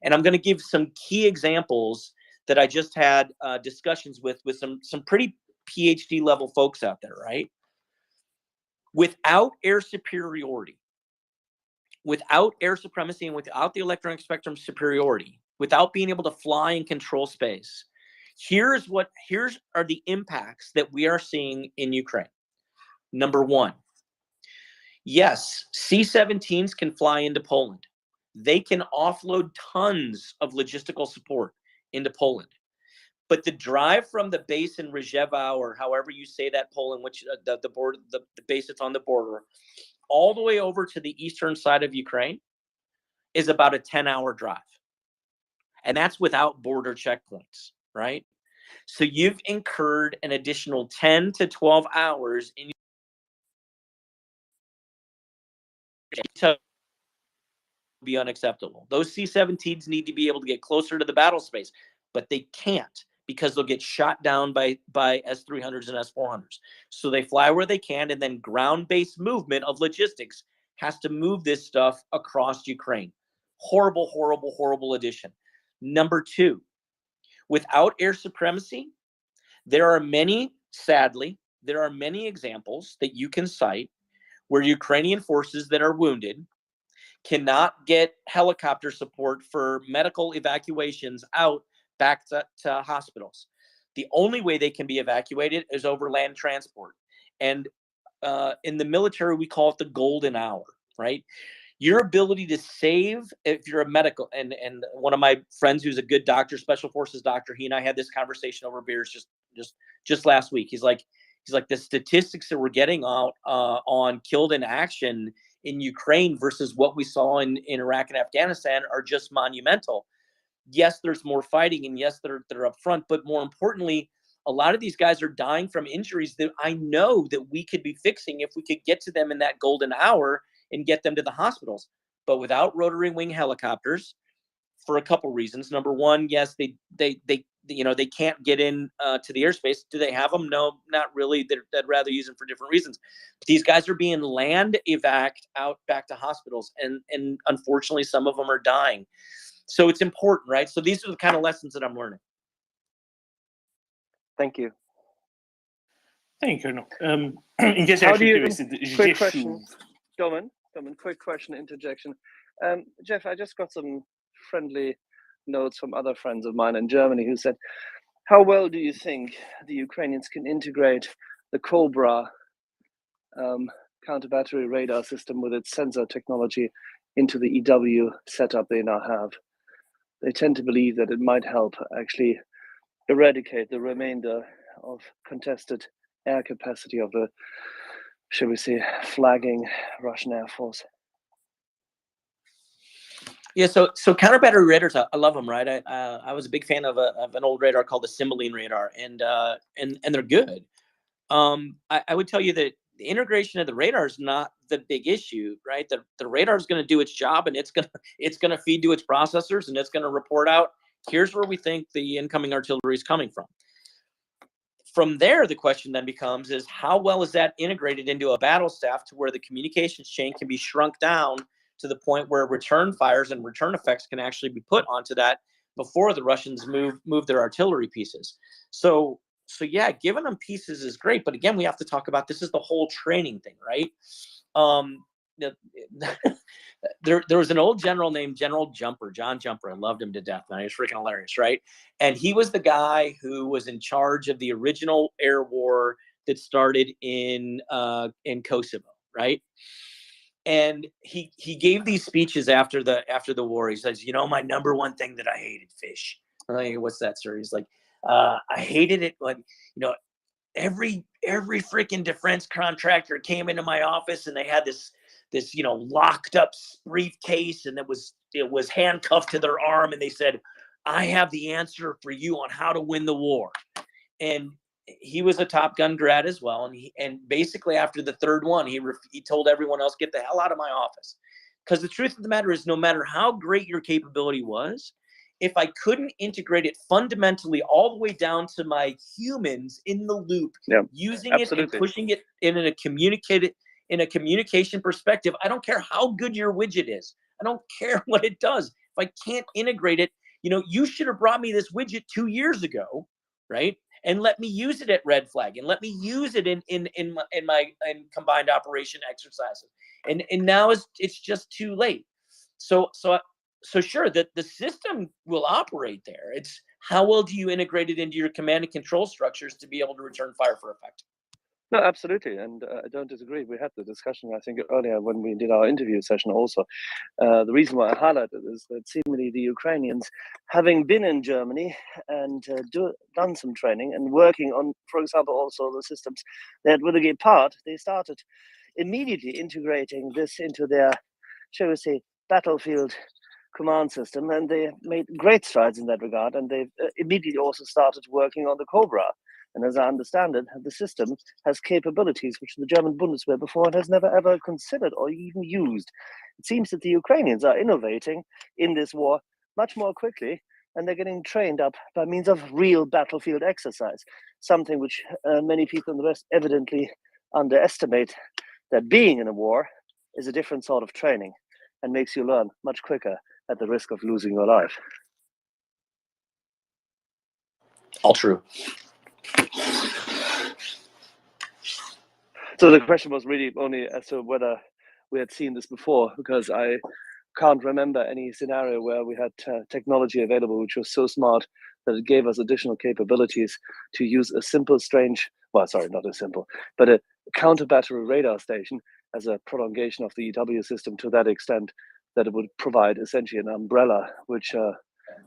And I'm going to give some key examples that I just had discussions with some pretty PhD level folks out there, right? Without air superiority, without air supremacy, and without the electronic spectrum superiority, without being able to fly and control space, here's are the impacts that we are seeing in Ukraine. Number one, yes, C-17s can fly into Poland. They can offload tons of logistical support into Poland. But the drive from the base in Rzhewa, or however you say that, Poland, which the base that's on the border, all the way over to the eastern side of Ukraine, is about a 10-hour drive. And that's without border checkpoints, right? So you've incurred an additional 10 to 12 hours in to be unacceptable. Those C-17s need to be able to get closer to the battle space, but they can't, because they'll get shot down by S-300s and S-400s. So they fly where they can, and then ground-based movement of logistics has to move this stuff across Ukraine. Horrible, horrible, horrible addition. Number two, without air supremacy, there are many, sadly, there are many examples that you can cite where Ukrainian forces that are wounded cannot get helicopter support for medical evacuations out back to hospitals. The only way they can be evacuated is over land transport. And in the military, we call it the golden hour, right? Your ability to save, if you're a medical, and one of my friends who's a good doctor, special forces doctor, he and I had this conversation over beers just last week. He's like, the statistics that we're getting out on killed in action in Ukraine versus what we saw in Iraq and Afghanistan are just monumental. Yes, there's more fighting, and yes, they're up front, but more importantly, a lot of these guys are dying from injuries that I know that we could be fixing if we could get to them in that golden hour and get them to the hospitals. But without rotary wing helicopters, for a couple reasons. Number one, yes, they can't get in to the airspace. Do they have them? No, not really. They'd rather use them for different reasons. But these guys are being land evac'd out back to hospitals, and unfortunately, some of them are dying. So it's important, right? So these are the kind of lessons that I'm learning. Thank you. Thank you, Colonel. In case How I do you? should do is Quick question, Domin. Quick question, interjection. Jeff, I just got some friendly notes from other friends of mine in Germany who said, "How well do you think the Ukrainians can integrate the Cobra counter-battery radar system with its sensor technology into the EW setup they now have?" They tend to believe that it might help actually eradicate the remainder of contested air capacity of the, shall we say, flagging Russian Air Force. Yeah, so counter battery radars, I love them, right? I was a big fan of an old radar called the Cymbeline radar, and they're good. I would tell you that the integration of the radar is not the big issue, right? The radar is going to do its job, and it's gonna feed to its processors, and it's going to report out, here's where we think the incoming artillery is coming from. From there, the question then becomes is how well is that integrated into a battle staff to where the communications chain can be shrunk down to the point where return fires and return effects can actually be put onto that before the Russians move their artillery pieces. So yeah, giving them pieces is great, but again, we have to talk about this is the whole training thing, right? There was an old general named General Jumper, John Jumper. I loved him to death, man. He was freaking hilarious, right? And he was the guy who was in charge of the original air war that started in Kosovo, right? And he gave these speeches after the war. He says, my number one thing that I hated, fish. I'm like, what's that, sir? He's like, I hated it when, every freaking defense contractor came into my office and they had this locked up briefcase, and it was handcuffed to their arm, and they said, I have the answer for you on how to win the war. And he was a Top Gun grad as well, and basically after the third one, he told everyone else, get the hell out of my office. Because the truth of the matter is, no matter how great your capability was, if I couldn't integrate it fundamentally all the way down to my humans in the loop, using absolutely. It and pushing it in a communication perspective, I don't care how good your widget is. I don't care what it does. If I can't integrate it, you should have brought me this widget 2 years ago, right? And let me use it at Red Flag, and let me use it in my combined operation exercises. And now it's just too late. So sure, that the system will operate there. It's how well do you integrate it into your command and control structures to be able to return fire for effect? No, absolutely, and I don't disagree. We had the discussion, I think, earlier when we did our interview session also. The reason why I highlighted is that seemingly the Ukrainians, having been in Germany and done some training and working on, for example, also the systems that with the Gepard, they started immediately integrating this into their, shall we say, battlefield command system, and they made great strides in that regard, and they immediately also started working on the Cobra. And as I understand it, the system has capabilities which the German Bundeswehr before has never ever considered or even used. It seems that the Ukrainians are innovating in this war much more quickly, and they're getting trained up by means of real battlefield exercise, something which many people in the West evidently underestimate, that being in a war is a different sort of training and makes you learn much quicker at the risk of losing your life. All true. So the question was really only as to whether we had seen this before, because I can't remember any scenario where we had technology available which was so smart that it gave us additional capabilities to use a simple, not a simple, but a counter-battery radar station as a prolongation of the EW system to that extent that it would provide essentially an umbrella which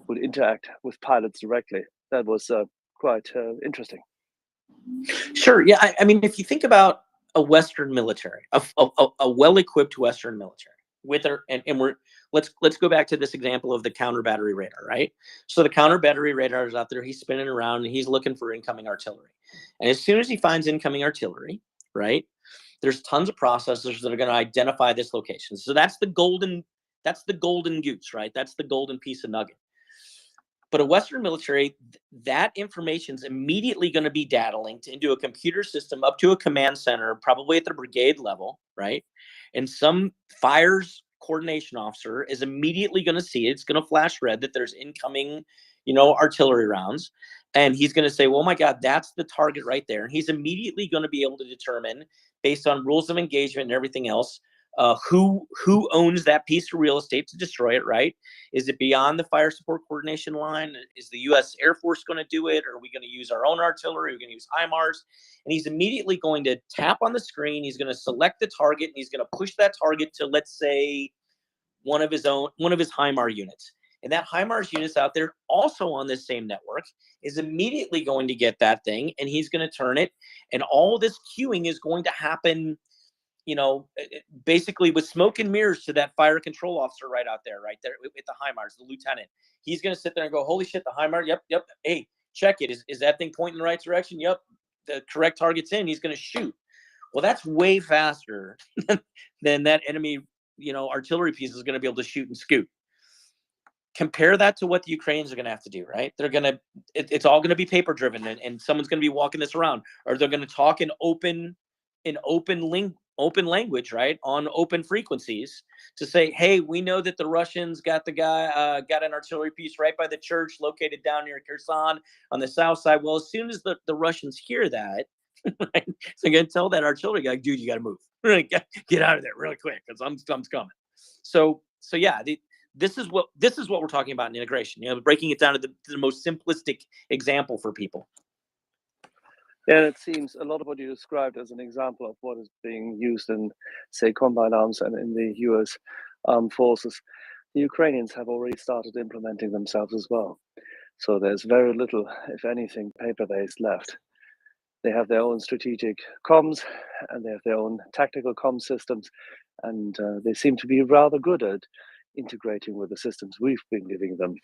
would interact with pilots directly. That was quite interesting. Sure. Yeah. I mean, if you think about a Western military, a well-equipped Western military with let's go back to this example of the counter battery radar, right? So the counter battery radar is out there, he's spinning around and he's looking for incoming artillery. And as soon as he finds incoming artillery, right, there's tons of processors that are going to identify this location. So that's the golden goose, right? That's the golden piece of nugget. But a Western military, that information is immediately going to be data linked into a computer system up to a command center, probably at the brigade level, right? And some fires coordination officer is immediately going to see it. It's going to flash red that there's incoming, artillery rounds. And he's going to say, well, oh my God, that's the target right there. And he's immediately going to be able to determine, based on rules of engagement and everything else, who owns that piece of real estate to destroy it, right? Is it beyond the fire support coordination line? Is the U.S. Air Force going to do it? Or are we going to use our own artillery? Are we going to use HIMARS? And he's immediately going to tap on the screen. He's going to select the target, and he's going to push that target to, let's say, one of his HIMAR units. And that HIMARS unit's out there also on this same network is immediately going to get that thing, and he's going to turn it. And all this queuing is going to happen, you know, basically with smoke and mirrors to that fire control officer right there with the HIMARS, the lieutenant. He's going to sit there and go, holy shit, the HIMARS, yep. Hey, check it. Is that thing pointing in the right direction? Yep. The correct target's in. He's going to shoot. Well, that's way faster than that enemy, you know, artillery piece is going to be able to shoot and scoot. Compare that to what the Ukrainians are going to have to do, right? They're going to, it's all going to be paper driven, and someone's going to be walking this around, or they're going to talk in open language, right? On open frequencies to say, hey, we know that the Russians got got an artillery piece right by the church located down near Kherson on the south side. Well, as soon as the Russians hear that, right, so they're going to tell that artillery guy, dude, you got to move. Get out of there really quick, because I'm coming. So yeah, this is what we're talking about in integration. You know, breaking it down to the most simplistic example for people. Yeah, it seems a lot of what you described as an example of what is being used in, say, combined arms and in the US armed forces. The Ukrainians have already started implementing themselves as well. So there's very little, if anything, paper-based left. They have their own strategic comms, and they have their own tactical comm systems, and they seem to be rather good at integrating with the systems we've been giving them.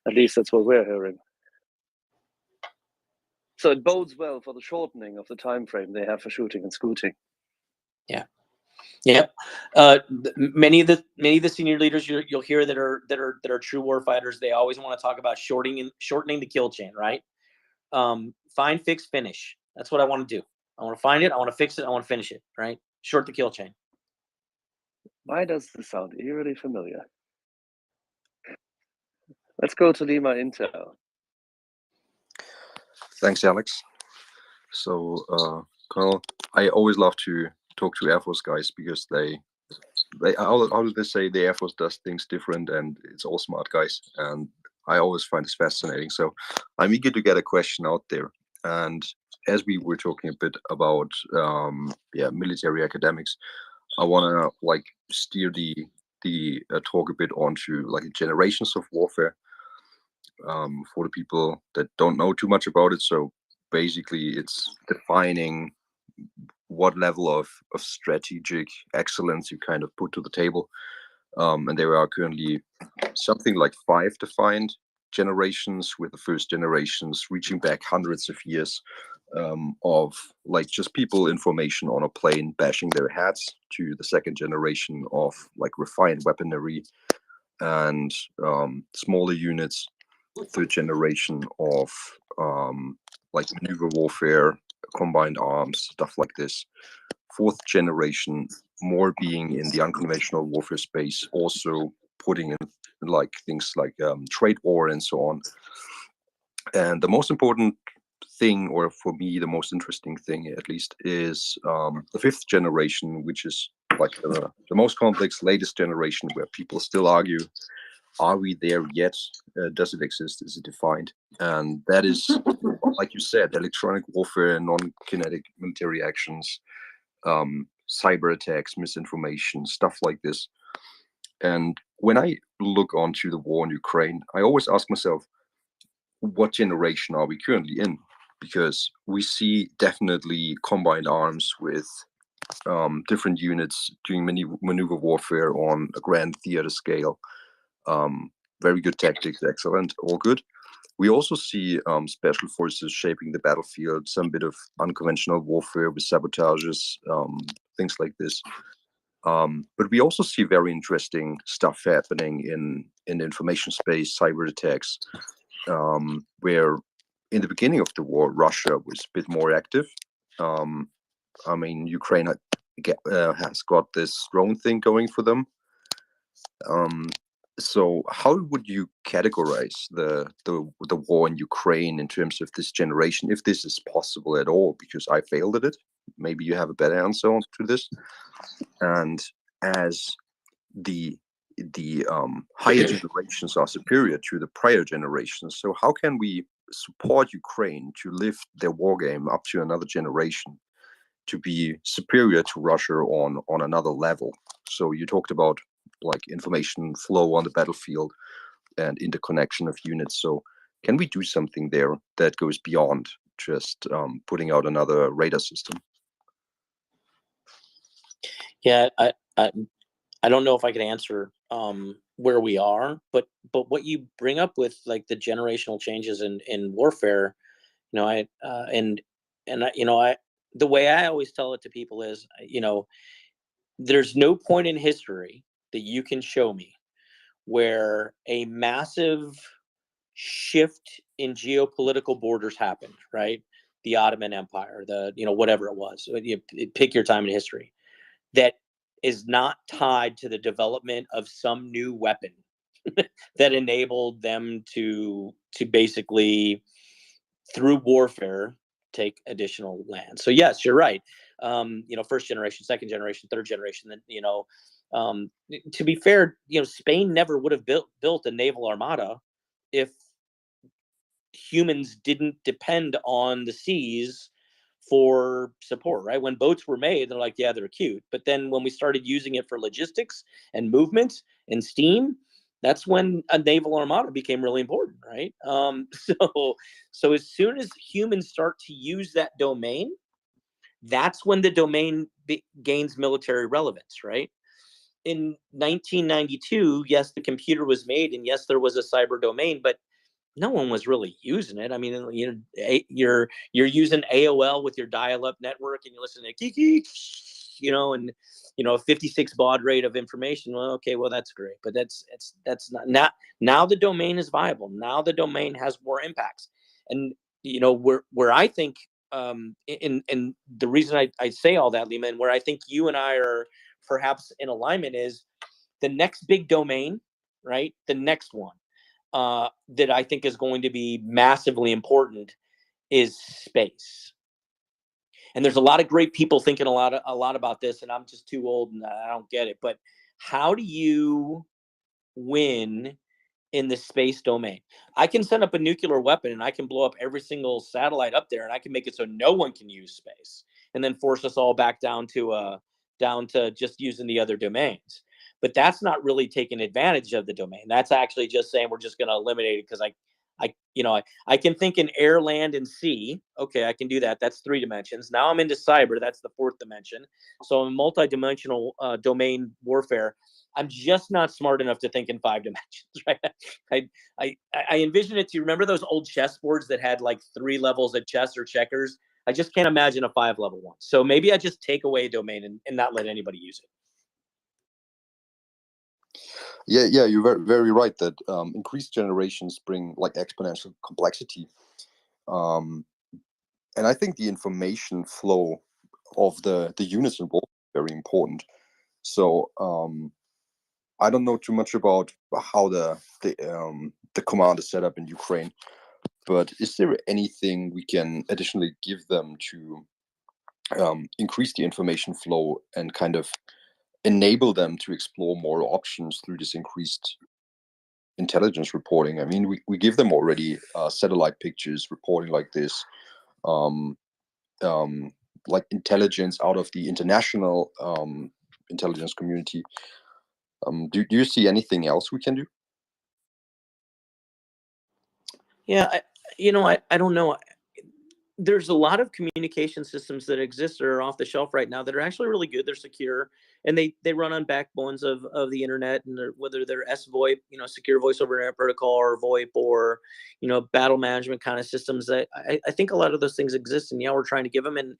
At least that's what we're hearing. So it bodes well for the shortening of the time frame they have for shooting and scooting. Yeah. Many of the senior leaders you'll hear that are true war fighters, they always want to talk about shortening the kill chain, right? Find, fix, finish. That's what I want to do. I want to find it, I want to fix it, I want to finish it, right? Short the kill chain. Why does this sound eerily familiar? Let's go to Lima Intel. Thanks, Alex. So, Colonel, I always love to talk to Air Force guys because they how do they say the Air Force does things different, and it's all smart guys, and I always find this fascinating. So I'm eager to get a question out there. And as we were talking a bit about military academics, I want to steer the talk a bit onto generations of warfare for the people that don't know too much about it. So basically, it's defining what level of strategic excellence you kind of put to the table. And there are currently something like 5 defined generations, with the first generations reaching back hundreds of years of just people information on a plane bashing their heads, to the second generation of refined weaponry and smaller units, third generation of maneuver warfare, combined arms, stuff like this. Fourth generation, more being in the unconventional warfare space, also putting in things like trade war and so on. And the most important thing, or for me the most interesting thing at least, is the fifth generation, which is the most complex, latest generation, where people still argue, are we there yet? Does it exist? Is it defined? And that is, like you said, electronic warfare, non-kinetic military actions, cyber attacks, misinformation, stuff like this. And when I look onto the war in Ukraine, I always ask myself, what generation are we currently in? Because we see definitely combined arms with different units doing maneuver warfare on a grand theater scale. Very good tactics, excellent, all good. We also see special forces shaping the battlefield, some bit of unconventional warfare with sabotages, things like this. But we also see very interesting stuff happening in the information space, cyber attacks, where in the beginning of the war, Russia was a bit more active. Ukraine has got this drone thing going for them. So how would you categorize the war in Ukraine in terms of this generation, if this is possible at all? Because I failed at it. Maybe you have a better answer to this. And as the higher generations are superior to the prior generations, so how can we support Ukraine to lift their war game up to another generation, to be superior to Russia on another level? So you talked about like information flow on the battlefield and interconnection of units. So can we do something there that goes beyond just putting out another radar system? Yeah, I don't know if I can answer where we are, but what you bring up with like the generational changes in warfare, you know, the way I always tell it to people is, there's no point in history that you can show me where a massive shift in geopolitical borders happened, right? The Ottoman Empire, whatever it was, you pick your time in history, that is not tied to the development of some new weapon that enabled them to basically, through warfare, take additional land. So yes, you're right. First generation, second generation, third generation. Then to be fair, Spain never would have built a naval armada if humans didn't depend on the seas for support, right? When boats were made, they're like, yeah, they're cute. But then when we started using it for logistics and movement and steam, that's when a naval armada became really important, right? So as soon as humans start to use that domain, that's when the domain gains military relevance, right? In 1992, yes, the computer was made, and yes, there was a cyber domain, but no one was really using it. I mean, you're using AOL with your dial-up network, and you're listening to Kiki, and 56 baud rate of information. Well, okay, well that's great, but that's not now the domain is viable. Now the domain has more impacts, and where I think, and the reason I say all that, Lima, and where I think you and I are perhaps in alignment is the next big domain, right? The next one. That I think is going to be massively important is space. And there's a lot of great people thinking a lot about this, and I'm just too old and I don't get it. But how do you win in the space domain? I can send up a nuclear weapon and I can blow up every single satellite up there, and I can make it so no one can use space, and then force us all back down to just using the other domains. But that's not really taking advantage of the domain. That's actually just saying we're just going to eliminate it because I can think in air, land, and sea. Okay, I can do that. That's 3 dimensions. Now I'm into cyber. That's the 4th dimension. So in multi-dimensional domain warfare, I'm just not smart enough to think in 5 dimensions, right? I envision it. Do you remember those old chessboards that had like 3 levels of chess or checkers? I just can't imagine a 5-level one. So maybe I just take away a domain and not let anybody use it. Yeah, you're very, very right that increased generations bring like exponential complexity. And I think the information flow of the units involved is very important. So I don't know too much about how the command is set up in Ukraine, but is there anything we can additionally give them to increase the information flow and kind of enable them to explore more options through this increased intelligence reporting? I mean, we give them already satellite pictures reporting like this, like intelligence out of the international intelligence community. Do you see anything else we can do? Yeah, I don't know. There's a lot of communication systems that exist that are off the shelf right now that are actually really good. They're secure, and they run on backbones of the internet, and whether they're SVoIP, secure voice over internet protocol, or VoIP, or battle management kind of systems. I think a lot of those things exist, and we're trying to give them. And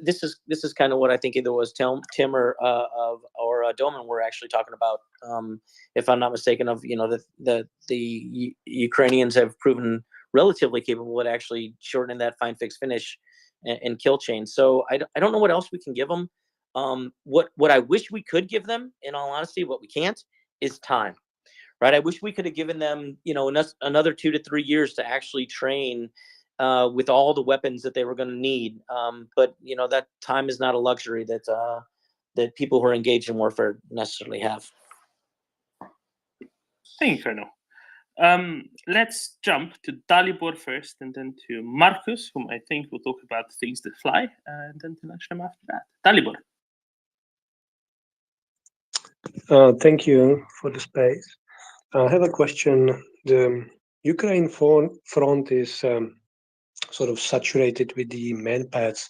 this is kind of what I think either was Tim or Doman were actually talking about. If I'm not mistaken, of the Ukrainians have proven relatively capable at actually shortening that find, fix, finish and kill chain. So I don't know what else we can give them. What I wish we could give them, in all honesty, what we can't, is time, right? I wish we could have given them, you know, another 2 to 3 years to actually train with all the weapons that they were going to need. But you know, that time is not a luxury that people who are engaged in warfare necessarily have. Thank you, Colonel. Let's jump to Dalibor first, and then to Marcus, whom I think will talk about things that fly, and then to Lasham after that. Dalibor. Thank you for the space. I have a question. The Ukraine front is sort of saturated with the manpads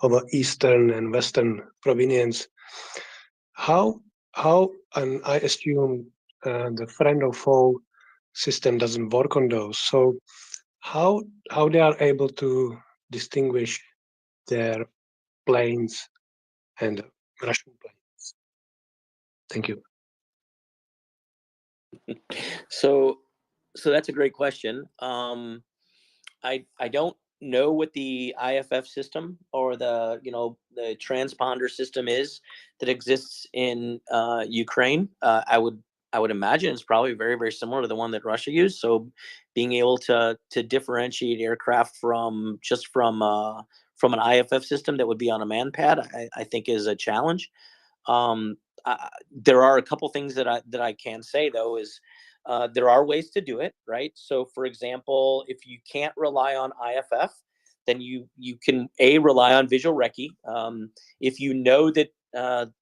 of eastern and western province. How and I assume the friend or foe system doesn't work on those. So how they are able to distinguish their planes and Russian planes? Thank you. So that's a great question. I don't know what the IFF system or the the transponder system is that exists in Ukraine. I would imagine it's probably very, very similar to the one that Russia used. So being able to differentiate aircraft from an IFF system that would be on a manpad, I think is a challenge. There are a couple things that I can say though is there are ways to do it, right? So for example, if you can't rely on IFF, then you can rely on visual recce. If you know that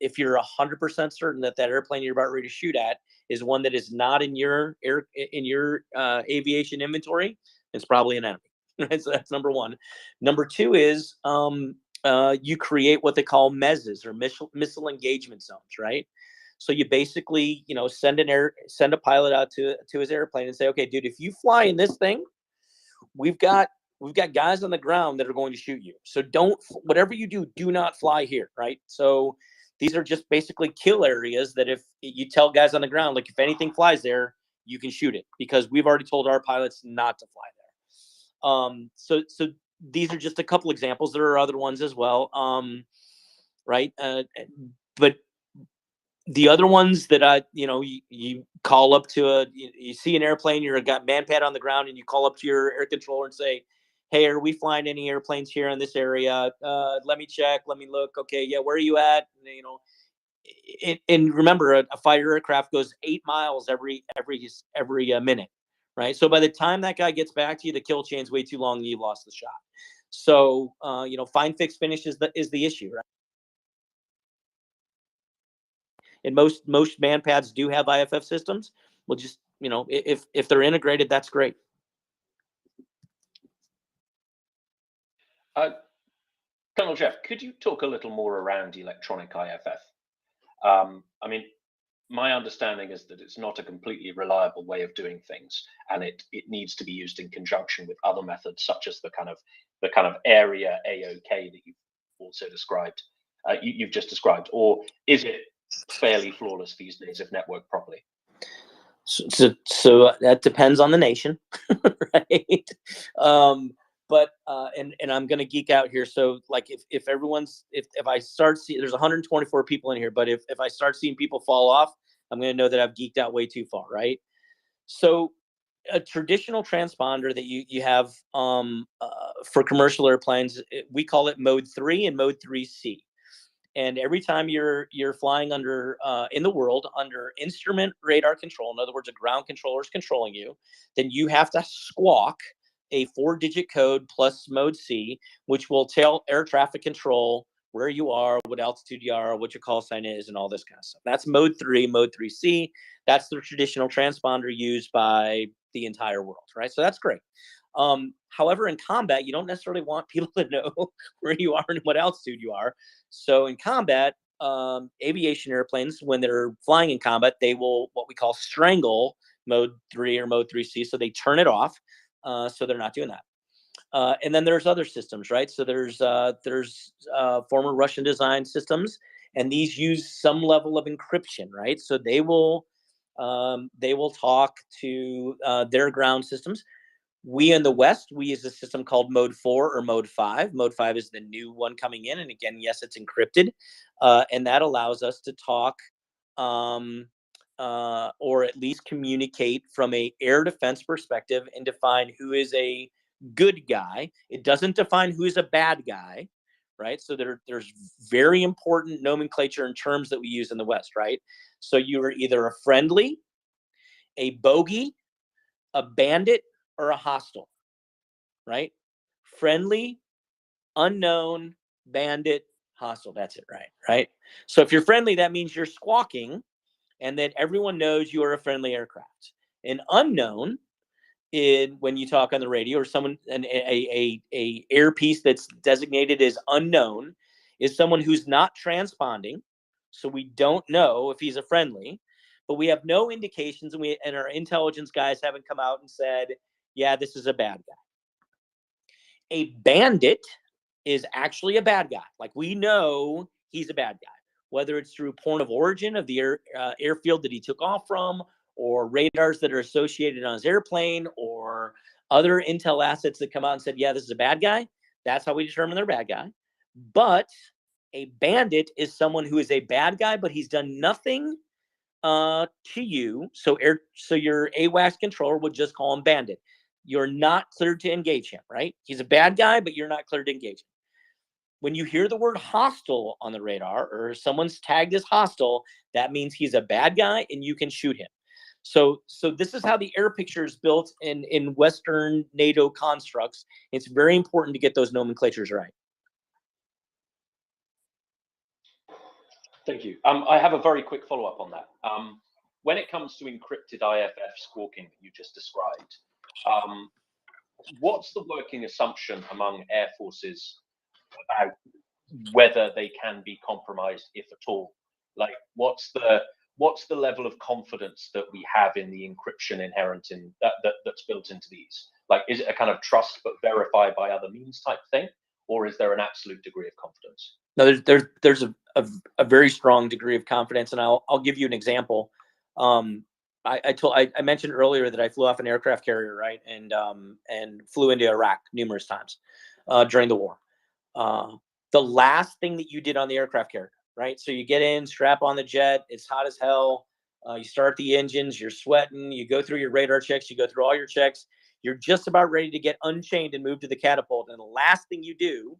if you're 100% certain that airplane you're about ready to shoot at is one that is not in your aviation inventory, it's probably an enemy. Right? So that's number one. Number two is you create what they call MESs, or missile engagement zones, right? So you basically, send a pilot out to his airplane and say, okay, dude, if you fly in this thing, we've got guys on the ground that are going to shoot you. So whatever you do not fly here, right? So these are just basically kill areas that if you tell guys on the ground, like if anything flies there, you can shoot it, because we've already told our pilots not to fly there. So these are just a couple examples. There are other ones as well, right? But the other ones that you call up to you see an airplane, you've got manpad on the ground, and you call up to your air controller and say, hey, are we flying any airplanes here in this area? Let me check, let me look. Okay, yeah, where are you at? And remember, a fighter aircraft goes 8 miles every minute, right? So by the time that guy gets back to you, the kill chain's way too long and you've lost the shot. So find, fix, finish is the issue, right? And most manpads do have IFF systems. We'll just, if they're integrated, that's great. Colonel Jeff, could you talk a little more around electronic IFF? I mean, my understanding is that it's not a completely reliable way of doing things, and it needs to be used in conjunction with other methods, such as the kind of area AOK that you've also described. You've just described, or is it fairly flawless these days if networked properly? So that depends on the nation, right? But and I'm gonna geek out here. So like if I start seeing, there's 124 people in here, but if I start seeing people fall off, I'm gonna know that I've geeked out way too far, right? So a traditional transponder that you have for commercial airplanes, we call it mode 3 and mode 3C. And every time you're flying under in the world under instrument radar control, in other words, a ground controller is controlling you, then you have to squawk a 4-digit code plus mode C, which will tell air traffic control where you are, what altitude you are, what your call sign is, and all this kind of stuff. That's mode 3, mode 3C. That's the traditional transponder used by the entire world, right? So that's great. However, in combat, you don't necessarily want people to know where you are and what altitude you are. So in combat, aviation airplanes, when they're flying in combat, they will what we call strangle mode 3 or mode 3C. So they turn it off. So they're not doing that. And then there's other systems, right? So there's former Russian design systems, and these use some level of encryption, right? So they will talk to their ground systems. We in the West, we use a system called mode 4 or mode 5. Mode 5 is the new one coming in. And again, yes, it's encrypted. And that allows us to talk or at least communicate from a air defense perspective and define who is a good guy. It doesn't define who is a bad guy, right? So there's very important nomenclature and terms that we use in the West, right? So you are either a friendly, a bogey, a bandit, or a hostile, right? Friendly, unknown, bandit, hostile. That's it, right? So if you're friendly, that means you're squawking and that everyone knows you are a friendly aircraft. An unknown, when you talk on the radio, or someone a airpiece that's designated as unknown, is someone who's not transponding, so we don't know if he's a friendly, but we have no indications, and our intelligence guys haven't come out and said, yeah, this is a bad guy. A bandit is actually a bad guy. Like, we know he's a bad guy, whether it's through point of origin of the airfield that he took off from, or radars that are associated on his airplane, or other intel assets that come out and said, yeah, this is a bad guy. That's how we determine they're a bad guy. But a bandit is someone who is a bad guy, but he's done nothing to you. So your AWACS controller would just call him bandit. You're not cleared to engage him, right? He's a bad guy, but you're not cleared to engage him. When you hear the word hostile on the radar, or someone's tagged as hostile, that means he's a bad guy and you can shoot him. So this is how the air picture is built in Western NATO constructs. It's very important to get those nomenclatures right. Thank you. I have a very quick follow-up on that. When it comes to encrypted IFF squawking that you just described, what's the working assumption among air forces about whether they can be compromised, if at all? Like, what's the level of confidence that we have in the encryption inherent in that's built into these? Like, is it a kind of trust but verify by other means type thing, or is there an absolute degree of confidence? No, there's a very strong degree of confidence, and I'll give you an example. I mentioned earlier that I flew off an aircraft carrier, right, and flew into Iraq numerous times during the war. The last thing that you did on the aircraft carrier, right? So you get in, strap on the jet, it's hot as hell. You start the engines, you're sweating, you go through your radar checks, you go through all your checks. You're just about ready to get unchained and move to the catapult. And the last thing you do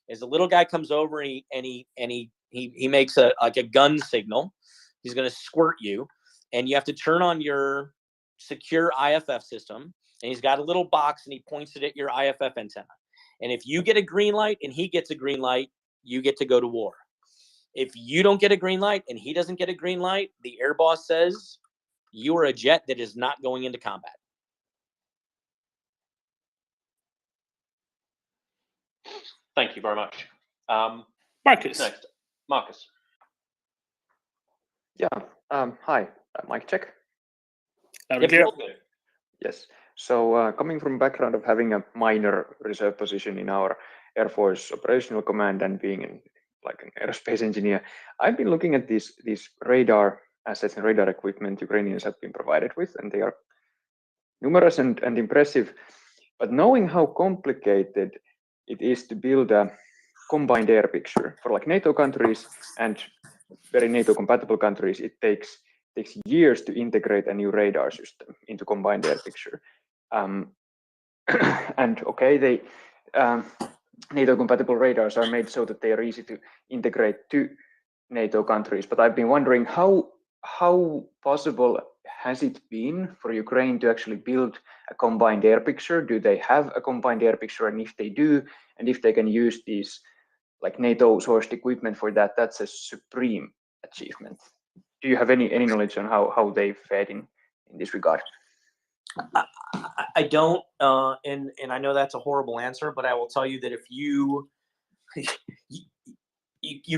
is a little guy comes over and he makes a gun signal. He's going to squirt you, and you have to turn on your secure IFF system. And he's got a little box and he points it at your IFF antenna. And if you get a green light and he gets a green light, you get to go to war. If you don't get a green light and he doesn't get a green light, the air boss says you are a jet that is not going into combat. Thank you very much. Marcus. Next, Marcus. Yeah. Hi. Mic check. Yes. So coming from background of having a minor reserve position in our Air Force Operational Command and being like an aerospace engineer, I've been looking at these radar assets and radar equipment Ukrainians have been provided with, and they are numerous and impressive. But knowing how complicated it is to build a combined air picture for like NATO countries and very NATO compatible countries, it takes years to integrate a new radar system into combined air picture. And okay, NATO compatible radars are made so that they are easy to integrate to NATO countries. But I've been wondering how possible has it been for Ukraine to actually build a combined air picture? Do they have a combined air picture? And if they do, and if they can use these like NATO sourced equipment for that, that's a supreme achievement. Do you have any knowledge on how they fared in this regard? I don't, and I know that's a horrible answer, but I will tell you that if you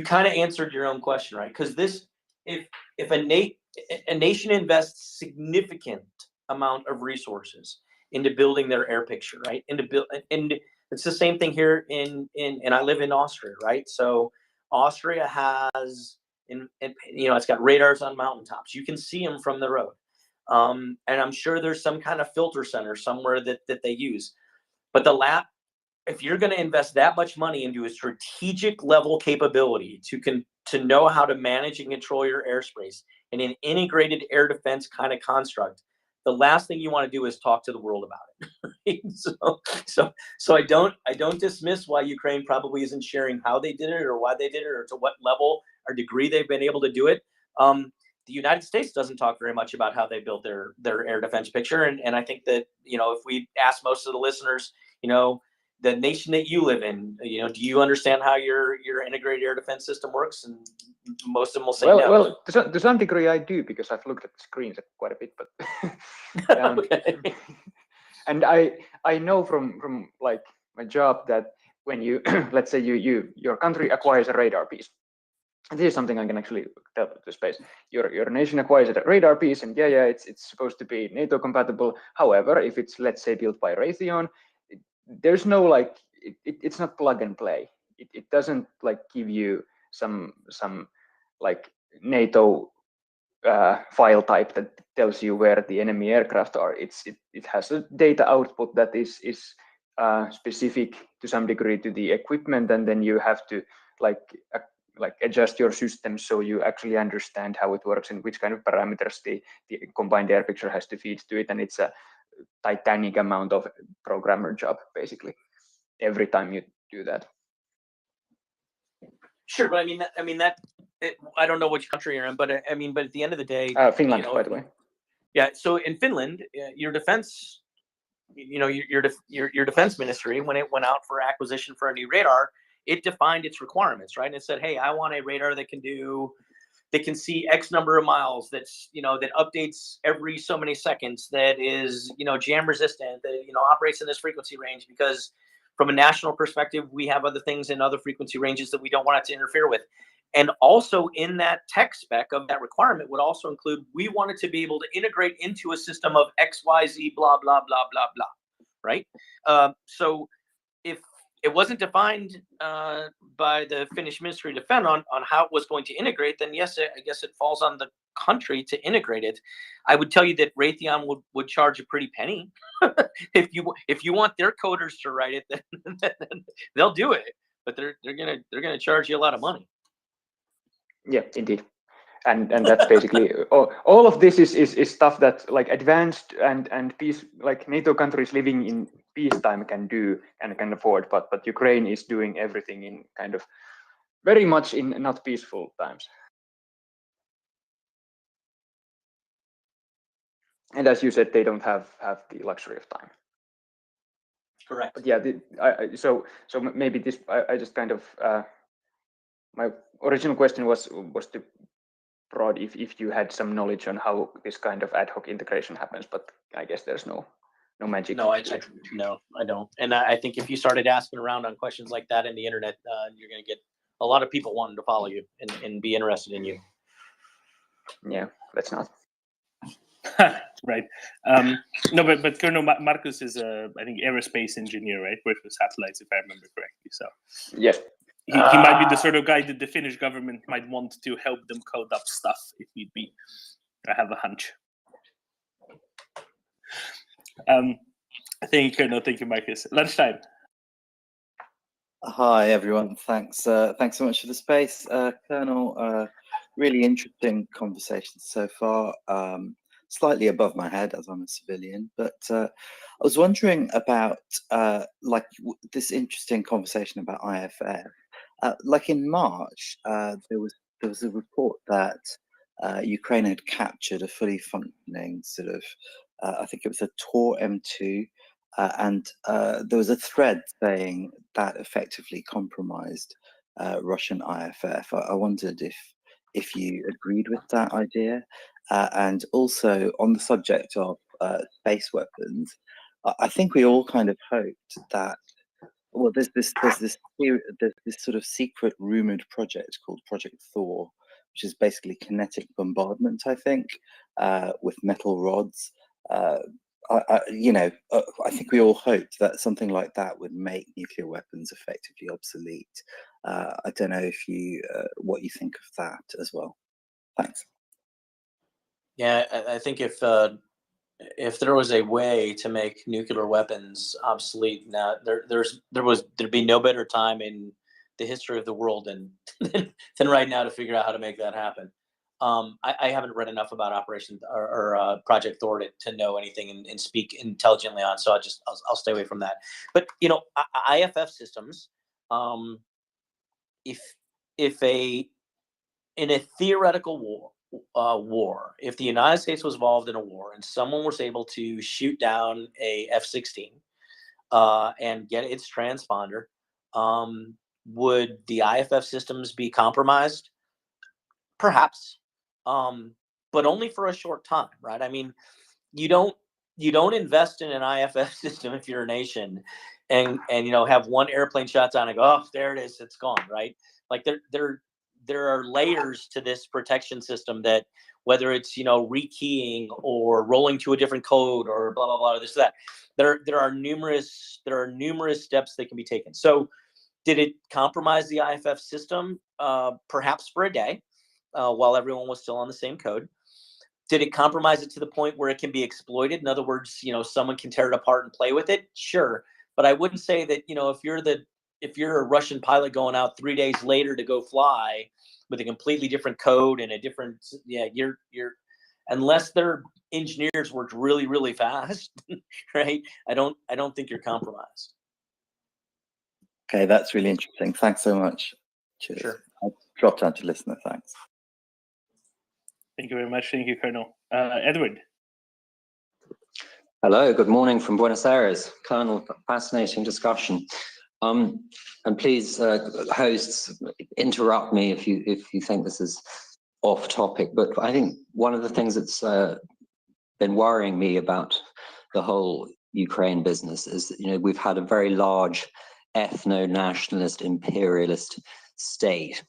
kind of answered your own question, right? Because if a nation invests significant amount of resources into building their air picture, right? And it's the same thing here and I live in Austria, right? So Austria has, it's got radars on mountaintops. You can see them from the road. And I'm sure there's some kind of filter center somewhere that they use. But if you're going to invest that much money into a strategic level capability to know how to manage and control your airspace in an integrated air defense kind of construct, the last thing you want to do is talk to the world about it. Right? So I don't dismiss why Ukraine probably isn't sharing how they did it or why they did it or to what level or degree they've been able to do it. The United States doesn't talk very much about how they built their air defense picture. And I think that, if we ask most of the listeners, the nation that you live in, do you understand how your integrated air defense system works? And most of them will say no. Well, to some degree I do, because I've looked at the screens quite a bit, but okay. And I know from like my job that when you let's say your country acquires a radar piece. And this is something I can actually tell to space. Your nation acquires a radar piece, and it's supposed to be NATO compatible. However, if it's, let's say, built by Raytheon, there's no like it's not plug and play. It doesn't like give you some like NATO file type that tells you where the enemy aircraft are. It has a data output that is specific to some degree to the equipment, and then you have to like adjust your system so you actually understand how it works and which kind of parameters the combined air picture has to feed to it. And it's a titanic amount of programmer job basically every time you do that. Sure, but I don't know which country you're in, but at the end of the day, Finland, by the way. Yeah, so in Finland, your defense, your defense ministry, when it went out for acquisition for a new radar, it defined its requirements, right? And it said, hey, I want a radar that can see X number of miles, that updates every so many seconds, that is, jam resistant, that, operates in this frequency range, because from a national perspective, we have other things in other frequency ranges that we don't want it to interfere with. And also in that tech spec of that requirement would also include, we wanted to be able to integrate into a system of X, Y, Z, blah, blah, blah, blah, blah, right? So if it wasn't defined by the Finnish Ministry of Defense on how it was going to integrate, then yes, I guess it falls on the country to integrate it. I would tell you that Raytheon would charge a pretty penny. If you want their coders to write it, then they'll do it. But they're gonna charge you a lot of money. Yeah, indeed. And that's basically all of this is stuff that like advanced and peace, like NATO countries living in peacetime can do and can afford, but Ukraine is doing everything in kind of very much in not peaceful times. And as you said, they don't have the luxury of time. Correct. But yeah, so maybe this I just kind of my original question was to prod if you had some knowledge on how this kind of ad hoc integration happens, but I guess there's no magic. No, I don't. And I think if you started asking around on questions like that in the internet, you're going to get a lot of people wanting to follow you and be interested in you. Yeah, let's not. Right. No, but Colonel Marcus is I think aerospace engineer, right? Works with satellites, if I remember correctly. So yes. He might be the sort of guy that the Finnish government might want to help them code up stuff if need be. I have a hunch. Thank you, Marcus. Lunchtime. Hi everyone. Thanks so much for the space, Colonel. Really interesting conversation so far. Slightly above my head as I'm a civilian, but I was wondering about this interesting conversation about IFF. Like in March, there was a report that Ukraine had captured a fully functioning sort of, I think it was a Tor M2, and there was a thread saying that effectively compromised Russian IFF. I wondered if you agreed with that idea, and also on the subject of space weapons. I think we all kind of hoped that. Well, there's this sort of secret rumored project called Project Thor, which is basically kinetic bombardment, I think, with metal rods. I think we all hoped that something like that would make nuclear weapons effectively obsolete. I don't know if what you think of that as well. Thanks. Yeah, I think if there was a way to make nuclear weapons obsolete, now there'd be no better time in the history of the world than right now to figure out how to make that happen. I haven't read enough about Operation or Project Thor to know anything and speak intelligently on. So I'll stay away from that. But IFF systems, if in a theoretical war, if the United States was involved in a war and someone was able to shoot down a F-16 and get its transponder, would the IFF systems be compromised? Perhaps, but only for a short time, right? I mean, you don't invest in an IFF system if you're a nation, and have one airplane shot down and go, oh, there it is, it's gone, right? Like there are layers to this protection system that, whether it's rekeying or rolling to a different code or blah blah blah, this that, there are numerous steps that can be taken. So, did it compromise the IFF system? Perhaps for a day, while everyone was still on the same code. Did it compromise it to the point where it can be exploited? In other words, someone can tear it apart and play with it? Sure, but I wouldn't say that if you're a Russian pilot going out 3 days later to go fly with a completely different code and a different, you're unless their engineers worked really, really fast, right? I don't think you're compromised. Okay, that's really interesting. Thanks so much. Cheers. Sure. I'll drop down to listener. Thanks. Thank you very much. Thank you, Colonel. Edward. Hello, good morning from Buenos Aires. Colonel, fascinating discussion. And please, hosts, interrupt me if you think this is off topic. But I think one of the things that's been worrying me about the whole Ukraine business is that, we've had a very large ethno-nationalist imperialist state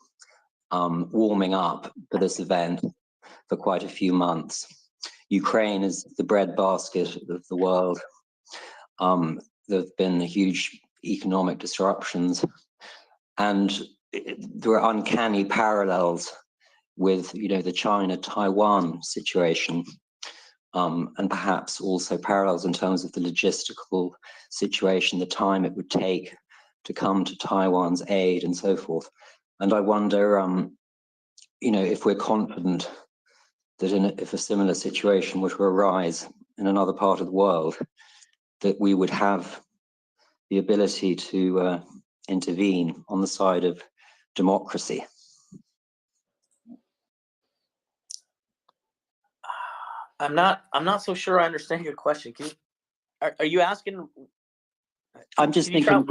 warming up for this event for quite a few months. Ukraine is the breadbasket of the world. There have been huge economic disruptions, and there are uncanny parallels with the China-Taiwan situation, and perhaps also parallels in terms of the logistical situation, the time it would take to come to Taiwan's aid and so forth. And I wonder, if we're confident that if a similar situation were to arise in another part of the world, that we would have the ability to intervene on the side of democracy. I'm not so sure I understand your question. Are you asking? I'm just thinking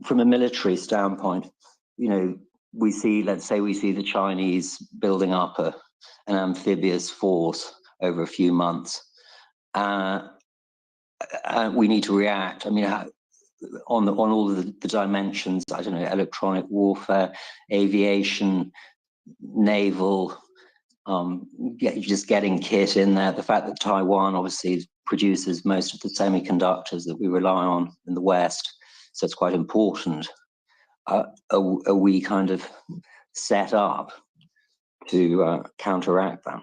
from a military standpoint. We see the Chinese building up an amphibious force over a few months. We need to react. I mean, on all of the dimensions, I don't know, electronic warfare, aviation, naval, just getting kit in there. The fact that Taiwan obviously produces most of the semiconductors that we rely on in the West, so it's quite important. Are we kind of set up to counteract that?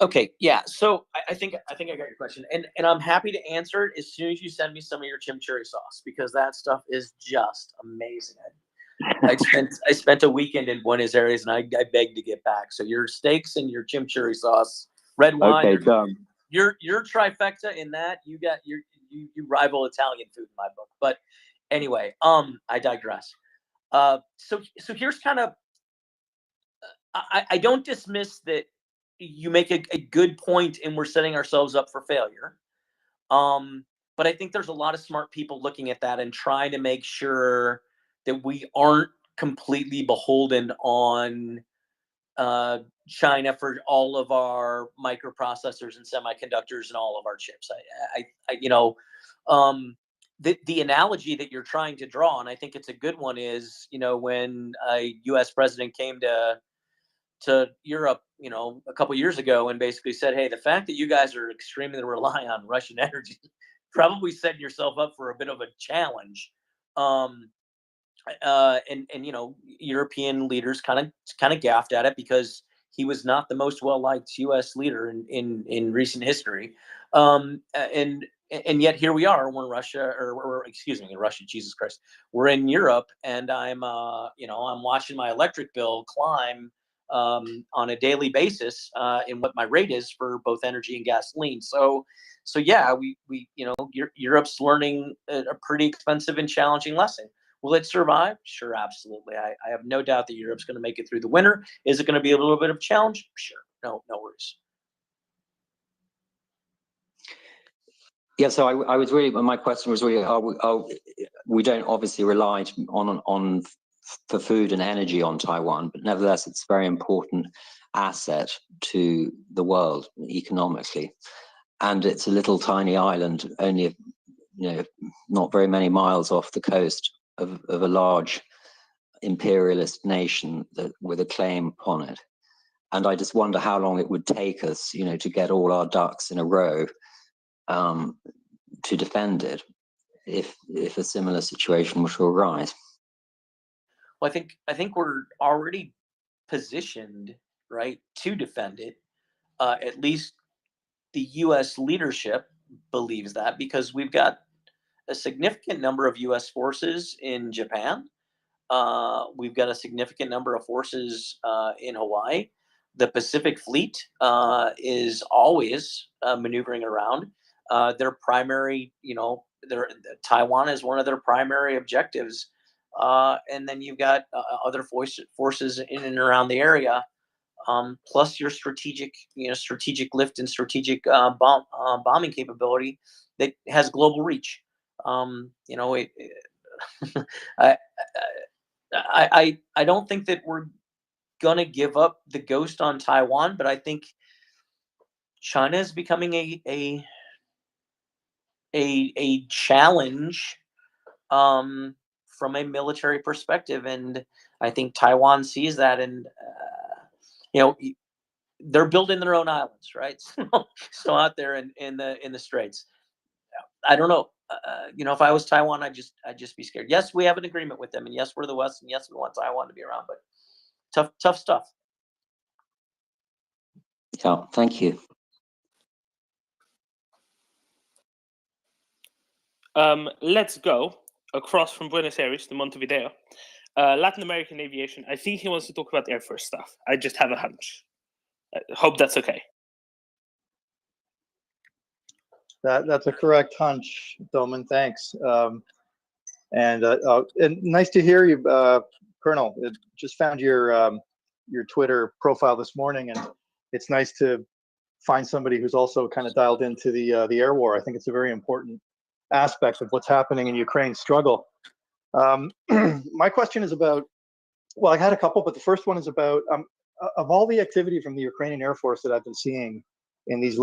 Okay, yeah. So I think I got your question, and I'm happy to answer it as soon as you send me some of your chimichurri sauce, because that stuff is just amazing. I spent a weekend in Buenos Aires, and I begged to get back. So your steaks and your chimichurri sauce, red wine. Okay, done. Your trifecta in that, you rival Italian food in my book. But anyway, I digress. So here's kind of, I don't dismiss that you make a good point, and we're setting ourselves up for failure. But I think there's a lot of smart people looking at that and trying to make sure that we aren't completely beholden on China for all of our microprocessors and semiconductors and all of our chips. The analogy that you're trying to draw, and I think it's a good one, is when a U.S. president came to Europe, a couple years ago, and basically said, "Hey, the fact that you guys are extremely rely on Russian energy, probably setting yourself up for a bit of a challenge." European leaders kind of gaffed at it because he was not the most well-liked U.S. leader in recent history, and yet here we are. We're in Russia, Jesus Christ, we're in Europe, and I'm watching my electric bill climb on a daily basis in what my rate is for both energy and gasoline. So yeah, we Europe's learning a pretty expensive and challenging lesson. Will it survive? Sure, absolutely. I have no doubt that Europe's going to make it through the winter. Is it going to be a little bit of a challenge? Sure. No worries. Yeah, so I was really, my question was really, we don't obviously rely on for food and energy on Taiwan, but nevertheless, it's a very important asset to the world economically. And it's a little tiny island, only, not very many miles off the coast of a large imperialist nation with a claim upon it. And I just wonder how long it would take us, to get all our ducks in a row to defend it if a similar situation were to arise. Well, I think we're already positioned, right, to defend it. At least the U.S. leadership believes that, because we've got a significant number of U.S. forces in Japan. We've got a significant number of forces in Hawaii. The Pacific Fleet is always maneuvering around. Their primary, Taiwan is one of their primary objectives. And then you've got other forces in and around the area, plus your strategic lift and strategic bombing capability that has global reach. I don't think that we're gonna give up the ghost on Taiwan, but I think China is becoming a challenge from a military perspective, and I think Taiwan sees that, and they're building their own islands, right? So out there in the straits. I don't know. If I was Taiwan, I'd just be scared. Yes, we have an agreement with them, and yes, we're the West, and yes, we want Taiwan to be around, but tough stuff. Yeah, thank you. Let's go across from Buenos Aires to Montevideo. Latin American aviation. I think he wants to talk about Air Force stuff. I just have a hunch. I hope that's okay. That's a correct hunch, Doman. Thanks. And nice to hear you, Colonel. Just found your Twitter profile this morning, and it's nice to find somebody who's also kind of dialed into the air war. I think it's a very important aspect of what's happening in Ukraine's struggle. My question is about, well, I had a couple, but the first one is about, of all the activity from the Ukrainian Air Force that I've been seeing in these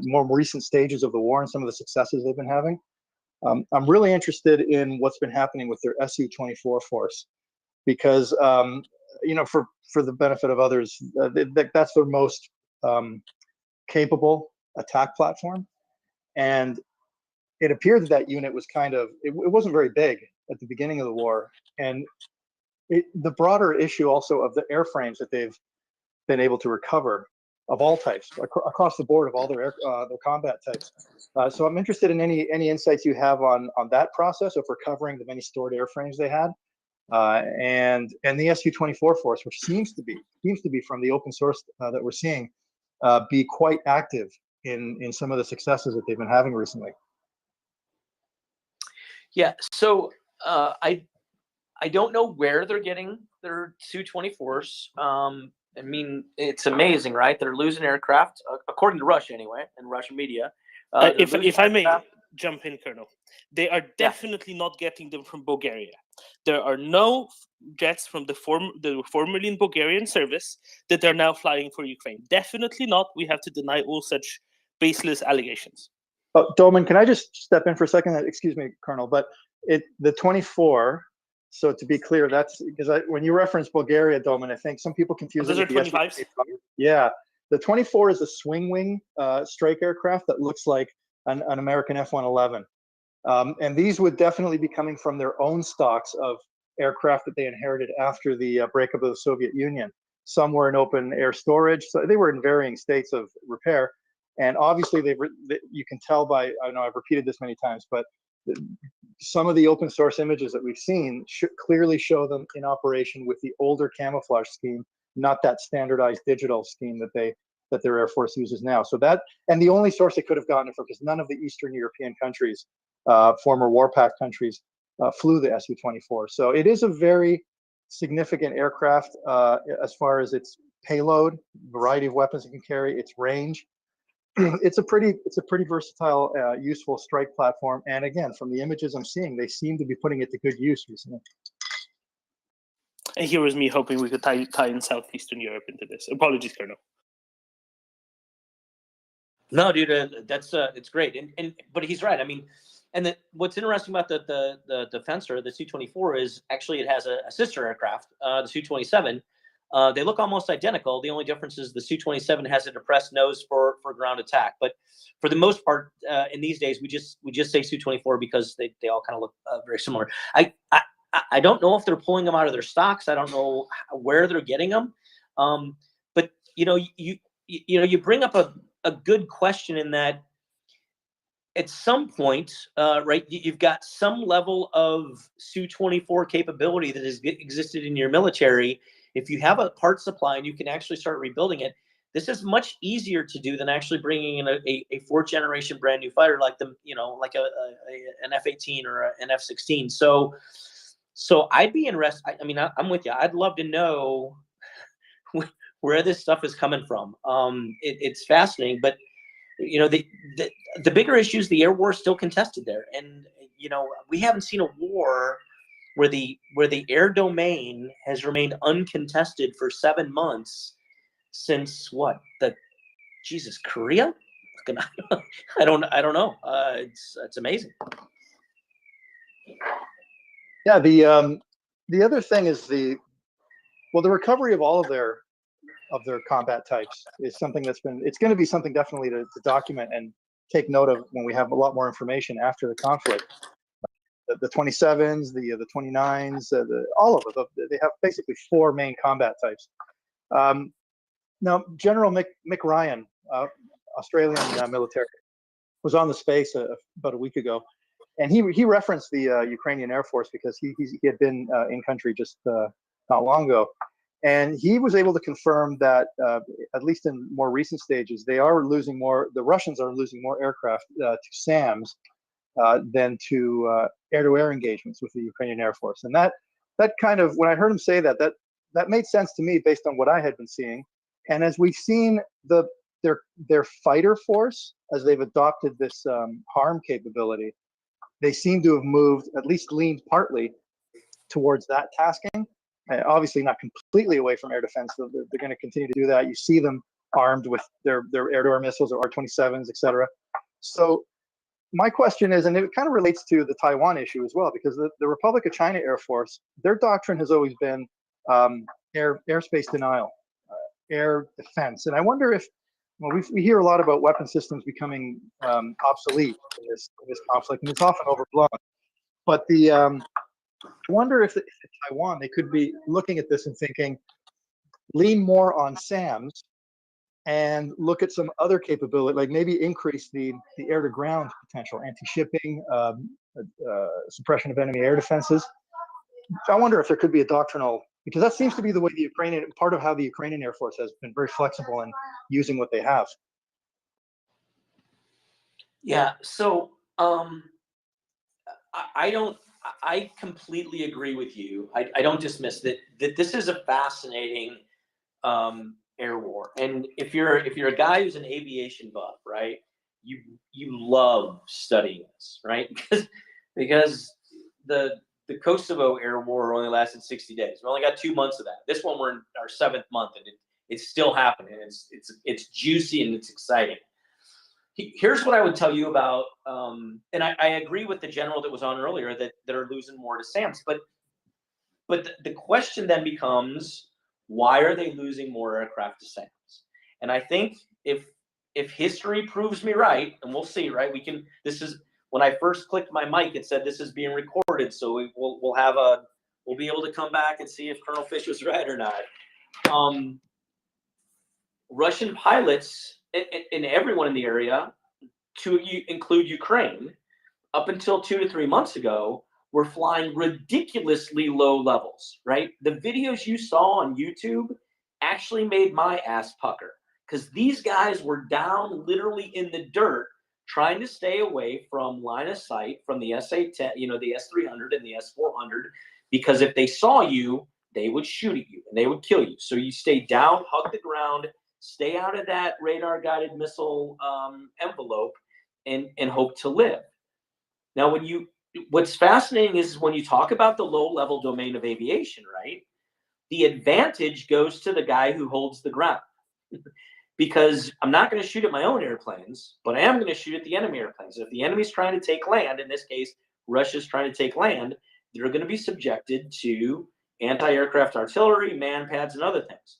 more recent stages of the war and some of the successes they've been having, I'm really interested in what's been happening with their Su-24 force, because, for the benefit of others, that's their most capable attack platform. And it appeared that unit was it wasn't very big at the beginning of the war. And the broader issue also of the airframes that they've been able to recover of all types, across the board, of all their combat types. So I'm interested in any insights you have on that process of recovering the many stored airframes they had, and the Su-24 force, which seems to be from the open source that we're seeing, be quite active in some of the successes that they've been having recently. Yeah, so I don't know where they're getting their Su-24s. I mean, it's amazing, right? They're losing aircraft, according to Russia anyway, and Russian media. If I may jump in, Colonel, they are definitely not getting them from Bulgaria. There are no jets from the formerly in Bulgarian service that are now flying for Ukraine. Definitely not. We have to deny all such baseless allegations. Doman, can I just step in for a second? Excuse me, Colonel, but the 24. So to be clear, that's because when you reference Bulgaria, Doman, I think some people confuse those it with are 25s. Yeah, the 24 is a swing wing strike aircraft that looks like an American F-111, and these would definitely be coming from their own stocks of aircraft that they inherited after the breakup of the Soviet Union. Some were in open air storage, so they were in varying states of repair. And obviously, you can tell by, I know I've repeated this many times, but some of the open source images that we've seen clearly show them in operation with the older camouflage scheme not that standardized digital scheme that their Air Force uses now. So that, and the only source they could have gotten it from, because none of the Eastern European countries, former Warpact countries, flew the Su-24. So it is a very significant aircraft as far as its payload, variety of weapons it can carry, its range. It's a pretty versatile, useful strike platform. And again, from the images I'm seeing, they seem to be putting it to good use recently. And here was me hoping we could tie in Southeastern Europe into this. Apologies, Colonel. No, dude, that's it's great, but he's right. I mean, and what's interesting about the Defensor, the Su-24, is actually it has a sister aircraft, the Su-27. They look almost identical. The only difference is the Su-27 has a depressed nose for ground attack. But for the most part, in these days, we just say Su-24 because they all kind of look very similar. I don't know if they're pulling them out of their stocks. I don't know where they're getting them. But you bring up a good question in that at some point, right, you've got some level of Su-24 capability that has existed in your military. If you have a part supply and you can actually start rebuilding it, this is much easier to do than actually bringing in a fourth generation brand new fighter like an F-18 or an F-16. So I'd be interested. I mean, I'm with you. I'd love to know where this stuff is coming from. It's fascinating, but the bigger issue is the air war is still contested there, and we haven't seen a war where the air domain has remained uncontested for 7 months since what? Korea? I don't know. It's amazing. Yeah, the other thing is the recovery of all of their combat types is something it's going to be something definitely to document and take note of when we have a lot more information after the conflict. The 27s, the 29s, all of them. They have basically 4 main combat types. Now, General Mick Ryan, Australian military, was on the space about a week ago, and he referenced the Ukrainian Air Force because he had been in country just not long ago, and he was able to confirm that at least in more recent stages, the Russians are losing more aircraft to SAMs than to air-to-air engagements with the Ukrainian Air Force. And that kind of, when I heard him say that made sense to me based on what I had been seeing. And as we've seen their fighter force, as they've adopted this harm capability, they seem to have moved, at least leaned partly towards that tasking. Obviously not completely away from air defense. They're going to continue to do that. You see them armed with their air-to-air missiles or R-27s, etc. So my question is, and it kind of relates to the Taiwan issue as well, because the Republic of China Air Force, their doctrine has always been airspace denial, air defense. And I wonder if, we hear a lot about weapon systems becoming obsolete in this conflict, and it's often overblown. But I wonder if Taiwan, they could be looking at this and thinking, lean more on SAMs and look at some other capability, like maybe increase the air-to-ground potential, anti-shipping, suppression of enemy air defenses. I wonder if there could be a doctrinal, because that seems to be the way part of how the Ukrainian Air Force has been very flexible in using what they have. Yeah, so I completely agree with you. I don't dismiss that this is a fascinating air war, and if you're a guy who's an aviation buff, right, you love studying this, right? because the Kosovo air war only lasted 60 days. We only got 2 months of that. This one, we're in our 7th month, and it's still happening. It's juicy and it's exciting. Here's what I would tell you about, and I agree with the general that was on earlier that are losing more to SAMs, but the question then becomes, why are they losing more aircraft to SAMs? And I think if history proves me right, and we'll see, right? This is when I first clicked my mic, it said this is being recorded, so we'll be able to come back and see if Colonel Fish was right or not. Russian pilots and everyone in the area, to include Ukraine, up until 2 to 3 months ago, were flying ridiculously low levels, right? The videos you saw on YouTube, actually made my ass pucker, because these guys were down literally in the dirt trying to stay away from line of sight from the SA-10, the S-300 and the S-400, because if they saw you, they would shoot at you and they would kill you. So you stay down, hug the ground, stay out of that radar-guided missile envelope, and hope to live. Now, what's fascinating is when you talk about the low-level domain of aviation, right? The advantage goes to the guy who holds the ground. Because I'm not going to shoot at my own airplanes, but I am going to shoot at the enemy airplanes. If the enemy's trying to take land, in this case, Russia's trying to take land, they're going to be subjected to anti-aircraft artillery, man-pads, and other things.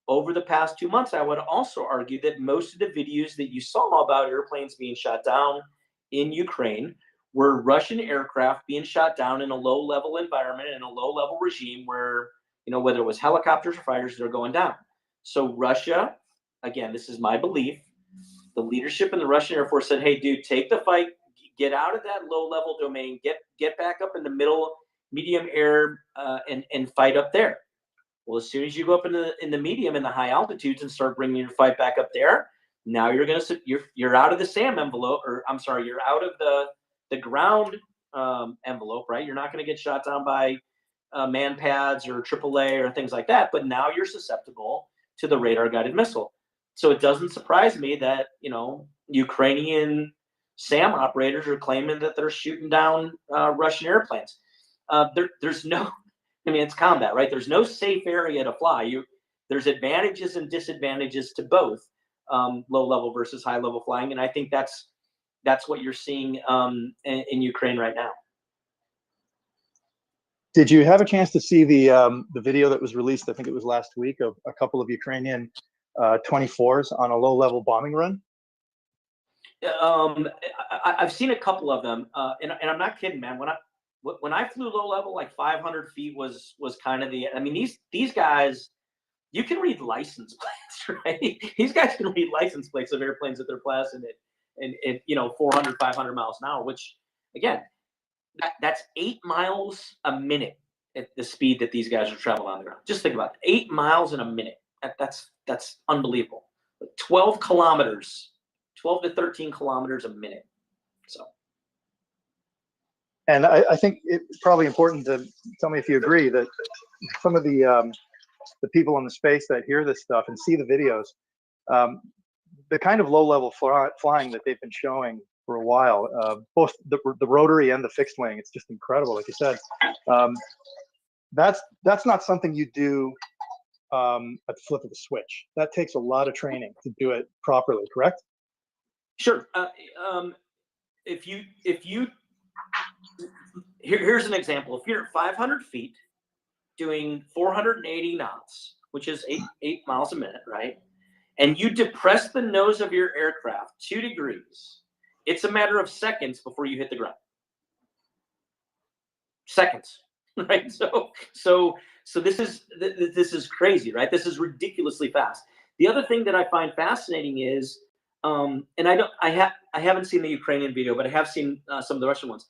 Over the past 2 months, I would also argue that most of the videos that you saw about airplanes being shot down in Ukraine were Russian aircraft being shot down in a low-level environment, in a low-level regime where, whether it was helicopters or fighters, they're going down. So Russia, again, this is my belief, the leadership in the Russian Air Force said, hey, dude, take the fight, get out of that low-level domain, get back up in the middle, medium air, and fight up there. Well, as soon as you go up in the medium and the high altitudes and start bringing your fight back up there, now you're out of the SAM envelope, or I'm sorry, you're out of the ground envelope, right? You're not going to get shot down by man pads or AAA or things like that, but now you're susceptible to the radar-guided missile. So it doesn't surprise me that, Ukrainian SAM operators are claiming that they're shooting down Russian airplanes. There's no, it's combat, right? There's no safe area to fly. There's advantages and disadvantages to both low-level versus high-level flying, and I think that's what you're seeing in Ukraine right now. Did you have a chance to see the video that was released? I think it was last week, of a couple of Ukrainian 24s on a low-level bombing run. I've seen a couple of them, and I'm not kidding, man. When I flew low-level, like 500 feet was kind of the. These guys, you can read license plates, right? These guys can read license plates of airplanes that they're passing at 400, 500 miles an hour, which again. That's 8 miles a minute at the speed that these guys are traveling on the ground. Just think about it. 8 miles in a minute. That's unbelievable. 12 kilometers, 12 to 13 kilometers a minute. So. And I think it's probably important to tell me if you agree that some of the people in the space that hear this stuff and see the videos, the kind of low-level flying that they've been showing for a while, both the rotary and the fixed wing, it's just incredible. Like you said, that's not something you do at the flip of the switch. That takes a lot of training to do it properly. Correct? Sure. Here's an example. If you're at 500 feet doing 480 knots, which is 8 miles a minute, right? And you depress the nose of your aircraft 2 degrees, it's a matter of seconds before you hit the ground. Seconds, right? So this is crazy, right? This is ridiculously fast. The other thing that I find fascinating is, and I haven't seen the Ukrainian video, but I have seen some of the Russian ones.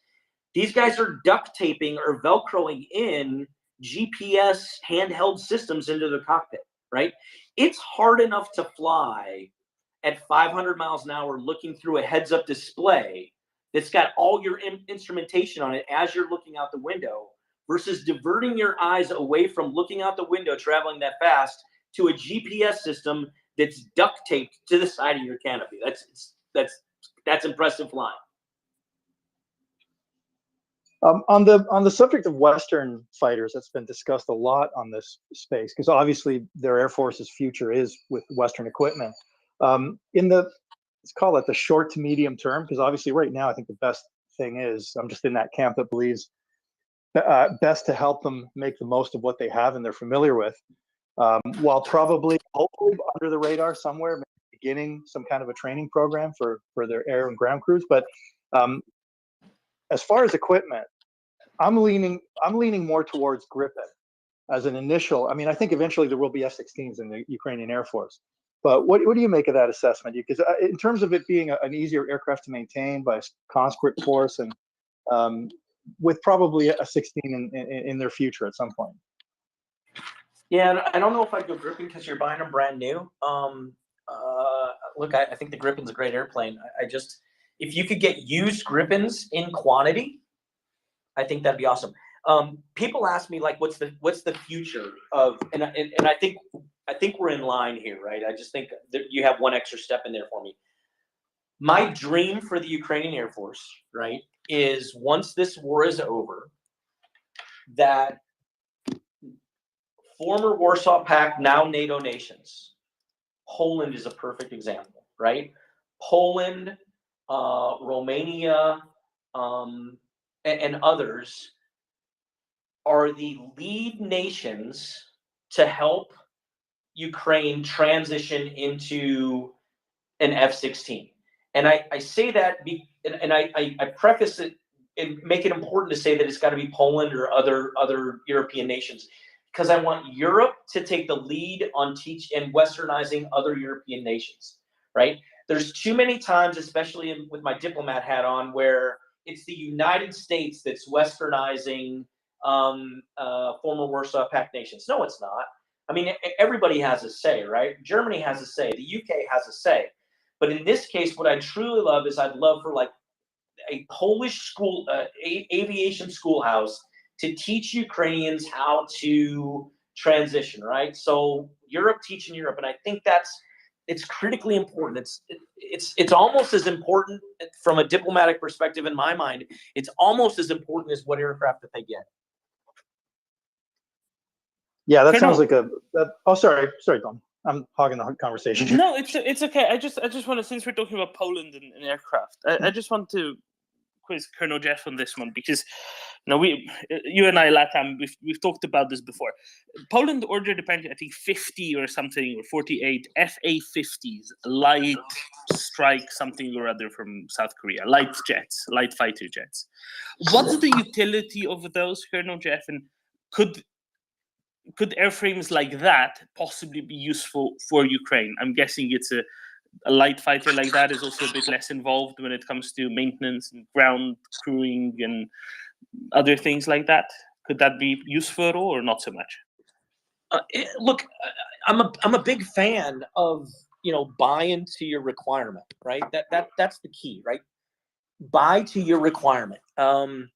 These guys are duct taping or Velcroing in GPS handheld systems into the cockpit, right? It's hard enough to fly at 500 miles an hour looking through a heads-up display that's got all your instrumentation on it as you're looking out the window, versus diverting your eyes away from looking out the window, traveling that fast, to a GPS system that's duct taped to the side of your canopy. That's impressive flying. On the subject of Western fighters, that's been discussed a lot on this space, because obviously their Air Force's future is with Western equipment. Let's call it the short to medium term, because obviously right now I think the best thing is, I'm just in that camp that believes best to help them make the most of what they have and they're familiar with, while probably hopefully under the radar somewhere, maybe beginning some kind of a training program for their air and ground crews. But as far as equipment, I'm leaning more towards Gripen as an initial. I mean, I think eventually there will be F-16s in the Ukrainian Air Force. But what do you make of that assessment? Because in terms of it being an easier aircraft to maintain by a conscript force, and with probably a 16 in their future at some point. Yeah, I don't know if I'd go Gripen because you're buying them brand new. Look, I think the Gripen's a great airplane. I just, if you could get used Gripens in quantity, I think that'd be awesome. People ask me like, what's the future of, and I think we're in line here, right? I just think that you have one extra step in there for me. My dream for the Ukrainian Air Force, right, is once this war is over, that former Warsaw Pact, now NATO nations, Poland is a perfect example, right? Poland, Romania, and others are the lead nations to help Ukraine transition into an F-16. And I say that, and I preface it and make it important to say that it's got to be Poland or other European nations, because I want Europe to take the lead on and westernizing other European nations, right? There's too many times, especially with my diplomat hat on, where it's the United States that's westernizing former Warsaw Pact nations. No, it's not. I mean, everybody has a say, right? Germany has a say. The UK has a say. But in this case, what I truly love is I'd love for like a Polish school, aviation schoolhouse to teach Ukrainians how to transition, right? So Europe teaching Europe, and I think it's critically important. It's almost as important from a diplomatic perspective in my mind. It's almost as important as what aircraft that they get. Yeah, that sounds like sorry, Tom. I'm hogging the conversation. No, it's okay. I just want to, since we're talking about Poland and aircraft, I just want to quiz Colonel Jeff on this one, because you and I, Latam, we've talked about this before. Poland ordered apparently, I think 50 or something, or 48 FA-50s, light strike something or other from South Korea, light fighter jets. What's the utility of those, Colonel Jeff, and could airframes like that possibly be useful for Ukraine? I'm guessing it's a light fighter like that is also a bit less involved when it comes to maintenance and ground crewing and other things like that. Could that be useful at all, or not so much? Look, I'm a big fan of buy into your requirement, right? That's the key, right? Buy to your requirement. One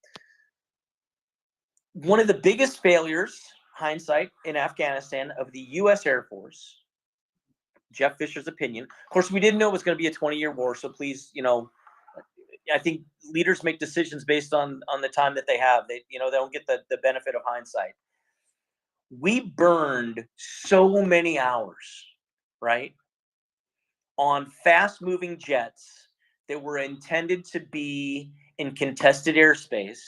of the biggest failures, hindsight, in Afghanistan of the U.S. Air Force, Jeff Fisher's opinion. Of course, we didn't know it was going to be a 20-year war, so please, I think leaders make decisions based on the time that they have. They don't get the benefit of hindsight. We burned so many hours, right, on fast-moving jets that were intended to be in contested airspace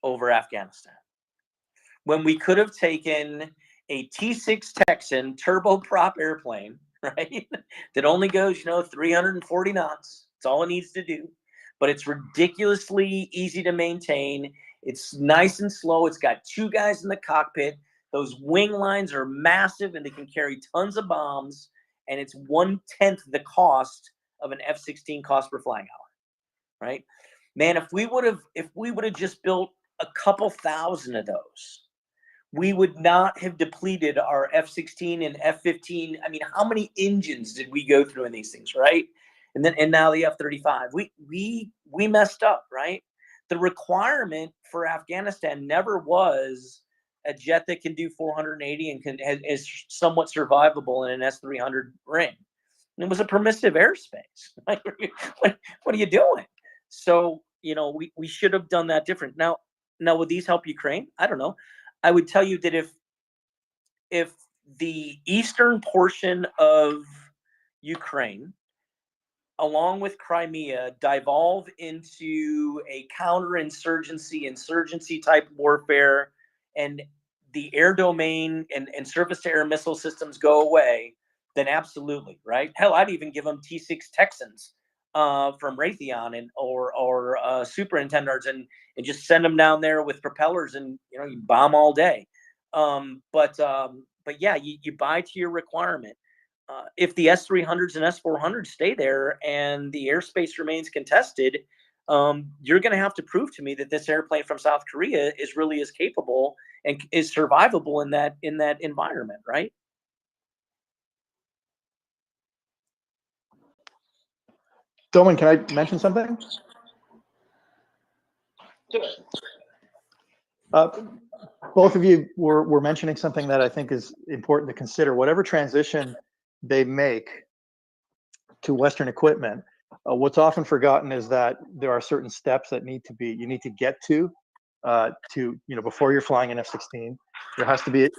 over Afghanistan, when we could have taken a T-6 Texan turboprop airplane, right, that only goes, 340 knots. That's all it needs to do. But it's ridiculously easy to maintain. It's nice and slow. It's got 2 guys in the cockpit. Those wing lines are massive, and they can carry tons of bombs. And it's 1/10 the cost of an F-16 cost per flying hour, right? Man, if we would have just built a couple thousand of those, we would not have depleted our F-16 and F-15. I mean, how many engines did we go through in these things, right? And now the F-35. We messed up, right? The requirement for Afghanistan never was a jet that can do 480 and is somewhat survivable in an S-300 ring. And it was a permissive airspace. Like, what are you doing? So, we should have done that different. Now, would these help Ukraine? I don't know. I would tell you that if the eastern portion of Ukraine, along with Crimea, devolve into a insurgency type warfare, and the air domain and surface-to-air missile systems go away, then absolutely, right? Hell, I'd even give them T-6 Texans from Raytheon or superintendents and just send them down there with propellers, and you bomb all day. But yeah, you buy to your requirement. If the S-300s and S-400s stay there and the airspace remains contested, you're going to have to prove to me that this airplane from South Korea is really as capable and is survivable in that environment, right? Doman, can I mention something? Do it. Both of you were mentioning something that I think is important to consider. Whatever transition they make to Western equipment, what's often forgotten is that there are certain steps that you need to get to before you're flying an F-16. There has to be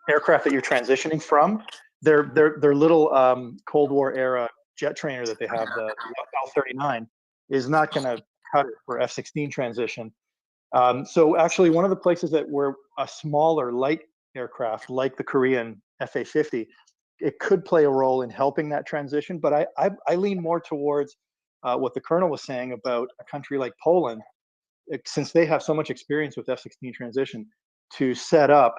aircraft that you're transitioning from. Their little Cold War era jet trainer that they have, the L-39, is not going to cut it for F-16 transition. So actually, one of the places that where a smaller light aircraft like the Korean FA-50, it could play a role in helping that transition. But I lean more towards what the Colonel was saying about a country like Poland, since they have so much experience with F-16 transition, to set up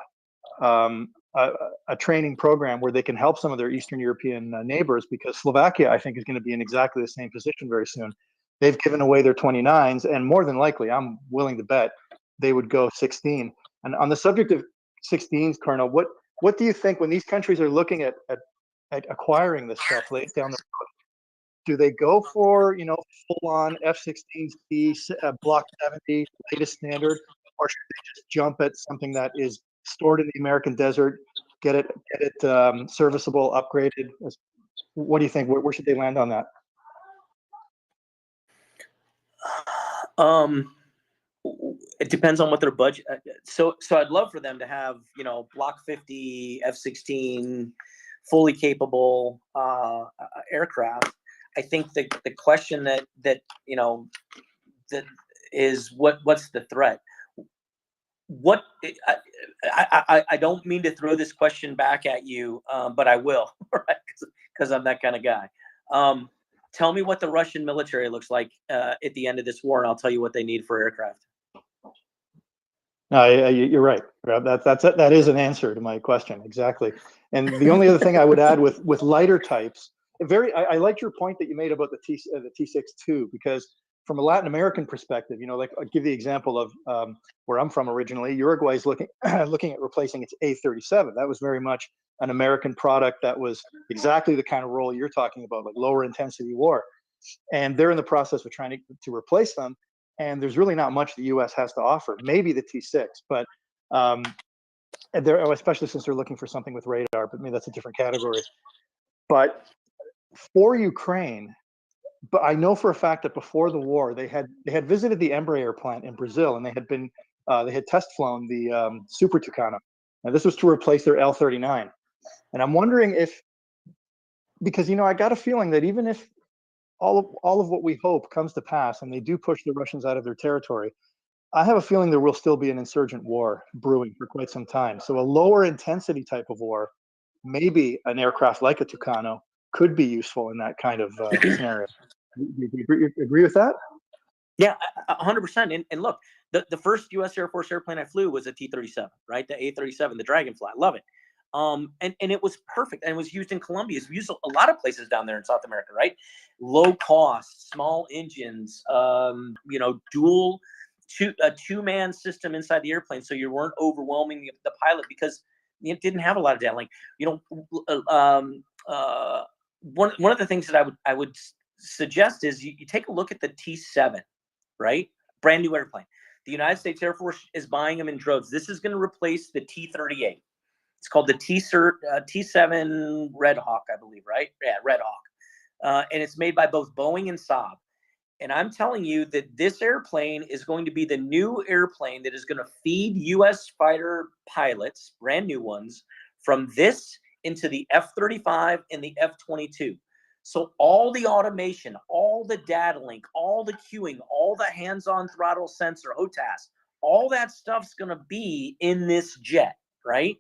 a training program where they can help some of their Eastern European neighbors, because Slovakia, I think, is going to be in exactly the same position very soon. They've given away their 29s, and more than likely, I'm willing to bet they would go 16. And on the subject of 16s, Colonel, what do you think when these countries are looking at acquiring this stuff late down the road? Do they go for full-on F-16C Block 70 latest standard, or should they just jump at something that is stored in the American desert, get it serviceable, upgraded? What do you think? Where should they land on that? It depends on what their budget. So I'd love for them to have Block 50 F-16 fully capable aircraft. I think the question that is what's the threat? What I don't mean to throw this question back at you, but I will, right? Because I'm that kind of guy. Tell me what the Russian military looks like at the end of this war, and I'll tell you what they need for aircraft. No, you're right. That is an answer to my question, exactly. And the only other thing I would add with lighter types, I like your point that you made about the T6 too, because from a Latin American perspective, like I'll give the example of where I'm from originally. Uruguay is looking at replacing its A-37. That was very much an American product that was exactly the kind of role you're talking about, like lower intensity war. And they're in the process of trying to replace them. And there's really not much the U.S. has to offer. Maybe the T6, but especially since they're looking for something with radar. But maybe that's a different category. But for Ukraine, but I know for a fact that before the war, they had visited the Embraer plant in Brazil, and they had test flown the Super Tucano. Now this was to replace their L-39, and I'm wondering because I got a feeling that even if all of what we hope comes to pass, and they do push the Russians out of their territory, I have a feeling there will still be an insurgent war brewing for quite some time. So a lower intensity type of war, maybe an aircraft like a Tucano, could be useful in that kind of scenario. Do you agree with that? Yeah, 100%. And look, the first U.S. Air Force airplane I flew was a T-37, right? The A-37, the Dragonfly. I love it. And it was perfect, and it was used in Colombia. It's used a lot of places down there in South America, right? Low cost, small engines, dual two-man system inside the airplane, so you weren't overwhelming the pilot because it didn't have a lot of data. Like one of the things that I would suggest is you take a look at the T-7, right? Brand new airplane. The United States Air Force is buying them in droves. This is going to replace the T-38. It's called the T-7 Red Hawk, I believe, right? Yeah, Red Hawk. And it's made by both Boeing and Saab. And I'm telling you that this airplane is going to be the new airplane that is going to feed U.S. fighter pilots, brand new ones, from this into the F-35 and the F-22. So all the automation, all the data link, all the queuing, all the hands-on throttle sensor, HOTAS, all that stuff's going to be in this jet, right?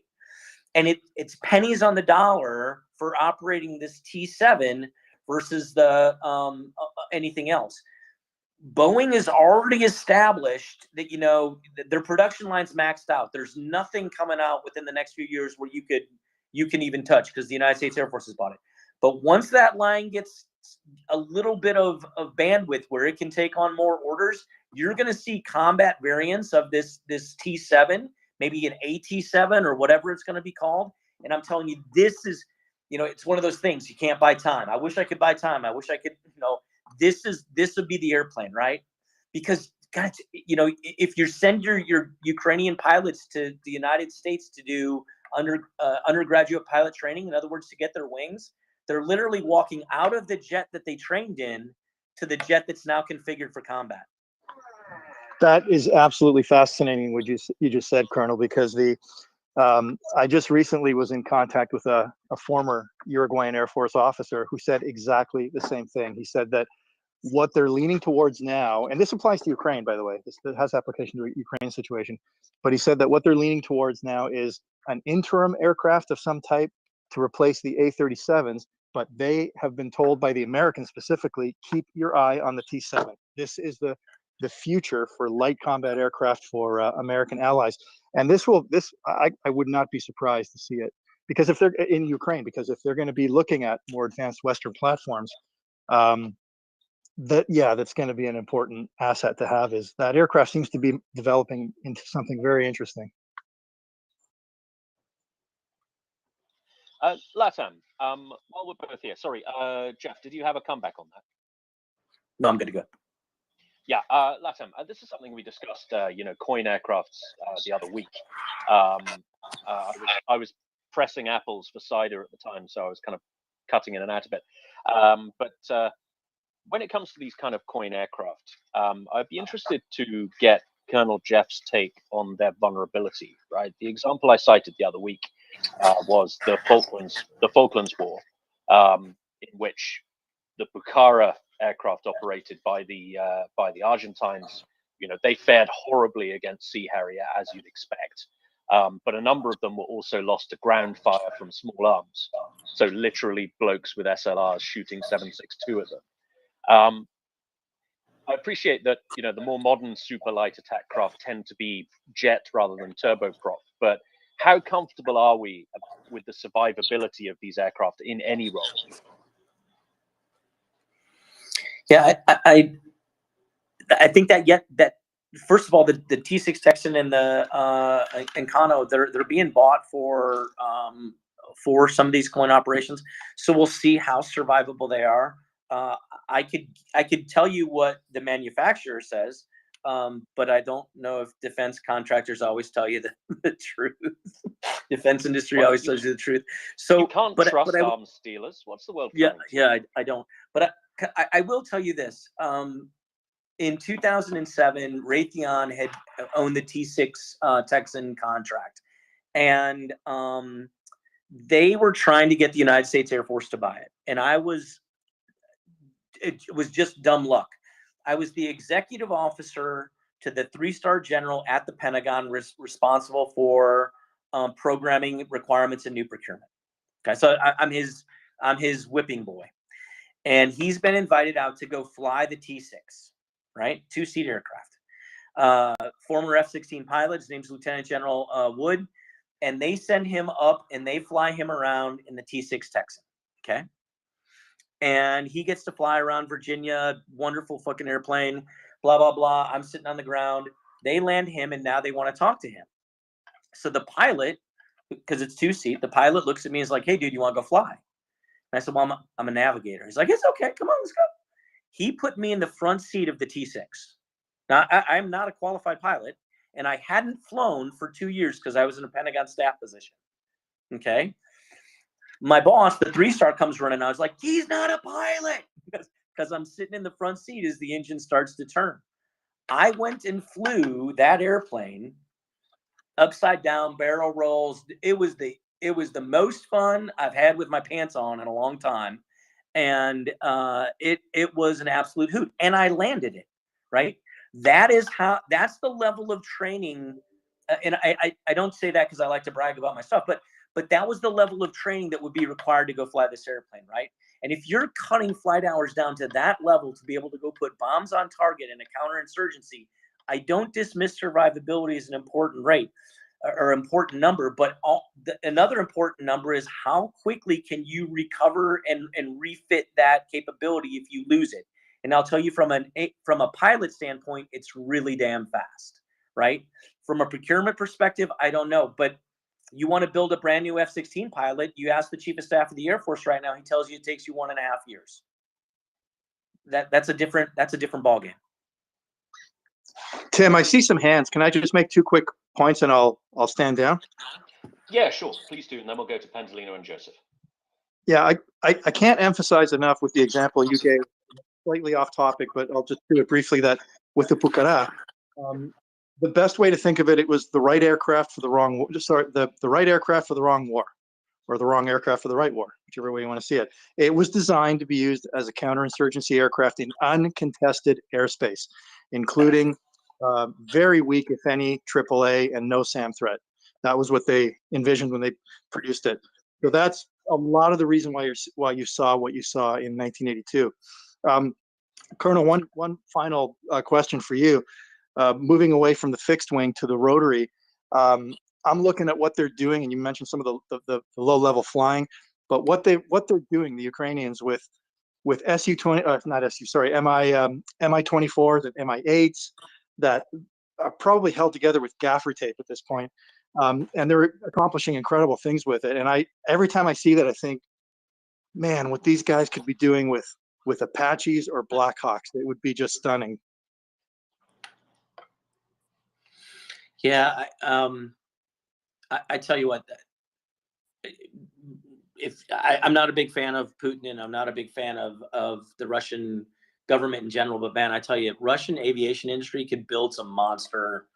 And it's pennies on the dollar for operating this T-7 versus the anything else. Boeing has already established that their production line's maxed out. There's nothing coming out within the next few years where you can even touch, because the United States Air Force has bought it. But once that line gets a little bit of bandwidth where it can take on more orders, you're going to see combat variants of this T7, maybe an AT7 or whatever it's going to be called. And I'm telling you, this is, it's one of those things you can't buy time. I wish I could buy time. I wish I could, this would be the airplane, right? Because God, if you send your Ukrainian pilots to the United States to do undergraduate pilot training, in other words, to get their wings, they're literally walking out of the jet that they trained in to the jet that's now configured for combat. That is absolutely fascinating what you just said, Colonel, because I just recently was in contact with a former Uruguayan Air Force officer who said exactly the same thing. He said that what they're leaning towards now, and this applies to Ukraine, by the way, this has application to a Ukraine situation, but he said that what they're leaning towards now is an interim aircraft of some type to replace the A-37s, but they have been told by the Americans specifically, keep your eye on the T-7. This is the future for light combat aircraft for American allies. And I would not be surprised to see it, because if they're in Ukraine, because if they're going to be looking at more advanced Western platforms, that's going to be an important asset to have. Is that aircraft seems to be developing into something very interesting. Latam, while we're both here, sorry, Jeff, did you have a comeback on that? No, I'm good to go. Yeah, Latam, this is something we discussed, coin aircrafts the other week. I was pressing apples for cider at the time, so I was kind of cutting in and out of it. But when it comes to these kind of coin aircraft, I'd be interested to get Colonel Jeff's take on their vulnerability, right? The example I cited the other week was the Falklands War, in which the Bukhara aircraft operated by the Argentines, they fared horribly against Sea Harrier, as you'd expect. But a number of them were also lost to ground fire from small arms. So literally blokes with SLRs shooting 7.62 at them. I appreciate that, the more modern super light attack craft tend to be jet rather than turboprop, but how comfortable are we with the survivability of these aircraft in any role? Yeah, I think that first of all, the T6 Texan and the Encano, they're being bought for some of these coin operations. So we'll see how survivable they are. I could tell you what the manufacturer says, but I don't know if defense contractors always tell you the truth. Defense industry always tells you the truth. So you can't trust arms dealers. What's the world? I don't. But I will tell you this. In 2007, Raytheon had owned the T6 Texan contract, and they were trying to get the United States Air Force to buy it. And it was just dumb luck. I was the executive officer to the 3-star general at the Pentagon responsible for programming requirements and new procurement. Okay, so I'm his whipping boy. And he's been invited out to go fly the T6, right? 2-seat aircraft. Former F-16 pilot, his name's Lieutenant General Wood, and they send him up and they fly him around in the T6 Texan, okay? And he gets to fly around Virginia, wonderful fucking airplane, blah, blah, blah. I'm sitting on the ground. They land him, and now they want to talk to him. So the pilot, because it's 2-seat, the pilot looks at me and is like, hey, dude, you want to go fly? And I said, well, I'm a navigator. He's like, it's okay. Come on, let's go. He put me in the front seat of the T6. Now, I'm not a qualified pilot, and I hadn't flown for 2 years because I was in a Pentagon staff position. Okay. My boss, the 3-star, comes running. I was like, he's not a pilot, because I'm sitting in the front seat as the engine starts to turn. I went and flew that airplane upside down, barrel rolls. It was the most fun I've had with my pants on in a long time. And it was an absolute hoot. And I landed it, right? That's the level of training. And I don't say that because I like to brag about my stuff, but that was the level of training that would be required to go fly this airplane, right? And if you're cutting flight hours down to that level to be able to go put bombs on target in a counterinsurgency, I don't dismiss survivability as an important rate. are important number, but another important number is how quickly can you recover and refit that capability if you lose it. And I'll tell you from a pilot standpoint, it's really damn fast, right? From a procurement perspective, I don't know, but you want to build a brand new F-16 pilot, you ask the Chief of Staff of the Air Force right now, he tells you it takes you 1.5 years. That's a different ballgame. Tim, I see some hands. Can I just make 2 quick points and I'll stand down? Yeah, sure. Please do, and then we'll go to Pendolino and Joseph. Yeah, I can't emphasize enough with the example you gave, slightly off topic, but I'll just do it briefly, that with the Pucará, the best way to think of it, it was the right aircraft for the wrong, the right aircraft for the wrong war, or the wrong aircraft for the right war, whichever way you want to see it. It was designed to be used as a counterinsurgency aircraft in uncontested airspace, including very weak, if any, AAA and no SAM threat. That was what they envisioned when they produced it. So that's a lot of the reason why you saw what you saw in 1982. Colonel, one final question for you. Moving away from the fixed wing to the rotary, I'm looking at what they're doing, and you mentioned some of the low-level flying, but what they're doing, the Ukrainians, with Mi-24s and Mi-8s that are probably held together with gaffer tape at this point, and they're accomplishing incredible things with it. And every time I see that, I think, man, what these guys could be doing with Apaches or Blackhawks, it would be just stunning. Yeah, I tell you what, I'm not a big fan of Putin, and I'm not a big fan of the Russian government in general, but man, I tell you, Russian aviation industry could build some monster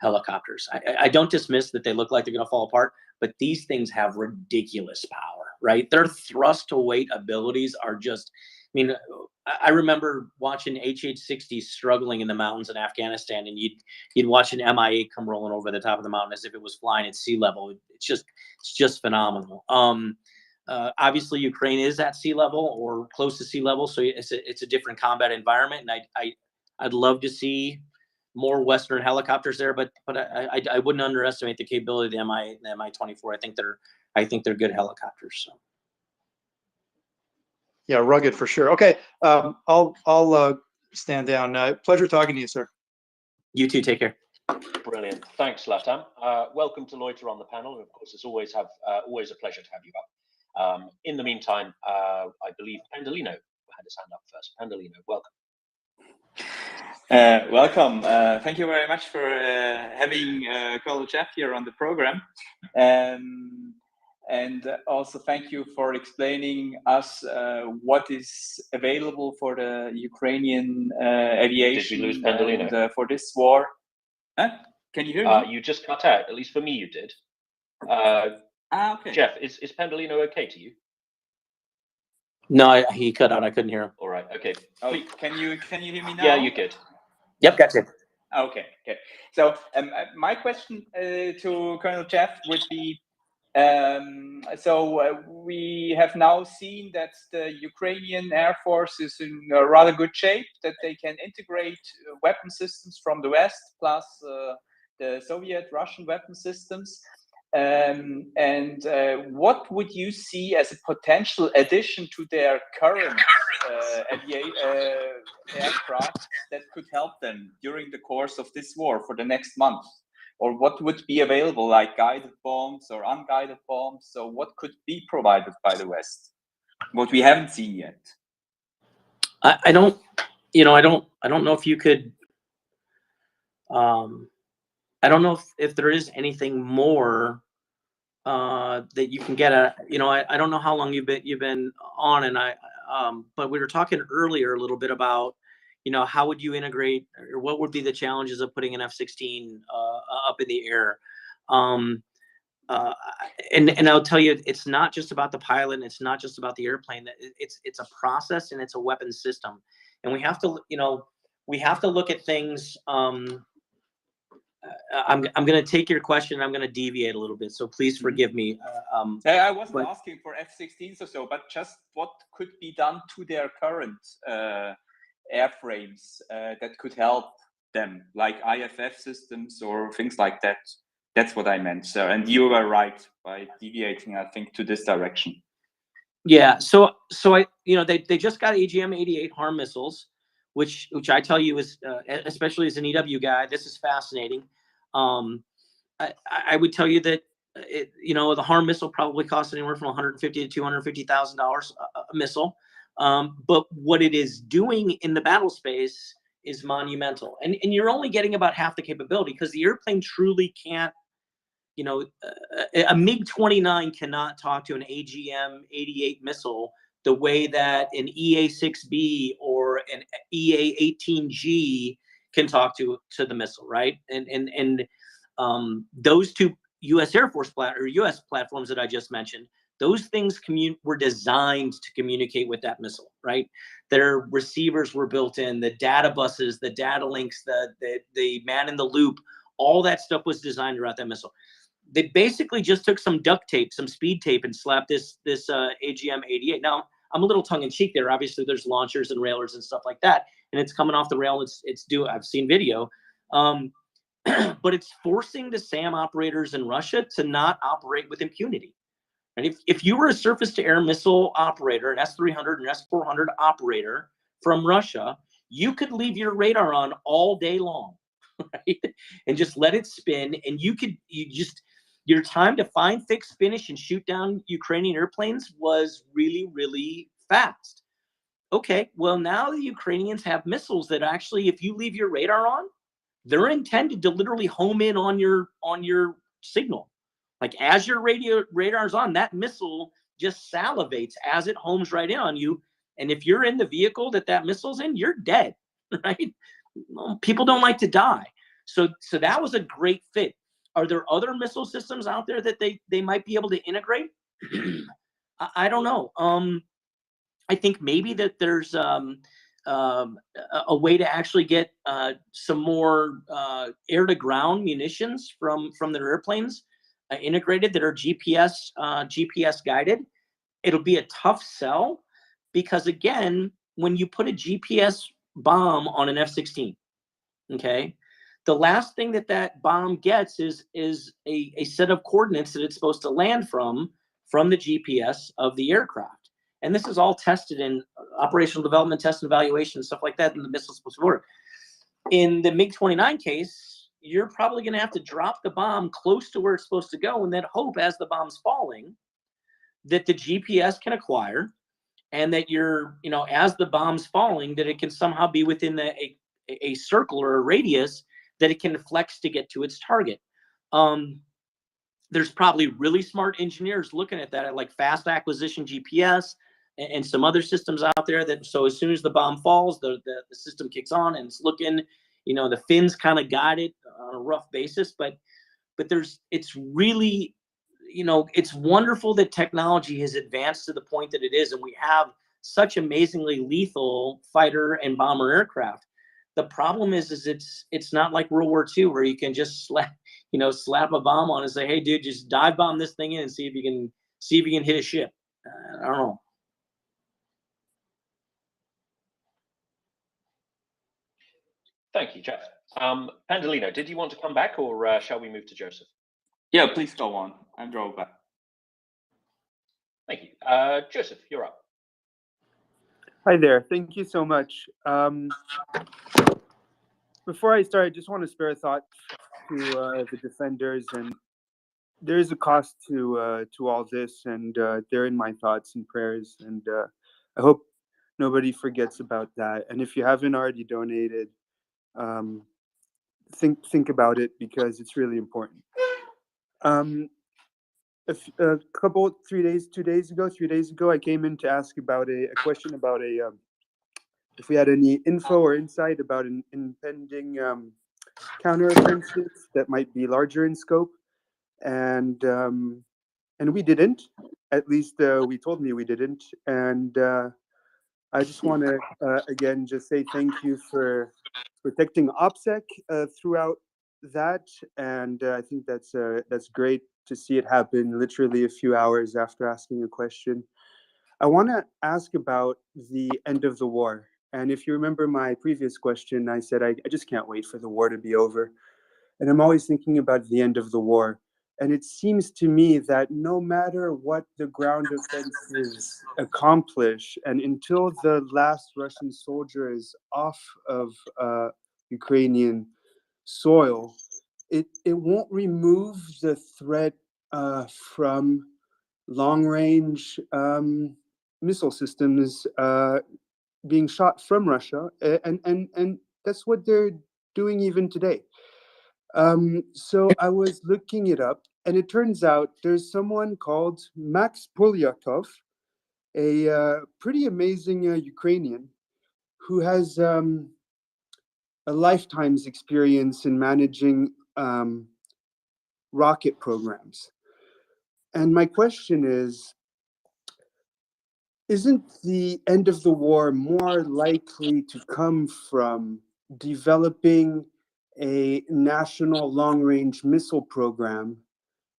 helicopters. I don't dismiss that they look like they're going to fall apart, but these things have ridiculous power, right? Their thrust to weight abilities are just, I mean, I remember watching HH-60s struggling in the mountains in Afghanistan, and you'd watch an Mi-8 come rolling over the top of the mountain as if it was flying at sea level. It's just phenomenal. Obviously, Ukraine is at sea level or close to sea level, so it's a different combat environment, and I'd love to see more Western helicopters there, but I wouldn't underestimate the capability of the Mi-24. I think they're good helicopters. So. Yeah, rugged for sure. Okay, I'll stand down. Pleasure talking to you, sir. You too. Take care. Brilliant. Thanks, Latam. Welcome to Loiter on the panel. And of course, it's always a pleasure to have you up. In the meantime, I believe Pendolino had his hand up first. Pendolino, welcome. Welcome. Thank you very much for having Colonel Jeff here on the program. And also thank you for explaining us what is available for the Ukrainian aviation. Did we lose Pendolino? For this war. Huh? Can you hear me? You just cut out. At least for me, you did. Okay. Jeff, is Pendolino okay to you? No, he cut out. I couldn't hear him. All right. Okay. Oh, can you hear me now? Yeah, you could. Yep, gotcha. Okay. So my question to Colonel Jeff would be, we have now seen that the Ukrainian Air Force is in a rather good shape, that they can integrate weapon systems from the West plus the Soviet Russian weapon systems. What would you see as a potential addition to their current aircraft that could help them during the course of this war for the next month? Or what would be available, like guided bombs or unguided bombs? So what could be provided by the West? What we haven't seen yet. I don't know if you could. I don't know if there is anything more that you can get at. I don't know how long you've been on, and but we were talking earlier a little bit about, how would you integrate, or what would be the challenges of putting an F-16 up in the air? And I'll tell you, it's not just about the pilot, and it's not just about the airplane. It's a process, and it's a weapon system, and we have to look at things. I'm going to take your question, and I'm going to deviate a little bit, so please forgive me. I wasn't asking for F-16s or so, but just what could be done to their current airframes that could help them, like IFF systems or things like that. That's what I meant, sir. And you were right by deviating, I think, to this direction. Yeah. So I, they just got AGM-88 HARM missiles, which I tell you is, especially as an EW guy, this is fascinating. I would tell you that the HARM missile probably costs anywhere from $150,000 to $250,000 a missile. But what it is doing in the battle space is monumental, and you're only getting about half the capability, because the airplane truly can't. A MiG-29 cannot talk to an AGM-88 missile the way that an EA-6B or an EA-18G can talk to the missile, right? And those two U.S. Air Force U.S. platforms that I just mentioned, those things were designed to communicate with that missile, right? Their receivers were built in, the data buses, the data links, the man in the loop, all that stuff was designed around that missile. They basically just took some duct tape, some speed tape, and slapped this AGM-88. Now, I'm a little tongue-in-cheek there. Obviously, there's launchers and railers and stuff like that, and it's coming off the rail. I've seen video, but it's forcing the SAM operators in Russia to not operate with impunity. And if you were a surface-to-air missile operator, an S-300 and S-400 operator from Russia, you could leave your radar on all day long, right? And just let it spin, and your time to find, fix, finish, and shoot down Ukrainian airplanes was really, really fast. Okay, well, now the Ukrainians have missiles that actually, if you leave your radar on, they're intended to literally home in on your signal. Like, as your radar's on, that missile just salivates as it homes right in on you. And if you're in the vehicle that missile's in, you're dead, right? Well, people don't like to die. So that was a great fit. Are there other missile systems out there that they might be able to integrate? I don't know. I think maybe that there's a way to actually get some more air-to-ground munitions from their airplanes integrated that are GPS guided. It'll be a tough sell, because again, when you put a GPS bomb on an F-16, okay, the last thing that bomb gets is a set of coordinates that it's supposed to land from the GPS of the aircraft. And this is all tested in operational development, test and evaluation, stuff like that, and the missile's supposed to work. In the MiG-29 case, you're probably going to have to drop the bomb close to where it's supposed to go, and then hope, as the bomb's falling, that the GPS can acquire, and that as the bomb's falling, that it can somehow be within a circle or a radius that it can flex to get to its target. There's probably really smart engineers looking at that, like fast acquisition GPS and some other systems out there that, so as soon as the bomb falls, the system kicks on and it's looking, the fins kind of guide it on a rough basis, but it's really, it's wonderful that technology has advanced to the point that it is, and we have such amazingly lethal fighter and bomber aircraft. The problem is it's not like World War II, where you can just slap a bomb on and say, hey dude, just dive bomb this thing in and see if you can hit a ship. I don't know. Thank you, Jeff. Pandolino, did you want to come back, or shall we move to Joseph? Yeah, please go on. I drove back. Thank you. Joseph, you're up. Hi there. Thank you so much. Before I start, I just want to spare a thought to the defenders, and there is a cost to all this, and they're in my thoughts and prayers, and I hope nobody forgets about that. And if you haven't already donated, think about it, because it's really important. A couple, 3 days ago, I came in to ask about a question about if we had any info or insight about an impending counteroffensive that might be larger in scope, and we didn't. At least we told me we didn't, and I just want to again just say thank you for protecting OPSEC throughout that, and I think that's great to see it happen literally a few hours after asking a question. I want to ask about the end of the war. And if you remember my previous question, I said I just can't wait for the war to be over. and I'm always thinking about the end of the war. And it seems to me that no matter what the ground offensives accomplish, and until the last Russian soldier is off of Ukrainian soil, it won't remove the threat from long-range missile systems being shot from Russia, and that's what they're doing even today. So I was looking it up, and it turns out there's someone called Max Polyakov, a pretty amazing Ukrainian, who has a lifetime's experience in managing rocket programs. And my question is, isn't the end of the war more likely to come from developing a national long-range missile program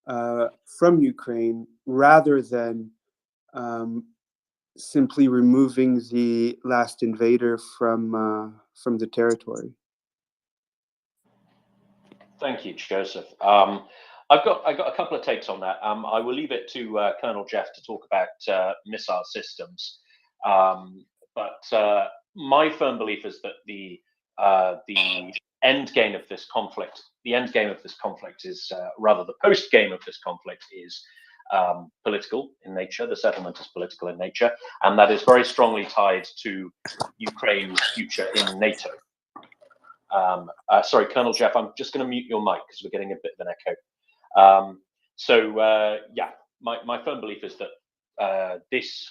from Ukraine rather than simply removing the last invader from the territory? Thank you, Joseph. I've got a couple of takes on that. I will leave it to Colonel Jeff to talk about missile systems. But my firm belief is that the end game of this conflict, is rather the post game of this conflict is political in nature. The settlement is political in nature, and that is very strongly tied to Ukraine's future in NATO. Sorry, Colonel Jeff, I'm just going to mute your mic because we're getting a bit of an echo. Yeah, my firm belief is that this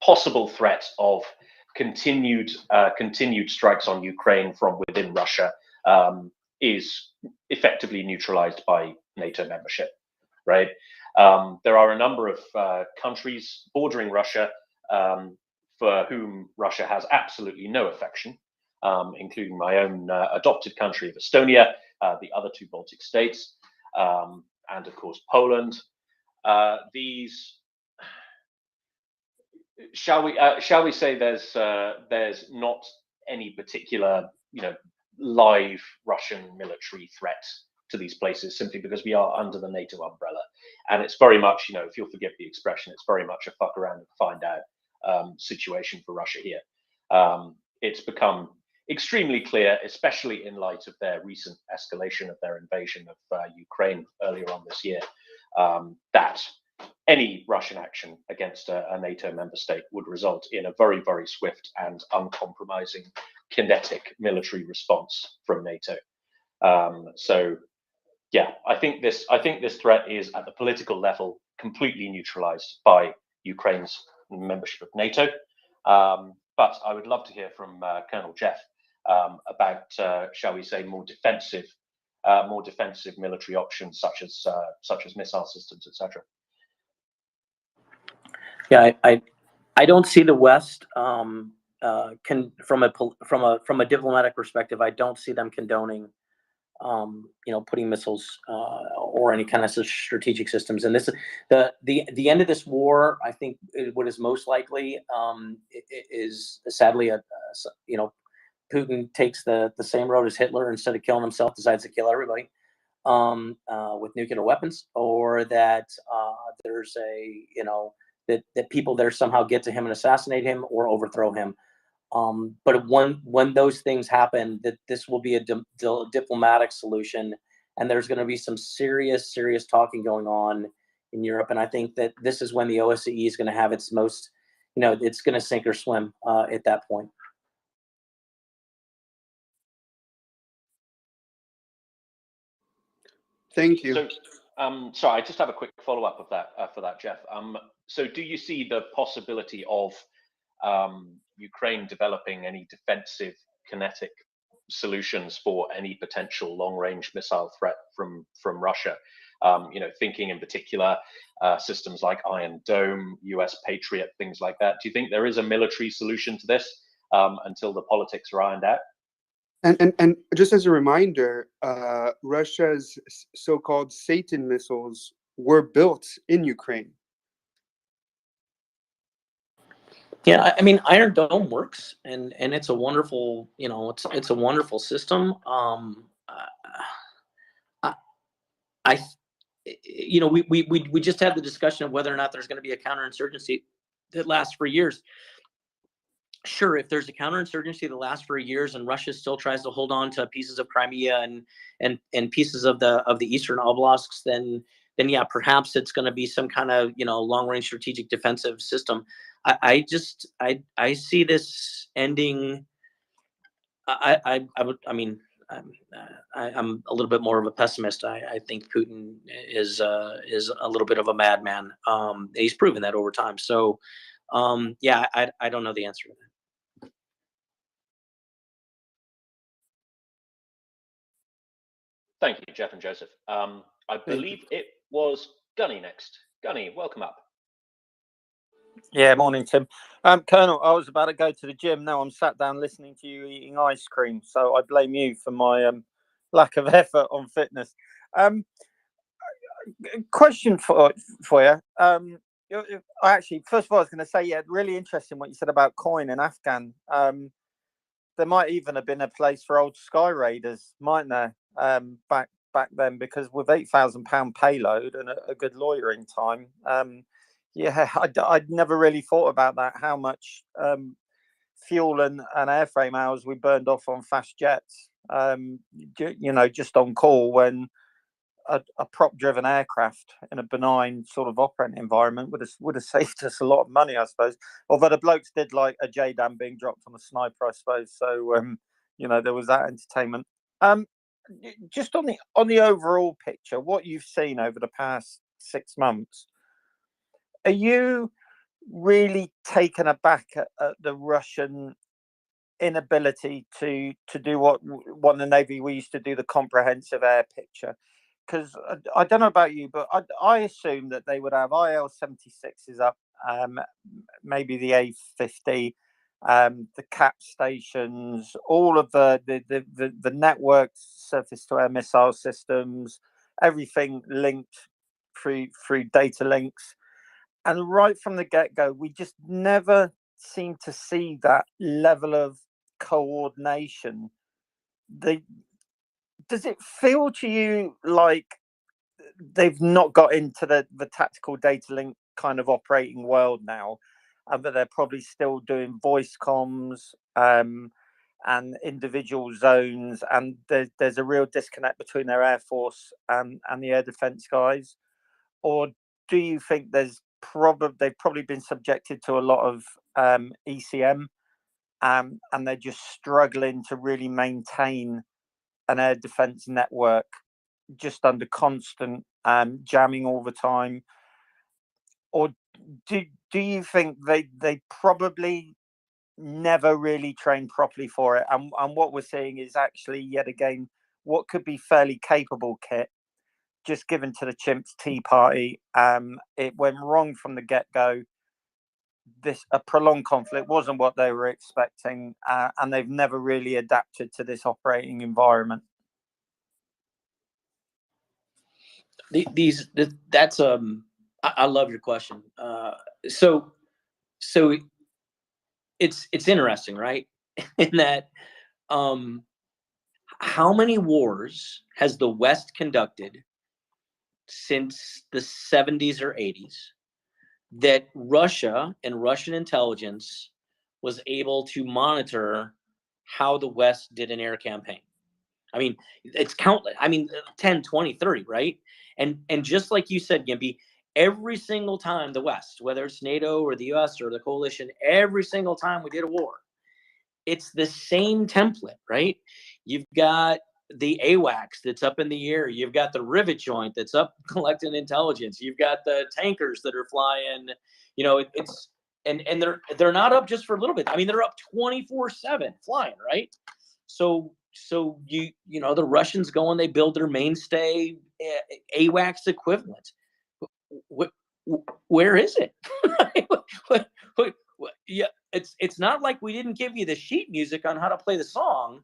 possible threat of continued strikes on Ukraine from within Russia is effectively neutralized by NATO membership, right? There are a number of countries bordering Russia for whom Russia has absolutely no affection, including my own adopted country of Estonia, the other two Baltic states, and of course Poland. These, shall we say, there's not any particular, live Russian military threat to these places, simply because we are under the NATO umbrella, and it's very much, if you'll forgive the expression, it's very much a fuck around and find out situation for Russia here. It's become extremely clear, especially in light of their recent escalation of their invasion of Ukraine earlier on this year, that any Russian action against a NATO member state would result in a very, very swift and uncompromising kinetic military response from NATO. So, yeah, I think this threat is at the political level completely neutralized by Ukraine's membership of NATO. But I would love to hear from Colonel Jeff about, shall we say, more defensive military options such as missile systems, etc. Yeah, I don't see the West from a diplomatic perspective. I don't see them condoning putting missiles or any kind of strategic systems. And this, the end of this war, I think, what is most likely is sadly Putin takes the same road as Hitler. Instead of killing himself, decides to kill everybody with nuclear weapons, or that there's that people there somehow get to him and assassinate him or overthrow him. But when those things happen, that this will be a diplomatic solution, and there's going to be some serious talking going on in Europe. And I think that this is when the OSCE is going to have its most, it's going to sink or swim at that point. Thank you. So, sorry, I just have a quick follow-up of that for that, Jeff. So, do you see the possibility of Ukraine developing any defensive kinetic solutions for any potential long-range missile threat from Russia? Thinking in particular systems like Iron Dome, US Patriot, things like that. Do you think there is a military solution to this until the politics are ironed out? And just as a reminder, Russia's so-called Satan missiles were built in Ukraine. Yeah, I mean, Iron Dome works, and it's a wonderful, you know, it's a wonderful system. I you know, we just had the discussion of whether or not there's going to be a counterinsurgency that lasts for years. Sure, if there's a counterinsurgency that lasts for years and Russia still tries to hold on to pieces of Crimea and pieces of the Eastern Oblasts, then yeah, perhaps it's going to be some kind of, you know, long range strategic defensive system. I see this ending. I'm a little bit more of a pessimist. I think Putin is a little bit of a madman. He's proven that over time. So yeah, I don't know the answer to that. Thank you, Jeff and Joseph. I believe it was Gunny next. Gunny, welcome up. Yeah, morning, Tim. Colonel, I was about to go to the gym. Now I'm sat down listening to you eating ice cream. So I blame you for my lack of effort on fitness. Question for you. Actually, first of all, I was going to say, yeah, really interesting what you said about coin and Afghan. There might even have been a place for old Sky Raiders, mightn't there? Back then, because with £8,000 payload and a good loitering time, yeah, I'd never really thought about that. How much fuel and airframe hours we burned off on fast jets, you know, just on call when a prop-driven aircraft in a benign sort of operating environment would have saved us a lot of money, I suppose. Although the blokes did like a JDAM being dropped on a sniper, I suppose. So you know, there was that entertainment. Just on the overall picture, what you've seen over the past 6 months, are you really taken aback at the Russian inability to do what in the Navy we used to do, the comprehensive air picture? Because I don't know about you, but I assume that they would have IL-76s up, maybe the A-50, the CAP stations, all of the networked surface-to-air missile systems, everything linked through data links. And right from the get-go, we just never seem to see that level of coordination. Does it feel to you like they've not got into the tactical data link kind of operating world now, and that they're probably still doing voice comms and individual zones, and there's a real disconnect between their Air Force and the air defense guys? Or do you think they've probably been subjected to a lot of ECM and they're just struggling to really maintain an air defense network just under constant jamming all the time? Or do you think they probably never really trained properly for it, and what we're seeing is actually yet again what could be fairly capable kit just given to the chimps tea party? It went wrong from the get-go. A prolonged conflict wasn't what they were expecting, and they've never really adapted to this operating environment. That's I love your question. So it's interesting, right? In that how many wars has the West conducted since the 70s or 80s that Russia and Russian intelligence was able to monitor how the West did an air campaign? I mean, it's countless. I mean, 10, 20, 30, right? And just like you said, Gimpy, every single time the West, whether it's NATO or the US or the coalition, every single time we did a war, it's the same template, right? You've got the AWACS that's up in the air. You've got the rivet joint that's up collecting intelligence. You've got the tankers that are flying. You know, it's and they're not up just for a little bit. I mean, they're up 24/7 flying, right? So you know, the Russians go and they build their mainstay AWACS equivalent. Where is it? Yeah, it's not like we didn't give you the sheet music on how to play the song.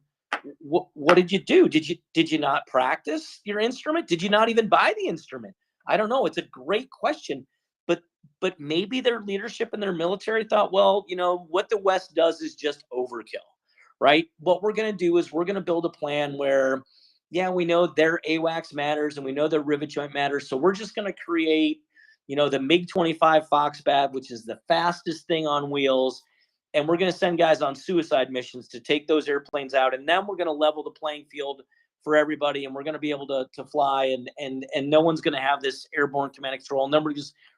What did you do? Did you not practice your instrument? Did you not even buy the instrument? I don't know. It's a great question, but maybe their leadership and their military thought, well, you know, what the West does is just overkill, right? What we're going to do is we're going to build a plan where, yeah, we know their AWACS matters and we know their rivet joint matters. So we're just going to create, you know, the MiG-25 Foxbat, which is the fastest thing on wheels. And we're going to send guys on suicide missions to take those airplanes out. And then we're going to level the playing field for everybody. And we're going to be able to fly and no one's going to have this airborne command and control. And then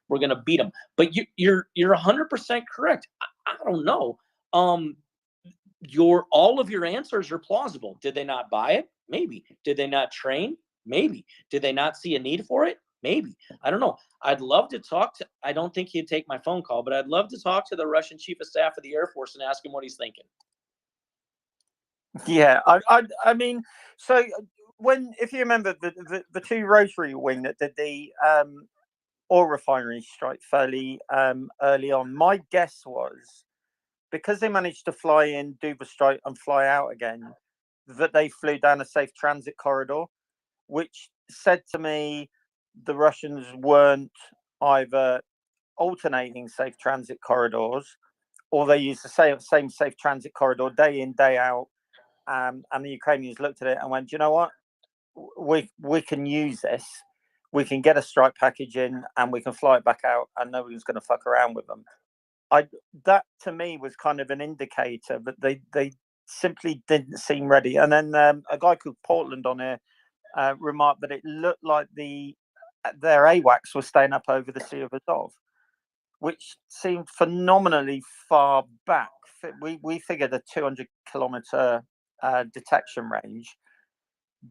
we're going to beat them. But you're 100% correct. I don't know. All of your answers are plausible. Did they not buy it? Maybe. Did they not train? Maybe. Did they not see a need for it? Maybe. I don't know. I'd love to talk to, I don't think he'd take my phone call, but I'd love to talk to the Russian chief of staff of the Air Force and ask him what he's thinking. Yeah, I mean, so if you remember the two rotary wing that did the oil refinery strike fairly early on, my guess was because they managed to fly in, do the strike and fly out again, that they flew down a safe transit corridor, which said to me the Russians weren't either alternating safe transit corridors or they used the same safe transit corridor day in, day out. And the Ukrainians looked at it and went, you know what, we can use this. We can get a strike package in and we can fly it back out and nobody's going to fuck around with them. That to me was kind of an indicator that they simply didn't seem ready. And then a guy called Portland on here remarked that it looked like their AWACS was staying up over the Sea of Azov, which seemed phenomenally far back. We figured a 200-kilometer detection range,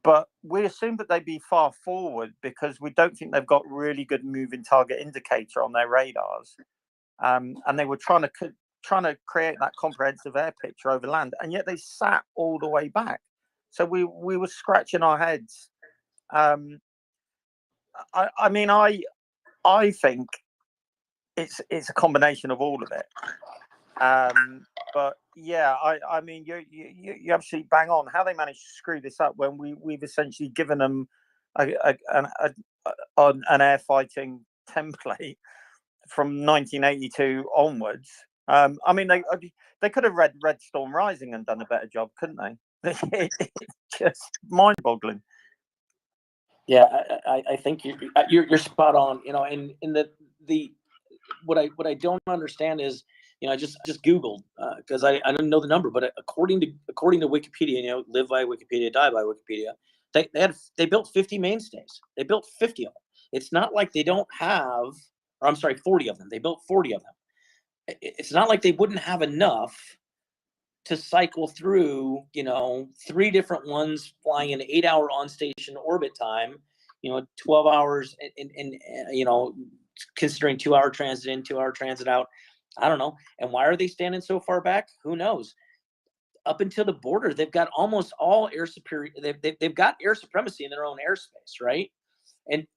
but we assumed that they'd be far forward because we don't think they've got really good moving target indicator on their radars. And they were trying to create that comprehensive air picture over land, and yet they sat all the way back. So we were scratching our heads. I mean, I think it's a combination of all of it. But yeah, I mean, you absolutely bang on. How they managed to screw this up when we've essentially given them an air fighting template from 1982 onwards. I mean, they could have read Red Storm Rising and done a better job, couldn't they? It's just mind-boggling. Yeah, I think you're spot on. You know, and in the what I don't understand is, you know, I just Googled because I don't know the number, but according to Wikipedia, you know, live by Wikipedia, die by Wikipedia, they built 50 mainstays. They built 50 of them. It's not like they don't have, or I'm sorry, 40 of them. They built 40 of them. It's not like they wouldn't have enough to cycle through, you know, 3 different ones flying an 8-hour on-station orbit time, you know, 12 hours and you know, considering 2-hour transit in, 2-hour transit out. I don't know. And why are they standing so far back? Who knows? Up until the border, they've got almost all air superior. They've got air supremacy in their own airspace, right? And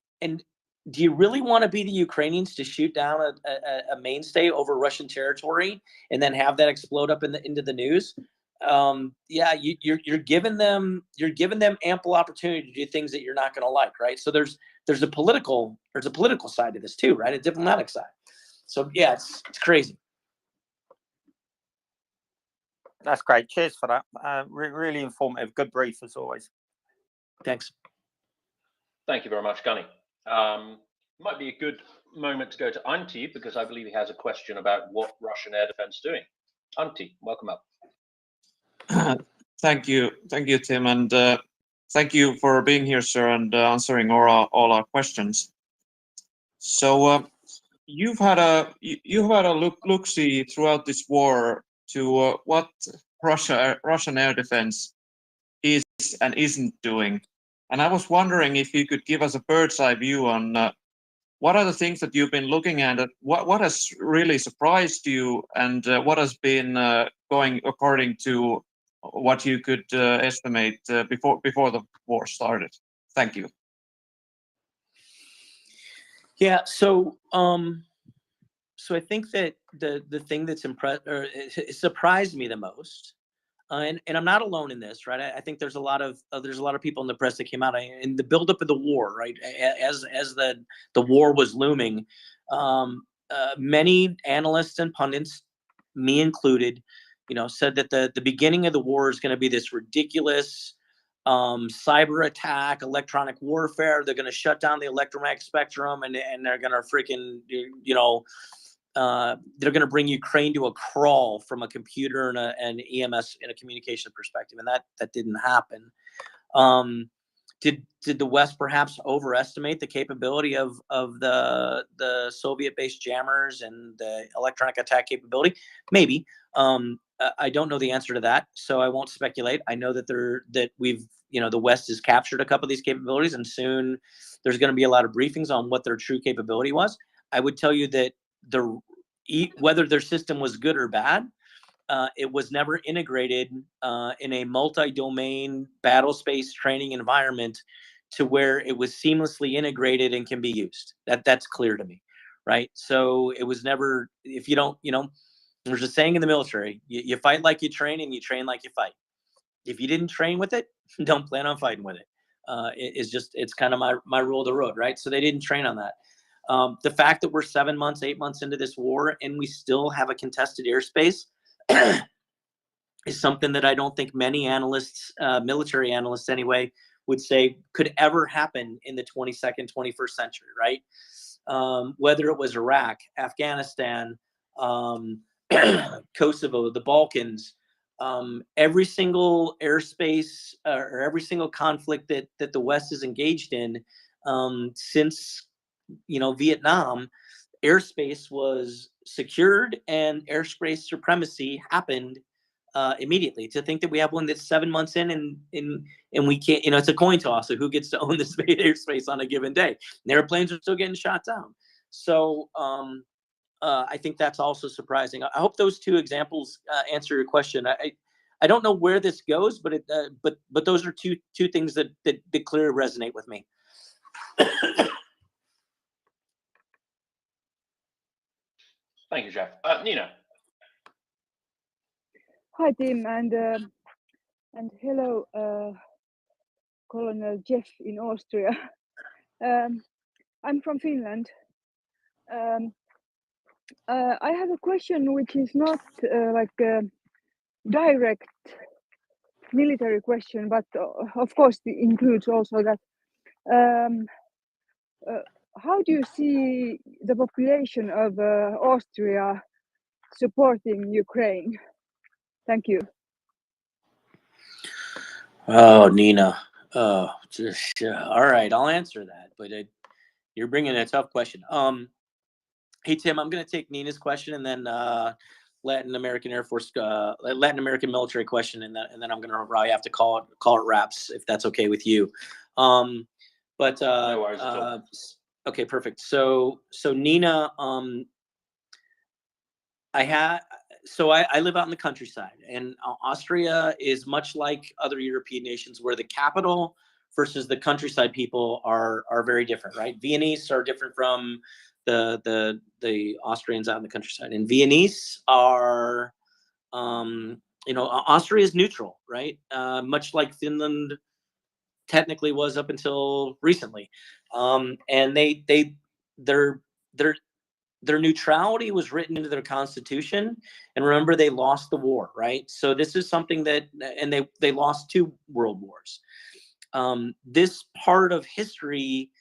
do you really want to be the Ukrainians to shoot down a mainstay over Russian territory and then have that explode up into the news? Yeah, you're giving them ample opportunity to do things that you're not going to like, right? So there's a political side to this too, right? A diplomatic side. So yeah, it's crazy. That's great. Cheers for that. Really informative. Good brief as always. Thanks. Thank you very much, Gunny. Might be a good moment to go to Antti because I believe he has a question about what Russian air defense is doing. Antti, welcome up. Thank you, Tim, and thank you for being here, sir, and answering all our questions. So you've had a look-see throughout this war to what Russian air defense is and isn't doing, and I was wondering if you could give us a bird's eye view on what are the things that you've been looking at, what has really surprised you, and what has been going according to what you could estimate before the war started. Thank you. Yeah, so I think that the thing that's surprised me the most, and I'm not alone in this, right? I think there's a lot of people in the press that came out in the buildup of the war, right? As the war was looming, Many analysts and pundits, me included, said that the beginning of the war is going to be this ridiculous cyber attack, electronic warfare. They're going to shut down the electromagnetic spectrum, and they're going to freaking, they're going to bring Ukraine to a crawl from a computer and an EMS and a communication perspective, and that didn't happen. Did the West perhaps overestimate the capability of the Soviet-based jammers and the electronic attack capability? Maybe. I don't know the answer to that, so I won't speculate. I know that the West has captured a couple of these capabilities, and soon there's going to be a lot of briefings on what their true capability was. I would tell you that whether their system was good or bad, it was never integrated in a multi-domain battle space training environment to where it was seamlessly integrated and can be used. That's clear to me, right? So it was never, if you don't, there's a saying in the military, you fight like you train and you train like you fight. If you didn't train with it, don't plan on fighting with it. It's kind of my rule of the road, right? So they didn't train on that. The fact that we're 7 months, 8 months into this war and we still have a contested airspace is something that I don't think many analysts, military analysts anyway, would say could ever happen in the 22nd, 21st century, right? Whether it was Iraq, Afghanistan, Kosovo, the Balkans, every single airspace or every single conflict that the West is engaged in since Vietnam, airspace was secured and airspace supremacy happened immediately. To think that we have one that's 7 months in and we can't, it's a coin toss of who gets to own this airspace on a given day. And airplanes are still getting shot down. So I think that's also surprising. I hope those two examples answer your question. I don't know where this goes, but those are two things that clearly resonate with me. Thank you, Jeff. Nina. Hi, Tim, and hello, Colonel Jeff in Austria. I'm from Finland. I have a question which is not like a direct military question, but of course it includes also that. How do you see the population of Austria supporting Ukraine? Thank you. Oh, Nina. All right, I'll answer that, but you're bringing a tough question. Hey, Tim, I'm going to take Nina's question and then Latin American Air Force, Latin American military question, and then I'm going to probably have to call it wraps if that's okay with you. No worries at all. Okay, perfect. So Nina, I live out in the countryside, and Austria is much like other European nations where the capital versus the countryside people are very different, right? Viennese are different from the Austrians out in the countryside, and Viennese are, Austria is neutral, right? Much like Finland technically was up until recently, and their neutrality was written into their constitution. And remember, they lost the war, right? So this is something that, and they lost 2 world wars. This part of history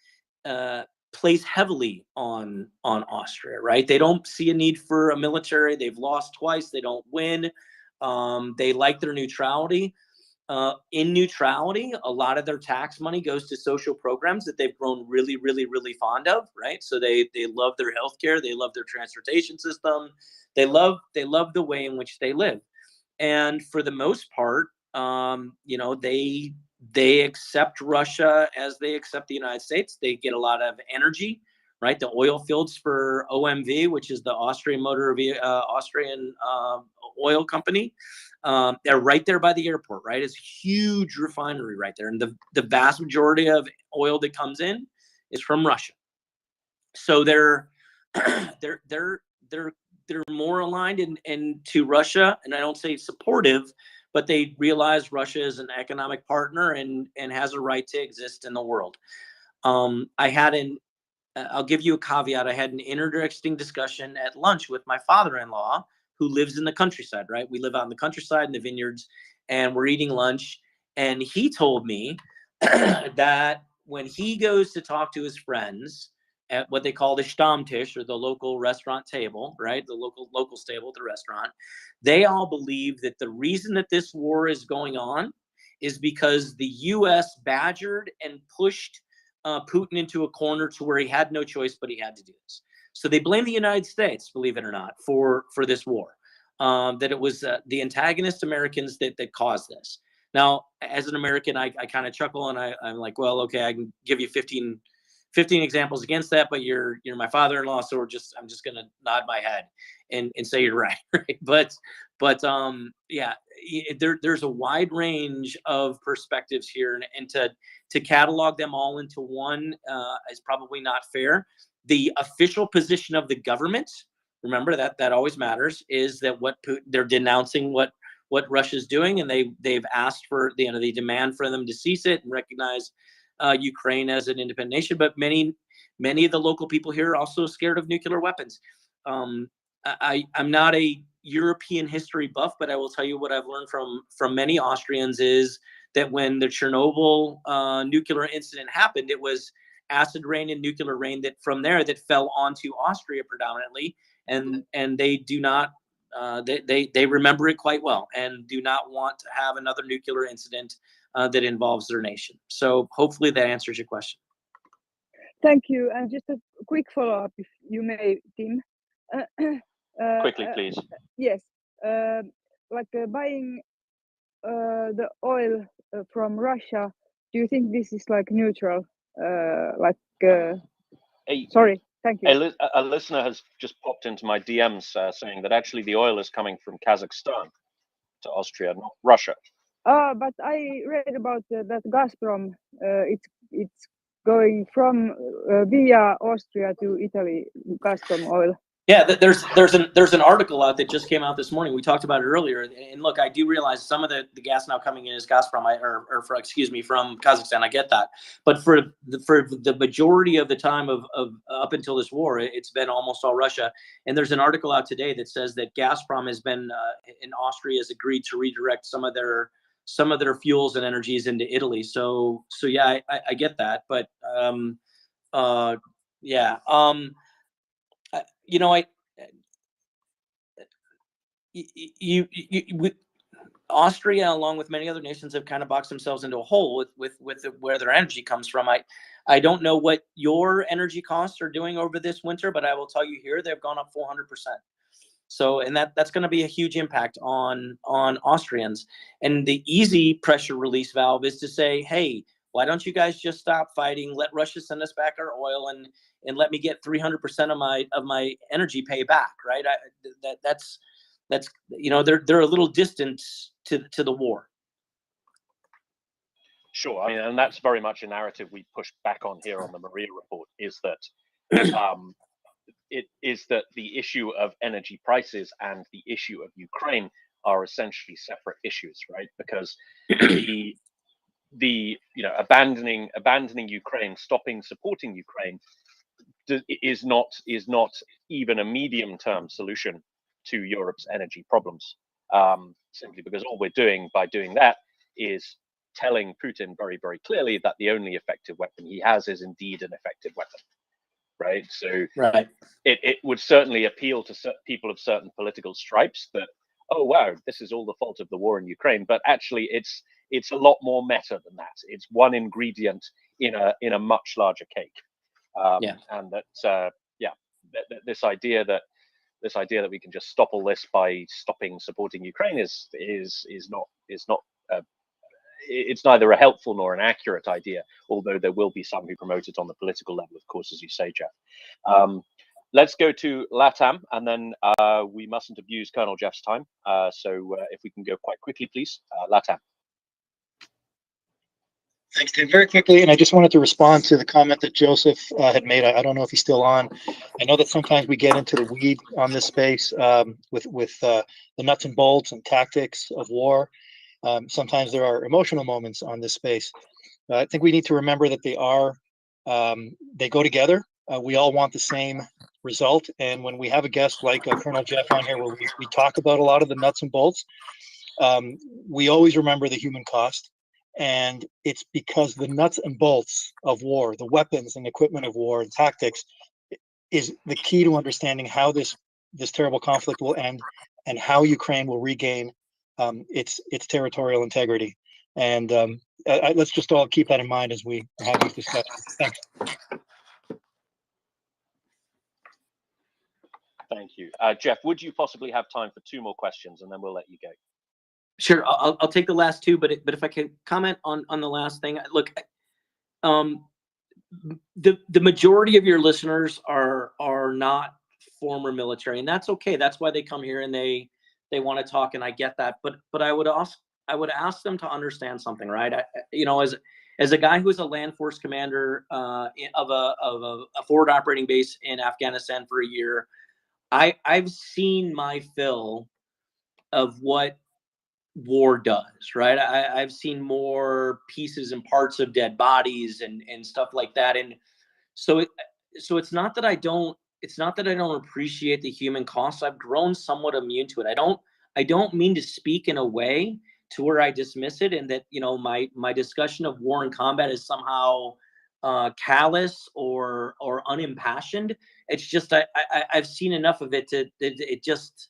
plays heavily on Austria, right? They don't see a need for a military. They've lost twice. They don't win. They like their neutrality. In neutrality, a lot of their tax money goes to social programs that they've grown really, really, really fond of, right? So they love their healthcare, they love their transportation system, they love the way in which they live, and for the most part, they accept Russia as they accept the United States. They get a lot of energy, right? The oil fields for OMV, which is the Austrian oil company. They're right there by the airport, right? It's a huge refinery right there. And the vast majority of oil that comes in is from Russia. So they're more aligned to Russia. And I don't say supportive, but they realize Russia is an economic partner and has a right to exist in the world. I had I'll give you a caveat. I had an interesting discussion at lunch with my father-in-law, who lives in the countryside, right? We live out in the countryside in the vineyards, and we're eating lunch. And he told me that when he goes to talk to his friends at what they call the Stammtisch, or the local restaurant table, right? The local table at the restaurant, they all believe that the reason that this war is going on is because the U.S. badgered and pushed Putin into a corner to where he had no choice, but he had to do this. So they blame the United States, believe it or not, for this war. That it was the antagonist Americans that caused this. Now, as an American, I kind of chuckle, and I'm like, well, okay, I can give you 15 examples against that, but you're my father-in-law, so I'm just gonna nod my head and say you're right, right? But yeah, there's a wide range of perspectives here, and to catalog them all into one is probably not fair. The official position of the government, remember that always matters, is that they're denouncing what Russia's doing, and they've asked for they demand for them to cease it and recognize Ukraine as an independent nation. But many of the local people here are also scared of nuclear weapons. I'm not a European history buff, but I will tell you what I've learned from many Austrians is that when the Chernobyl nuclear incident happened, it was acid rain and nuclear rain that fell onto Austria predominantly, and they do not they remember it quite well and do not want to have another nuclear incident that involves their nation. So hopefully that answers your question. Thank you. And just a quick follow-up, if you may, Tim. Quickly, please. Yes. Buying the oil from Russia, do you think this is like neutral? Sorry, thank you. A listener has just popped into my DMs saying that actually the oil is coming from Kazakhstan to Austria, not Russia. But I read about that Gazprom. It's going from via Austria to Italy. Gazprom oil. Yeah, there's an article out that just came out this morning. We talked about it earlier, and look, I do realize some of the gas now coming in is Gazprom, from Kazakhstan. I get that, but for the majority of the time of up until this war, it's been almost all Russia. And there's an article out today that says that Gazprom has been in Austria has agreed to redirect some of their fuels and energies into Italy. So yeah, I get that, but yeah. Austria, along with many other nations, have kind of boxed themselves into a hole with where their energy comes from. I don't know what your energy costs are doing over this winter, but I will tell you here they've gone up 400%. So, and that's going to be a huge impact on Austrians. And the easy pressure release valve is to say, hey, why don't you guys just stop fighting? Let Russia send us back our oil and let me get 300% of my energy pay back, right? That's they're a little distant to the war. Sure, I mean, and that's very much a narrative we push back on here on the Maria Report, is that it is that the issue of energy prices and the issue of Ukraine are essentially separate issues, right? Because the abandoning Ukraine, stopping supporting Ukraine, is not even a medium-term solution to Europe's energy problems. Simply because all we're doing by doing that is telling Putin very, very clearly that the only effective weapon he has is indeed an effective weapon, right? So right. It would certainly appeal to people of certain political stripes that, oh wow, this is all the fault of the war in Ukraine, but actually it's a lot more meta than that. It's one ingredient in a much larger cake. And that this idea that we can just stop all this by stopping supporting Ukraine is not it's neither a helpful nor an accurate idea, although there will be some who promote it on the political level, of course, as you say, Jeff. Let's go to LATAM, and then we mustn't abuse Colonel Jeff's time. So if we can go quite quickly, please, LATAM. Thanks, Tim. Very quickly, and I just wanted to respond to the comment that Joseph had made. I don't know if he's still on. I know that sometimes we get into the weed on this space with the nuts and bolts and tactics of war. Sometimes there are emotional moments on this space. I think we need to remember that they go together. we all want the same result. And when we have a guest like Colonel Jeff on here, where we talk about a lot of the nuts and bolts, we always remember the human cost. And it's because the nuts and bolts of war, the weapons and equipment of war and tactics, is the key to understanding how this terrible conflict will end and how Ukraine will regain its territorial integrity. And let's just all keep that in mind as we have these discussions. Thanks. Thank you. Jeff, would you possibly have time for 2 more questions, and then we'll let you go? Sure, I'll take the last 2, but if I can comment on the last thing, look, the majority of your listeners are not former military, and that's okay. That's why they come here and they want to talk, and I get that. But I would ask them to understand something, right? As a guy who is a land force commander of a forward operating base in Afghanistan for a year, I've seen my fill of what war does, right? I've seen more pieces and parts of dead bodies and stuff like that. And so it's not that I don't appreciate the human cost. I've grown somewhat immune to it. I don't mean to speak in a way to where I dismiss it and that, my discussion of war and combat is somehow callous or unimpassioned. It's just I've seen enough of it to it just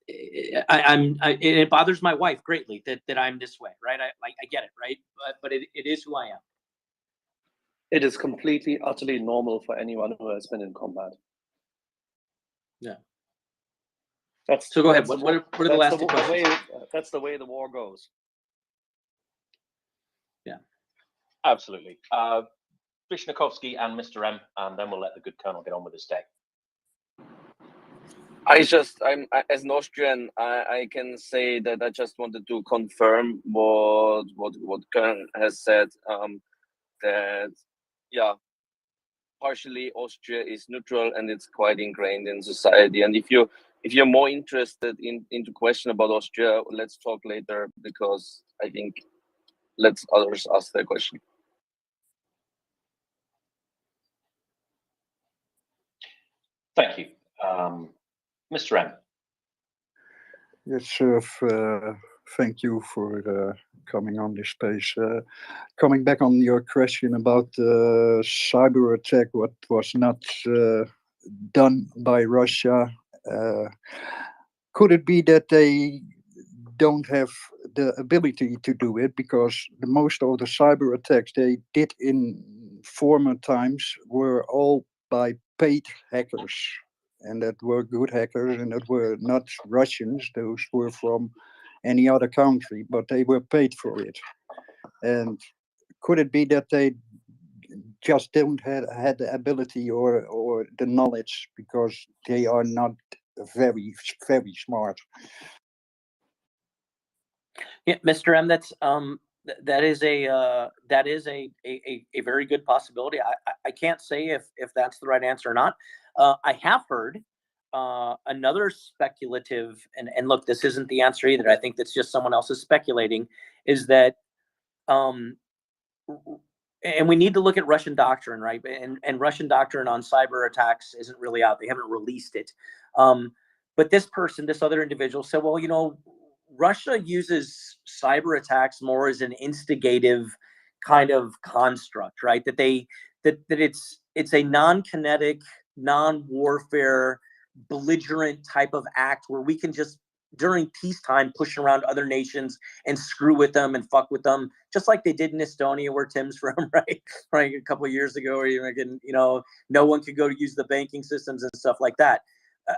it bothers my wife greatly that I'm this way, right? I get it, right? But it is who I am. It is completely, utterly normal for anyone who has been in combat. Yeah. So go ahead. What are the last 2 questions? That's the way the war goes. Yeah. Absolutely. Vishnakovsky and Mr. M, and then we'll let the good colonel get on with his day. I'm as an Austrian, I can say that I just wanted to confirm what Colonel has said, that partially Austria is neutral and it's quite ingrained in society. And if you're more interested into question about Austria, let's talk later, because I think let's others ask their question. Thank you. Mr. M. Yes, thank you for coming on this space. Coming back on your question about the cyber attack, what was not done by Russia, could it be that they don't have the ability to do it, because most of the cyber attacks they did in former times were all by paid hackers? And that were good hackers, and that were not Russians. Those were from any other country, but they were paid for it. And could it be that they just don't had the ability or the knowledge because they are not very, very smart? Yeah, Mr. M, that is a very good possibility. I can't say if that's the right answer or not. I have heard another speculative, and look, this isn't the answer either. I think that's just someone else is speculating, is that, and we need to look at Russian doctrine, right? And Russian doctrine on cyber attacks isn't really out. They haven't released it. But this other individual said, well, Russia uses cyber attacks more as an instigative kind of construct, right? That it's a non-kinetic, non-warfare, belligerent type of act where we can just during peacetime push around other nations and screw with them and fuck with them, just like they did in Estonia, where Tim's from, right? A couple of years ago, where no one could go to use the banking systems and stuff like that.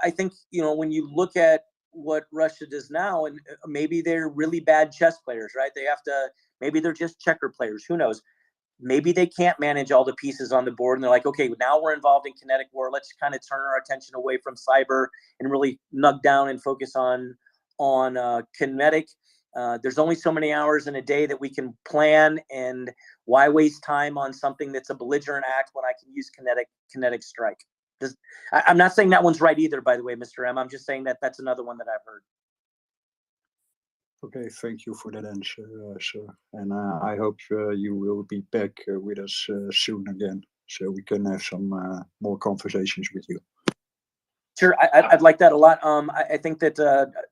I think when you look at what Russia does now, and maybe they're really bad chess players, right? Maybe they're just checker players. Who knows? Maybe they can't manage all the pieces on the board, and they're like, okay, now we're involved in kinetic war. Let's kind of turn our attention away from cyber and really nug down and focus on kinetic. There's only so many hours in a day that we can plan, and why waste time on something that's a belligerent act when I can use kinetic strike? I'm not saying that one's right either, by the way, Mr. M. I'm just saying that that's another one that I've heard. Okay, thank you for that answer, sir. And I hope you will be back with us soon again. so we can have some more conversations with you. Sure, I'd like that a lot. I think that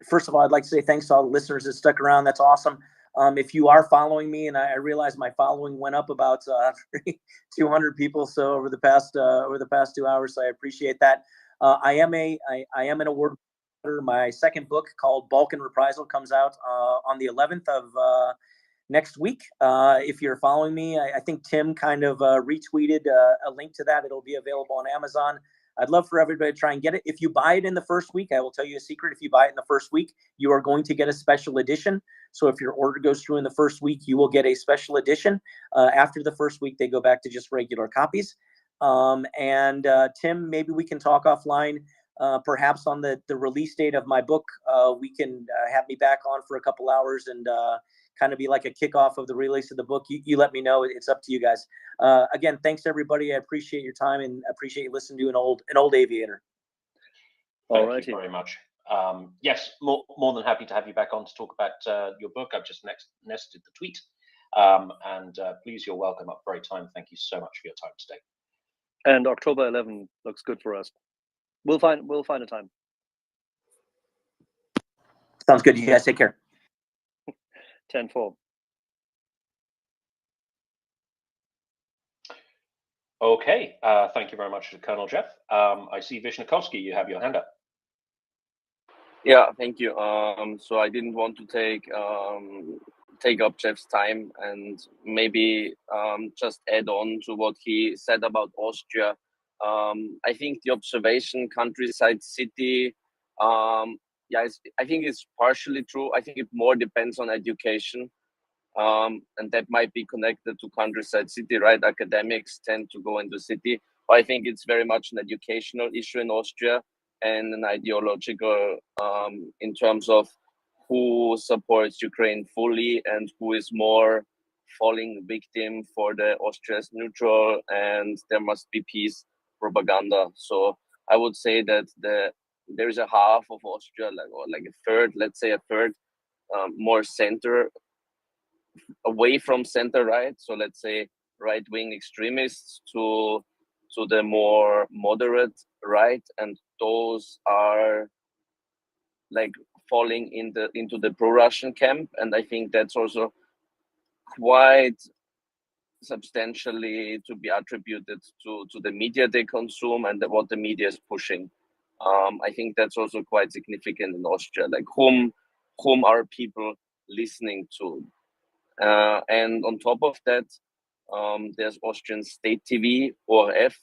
first of all, I'd like to say thanks to all the listeners that stuck around. That's awesome. If you are following me, and I realize my following went up about 200 people so over the past 2 hours, so I appreciate that. I am an award winner. My second book, called Balkan Reprisal, comes out on the 11th of next week. If you're following me, I think Tim kind of retweeted a link to that. It'll be available on Amazon. I'd love for everybody to try and get it. If you buy it in the first week, I will tell you a secret. If you buy it in the first week, you are going to get a special edition. So if your order goes through in the first week, you will get a special edition. After the first week, they go back to just regular copies. Tim, maybe we can talk offline, perhaps on the release date of my book. We can have me back on for a couple hours and kind of be like a kickoff of the release of the book. You let me know. It's up to you guys. Again, thanks everybody. I appreciate your time and appreciate you listening to an old aviator. Thank you very much. Yes, more than happy to have you back on to talk about your book. I've just nested the tweet. Please, you're welcome up for a time. Thank you so much for your time today. And October 11 looks good for us. We'll find a time. Sounds good. You guys take care. 10-4. Okay, thank you very much to Colonel Jeff. I see Vishnakovsky, you have your hand up. Yeah, thank you. So I didn't want to take up Jeff's time and maybe just add on to what he said about Austria. I think the observation countryside city, I think it's partially true. I think it more depends on education. And that might be connected to countryside city, right? Academics tend to go into city. But I think it's very much an educational issue in Austria and an ideological in terms of who supports Ukraine fully and who is more falling victim for the Austria's neutral and there must be peace propaganda. So I would say that there is a half of Austria, like a third, let's say a third, more center, away from center right. So let's say right-wing extremists to the more moderate right, and those are like falling into the pro-Russian camp. And I think that's also quite substantially to be attributed to the media they consume and what the media is pushing. I think that's also quite significant in Austria, like whom are people listening to? And on top of that, there's Austrian state TV, ORF,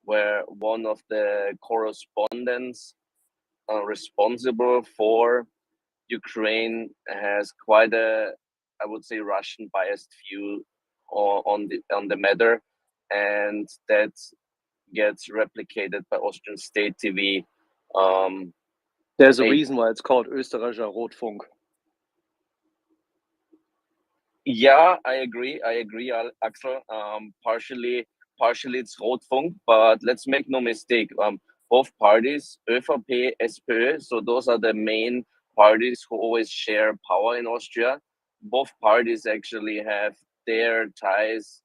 where one of the correspondents responsible for Ukraine has quite a, I would say, Russian biased view on the matter, and that gets replicated by Austrian state TV. There's a reason why it's called Österreichischer Rotfunk. Yeah, I agree, Axel. Partially it's Rotfunk, but let's make no mistake. Both parties, ÖVP, SPÖ, so those are the main parties who always share power in Austria. Both parties actually have their ties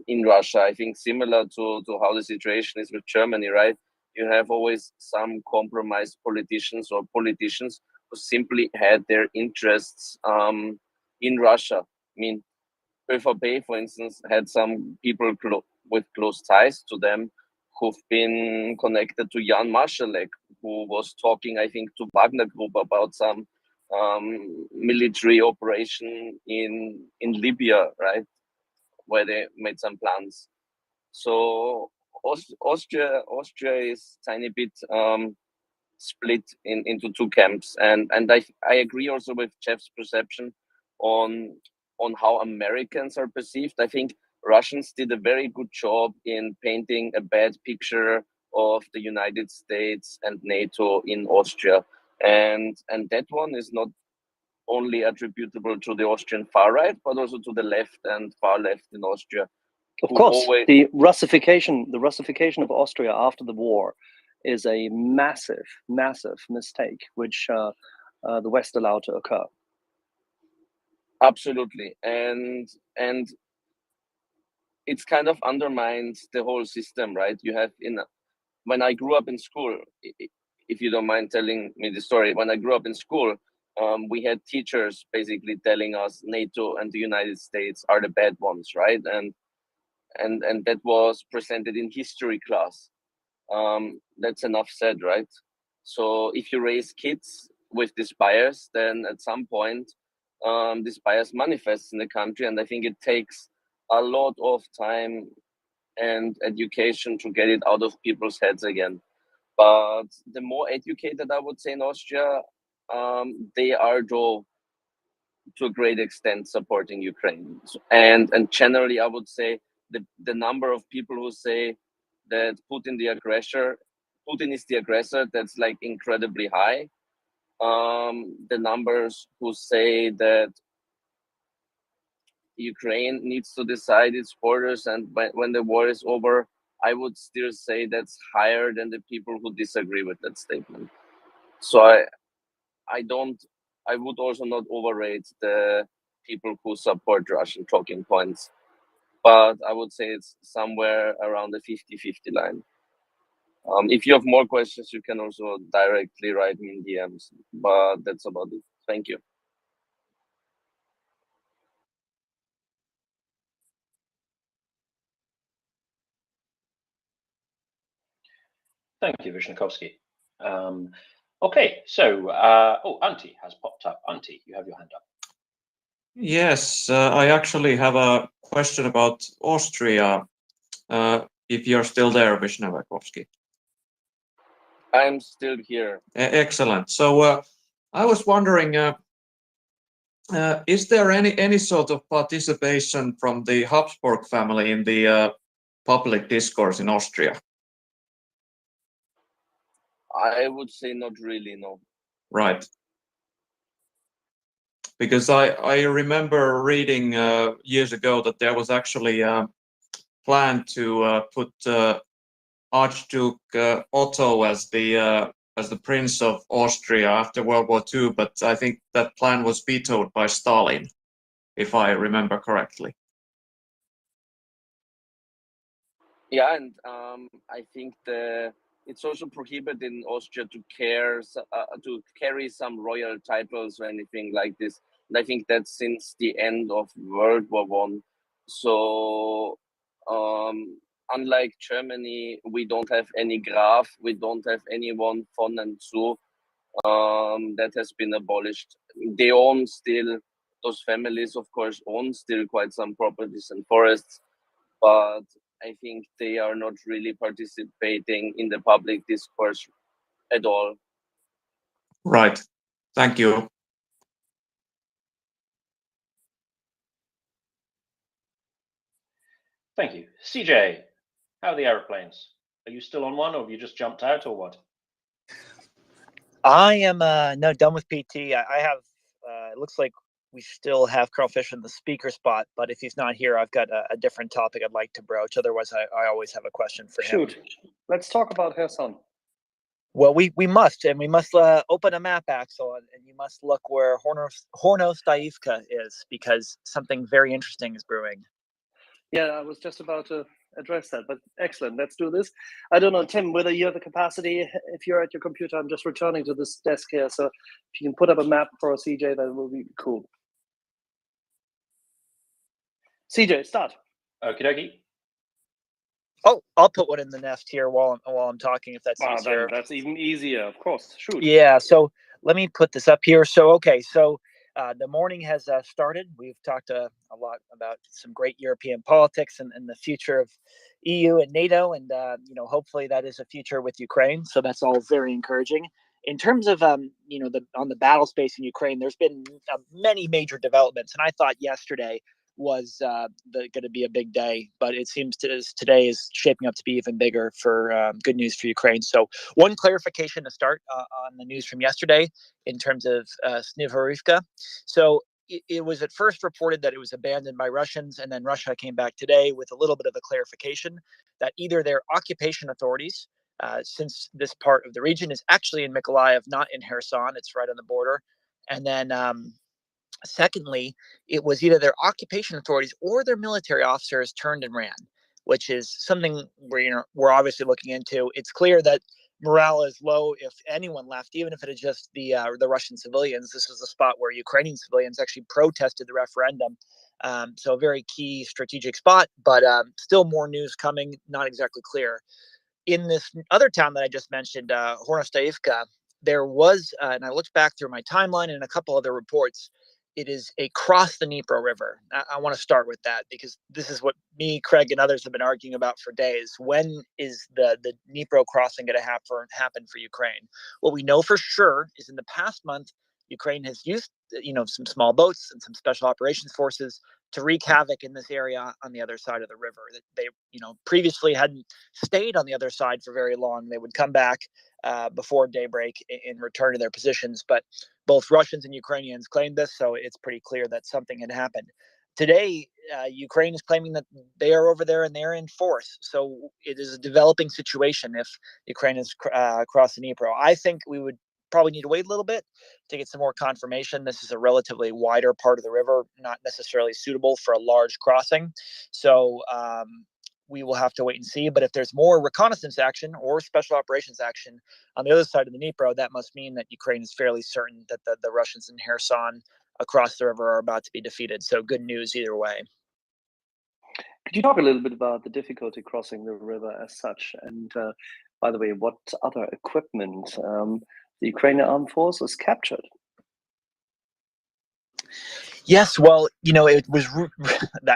in Russia. I think similar to how the situation is with Germany, right? You have always some compromised politicians or politicians who simply had their interests in Russia. I mean, ÖVP, for instance, had some people with close ties to them who've been connected to Jan Marszalek, who was talking, I think, to Wagner Group about some military operation in Libya, right, where they made some plans. So Austria is tiny bit split into two camps, and I agree also with Jeff's perception on how Americans are perceived. I think Russians did a very good job in painting a bad picture of the United States and NATO in Austria, and that one is not only attributable to the Austrian far right, but also to the left and far left in Austria. Of course, the Russification of Austria after the war is a massive mistake, which the West allowed to occur. Absolutely, and it's kind of undermines the whole system, right? You have when I grew up in school, if you don't mind telling me the story, when I grew up in school, we had teachers basically telling us NATO and the United States are the bad ones, right? And that was presented in history class. That's enough said, right? So if you raise kids with this bias, then at some point, this bias manifests in the country, and I think it takes a lot of time and education to get it out of people's heads again. But the more educated, I would say, in Austria, they are, though, to a great extent supporting Ukraine. And generally, I would say the number of people who say that Putin is the aggressor, that's like incredibly high. The numbers who say that Ukraine needs to decide its borders and when the war is over, I would still say that's higher than the people who disagree with that statement. So I would also not overrate the people who support Russian talking points, but I would say it's somewhere around the 50-50 line. If you have more questions, you can also directly write me in DMs, but that's about it. Thank you. Thank you, Vishnikovsky. Okay, so, Antti has popped up. Antti, you have your hand up. Yes, I actually have a question about Austria. If you're still there, Vishnikovsky. I'm still here. Excellent. So I was wondering, is there any sort of participation from the Habsburg family in the public discourse in Austria? I would say not really, no. Right. Because I remember reading years ago that there was actually a plan to put Archduke Otto as the Prince of Austria after World War II, but I think that plan was vetoed by Stalin, if I remember correctly. Yeah, and I think it's also prohibited in Austria to carry some royal titles or anything like this. And I think that's since the end of World War I. So unlike Germany, we don't have any Graf, we don't have anyone von and zu. That has been abolished. They own still, those families, of course, own still quite some properties and forests, but I think they are not really participating in the public discourse at all. Right. Thank you. Thank you. CJ, how are the aeroplanes? Are you still on one, or have you just jumped out, or what? I am no done with PT. I have. It looks like we still have Carl Fisher in the speaker spot, but if he's not here, I've got a different topic I'd like to broach. Otherwise, I always have a question for him. Shoot, let's talk about Kherson. Well, we must open a map, Axel, and you must look where Hornostaivka is, because something very interesting is brewing. Yeah, I was just about to address that, but excellent. Let's do this. I don't know, Tim, whether you have the capacity. If you're at your computer, I'm just returning to this desk here. So if you can put up a map for CJ, that will be cool. CJ, start. Okie dokie. Oh, I'll put one in the nest here while I'm talking, if that's easier. That's even easier, of course. Shoot. Yeah, so let me put this up here. So, okay, so the morning has started. We've talked a lot about some great European politics and the future of EU and NATO, and hopefully that is a future with Ukraine. So that's all very encouraging. In terms of on the battle space in Ukraine, there's been many major developments, and I thought yesterday was going to be a big day, but it seems today is shaping up to be even bigger for good news for Ukraine. So one clarification to start on the news from yesterday in terms of Snivhorivka. So it was at first reported that it was abandoned by Russians, and then Russia came back today with a little bit of a clarification that either their occupation authorities, since this part of the region is actually in Mykolaiv, not in Kherson, it's right on the border, and then Secondly, it was either their occupation authorities or their military officers turned and ran, which is something we're obviously looking into. It's clear that morale is low if anyone left, even if it is just the Russian civilians. This is a spot where Ukrainian civilians actually protested the referendum. So a very key strategic spot, but still more news coming, not exactly clear. In this other town that I just mentioned, Hornostaivka, there was, and I looked back through my timeline and a couple other reports, it is across the Dnipro River. I want to start with that because this is what me, Craig, and others have been arguing about for days. When is the Dnipro crossing going to happen for Ukraine? What we know for sure is in the past month, Ukraine has used, some small boats and some special operations forces to wreak havoc in this area on the other side of the river. That they, previously hadn't stayed on the other side for very long. They would come back before daybreak and return to their positions. But both Russians and Ukrainians claimed this, so it's pretty clear that something had happened. Today, Ukraine is claiming that they are over there and they're in force. So it is a developing situation if Ukraine is crossing Dnipro. I think we would probably need to wait a little bit to get some more confirmation. This is a relatively wider part of the river, not necessarily suitable for a large crossing. So we will have to wait and see. But if there's more reconnaissance action or special operations action on the other side of the Dnipro, that must mean that Ukraine is fairly certain that the Russians in Kherson across the river are about to be defeated. So good news either way. Could you talk a little bit about the difficulty crossing the river as such? And by the way, what other equipment the Ukrainian armed forces captured? Yes, well, it was.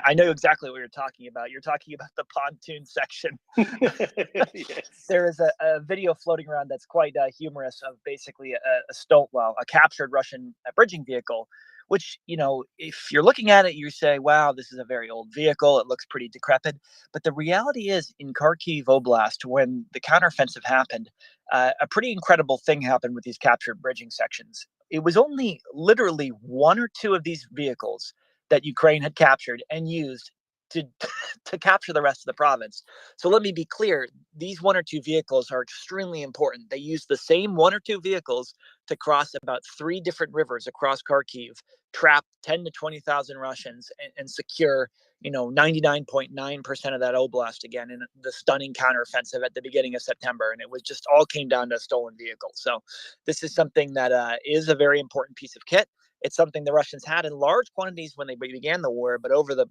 I know exactly what you're talking about. You're talking about the pontoon section. Yes. There is a video floating around that's quite humorous of basically a captured Russian bridging vehicle, which, if you're looking at it, you say, wow, this is a very old vehicle. It looks pretty decrepit. But the reality is in Kharkiv Oblast, when the counteroffensive happened, a pretty incredible thing happened with these captured bridging sections. It was only literally one or two of these vehicles that Ukraine had captured and used to capture the rest of the province. So let me be clear, these one or two vehicles are extremely important. They used the same one or two vehicles to cross about 3 different rivers across Kharkiv, trap 10 to 20,000 Russians and secure, 99.9% of that oblast again in the stunning counteroffensive at the beginning of September. And it was just all came down to stolen vehicles. So this is something that is a very important piece of kit. It's something the Russians had in large quantities when they began the war, but over the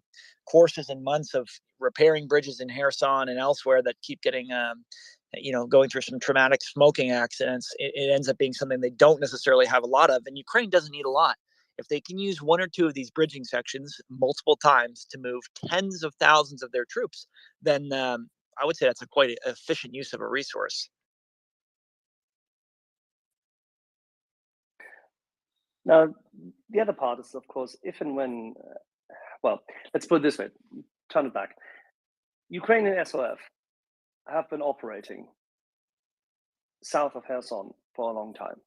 courses and months of repairing bridges in Kherson and elsewhere that keep getting, going through some traumatic smoking accidents, it ends up being something they don't necessarily have a lot of. And Ukraine doesn't need a lot. If they can use one or two of these bridging sections multiple times to move tens of thousands of their troops, then I would say that's a quite efficient use of a resource. Now, the other part is, of course, if and when, let's put it this way, turn it back. Ukraine and SOF have been operating south of Kherson for a long time.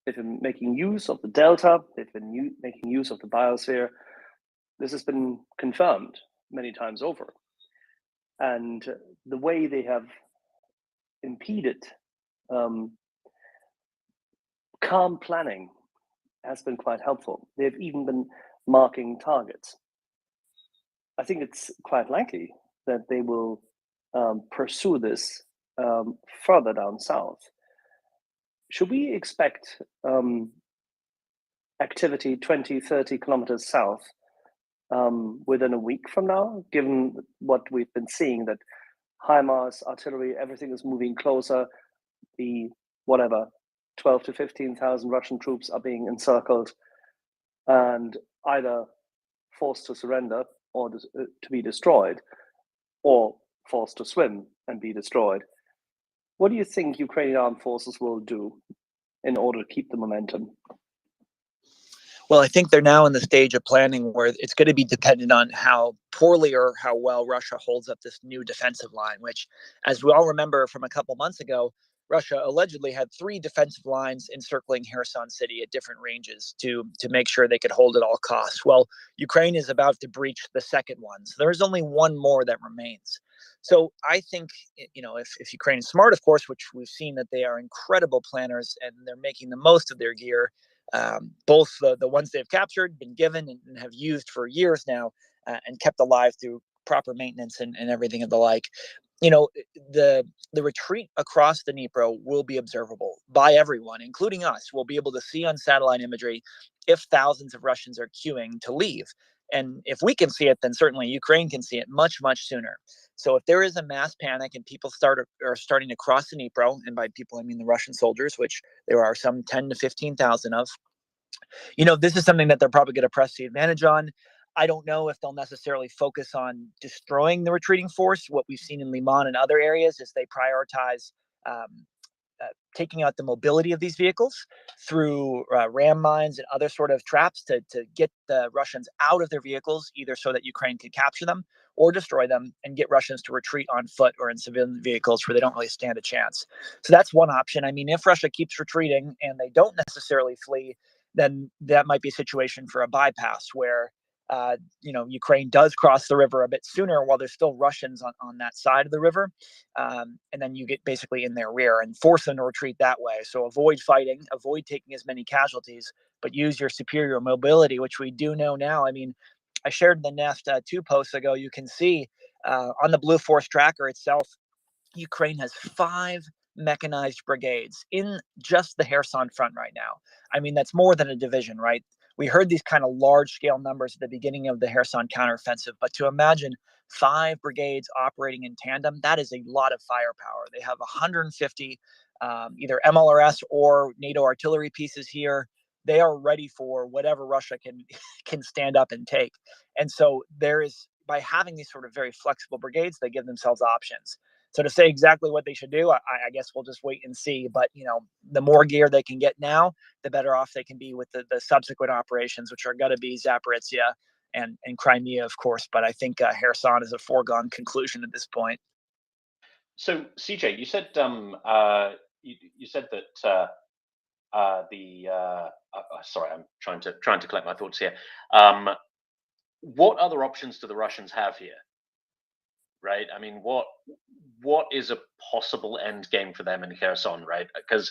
They've been making use of the delta, they've been making use of the biosphere. This has been confirmed many times over. And the way they have impeded calm planning has been quite helpful. They've even been marking targets. I think it's quite likely that they will pursue this further down south. Should we expect activity 20, 30 kilometers south within a week from now, given what we've been seeing, that HIMARS, artillery, everything is moving closer, the 12 to 15,000 Russian troops are being encircled and either forced to surrender or to be destroyed, or forced to swim and be destroyed. What do you think Ukrainian armed forces will do in order to keep the momentum? Well, I think they're now in the stage of planning where it's going to be dependent on how poorly or how well Russia holds up this new defensive line, which, as we all remember from a couple months ago, Russia allegedly had 3 defensive lines encircling Kherson city at different ranges to make sure they could hold at all costs. Well, Ukraine is about to breach the second one. So there's only one more that remains. So I think, if Ukraine is smart, of course, which we've seen that they are incredible planners and they're making the most of their gear, both the ones they've captured, been given, and have used for years now, and kept alive through proper maintenance and everything of the like. The retreat across the Dnipro will be observable by everyone, including us. We'll be able to see on satellite imagery if thousands of Russians are queuing to leave. And if we can see it, then certainly Ukraine can see it much, much sooner. So if there is a mass panic and people are starting to cross the Dnipro, and by people I mean the Russian soldiers, which there are some 10 to 15,000 of, this is something that they're probably going to press the advantage on. I don't know if they'll necessarily focus on destroying the retreating force. What we've seen in Liman and other areas is they prioritize taking out the mobility of these vehicles through ram mines and other sort of traps to get the Russians out of their vehicles, either so that Ukraine can capture them or destroy them and get Russians to retreat on foot or in civilian vehicles where they don't really stand a chance. So that's one option. I mean, if Russia keeps retreating and they don't necessarily flee, then that might be a situation for a bypass where Ukraine does cross the river a bit sooner while there's still Russians on that side of the river. And then you get basically in their rear and force them to retreat that way. So avoid fighting, avoid taking as many casualties, but use your superior mobility, which we do know now. I mean, I shared the Nest 2 posts ago. You can see on the Blue Force tracker itself, Ukraine has 5 mechanized brigades in just the Kherson front right now. I mean, that's more than a division, right? We heard these kind of large-scale numbers at the beginning of the Kherson counteroffensive, but to imagine 5 brigades operating in tandem, that is a lot of firepower. They have 150 either MLRS or NATO artillery pieces here. They are ready for whatever Russia can stand up and take. And so by having these sort of very flexible brigades, they give themselves options. So to say exactly what they should do, I guess we'll just wait and see. But, the more gear they can get now, the better off they can be with the subsequent operations, which are going to be Zaporizhia and Crimea, of course. But I think Kherson is a foregone conclusion at this point. So, CJ, you said you said that sorry, I'm trying to collect my thoughts here. What other options do the Russians have here? Right? I mean, what is a possible end game for them in Kherson, right? Because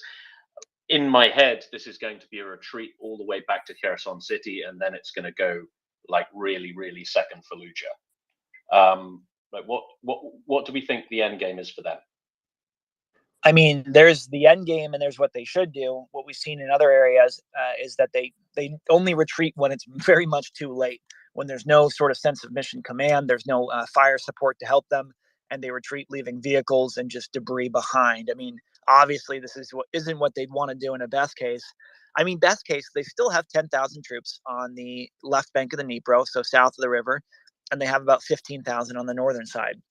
in my head, this is going to be a retreat all the way back to Kherson City, and then it's going to go like really, really second Fallujah. Like what do we think the end game is for them? I mean, there's the end game and there's what they should do. What we've seen in other areas is that they only retreat when it's very much too late, when there's no sort of sense of mission command, there's no fire support to help them, and they retreat, leaving vehicles and just debris behind. I mean, obviously, this isn't what they'd want to do in a best case. I mean, best case, they still have 10,000 troops on the left bank of the Dnipro, so south of the river, and they have about 15,000 on the northern side.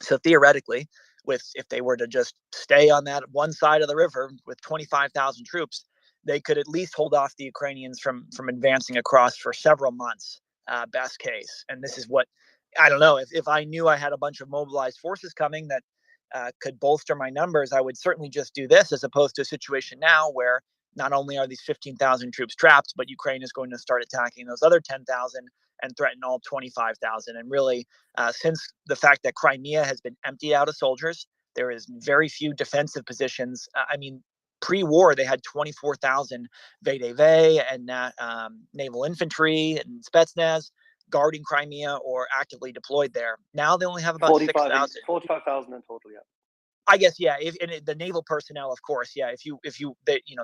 So theoretically, if they were to just stay on that one side of the river with 25,000 troops, they could at least hold off the Ukrainians from advancing across for several months, best case. And this is what, I don't know, if I knew I had a bunch of mobilized forces coming that could bolster my numbers, I would certainly just do this, as opposed to a situation now where not only are these 15,000 troops trapped, but Ukraine is going to start attacking those other 10,000 and threaten all 25,000. And really, since the fact that Crimea has been emptied out of soldiers, there is very few defensive positions. I mean, pre-war, they had 24,000 VDV and naval infantry and Spetsnaz guarding Crimea or actively deployed there. Now they only have about 6,000. 45,000 in total, yeah. I guess, yeah. The naval personnel, of course, yeah. If you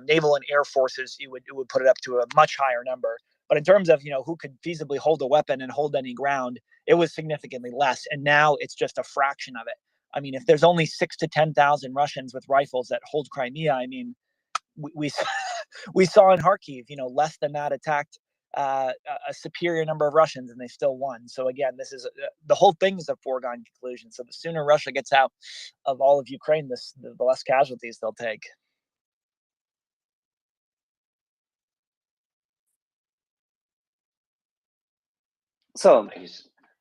naval and air forces, it would put it up to a much higher number. But in terms of who could feasibly hold a weapon and hold any ground, it was significantly less. And now it's just a fraction of it. I mean, if there's only 6,000 to 10,000 Russians with rifles that hold Crimea, I mean, we saw in Kharkiv, less than that attacked a superior number of Russians, and they still won. So again, this is the whole thing is a foregone conclusion. So the sooner Russia gets out of all of Ukraine, the less casualties they'll take. So,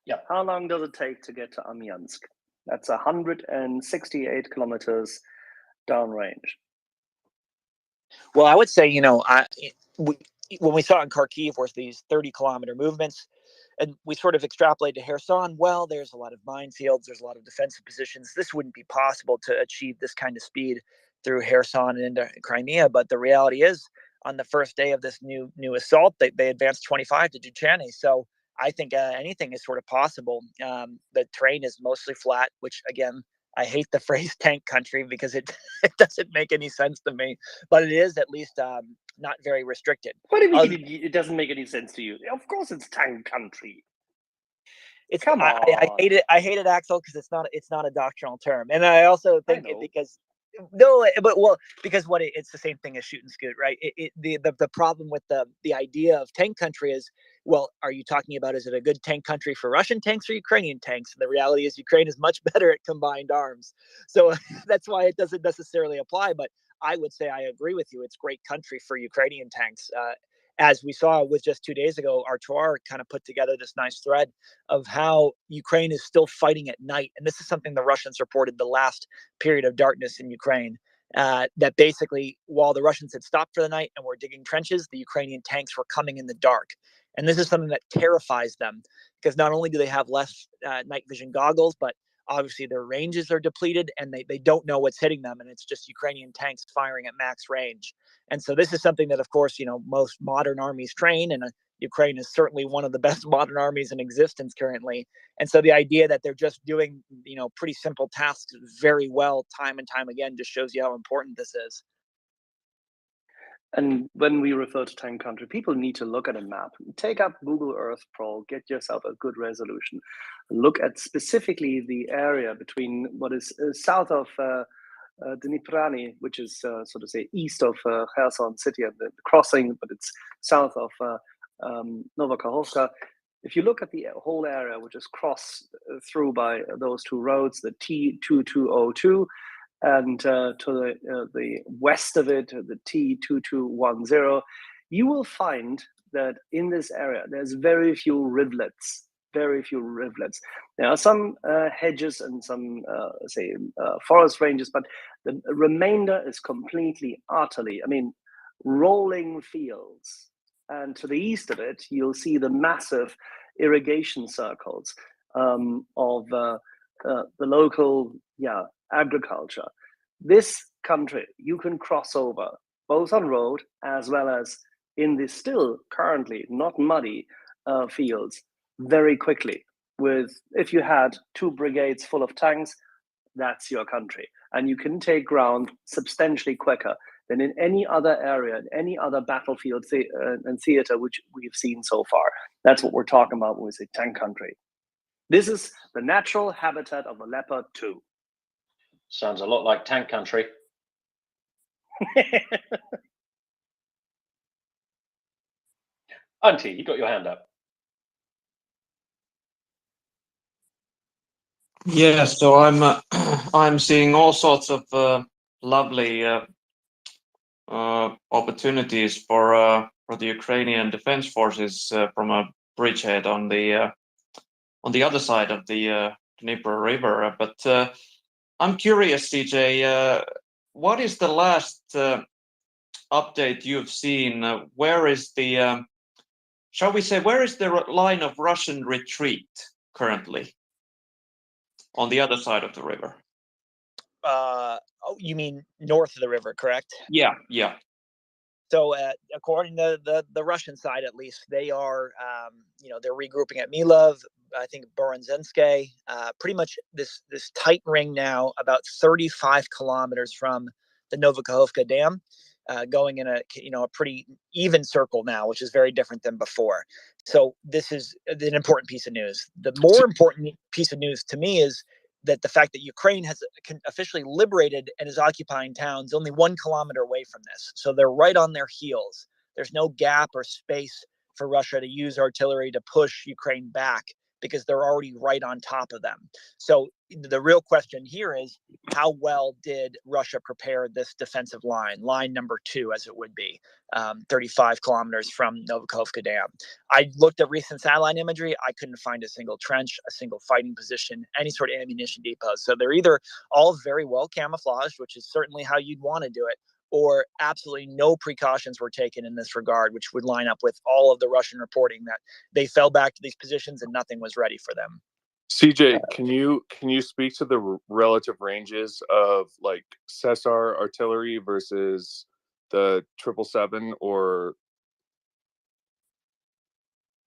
yeah, how long does it take to get to Amiansk? That's 168 kilometers downrange. Well, I would say, when we saw in Kharkiv was these 30-kilometer movements, and we sort of extrapolate to Kherson, well, there's a lot of minefields, there's a lot of defensive positions. This wouldn't be possible to achieve this kind of speed through Kherson and into Crimea. But the reality is, on the first day of this new assault. They advanced 25 to Duchenne. So I think anything is sort of possible. The terrain is mostly flat, which again, I hate the phrase tank country because it doesn't make any sense to me, but it is at least not very restricted. What do you mean it doesn't make any sense to you? Of course it's tank country. Come on. I hate it. I hate it, Axel, because it's not a doctrinal term, and I also think it because it's the same thing as shoot and scoot, right? The problem with the idea of tank country is, well, are you talking about, is it a good tank country for Russian tanks or Ukrainian tanks? And the reality is Ukraine is much better at combined arms. So that's why it doesn't necessarily apply. But I would say I agree with you. It's great country for Ukrainian tanks. As we saw with just 2 days ago, Artois kind of put together this nice thread of how Ukraine is still fighting at night. And this is something the Russians reported the last period of darkness in Ukraine, that basically while the Russians had stopped for the night and were digging trenches, the Ukrainian tanks were coming in the dark. And this is something that terrifies them because not only do they have less night vision goggles, but obviously their ranges are depleted and they don't know what's hitting them. And it's just Ukrainian tanks firing at max range. And so this is something that, of course, most modern armies train, and Ukraine is certainly one of the best modern armies in existence currently. And so the idea that they're just doing, pretty simple tasks very well time and time again just shows you how important this is. And when we refer to tank country, people need to look at a map. Take up Google Earth Pro, get yourself a good resolution. Look at specifically the area between what is south of Dniprani, which is so to say east of Kherson city and the crossing, but it's south of Novokakhovka. If you look at the whole area, which is crossed through by those two roads, the T2202, and to the west of it, the T2210, you will find that in this area, there's very few rivulets. There are some hedges and some, forest ranges, but the remainder is completely, utterly, rolling fields. And to the east of it, you'll see the massive irrigation circles of the local, agriculture. This country, you can cross over both on road as well as in the still currently not muddy fields very quickly. If you had 2 brigades full of tanks, that's your country. And you can take ground substantially quicker than in any other area, in any other battlefield and theater which we've seen so far. That's what we're talking about when we say tank country. This is the natural habitat of a leopard 2. Sounds a lot like tank country. Auntie, you got your hand up. Yeah, so I'm seeing all sorts of lovely opportunities for the Ukrainian Defense Forces from a bridgehead on the other side of the Dnieper River. But I'm curious, CJ, what is the last update you've seen? Where is the, shall we say, where is the line of Russian retreat currently on the other side of the river? You mean north of the river, correct? Yeah. So according to the Russian side, at least, they are, they're regrouping at Milov, I think Borodzinske, pretty much this tight ring now, about 35 kilometers from the Novokakhovka Dam, going in a pretty even circle now, which is very different than before. So this is an important piece of news. The more important piece of news to me is that the fact that Ukraine has officially liberated and is occupying towns only 1 kilometer away from this. So they're right on their heels. There's no gap or space for Russia to use artillery to push Ukraine back because they're already right on top of them. So the real question here is, how well did Russia prepare this defensive line number 2, as it would be, 35 kilometers from Novokakhovka Dam? I looked at recent satellite imagery. I couldn't find a single trench, a single fighting position, any sort of ammunition depot. So they're either all very well camouflaged, which is certainly how you'd want to do it, or absolutely no precautions were taken in this regard, which would line up with all of the Russian reporting that they fell back to these positions and nothing was ready for them. CJ, can you speak to the relative ranges of like Cesar artillery versus the 777 or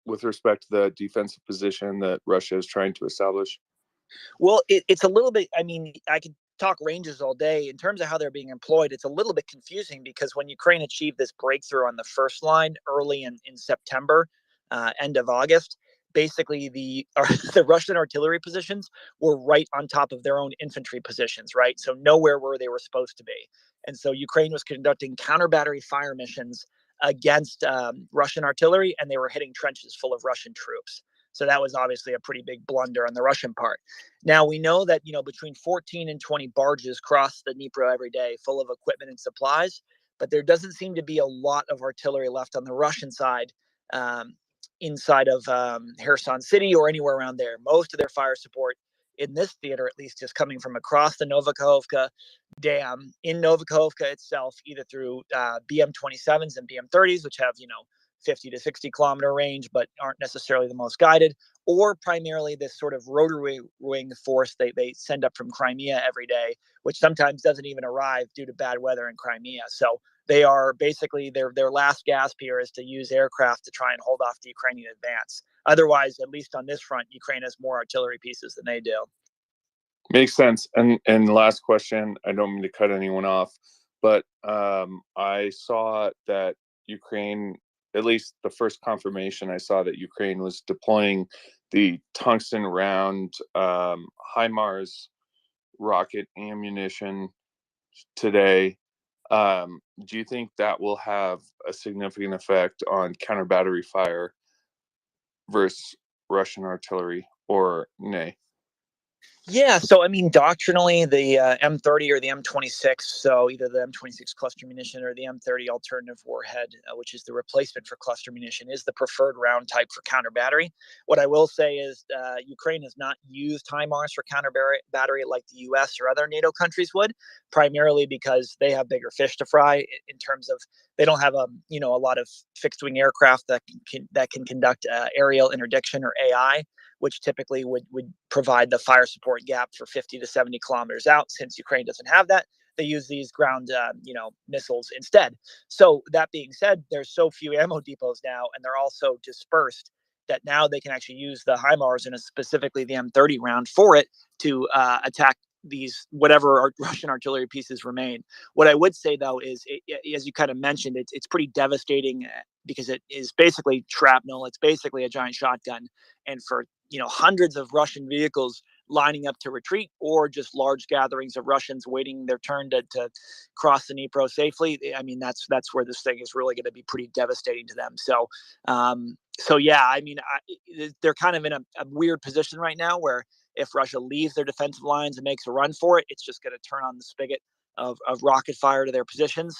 with respect to the defensive position that Russia is trying to establish? Well, it's a little bit, I mean, I could talk ranges all day. In terms of how they're being employed, it's a little bit confusing because when Ukraine achieved this breakthrough on the first line early in September, end of August, basically the Russian artillery positions were right on top of their own infantry positions, right? So nowhere where they were supposed to be. And so Ukraine was conducting counter battery fire missions against Russian artillery, and they were hitting trenches full of Russian troops. So that was obviously a pretty big blunder on the Russian part. Now we know that, between 14 and 20 barges cross the Dnipro every day full of equipment and supplies, but there doesn't seem to be a lot of artillery left on the Russian side inside of Kherson City or anywhere around there. Most of their fire support in this theater, at least, is coming from across the Novakhovka Dam in Novakhovka itself, either through BM-27s and BM-30s, which have, 50 to 60 kilometer range, but aren't necessarily the most guided, or primarily this sort of rotary wing force they send up from Crimea every day, which sometimes doesn't even arrive due to bad weather in Crimea. So they are basically, their last gasp here is to use aircraft to try and hold off the Ukrainian advance. Otherwise, at least on this front, Ukraine has more artillery pieces than they do. Makes sense. And last question, I don't mean to cut anyone off, but I saw that Ukraine, at least the first confirmation I saw, that Ukraine was deploying the tungsten round HIMARS rocket ammunition today. Do you think that will have a significant effect on counter battery fire versus Russian artillery, or nay? Yeah, so I mean, doctrinally, the M30 or the M26, so either the M26 cluster munition or the M30 alternative warhead, which is the replacement for cluster munition, is the preferred round type for counter battery. What I will say is Ukraine has not used HIMARS for counter battery like the US or other NATO countries would, primarily because they have bigger fish to fry in terms of they don't have a lot of fixed wing aircraft that can conduct aerial interdiction or AI, which typically would provide the fire support gap for 50 to 70 kilometers out. Since Ukraine doesn't have that, they use these ground, missiles instead. So that being said, there's so few ammo depots now, and they're all so dispersed that now they can actually use the HIMARS and specifically the M30 round for it to attack these whatever Russian artillery pieces remain. What I would say, though, is as you kind of mentioned, it's pretty devastating because it is basically shrapnel. It's basically a giant shotgun, and for hundreds of Russian vehicles lining up to retreat, or just large gatherings of Russians waiting their turn to cross the Dnipro safely. I mean, that's where this thing is really going to be pretty devastating to them. So, yeah, I mean, they're kind of in a weird position right now where if Russia leaves their defensive lines and makes a run for it, it's just going to turn on the spigot of rocket fire to their positions,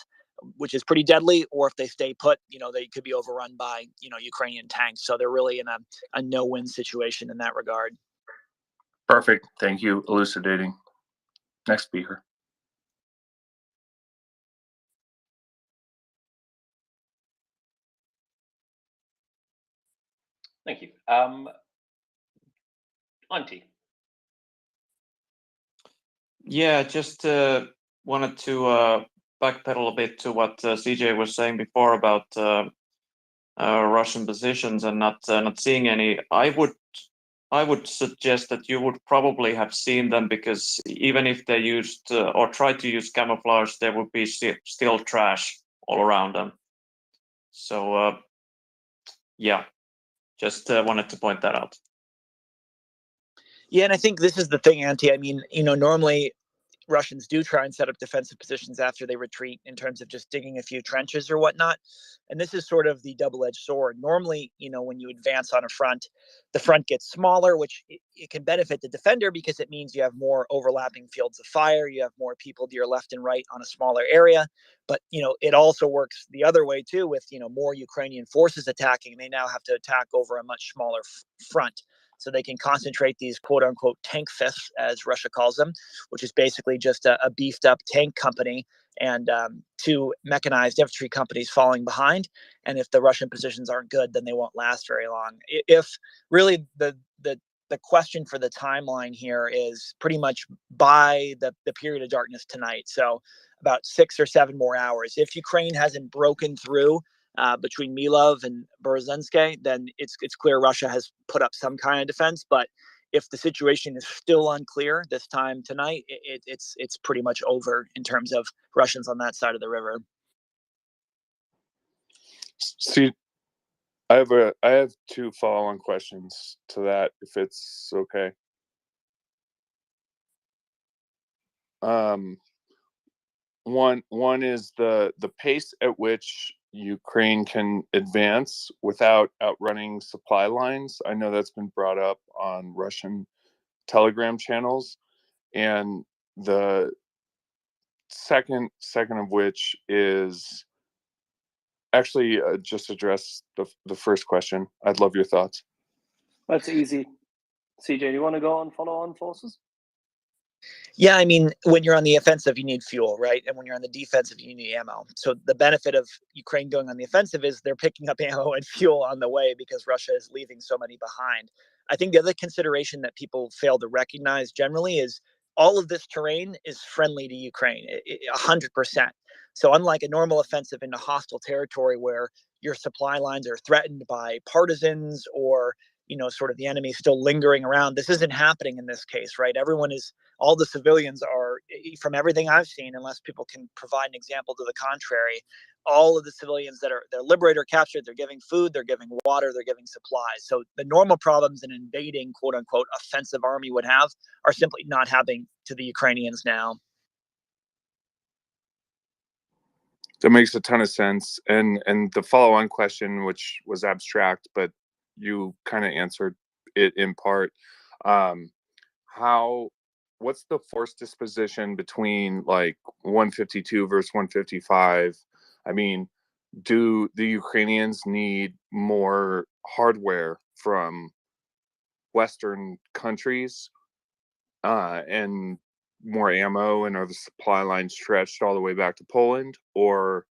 which is pretty deadly. Or if they stay put, they could be overrun by, Ukrainian tanks. So they're really in a no-win situation in that regard. Perfect. Thank you. Elucidating. Next speaker. Thank you. Auntie. Yeah, just wanted to backpedal a bit to what CJ was saying before about Russian positions and not seeing any. I would suggest that you would probably have seen them, because even if they used or tried to use camouflage, there would be still trash all around them. So yeah, just wanted to point that out. Yeah, and I think this is the thing, Auntie. I mean, normally Russians do try and set up defensive positions after they retreat in terms of just digging a few trenches or whatnot. And this is sort of the double-edged sword. Normally, when you advance on a front, the front gets smaller, which it can benefit the defender because it means you have more overlapping fields of fire. You have more people to your left and right on a smaller area. But, it also works the other way too, with, more Ukrainian forces attacking. They now have to attack over a much smaller front. So they can concentrate these quote unquote tank fists, as Russia calls them, which is basically just a beefed up tank company and two mechanized infantry companies falling behind. And if the Russian positions aren't good, then they won't last very long. If really the the question for the timeline here is pretty much by the period of darkness tonight. So about 6 or 7 more hours. If Ukraine hasn't broken through between Milov and Berezhensk, then it's clear Russia has put up some kind of defense. But if the situation is still unclear this time tonight, it's pretty much over in terms of Russians on that side of the river. See, I have 2 follow-on questions to that, if it's okay. One is the pace at which Ukraine can advance without outrunning supply lines. I know that's been brought up on Russian Telegram channels, and the second of which is actually just address the first question. I'd love your thoughts. That's easy. CJ, do you want to go on follow-on forces? Yeah, I mean, when you're on the offensive, you need fuel, right? And when you're on the defensive, you need ammo. So the benefit of Ukraine going on the offensive is they're picking up ammo and fuel on the way because Russia is leaving so many behind. I think the other consideration that people fail to recognize generally is all of this terrain is friendly to Ukraine, 100%. So unlike a normal offensive into hostile territory where your supply lines are threatened by partisans or sort of the enemy still lingering around, this isn't happening in this case, right? All the civilians are, from everything I've seen, unless people can provide an example to the contrary, all of the civilians they're liberated or captured, they're giving food, they're giving water, they're giving supplies. So the normal problems an invading, quote unquote, offensive army would have are simply not happening to the Ukrainians now. That makes a ton of sense. And the follow-on question, which was abstract, but you kind of answered it in part. What's the force disposition between like 152 versus 155? I mean, do the Ukrainians need more hardware from Western countries and more ammo, and are the supply lines stretched all the way back to Poland, or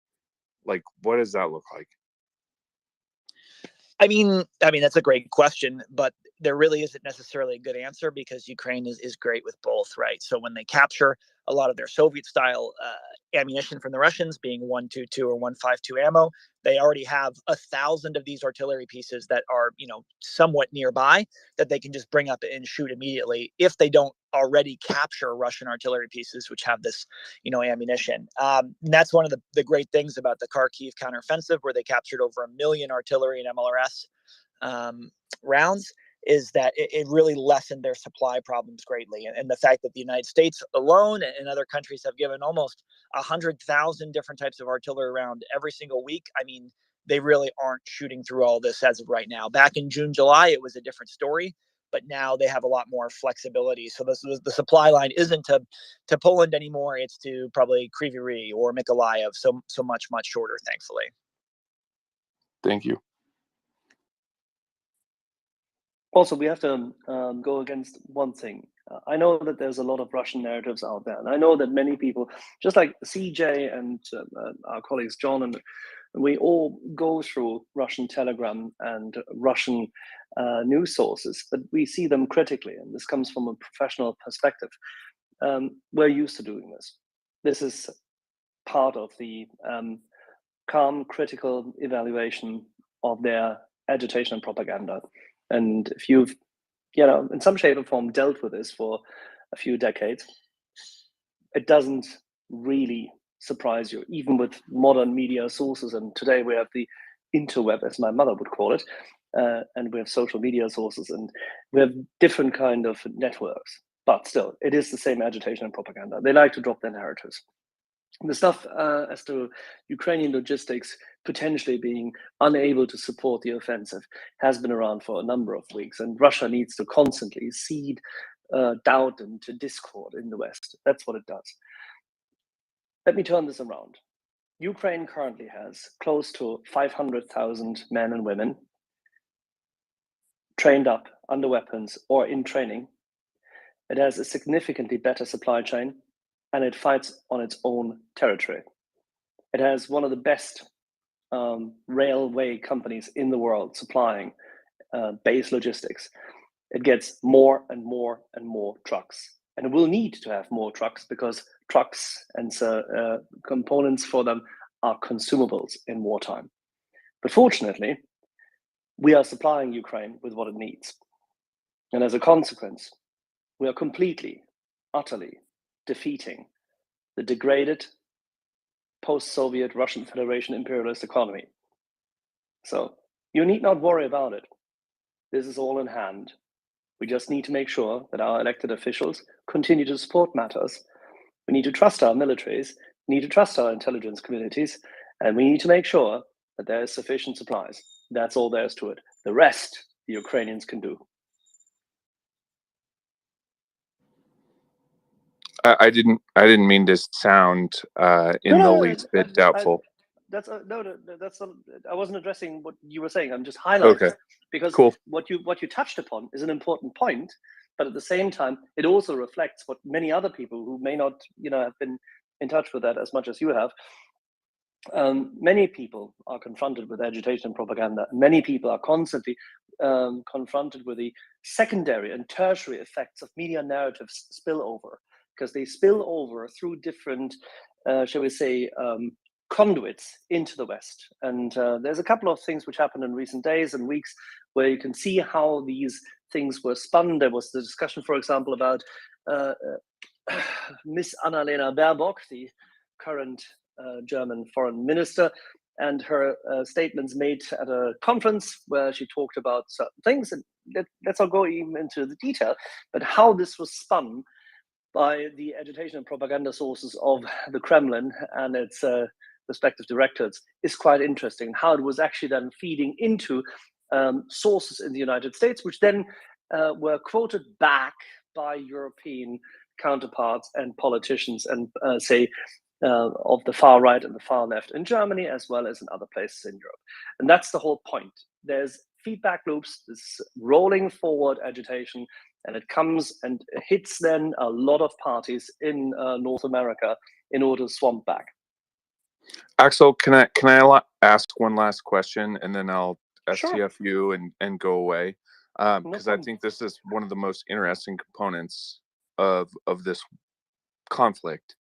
like what does that look like? I mean that's a great question, but there really isn't necessarily a good answer because Ukraine is great with both, right? So when they capture a lot of their Soviet style ammunition from the Russians, being 122 or 152 ammo, they already have 1,000 of these artillery pieces that are somewhat nearby that they can just bring up and shoot immediately if they don't already capture Russian artillery pieces which have this ammunition. And that's one of the great things about the Kharkiv counteroffensive, where they captured over 1 million artillery and MLRS rounds, is that it really lessened their supply problems greatly. And the fact that the United States alone and other countries have given almost 100,000 different types of artillery around every single week, I mean, they really aren't shooting through all this as of right now. Back in June, July, it was a different story, but now they have a lot more flexibility. So the supply line isn't to Poland anymore. It's to probably Kryvyi Rih or Mykolaiv. So much shorter, thankfully. Thank you. Also, we have to go against one thing. I know that there's a lot of Russian narratives out there, and I know that many people, just like CJ and our colleagues John, and we all go through Russian Telegram and Russian news sources, but we see them critically, and this comes from a professional perspective. We're used to doing this. This is part of the calm, critical evaluation of their agitation and propaganda. And if you've, in some shape or form dealt with this for a few decades, it doesn't really surprise you, even with modern media sources. And today we have the interweb, as my mother would call it, and we have social media sources, and we have different kind of networks. But still, it is the same agitation and propaganda. They like to drop their narratives. The stuff as to Ukrainian logistics potentially being unable to support the offensive has been around for a number of weeks, and Russia needs to constantly seed doubt and discord in the West. That's what it does. Let me turn this around. Ukraine currently has close to 500,000 men and women trained up under weapons or in training. It has a significantly better supply chain, and it fights on its own territory. It has one of the best railway companies in the world supplying base logistics. it gets more and more and more trucks. And it will need to have more trucks because trucks and components for them are consumables in wartime. But fortunately, we are supplying Ukraine with what it needs. And as a consequence, we are completely, utterly defeating the degraded post-Soviet Russian Federation imperialist economy. So you need not worry about it. This is all in hand. We just need to make sure that our elected officials continue to support matters. We need to trust our militaries, we need to trust our intelligence communities, and we need to make sure that there is sufficient supplies. That's all there is to it. The rest, the Ukrainians can do. I didn't mean to sound in the least bit doubtful. I wasn't addressing what you were saying. I'm just highlighting. Okay. Because cool. what you touched upon is an important point, but at the same time, it also reflects what many other people who may not, have been in touch with that as much as you have. Many people are confronted with agitation and propaganda. Many people are constantly confronted with the secondary and tertiary effects of media narratives spillover, because they spill over through different, shall we say, conduits into the West. And there's a couple of things which happened in recent days and weeks where you can see how these things were spun. There was the discussion, for example, about Miss Annalena Baerbock, the current German foreign minister, and her statements made at a conference where she talked about certain things. And let's not go even into the detail, but how this was spun by the agitation and propaganda sources of the Kremlin and its respective directorates is quite interesting. How it was actually then feeding into sources in the United States, which then were quoted back by European counterparts and politicians and of the far right and the far left in Germany, as well as in other places in Europe. And that's the whole point. There's feedback loops, this rolling forward agitation, and it comes and hits then a lot of parties in North America in order to swamp back. Axel, can I ask one last question, and then I'll Sure. STF you and go away? Because I think this is one of the most interesting components of this conflict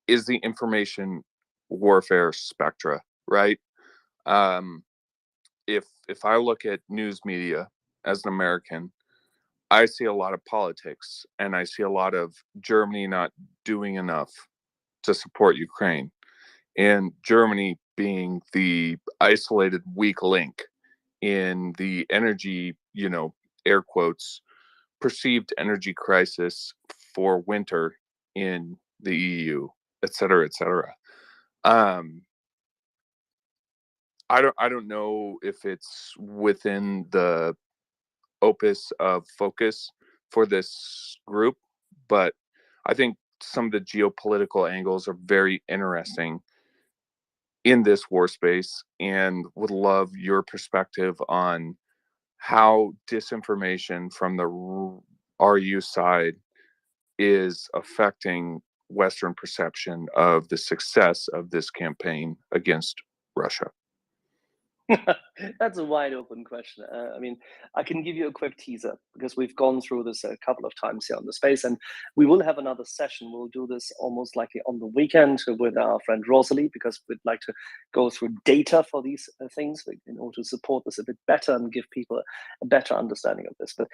is the information warfare spectra, right? If I look at news media as an American, I see a lot of politics, and I see a lot of Germany not doing enough to support Ukraine, and Germany being the isolated weak link in the energy, air quotes, perceived energy crisis for winter in the EU, et cetera, et cetera. I don't know if it's within the opus of focus for this group, but I think some of the geopolitical angles are very interesting in this war space, and would love your perspective on how disinformation from the RU side is affecting Western perception of the success of this campaign against Russia. That's a wide open question. I mean, I can give you a quick teaser because we've gone through this a couple of times here on the space, and we will have another session. We'll do this almost likely on the weekend with our friend Rosalie, because we'd like to go through data for these things in order to support this a bit better and give people a better understanding of this. But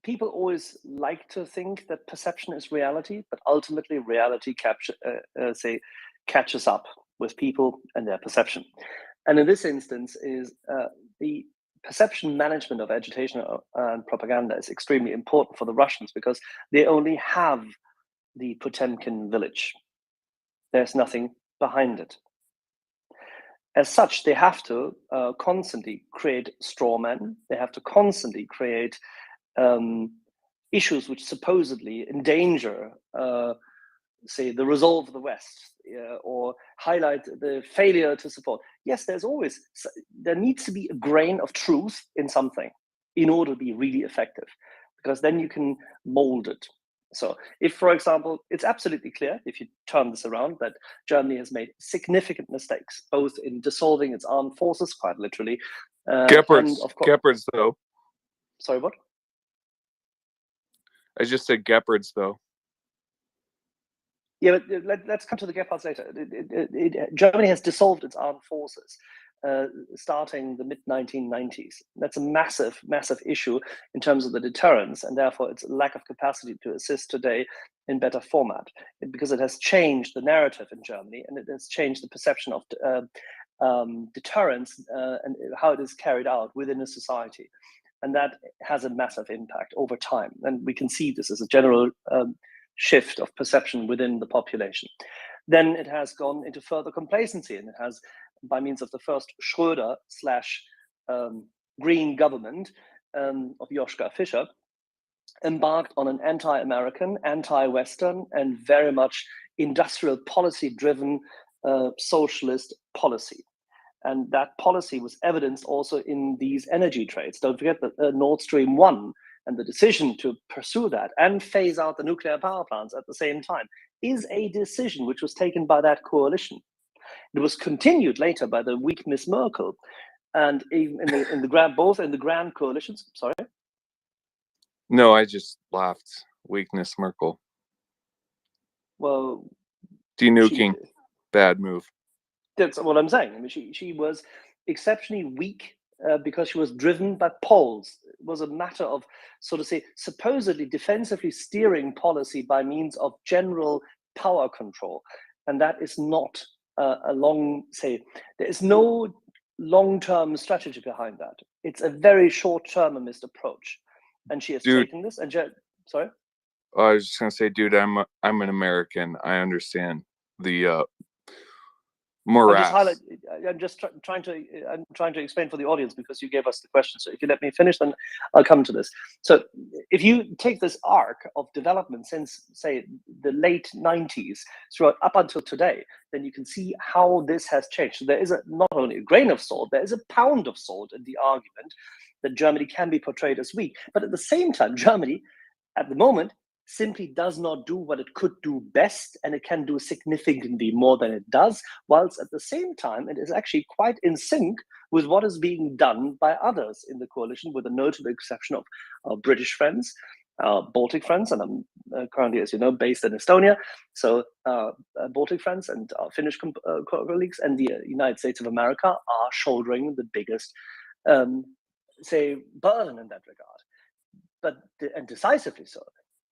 people always like to think that perception is reality, but ultimately reality catches up with people and their perception. And in this instance is the perception management of agitation and propaganda is extremely important for the Russians, because they only have the Potemkin village. There's nothing behind it. As such, they have to constantly create straw men. They have to constantly create issues which supposedly endanger say the resolve of the West, or highlight the failure to support. Yes, there needs to be a grain of truth in something in order to be really effective, because then you can mold it. So if, for example, it's absolutely clear, if you turn this around, that Germany has made significant mistakes, both in dissolving its armed forces, quite literally. Gepard's though. Sorry, what? I just said Gephards, though. Yeah, but let's come to the Gephards later. Germany has dissolved its armed forces starting the mid-1990s. That's a massive, massive issue in terms of the deterrence, and therefore its lack of capacity to assist today in better format, because it has changed the narrative in Germany, and it has changed the perception of deterrence and how it is carried out within a society. And that has a massive impact over time. And we can see this as a general shift of perception within the population. Then it has gone into further complacency, and it has, by means of the first Schröder / Green government of Joschka Fischer, embarked on an anti-American, anti-Western, and very much industrial policy-driven socialist policy. And that policy was evidenced also in these energy trades. Don't forget that Nord Stream 1 and the decision to pursue that and phase out the nuclear power plants at the same time is a decision which was taken by that coalition. It was continued later by the weak Miss Merkel, and in both in the grand coalitions. Sorry. No, I just laughed. Weakness Merkel. Well, Denuking, bad move. That's what I'm saying. I mean, she was exceptionally weak because she was driven by polls. It was a matter of, so to say, supposedly defensively steering policy by means of general power control. And that is not there is no long-term strategy behind that. It's a very short-termist approach. And she has taken this and sorry? Oh, I was just gonna say, dude, I'm an American. I understand the morass. I'm just trying to explain for the audience, because you gave us the question. So if you let me finish, then I'll come to this. So if you take this arc of development since, say, the late 90s throughout up until today, then you can see how this has changed. So there is not only a grain of salt, there is a pound of salt in the argument that Germany can be portrayed as weak. But at the same time, Germany, at the moment, simply does not do what it could do best, and it can do significantly more than it does, whilst at the same time it is actually quite in sync with what is being done by others in the coalition, with a notable exception of our British friends, our Baltic friends, and I'm currently, as you know, based in Estonia, so Baltic friends and our Finnish colleagues and the United States of America are shouldering the biggest, burden in that regard, and decisively so.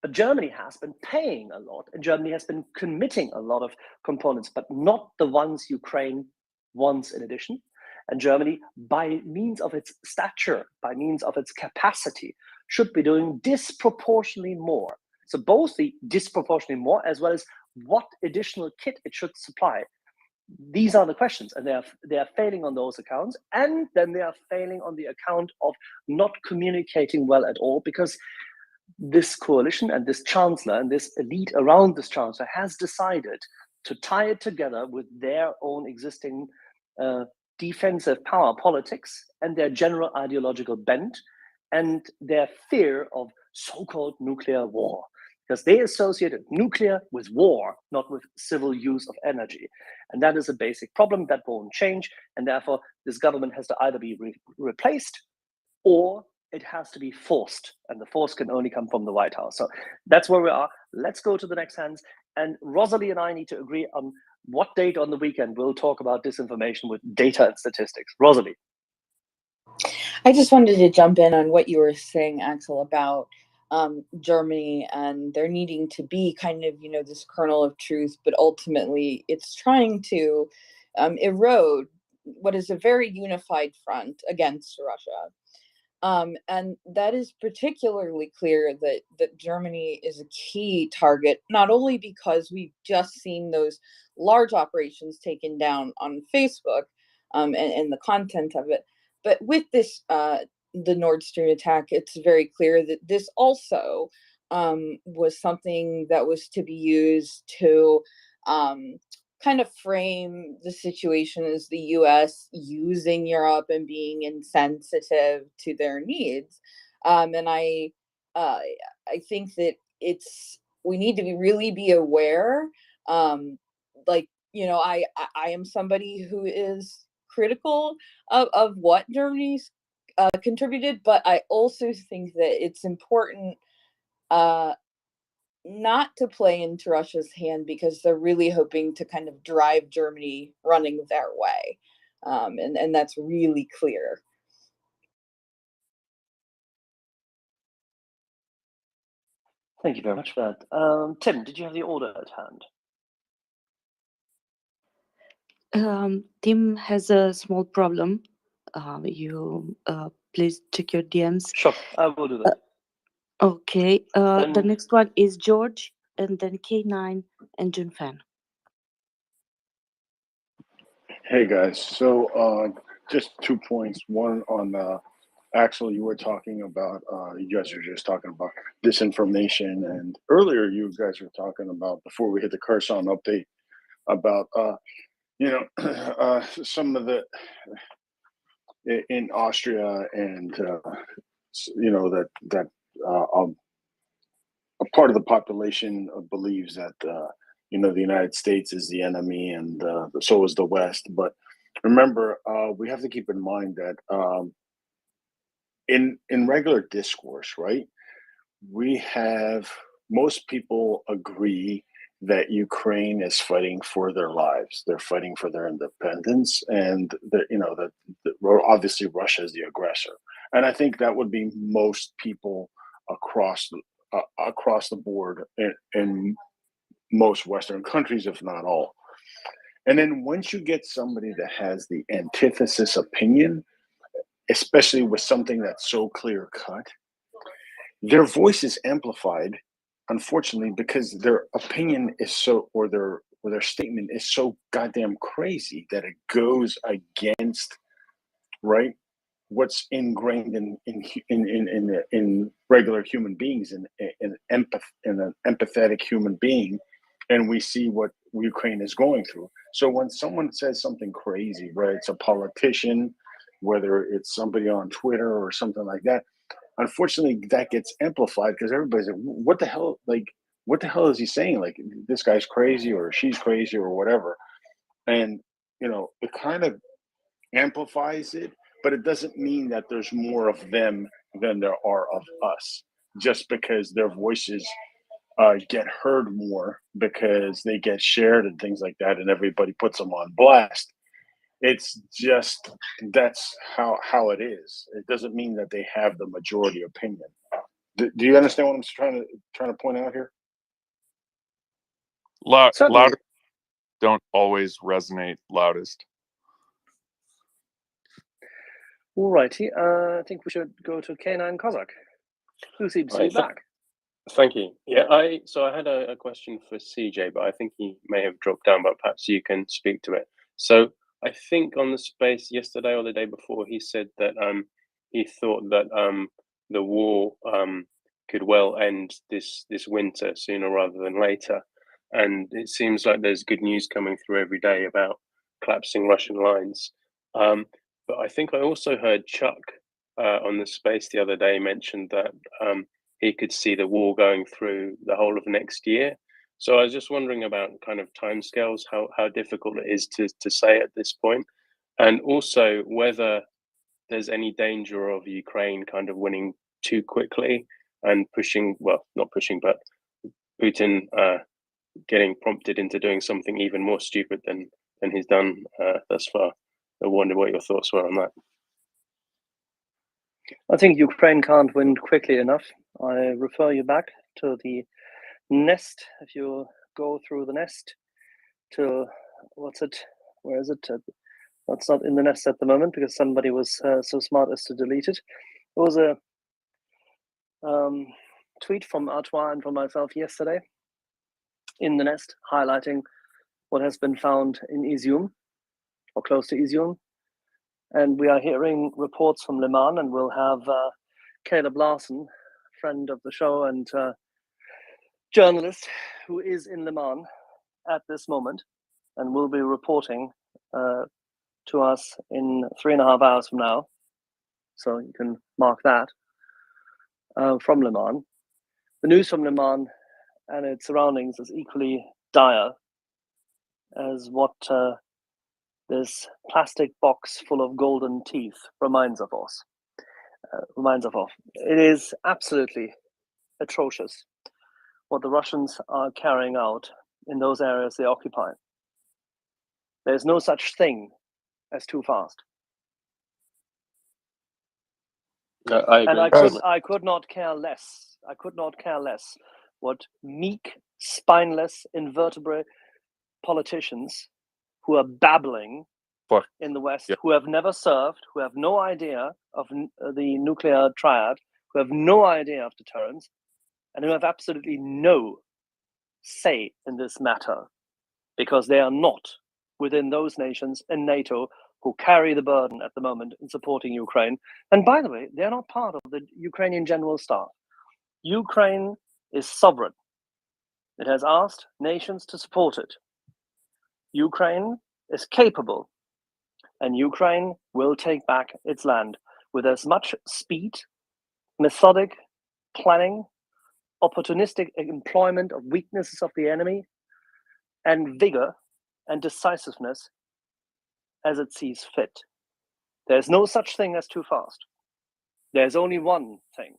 But Germany has been paying a lot, and Germany has been committing a lot of components, but not the ones Ukraine wants in addition. And Germany, by means of its stature, by means of its capacity, should be doing disproportionately more. So both the disproportionately more, as well as what additional kit it should supply. These are the questions, and they are failing on those accounts, and then they are failing on the account of not communicating well at all, because this coalition and this chancellor and this elite around this chancellor has decided to tie it together with their own existing defensive power politics and their general ideological bent and their fear of so-called nuclear war, because they associated nuclear with war, not with civil use of energy. And that is a basic problem that won't change. And therefore, this government has to either be replaced or it has to be forced, and the force can only come from the White House. So that's where we are. Let's go to the next hands. And Rosalie and I need to agree on what date on the weekend we'll talk about disinformation with data and statistics. Rosalie. I just wanted to jump in on what you were saying, Axel, about Germany and there needing to be kind of, this kernel of truth, but ultimately it's trying to erode what is a very unified front against Russia. And that is particularly clear that Germany is a key target, not only because we've just seen those large operations taken down on Facebook and the content of it, but with this, the Nord Stream attack, it's very clear that this also was something that was to be used to kind of frame the situation as the US using Europe and being insensitive to their needs. And I think that we need to really be aware. I am somebody who is critical of what Germany's contributed, but I also think that it's important not to play into Russia's hand, because they're really hoping to kind of drive Germany running their way. And that's really clear. Thank you very much for that. Tim, did you have the order at hand? Tim has a small problem. You please check your DMs. Sure, I will do that. Okay. The Then next one is George, and then K9 and Junfan. Hey guys, so just 2 points. One on Axel, you were talking about you guys were just talking about disinformation, and earlier you guys were talking about, before we hit the Kherson update, about some of the in Austria, and that a part of the population believes that the United States is the enemy, and so is the West. But remember, we have to keep in mind that in regular discourse, right, most people agree that Ukraine is fighting for their lives. They're fighting for their independence, and that obviously Russia is the aggressor. And I think that would be most people across the board in most Western countries, if not all. And then once you get somebody that has the antithesis opinion, especially with something that's so clear cut, their voice is amplified, unfortunately, because their opinion is so, or their statement is so goddamn crazy that it goes against, right, what's ingrained in regular human beings, in an empathetic human being. And we see what Ukraine is going through. So when someone says something crazy, right, it's a politician, whether it's somebody on Twitter or something like that, unfortunately that gets amplified, because everybody's like, what the hell is he saying? Like, this guy's crazy, or she's crazy, or whatever. And it kind of amplifies it, but it doesn't mean that there's more of them than there are of us, just because their voices get heard more because they get shared and things like that, and everybody puts them on blast. It's just, that's how it is. It doesn't mean that they have the majority opinion. Do you understand what I'm trying to point out here? Louder don't always resonate loudest. All righty. I think we should go to K9 Kozak, who seems to be back. Thank you. Yeah, I had a question for CJ, but I think he may have dropped down, but perhaps you can speak to it. So I think on the space yesterday or the day before, he said that he thought that the war could well end this winter sooner rather than later. And it seems like there's good news coming through every day about collapsing Russian lines. But I think I also heard Chuck on the space the other day mentioned that he could see the war going through the whole of next year. So I was just wondering about kind of timescales, how difficult it is to say at this point, and also whether there's any danger of Ukraine kind of winning too quickly and pushing, well, not pushing, but Putin getting prompted into doing something even more stupid than he's done thus far. I wonder what your thoughts were on that. I think Ukraine can't win quickly enough. I refer you back to the nest. If you go through the nest to, where is it? That's not in the nest at the moment, because somebody was so smart as to delete it. It was a tweet from Artois and from myself yesterday in the nest, highlighting what has been found in Izium, or close to Izium. And we are hearing reports from Le Mans, and we'll have Caleb Larson, friend of the show and journalist, who is in Le Mans at this moment, and will be reporting to us in 3.5 hours from now. So you can mark that from Le Mans. The news from Le Mans and its surroundings is equally dire as what this plastic box full of golden teeth reminds of us. reminds us of. It is absolutely atrocious what the Russians are carrying out in those areas they occupy. There's no such thing as too fast. I agree. And I could not care less. I could not care less what meek, spineless, invertebrate politicians who are babbling in the West, who have never served, who have no idea of the nuclear triad, who have no idea of deterrence, and who have absolutely no say in this matter, because they are not within those nations in NATO who carry the burden at the moment in supporting Ukraine. And by the way, they're not part of the Ukrainian General Staff. Ukraine is sovereign. It has asked nations to support it. Ukraine is capable, and Ukraine will take back its land with as much speed, methodic planning, opportunistic employment of weaknesses of the enemy, and vigor and decisiveness as it sees fit. There's no such thing as too fast. There's only one thing.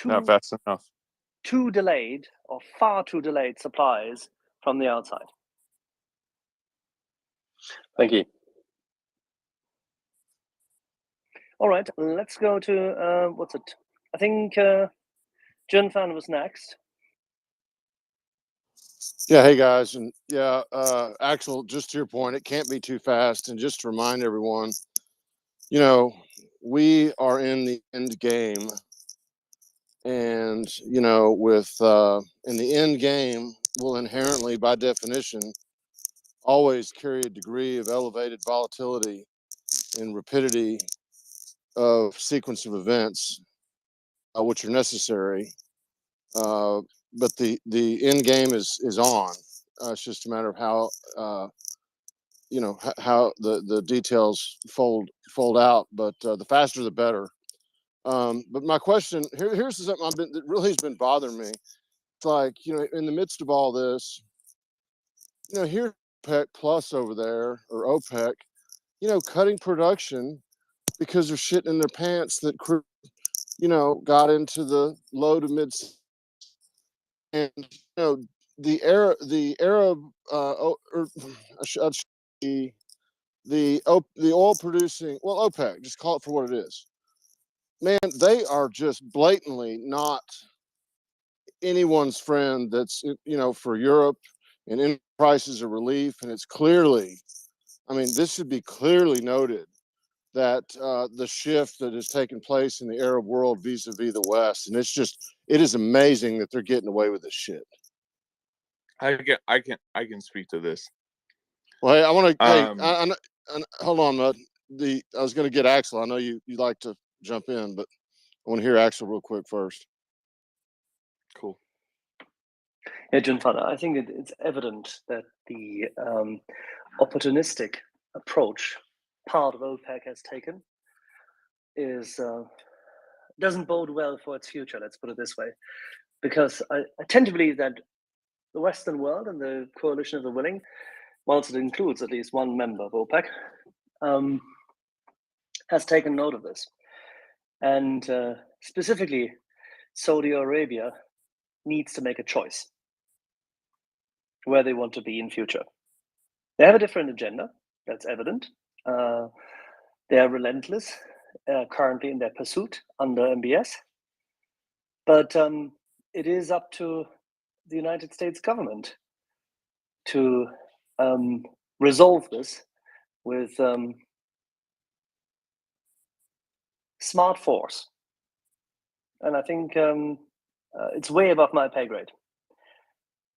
Not fast enough. Too delayed or far too delayed supplies from the outside. Thank you. All right, let's go to, what's it? I think Jun Fan was next. Yeah, hey guys, and yeah, Axel, just to your point, it can't be too fast. And just to remind everyone, you know, we are in the end game, and you know, with in the end game will inherently, by definition, always carry a degree of elevated volatility and rapidity of sequence of events, which are necessary. But the end game is on. It's just a matter of how you know how the details fold out. But the faster the better. But my question here's something that really has been bothering me. It's like, you know, in the midst of all this, you know, here's OPEC plus over there, or OPEC, you know, cutting production because they're shitting in their pants that, you know, got into the low to mid. And you know, the Arab the oil producing, well, OPEC, just call it for what it is. Man, they are just blatantly not anyone's friend. That's, you know, for Europe, and in prices of relief. And it's clearly, I mean, this should be clearly noted that the shift that has taken place in the Arab world vis-a-vis the West, and it is amazing that they're getting away with this shit. I can speak to this. Well, hey, I want to. Hey, hold on, Mud. I was going to get Axel. I know you like to jump in, but I want to hear Axel real quick first. Cool. Yeah, Jun Fan, I think it's evident that the opportunistic approach part of OPEC has taken is doesn't bode well for its future. Let's put it this way, because I tend to believe that the Western world and the coalition of the willing, whilst it includes at least one member of OPEC, has taken note of this. And specifically, Saudi Arabia needs to make a choice where they want to be in future. They have a different agenda, that's evident. They are relentless currently in their pursuit under MBS. But it is up to the United States government to resolve this with smart force. And I think it's way above my pay grade.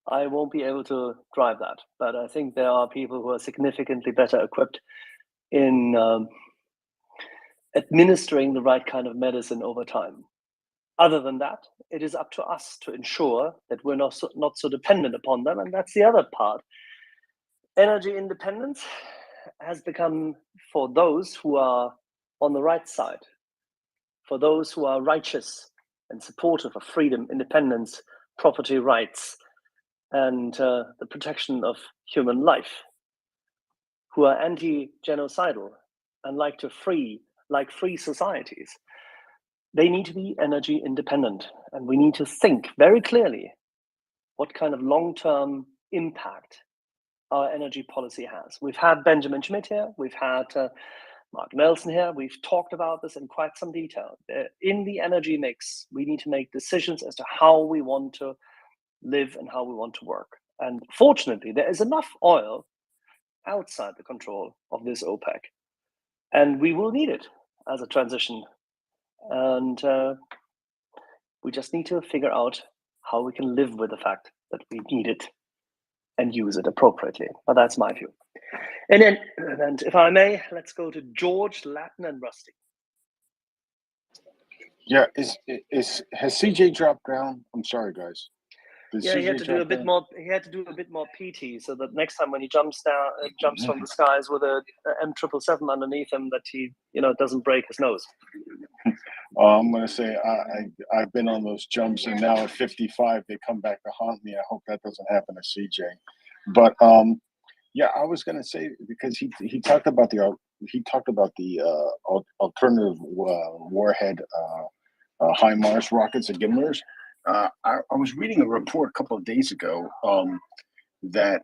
I won't be able to drive that, but I think there are people who are significantly better equipped in administering the right kind of medicine over time. Other than that, it is up to us to ensure that we're not so dependent upon them, and that's the other part. Energy independence has become, for those who are on the right side, for those who are righteous and supportive of freedom, independence, property rights, and the protection of human life, who are anti-genocidal and like to free like free societies, they need to be energy independent. And we need to think very clearly what kind of long-term impact our energy policy has. We've had Benjamin Schmidt here, we've had Mark Nelson here, we've talked about this in quite some detail. In the energy mix, we need to make decisions as to how we want to live and how we want to work. And fortunately, there is enough oil outside the control of this OPEC. And we will need it as a transition. And we just need to figure out how we can live with the fact that we need it and use it appropriately. But that's my view. And if I may, let's go to George, Latin, and Rusty. Yeah, has CJ dropped down? I'm sorry, guys. Yeah, he had to do a bit more. He had to do a bit more PT, so that next time when he jumps down, jumps from the skies with a M777 underneath him, that he, doesn't break his nose. I'm gonna say I've been on those jumps, and now at 55 they come back to haunt me. I hope that doesn't happen to CJ. But yeah, I was gonna say, because he talked about the alternative warhead HIMARS rockets and Gimlers. I was reading a report a couple of days ago that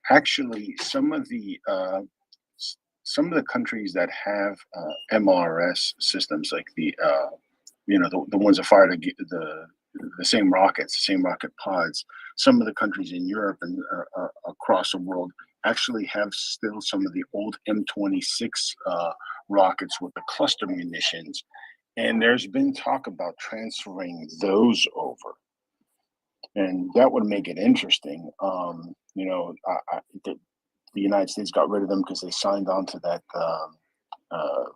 actually some of the countries that have MRS systems, like the ones that fire the same rockets, the same rocket pods, some of the countries in Europe and across the world actually have still some of the old M26 rockets with the cluster munitions. And there's been talk about transferring those over, and that would make it interesting. The United States got rid of them because they signed on to that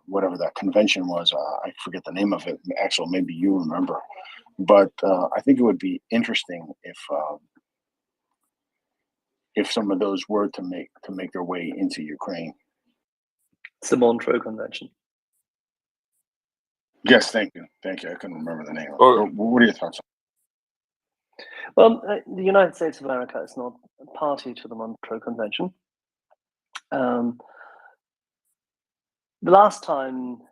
whatever that convention was. I forget the name of it. Axel, maybe you remember, but I think it would be interesting if some of those were to make their way into Ukraine. It's the Montreux Convention. Yes, thank you. I couldn't remember the name. What are your thoughts? Well, the United States of America is not a party to the Montreux Convention. The last time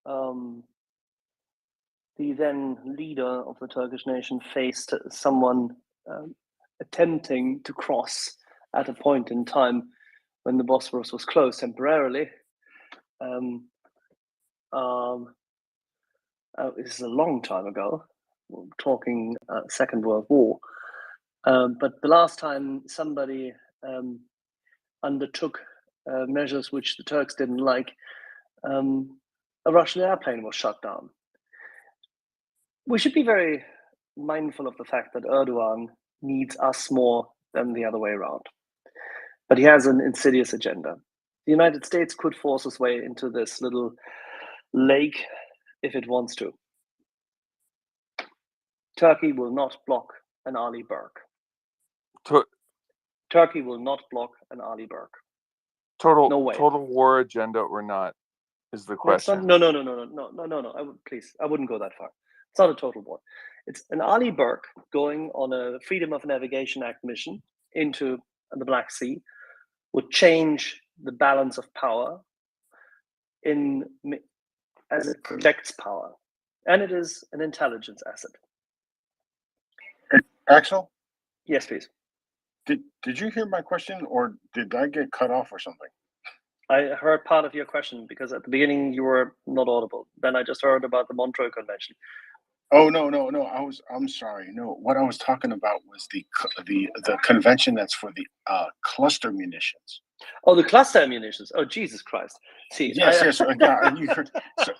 the then leader of the Turkish nation faced someone attempting to cross at a point in time when the Bosphorus was closed temporarily, this is a long time ago. We're talking Second World War. But the last time somebody undertook measures which the Turks didn't like, a Russian airplane was shut down. We should be very mindful of the fact that Erdogan needs us more than the other way around. But he has an insidious agenda. The United States could force its way into this little lake if it wants to. Turkey will not block an Ali Berk. Turkey will not block an Ali Berk. No way. Total war agenda or not is the question. No. I wouldn't go that far. It's not a total war. It's an Ali Berk going on a Freedom of Navigation Act mission into the Black Sea would change the balance of power as it projects power. And it is an intelligence asset. Axel? Yes, please. Did you hear my question, or did I get cut off or something? I heard part of your question because at the beginning you were not audible. Then I just heard about the Montreux Convention. Oh no! I'm sorry. No, what I was talking about was the convention that's for the cluster munitions. Oh, the cluster munitions. Oh, Jesus Christ! See, yes. Yeah, you heard.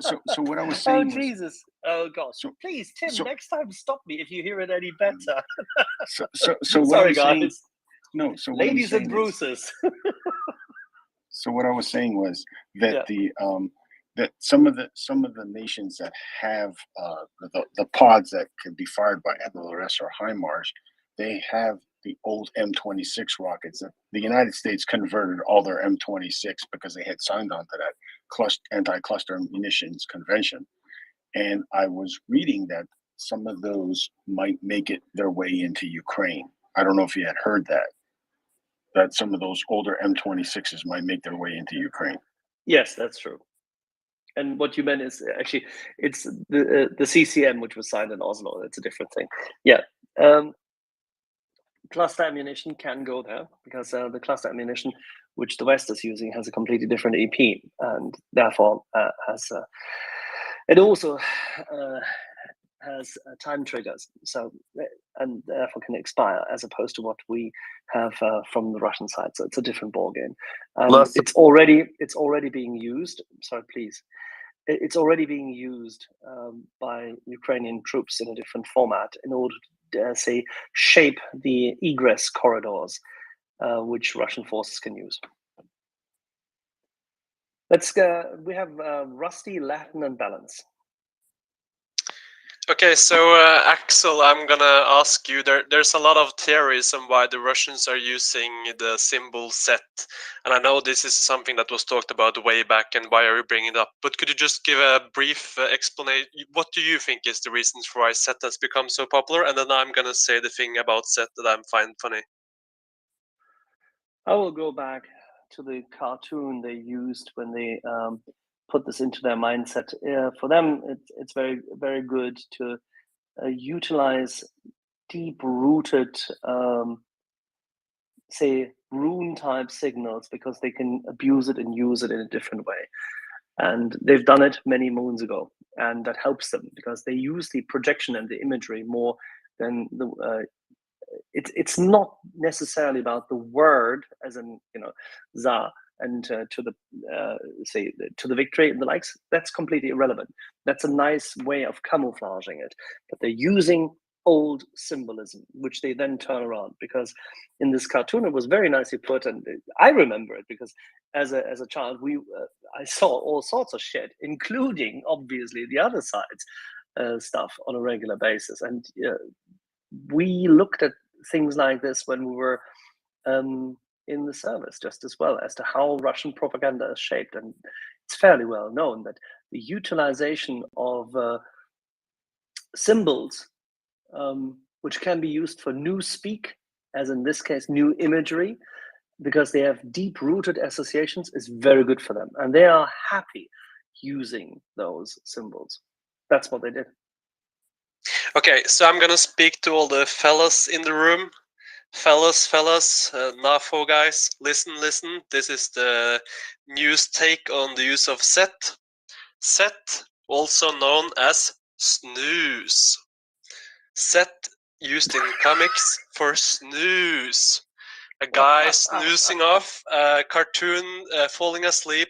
So what I was saying. Oh Jesus! Oh God! Please, Tim. Next time, stop me if you hear it any better. So sorry, guys. No. So ladies and bruises. So what I was saying was that that some of the nations that have the pods that can be fired by MLRS or HIMARS, they have the old M26 rockets. The United States converted all their M26 because they had signed on to that anti-cluster munitions convention. And I was reading that some of those might make it their way into Ukraine. I don't know if you had heard that some of those older M26s might make their way into Ukraine. Yes, that's true. And what you meant is actually it's the CCM, which was signed in Oslo. It's a different thing. Yeah. Cluster ammunition can go there because the cluster ammunition which the West is using has a completely different EP, and therefore has it also has time triggers, so and therefore can expire, as opposed to what we have from the Russian side. So it's a different ball game. It's already being used. Sorry, please. It's already being used by Ukrainian troops in a different format in order to, say, shape the egress corridors which Russian forces can use. Let's go. We have Rusty, Latin, and Balance. Okay, so Axel, I'm gonna ask you. There's a lot of theories on why the Russians are using the symbol set, and I know this is something that was talked about way back, and why are you bringing it up? But could you just give a brief explanation? What do you think is the reasons for why set has become so popular? And then I'm gonna say the thing about set that I find funny. I will go back to the cartoon they used when they put this into their mindset. For them, it's very, very good to utilize deep-rooted, say, rune-type signals, because they can abuse it and use it in a different way. And they've done it many moons ago, and that helps them because they use the projection and the imagery more than the it's not necessarily about the word, as in, you know, za and to the say to the victory and the likes. That's completely irrelevant. That's a nice way of camouflaging it, but they're using old symbolism, which they then turn around, because in this cartoon it was very nicely put, and I remember it because as a child I saw all sorts of shit, including obviously the other side's stuff on a regular basis, and we looked at things like this when we were in the service just as well, as to how Russian propaganda is shaped. And it's fairly well known that the utilization of symbols, which can be used for new speak, as in this case, new imagery, because they have deep-rooted associations, is very good for them. And they are happy using those symbols. That's what they did. Okay, so I'm gonna speak to all the fellas in the room. Fellas, NAFO guys, listen. This is the news take on the use of set. Set, also known as snooze. Set used in comics for snooze. A guy snoozing off, a cartoon falling asleep.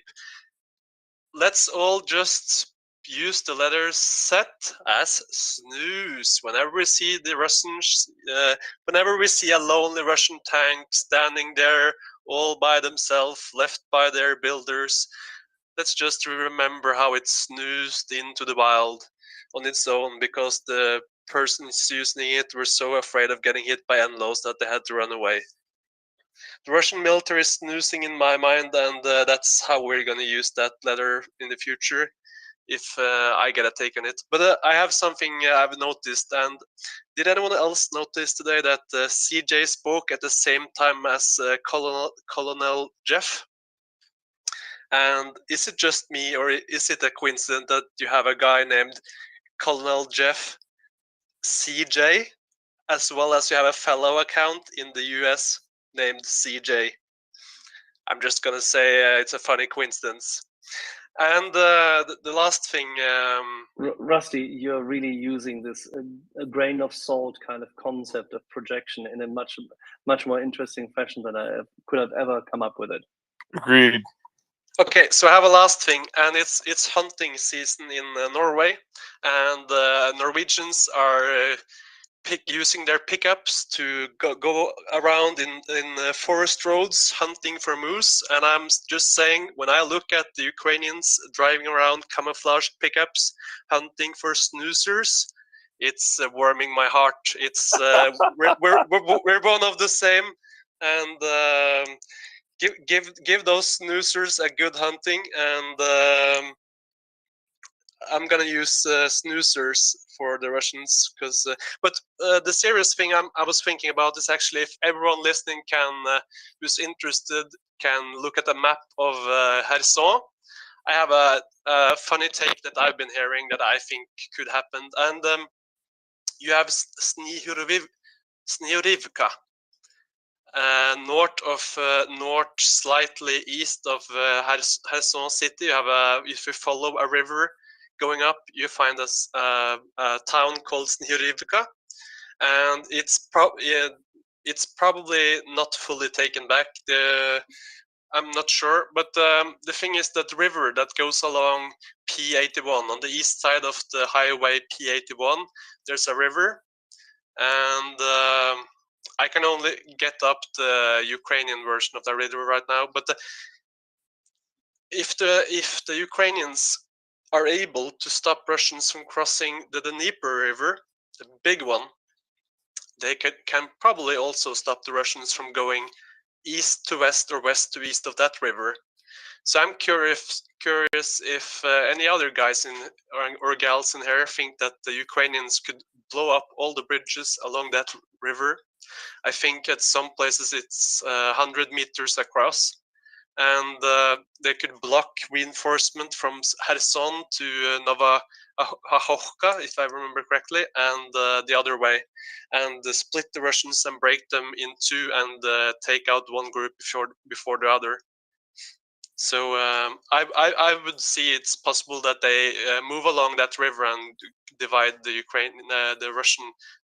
Let's all just use the letter set as snooze whenever we see the Russians, whenever we see a lonely Russian tank standing there all by themselves, left by their builders. Let's just remember how it snoozed into the wild on its own, because the persons using it were so afraid of getting hit by NLOs that they had to run away. The Russian military is snoozing in my mind, and that's how we're going to use that letter in the future, if I get a take on it. But I have something I've noticed, and did anyone else notice today that CJ spoke at the same time as Colonel Jeff? And is it just me, or is it a coincidence that you have a guy named Colonel Jeff CJ, as well as you have a fellow account in the US named CJ? I'm just gonna say it's a funny coincidence. And the last thing, Rusty, you're really using this a grain of salt kind of concept of projection in a much more interesting fashion than I could have ever come up with it. Agreed. Okay, so I have a last thing, and it's hunting season in Norway, and Norwegians are using their pickups to go around in forest roads hunting for moose. And I'm just saying, when I look at the Ukrainians driving around camouflage pickups hunting for snoozers, it's warming my heart. It's we're one of the same, and give those snoozers a good hunting. And I'm gonna use snoozers for the Russians, because. But the serious thing I was thinking about is actually, if everyone listening who's interested, can look at a map of Kherson. I have a funny take that I've been hearing that I think could happen. And you have Snihurivka, north, slightly east of Kherson city. You have if you follow a river going up, you find a town called Snihurivka, and it's probably not fully taken back. I'm not sure, but the thing is that the river that goes along P81 on the east side of the highway P81, there's a river, and I can only get up the Ukrainian version of the river right now. But if the Ukrainians are able to stop Russians from crossing the Dnieper River, the big one, they can probably also stop the Russians from going east to west or west to east of that river. So I'm curious if any other guys or gals in here think that the Ukrainians could blow up all the bridges along that river. I think at some places it's 100 meters across, and they could block reinforcement from Kherson to Novakhovka, if I remember correctly, and the other way, and split the Russians and break them in two and take out one group before the other. So I would see it's possible that they move along that river and divide the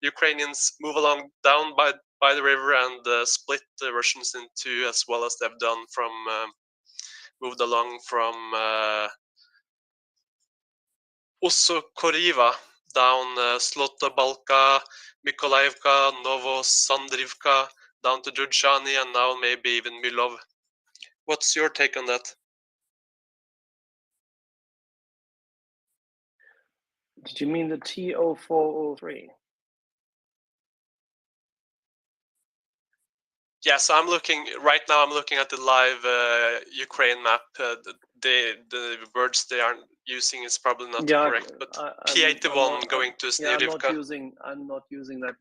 Ukrainians move along down by the river and split the Russians in two, as well as they've done from moved along from Osokoriva down Slotobalka, Mykolaivka, Novosandrivka, down to Dzhurjani, and now maybe even Milov. What's your take on that? Did you mean the T0403? Yes, I'm looking right now. I'm looking at the live Ukraine map. The words they are using is probably not correct, but P81 going to Snihurivka. I'm not using that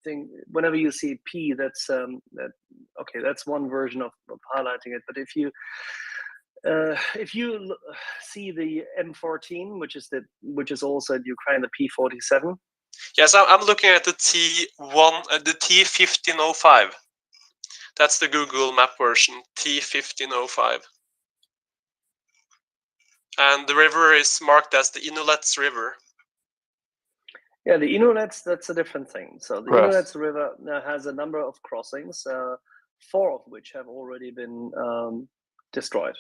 thing. Whenever you see P, that's okay. That's one version of highlighting it. But if you see the M14, which is also in Ukraine, the P47. Yes, I'm looking at the the T1505. That's the Google map version, T1505. And the river is marked as the Inulets River. Yeah, the Inulets, that's a different thing. So the Inulets River has a number of crossings, 4 of which have already been destroyed.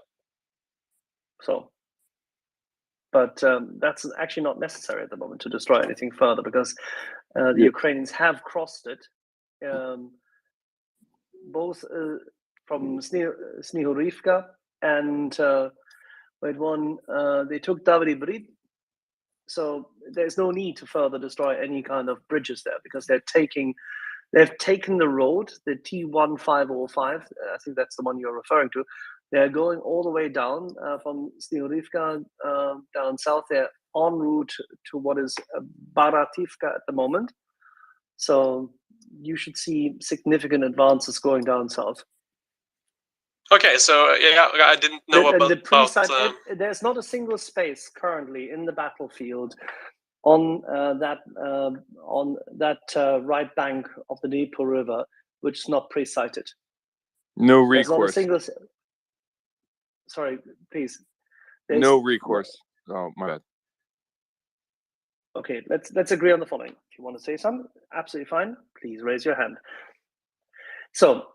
So, but that's actually not necessary at the moment to destroy anything further, because the Ukrainians have crossed it, both from Snihurivka and they took Davri Brid. So there's no need to further destroy any kind of bridges there, because they've taken the road, the T1505. I think that's the one you're referring to. They're going all the way down from Snihurivka down south. They're en route to what is Barativka at the moment. So you should see significant advances going down south. Okay, so yeah, I didn't know there's not a single space currently in the battlefield on that right bank of the Dnieper River which is not pre-sighted. No recourse. There's not a single. Sorry, please. No recourse. Oh, my bad. Okay, let's agree on the following. If you want to say something, absolutely fine. Please raise your hand. So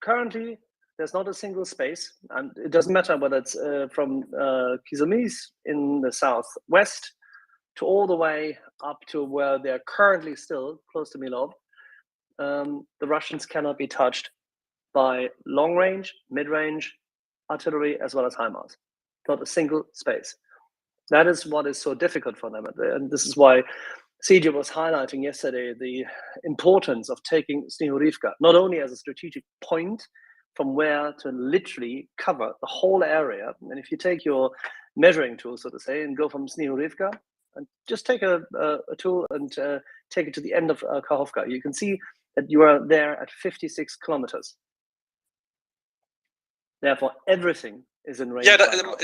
currently, there's not a single space, and it doesn't matter whether it's from Kizilniz in the southwest to all the way up to where they're currently still close to Milov. The Russians cannot be touched by long-range, mid-range artillery as well as HIMARS. Not a single space. That is what is so difficult for them, and this is why CJ was highlighting yesterday the importance of taking Snihurivka, not only as a strategic point from where to literally cover the whole area. And if you take your measuring tool, so to say, and go from Snihurivka, and just take a tool and take it to the end of Kakhovka, you can see that you are there at 56 kilometers. Therefore, everything is in range. Yeah, by now.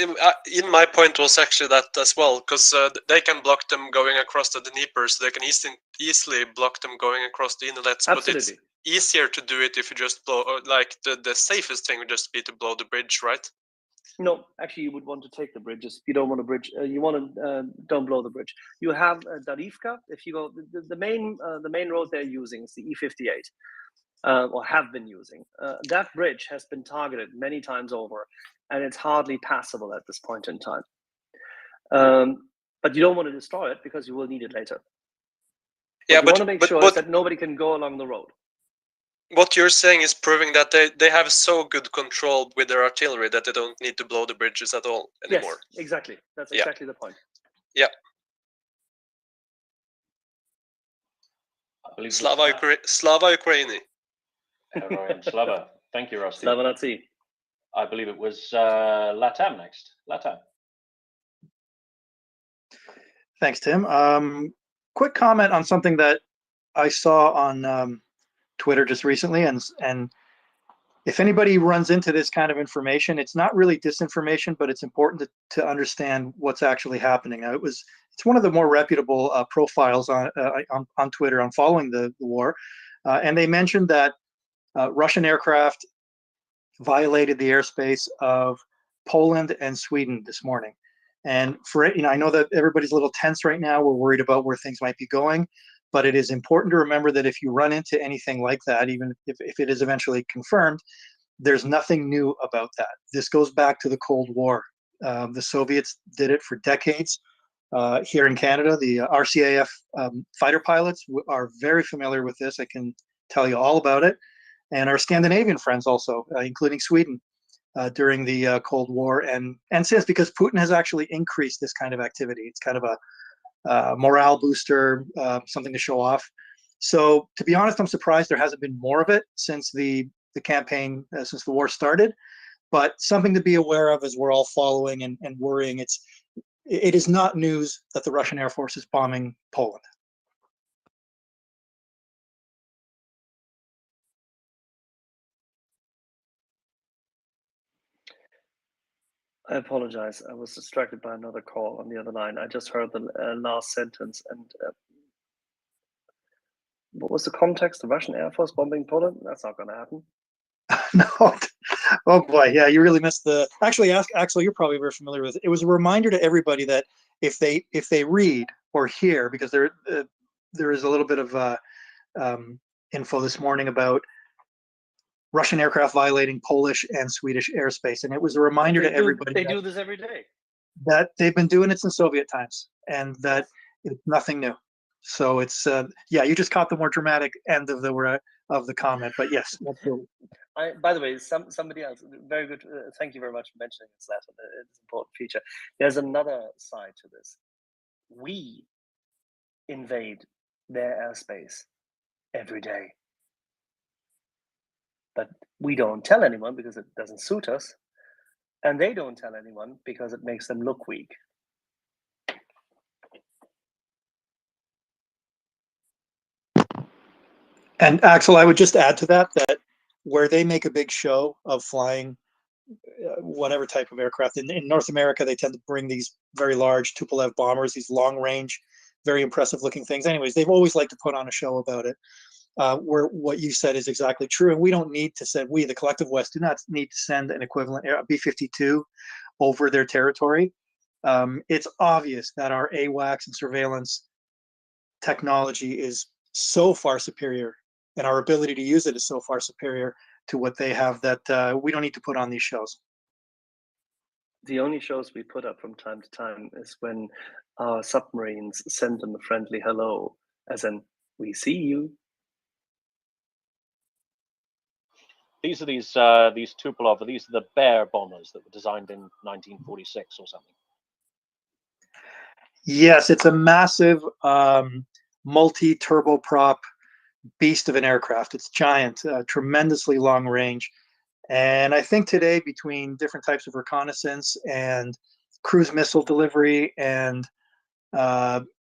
in my point was actually that as well, because they can block them going across the Dnieper, so they can easily block them going across the inlets. But it's Absolutely. easier to do it if you just blow. Like the safest thing would just be to blow the bridge, right? No, actually, you would want to take the bridges. You don't want to bridge. You want to don't blow the bridge. You have Darivka. If you go, the main road they're using is the E58, or have been using. That bridge has been targeted many times over, and it's hardly passable at this point in time. But you don't want to destroy it because you will need it later. What you want to make sure is that nobody can go along the road. What you're saying is proving that they have so good control with their artillery that they don't need to blow the bridges at all anymore. Yes, exactly. That's exactly the point. Yeah. I believe Slava Ukraini. Heroin Slava. Thank you, Rusty. Slava Nazi. I believe it was Latam next. Latam. Thanks, Tim. Quick comment on something that I saw on Twitter just recently, and if anybody runs into this kind of information, it's not really disinformation, but it's important to understand what's actually happening. It's one of the more reputable profiles on Twitter on following the war, and they mentioned that Russian aircraft violated the airspace of Poland and Sweden this morning. And I know that everybody's a little tense right now. We're worried about where things might be going, but it is important to remember that if you run into anything like that, even if it is eventually confirmed, there's nothing new about that. This goes back to the Cold War. The Soviets did it for decades. Here in Canada, the RCAF fighter pilots are very familiar with this. I can tell you all about it. And our Scandinavian friends also, including Sweden, during the Cold War and since, because Putin has actually increased this kind of activity. It's kind of a morale booster, something to show off. So to be honest, I'm surprised there hasn't been more of it since the campaign, since the war started. But something to be aware of as we're all following and worrying. It is not news that the Russian Air Force is bombing Poland. I apologize. I was distracted by another call on the other line. I just heard the last sentence. And what was the context? The Russian Air Force bombing Poland? That's not going to happen. No. Oh boy, yeah, you really missed the. Actually, Axel, you're probably very familiar with it. It was a reminder to everybody that if they read or hear, because there is a little bit of info this morning about Russian aircraft violating Polish and Swedish airspace, and it was a reminder to everybody. They do this every day. That they've been doing it since Soviet times, and that it's nothing new. So it's yeah, you just caught the more dramatic end of the comment, but yes, absolutely. By the way, somebody else, very good. Thank you very much for mentioning this. It's an important feature. There's another side to this. We invade their airspace every day, but we don't tell anyone because it doesn't suit us, and they don't tell anyone because it makes them look weak. And Axel, I would just add to that where they make a big show of flying whatever type of aircraft, in North America, they tend to bring these very large Tupolev bombers, these long range, very impressive looking things. Anyways, they've always liked to put on a show about it. Where what you said is exactly true. And we don't need to send, the collective West, do not need to send an equivalent B-52 over their territory. It's obvious that our AWACS and surveillance technology is so far superior, and our ability to use it is so far superior to what they have that we don't need to put on these shows. The only shows we put up from time to time is when our submarines send them a friendly hello, as in, we see you. These are these Tupolev, these are the Bear bombers that were designed in 1946 or something. Yes, it's a massive multi-turboprop beast of an aircraft. It's giant, tremendously long range. And I think today, between different types of reconnaissance and cruise missile delivery and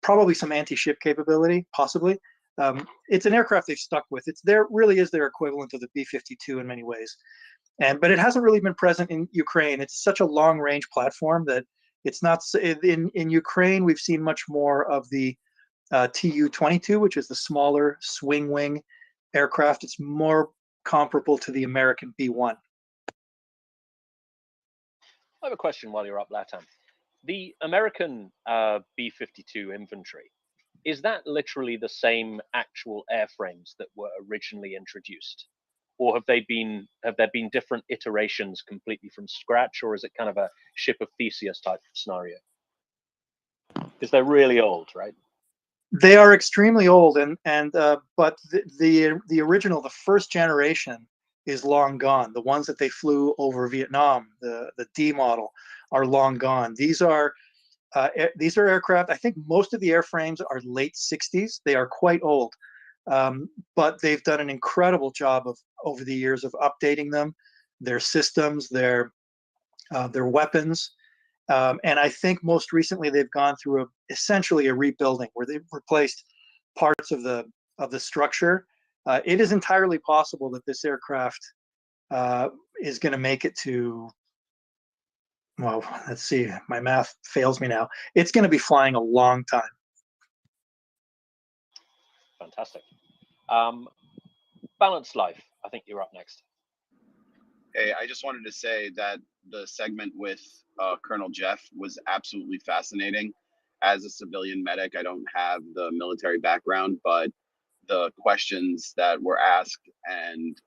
probably some anti-ship capability, possibly, it's an aircraft they've stuck with. Really is their equivalent of the B-52 in many ways. but it hasn't really been present in Ukraine. It's such a long-range platform that it's not in Ukraine. We've seen much more of the Tu-22, which is the smaller swing wing aircraft. It's more comparable to the American B-1. I have a question while you're up, Latam. The American B-52 infantry, is that literally the same actual airframes that were originally introduced? Or have there been different iterations completely from scratch, or is it kind of a ship of Theseus type scenario? Because they're really old, right? They are extremely old, but the original, the first generation, is long gone. The ones that they flew over Vietnam, the D model, are long gone. These are aircraft. I think most of the airframes are late 60s. They are quite old, but they've done an incredible job over the years of updating them, their systems, their weapons. And I think most recently they've gone through essentially a rebuilding where they've replaced parts of the structure. It is entirely possible that this aircraft is going to make it to, well, let's see, my math fails me now. It's going to be flying a long time. Fantastic. Balanced Life, I think you're up next. Hey, I just wanted to say that the segment with Colonel Jeff was absolutely fascinating. As a civilian medic, I don't have the military background, but the questions that were asked and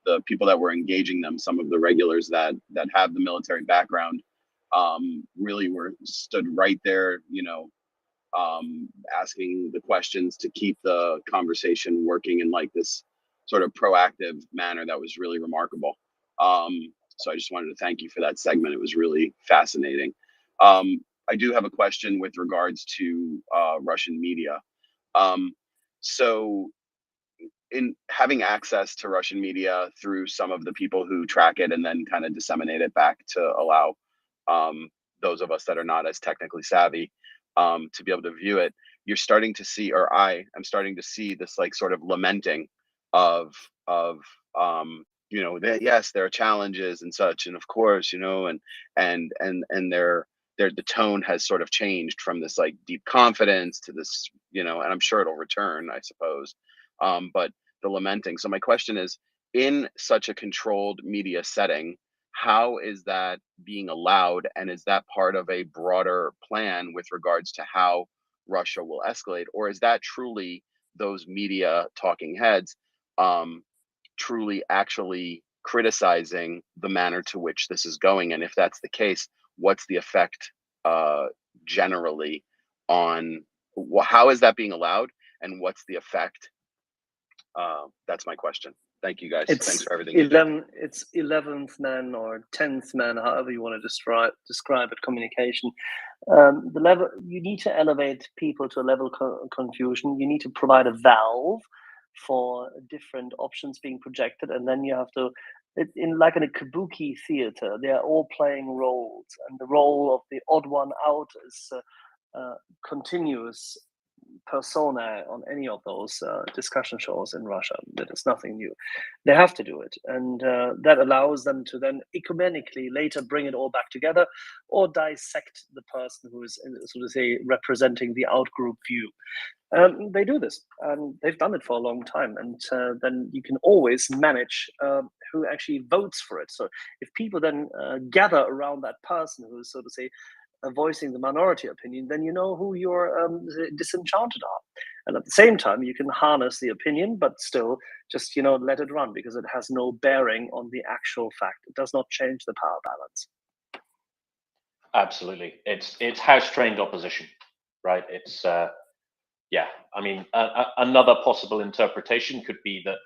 the people that were engaging them, some of the regulars that have the military background, really stood right there, asking the questions to keep the conversation working in like this sort of proactive manner that was really remarkable. So I just wanted to thank you for that segment. It was really fascinating. I do have a question with regards to Russian media. So in having access to Russian media through some of the people who track it and then kind of disseminate it back to allow those of us that are not as technically savvy to be able to view it, you're starting to see, or I am starting to see this like sort of lamenting of that yes, there are challenges and such, and of course, and the tone has sort of changed from this like deep confidence to this, and I'm sure it'll return, I suppose. But the lamenting. So my question is, in such a controlled media setting, how is that being allowed, and is that part of a broader plan with regards to how Russia will escalate, or is that truly those media talking heads truly actually criticizing the manner to which this is going? And if that's the case, what's the effect generally on how is that being allowed, and what's the effect? That's my question. Thank you, guys. Thanks for everything. It's 11th man or 10th man, however you want to describe it, communication. The level, you need to elevate people to a level confusion. You need to provide a valve for different options being projected, and then you have to, in a kabuki theater, they are all playing roles, and the role of the odd one out is continuous persona on any of those discussion shows in Russia. That is nothing new. They have to do it, and that allows them to then ecumenically later bring it all back together, or dissect the person who is, so to say, representing the outgroup view. They do this, and they've done it for a long time, and then you can always manage who actually votes for it. So if people then gather around that person who is, so to say, voicing the minority opinion, then you know who your disenchanted are. And at the same time, you can harness the opinion, but still just, let it run, because it has no bearing on the actual fact. It does not change the power balance. Absolutely. It's house-trained opposition, right? It's, yeah. I mean, another possible interpretation could be that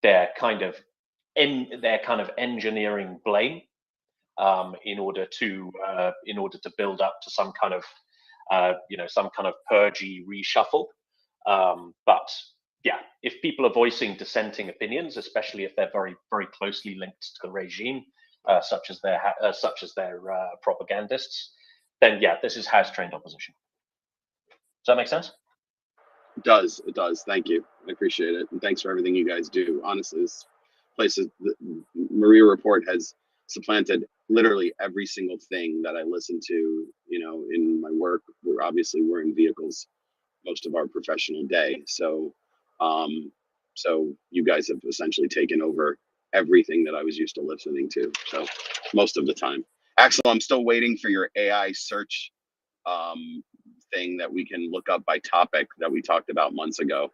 they're kind of engineering blame in order to build up to some kind of purgy reshuffle. But yeah, if people are voicing dissenting opinions, especially if they're very, very closely linked to the regime, such as their propagandists, then yeah, this is house-trained opposition. Does that make sense? It does. Thank you. I appreciate it. And thanks for everything you guys do. Honestly, it's places. MriyaReport has supplanted literally every single thing that I listen to, in my work. We're in vehicles most of our professional day. So you guys have essentially taken over everything that I was used to listening to. So most of the time. Axel, I'm still waiting for your AI search thing that we can look up by topic that we talked about months ago.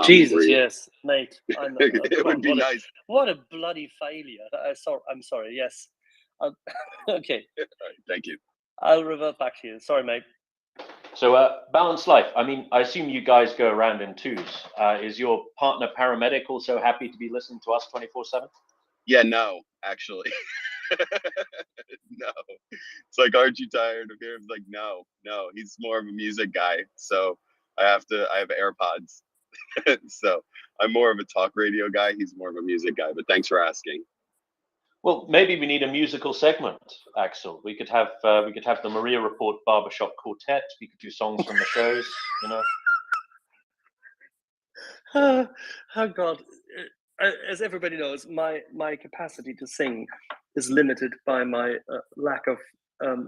Jesus, yes, mate. It would be nice. What a bloody failure. I'm sorry. Yes. Okay. Thank you. I'll revert back to you. Sorry, mate. So, balanced life. I mean, I assume you guys go around in twos. Is your partner paramedic also happy to be listening to us 24/7? Yeah, no, actually. No. It's like, aren't you tired of hearing? Like, no. He's more of a music guy. So I have AirPods. So I'm more of a talk radio guy. He's more of a music guy, but thanks for asking. Well, maybe we need a musical segment, Axel. We could have the MriyaReport Barbershop Quartet. We could do songs from the shows, Oh God. As everybody knows, my capacity to sing is limited by my lack of,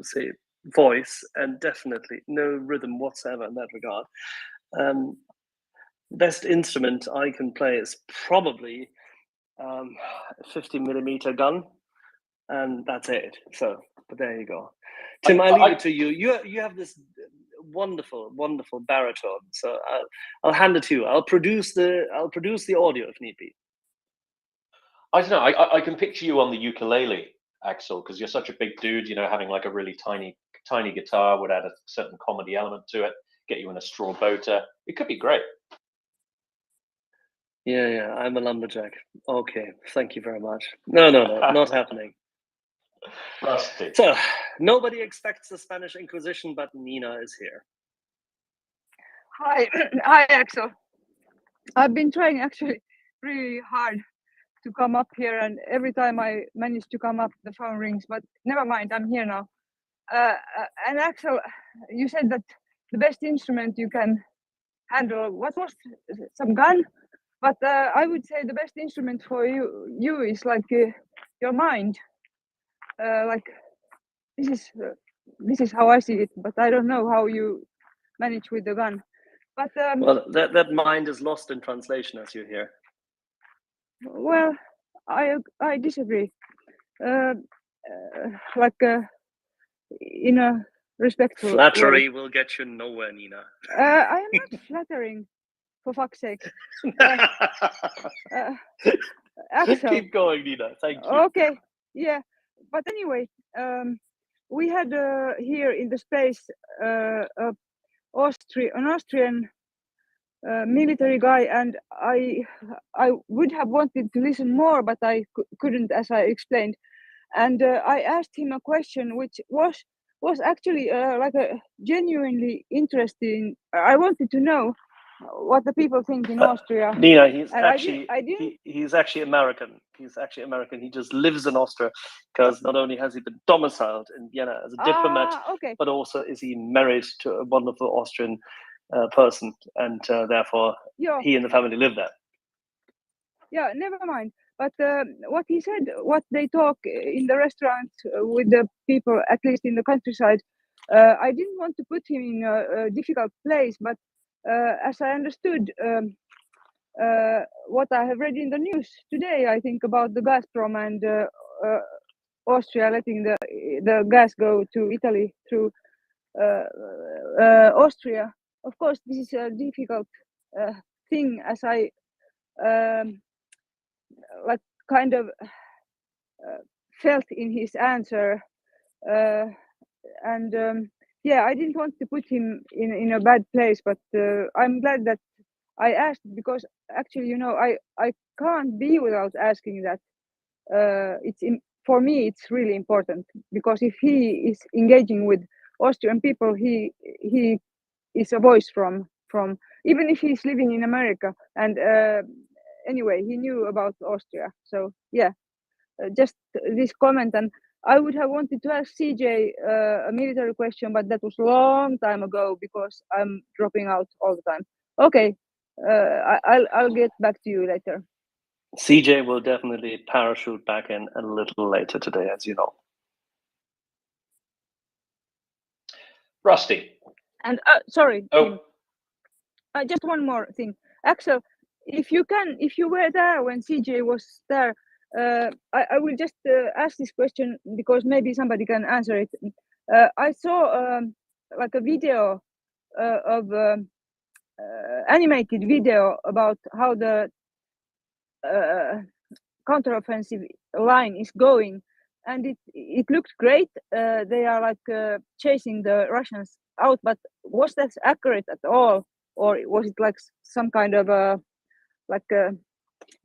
say, voice, and definitely no rhythm whatsoever in that regard. Best instrument I can play is probably a 50mm gun, and that's it. So, but there you go. Tim, I leave it to you. You have this wonderful baritone. So I'll hand it to you. I'll produce the audio if need be. I don't know. I can picture you on the ukulele, Axel, because you're such a big dude. Having like a really tiny guitar would add a certain comedy element to it. Get you in a straw boater. It could be great. Yeah. I'm a lumberjack. Okay, thank you very much. No, not happening. Rusty. So nobody expects the Spanish Inquisition, but Nina is here. Hi, hi, Axel. I've been trying actually really hard to come up here, and every time I manage to come up, the phone rings. But never mind, I'm here now. And Axel, you said that the best instrument you can handle, what was some gun? But I would say the best instrument for you is like your mind. Like this is how I see it, but I don't know how you manage with the gun. But well, that mind is lost in translation, as you hear. Well, I disagree. In a respectful Flattery way. will get you nowhere, Nina. I am not flattering, for fuck's sake. Axel. Keep going, Nina. Thank you. Okay, yeah. But anyway, we had here in the space an Austrian military guy, and I would have wanted to listen more, but I couldn't, as I explained. And I asked him a question which was actually like a genuinely interesting. I wanted to know what the people think in Austria. Nina, he's and actually he's actually American. He's actually American. He just lives in Austria because not only has he been domiciled in Vienna as a diplomat, okay. but also is he married to a wonderful Austrian person, and therefore he and the family live there. Yeah, never mind. But what he said, what they talk in the restaurant with the people, at least in the countryside, I didn't want to put him in a difficult place, but as I understood what I have read in the news today, I think about the Gazprom and Austria letting the gas go to Italy through Austria. Of course, this is a difficult thing, as I like kind of felt in his answer, and yeah, I didn't want to put him in a bad place, but I'm glad that I asked, because actually, I can't be without asking that. For me, it's really important, because if he is engaging with Austrian people, he is a voice from even if he's living in America. And anyway, he knew about Austria. So yeah, just this comment. And I would have wanted to ask CJ a military question, but that was a long time ago because I'm dropping out all the time. Okay, I'll get back to you later. CJ will definitely parachute back in a little later today, as you know. Rusty. And sorry, Oh. Tim. Just one more thing. Axel, if you were there when CJ was there, I will just ask this question because maybe somebody can answer it. I saw like a video of animated video about how the counteroffensive line is going, and it looked great. They are like chasing the Russians out, but was that accurate at all, or was it like some kind of a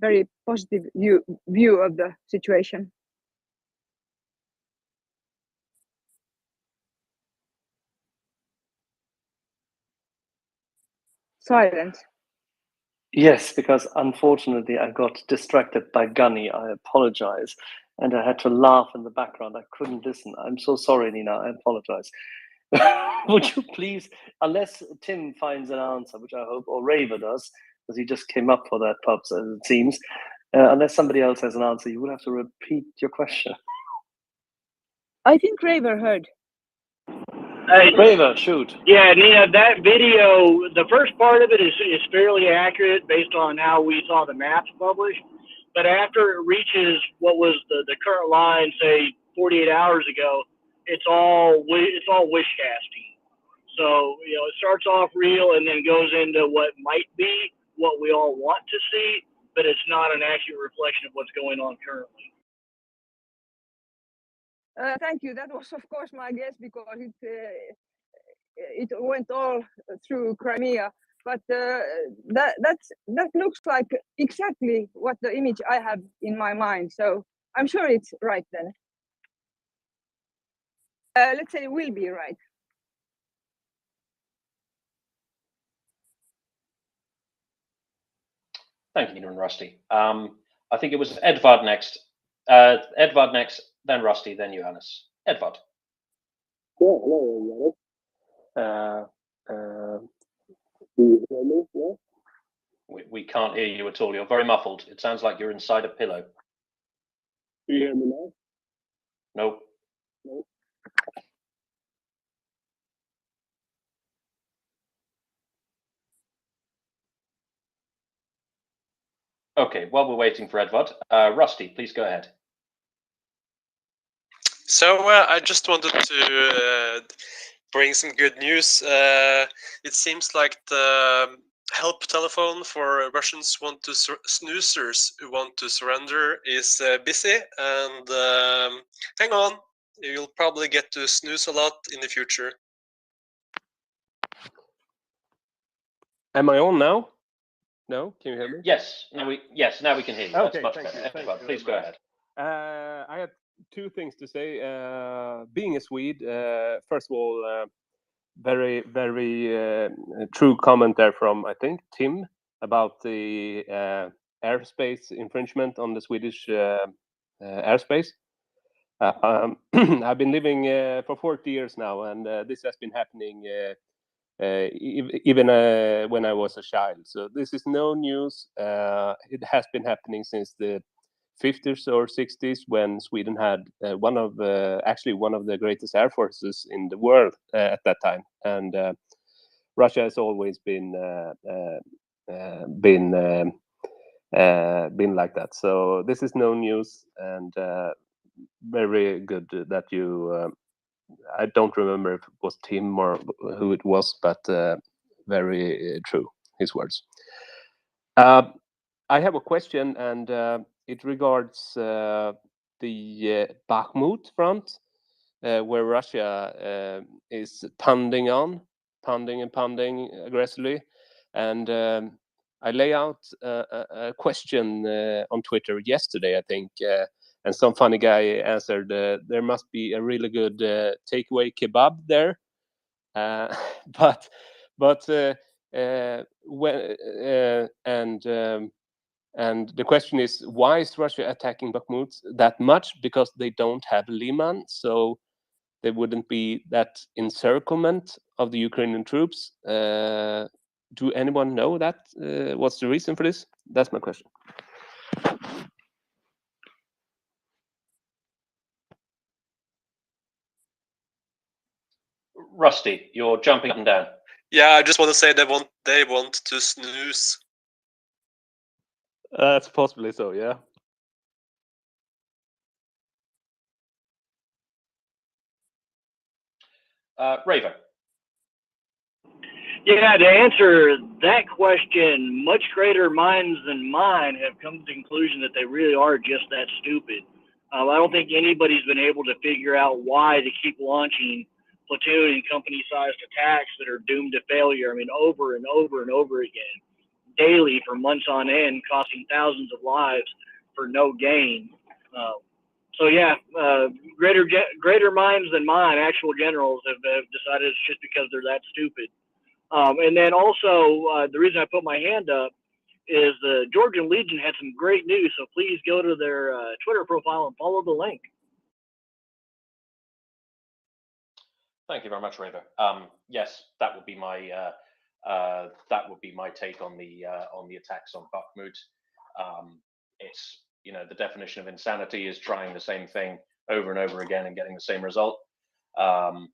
very positive view of the situation? Silence. Yes, because unfortunately I got distracted by Gunny. I apologize. And I had to laugh in the background. I couldn't listen. I'm so sorry, Nina. I apologize. Would you please, unless Tim finds an answer, which I hope, or Raver does, because he just came up for that, Pups, as it seems. Unless somebody else has an answer, you would have to repeat your question. I think Raver heard. Hey, Raver, shoot. Yeah, Nina, that video, the first part of it is fairly accurate based on how we saw the maps published. But after it reaches what was the current line, say 48 hours ago, it's all wish casting. So it starts off real and then goes into what might be what we all want to see, but it's not an accurate reflection of what's going on currently. Thank you. That was, of course, my guess because it went all through Crimea. But that looks like exactly what the image I have in my mind. So I'm sure it's right then. Let's say it will be right. Thank you, Nina and Rusty. I think it was Edvard next. Edvard next, then Rusty, then Johannes. Edvard. Yeah, hello, Johannes. Do you hear me? Yeah? We can't hear you at all. You're very muffled. It sounds like you're inside a pillow. Do you hear me now? Nope. No. Okay, while we're waiting for Edvard, Rusty, please go ahead. So I just wanted to bring some good news. It seems like the help telephone for Russians snoozers who want to surrender is busy, and hang on, you'll probably get to snooze a lot in the future. Am I on now? No, can you hear me? Yes, now we can hear you. Okay, That's much thank better. you. Edvard, please go ahead. I have two things to say. Being a Swede, first of all, very, very true comment there from, I think, Tim about the airspace infringement on the Swedish airspace. I've been living for 40 years now, and this has been happening even when I was a child. So this is no news. It has been happening since the 50s or 60s when Sweden had one of the greatest air forces in the world at that time, and Russia has always been like that. So this is no news, and very good that you. I don't remember if it was Tim or who it was, but very true, his words. I have a question, and it regards the Bakhmut front, where Russia is pounding aggressively. And I lay out a question on Twitter yesterday, I think, and some funny guy answered, there must be a really good takeaway kebab there. But and the question is, why is Russia attacking Bakhmut that much? Because they don't have Liman, so there wouldn't be that encirclement of the Ukrainian troops. Do anyone know that? What's the reason for this? That's my question. Rusty, you're jumping up and down. Yeah, I just want to say they want to snooze. That's possibly so, yeah. Raver. Yeah, to answer that question, much greater minds than mine have come to the conclusion that they really are just that stupid. I don't think anybody's been able to figure out why to keep launching platoon and company-sized attacks that are doomed to failure. I mean, over and over and over again, daily for months on end, costing thousands of lives for no gain. So yeah, greater minds than mine, actual generals, have decided it's just because they're that stupid. And then also, the reason I put my hand up is the Georgian Legion had some great news, so please go to their Twitter profile and follow the link. Thank you very much, Raver. Yes, that would be my take on the attacks on Bakhmut. It's, you know, the definition of insanity is trying the same thing over and over again and getting the same result. And